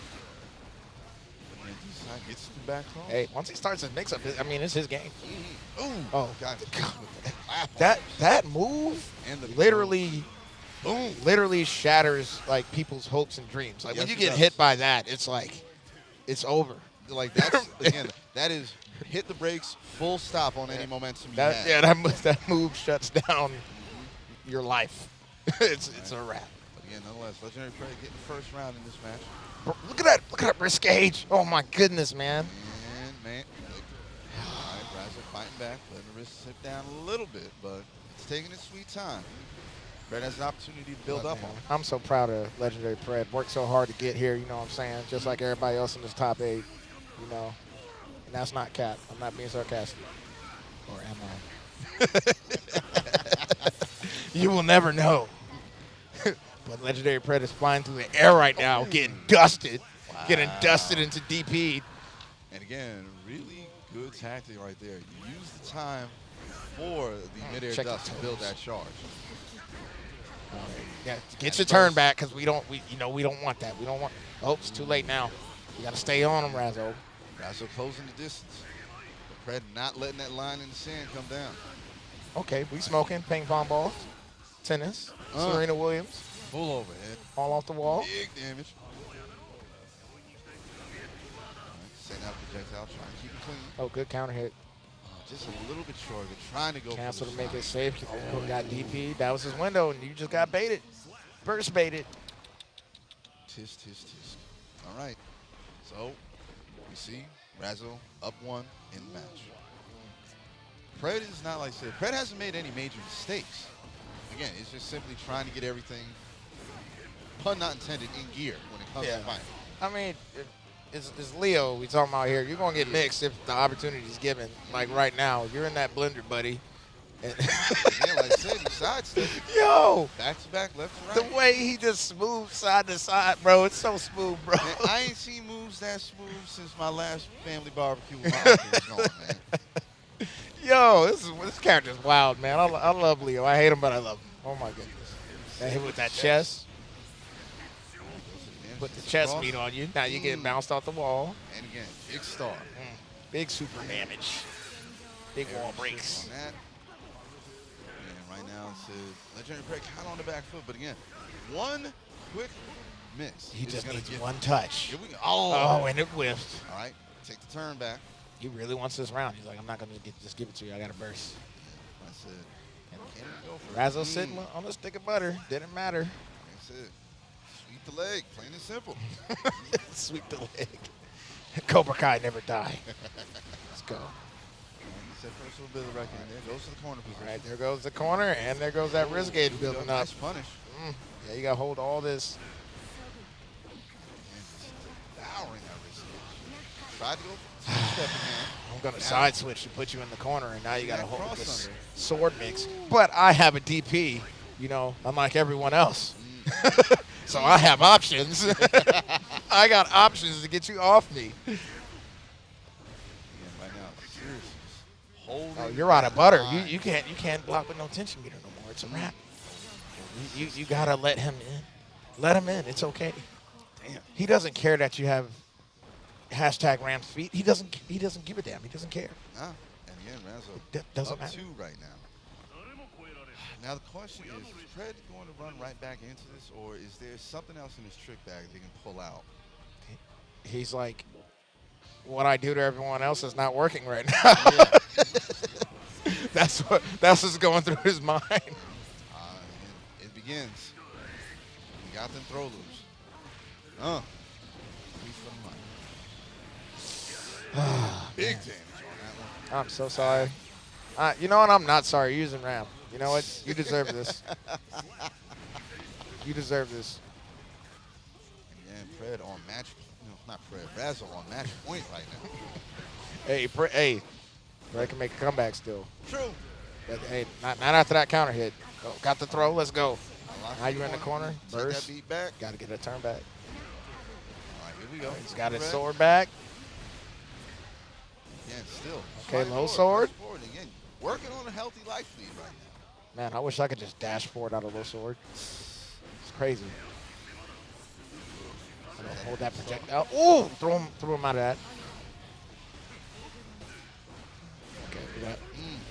And he gets him back home. Hey, once he starts his mix-up, I mean, it's his game. Ooh. Oh, God. that move And the literally, boom, literally shatters like people's hopes and dreams. Like Yes, when you it get does. hit by that, it's like, it's over. Like that's again, that is hit the brakes, full stop on any momentum you have. Yeah, that move shuts down your life. It's a wrap. But again, nonetheless, Legendary Pred getting the first round in this match. Bro, look at that wrist gauge. Oh my goodness, man. And man, all right, Razo fighting back, letting the wrist slip down a little bit, but it's taking its sweet time. Pred has an opportunity to build up on it. I'm so proud of Legendary Pred. Worked so hard to get here, you know what I'm saying? Just like everybody else in this top 8, you know. And that's not cap. I'm not being sarcastic. Or am I? You will never know. But Legendary Pred is flying through the air right now, getting dusted. Getting dusted into DP. And again, really good tactic right there. You use the time for the midair Check dust the to build toes. that charge. Yeah, get your turn back because we don't want that. We don't want. Oh, it's too late now. You got to stay on him, Razo. Razo closing the distance. But Pred not letting that line in the sand come down. Okay, we smoking ping pong balls, tennis, Serena Williams, Full overhead. all off the wall. Big damage. Send out projectile, trying to keep it clean. Oh, good counter hit. Just a little bit short, but trying to go Cancel for to the make it side. safe. Got DP. That was his window, and you just got baited. Burst baited. Tisk, tisk, tisk. All right. So, we see Razo up 1 in the match. Pred is not like I said. Pred hasn't made any major mistakes. Again, it's just simply trying to get everything, pun not intended, in gear when it comes to fighting. I mean, it's Leo we talking about here. You're going to get mixed if the opportunity is given. Like right now, you're in that blender, buddy. And Again, like I said, he sidestepped. yo, Back to back, left to the right. way he just moves side to side, bro, it's so smooth, bro. Man, I ain't seen moves that smooth since my last family barbecue with my uncle was gone, man. Yo, this character's wild, man. I love Leo. I hate him, but I love him. Oh my goodness. That hit with that chest. Put the chest meat on you. Now you get bounced off the wall. And again, big star. Big super damage. Big wall breaks. On that. And right now it's a legendary break kind of on the back foot, but again, one quick miss. He is just gonna needs get- one touch. Here we go. Oh, and it whiffed. All right, take the turn back. He really wants this round. He's like, I'm not going to just give it to you. I got to burst. That's it. Can we go for Razzo it? sitting on a stick of butter. Didn't matter. That's it. Sweep the leg, plain and simple. Sweep the leg. Cobra Kai never die. Let's go. He said first little bit of the reckoning there. Goes to the corner position. All right, there goes the corner, and there goes that wrist gauge There we go. building up. Nice punish. Yeah, you got to hold all this. And just devouring that wrist gauge. Tried to go stepping man. I'm going to Now- side switch to put you in the corner, and now you got to that hold cross this under. sword mix. But I have a DP, you know, unlike everyone else. So I have options. I got options to get you off me. Again, right now, seriously, just holding. Oh, you're out of butter. line. You can't block with no tension meter no more. It's a wrap. You gotta let him in. Let him in. It's okay. Damn. He doesn't care that you have hashtag Rams feet. He doesn't give a damn. He doesn't care. Nah. And again, Razzo Doesn't up matter. 2 right now. Now the question is Fred going to run right back into this, or is there something else in his trick bag they can pull out? He's like, what I do to everyone else is not working right now. That's what's going through his mind. And it begins. We got them throw loose. Reach for the money. Big damage on that one. I'm so sorry. You know what? I'm not sorry. You're using Ram. You know what? You deserve this. You deserve this. And Fred on match, no, not Fred, Razzo on match point right now. Hey, Fred can make a comeback still. True. But hey, not after that counter hit. Oh, got the throw. Let's go. Unlock Now you're in the corner. Take that Burst. beat back. Got to get a turn back. All right, here we go. He's got his Fred. sword back. Again, still. Okay, Slide low forward, sword. press forward. Again, working on a healthy life lead right now. Man, I wish I could just dash forward out of low sword. It's crazy. I'm gonna hold that projectile. Ooh, throw him out of that. Okay, we got.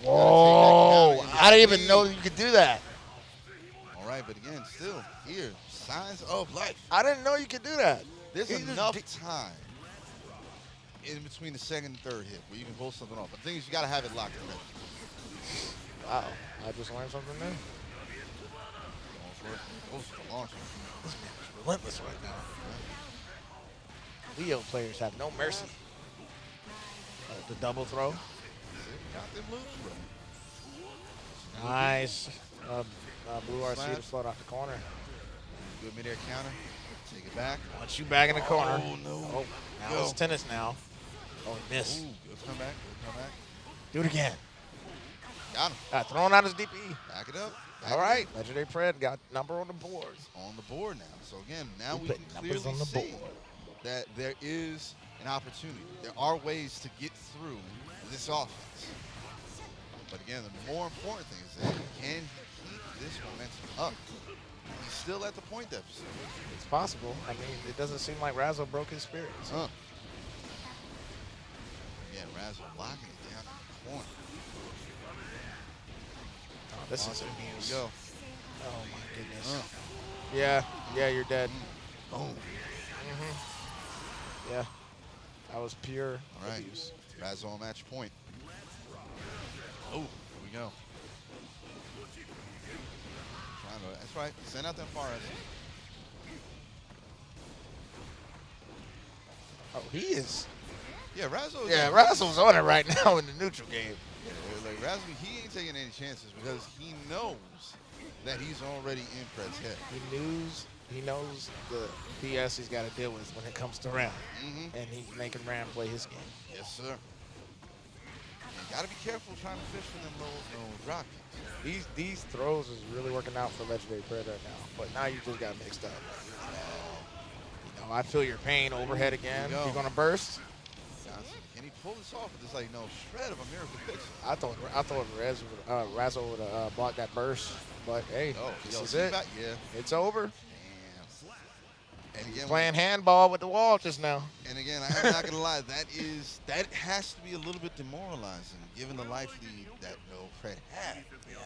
Whoa! I didn't even know you could do that. All right, but again, still here, signs of life. I didn't know you could do that. There's He just enough did- time in between the second and third hit where you can pull something off. But the thing is, you got to have it locked in. Wow, I just learned something new. Going for it. Goes for the launch. This man is relentless right now. Leo players have no mercy. The double throw. Got them loose, bro. Nice. Blue RC to Slash. float out the corner. Good mid-air counter. Take it back. Once you back in the corner. Oh, no. Oh, now Go. it's tennis now. Oh, he missed. Ooh, good comeback. Good comeback. Do it again. Got him. Throwing out his DP. Back it up. Back All it right. up. Legendary Fred got number on the board. On the board now. So again, now We we put can numbers clearly on the see board. that there is an opportunity. There are ways to get through this offense. But again, the more important thing is that can he keep this momentum up? He's still at the point deficit. It's possible. I mean, it doesn't seem like Razzo broke his spirit. Again, Razzo locking it down in the corner. Oh, this is Here abuse. we go. Oh, my goodness. Yeah, you're dead. Boom. Yeah. That was pure All right. abuse. Razzo on match point. Oh, here we go. Trying to, that's right. Send out them far as. Oh, he is. Yeah, Razzo. Yeah, Razzo's on it right now in the neutral game. Like Razzo, he ain't taking any chances because he knows that he's already in Fred's head. He knows the BS he's got to deal with when it comes to Ram. Mm-hmm. And he's making Ram play his game. Yes, sir. You got to be careful trying to fish for them low drop kicks. These throws is really working out for Legendary Predator now. But now you just got mixed up. You know, I feel your pain. Overhead again. There you go. You're gonna burst. Johnson, can he pull this off? It's like no shred of a miracle picture. I thought Razzle would have blocked that burst. But hey, this is it. Yeah. It's over. Damn. And again, Playing handball with the wall just now. And again, I'm not gonna lie, that has to be a little bit demoralizing, given the life lead that Fred had. Yeah.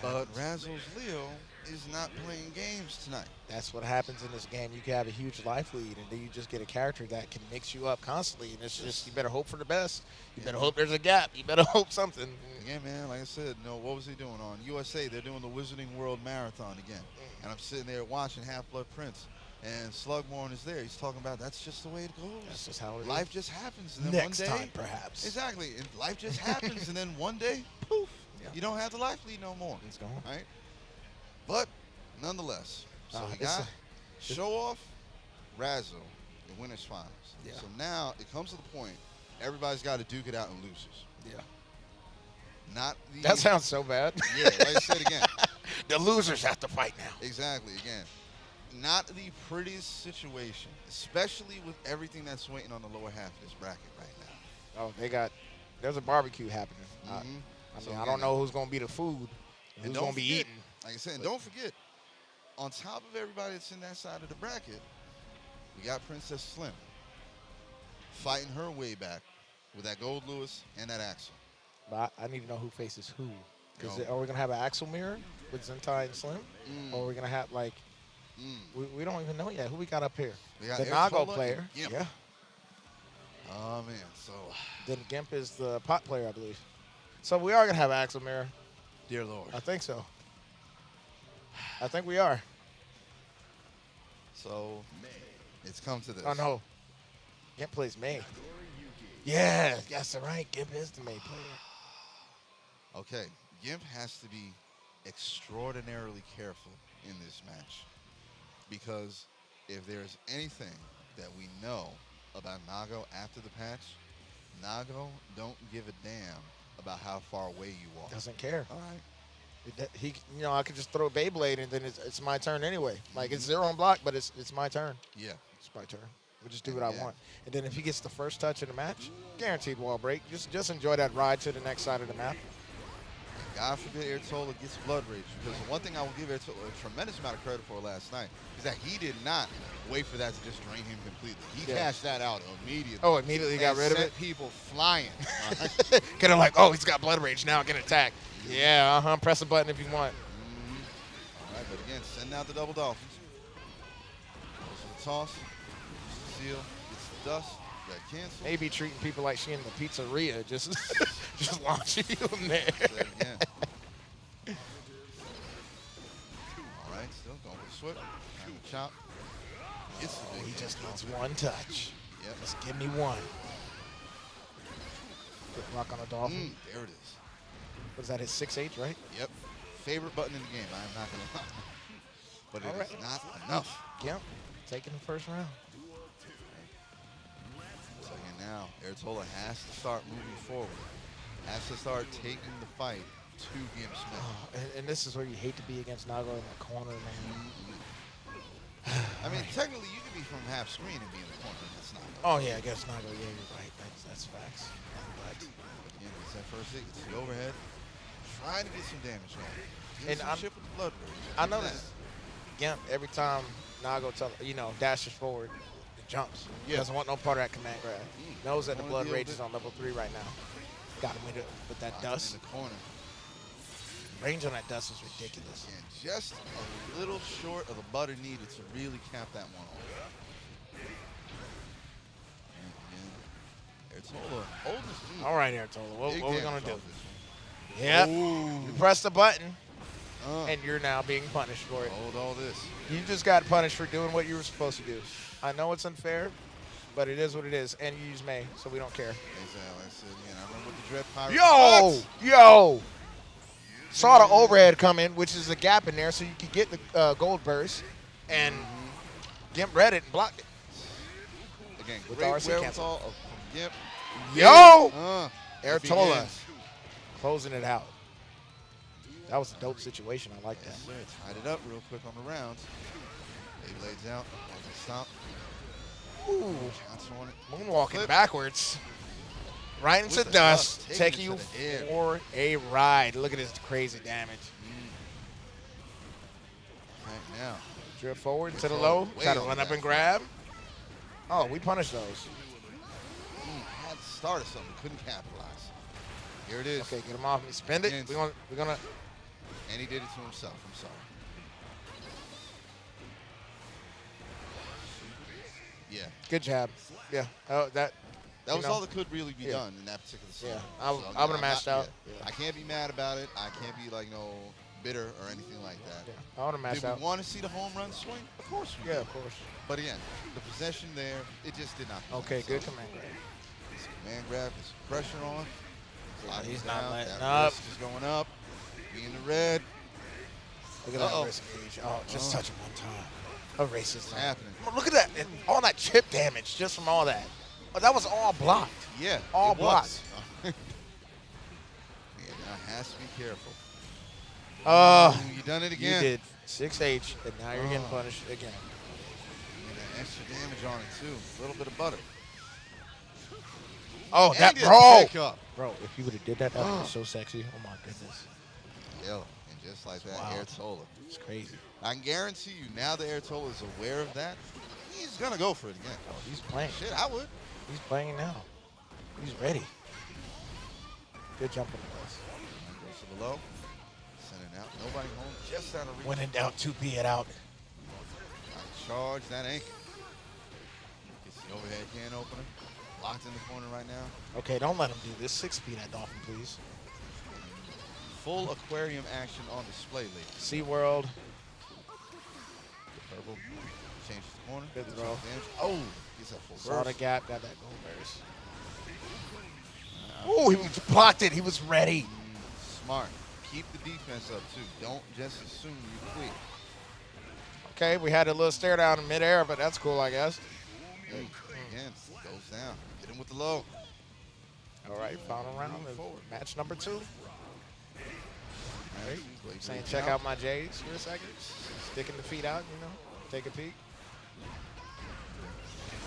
But Razzle's Leo is not playing games tonight. That's what happens in this game. You can have a huge life lead, and then you just get a character that can mix you up constantly. And it's just, you better hope for the best. You better hope there's a gap. You better hope something. Again, man, like I said, what was he doing on USA? They're doing the Wizarding World Marathon again. And I'm sitting there watching Half-Blood Prince. And Slugmorn is there. He's talking about that's just the way it goes. That's just how it life is. just happens. And then Next one day, time, perhaps. Exactly. And life just happens. And then one day, poof, you don't have the life lead no more. It's gone. Right? But nonetheless, so we it's got Show Off, Razzle, the winners finals. Yeah. So now it comes to the point, everybody's got to duke it out in losers. Yeah. Not the. That sounds so bad. Yeah, like I said again. The losers have to fight now. Exactly, again. Not the prettiest situation, especially with everything that's waiting on the lower half of this bracket right now. Oh, there's a barbecue happening. I don't know who's going to be the food, who's going to be eating. Like I said, and don't forget, on top of everybody that's in that side of the bracket, we got Princess Slim fighting her way back with that Gold Lewis and that Axel. But I need to know who faces who. Are we going to have an Axel mirror with Zentai and Slim? Or are we going to have, like, we don't even know yet. Who we got up here? We got the Nago player. Yeah. Oh, man. So then Gimp is the pot player, I believe. So we are going to have an Axel mirror. Dear Lord. I think so. I think we are. So it's come to this. Oh, no. Gimp plays May. Yeah, that's right. Gimp is the May player. Okay. Gimp has to be extraordinarily careful in this match. Because if there's anything that we know about Nago after the patch, Nago don't give a damn about how far away you are. Doesn't care. All right. I could just throw a Beyblade and then it's my turn anyway. Like it's 0 on block, but it's my turn. Yeah. It's my turn. We'll just do what I want. And then if he gets the first touch in the match, guaranteed wall break. Just enjoy that ride to the next side of the map. God forbid Airtola gets Blood Rage, because the one thing I will give Airtola a tremendous amount of credit for last night is that he did not wait for that to just drain him completely. He cashed that out immediately. Oh, immediately got rid of it? People flying. Kind of like, oh, he's got Blood Rage, now I can attack. Yeah, press a button if you want. All right, but again, sending out the double dolphins. Goes for the toss. Seal, gets the dust. Got canceled. Maybe treating people like she in the pizzeria, just launching you in there. Again. All right, still going with the swip. Trying to chop. He just needs one touch. Yep. Just give me one. Quick rock on a dolphin. There it is. Was that his 6H, right? Yep. Favorite button in the game, I'm not going to lie. But it is not enough. Yep. Taking the first round. So again, now Airtola has to start moving forward. Has to start taking the fight to Gimp Smith. Oh, and this is where you hate to be against Nago in the corner, man. I mean, technically, you could be from half screen and be in the corner. That's not. Oh, yeah, I guess Nago. Yeah, you're right. That's facts. But again, it's that first hit. It's the overhead. Trying to get some damage on it. And some chip with the blood rage. I noticed Gimp, every time Nago dashes forward, it jumps. He doesn't want no part of that command grab. Knows that the blood rage is on level 3 right now. Got him with that dust. In the corner. Range on that dust is ridiculous. Again, just a little short of the butter needed to really cap that one off. And again, Airtola, All right, Airtola. What are we going to do? This Yep. Ooh. You press the button, and you're now being punished for it. Hold all this. You just got punished for doing what you were supposed to do. I know it's unfair, but it is what it is. And you use May, so we don't care. Exactly. I said, again, I run with the Dread Pirate. Yo! Saw the overhead come in, which is a gap in there, so you could get the gold burst. And Gimp read it and blocked it. Again, With great RC wherewithal cancel. from Gimp. Yo! Ertola begins. closing it out. That was a dope situation. I like that. Yes, sir. Tied it up real quick on the rounds. Blades out. Stop. Ooh, Johnson on it. moonwalking Flip. backwards. Right into With the dust. dust, Take taking you it to the air. for a ride. Look at this crazy damage. Right now. Drift forward to the Control low. way Try to on run the up and back. grab. Oh, we punish those. Had to start something. Couldn't capitalize. Here it is. Okay, get him off me. Spend it. Yes. We're gonna. And he did it to himself. I'm sorry. Yeah. Good job. Yeah. Oh, that. That you was know, all that could really be yeah. done in that particular scene. Yeah, I would I'm have mashed not- out. yeah. Yeah. I can't be mad about it. I can't be like bitter or anything like that. Yeah, I would have mashed Did out. we want to see the home run swing? Of course we Yeah, did. of course. But again, the possession there, it just did not. present Okay, good itself. command grab. This command grab, there's some pressure on. Slide he's it not down. letting That up. wrist is going up. Be in the red. Look at Uh-oh. that wrist gauge. Oh, just touch him one time. A racist. What's happening? Look at that. And all that chip damage just from all that. Oh, that was all blocked. Yeah, All it was. blocked. Yeah, now has to be careful. You done it You again. did 6H, and now you're getting Oh. punished again. And that extra damage on it too. A little bit of butter. Oh, And that he did bro. pick up. Bro, if you would have did that, that would be so sexy. Oh my goodness. Yo, and just like that, Wow. Ertola. It's crazy. I can guarantee you, now that Ertola is aware of that, he's gonna go for it again. Oh, he's playing. Shit, I would. He's playing now. He's ready. Good jump on the bus. Goes to the low. Send it out. Nobody home. Just out of reach. When in doubt, 2P it out. Trying to charge that ankle. Gets the overhead can opener. Locked in the corner right now. Okay, don't let him do this. 6P that Dolphin, please. Full aquarium action on display, ladies. SeaWorld. Purple. Changes the corner. Good Does throw. some damage. Oh, gets that full Saw the burst. gap, got that goal burst. Oh, he was blocked it. He was ready. Smart. Keep the defense up too. Don't just assume you quit. Okay, we had a little stare down in midair, but that's cool, I guess. Again, goes down. Hit him with the low. All right, final round. Forward. Match number 2. All right. Blade Saying break check down. out my J's for a second. Sticking the feet out, take a peek.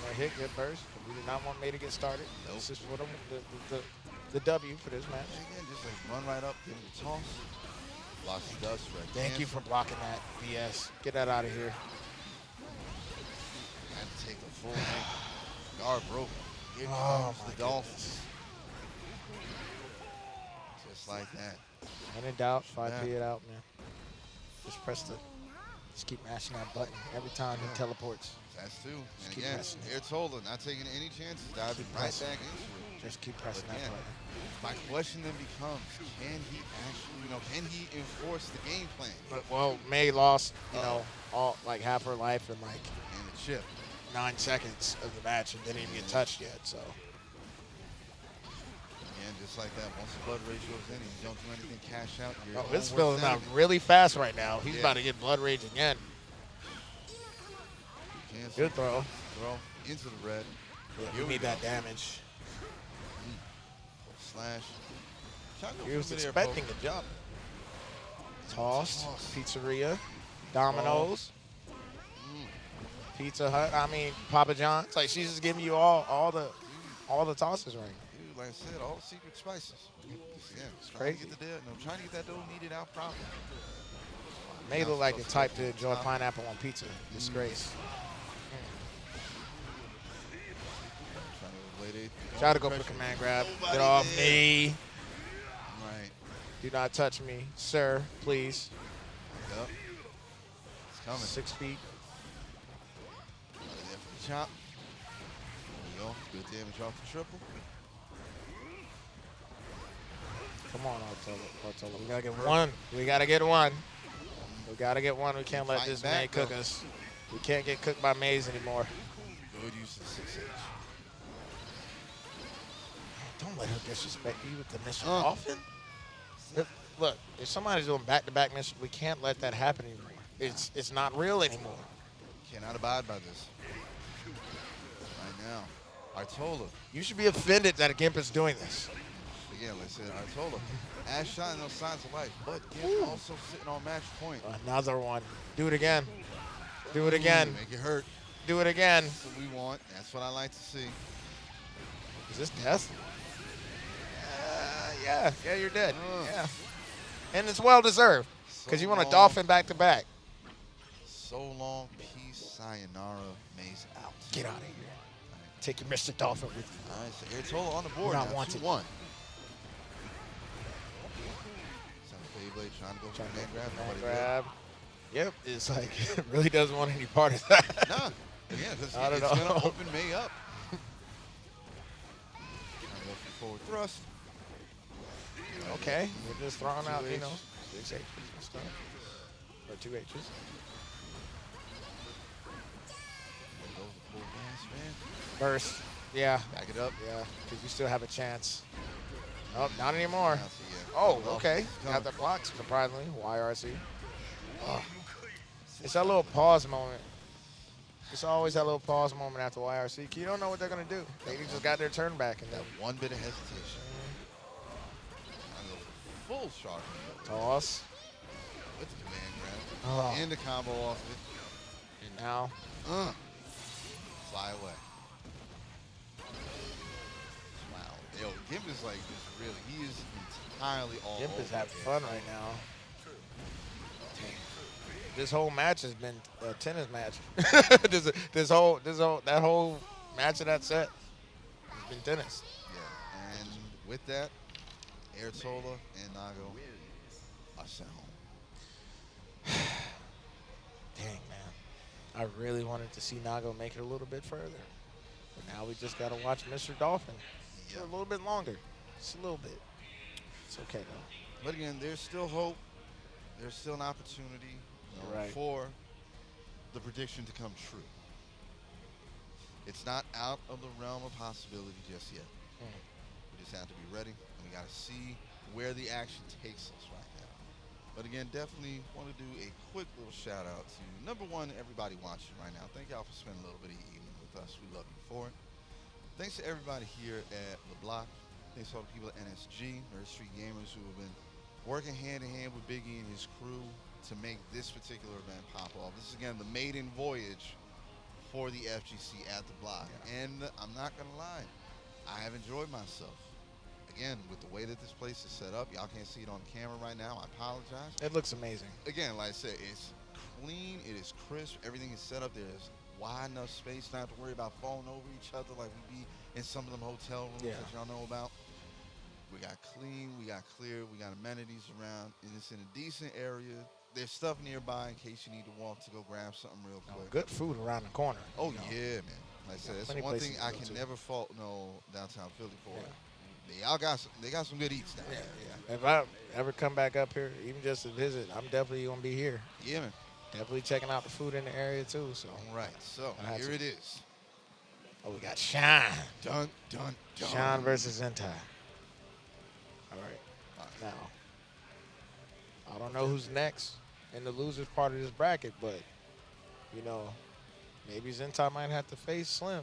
Right hit, good burst. We did not want May to get started. Nope. This is for the W for this match. Again, just like run right up, give him the toss. Blocks the dust. Right. Thank you for blocking that BS. Get that out of here. Had to take the full ankle. Guard broken. Here Oh, comes my the Dolphins. Just like that. When in doubt, 5P Yeah. it out, man. Just keep mashing that button every time he teleports. That's two. And keep again, pressing it. Ertola not taking any chances, diving right pressing back into it. Just keep pressing But that again, button. my question then becomes, can he actually, can he enforce the game plan? But, well, May lost, all like half her life in like And the chip. 9 seconds of the match and didn't even get touched yet. So Again, just like that, once the blood ratio is in, and you don't do anything, cash out. You're oh, this your own filling worst out enemy. really fast right now. He's Yeah. about to get blood rage again. Cancel. Good throw. Throw into the red. Yeah, Here we we need go. that damage. Slash. Try to go He was for midair expecting poke. a jump. Tossed. Toss. Pizzeria. Domino's. Mm. Pizza Hut. I mean Papa John's. Like she's just giving you all the tosses right now. Dude, like I said, all the secret spices. Just, again, just trying crazy. to get the trying to get that dough kneaded out properly. May Not look like the supposed type go to for the enjoy top. pineapple on pizza. Disgrace. Trying to blade it. Try to go for Pressure. command grab. Nobody Get off did. me. Right. Do not touch me, sir. Please. Yep. It's coming. 6 feet. There for the chop. There we go. Good damage off the triple. Come on, Artola. We gotta get one. We gotta get one. We gotta get one. We can't let Fighting this May back, cook though. us. We can't get cooked by Maze anymore. Good use of the 6H. Don't let her disrespect you with the mission Uh. often. Look, if somebody's doing back-to-back missions, we can't let that happen anymore. It's not real anymore. Cannot abide by this. Right now. Artola. You should be offended that a Gimp is doing this. Again, like I said, I told him, Ash showing those signs of life, but Gimp also sitting on match point. Another one. Do it again. Do it again. Make it hurt. Do it again. That's what we want. That's what I like to see. Is this death? Yeah, you're dead. Yeah. And it's well deserved because you want a dolphin back to back. So long, peace, sayonara, Maze out. Get out of here. Take your Mr. Dolphin with you. All right, so Airtola on the board Not now, wanted. 2-1. Beyblade trying to go for the man grab. Man Nobody grab. Yep, it's like it really doesn't want any part of that. Nah, again, because I don't it's know. going to open May up. Trying to go for forward thrust. Okay, we're just throwing out, 2 you know, H's. 6 H's and stuff. Or 2 H's. There goes the full gas, man. Burst. Yeah. Back it up. Yeah, because you still have a chance. Oh, not anymore. Now, so yeah. Oh, Well, okay. it's Got coming. the blocks, surprisingly. YRC. It's that little pause moment. It's always that little pause moment after YRC. You don't know what they're going to do. They just got their turn back. And That then one bit of hesitation. Trying to go for full shark. toss. With the command grab. Oh. And the combo off of it. And now. Fly away. Wow. Yo, Gimp is like just really, he is entirely all Gimp is over having it. fun right now. This whole match has been a tennis match. that whole match of that set has been tennis. Yeah. And with that, Airtola and Nago are sent home. Dang, man. I really wanted to see Nago make it a little bit further. But now we just got to watch Mr. Dolphin for a little bit longer. Just a little bit. It's okay, though. But again, there's still hope. There's still an opportunity for the prediction to come true. It's not out of the realm of possibility just yet. We just have to be ready, and we got to see where the action takes us right now. But again, definitely want to do a quick little shout out to number one, everybody watching right now. Thank y'all for spending a little bit of your evening with us. We love you for it. Thanks to everybody here at The Block. Thanks to all the people at NSG, Nerd Street Gamers, who have been working hand in hand with Biggie and his crew to make this particular event pop off. This is, again, the maiden voyage for the FGC at The Block. And I'm not going to lie, I have enjoyed myself. Again, with the way that this place is set up, y'all can't see it on camera right now. I apologize. It looks amazing. Again, like I said, it's clean, it is crisp, everything is set up. There's wide enough space not to worry about falling over each other like we be in some of them hotel rooms that y'all know about. We got clean, we got clear, we got amenities around, and it's in a decent area. There's stuff nearby in case you need to walk to go grab something real quick. Good food around the corner. Oh, yeah, man. Like I said, it's plenty one places thing to I go can to. never fault downtown Philly for. They got some good eats down there. If I ever come back up here, even just to visit, I'm definitely going to be here. Yeah, man. Definitely checking out the food in the area, too. So. All right, so here it is. Oh, we got Shine. Dun, dun, dun. Shine versus Zentai. All right. Now, I don't know who's next in the losers part of this bracket, but, you know, maybe Zentai might have to face Slim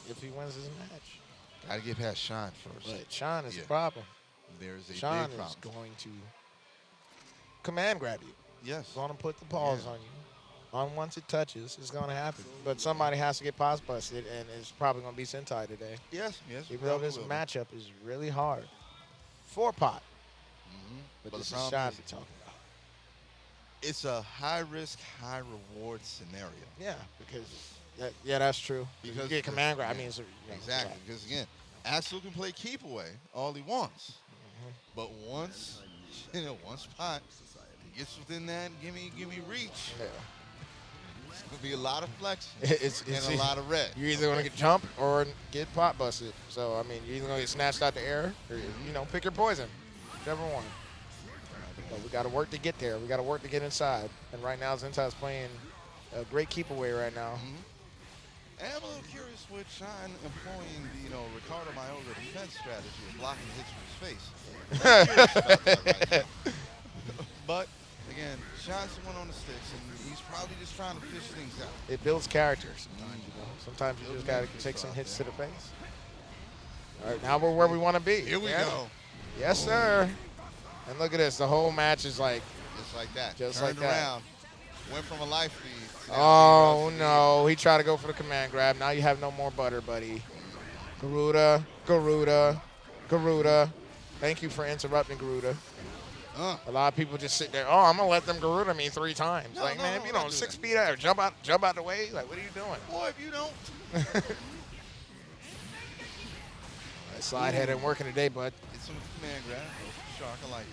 if he wins his match. Got to get past Shine first. But Shine is the problem. There's a Shine big problem. is going to command grab you. Yes. Going to put the paws on you. Unwanted touches is going to happen. But somebody has to get paws busted, and it's probably going to be Sentai today. Yes. Even though this matchup is really hard. 4-pot. But But this the is problem Shine is- we're talking about. It's a high-risk, high-reward scenario. Yeah, because that's true. Because you get command grab. I mean, it's exactly. Because again, Axel can play keep away all he wants, but once Pot gets within that, give me reach. It's gonna be a lot of flex and a lot of red. You're either going to get jumped or get pot busted. So I mean, you're either going to get snatched out the air, or pick your poison, whichever one. But we got to work to get there. We got to work to get inside. And right now, Zentai's playing a great keep away right now. And I'm a little curious with Shine employing the, Ricardo Mayoga defense strategy of blocking hits from his face. I'm curious about that right now. But, again, Shine's the one on the sticks, and he's probably just trying to fish things out. It builds character sometimes, Sometimes you just got to take some hits to the face. All right, now we're where we want to be. Here we Yeah. go. Yes, sir. And look at this. The whole match is like, Just like that. Just Turned like that. around. Went from a life feed. to now oh, being no. He tried to go for the command grab. Now you have no more butter, buddy. Garuda, Garuda, Garuda. Thank you for interrupting, Garuda. A lot of people just sit there, oh, I'm going to let them Garuda me 3 times. No, like, no, man, no, if you don't don't do 6 that. feet out or jump out the way, like, what are you doing? Boy, if you don't. That slide head ain't working today, bud. Get some command grab. Go for shark. I like it.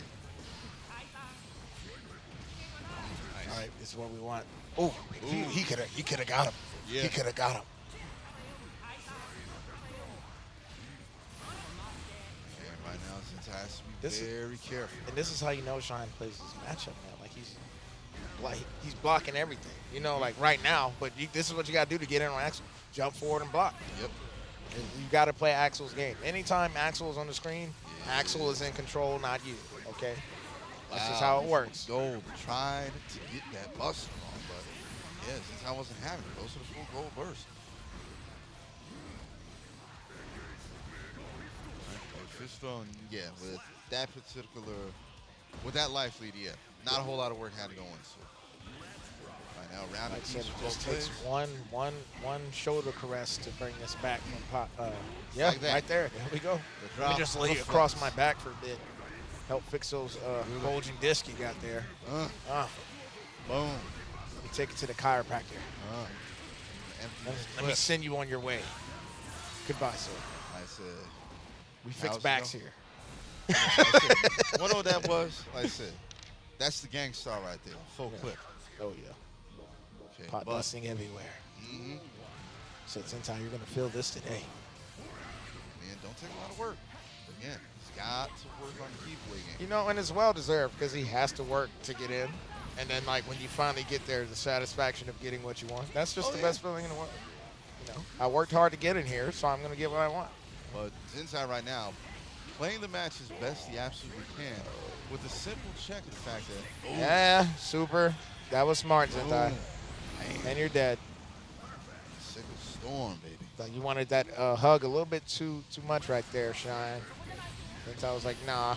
All right, this is what we want. Oh, he could have got him. Yeah. He could have got him. And right now, since I has to be This is- very careful. And this is how you know Shine plays this matchup, man. Like he's blocking everything. You know, like right now. But this is what you got to do to get in on Axel. Jump forward and block. Yep. And you got to play Axel's game. Anytime Axel is on the screen, Axel is in control, not you. Okay. That's just how it works. Gold tried to get that bust on, but yeah, since I wasn't having it, goes to the full gold burst. Fist throwing, yeah, with that particular, with that life lead, yeah, not a whole lot of work had to go into. Right now, round Like I of said, each it both just takes players. one shoulder caress to bring this back from pop. Yeah, Like that. right there. There we go. The Let me drop just lay it of across flex. my back for a bit. Help fix those bulging disc you got there. Boom. Let me take it to the chiropractor. Empty Let me send you on your way. Goodbye, sir. I said, We fix How's it backs go? here. what all that was? Like I said, that's the gang star right there. Full clip. Oh, yeah. Okay, Pot but- busting everywhere. Mhm. So sometime you're going to feel this today. Man, don't take a lot of work. Again, he's got to work on the keep-away game. You know, and it's well-deserved because he has to work to get in. And then, like, when you finally get there, the satisfaction of getting what you want. That's just the best feeling in the world. You know, I worked hard to get in here, so I'm going to get what I want. But Zentai right now, playing the match as best he absolutely can with a simple check of the fact that, oh, Yeah, super. That was smart, Zentai. boom. And you're dead. Sickle storm, baby. Like you wanted that hug a little bit too much right there, Shine. Zentai was like, nah.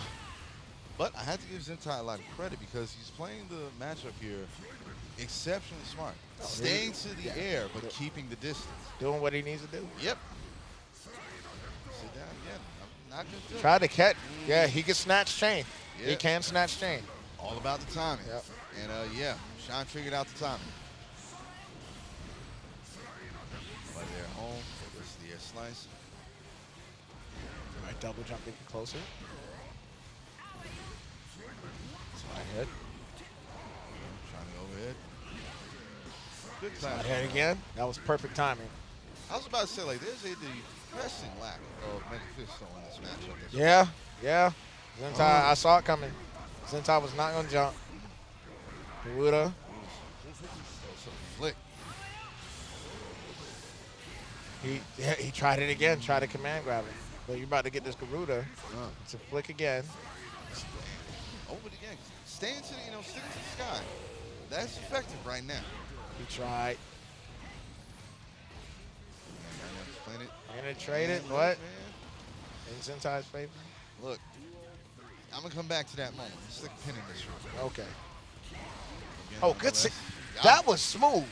But I had to give Zentai a lot of credit because he's playing the matchup here exceptionally smart. Staying to the air, but keeping the distance. Doing what he needs to do. Yep. Sit down again. I'm not going to do it. Try to catch. Yeah, he can snatch chain. He Yeah. can snatch chain. All about the timing. Yep. And yeah, Shine figured out the timing. But they're home. This is the air slice. Right, double jump, get closer. Slide head. Trying to go ahead. Good Slide class. head again. That was perfect timing. I was about to say, like, there's a depressing lack of Mephisto in this matchup. That's Yeah. Zentai, I saw it coming. Zentai was not going to jump. Garuda. Flick. He tried it again, tried to command grab him. But you're about to get this Garuda. It's a flick again. Over it again. Staying to the, sticking to the sky. That's effective right now. He tried. Playing it. Gonna trade it. Man, What? man. In Zentai's favor? Look, I'm going to come back to that moment. Stick a pin in this one. Okay. Again, Oh, good. nonetheless. That was smooth.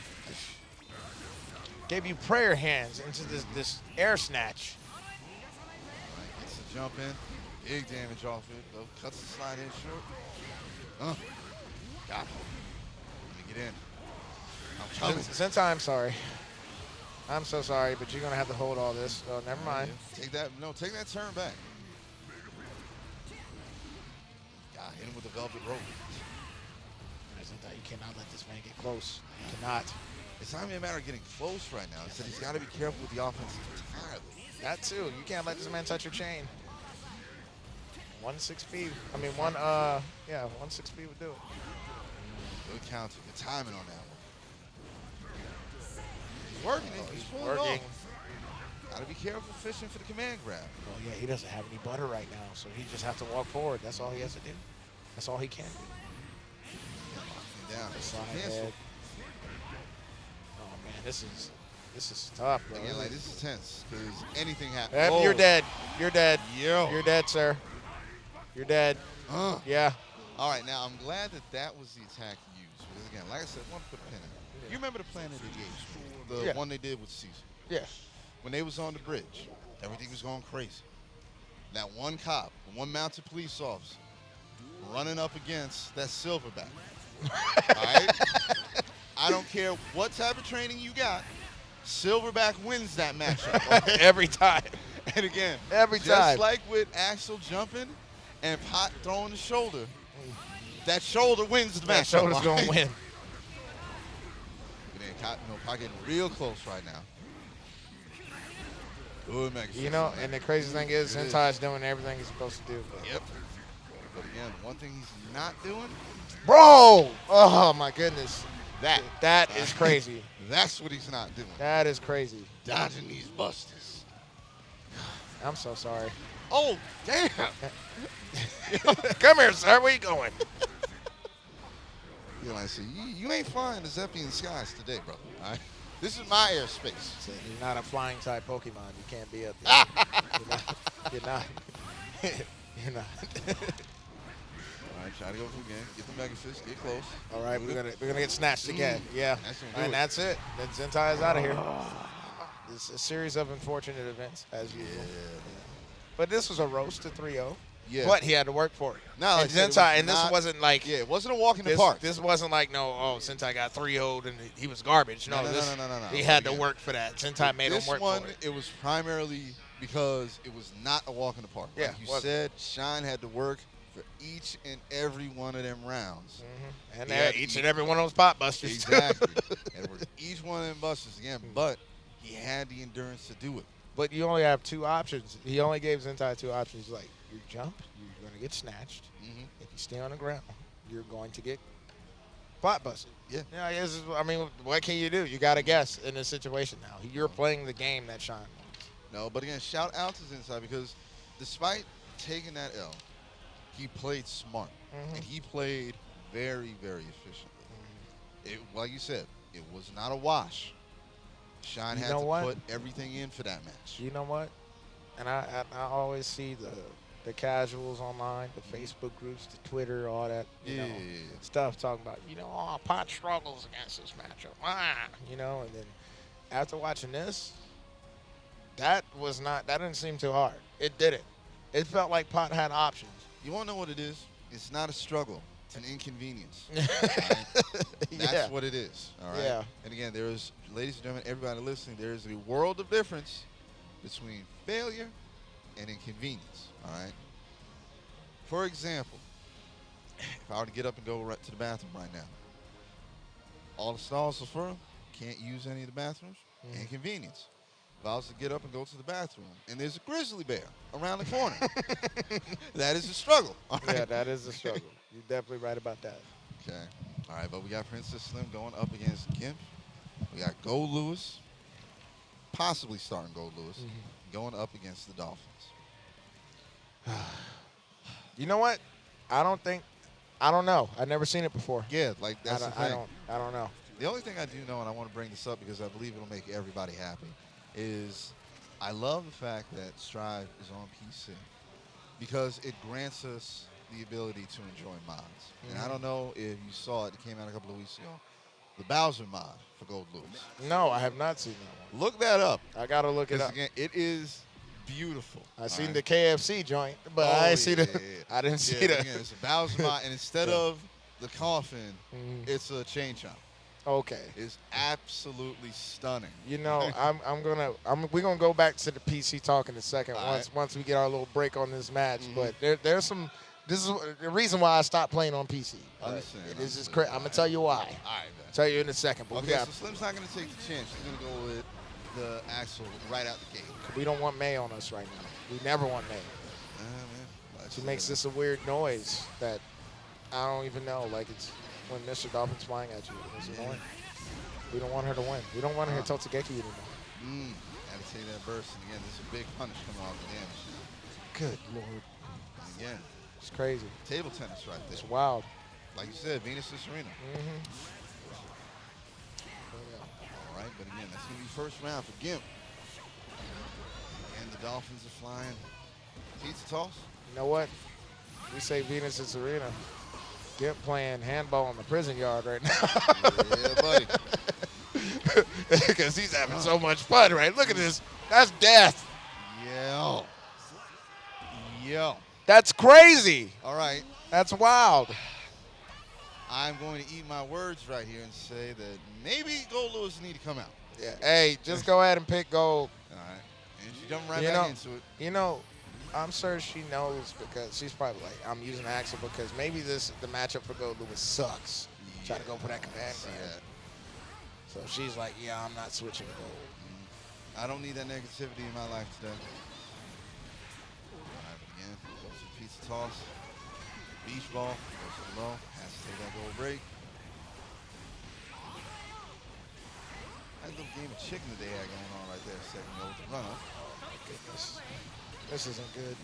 Gave you prayer hands into this air snatch. Right, gets the jump in. Big damage off it. Though. Cuts the slide in short. Got it. Let me get in. I'm coming. Zentai, I'm sorry. I'm so sorry, but you're going to have to hold all this. Oh, never mind. Take that. No, take that turn back. God, hit him with the velvet rope. Zentai, you cannot let this man get close. You cannot. It's not even a matter of getting close right now. It's that he's got to be careful with the offense entirely. That too. You can't let this man touch your chain. 1-6 speed. I mean, 1 6 speed would do it. Good counter. Good timing on that one. He's working it. He's pulling it Working. off. Got to be careful fishing for the command grab. Oh, yeah, he doesn't have any butter right now, so he just has to walk forward. That's all he has to do. That's all he can do. Down. Slide Cancel. head. Oh, man, this is This is tough, bro. Again, like, this is tense because anything happens. Yep, you're dead. You're dead. Yo. You're dead, sir. You're dead. Yeah. All right, now I'm glad that was the attack used. Because again, like I said, I want to put a pin in it. You remember the plan that they gave? The one they did with Caesar. Yeah. When they was on the bridge, everything was going crazy. That one cop, the one mounted police officer, running up against that silverback. All right? I don't care what type of training you got, silverback wins that matchup. Okay? Every time. And again, Every just time. like with Axel jumping and Pot throwing the shoulder, that shoulder wins the matchup. That shoulder's going to win. Pot getting real close right now. Good Mega You know, and the crazy thing is, Sentai's doing everything he's supposed to do. Yep. But again, one thing he's not doing. Bro! Oh, my goodness. That is crazy. That's what he's not doing. That is crazy. Dodging these busters. I'm so sorry. Oh, damn. Come here, sir. Where you going? You know, I say, you ain't flying the Zeppian skies today, bro. All right? This is my airspace. You're not a flying type Pokemon. You can't be up there. You're not. You're not. All right, try to go through again. Get the Mega Fist. Get close. All right, we're gonna get snatched again. Yeah. And that's it. Then Zentai is out of here. It's a series of unfortunate events, as usual. Yeah. But this was a roast to 3-0. Yeah. But he had to work for it. No, and Zentai, and this wasn't like. Yeah, it wasn't a walk in the park. This wasn't like, Zentai got 3-0'd and he was garbage. No. He had to work for that. Zentai made him work for it. It was primarily because it was not a walk in the park. Yeah, like you said, Shine had to work for each and every one of them rounds. Mm-hmm. And each and every one of those pot busters. Exactly. And each one of them busters again, but he had the endurance to do it. But you only have two options. He only gave Zentai two options. He's like, you jump, you're going to get snatched. Mm-hmm. If you stay on the ground, you're going to get pot busted. Yeah. I mean, what can you do? You got to guess in this situation now. You're playing the game that Shine wants. No, but again, shout out to Zentai because despite taking that L, he played smart. And he played very, very efficiently. Like you said, it was not a wash. Shine had to put everything in for that match. You know what? And I always see the casuals online, the Facebook groups, the Twitter, all that stuff talking about, Pot struggles against this matchup. And then after watching this, that didn't seem too hard. It didn't. It felt like Pot had options. You want to know what it is? It's not a struggle. It's an inconvenience. Right? That's what it is. All right. Yeah. And again, ladies and gentlemen, everybody listening, there is a world of difference between failure and inconvenience. All right. For example, if I were to get up and go right to the bathroom right now, all the stalls are full. Can't use any of the bathrooms. Inconvenience. If I was to get up and go to the bathroom and there's a grizzly bear around the corner, that is a struggle. All right? Yeah, that is a struggle. You're definitely right about that. Okay. All right, but we got Princess Slim going up against Gimp. We got Gold Lewis, possibly starting Gold Lewis, going up against the Dolphins. You know what? I don't know. I've never seen it before. Yeah, like that's the thing. I don't know. The only thing I do know, and I want to bring this up because I believe it'll make everybody happy, is I love the fact that Strive is on PC because it grants us the ability to enjoy mods. And I don't know if you saw it. It came out a couple of weeks ago. The Bowser mod for Gold Lewis. No, I have not seen that one. Look that up. I got to look it up. Again, it is beautiful. I seen the KFC joint, but I didn't see the. I didn't see the. Again, it's a Bowser mod, and instead of the coffin, it's a chain chomp. Okay. It's absolutely stunning. We're gonna go back to the PC talk in a second once we get our little break on this match. But there's some. This is the reason why I stopped playing on PC. This is crazy. I'm gonna tell you why. All right, man. Tell you in a second. But okay, so Slim's not gonna take the chance. She's gonna go with the Axel right out the gate. We don't want May on us right now. We never want May. She makes this a weird noise that I don't even know. Like it's when Mr. Dolphin's flying at you. It's annoying. We don't want her to win. We don't want her to Totsugeki anymore. Gotta take that burst. And again, this is a big punish coming off the damage. Good Lord. And again, it's crazy. Table tennis right there. It's wild. Like you said, Venus and Serena. All right, But again, that's going to be first round for Gimp. And the Dolphins are flying. Pizza toss. You know what? We say Venus is Serena. Gimp playing handball in the prison yard right now. Yeah, buddy. Because he's having so much fun, right? Look at this. That's death. Yo. Yo. That's crazy. All right. That's wild. I'm going to eat my words right here and say that maybe Gold Lewis need to come out. Yeah. Hey, just go ahead and pick gold. All right. And she jumped right You back know- into it. You know, I'm sure she knows because she's probably like, I'm using Axel because maybe the matchup for Gold Lewis sucks. Try to go for that command See grab. that. So she's like, yeah, I'm not switching to gold. I don't need that negativity in my life today. All right, but again, goes to pizza toss. Beach ball, goes to the low, has to take that gold break. That little game of chicken that they had going on right there, second goal with the run up. Goodness. This isn't good.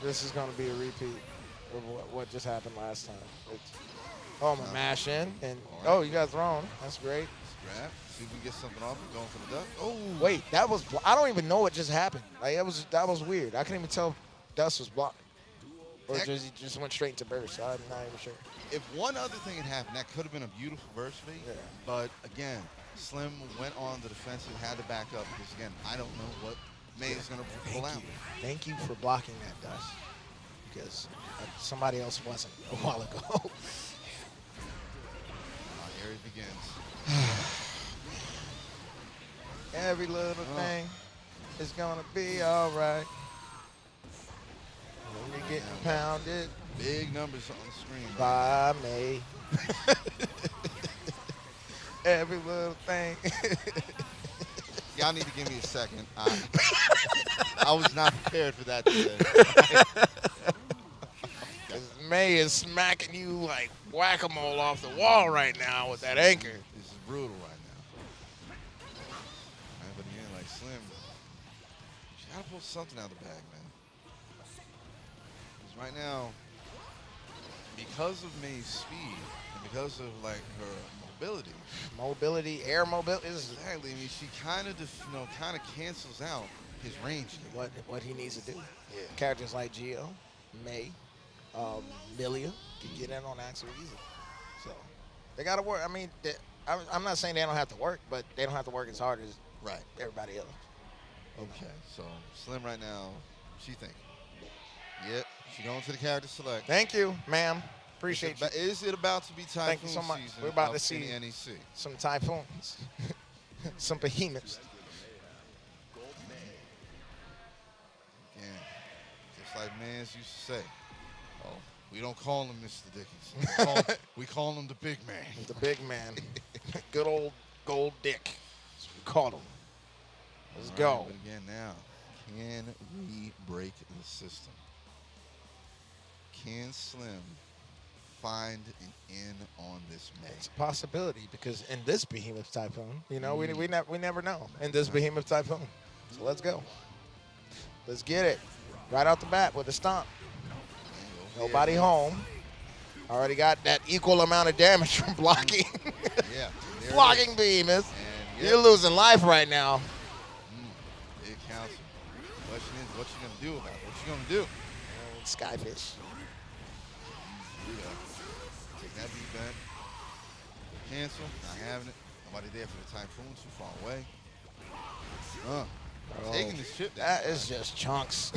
This is going to be a repeat of what just happened last time. Oh, my mash in. And, oh, you got thrown. That's great. Grab, see if we can get something off it, going for the duck. Oh, Wait, that was, I don't even know what just happened. Like, that was weird. I couldn't even tell if Dust was blocked. Or That- he just went straight into burst. I'm not even sure. if one other thing had happened, that could have been a beautiful burst fade. Yeah. But again, Slim went on the defensive, had to back up because again, I don't know what May is going to pull out. Thank you for blocking that, Dust. Because somebody else wasn't a while ago. Here it begins. Every little thing is going to be all right. When you're getting pounded Big numbers on the screen. by me. Every little thing. Y'all need to give me a second. I was not prepared for that today. 'Cause May is smacking you like whack-a-mole off the wall right now with that anchor. This is brutal right now. But again, like Slim, she got to pull something out of the bag, man. Because right now, because of May's speed and because of like her mobility, Air mobility is exactly. I mean, she kind of, kind of cancels out his range. what he needs to do. Yeah. Characters like Gio, May, Milia can get in on Axel easy. So they got to work. I mean, I'm not saying they don't have to work, but they don't have to work as hard as everybody else. Okay, so Slim right now, she thinking. Yep, she going to the character select. Thank you, ma'am. Appreciate you. Is it about to be typhoon Thank you so much. season We're about up to see in the NEC? some typhoons, some behemoths. Again, just like Mans used to say, oh, we don't call him Mr. Dickinson. We call him the big man. The big man. Good old Gold Dick. That's what we called him. Let's All go. right, but again now, can we break the system? Can Slim find an in on this May? It's a possibility because in this behemoth typhoon, we never know in this behemoth typhoon. So let's go. Let's get it right out the bat with a stomp. Nobody home. Already got that equal amount of damage from blocking. Yeah. there it Blocking is. behemoth. And You're losing life right now. It counts. The question is, what you gonna do about it? What you gonna do? Skyfish. Take that beat back. Cancel. Not having it. Nobody there for the typhoon. Too far away. Taking this ship down. That is just chunks.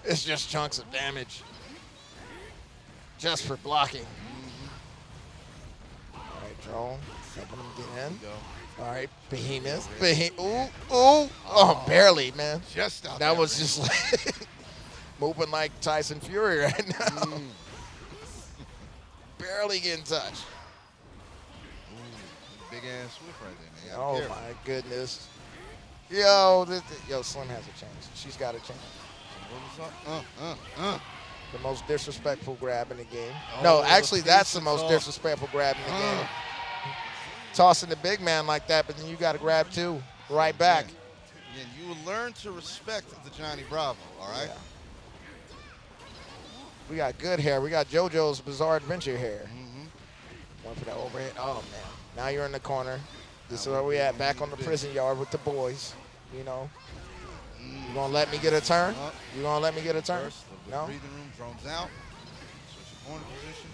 It's just chunks of damage. Just for blocking. All right, drone. Helping him get in. Go. All right, behemoth. Ooh. Oh, barely, man. Just out That there, was man. just like moving like Tyson Fury right now. Barely getting touched. Big ass whip right there, man. Oh my goodness. Yo, Slim has a chance. She's got a chance. The most disrespectful grab in the game. No, Oh, actually, the that's the pizza most toss. disrespectful grab in the game. Tossing the big man like that, but then you got to grab two right back. Yeah, you will learn to respect the Johnny Bravo, all right? Yeah. We got good hair. We got JoJo's Bizarre Adventure hair. One for the overhead. Oh, man. Now you're in the corner. This is where we at, back on the prison yard with the boys. You know. You gonna let me get a turn? You gonna let me get a turn? First, the No. breathing room, drones out. Switch your corner position.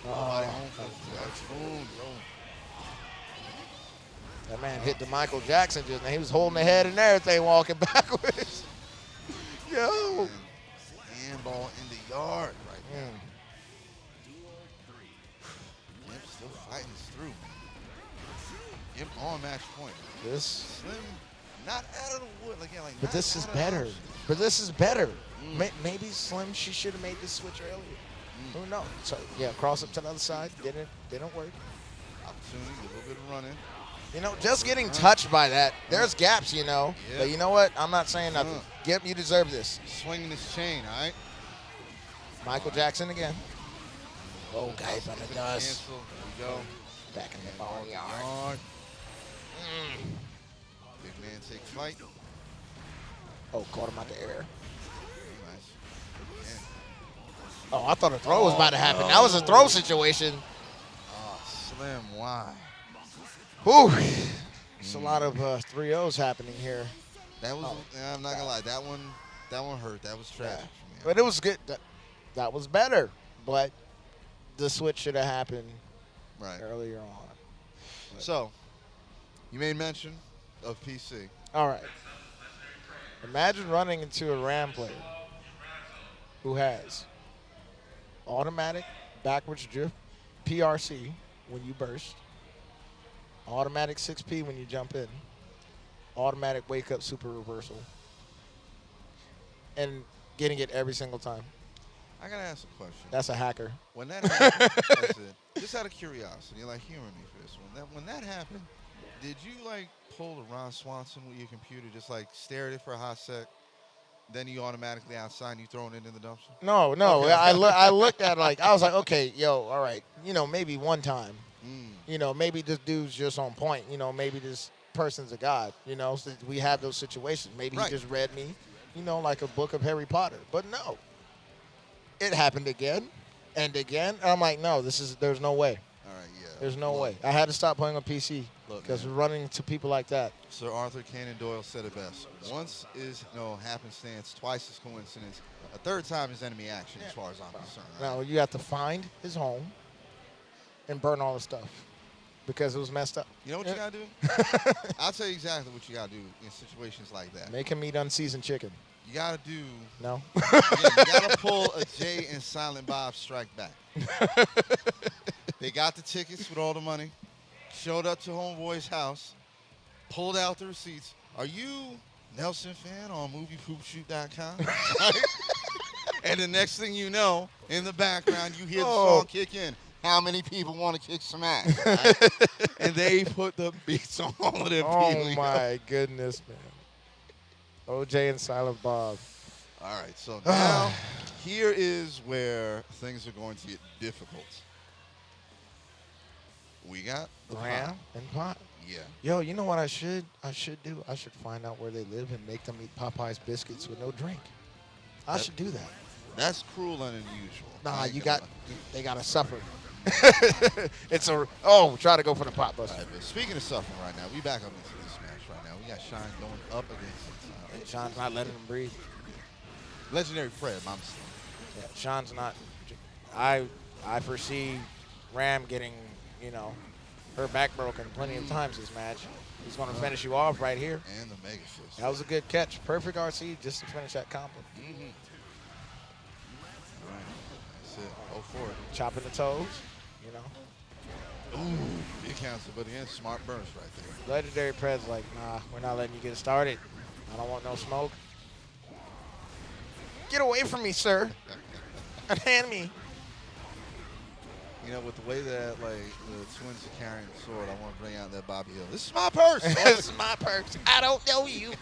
Nobody home for that's boom. That man hit the Michael Jackson just now. He was holding the head and everything, walking backwards. Yo. Handball in the yard right now. Yep, still fighting this through. Yep, on match point. This. Slim, not out of the wood. Like, yeah, like But not this is out of better. the house. But this is better. Maybe Slim, she should have made this switch earlier. Who knows? So yeah, cross up to the other side. Didn't work. Opportunity, a little bit of running. You know, just getting touched by that. There's gaps, you know. Yeah. But you know what? I'm not saying nothing. Gip, you deserve this. Swinging this chain, all right? Michael Jackson again. Oh, guys on the dust. Cancel. There we go. Back in the barnyard. Yard. Big man take flight. Oh, caught him out the air. Nice. Oh, I thought a throw was about to happen. That was a throw situation. Oh, Slim, why? Whew. There's a lot of 3-0s happening here. That was, I'm not gonna lie, that one hurt. That was trash. Yeah. But it was good. That was better. But the switch should have happened earlier on. So, you made mention of PC. All right. Imagine running into a Ram player who has automatic backwards drift PRC when you burst, automatic 6P when you jump in, automatic wake up super reversal, and getting it every single time. I gotta ask a question. That's a hacker. When that happened, that's it. Just out of curiosity, like humor me for this one. When that happened, did you like pull the Ron Swanson with your computer, just like stare at it for a hot sec, then you automatically outside and you throwing it in the dumpster? No. Okay. I looked at it like, I was like, okay, yo, all right, you know, maybe one time. You know, maybe this dude's just on point. You know, maybe this person's a god. You know, so we have those situations. Maybe he just read me, you know, like a book of Harry Potter. But no, it happened again and again. And I'm like, no, there's no way. All right, yeah. There's no way. I had to stop playing on PC because we're running into people like that. Sir Arthur Conan Doyle said it best. Once is happenstance, twice is coincidence. A third time is enemy action, as far as I'm concerned. Right? Now you have to find his home and burn all the stuff because it was messed up. You know what you gotta do? I'll tell you exactly what you gotta do in situations like that. Make him eat unseasoned chicken. You gotta do. No. You gotta pull a Jay and Silent Bob Strike Back. They got the tickets with all the money, showed up to homeboy's house, pulled out the receipts. Are you Nelson fan on moviepoopshoot.com? And the next thing you know, in the background, you hear the song kick in. How many people want to kick some ass? Right? And they put the beats on all of them people. Oh, my goodness, man. OJ and Silent Bob. All right, so now here is where things are going to get difficult. We got the Ram and Pot. Yeah. Yo, you know what I should do? I should find out where they live and make them eat Popeye's biscuits with no drink. I should do that. That's cruel and unusual. Nah, they gotta suffer. Try to go for the pot buster. Right, but speaking of suffering right now, we back up into this match right now. We got Shine going up against it. Sean's not letting him breathe. Legendary prayer, my mistake. Yeah, Sean's not. I foresee Ram getting, her back broken plenty of times this match. He's going to finish you off right here. And the Mega Fist. That was a good catch. Perfect RC just to finish that combo. Right. That's it. Go for it. Chopping the toes, Ooh, big cancel, but again, smart burst right there. Legendary Pred's like, nah, we're not letting you get started. I don't want no smoke. Get away from me, sir. Unhand me. You know, with the way that the twins are carrying the sword, I want to bring out that Bobby Hill. This is my purse. This is my purse. I don't know you. All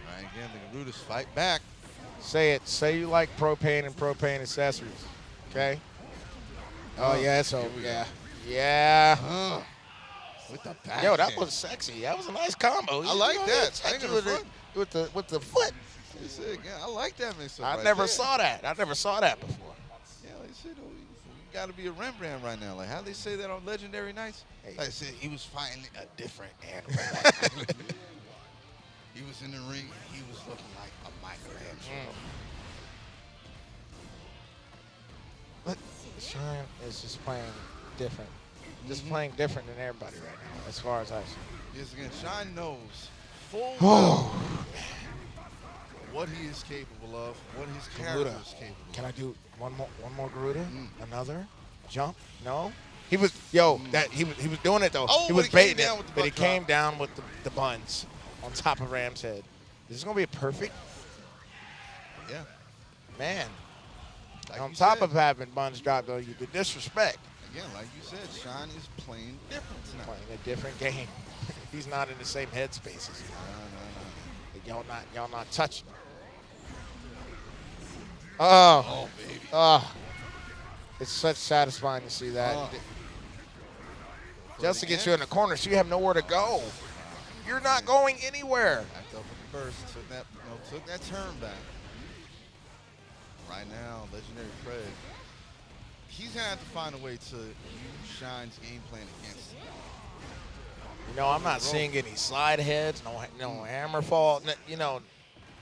right, again, the Garudas fight back. Say it. Say you like propane and propane accessories. Okay? Oh, yeah, so, yeah. Yeah. With the back. Yo, that was sexy. That was a nice combo. I like that. I think with the foot. I like that mix up. I never saw that. I never saw that before. Yeah, like I said, got to be a Rembrandt right now. Like, how they say that on Legendary Nights? Hey. Like I said, he was fighting a different animal. He was in the ring. He was looking like a Michelangelo. But Shine is just playing different. Just playing different than everybody right now, as far as I see. Yes, again, Shine knows full well what he is capable of, what his character Garuda. is capable of. Can I do one more Garuda? Another jump? No. He was that he was doing it though. Oh, he was but he came baiting down it, with the but he butt drop. came down with the buns on top of Ram's head. This is gonna be a perfect Yeah. man. Like On you top said, of having buns dropped, though, the disrespect. again, like you said, Shine is playing different tonight. Playing a different game. He's not in the same headspace as you. No. Y'all not touching. Oh, baby. It's such satisfying to see that. Just to get you in the corner, so you have nowhere to go. You're not going anywhere. Backed up with the burst, took that turn back. Right now, Legendary Fred, he's gonna have to find a way to use Shine's game plan against him. I'm not seeing any slide heads, no hammer fall.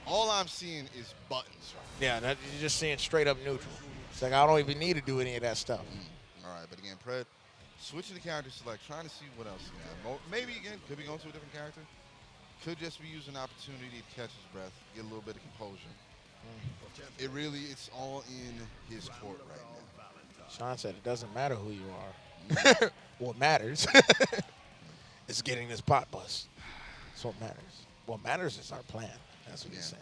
All I'm seeing is buttons. Yeah, you're just seeing straight up neutral. It's like I don't even need to do any of that stuff. All right, but again, Pred, switching the character select, trying to see what else he got. Maybe, again, could be going to a different character. Could just be using an opportunity to catch his breath, get a little bit of composure. It's all in his court right now. Sean said it doesn't matter who you are. What matters is getting this pot bust. That's what matters. What matters is our plan. That's what he's saying.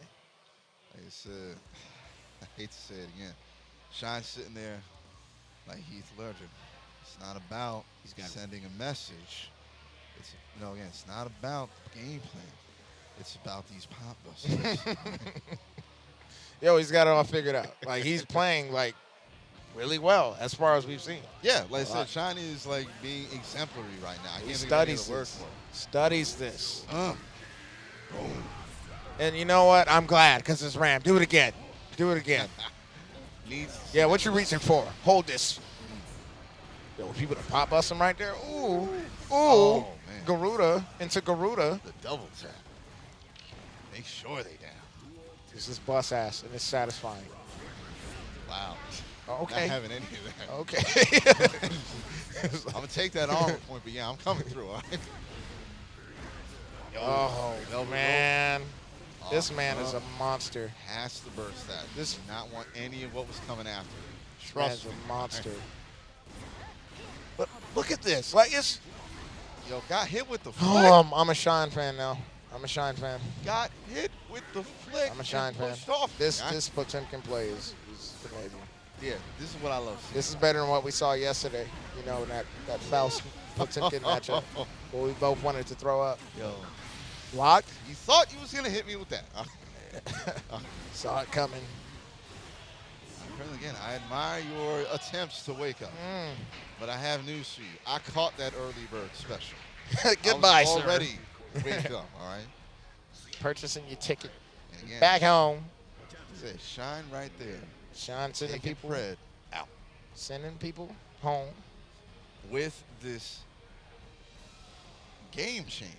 Like I said, I hate to say it again. Shine's sitting there like Heath Ledger. It's not about sending a message. It's again, it's not about the game plan. It's about these pot busters. He's got it all figured out. Like he's playing like really well as far as we've seen. Yeah, like I said, Shine is like being exemplary right now. I He can't studies think of any other word this. for it. Studies this. And you know what? I'm glad because it's Ram. Do it again. Do it again. Yeah, what you reaching for? Hold this. Yo, people to pop bust him right there. Ooh. Oh, man. Garuda into Garuda. The double tap. Make sure they down. This is bust ass and it's satisfying. Wow. Okay. Not having any of that. Okay. I'm going to take that armor point, but yeah, I'm coming through, all right? Oh, man. This man is a monster. Has to burst that. This Did not want any of what was coming after him. man's Trust me. a monster. But look at this. Like it's. Yo, got hit with the flick. Oh, I'm a Shine fan now. I'm a Shine fan. Got hit with the flick. I'm a Shine and fan. pushed off. This Yeah, Potemkin play is amazing. yeah, this is what I love seeing. This is better than what we saw yesterday. That Faust Potemkin matchup where we both wanted to throw up. Yo, Blocked. you thought you was going to hit me with that. Saw it coming. Again, I admire your attempts to wake up. But I have news for you. I caught that early bird special. Goodbye, I was sir. already wake up, all right? Purchasing your ticket. And again, Back home. Say, Shine right there. Shine sending Taking people. Fred out Sending people home. with this game changer.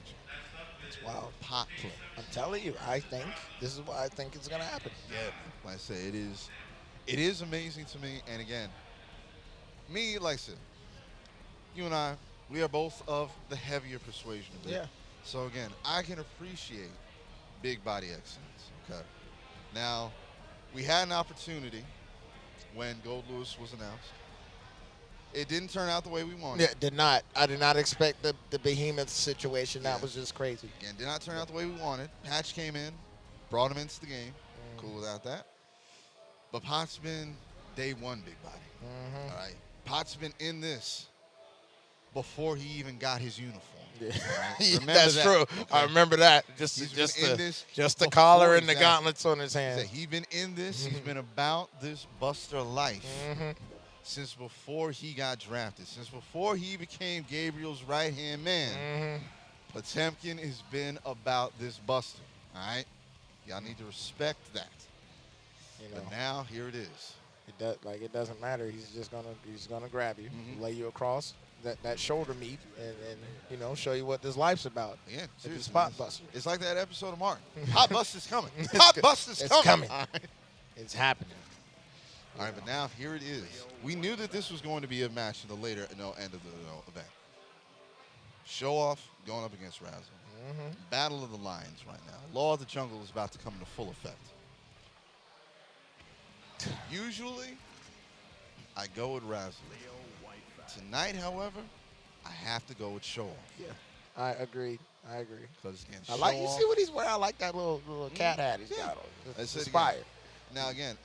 It's wild. Pot play. I'm telling you, this is what I think is going to happen. Yeah, like I say, it is amazing to me. And again, me, like I said, you and I, we are both of the heavier persuasion. a bit. Yeah. So again, I can appreciate big body excellence. Okay. Now, we had an opportunity when Gold Lewis was announced. It didn't turn out the way we wanted. Yeah, did not. I did not expect the behemoth situation. That was just crazy. Again, did not turn out the way we wanted. Patch came in, brought him into the game. Cool without that. But Pot's been day one big body. All right. Pot's been in this before he even got his uniform. Yeah. Right? Yeah, Remember that's that, true. okay? I remember that. He's been in this Just the before collar and the exactly. gauntlets on his He hands. said he's been in this. He's been about this Buster life since before he got drafted, since before he became Gabriel's right-hand man. Potemkin has been about this Buster. All right? Y'all need to respect that. But now, here it is. It doesn't matter. He's gonna grab you, lay you across that shoulder meat, and show you what this life's about. Yeah, It's seriously. spot buster. It's like that episode of Martin. Hot bust is coming. Hot bust is coming. All right. It's happening. All right, but now here it is. We knew that this was going to be a match in the later end of the event. Show off going up against Razzle. Battle of the Lions right now. Law of the Jungle is about to come into full effect. Usually, I go with Razzle. Tonight, however, I have to go with Show Off. Yeah, I agree. Because again, I like. Show You Off- see what he's wearing? I like that little cat hat he's got on. I It's said inspired. again. Now again,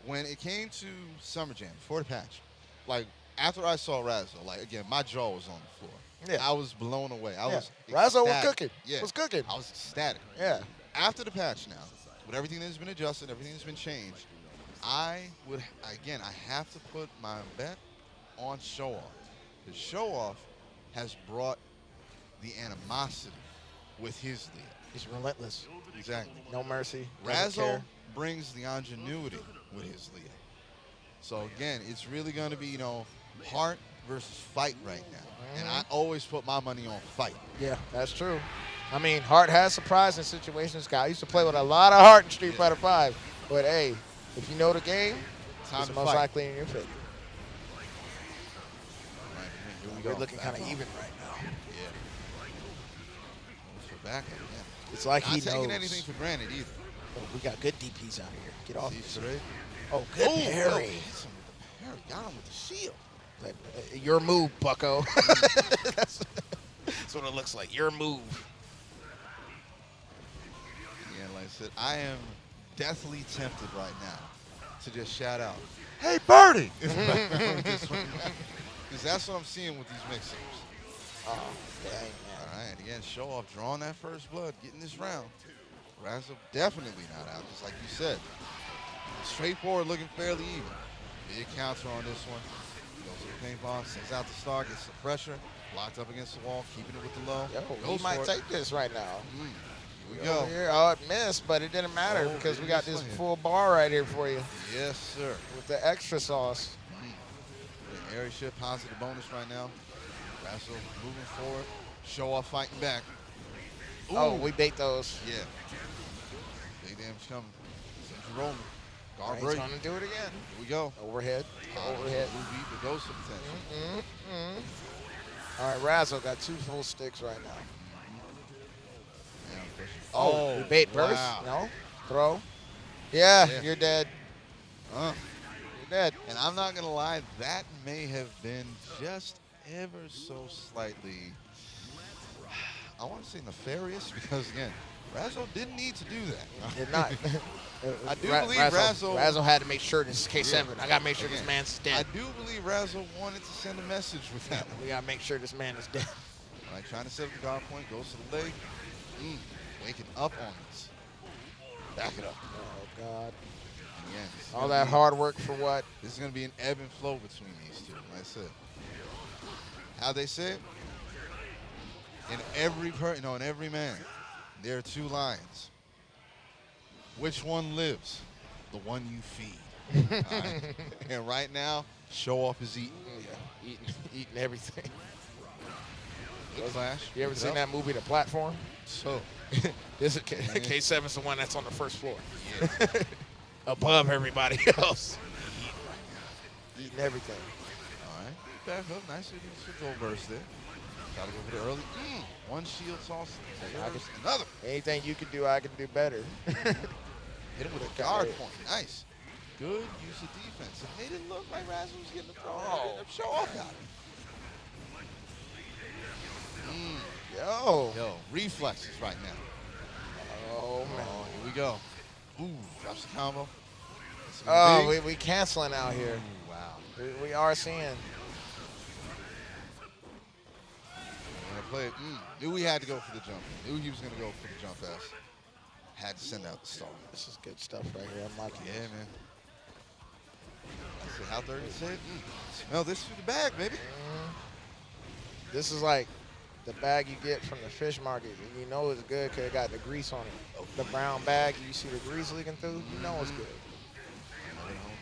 when it came to Summer Jam before the patch, like after I saw Razzle, like again, my jaw was on the floor. Yeah. I was blown away. I was Razzle was ecstatic. cooking. Yeah, Was cooking. I was ecstatic. Yeah. After the patch now, with everything that's been adjusted, everything that's been changed, I have to put my bet on Show Off. Because Show Off has brought the animosity with his lead. He's relentless. Exactly. No mercy. doesn't Razzle care. brings the ingenuity with his lead. So again, it's really going to be, heart versus fight right now. And I always put my money on fight. Yeah, that's true. I mean, Hart has surprised in situations. Guy used to play with a lot of heart in Street Fighter V. But hey, if you know the game, Time it's to most fight. likely in your favor. All right, here we We're go. looking Back kind of on. even right now. Yeah. For back again. It's like Not he taking knows. anything for granted either. Oh, we got good DPs out here. Get off. See, straight. Oh, good Oh, parry. hit him with the parry. Got him with the shield. But, your move, bucko. that's what it looks like. Your move. Yeah, like I said, I am deathly tempted right now to just shout out, "Hey, Birdie!" Because that's what I'm seeing with these mix-ups. Oh, dang, man. All right, again, Show Off drawing that first blood, getting this round. Razzle definitely not out, just like you said. Straightforward, looking fairly even. Big counter on this one. Goes to the paintball, sends out the star, gets the pressure, locked up against the wall, keeping it with the low. Yo, Goes he might for it. take this right now. Here we go. Over here. Oh, it missed, but it didn't matter Oh, because we didn't got miss this one here. full bar right here for you Yes, sir. with the extra sauce. The area shift positive bonus right now. Razzle moving forward. Show Off fighting back. Oh, Ooh. we bait those. Yeah. Big damage coming. Central rolling. Guard He's break. going to do it again. Here we go. Overhead. Overhead. Blue beat, but goes for potential. All right, Razzle got 2 full sticks right now. Now pushing. Oh, we bait burst. wow. No. Throw. Yeah, Yeah. you're dead. Uh, You're dead. and I'm not going to lie, that may have been just ever so slightly, I want to say nefarious, because again, Razzle didn't need to do that. Did not. I do believe Razzle- Razzle had to make sure this is K7. Yeah. I got to make sure Again, this man's I dead. do believe Razzle wanted to send a message with that one. We got to make sure this man is dead. All right, trying to set up the guard point, goes to the leg. Waking up on this. Back it up. Oh, God. And again, this is All gonna that be- hard work for what? This is going to be an ebb and flow between these two. Like I said, how they say it? In every man, there are 2 lions. Which one lives? The one you feed. All right? And right now, Show Off is eating. Yeah, eating everything. Good flash. You ever Pick it seen up. that movie, The Platform? So, This is K7's the one that's on the first floor. yeah. Above everybody else. Eating everything. All right. Back up. Nice little goal burst there. Got to go for the early. One shield toss. Another. Anything you can do, I can do better. Hit him with a guard point. Nice. Good use of defense. It made it look like Razzle was getting the throw. Oh. Show Off got it. Yo, reflexes right now. Oh, man. Oh, here we go. Ooh, drops the combo. Oh, Big. we canceling out here. Ooh, wow. We are seeing. Gonna play it. Knew he had to go for the jump. Knew he was gonna go for the jump pass. Had to send out the star. This is good stuff right here. I'm liking Yeah, this. man. I said, how 30 said? Smell this through the bag, baby. This is like the bag you get from the fish market. And you know it's good because it got the grease on it. The brown bag, you see the grease leaking through, you know it's good.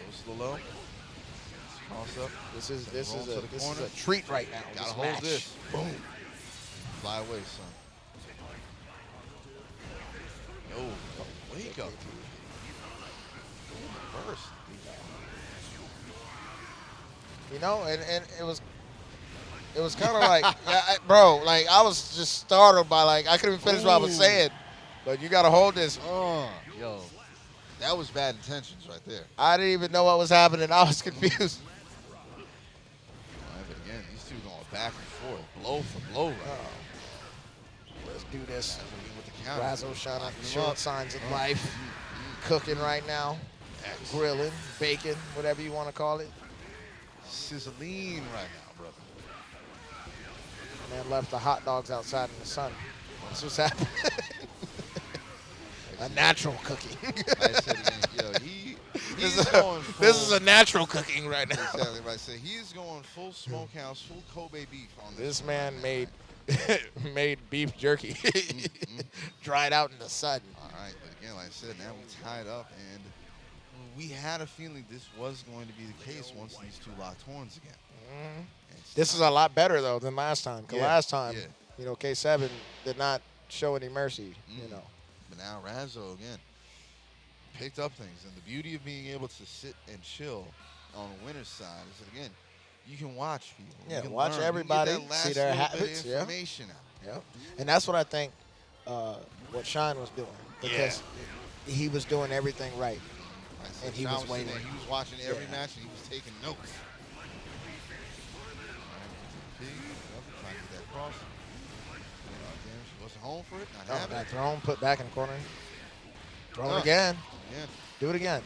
Goes to the low. Cross up. This is Roll to the this is corner. a treat right now. Gotta this hold match. this. Boom. Fly away, son. No. Wake up. First. You know, and it was kind of like, bro, like I was just startled by like I couldn't even finish what I was saying, but you gotta hold this. Yo, that was bad intentions right there. I didn't even know what was happening. I was confused. But again, these two going back and forth, blow for blow right now. Let's do this. With the counter. Razzo showing signs of life, cooking right now, grilling, baking, whatever you want to call it. Sizzling right now, brother. Man left the hot dogs outside in the sun. That's what's happening. A natural cooking. I said, yo, he's going full. This is a natural cooking right now. Exactly right. I said he's going full smokehouse, full Kobe beef on this. This man made made beef jerky, dried out in the sun. All right, but again, like I said, now we tied up, and we had a feeling this was going to be the case once these two locked horns again. This is a lot better though than last time. Cause last time, yeah. you know, K7 did not show any mercy. You know. But now Razzo again picked up things, and the beauty of being able to sit and chill on the winner's side is that again, you can watch people. Yeah, you can watch learn. everybody, you get that last see their little bit of habits. Yeah. information out. Yeah, and that's what I think what Shine was doing because he was doing everything right, and he was waiting. He was watching every match, and he was taking notes. Trying to get that cross. Damn, she wasn't home for it. Not happening. That thrown, put back in the corner. Thrown again. Do it again.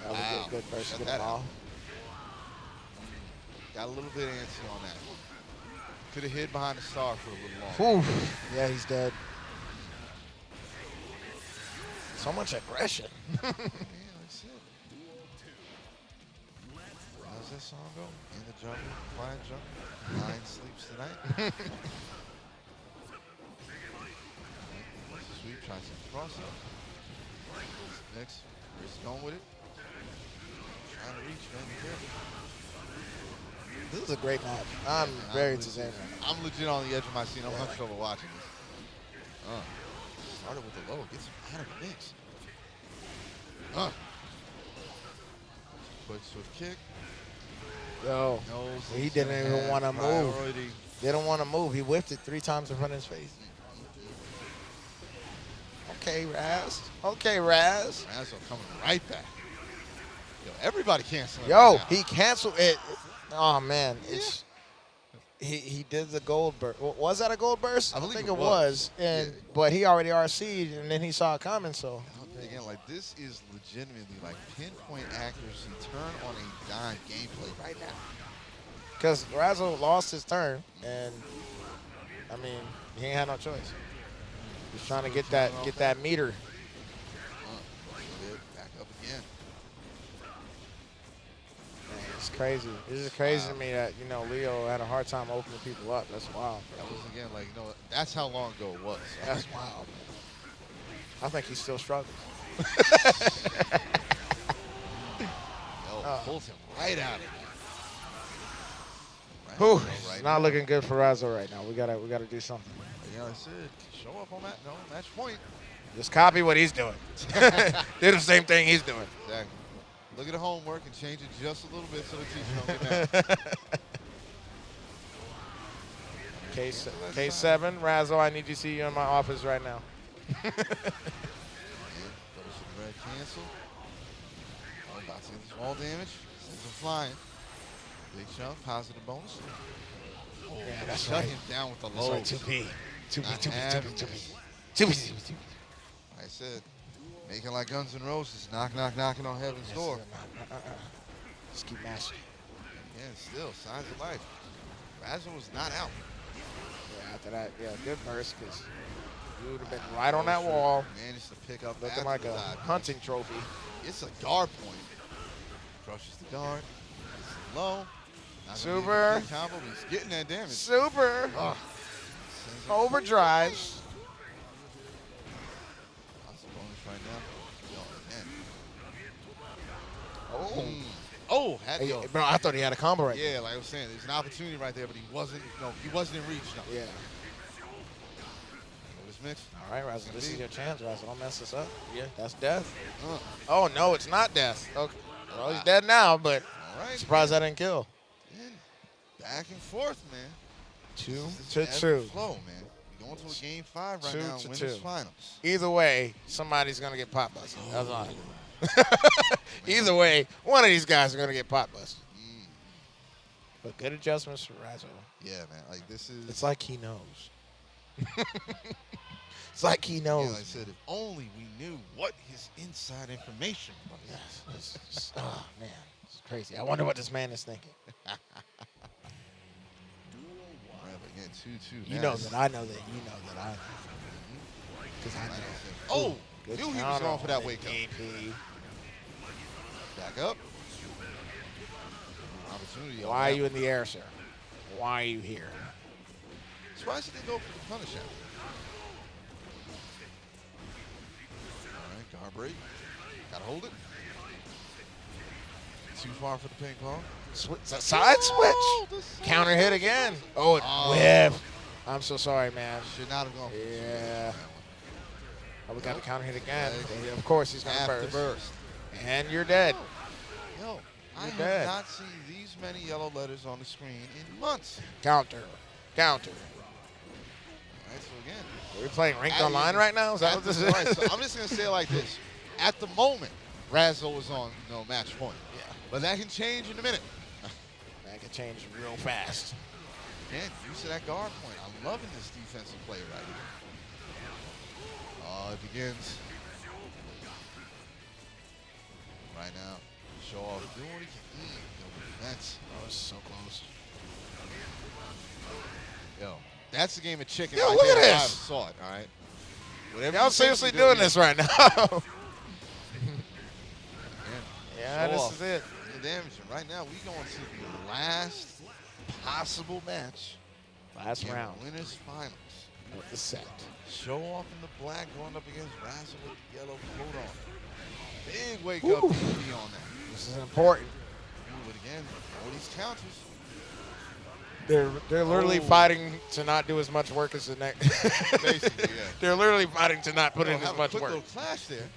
That was a good burst to get the ball. Got a little bit antsy on that. Could have hid behind the star for a little longer. Yeah, he's dead. So much aggression. Yeah, that's it. How's that song go? In the jungle, quiet jungle, lion sleeps tonight. Sweep, tries to cross up. Next, Chris going with it. Trying to reach, man, be careful. This is a great match. I'm very entertained. I'm legit on the edge of my seat. I'm hunched over watching this. Started with the low, gets him out of the mix. Quick swift kick. Yo, he didn't even want to move. Didn't want to move. He whipped it 3 times in front of his face. Okay, Raz. Okay, Raz. Razzo coming right back. Yo, everybody canceling. Yo, he canceled it. Oh man, it's he did the gold burst. Was that a gold burst? I believe think it it was. And but he already RC'd, and then he saw it coming. So again, like this is legitimately like pinpoint accuracy, turn on a dime gameplay right now. Because Razzo lost his turn, and I mean he ain't had no choice. He's trying to get that meter. Back up again. It's crazy. This is crazy to me that, you know, Leo had a hard time opening people up. That's wild. That was, again, like, you know, that's how long ago it was. That's wild. I think he's still struggling. Yo, pulls him right out of it. Whew, it's not looking good for Razzo right now. We gotta do something. Yeah, I said, show up on that. No, match point. Just copy what he's doing. Do the same thing he's doing. Exactly. Look at the homework and change it just a little bit so the teacher don't get mad. K7, Razzo, I need to see you in my office right now. Red cancel. Oh, about to get this wall damage. Sends him flying. Big chunk, positive bonus. Oh, yeah, that's shut right. him down with the That's low. right, 2P. 2P. Like I said, making like Guns N' Roses, knocking on heaven's door. Just keep mashing. Yeah, still, signs of life. Razzo was not out. Yeah, after that, good burst, because you would have been right on that wall. Managed to pick up looking like a hunting trophy. It's a guard point. Crushes the guard. It's low. Super. Combo, but he's getting that damage. Super. Overdrives. That's a bonus right now. Oh, had Hey, yo. bro, I thought he had a combo right Yeah, like I was saying, there's an opportunity right there, but he wasn't in reach. No. there. Yeah. This mix. All right, Razzle, this is your chance, Razzle. Don't mess this up. Yeah, that's death. Uh, Oh, no, it's not death. Okay. Well, he's dead now, but all right. surprised I didn't kill. Man, back and forth, man. 2 This to is 2. flow, man. We're going to a game 5 right 2 now. to Winners 2. finals. Either way, somebody's going to get pot busted. That's all. Either way, one of these guys are going to get pot busted. But good adjustments for Razzle. Yeah, man. Like this is. It's like he knows. It's like he knows. Yeah, like I said, if only we knew what his inside information was. Yes, oh, man. It's crazy. I wonder what this man is thinking. Right, but again, 2-2. You know that I know that you know that I know. Because I know. Oh, Good knew he was counter going for that on wake up. AP. Back up. Opportunity. Why are you in the air, sir? Why are you here? Surprised he didn't go for the punish out. All right, guard break. Gotta hold it. Too far for the ping pong. Side Oh, the switch. side Counter hit switch. again. Oh, it Oh. whiffed. I'm so sorry, man. Should not have gone for the Yeah. switch. Oh, we got the counter hit again. Nice. Of course, he's going to After burst. burst. And you're dead. Yo, I You're have dead. not seen these many yellow letters on the screen in months. Counter. Counter. All right, so again. Are we playing ranked At- online right now? Is that at what this the- is? all right, so I'm just going to say it like this. At the moment, Razzle was on match point. Yeah. But that can change in a minute. That can change real fast. Again, use of that guard point. I'm loving this defensive play right here. It begins right now. Show off doing what he can. Yo, defense. Oh, it's so close. Yo, that's the game of chicken. Yo, right look there at if I this. ever saw it, all right? Whatever Y'all you think seriously you do, doing yeah. this right now. Again, Yeah, show this off is it. the damage. And right now, we going to the last possible match. Last in round Winners finals. with the set. Show off in the black going up against Razzle with the yellow coat on. Big wake up DP on that. This is important. But again, all these counters. They're literally Oh. fighting to not do as much work as the next. Basically, yeah. They're literally fighting to not put in Have as a much quick work. little clash there.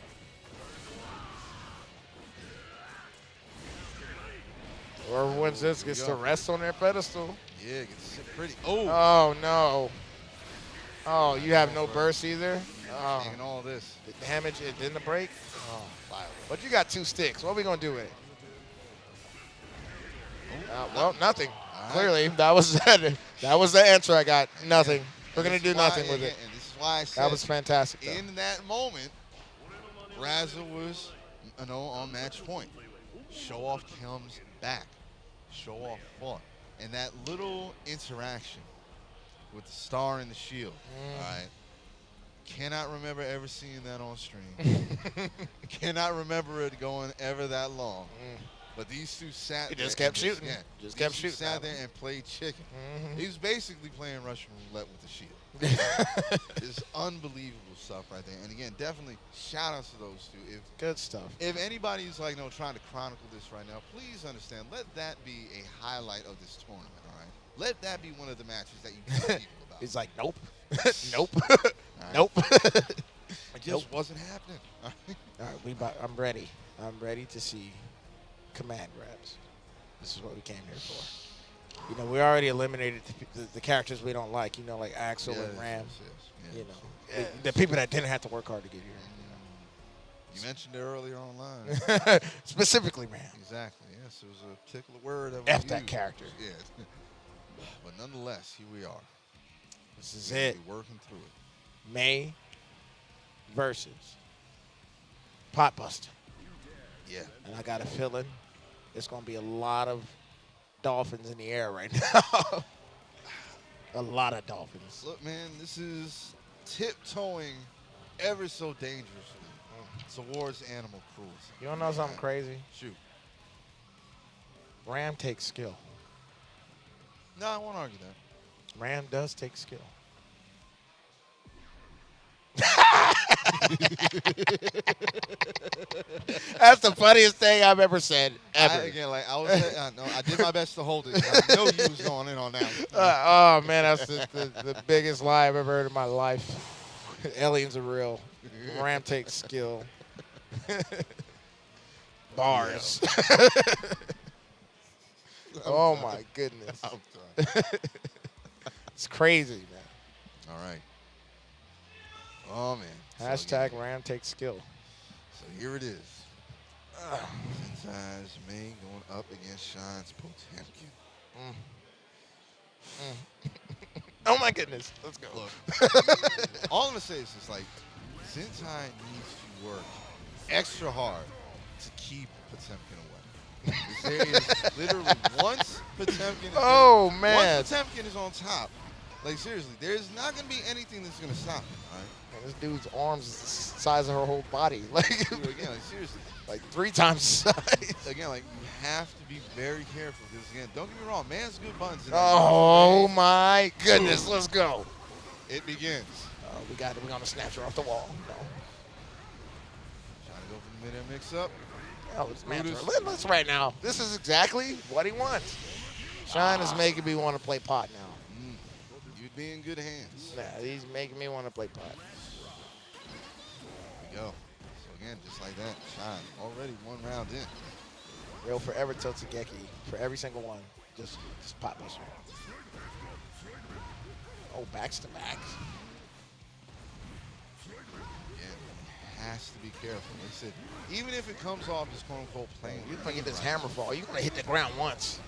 Whoever wins this gets to go. rest on their pedestal. Yeah, it gets sit pretty. Oh, Oh no. Oh, you have no burst either. Oh, taking all this. the damage it didn't break. Oh, fire. But you got 2 sticks. What are we gonna do with it? Well, nothing. All right. Clearly, that was that was the answer I got. Nothing. We're gonna This do is why- nothing with it. And this is why I said That was fantastic. Though. in that moment, Razzle was on match point. Show off comes back. Show off fought. And that little interaction with the star and the shield. All right. Cannot remember ever seeing that on stream. Cannot remember it going ever that long. But these two sat He there. just kept and shooting. Yeah, Just these kept two shooting. Sat there and played chicken. Mhm. He was basically playing Russian roulette with the shield. It's unbelievable stuff right there. And again, definitely shout outs to those two. Good stuff. If anybody's like trying to chronicle this right now, please understand. Let that be a highlight of this tournament. All right. Let that be one of the matches that you tell people about. He's like, nope, nope, right. nope. It just Nope. wasn't happening. All right. All right, I'm ready. I'm ready to see command grabs. This is what we came here for. You know, we already eliminated the characters we don't like. You know, like Axel and Yes, Ram. yes, You yes. know, Yes. the people that didn't have to work hard to get here. You mentioned it earlier online. You know? Specifically Ram. Exactly. Yes, it was a particular word that was F that used. character. Yeah. But nonetheless, here we are. This is We're it. working through it. May versus Potbuster. Yeah. And I got a feeling it's going to be a lot of dolphins in the air right now. A lot of dolphins. Look, man, this is tiptoeing ever so dangerously towards animal cruelty. You want to know something crazy? Shoot. Ram takes skill. No, I won't argue that. Ram does take skill. That's the funniest thing I've ever said ever. I did my best to hold it. I know you was going in on that one. Oh man, that's the biggest lie I've ever heard in my life. Aliens are real. Ram takes skill. Bars. Oh my goodness. I'm done. It's crazy, man. All right. Oh man. Hashtag Ram takes skill. So here it is. Sensei's May going up against Sean's Potemkin. Oh my goodness. Let's go. Look, all I'm gonna say is just like Sensei needs to work extra hard to keep Potemkin away. 'Cause there is literally once Potemkin is once Potemkin is on top, like seriously, there's not gonna be anything that's gonna stop him, all right? Man, this dude's arms is the size of her whole body. Like Again, like seriously. like 3 times the size. Again, like you have to be very careful because again, don't get me wrong, man's good buttons. Oh my goodness, let's go. It begins. We're gonna snatch her off the wall. No. Trying to go for the mid-air mix-up. Oh, it's relentless right now. This is exactly what he wants. Sean is making me want to play pot now. You'd be in good hands. Nah, he's making me want to play pot. There we go. So again, just like that, Sean already 1 round in. Real forever Totsugeki for every single one. Just pot buster. Oh, backs to backs. Has to be careful. Like I said, even if it comes off as quote unquote plain, You're gonna get this hammer fall. You're gonna hit the ground once.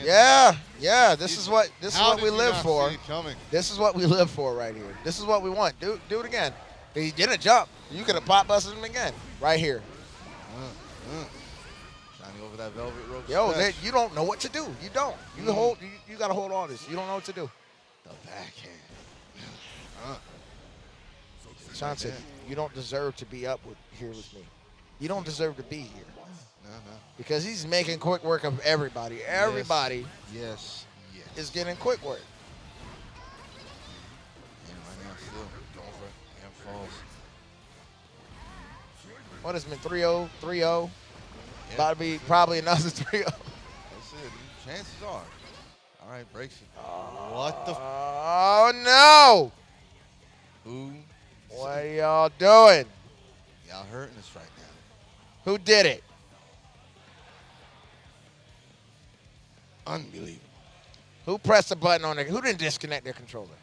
Yeah. This is what we live for. This is what we live for right here. This is what we want. Do it again. He didn't jump. You could have pop busted him again. Right here. Trying to go over that velvet rope. Yo, you don't know what to do. You don't. You gotta hold all this. You don't know what to do. The backhand. Sean said, you don't deserve to be up here with me. You don't deserve to be here. No. Because he's making quick work of everybody. Everybody Yes. is getting quick work. And right now still going for it. And falls. What has been 3-0, 3-0? About to be probably another 3-0. That's it. Chances are. All right, breaks it. What the? Oh, no. Who? What are y'all doing? Y'all hurting us right now. Who did it? Unbelievable. Who pressed the button on it? Who didn't disconnect their controller?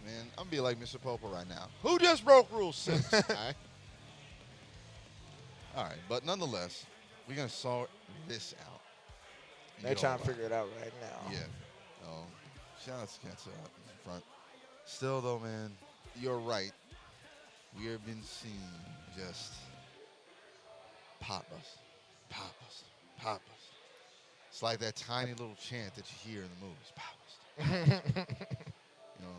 Man, I'm be like Mr. Popo right now. Who just broke Rule 6? All right. All right, but nonetheless, we're gonna sort this out. They're trying to figure it out right now. Yeah. Shout out to Kenta up in front. Still though, man, you're right. We have been seeing just pop bust, pop bust, pop bust. It's like that tiny little chant that you hear in the movies. Pop bust.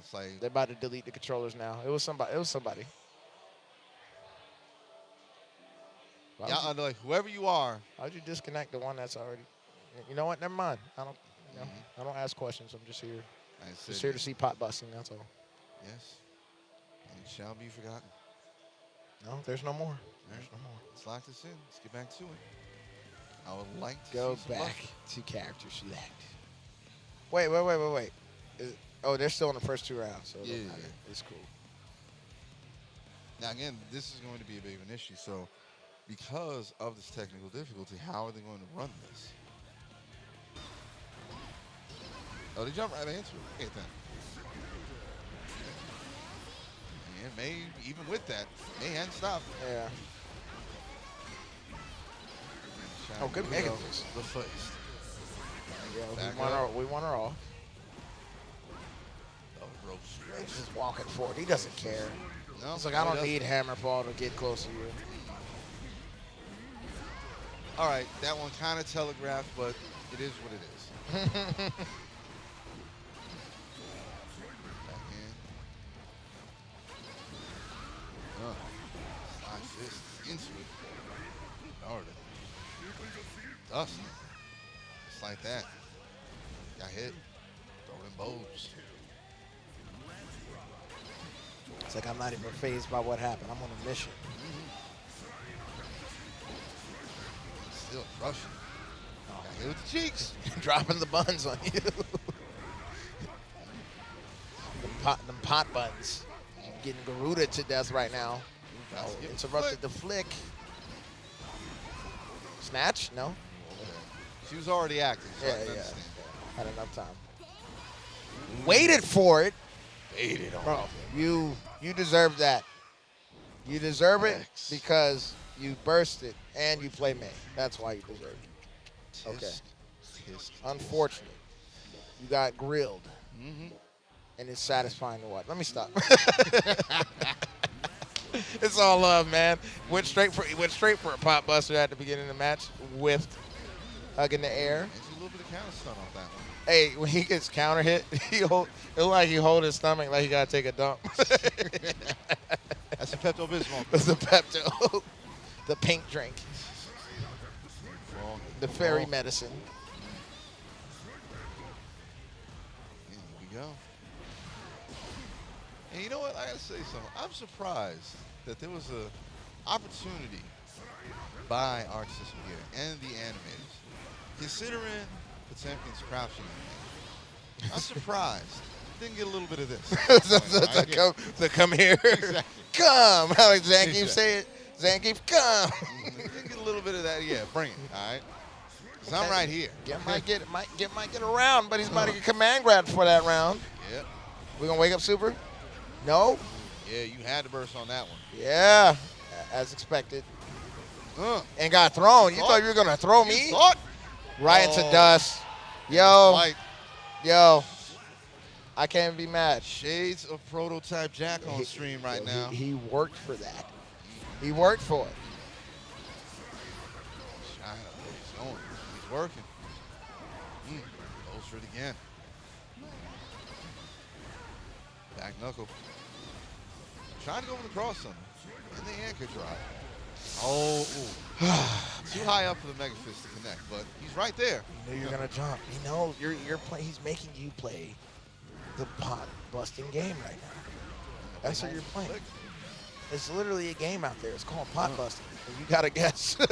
It's like They're about to delete the controllers now. It was somebody. yeah, like whoever you are. How'd you disconnect the one that's already? You know what? Never mind. I don't ask questions. I'm just here. Just here to see pot busting. That's all. Yes. And it shall be forgotten. No, there's no more. There's no more. Let's lock this in. Let's get back to it. I would like to go see back to character select. Wait. They're still in the first 2 rounds, so yeah. It's cool. Now again, this is going to be a bit of an issue. So, because of this technical difficulty, how are they going to run this? Oh, they jump right into it. Look at that. And May, even with that, May hadn't stopped. Yeah. Oh, good mega fist. The foot. Yeah, we want her off. Oh, rope straight. He's just walking forward. He doesn't care. No, He's like, I don't need hammer fall to get close to you. All right, that one kind of telegraphed, but it is what it is. Backhand. Slide fist into it. Already. Dust. Just like that. Got hit. Throw them bows. It's like I'm not even fazed by what happened. I'm on a mission. Still crushing. Got hit with the cheeks. Dropping the buns on you. them pot buns. Getting Garuda to death right now. Got to give it a Interrupted the flick. Snatch? No? Okay. She was already active, so I Yeah, can yeah. understand. Had enough time. Waited for it. Waited on Bro, it. you deserve that. You deserve it Thanks. because you burst it and you play May. That's why you deserve it. Okay. Tisk. Unfortunate. You got grilled. Mm-hmm. And it's satisfying to watch. Let me stop. It's all love, man. Went straight for a pop buster at the beginning of the match. Whiffed. Hug in the air. And a little bit of counter stun off that one. Hey, when he gets counter hit, it look like he hold his stomach like he gotta take a dump. That's a Pepto Bismol. It's the Pepto, the pink drink, the fairy medicine. Here we go. And you know what? I gotta say something. I'm surprised that there was a opportunity by Arc System here and the animators, considering Potemkin's crouching. I'm surprised. Didn't get a little bit of this. to come here. Exactly. Come. How like Zangief Exactly. say it? Zangief, come. Didn't get a little bit of that. Yeah, bring it. All right. 'Cause I'm right here. Might get around, but he's about to get command grab for that round. Yep. We gonna wake up Super? No. Yeah, you had to burst on that one. Yeah, as expected. And got thrown. You thought you were gonna throw me? Right into dust. Yo, I can't be mad. Shades of Prototype Jack on stream right now. He worked for that. He worked for it. He's working. Goes for it again. Back knuckle. Trying to go for the cross on him. And the anchor drop. Oh, too high up for the Mega Fist to connect, but he's right there. You know you're gonna jump. He knows you're playing. He's making you play the pot busting game right now. That's what you're playing. It's literally a game out there. It's called pot busting. And you gotta guess. Oh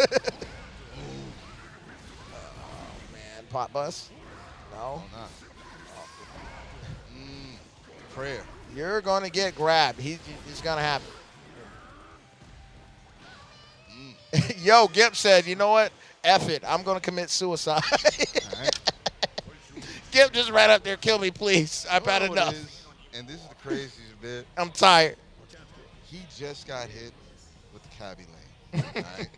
man, pot bust? No. Oh, not. Prayer. You're gonna get grabbed. It's gonna happen. Yo, Gip said, you know what? F it. I'm gonna commit suicide. Gip just ran up there, kill me, please. I've had enough. And this is the craziest bit. I'm tired. He just got hit with the cabbie lane. All right?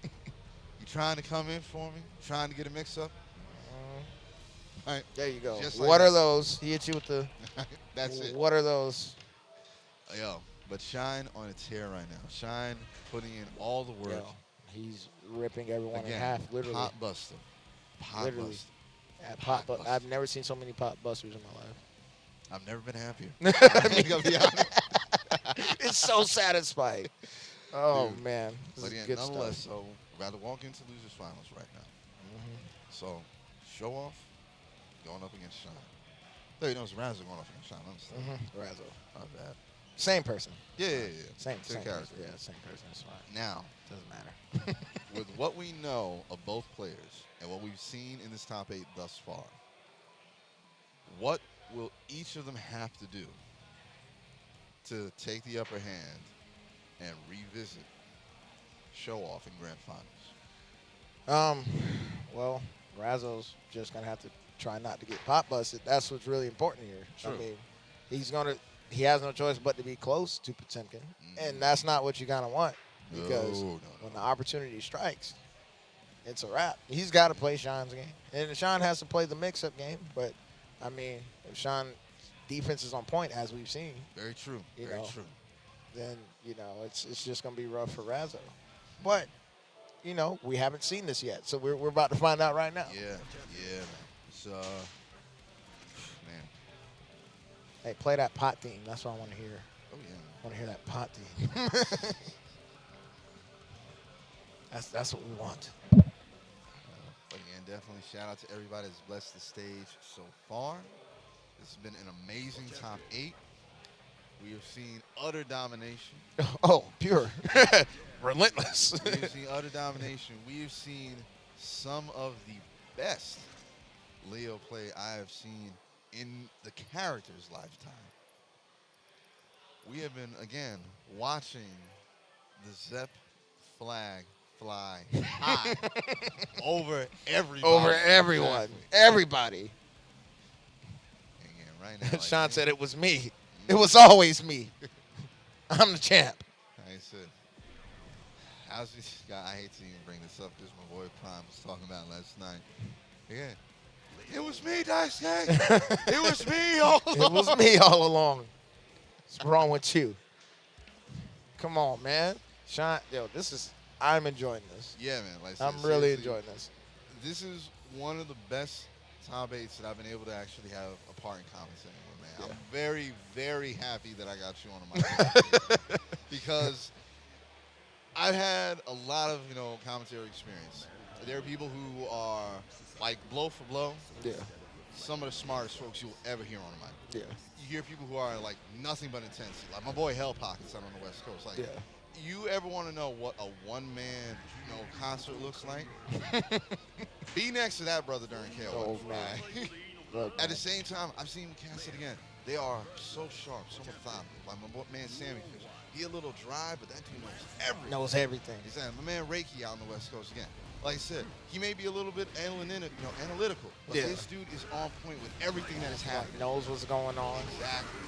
You trying to come in for me? Trying to get a mix-up? All right. There you go. Just What like are that. those? He hit you with the. That's it. What are those? Yo, but Shine on a tear right now. Shine putting in all the work. Yo, he's ripping everyone Again, in half, literally. Pot buster. Pot Literally. buster. Yeah, Pot buster. I've never seen so many pot busters in my life. I've never been happier. I mean, I'll be honest. It's so satisfying. Oh, Dude. man. This But is yeah, good nonetheless, stuff. so we're about to walk into losers finals right now. So, show off going up against Shine. There you know, it's Razzo going up against Shine. Understand? Razzo. Not bad. Same person. Yeah. Same character. person. Yeah, same person. It's fine. Now, Doesn't matter. with what we know of both players and what we've seen in this top 8 thus far, what will each of them have to do to take the upper hand and revisit show off in grand finals? Well, Razzo's just gonna have to try not to get pot busted. That's what's really important here. True. I mean, he has no choice but to be close to Potemkin, and that's not what you're gonna want because No. when the opportunity strikes, it's a wrap. He's got to play Sean's game, and Sean has to play the mix-up game. But I mean, if Sean defense is on point, as we've seen, Very true. You Very know. true. then it's just gonna be rough for Razzo. But we haven't seen this yet, so we're about to find out right now. Yeah, man. It's, man. Hey, play that pot theme. That's what I want to hear. Oh, yeah. I want to hear that pot theme. That's what we want. But again, definitely shout out to everybody that's blessed the stage so far. This has been an amazing top 8. We have seen utter domination. Oh, pure. Relentless. We have seen utter domination. We have seen some of the best Leo play I have seen in the character's lifetime. We have been, again, watching the Zep flag fly high over everybody. Over everyone. Everybody. Again, right now. Sean said it was me. It was always me. I'm the champ. I said, how's this guy? I hate to even bring this up because my boy Prime was talking about last night. Yeah. It was me, Daisuke. It was me all along. It was me all along. What's wrong with you? Come on, man. Sean, yo, I'm enjoying this. Yeah, man. Like I I'm said, really seriously, enjoying this. This is one of the best top 8s that I've been able to actually have a part in commentating with, man. Yeah. I'm very, very happy that I got you on my because I've had a lot of, commentary experience. There are people who are like blow for blow. Yeah. Some of the smartest folks you'll ever hear on the mic. Yeah. You hear people who are like nothing but intensity. Like my boy Hell Pockets out on the West Coast. Like, Yeah. you ever want to know what a one-man, concert looks like? Be next to that brother during KO. Oh, man. Look, At the same time, I've seen cast it again. They are so sharp, so methodical. Like my boy, man Sammy Fish. He a little dry, but that dude knows everything. knows everything. Exactly. My man Reiki out on the West Coast again. Like I said, he may be a little bit analytical, but Yeah. this dude is on point with everything that is happening. Knows what's going on. Exactly.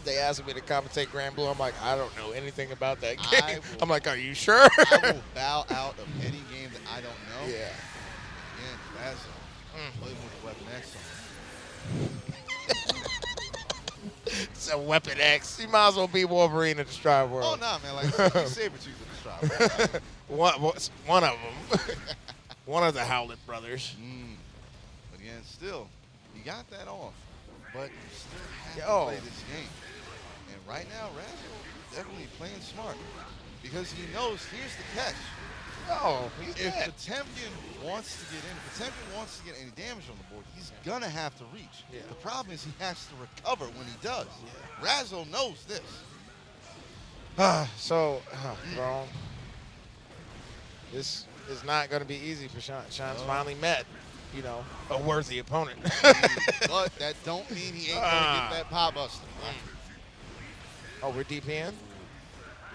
They asked me to commentate Grand Blue. I'm like, I don't know anything about that I game. will- I'm like, are you sure? I will bow out of any game that I don't know. Yeah. Again, Razzo, play with Weapon X on. It's a Weapon X. You might as well be Wolverine in the Stride Oh, World. nah, man. Like, he's Sabretooth with the strap. One of them. One of the Howlett brothers. But again, still, you got that off. But you still have Yo. to play this game. And right now, Razzo definitely playing smart. Because he knows, here's the catch. Oh, he's If dead. Potemkin wants to get in, if Potemkin wants to get any damage on the board, he's going to have to reach. Yeah. The problem is he has to recover when he does. Razzo knows this. Throne. This is not going to be easy for Sean. Sean's finally met, a worthy opponent. But that don't mean he ain't going to get that pop buster. Oh, we're deep in?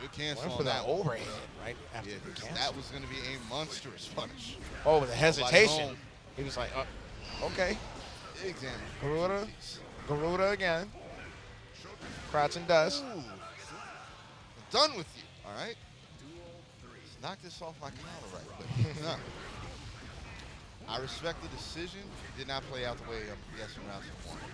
Good cancel Went on for that one. overhand, right? After Yeah, the 'cause cancel. that was going to be a monstrous punish. Oh, with the hesitation. home. He was like, okay. Big damage. Garuda. Jeez. Garuda again. Crouch and dust. Ooh. I'm done with you, all right? Let's knock this off my counter right quick. No. I respect the decision. It did not play out the way Yasmin Razzo wanted.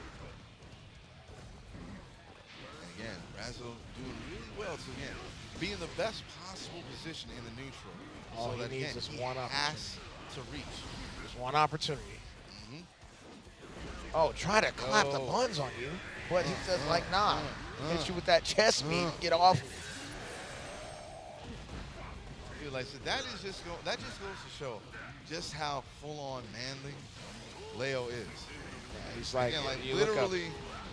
And again, Razzo doing really well to, again, be in the best possible position in the neutral. All so he that, needs again, is he one has to reach. Just one opportunity. Mhm. Oh, try to clap the Oh. buns on you. But he says, like, nah. Hit you with that chest beat. Get off me. Dude, like I said, that just goes to show just how full-on manly Leo is. Yeah, he's like, Again, like you look up. literally,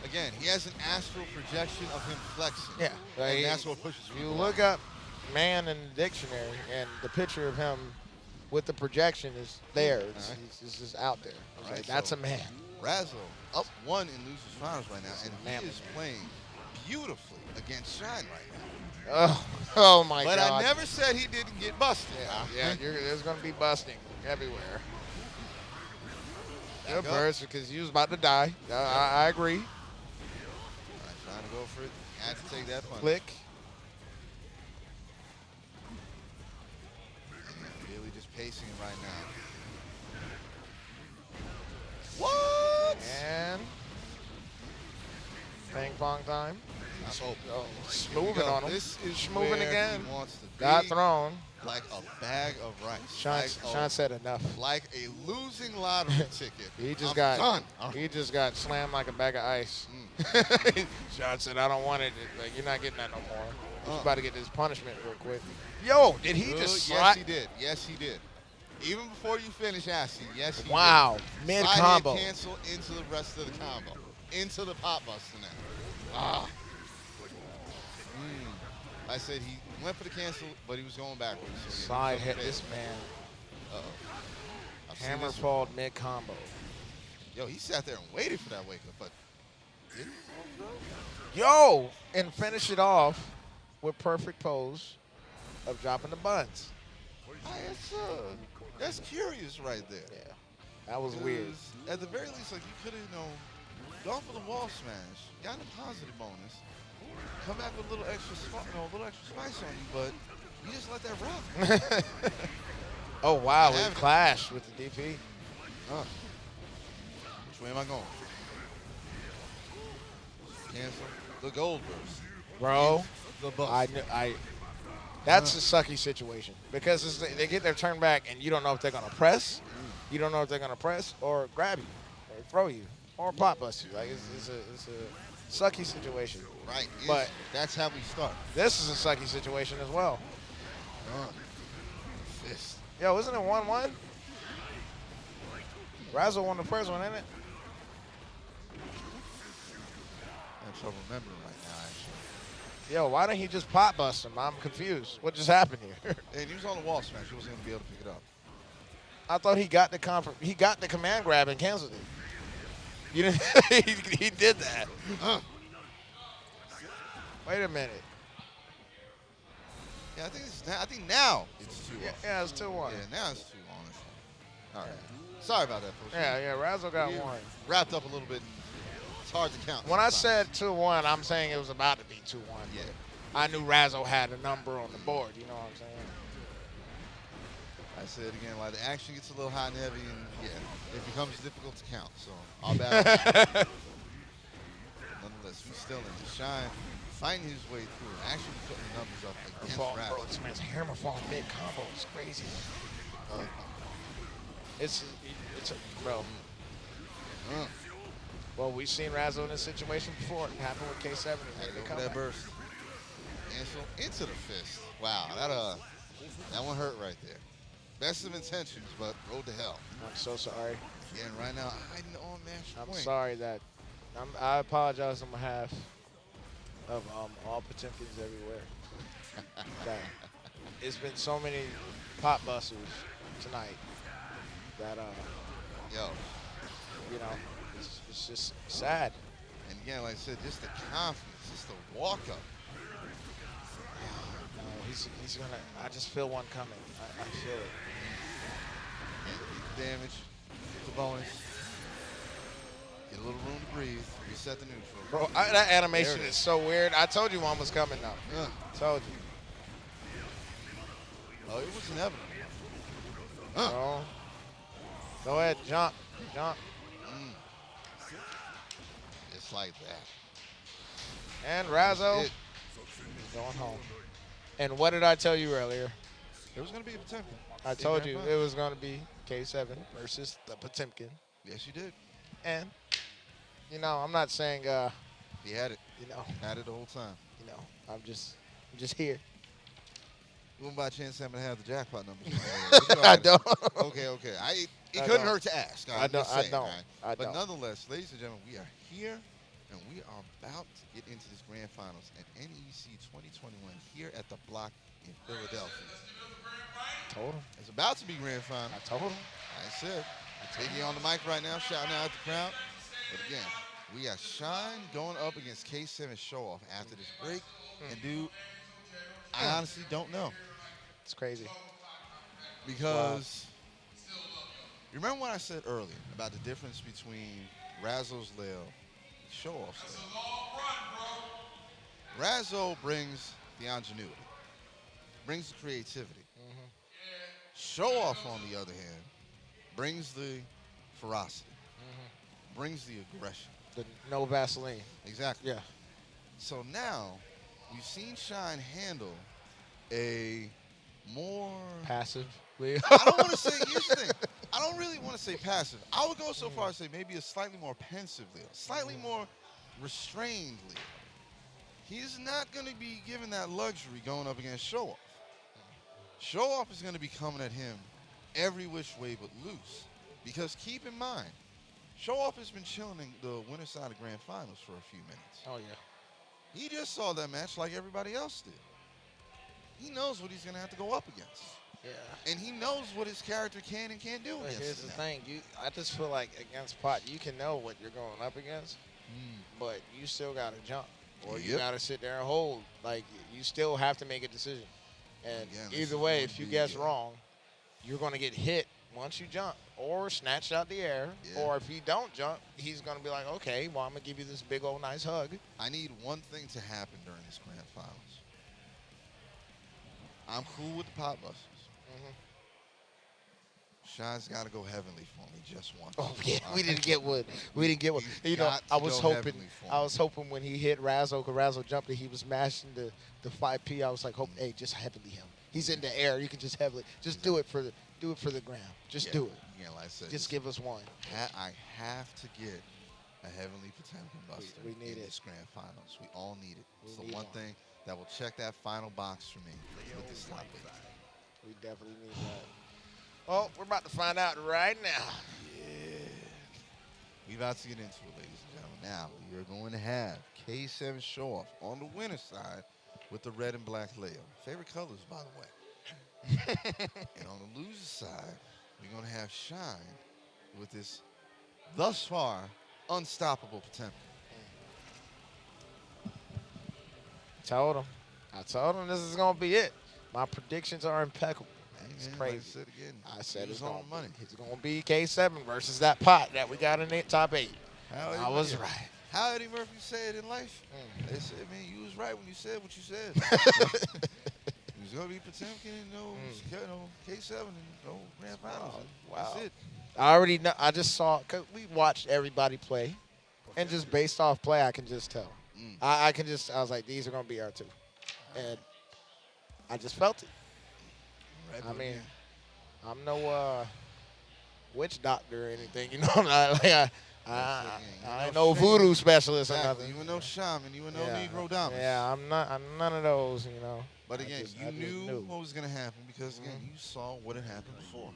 again, he has an astral projection of him flexing. Yeah. And that's what pushes You people look out. up man in the dictionary, and the picture of him with the projection is there. It's just out there. It's Right, like, that's so- a man. Razzo up 1 in losers finals right now, and man, he is playing beautifully against Shine right now. Oh my But God. I never said he didn't get busted. There's going to be busting everywhere. Back Good up. burst because you was about to die. I agree. All right, trying to go for it. Had to take that punch. Flick. And really just pacing it right now. What? And ping pong time. Oh, Schmoving on him. This is Schmoving where again. He wants to Got be, thrown. like a bag of rice. Sean said enough. Like a losing lottery ticket. He just I'm got done. he just got slammed like a bag of ice. Sean said, "I don't want it. Like, you're not getting that no more. He's about to get this punishment real quick." Yo, did he Good. just Yes, slide? he did. Yes, he did. Even before you finish asking, yes, he Wow, did. mid Slide combo. hit cancel into the rest of the combo. Into the pop buster now. Ah. I said he went for the cancel, but he was going backwards. So Side hit this man. Uh-oh. Hammer fall mid combo. Yo, he sat there and waited for that wake up, but didn't. Yo, and finish it off with perfect pose of dropping the buns. That's curious right there. Yeah, that was weird. At the very least, like you could have, gone for the wall smash, gotten a positive bonus, come back with a little extra, a little extra spice on you, but you just let that rock. Oh wow, we clashed with the DP. Which way am I going? Cancel the gold burst, Bro. The bust. That's a sucky situation because they get their turn back and you don't know if they're gonna press, you don't know if they're gonna press or grab you, or throw you, or pop bust you. Like it's a sucky situation. Right. But that's how we start. This is a sucky situation as well. Fist. Yo, isn't it 1-1? Razzle won the first one, ain't it? I have trouble remembering right now, actually. Yo, why didn't he just pop bust him? I'm confused. What just happened here? And he was on the wall smash. He wasn't going to be able to pick it up. I thought he got the command grab and canceled it. You didn't. he did that. Wait a minute. Yeah, I think now it's 2-1. Yeah, it's 2-1. Yeah, now it's 2-1. All right. Sorry about that, folks. Yeah, Razzle got one. Wrapped up a little bit. It's hard to count. When I said 2-1, I'm saying it was about to be 2-1. Yeah. I knew Razzle had a number on the board. You know what I'm saying? I said again, like the action gets a little hot and heavy, and yeah, it becomes difficult to count. So I'll battle. Nonetheless, we still in the shine, fighting his way through, actually putting the numbers up against Razzle. Bro, this man's hammer fall mid combo. It's crazy. Bro. Well, we've seen Razzle in this situation before. It happened with K7. That burst. Cancel into the fist. Wow, that one hurt right there. Best of intentions, but road to hell. I'm so sorry. Yeah, and right now, hiding on match I'm point. sorry that I apologize on behalf of all Potemkins everywhere. That it's been so many pop busters tonight that Yo, it's just sad. and again, like I said, just the confidence, just the walk up. No, he's gonna. I just feel one coming. I feel it. Damage, the bonus. Get a little room to breathe. Reset the neutral. Bro, that animation is so weird. I told you one was coming though. Told you. Oh, it was inevitable. Oh. Go ahead, jump. It's like that. And Razzle is going home. And what did I tell you earlier? It was going to be a Potemkin. I told you it was going to be K7 versus the Potemkin. Yes, you did. And, I'm not saying, He had it. Had it the whole time. I'm just here. You wouldn't by chance happen to have the jackpot numbers? I don't. Okay. It couldn't hurt to ask. I don't. But nonetheless, ladies and gentlemen, we are here, and we are about to get into this grand finals at NEC 2021 here at the Block in Philadelphia. Told him. It's about to be grand final. I told him. I said. Biggie on the mic right now, shouting out the crowd. But again, we got Shine going up against K7 Show Off after this break. And dude, I honestly don't know. It's crazy. Because you remember what I said earlier about the difference between Razzle's Lail and Show Off's Lail? Razzle brings the ingenuity, brings the creativity. Show Off, on the other hand, brings the ferocity, brings the aggression. The no Vaseline. Exactly. Yeah. So now we've seen Shine handle a more passive. I don't want to say, here's the thing. I don't really want to say passive. I would go so far as to say maybe a slightly more pensive Leo, slightly more restrained Leo. He's not going to be given that luxury going up against Show Off. Show Off is going to be coming at him every which way but loose. Because keep in mind, Show Off has been chilling in the winner side of Grand Finals for a few minutes. Oh, yeah. He just saw that match like everybody else did. He knows what he's going to have to go up against. Yeah. And he knows what his character can and can't do But against here's him the now. thing. I just feel like against Pot, you can know what you're going up against, but you still got to jump. Or you Yep. got to sit there and hold. Like, you still have to make a decision. And Again, this either is way, going if to you be, guess wrong, you're going to get hit once you jump or snatched out the air. Yeah. Or if you don't jump, he's going to be like, okay, well, I'm going to give you this big old nice hug. I need one thing to happen during this grand finals. I'm cool with the pot busters. Sean's got to go heavenly for me just once. Oh yeah, we didn't get one. We didn't get one. He's You know, got I to was go hoping. heavenly for I me. was hoping when he hit Razzo, because Razzo jumped, and he was mashing the 5P. I was like, hope, hey, just heavenly him. He's in the air. You can just heavenly, just do it for the ground. Just do it. Yeah, like I said, Just give us one. I have to get a heavenly Potemkin Buster we need in it. this grand finals. We all need it. It's We the need one one. thing that will check that final box for me with this top 8. We definitely need that. Oh, we're about to find out right now. We about to get into it, ladies and gentlemen. Now, we are going to have K7 show off on the winner's side with the red and black Leo. Favorite colors, by the way. And on the loser's side, we're going to have Shine with this thus far unstoppable Potemkin. I told him this is going to be it. My predictions are impeccable. It's Man, crazy. like I said again, I said he it's was going on money. It's going to be K7 versus that pot that we got in the top 8. I was right. How Eddie Murphy said in life, they said, man, you was right when you said what you said. It was going to be Potemkin and K7 and no grand finals. Wow. That's it. I already know. I just saw, because we watched everybody play. And just based off play, I can just tell. I was like, these are going to be our 2. And I just felt it. Right, I but mean, again, I'm no witch doctor or anything, you know. I ain't no voodoo specialist or exactly. nothing. You were no shaman. You were no Yeah. Negro Dominus. Yeah, I'm none of those, you know. But I again, just knew what was going to happen because, again, you saw what had happened before.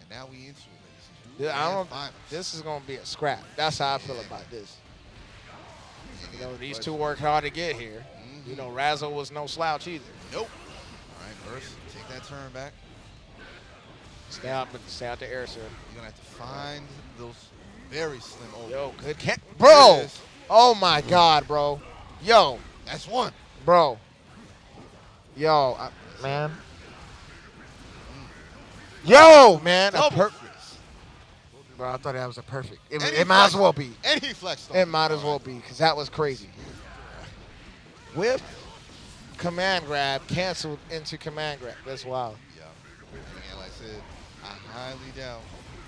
And now we into it, ladies and Yeah, gentlemen. Finals. this is gonna be a scrap. That's how I feel about this. And You know, again, these but- 2 worked hard to get here. You know, Razzo was no slouch either. Nope. All right, Burst, take that turn back. Stay out the air, sir. You're going to have to find those very slim ovals. Yo, good catch. There Bro! it is. Oh my God, bro. Yo, That's one. bro. Yo, man. Yo, man. Double fist. Bro, I thought that was a perfect. And he It might as flexed. well be. And he flexed on It might as well be, because that was crazy. Whip, command grab, canceled into command grab. That's wild. Yeah. And again, like I said, I highly doubt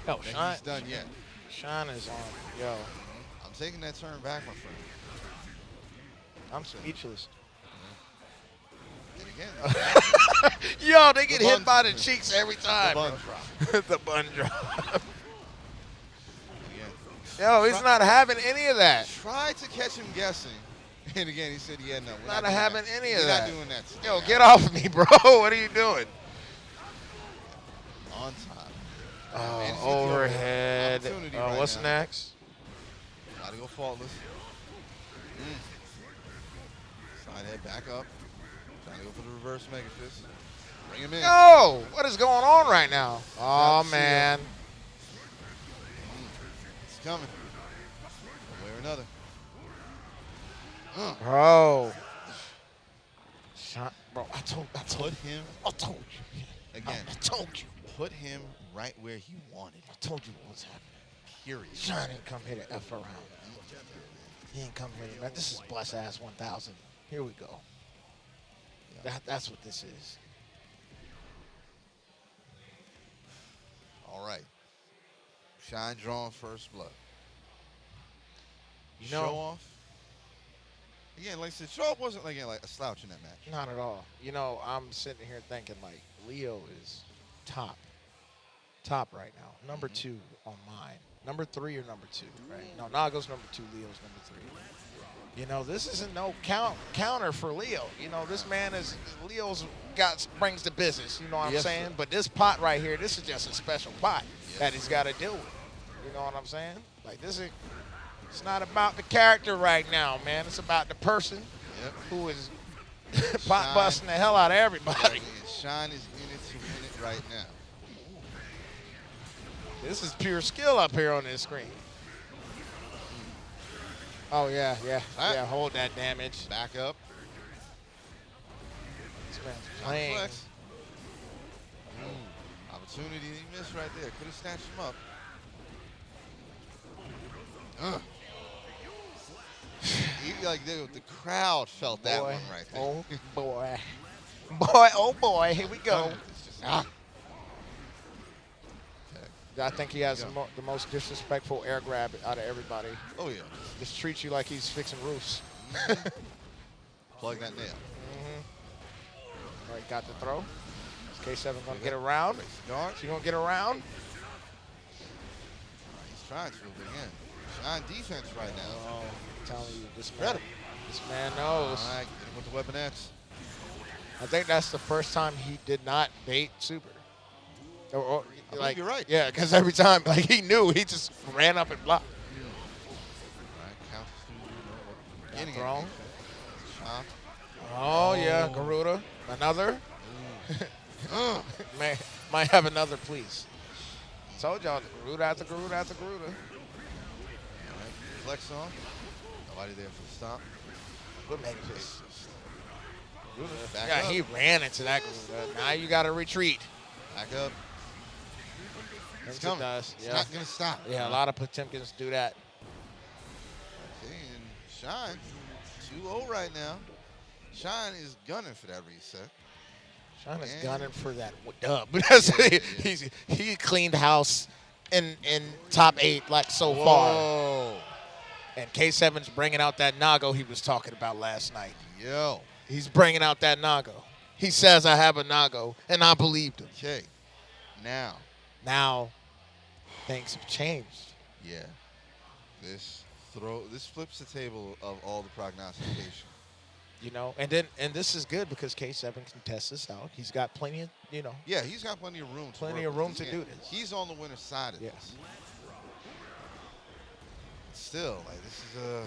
Yo, that he's done yet. Sean is on. Yo, I'm taking that turn back, my friend. I'm speechless. And again, Yo, they get The hit bun- by the cheeks every time. the bun bro. drop. The bun drop. Again, Yo, he's not having any of that. tried to catch him guessing. And again, he said, yeah, no, we're Not doing having that. any of We're that. not doing that today. Yo, get off me, bro. What are you doing? On time. Oh, Man, it's the overhead. opportunity right What's now. next? Gotta go faultless. Side head back up. Trying to go for the reverse mega fist. Bring him in. Yo, what is going on right now? Oh, Shield. man. It's coming. One way or another. Bro. Bro, I told Put him, you. again, I told you. put him right where he wanted. I told you what was happening. Period. Sean didn't come here to F around. He didn't come here to, man. This is Bless Ass 1000. Here we go. That's what this is. All right. Shine drawing first blood. You know- Show off. Again, like I said, show off wasn't like a slouch in that match. Not at all. You know, I'm sitting here thinking, like, Leo is top right now. Number 2 on mine. Number 3 or number 2, right? No, Naga's number 2, Leo's number 3. You know, this isn't no counter for Leo. You know, this man is, Leo's brings the business, you know what I'm Yes, saying? sir. But this pot right here, this is just a special pot that he's got to deal with. You know what I'm saying? Like, this is, It's not about the character right now, man. It's about the person Yep. who is pot busting the hell out of everybody. And Shine is in it to win it right now. This is pure skill up here on this screen. Oh, yeah. Ah. Hold that damage. Back up. This man's playing. Flex. Opportunity he missed right there. Could have snatched him up. The crowd felt that one right there. Oh, boy. Oh, boy. Here we go. It's just, I think he has the most disrespectful air grab out of everybody. Oh, yeah. Just treats you like he's fixing roofs. Plug that nail. All right, got the throw. Is K7 going to get around? She going to get around? He's trying to again. Shine defense right now. Oh, I'm telling you, this Read man knows. All right, get him with the Weapon X. I think that's the first time he did not bait super. Or I believe you're right. Yeah, because every time, he knew, he just ran up and blocked. All right, counters through. Thrown. Chop. Oh, yeah, Garuda. Another. Might have another, please. Told y'all, Garuda after Garuda after Garuda. All right, flex on. Nobody there for the stop. We'll make this. Back Yeah, up. he ran into that Garuda. Now you got to retreat. Back up. It's It coming. does. It's Yeah. not going to stop. Yeah, a lot of Potemkins do that. Okay, and Shine, 2-0 right now. Shine is gunning for that reset. Shine is And- gunning for that dub. Because he cleaned house in top 8 so far. Whoa. And K7's bringing out that Nago he was talking about last night. Yo. He's bringing out that Nago. He says, I have a Nago, and I believed him. Okay. Now, things have changed. Yeah. This flips the table of all the prognostication. And this is good because K7 can test this out. He's got plenty of, Yeah, he's got plenty of room. Plenty work of with room this. to do this. He's on the winner's side of Yes. this. Still, this is a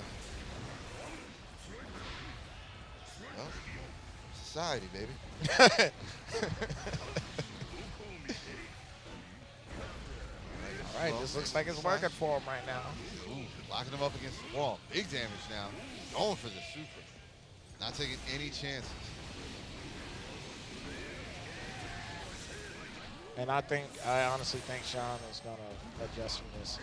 society, baby. All right, this looks like it's working for him right now. Ooh, locking him up against the wall. Big damage now. Going for the super. Not taking any chances. And I honestly think Sean is going to adjust from this.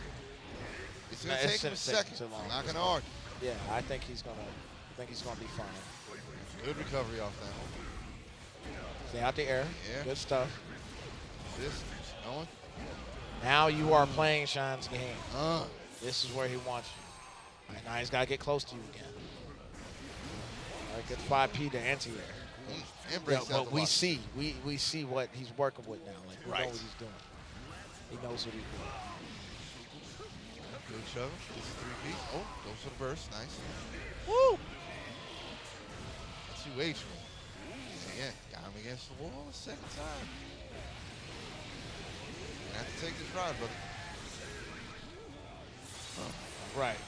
It's going to take him a second. Too long. I'm not going to argue. Yeah, I think he's going to be fine. Good recovery off that one. Stay out the air. Yeah. Good stuff. Fist going. Now you are playing Sean's game. Uh. This is where he wants you. Right, now he's got to get close to you again. All right, good 5P to anti-air. But we see what he's working with now. We know what he's doing. He knows what he's doing. Good shove. This is 3P. Oh, goes for the burst. Nice. Woo! 2H room. Yeah, got him against the wall a second time. Gonna have to take this ride, brother. Right.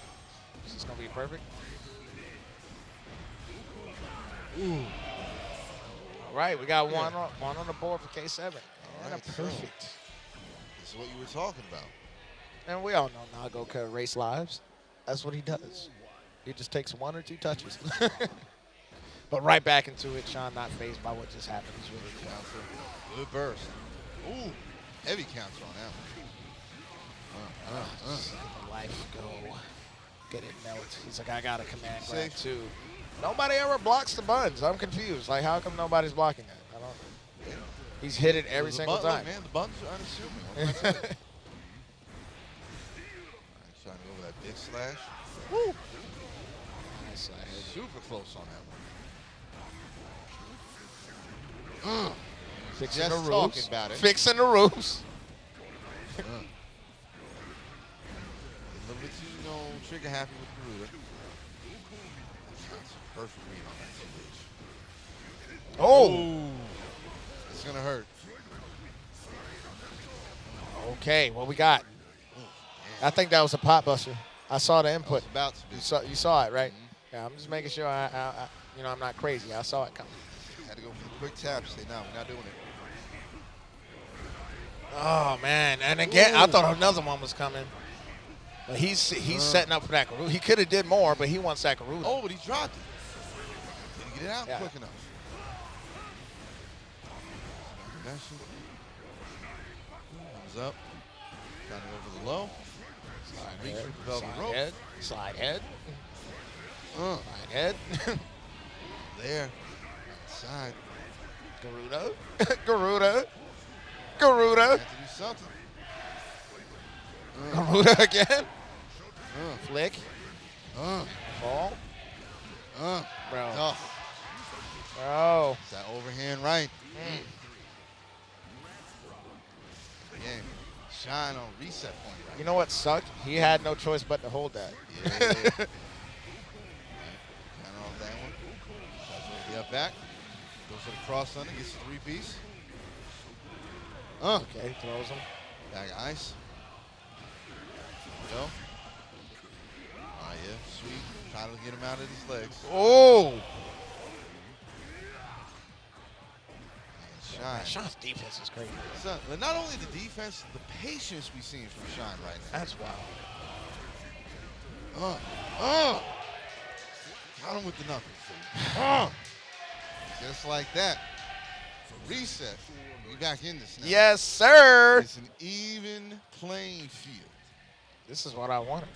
Is this going to be perfect? Ooh. All right, we got one on the board for K7. And All right, a perfect. This is what you were talking about. And we all know Nago can erase lives. That's what he does. He just takes 1 or 2 touches. But right back into it, Sean not fazed by what just happened. He's really cool. Good burst. Ooh, heavy counter on that one. Let the life go. Get it melt. He's like, I got a command grab Safe. too. Nobody ever blocks the buns. I'm confused. How come nobody's blocking that? I don't know. He's hit it every single time. Man, the buttons are unassuming. What can I tell you? All right, trying to go over that big slash. Woo! Nice slash. Super close on that one. Fixing Just the talking roofs. about it. Fixing the roofs. A little bit too, trigger happy with Garuda. That's a perfect read on that 2H. Oh! It's gonna hurt. Okay, what we got? I think that was a pot buster. I saw the That was input. about to be. You saw it, right? Mhm. Yeah, I'm just making sure I'm not crazy. I saw it coming. Had to go for the quick tap. Say, no, we're not doing it. Oh man! And again, I thought another one was coming. But he's setting up for that Garuda. He could have did more, but he wants that Garuda. Oh, but he dropped it. Didn't get it out Yeah. quick enough. Comes up. Trying to go for the low. Reach for the velvet rope. Slide head. Uh, Slide head. there. Side. Garuda. Garuda. Garuda. Have to do something. Garuda again. Flick. Fall. Bro. Oh, Bro. it's that overhand right. Game. Shine on reset point right. You know what sucked? He had no choice but to hold that. Yeah. Kind of off that one. Tries to the up back. Goes for the cross under. Gets the three-piece. Okay, throws him. Back ice. Go. Oh, yeah. Sweet. Trying to get him out of his legs. Oh! Shine. Sean's defense is crazy. So, but not only the defense, the patience we've seen from Shine right now. That's wild. Got him with the knuckles. Just like that. Reset. We back in this now. Yes, sir. It's an even playing field. This is what I wanted.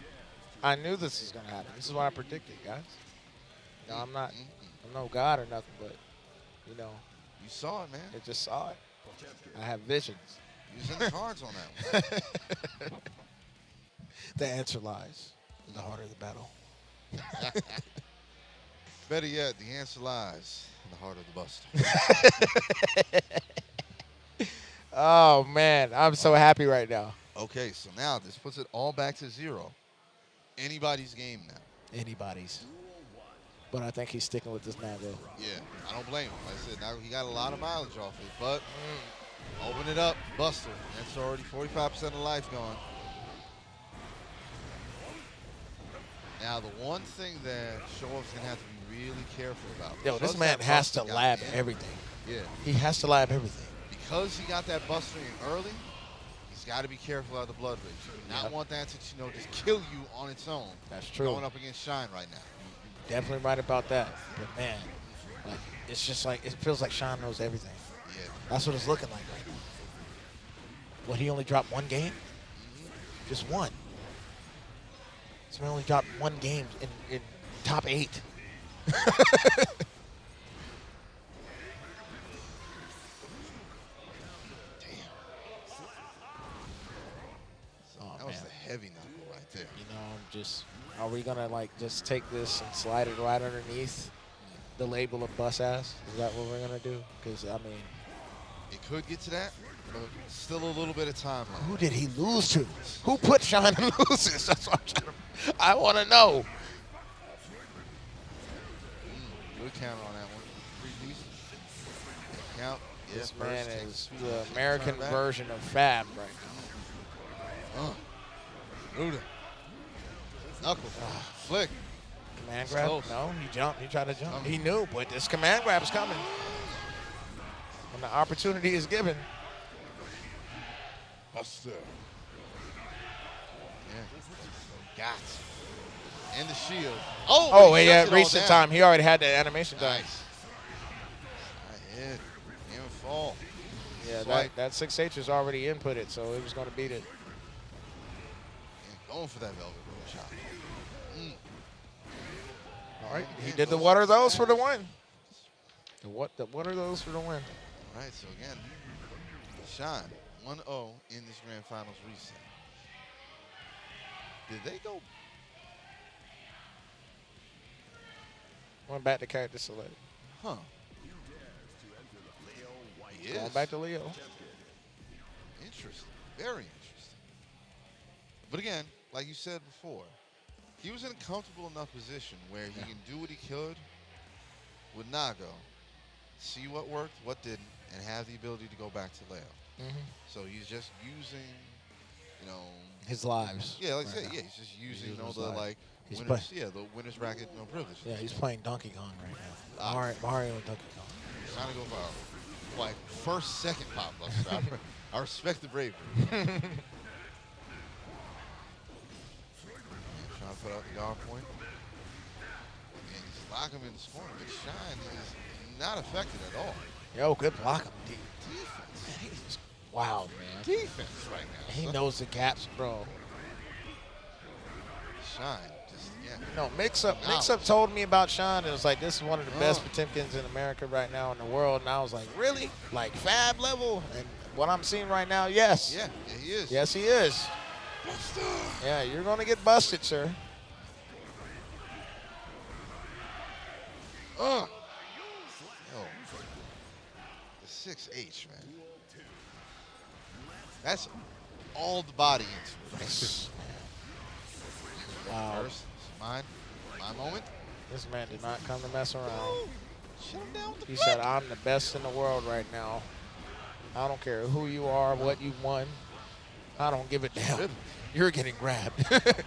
I knew this was going to happen. This is what I predicted, guys. No, I'm no god or nothing, but, you know, You saw it, man. I just saw it. I have visions. You was in the cards on that one. The answer lies in the heart of the battle. Better yet, the answer lies in the heart of the buster. Oh, man. I'm so happy right now. Okay, so now this puts it all back to 0. Anybody's game now. Anybody's. But I think he's sticking with this Nago. Yeah, I don't blame him. Like I said, now he got a lot of mileage off it, but open it up, Buster. That's already 45% of life gone. Now, the one thing that Show-Off's going to have to be really careful about. Yo, this because man that has to Buster got lab in, everything. Yeah. He has to lab everything. Because he got that Buster in early, he's got to be careful of the blood rage. You do not want that to, just kill you on its own. That's true. Going up against Shine right now. Definitely right about that. But, man, like, it's just like, it feels like Sean knows everything. Yeah. That's what it's looking like right now. What, he only dropped one game? Just one. So he only dropped one game in top 8. That was the heavy knuckle right there. You know, are we gonna just take this and slide it right underneath the label of bus ass? Is that what we're gonna do? Because I mean, it could get to that, but still a little bit of time left. who did he lose to? Who put Sean in losers? That's what I'm trying to. I want to know. Good count on that one. 3 piece. Count. Yeah, This first man takes is sweet, the takes American turn back. version of Fab right now. Ruda. Knuckle. Flick. Command It's grab? close. No, he jumped. He tried to jump. He knew, but this command grab is coming. When the opportunity is given. Buster. Yeah. Got. And the shield. Oh, but he yeah, shuts it all recent down. time. He already had the animation done. Nice. I hit. And fall. Yeah, Swipe. that 6H is already inputted, so it was going to beat it. And going for that velvet rope shot. All right, he did the what are those for the win. What are those for the win? All right, so again, Shine 1-0 in this Grand Finals reset. Did they go? Going back to character select. Huh. He Going is. back to Leo. Interesting. Very interesting. But again, like you said before, he was in a comfortable enough position where he can do what he could with Nago, see what worked, what didn't, and have the ability to go back to Leo. So he's just using you know, His lives. yeah, like I right said, now. yeah, he's just using, using you know, his the life. like He's winners, yeah, the winners bracket, no privilege. Yeah, he's playing Donkey Kong right now. Ah. Mario and Donkey Kong. Trying to go for like first, second pop buster. I respect the bravery. Trying to put out the guard point. And he's locking him in this corner, but Shine is not affected at all. Yo, good block. Defense. Man, he's wild, man. Defense right now. He son. knows the gaps, bro. Shine, just, yeah. No, Mix-Up told me about Sean. It was like, this is one of the best Oh. Potemkins in America right now in the world. And I was like, really? Like Fab level? And what I'm seeing right now, yes. Yeah, yeah, he is. Yes, he is. Buster. Yeah, you're going to get busted, sir. Yo. The 6H, man. That's all the body into it. Wow. First, it's my moment. This man did not come to mess around. Shut him down with the He foot. said, I'm the best in the world right now. I don't care who you are, what you won. I don't give a damn. You're getting grabbed. Yeah, right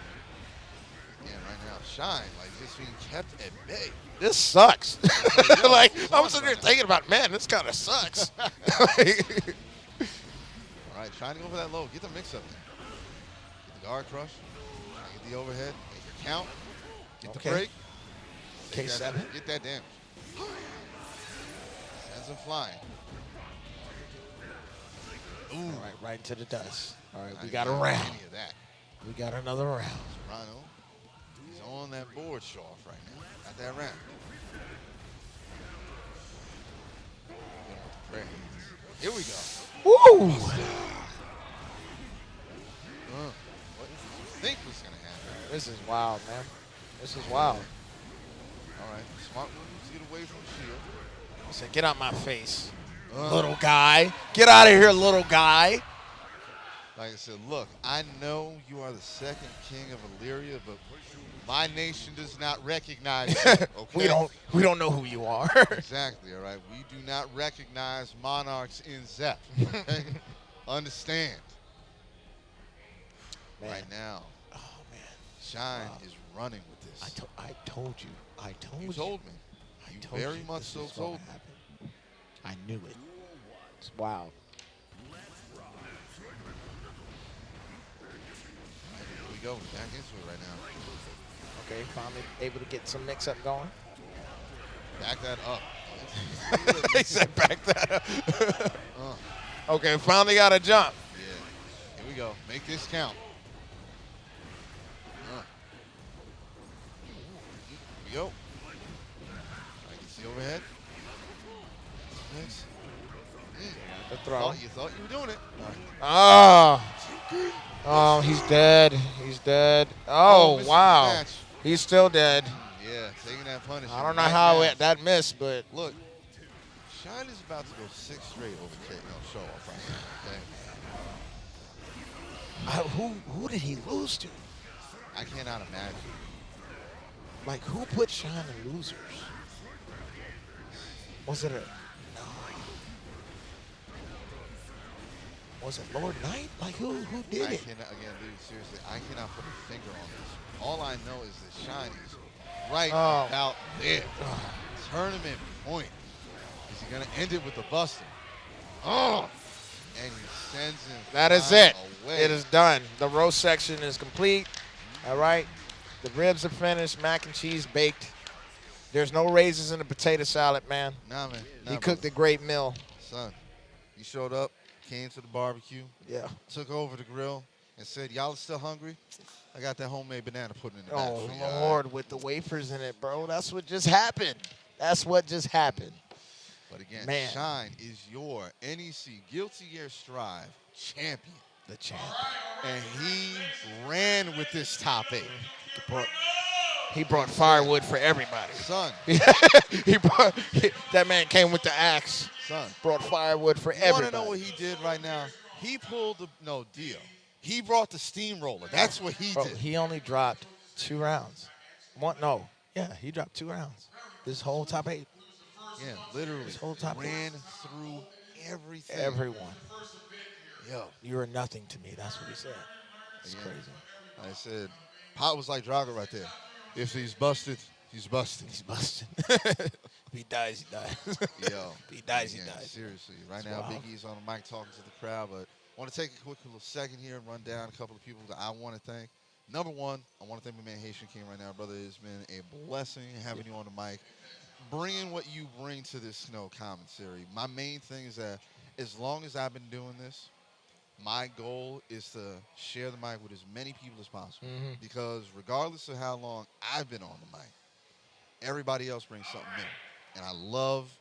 now, Shine, like, just being kept at bay. This sucks. Like, He's I'm on sitting right here now. thinking about, man, this kind of sucks. All right, trying to go for that low. Get the mix up there. Get the guard crush. Try to get the overhead. Make your count. Get the Okay. break. K7. Get that damage. Sends him flying. Ooh. All right, right into the dust. All right, we Not got a getting round. Any of that. We got another round. Rhino, he's on that board show off right now. Got that round. Hit him with the prayer hands. Here we go. Woo! What did you think was going to happen? This is wild, man. This is wild. All right, smart moves to get away from the shield. I said, get out my face, little guy. Get out of here, little guy. Like I said, look, I know you are the second king of Illyria, but my nation does not recognize you, okay? We don't know who you are. Exactly, all right? We do not recognize monarchs in Zep, okay? Understand. Man. Right now, Oh man, Shine is running with this. I told you. I told You you. told me. I You told very you much this so was gonna told me. happen. I knew it. It's wild. Here we go, back into it right now. Okay, finally able to get some mix-up going. Back that up. He said back that up. Okay, finally got a jump. Yeah. Here we go. Make this count. Here we go. I can see overhead. Next. The throw. You thought you were doing it. Oh, he's dead. He's dead. Oh, missed the wow. match. He's still dead. Yeah, taking that punishment. I don't know right how now. that missed, but Look, Shine is about to go 6 straight over show off right now. Okay? who did he lose to? I cannot imagine. Like, who put Shine in losers? Was it Was it Lord Knight? Like, who did I it? cannot, again, dude, seriously, I cannot put a finger on this. All I know is that Shine is right about there. Tournament point. Is he going to end it with the buster? Oh! And he sends him That is flying it. away. It is done. The roast section is complete. All right. The ribs are finished. Mac and cheese baked. There's no raisins in the potato salad, man. Nah, man. Nah, He cooked brother. a great meal. Son, you showed up, came to the barbecue, Yeah. took over the grill, and said, y'all are still hungry? I got that homemade banana pudding in the back Oh, for you, all right? Lord, with the wafers in it, bro. That's what just happened. That's what just happened. But again, Man. Shine is your NEC Guilty Gear Strive champion. The champ. And he ran with this top 8. He brought firewood for everybody. Son, That man came with the axe. son. Brought firewood for You want to everybody. know what he did right now? He pulled the, no, deal. He brought the steamroller. That's what he Bro, did. he only dropped 2 rounds. He dropped 2 rounds. This whole top 8. Yeah, literally This whole top ran through everything. Everyone. Yo, You are nothing to me. That's what he said. It's again, crazy. I said, Pop was like Drago right there. If he's busted, he's busted. He's busted. if he dies, he dies. Yo, if he dies, he again, dies. seriously. Right It's now, wild. Big E's on the mic talking to the crowd, but I want to take a quick little second here and run down a couple of people that I want to thank. Number one, I want to thank my man Haitian King right now, brother. It's been a blessing having you on the mic, bringing what you bring to this commentary. My main thing is that as long as I've been doing this, my goal is to share the mic with as many people as possible. Mm-hmm. Because regardless of how long I've been on the mic, everybody else brings something new. And I love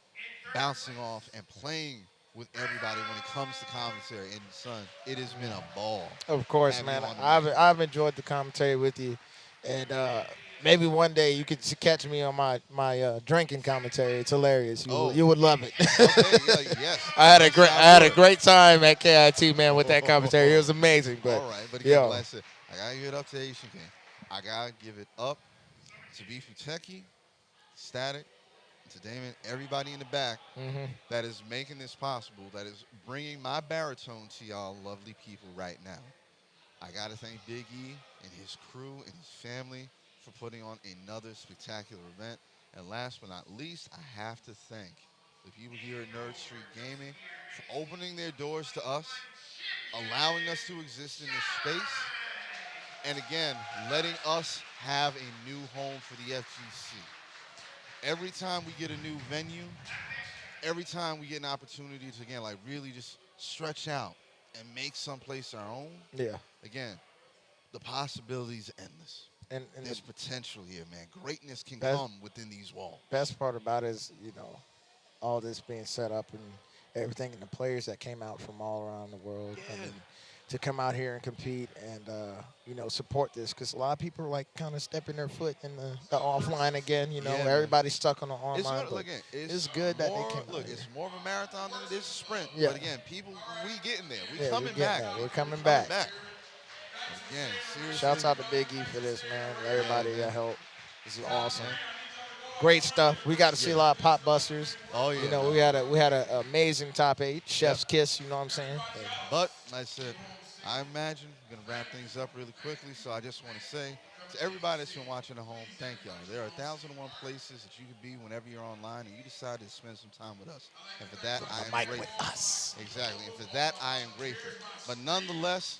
bouncing off and playing with everybody when it comes to commentary. And son, it has been a ball. Of course, having man. you on the I've mic. I've enjoyed the commentary with you, and maybe one day you could catch me on my drinking commentary. It's hilarious. Oh. You would love it. Okay, yeah, yes. I had a great Sounds I had a good. great time at KIT, man, with that commentary. It was amazing. But All right, but again, yo, like I said, I gotta give it up to Asian King. I gotta give it up to Bifuteki, Static, to Damon, everybody in the back mhm. that is making this possible, that is bringing my baritone to y'all lovely people right now. I gotta thank Big E and his crew and his family for putting on another spectacular event. And last but not least, I have to thank the people here at Nerd Street Gaming for opening their doors to us, allowing us to exist in this space, and again, letting us have a new home for the FGC. Every time we get a new venue, every time we get an opportunity to, again, like really just stretch out and make someplace our own, Yeah. again, the possibilities are endless. And There's the potential here, man. Greatness can That's- come within these walls. best part about it is, all this being set up and everything, and the players that came out from all around the world. I mean, to come out here and compete and support this, because a lot of people are like kind of stepping their foot in the offline again. Yeah, man. Everybody's stuck on the It's, online. good, but look, again, it's good that they more, came out look, here. it's more of a marathon than it is a sprint. Yeah. But again, people, we getting there. We Yeah, coming we're getting back. there. We're coming back. Again, seriously. Shouts out to Big E for this, man. Everybody man. that helped. This is awesome. Great stuff. We got to see a lot of pop busters. Oh yeah. We had an amazing top 8. Chef's kiss. You know what I'm saying? But like I said, I imagine we're gonna wrap things up really quickly. So I just want to say to everybody that's been watching at home, thank y'all. There are 1,001 places that you can be whenever you're online, and you decide to spend some time with us. And for that, I am Mic grateful. with us. Exactly. And for that, I am grateful. But nonetheless,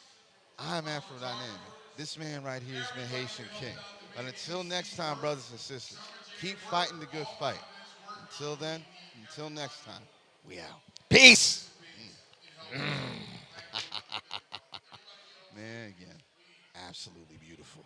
I'm Afrodynamic. This man right here has been Haitian King. And until next time, brothers and sisters, keep fighting the good fight. Until then, until next time, we out. Peace. Man, again, absolutely beautiful.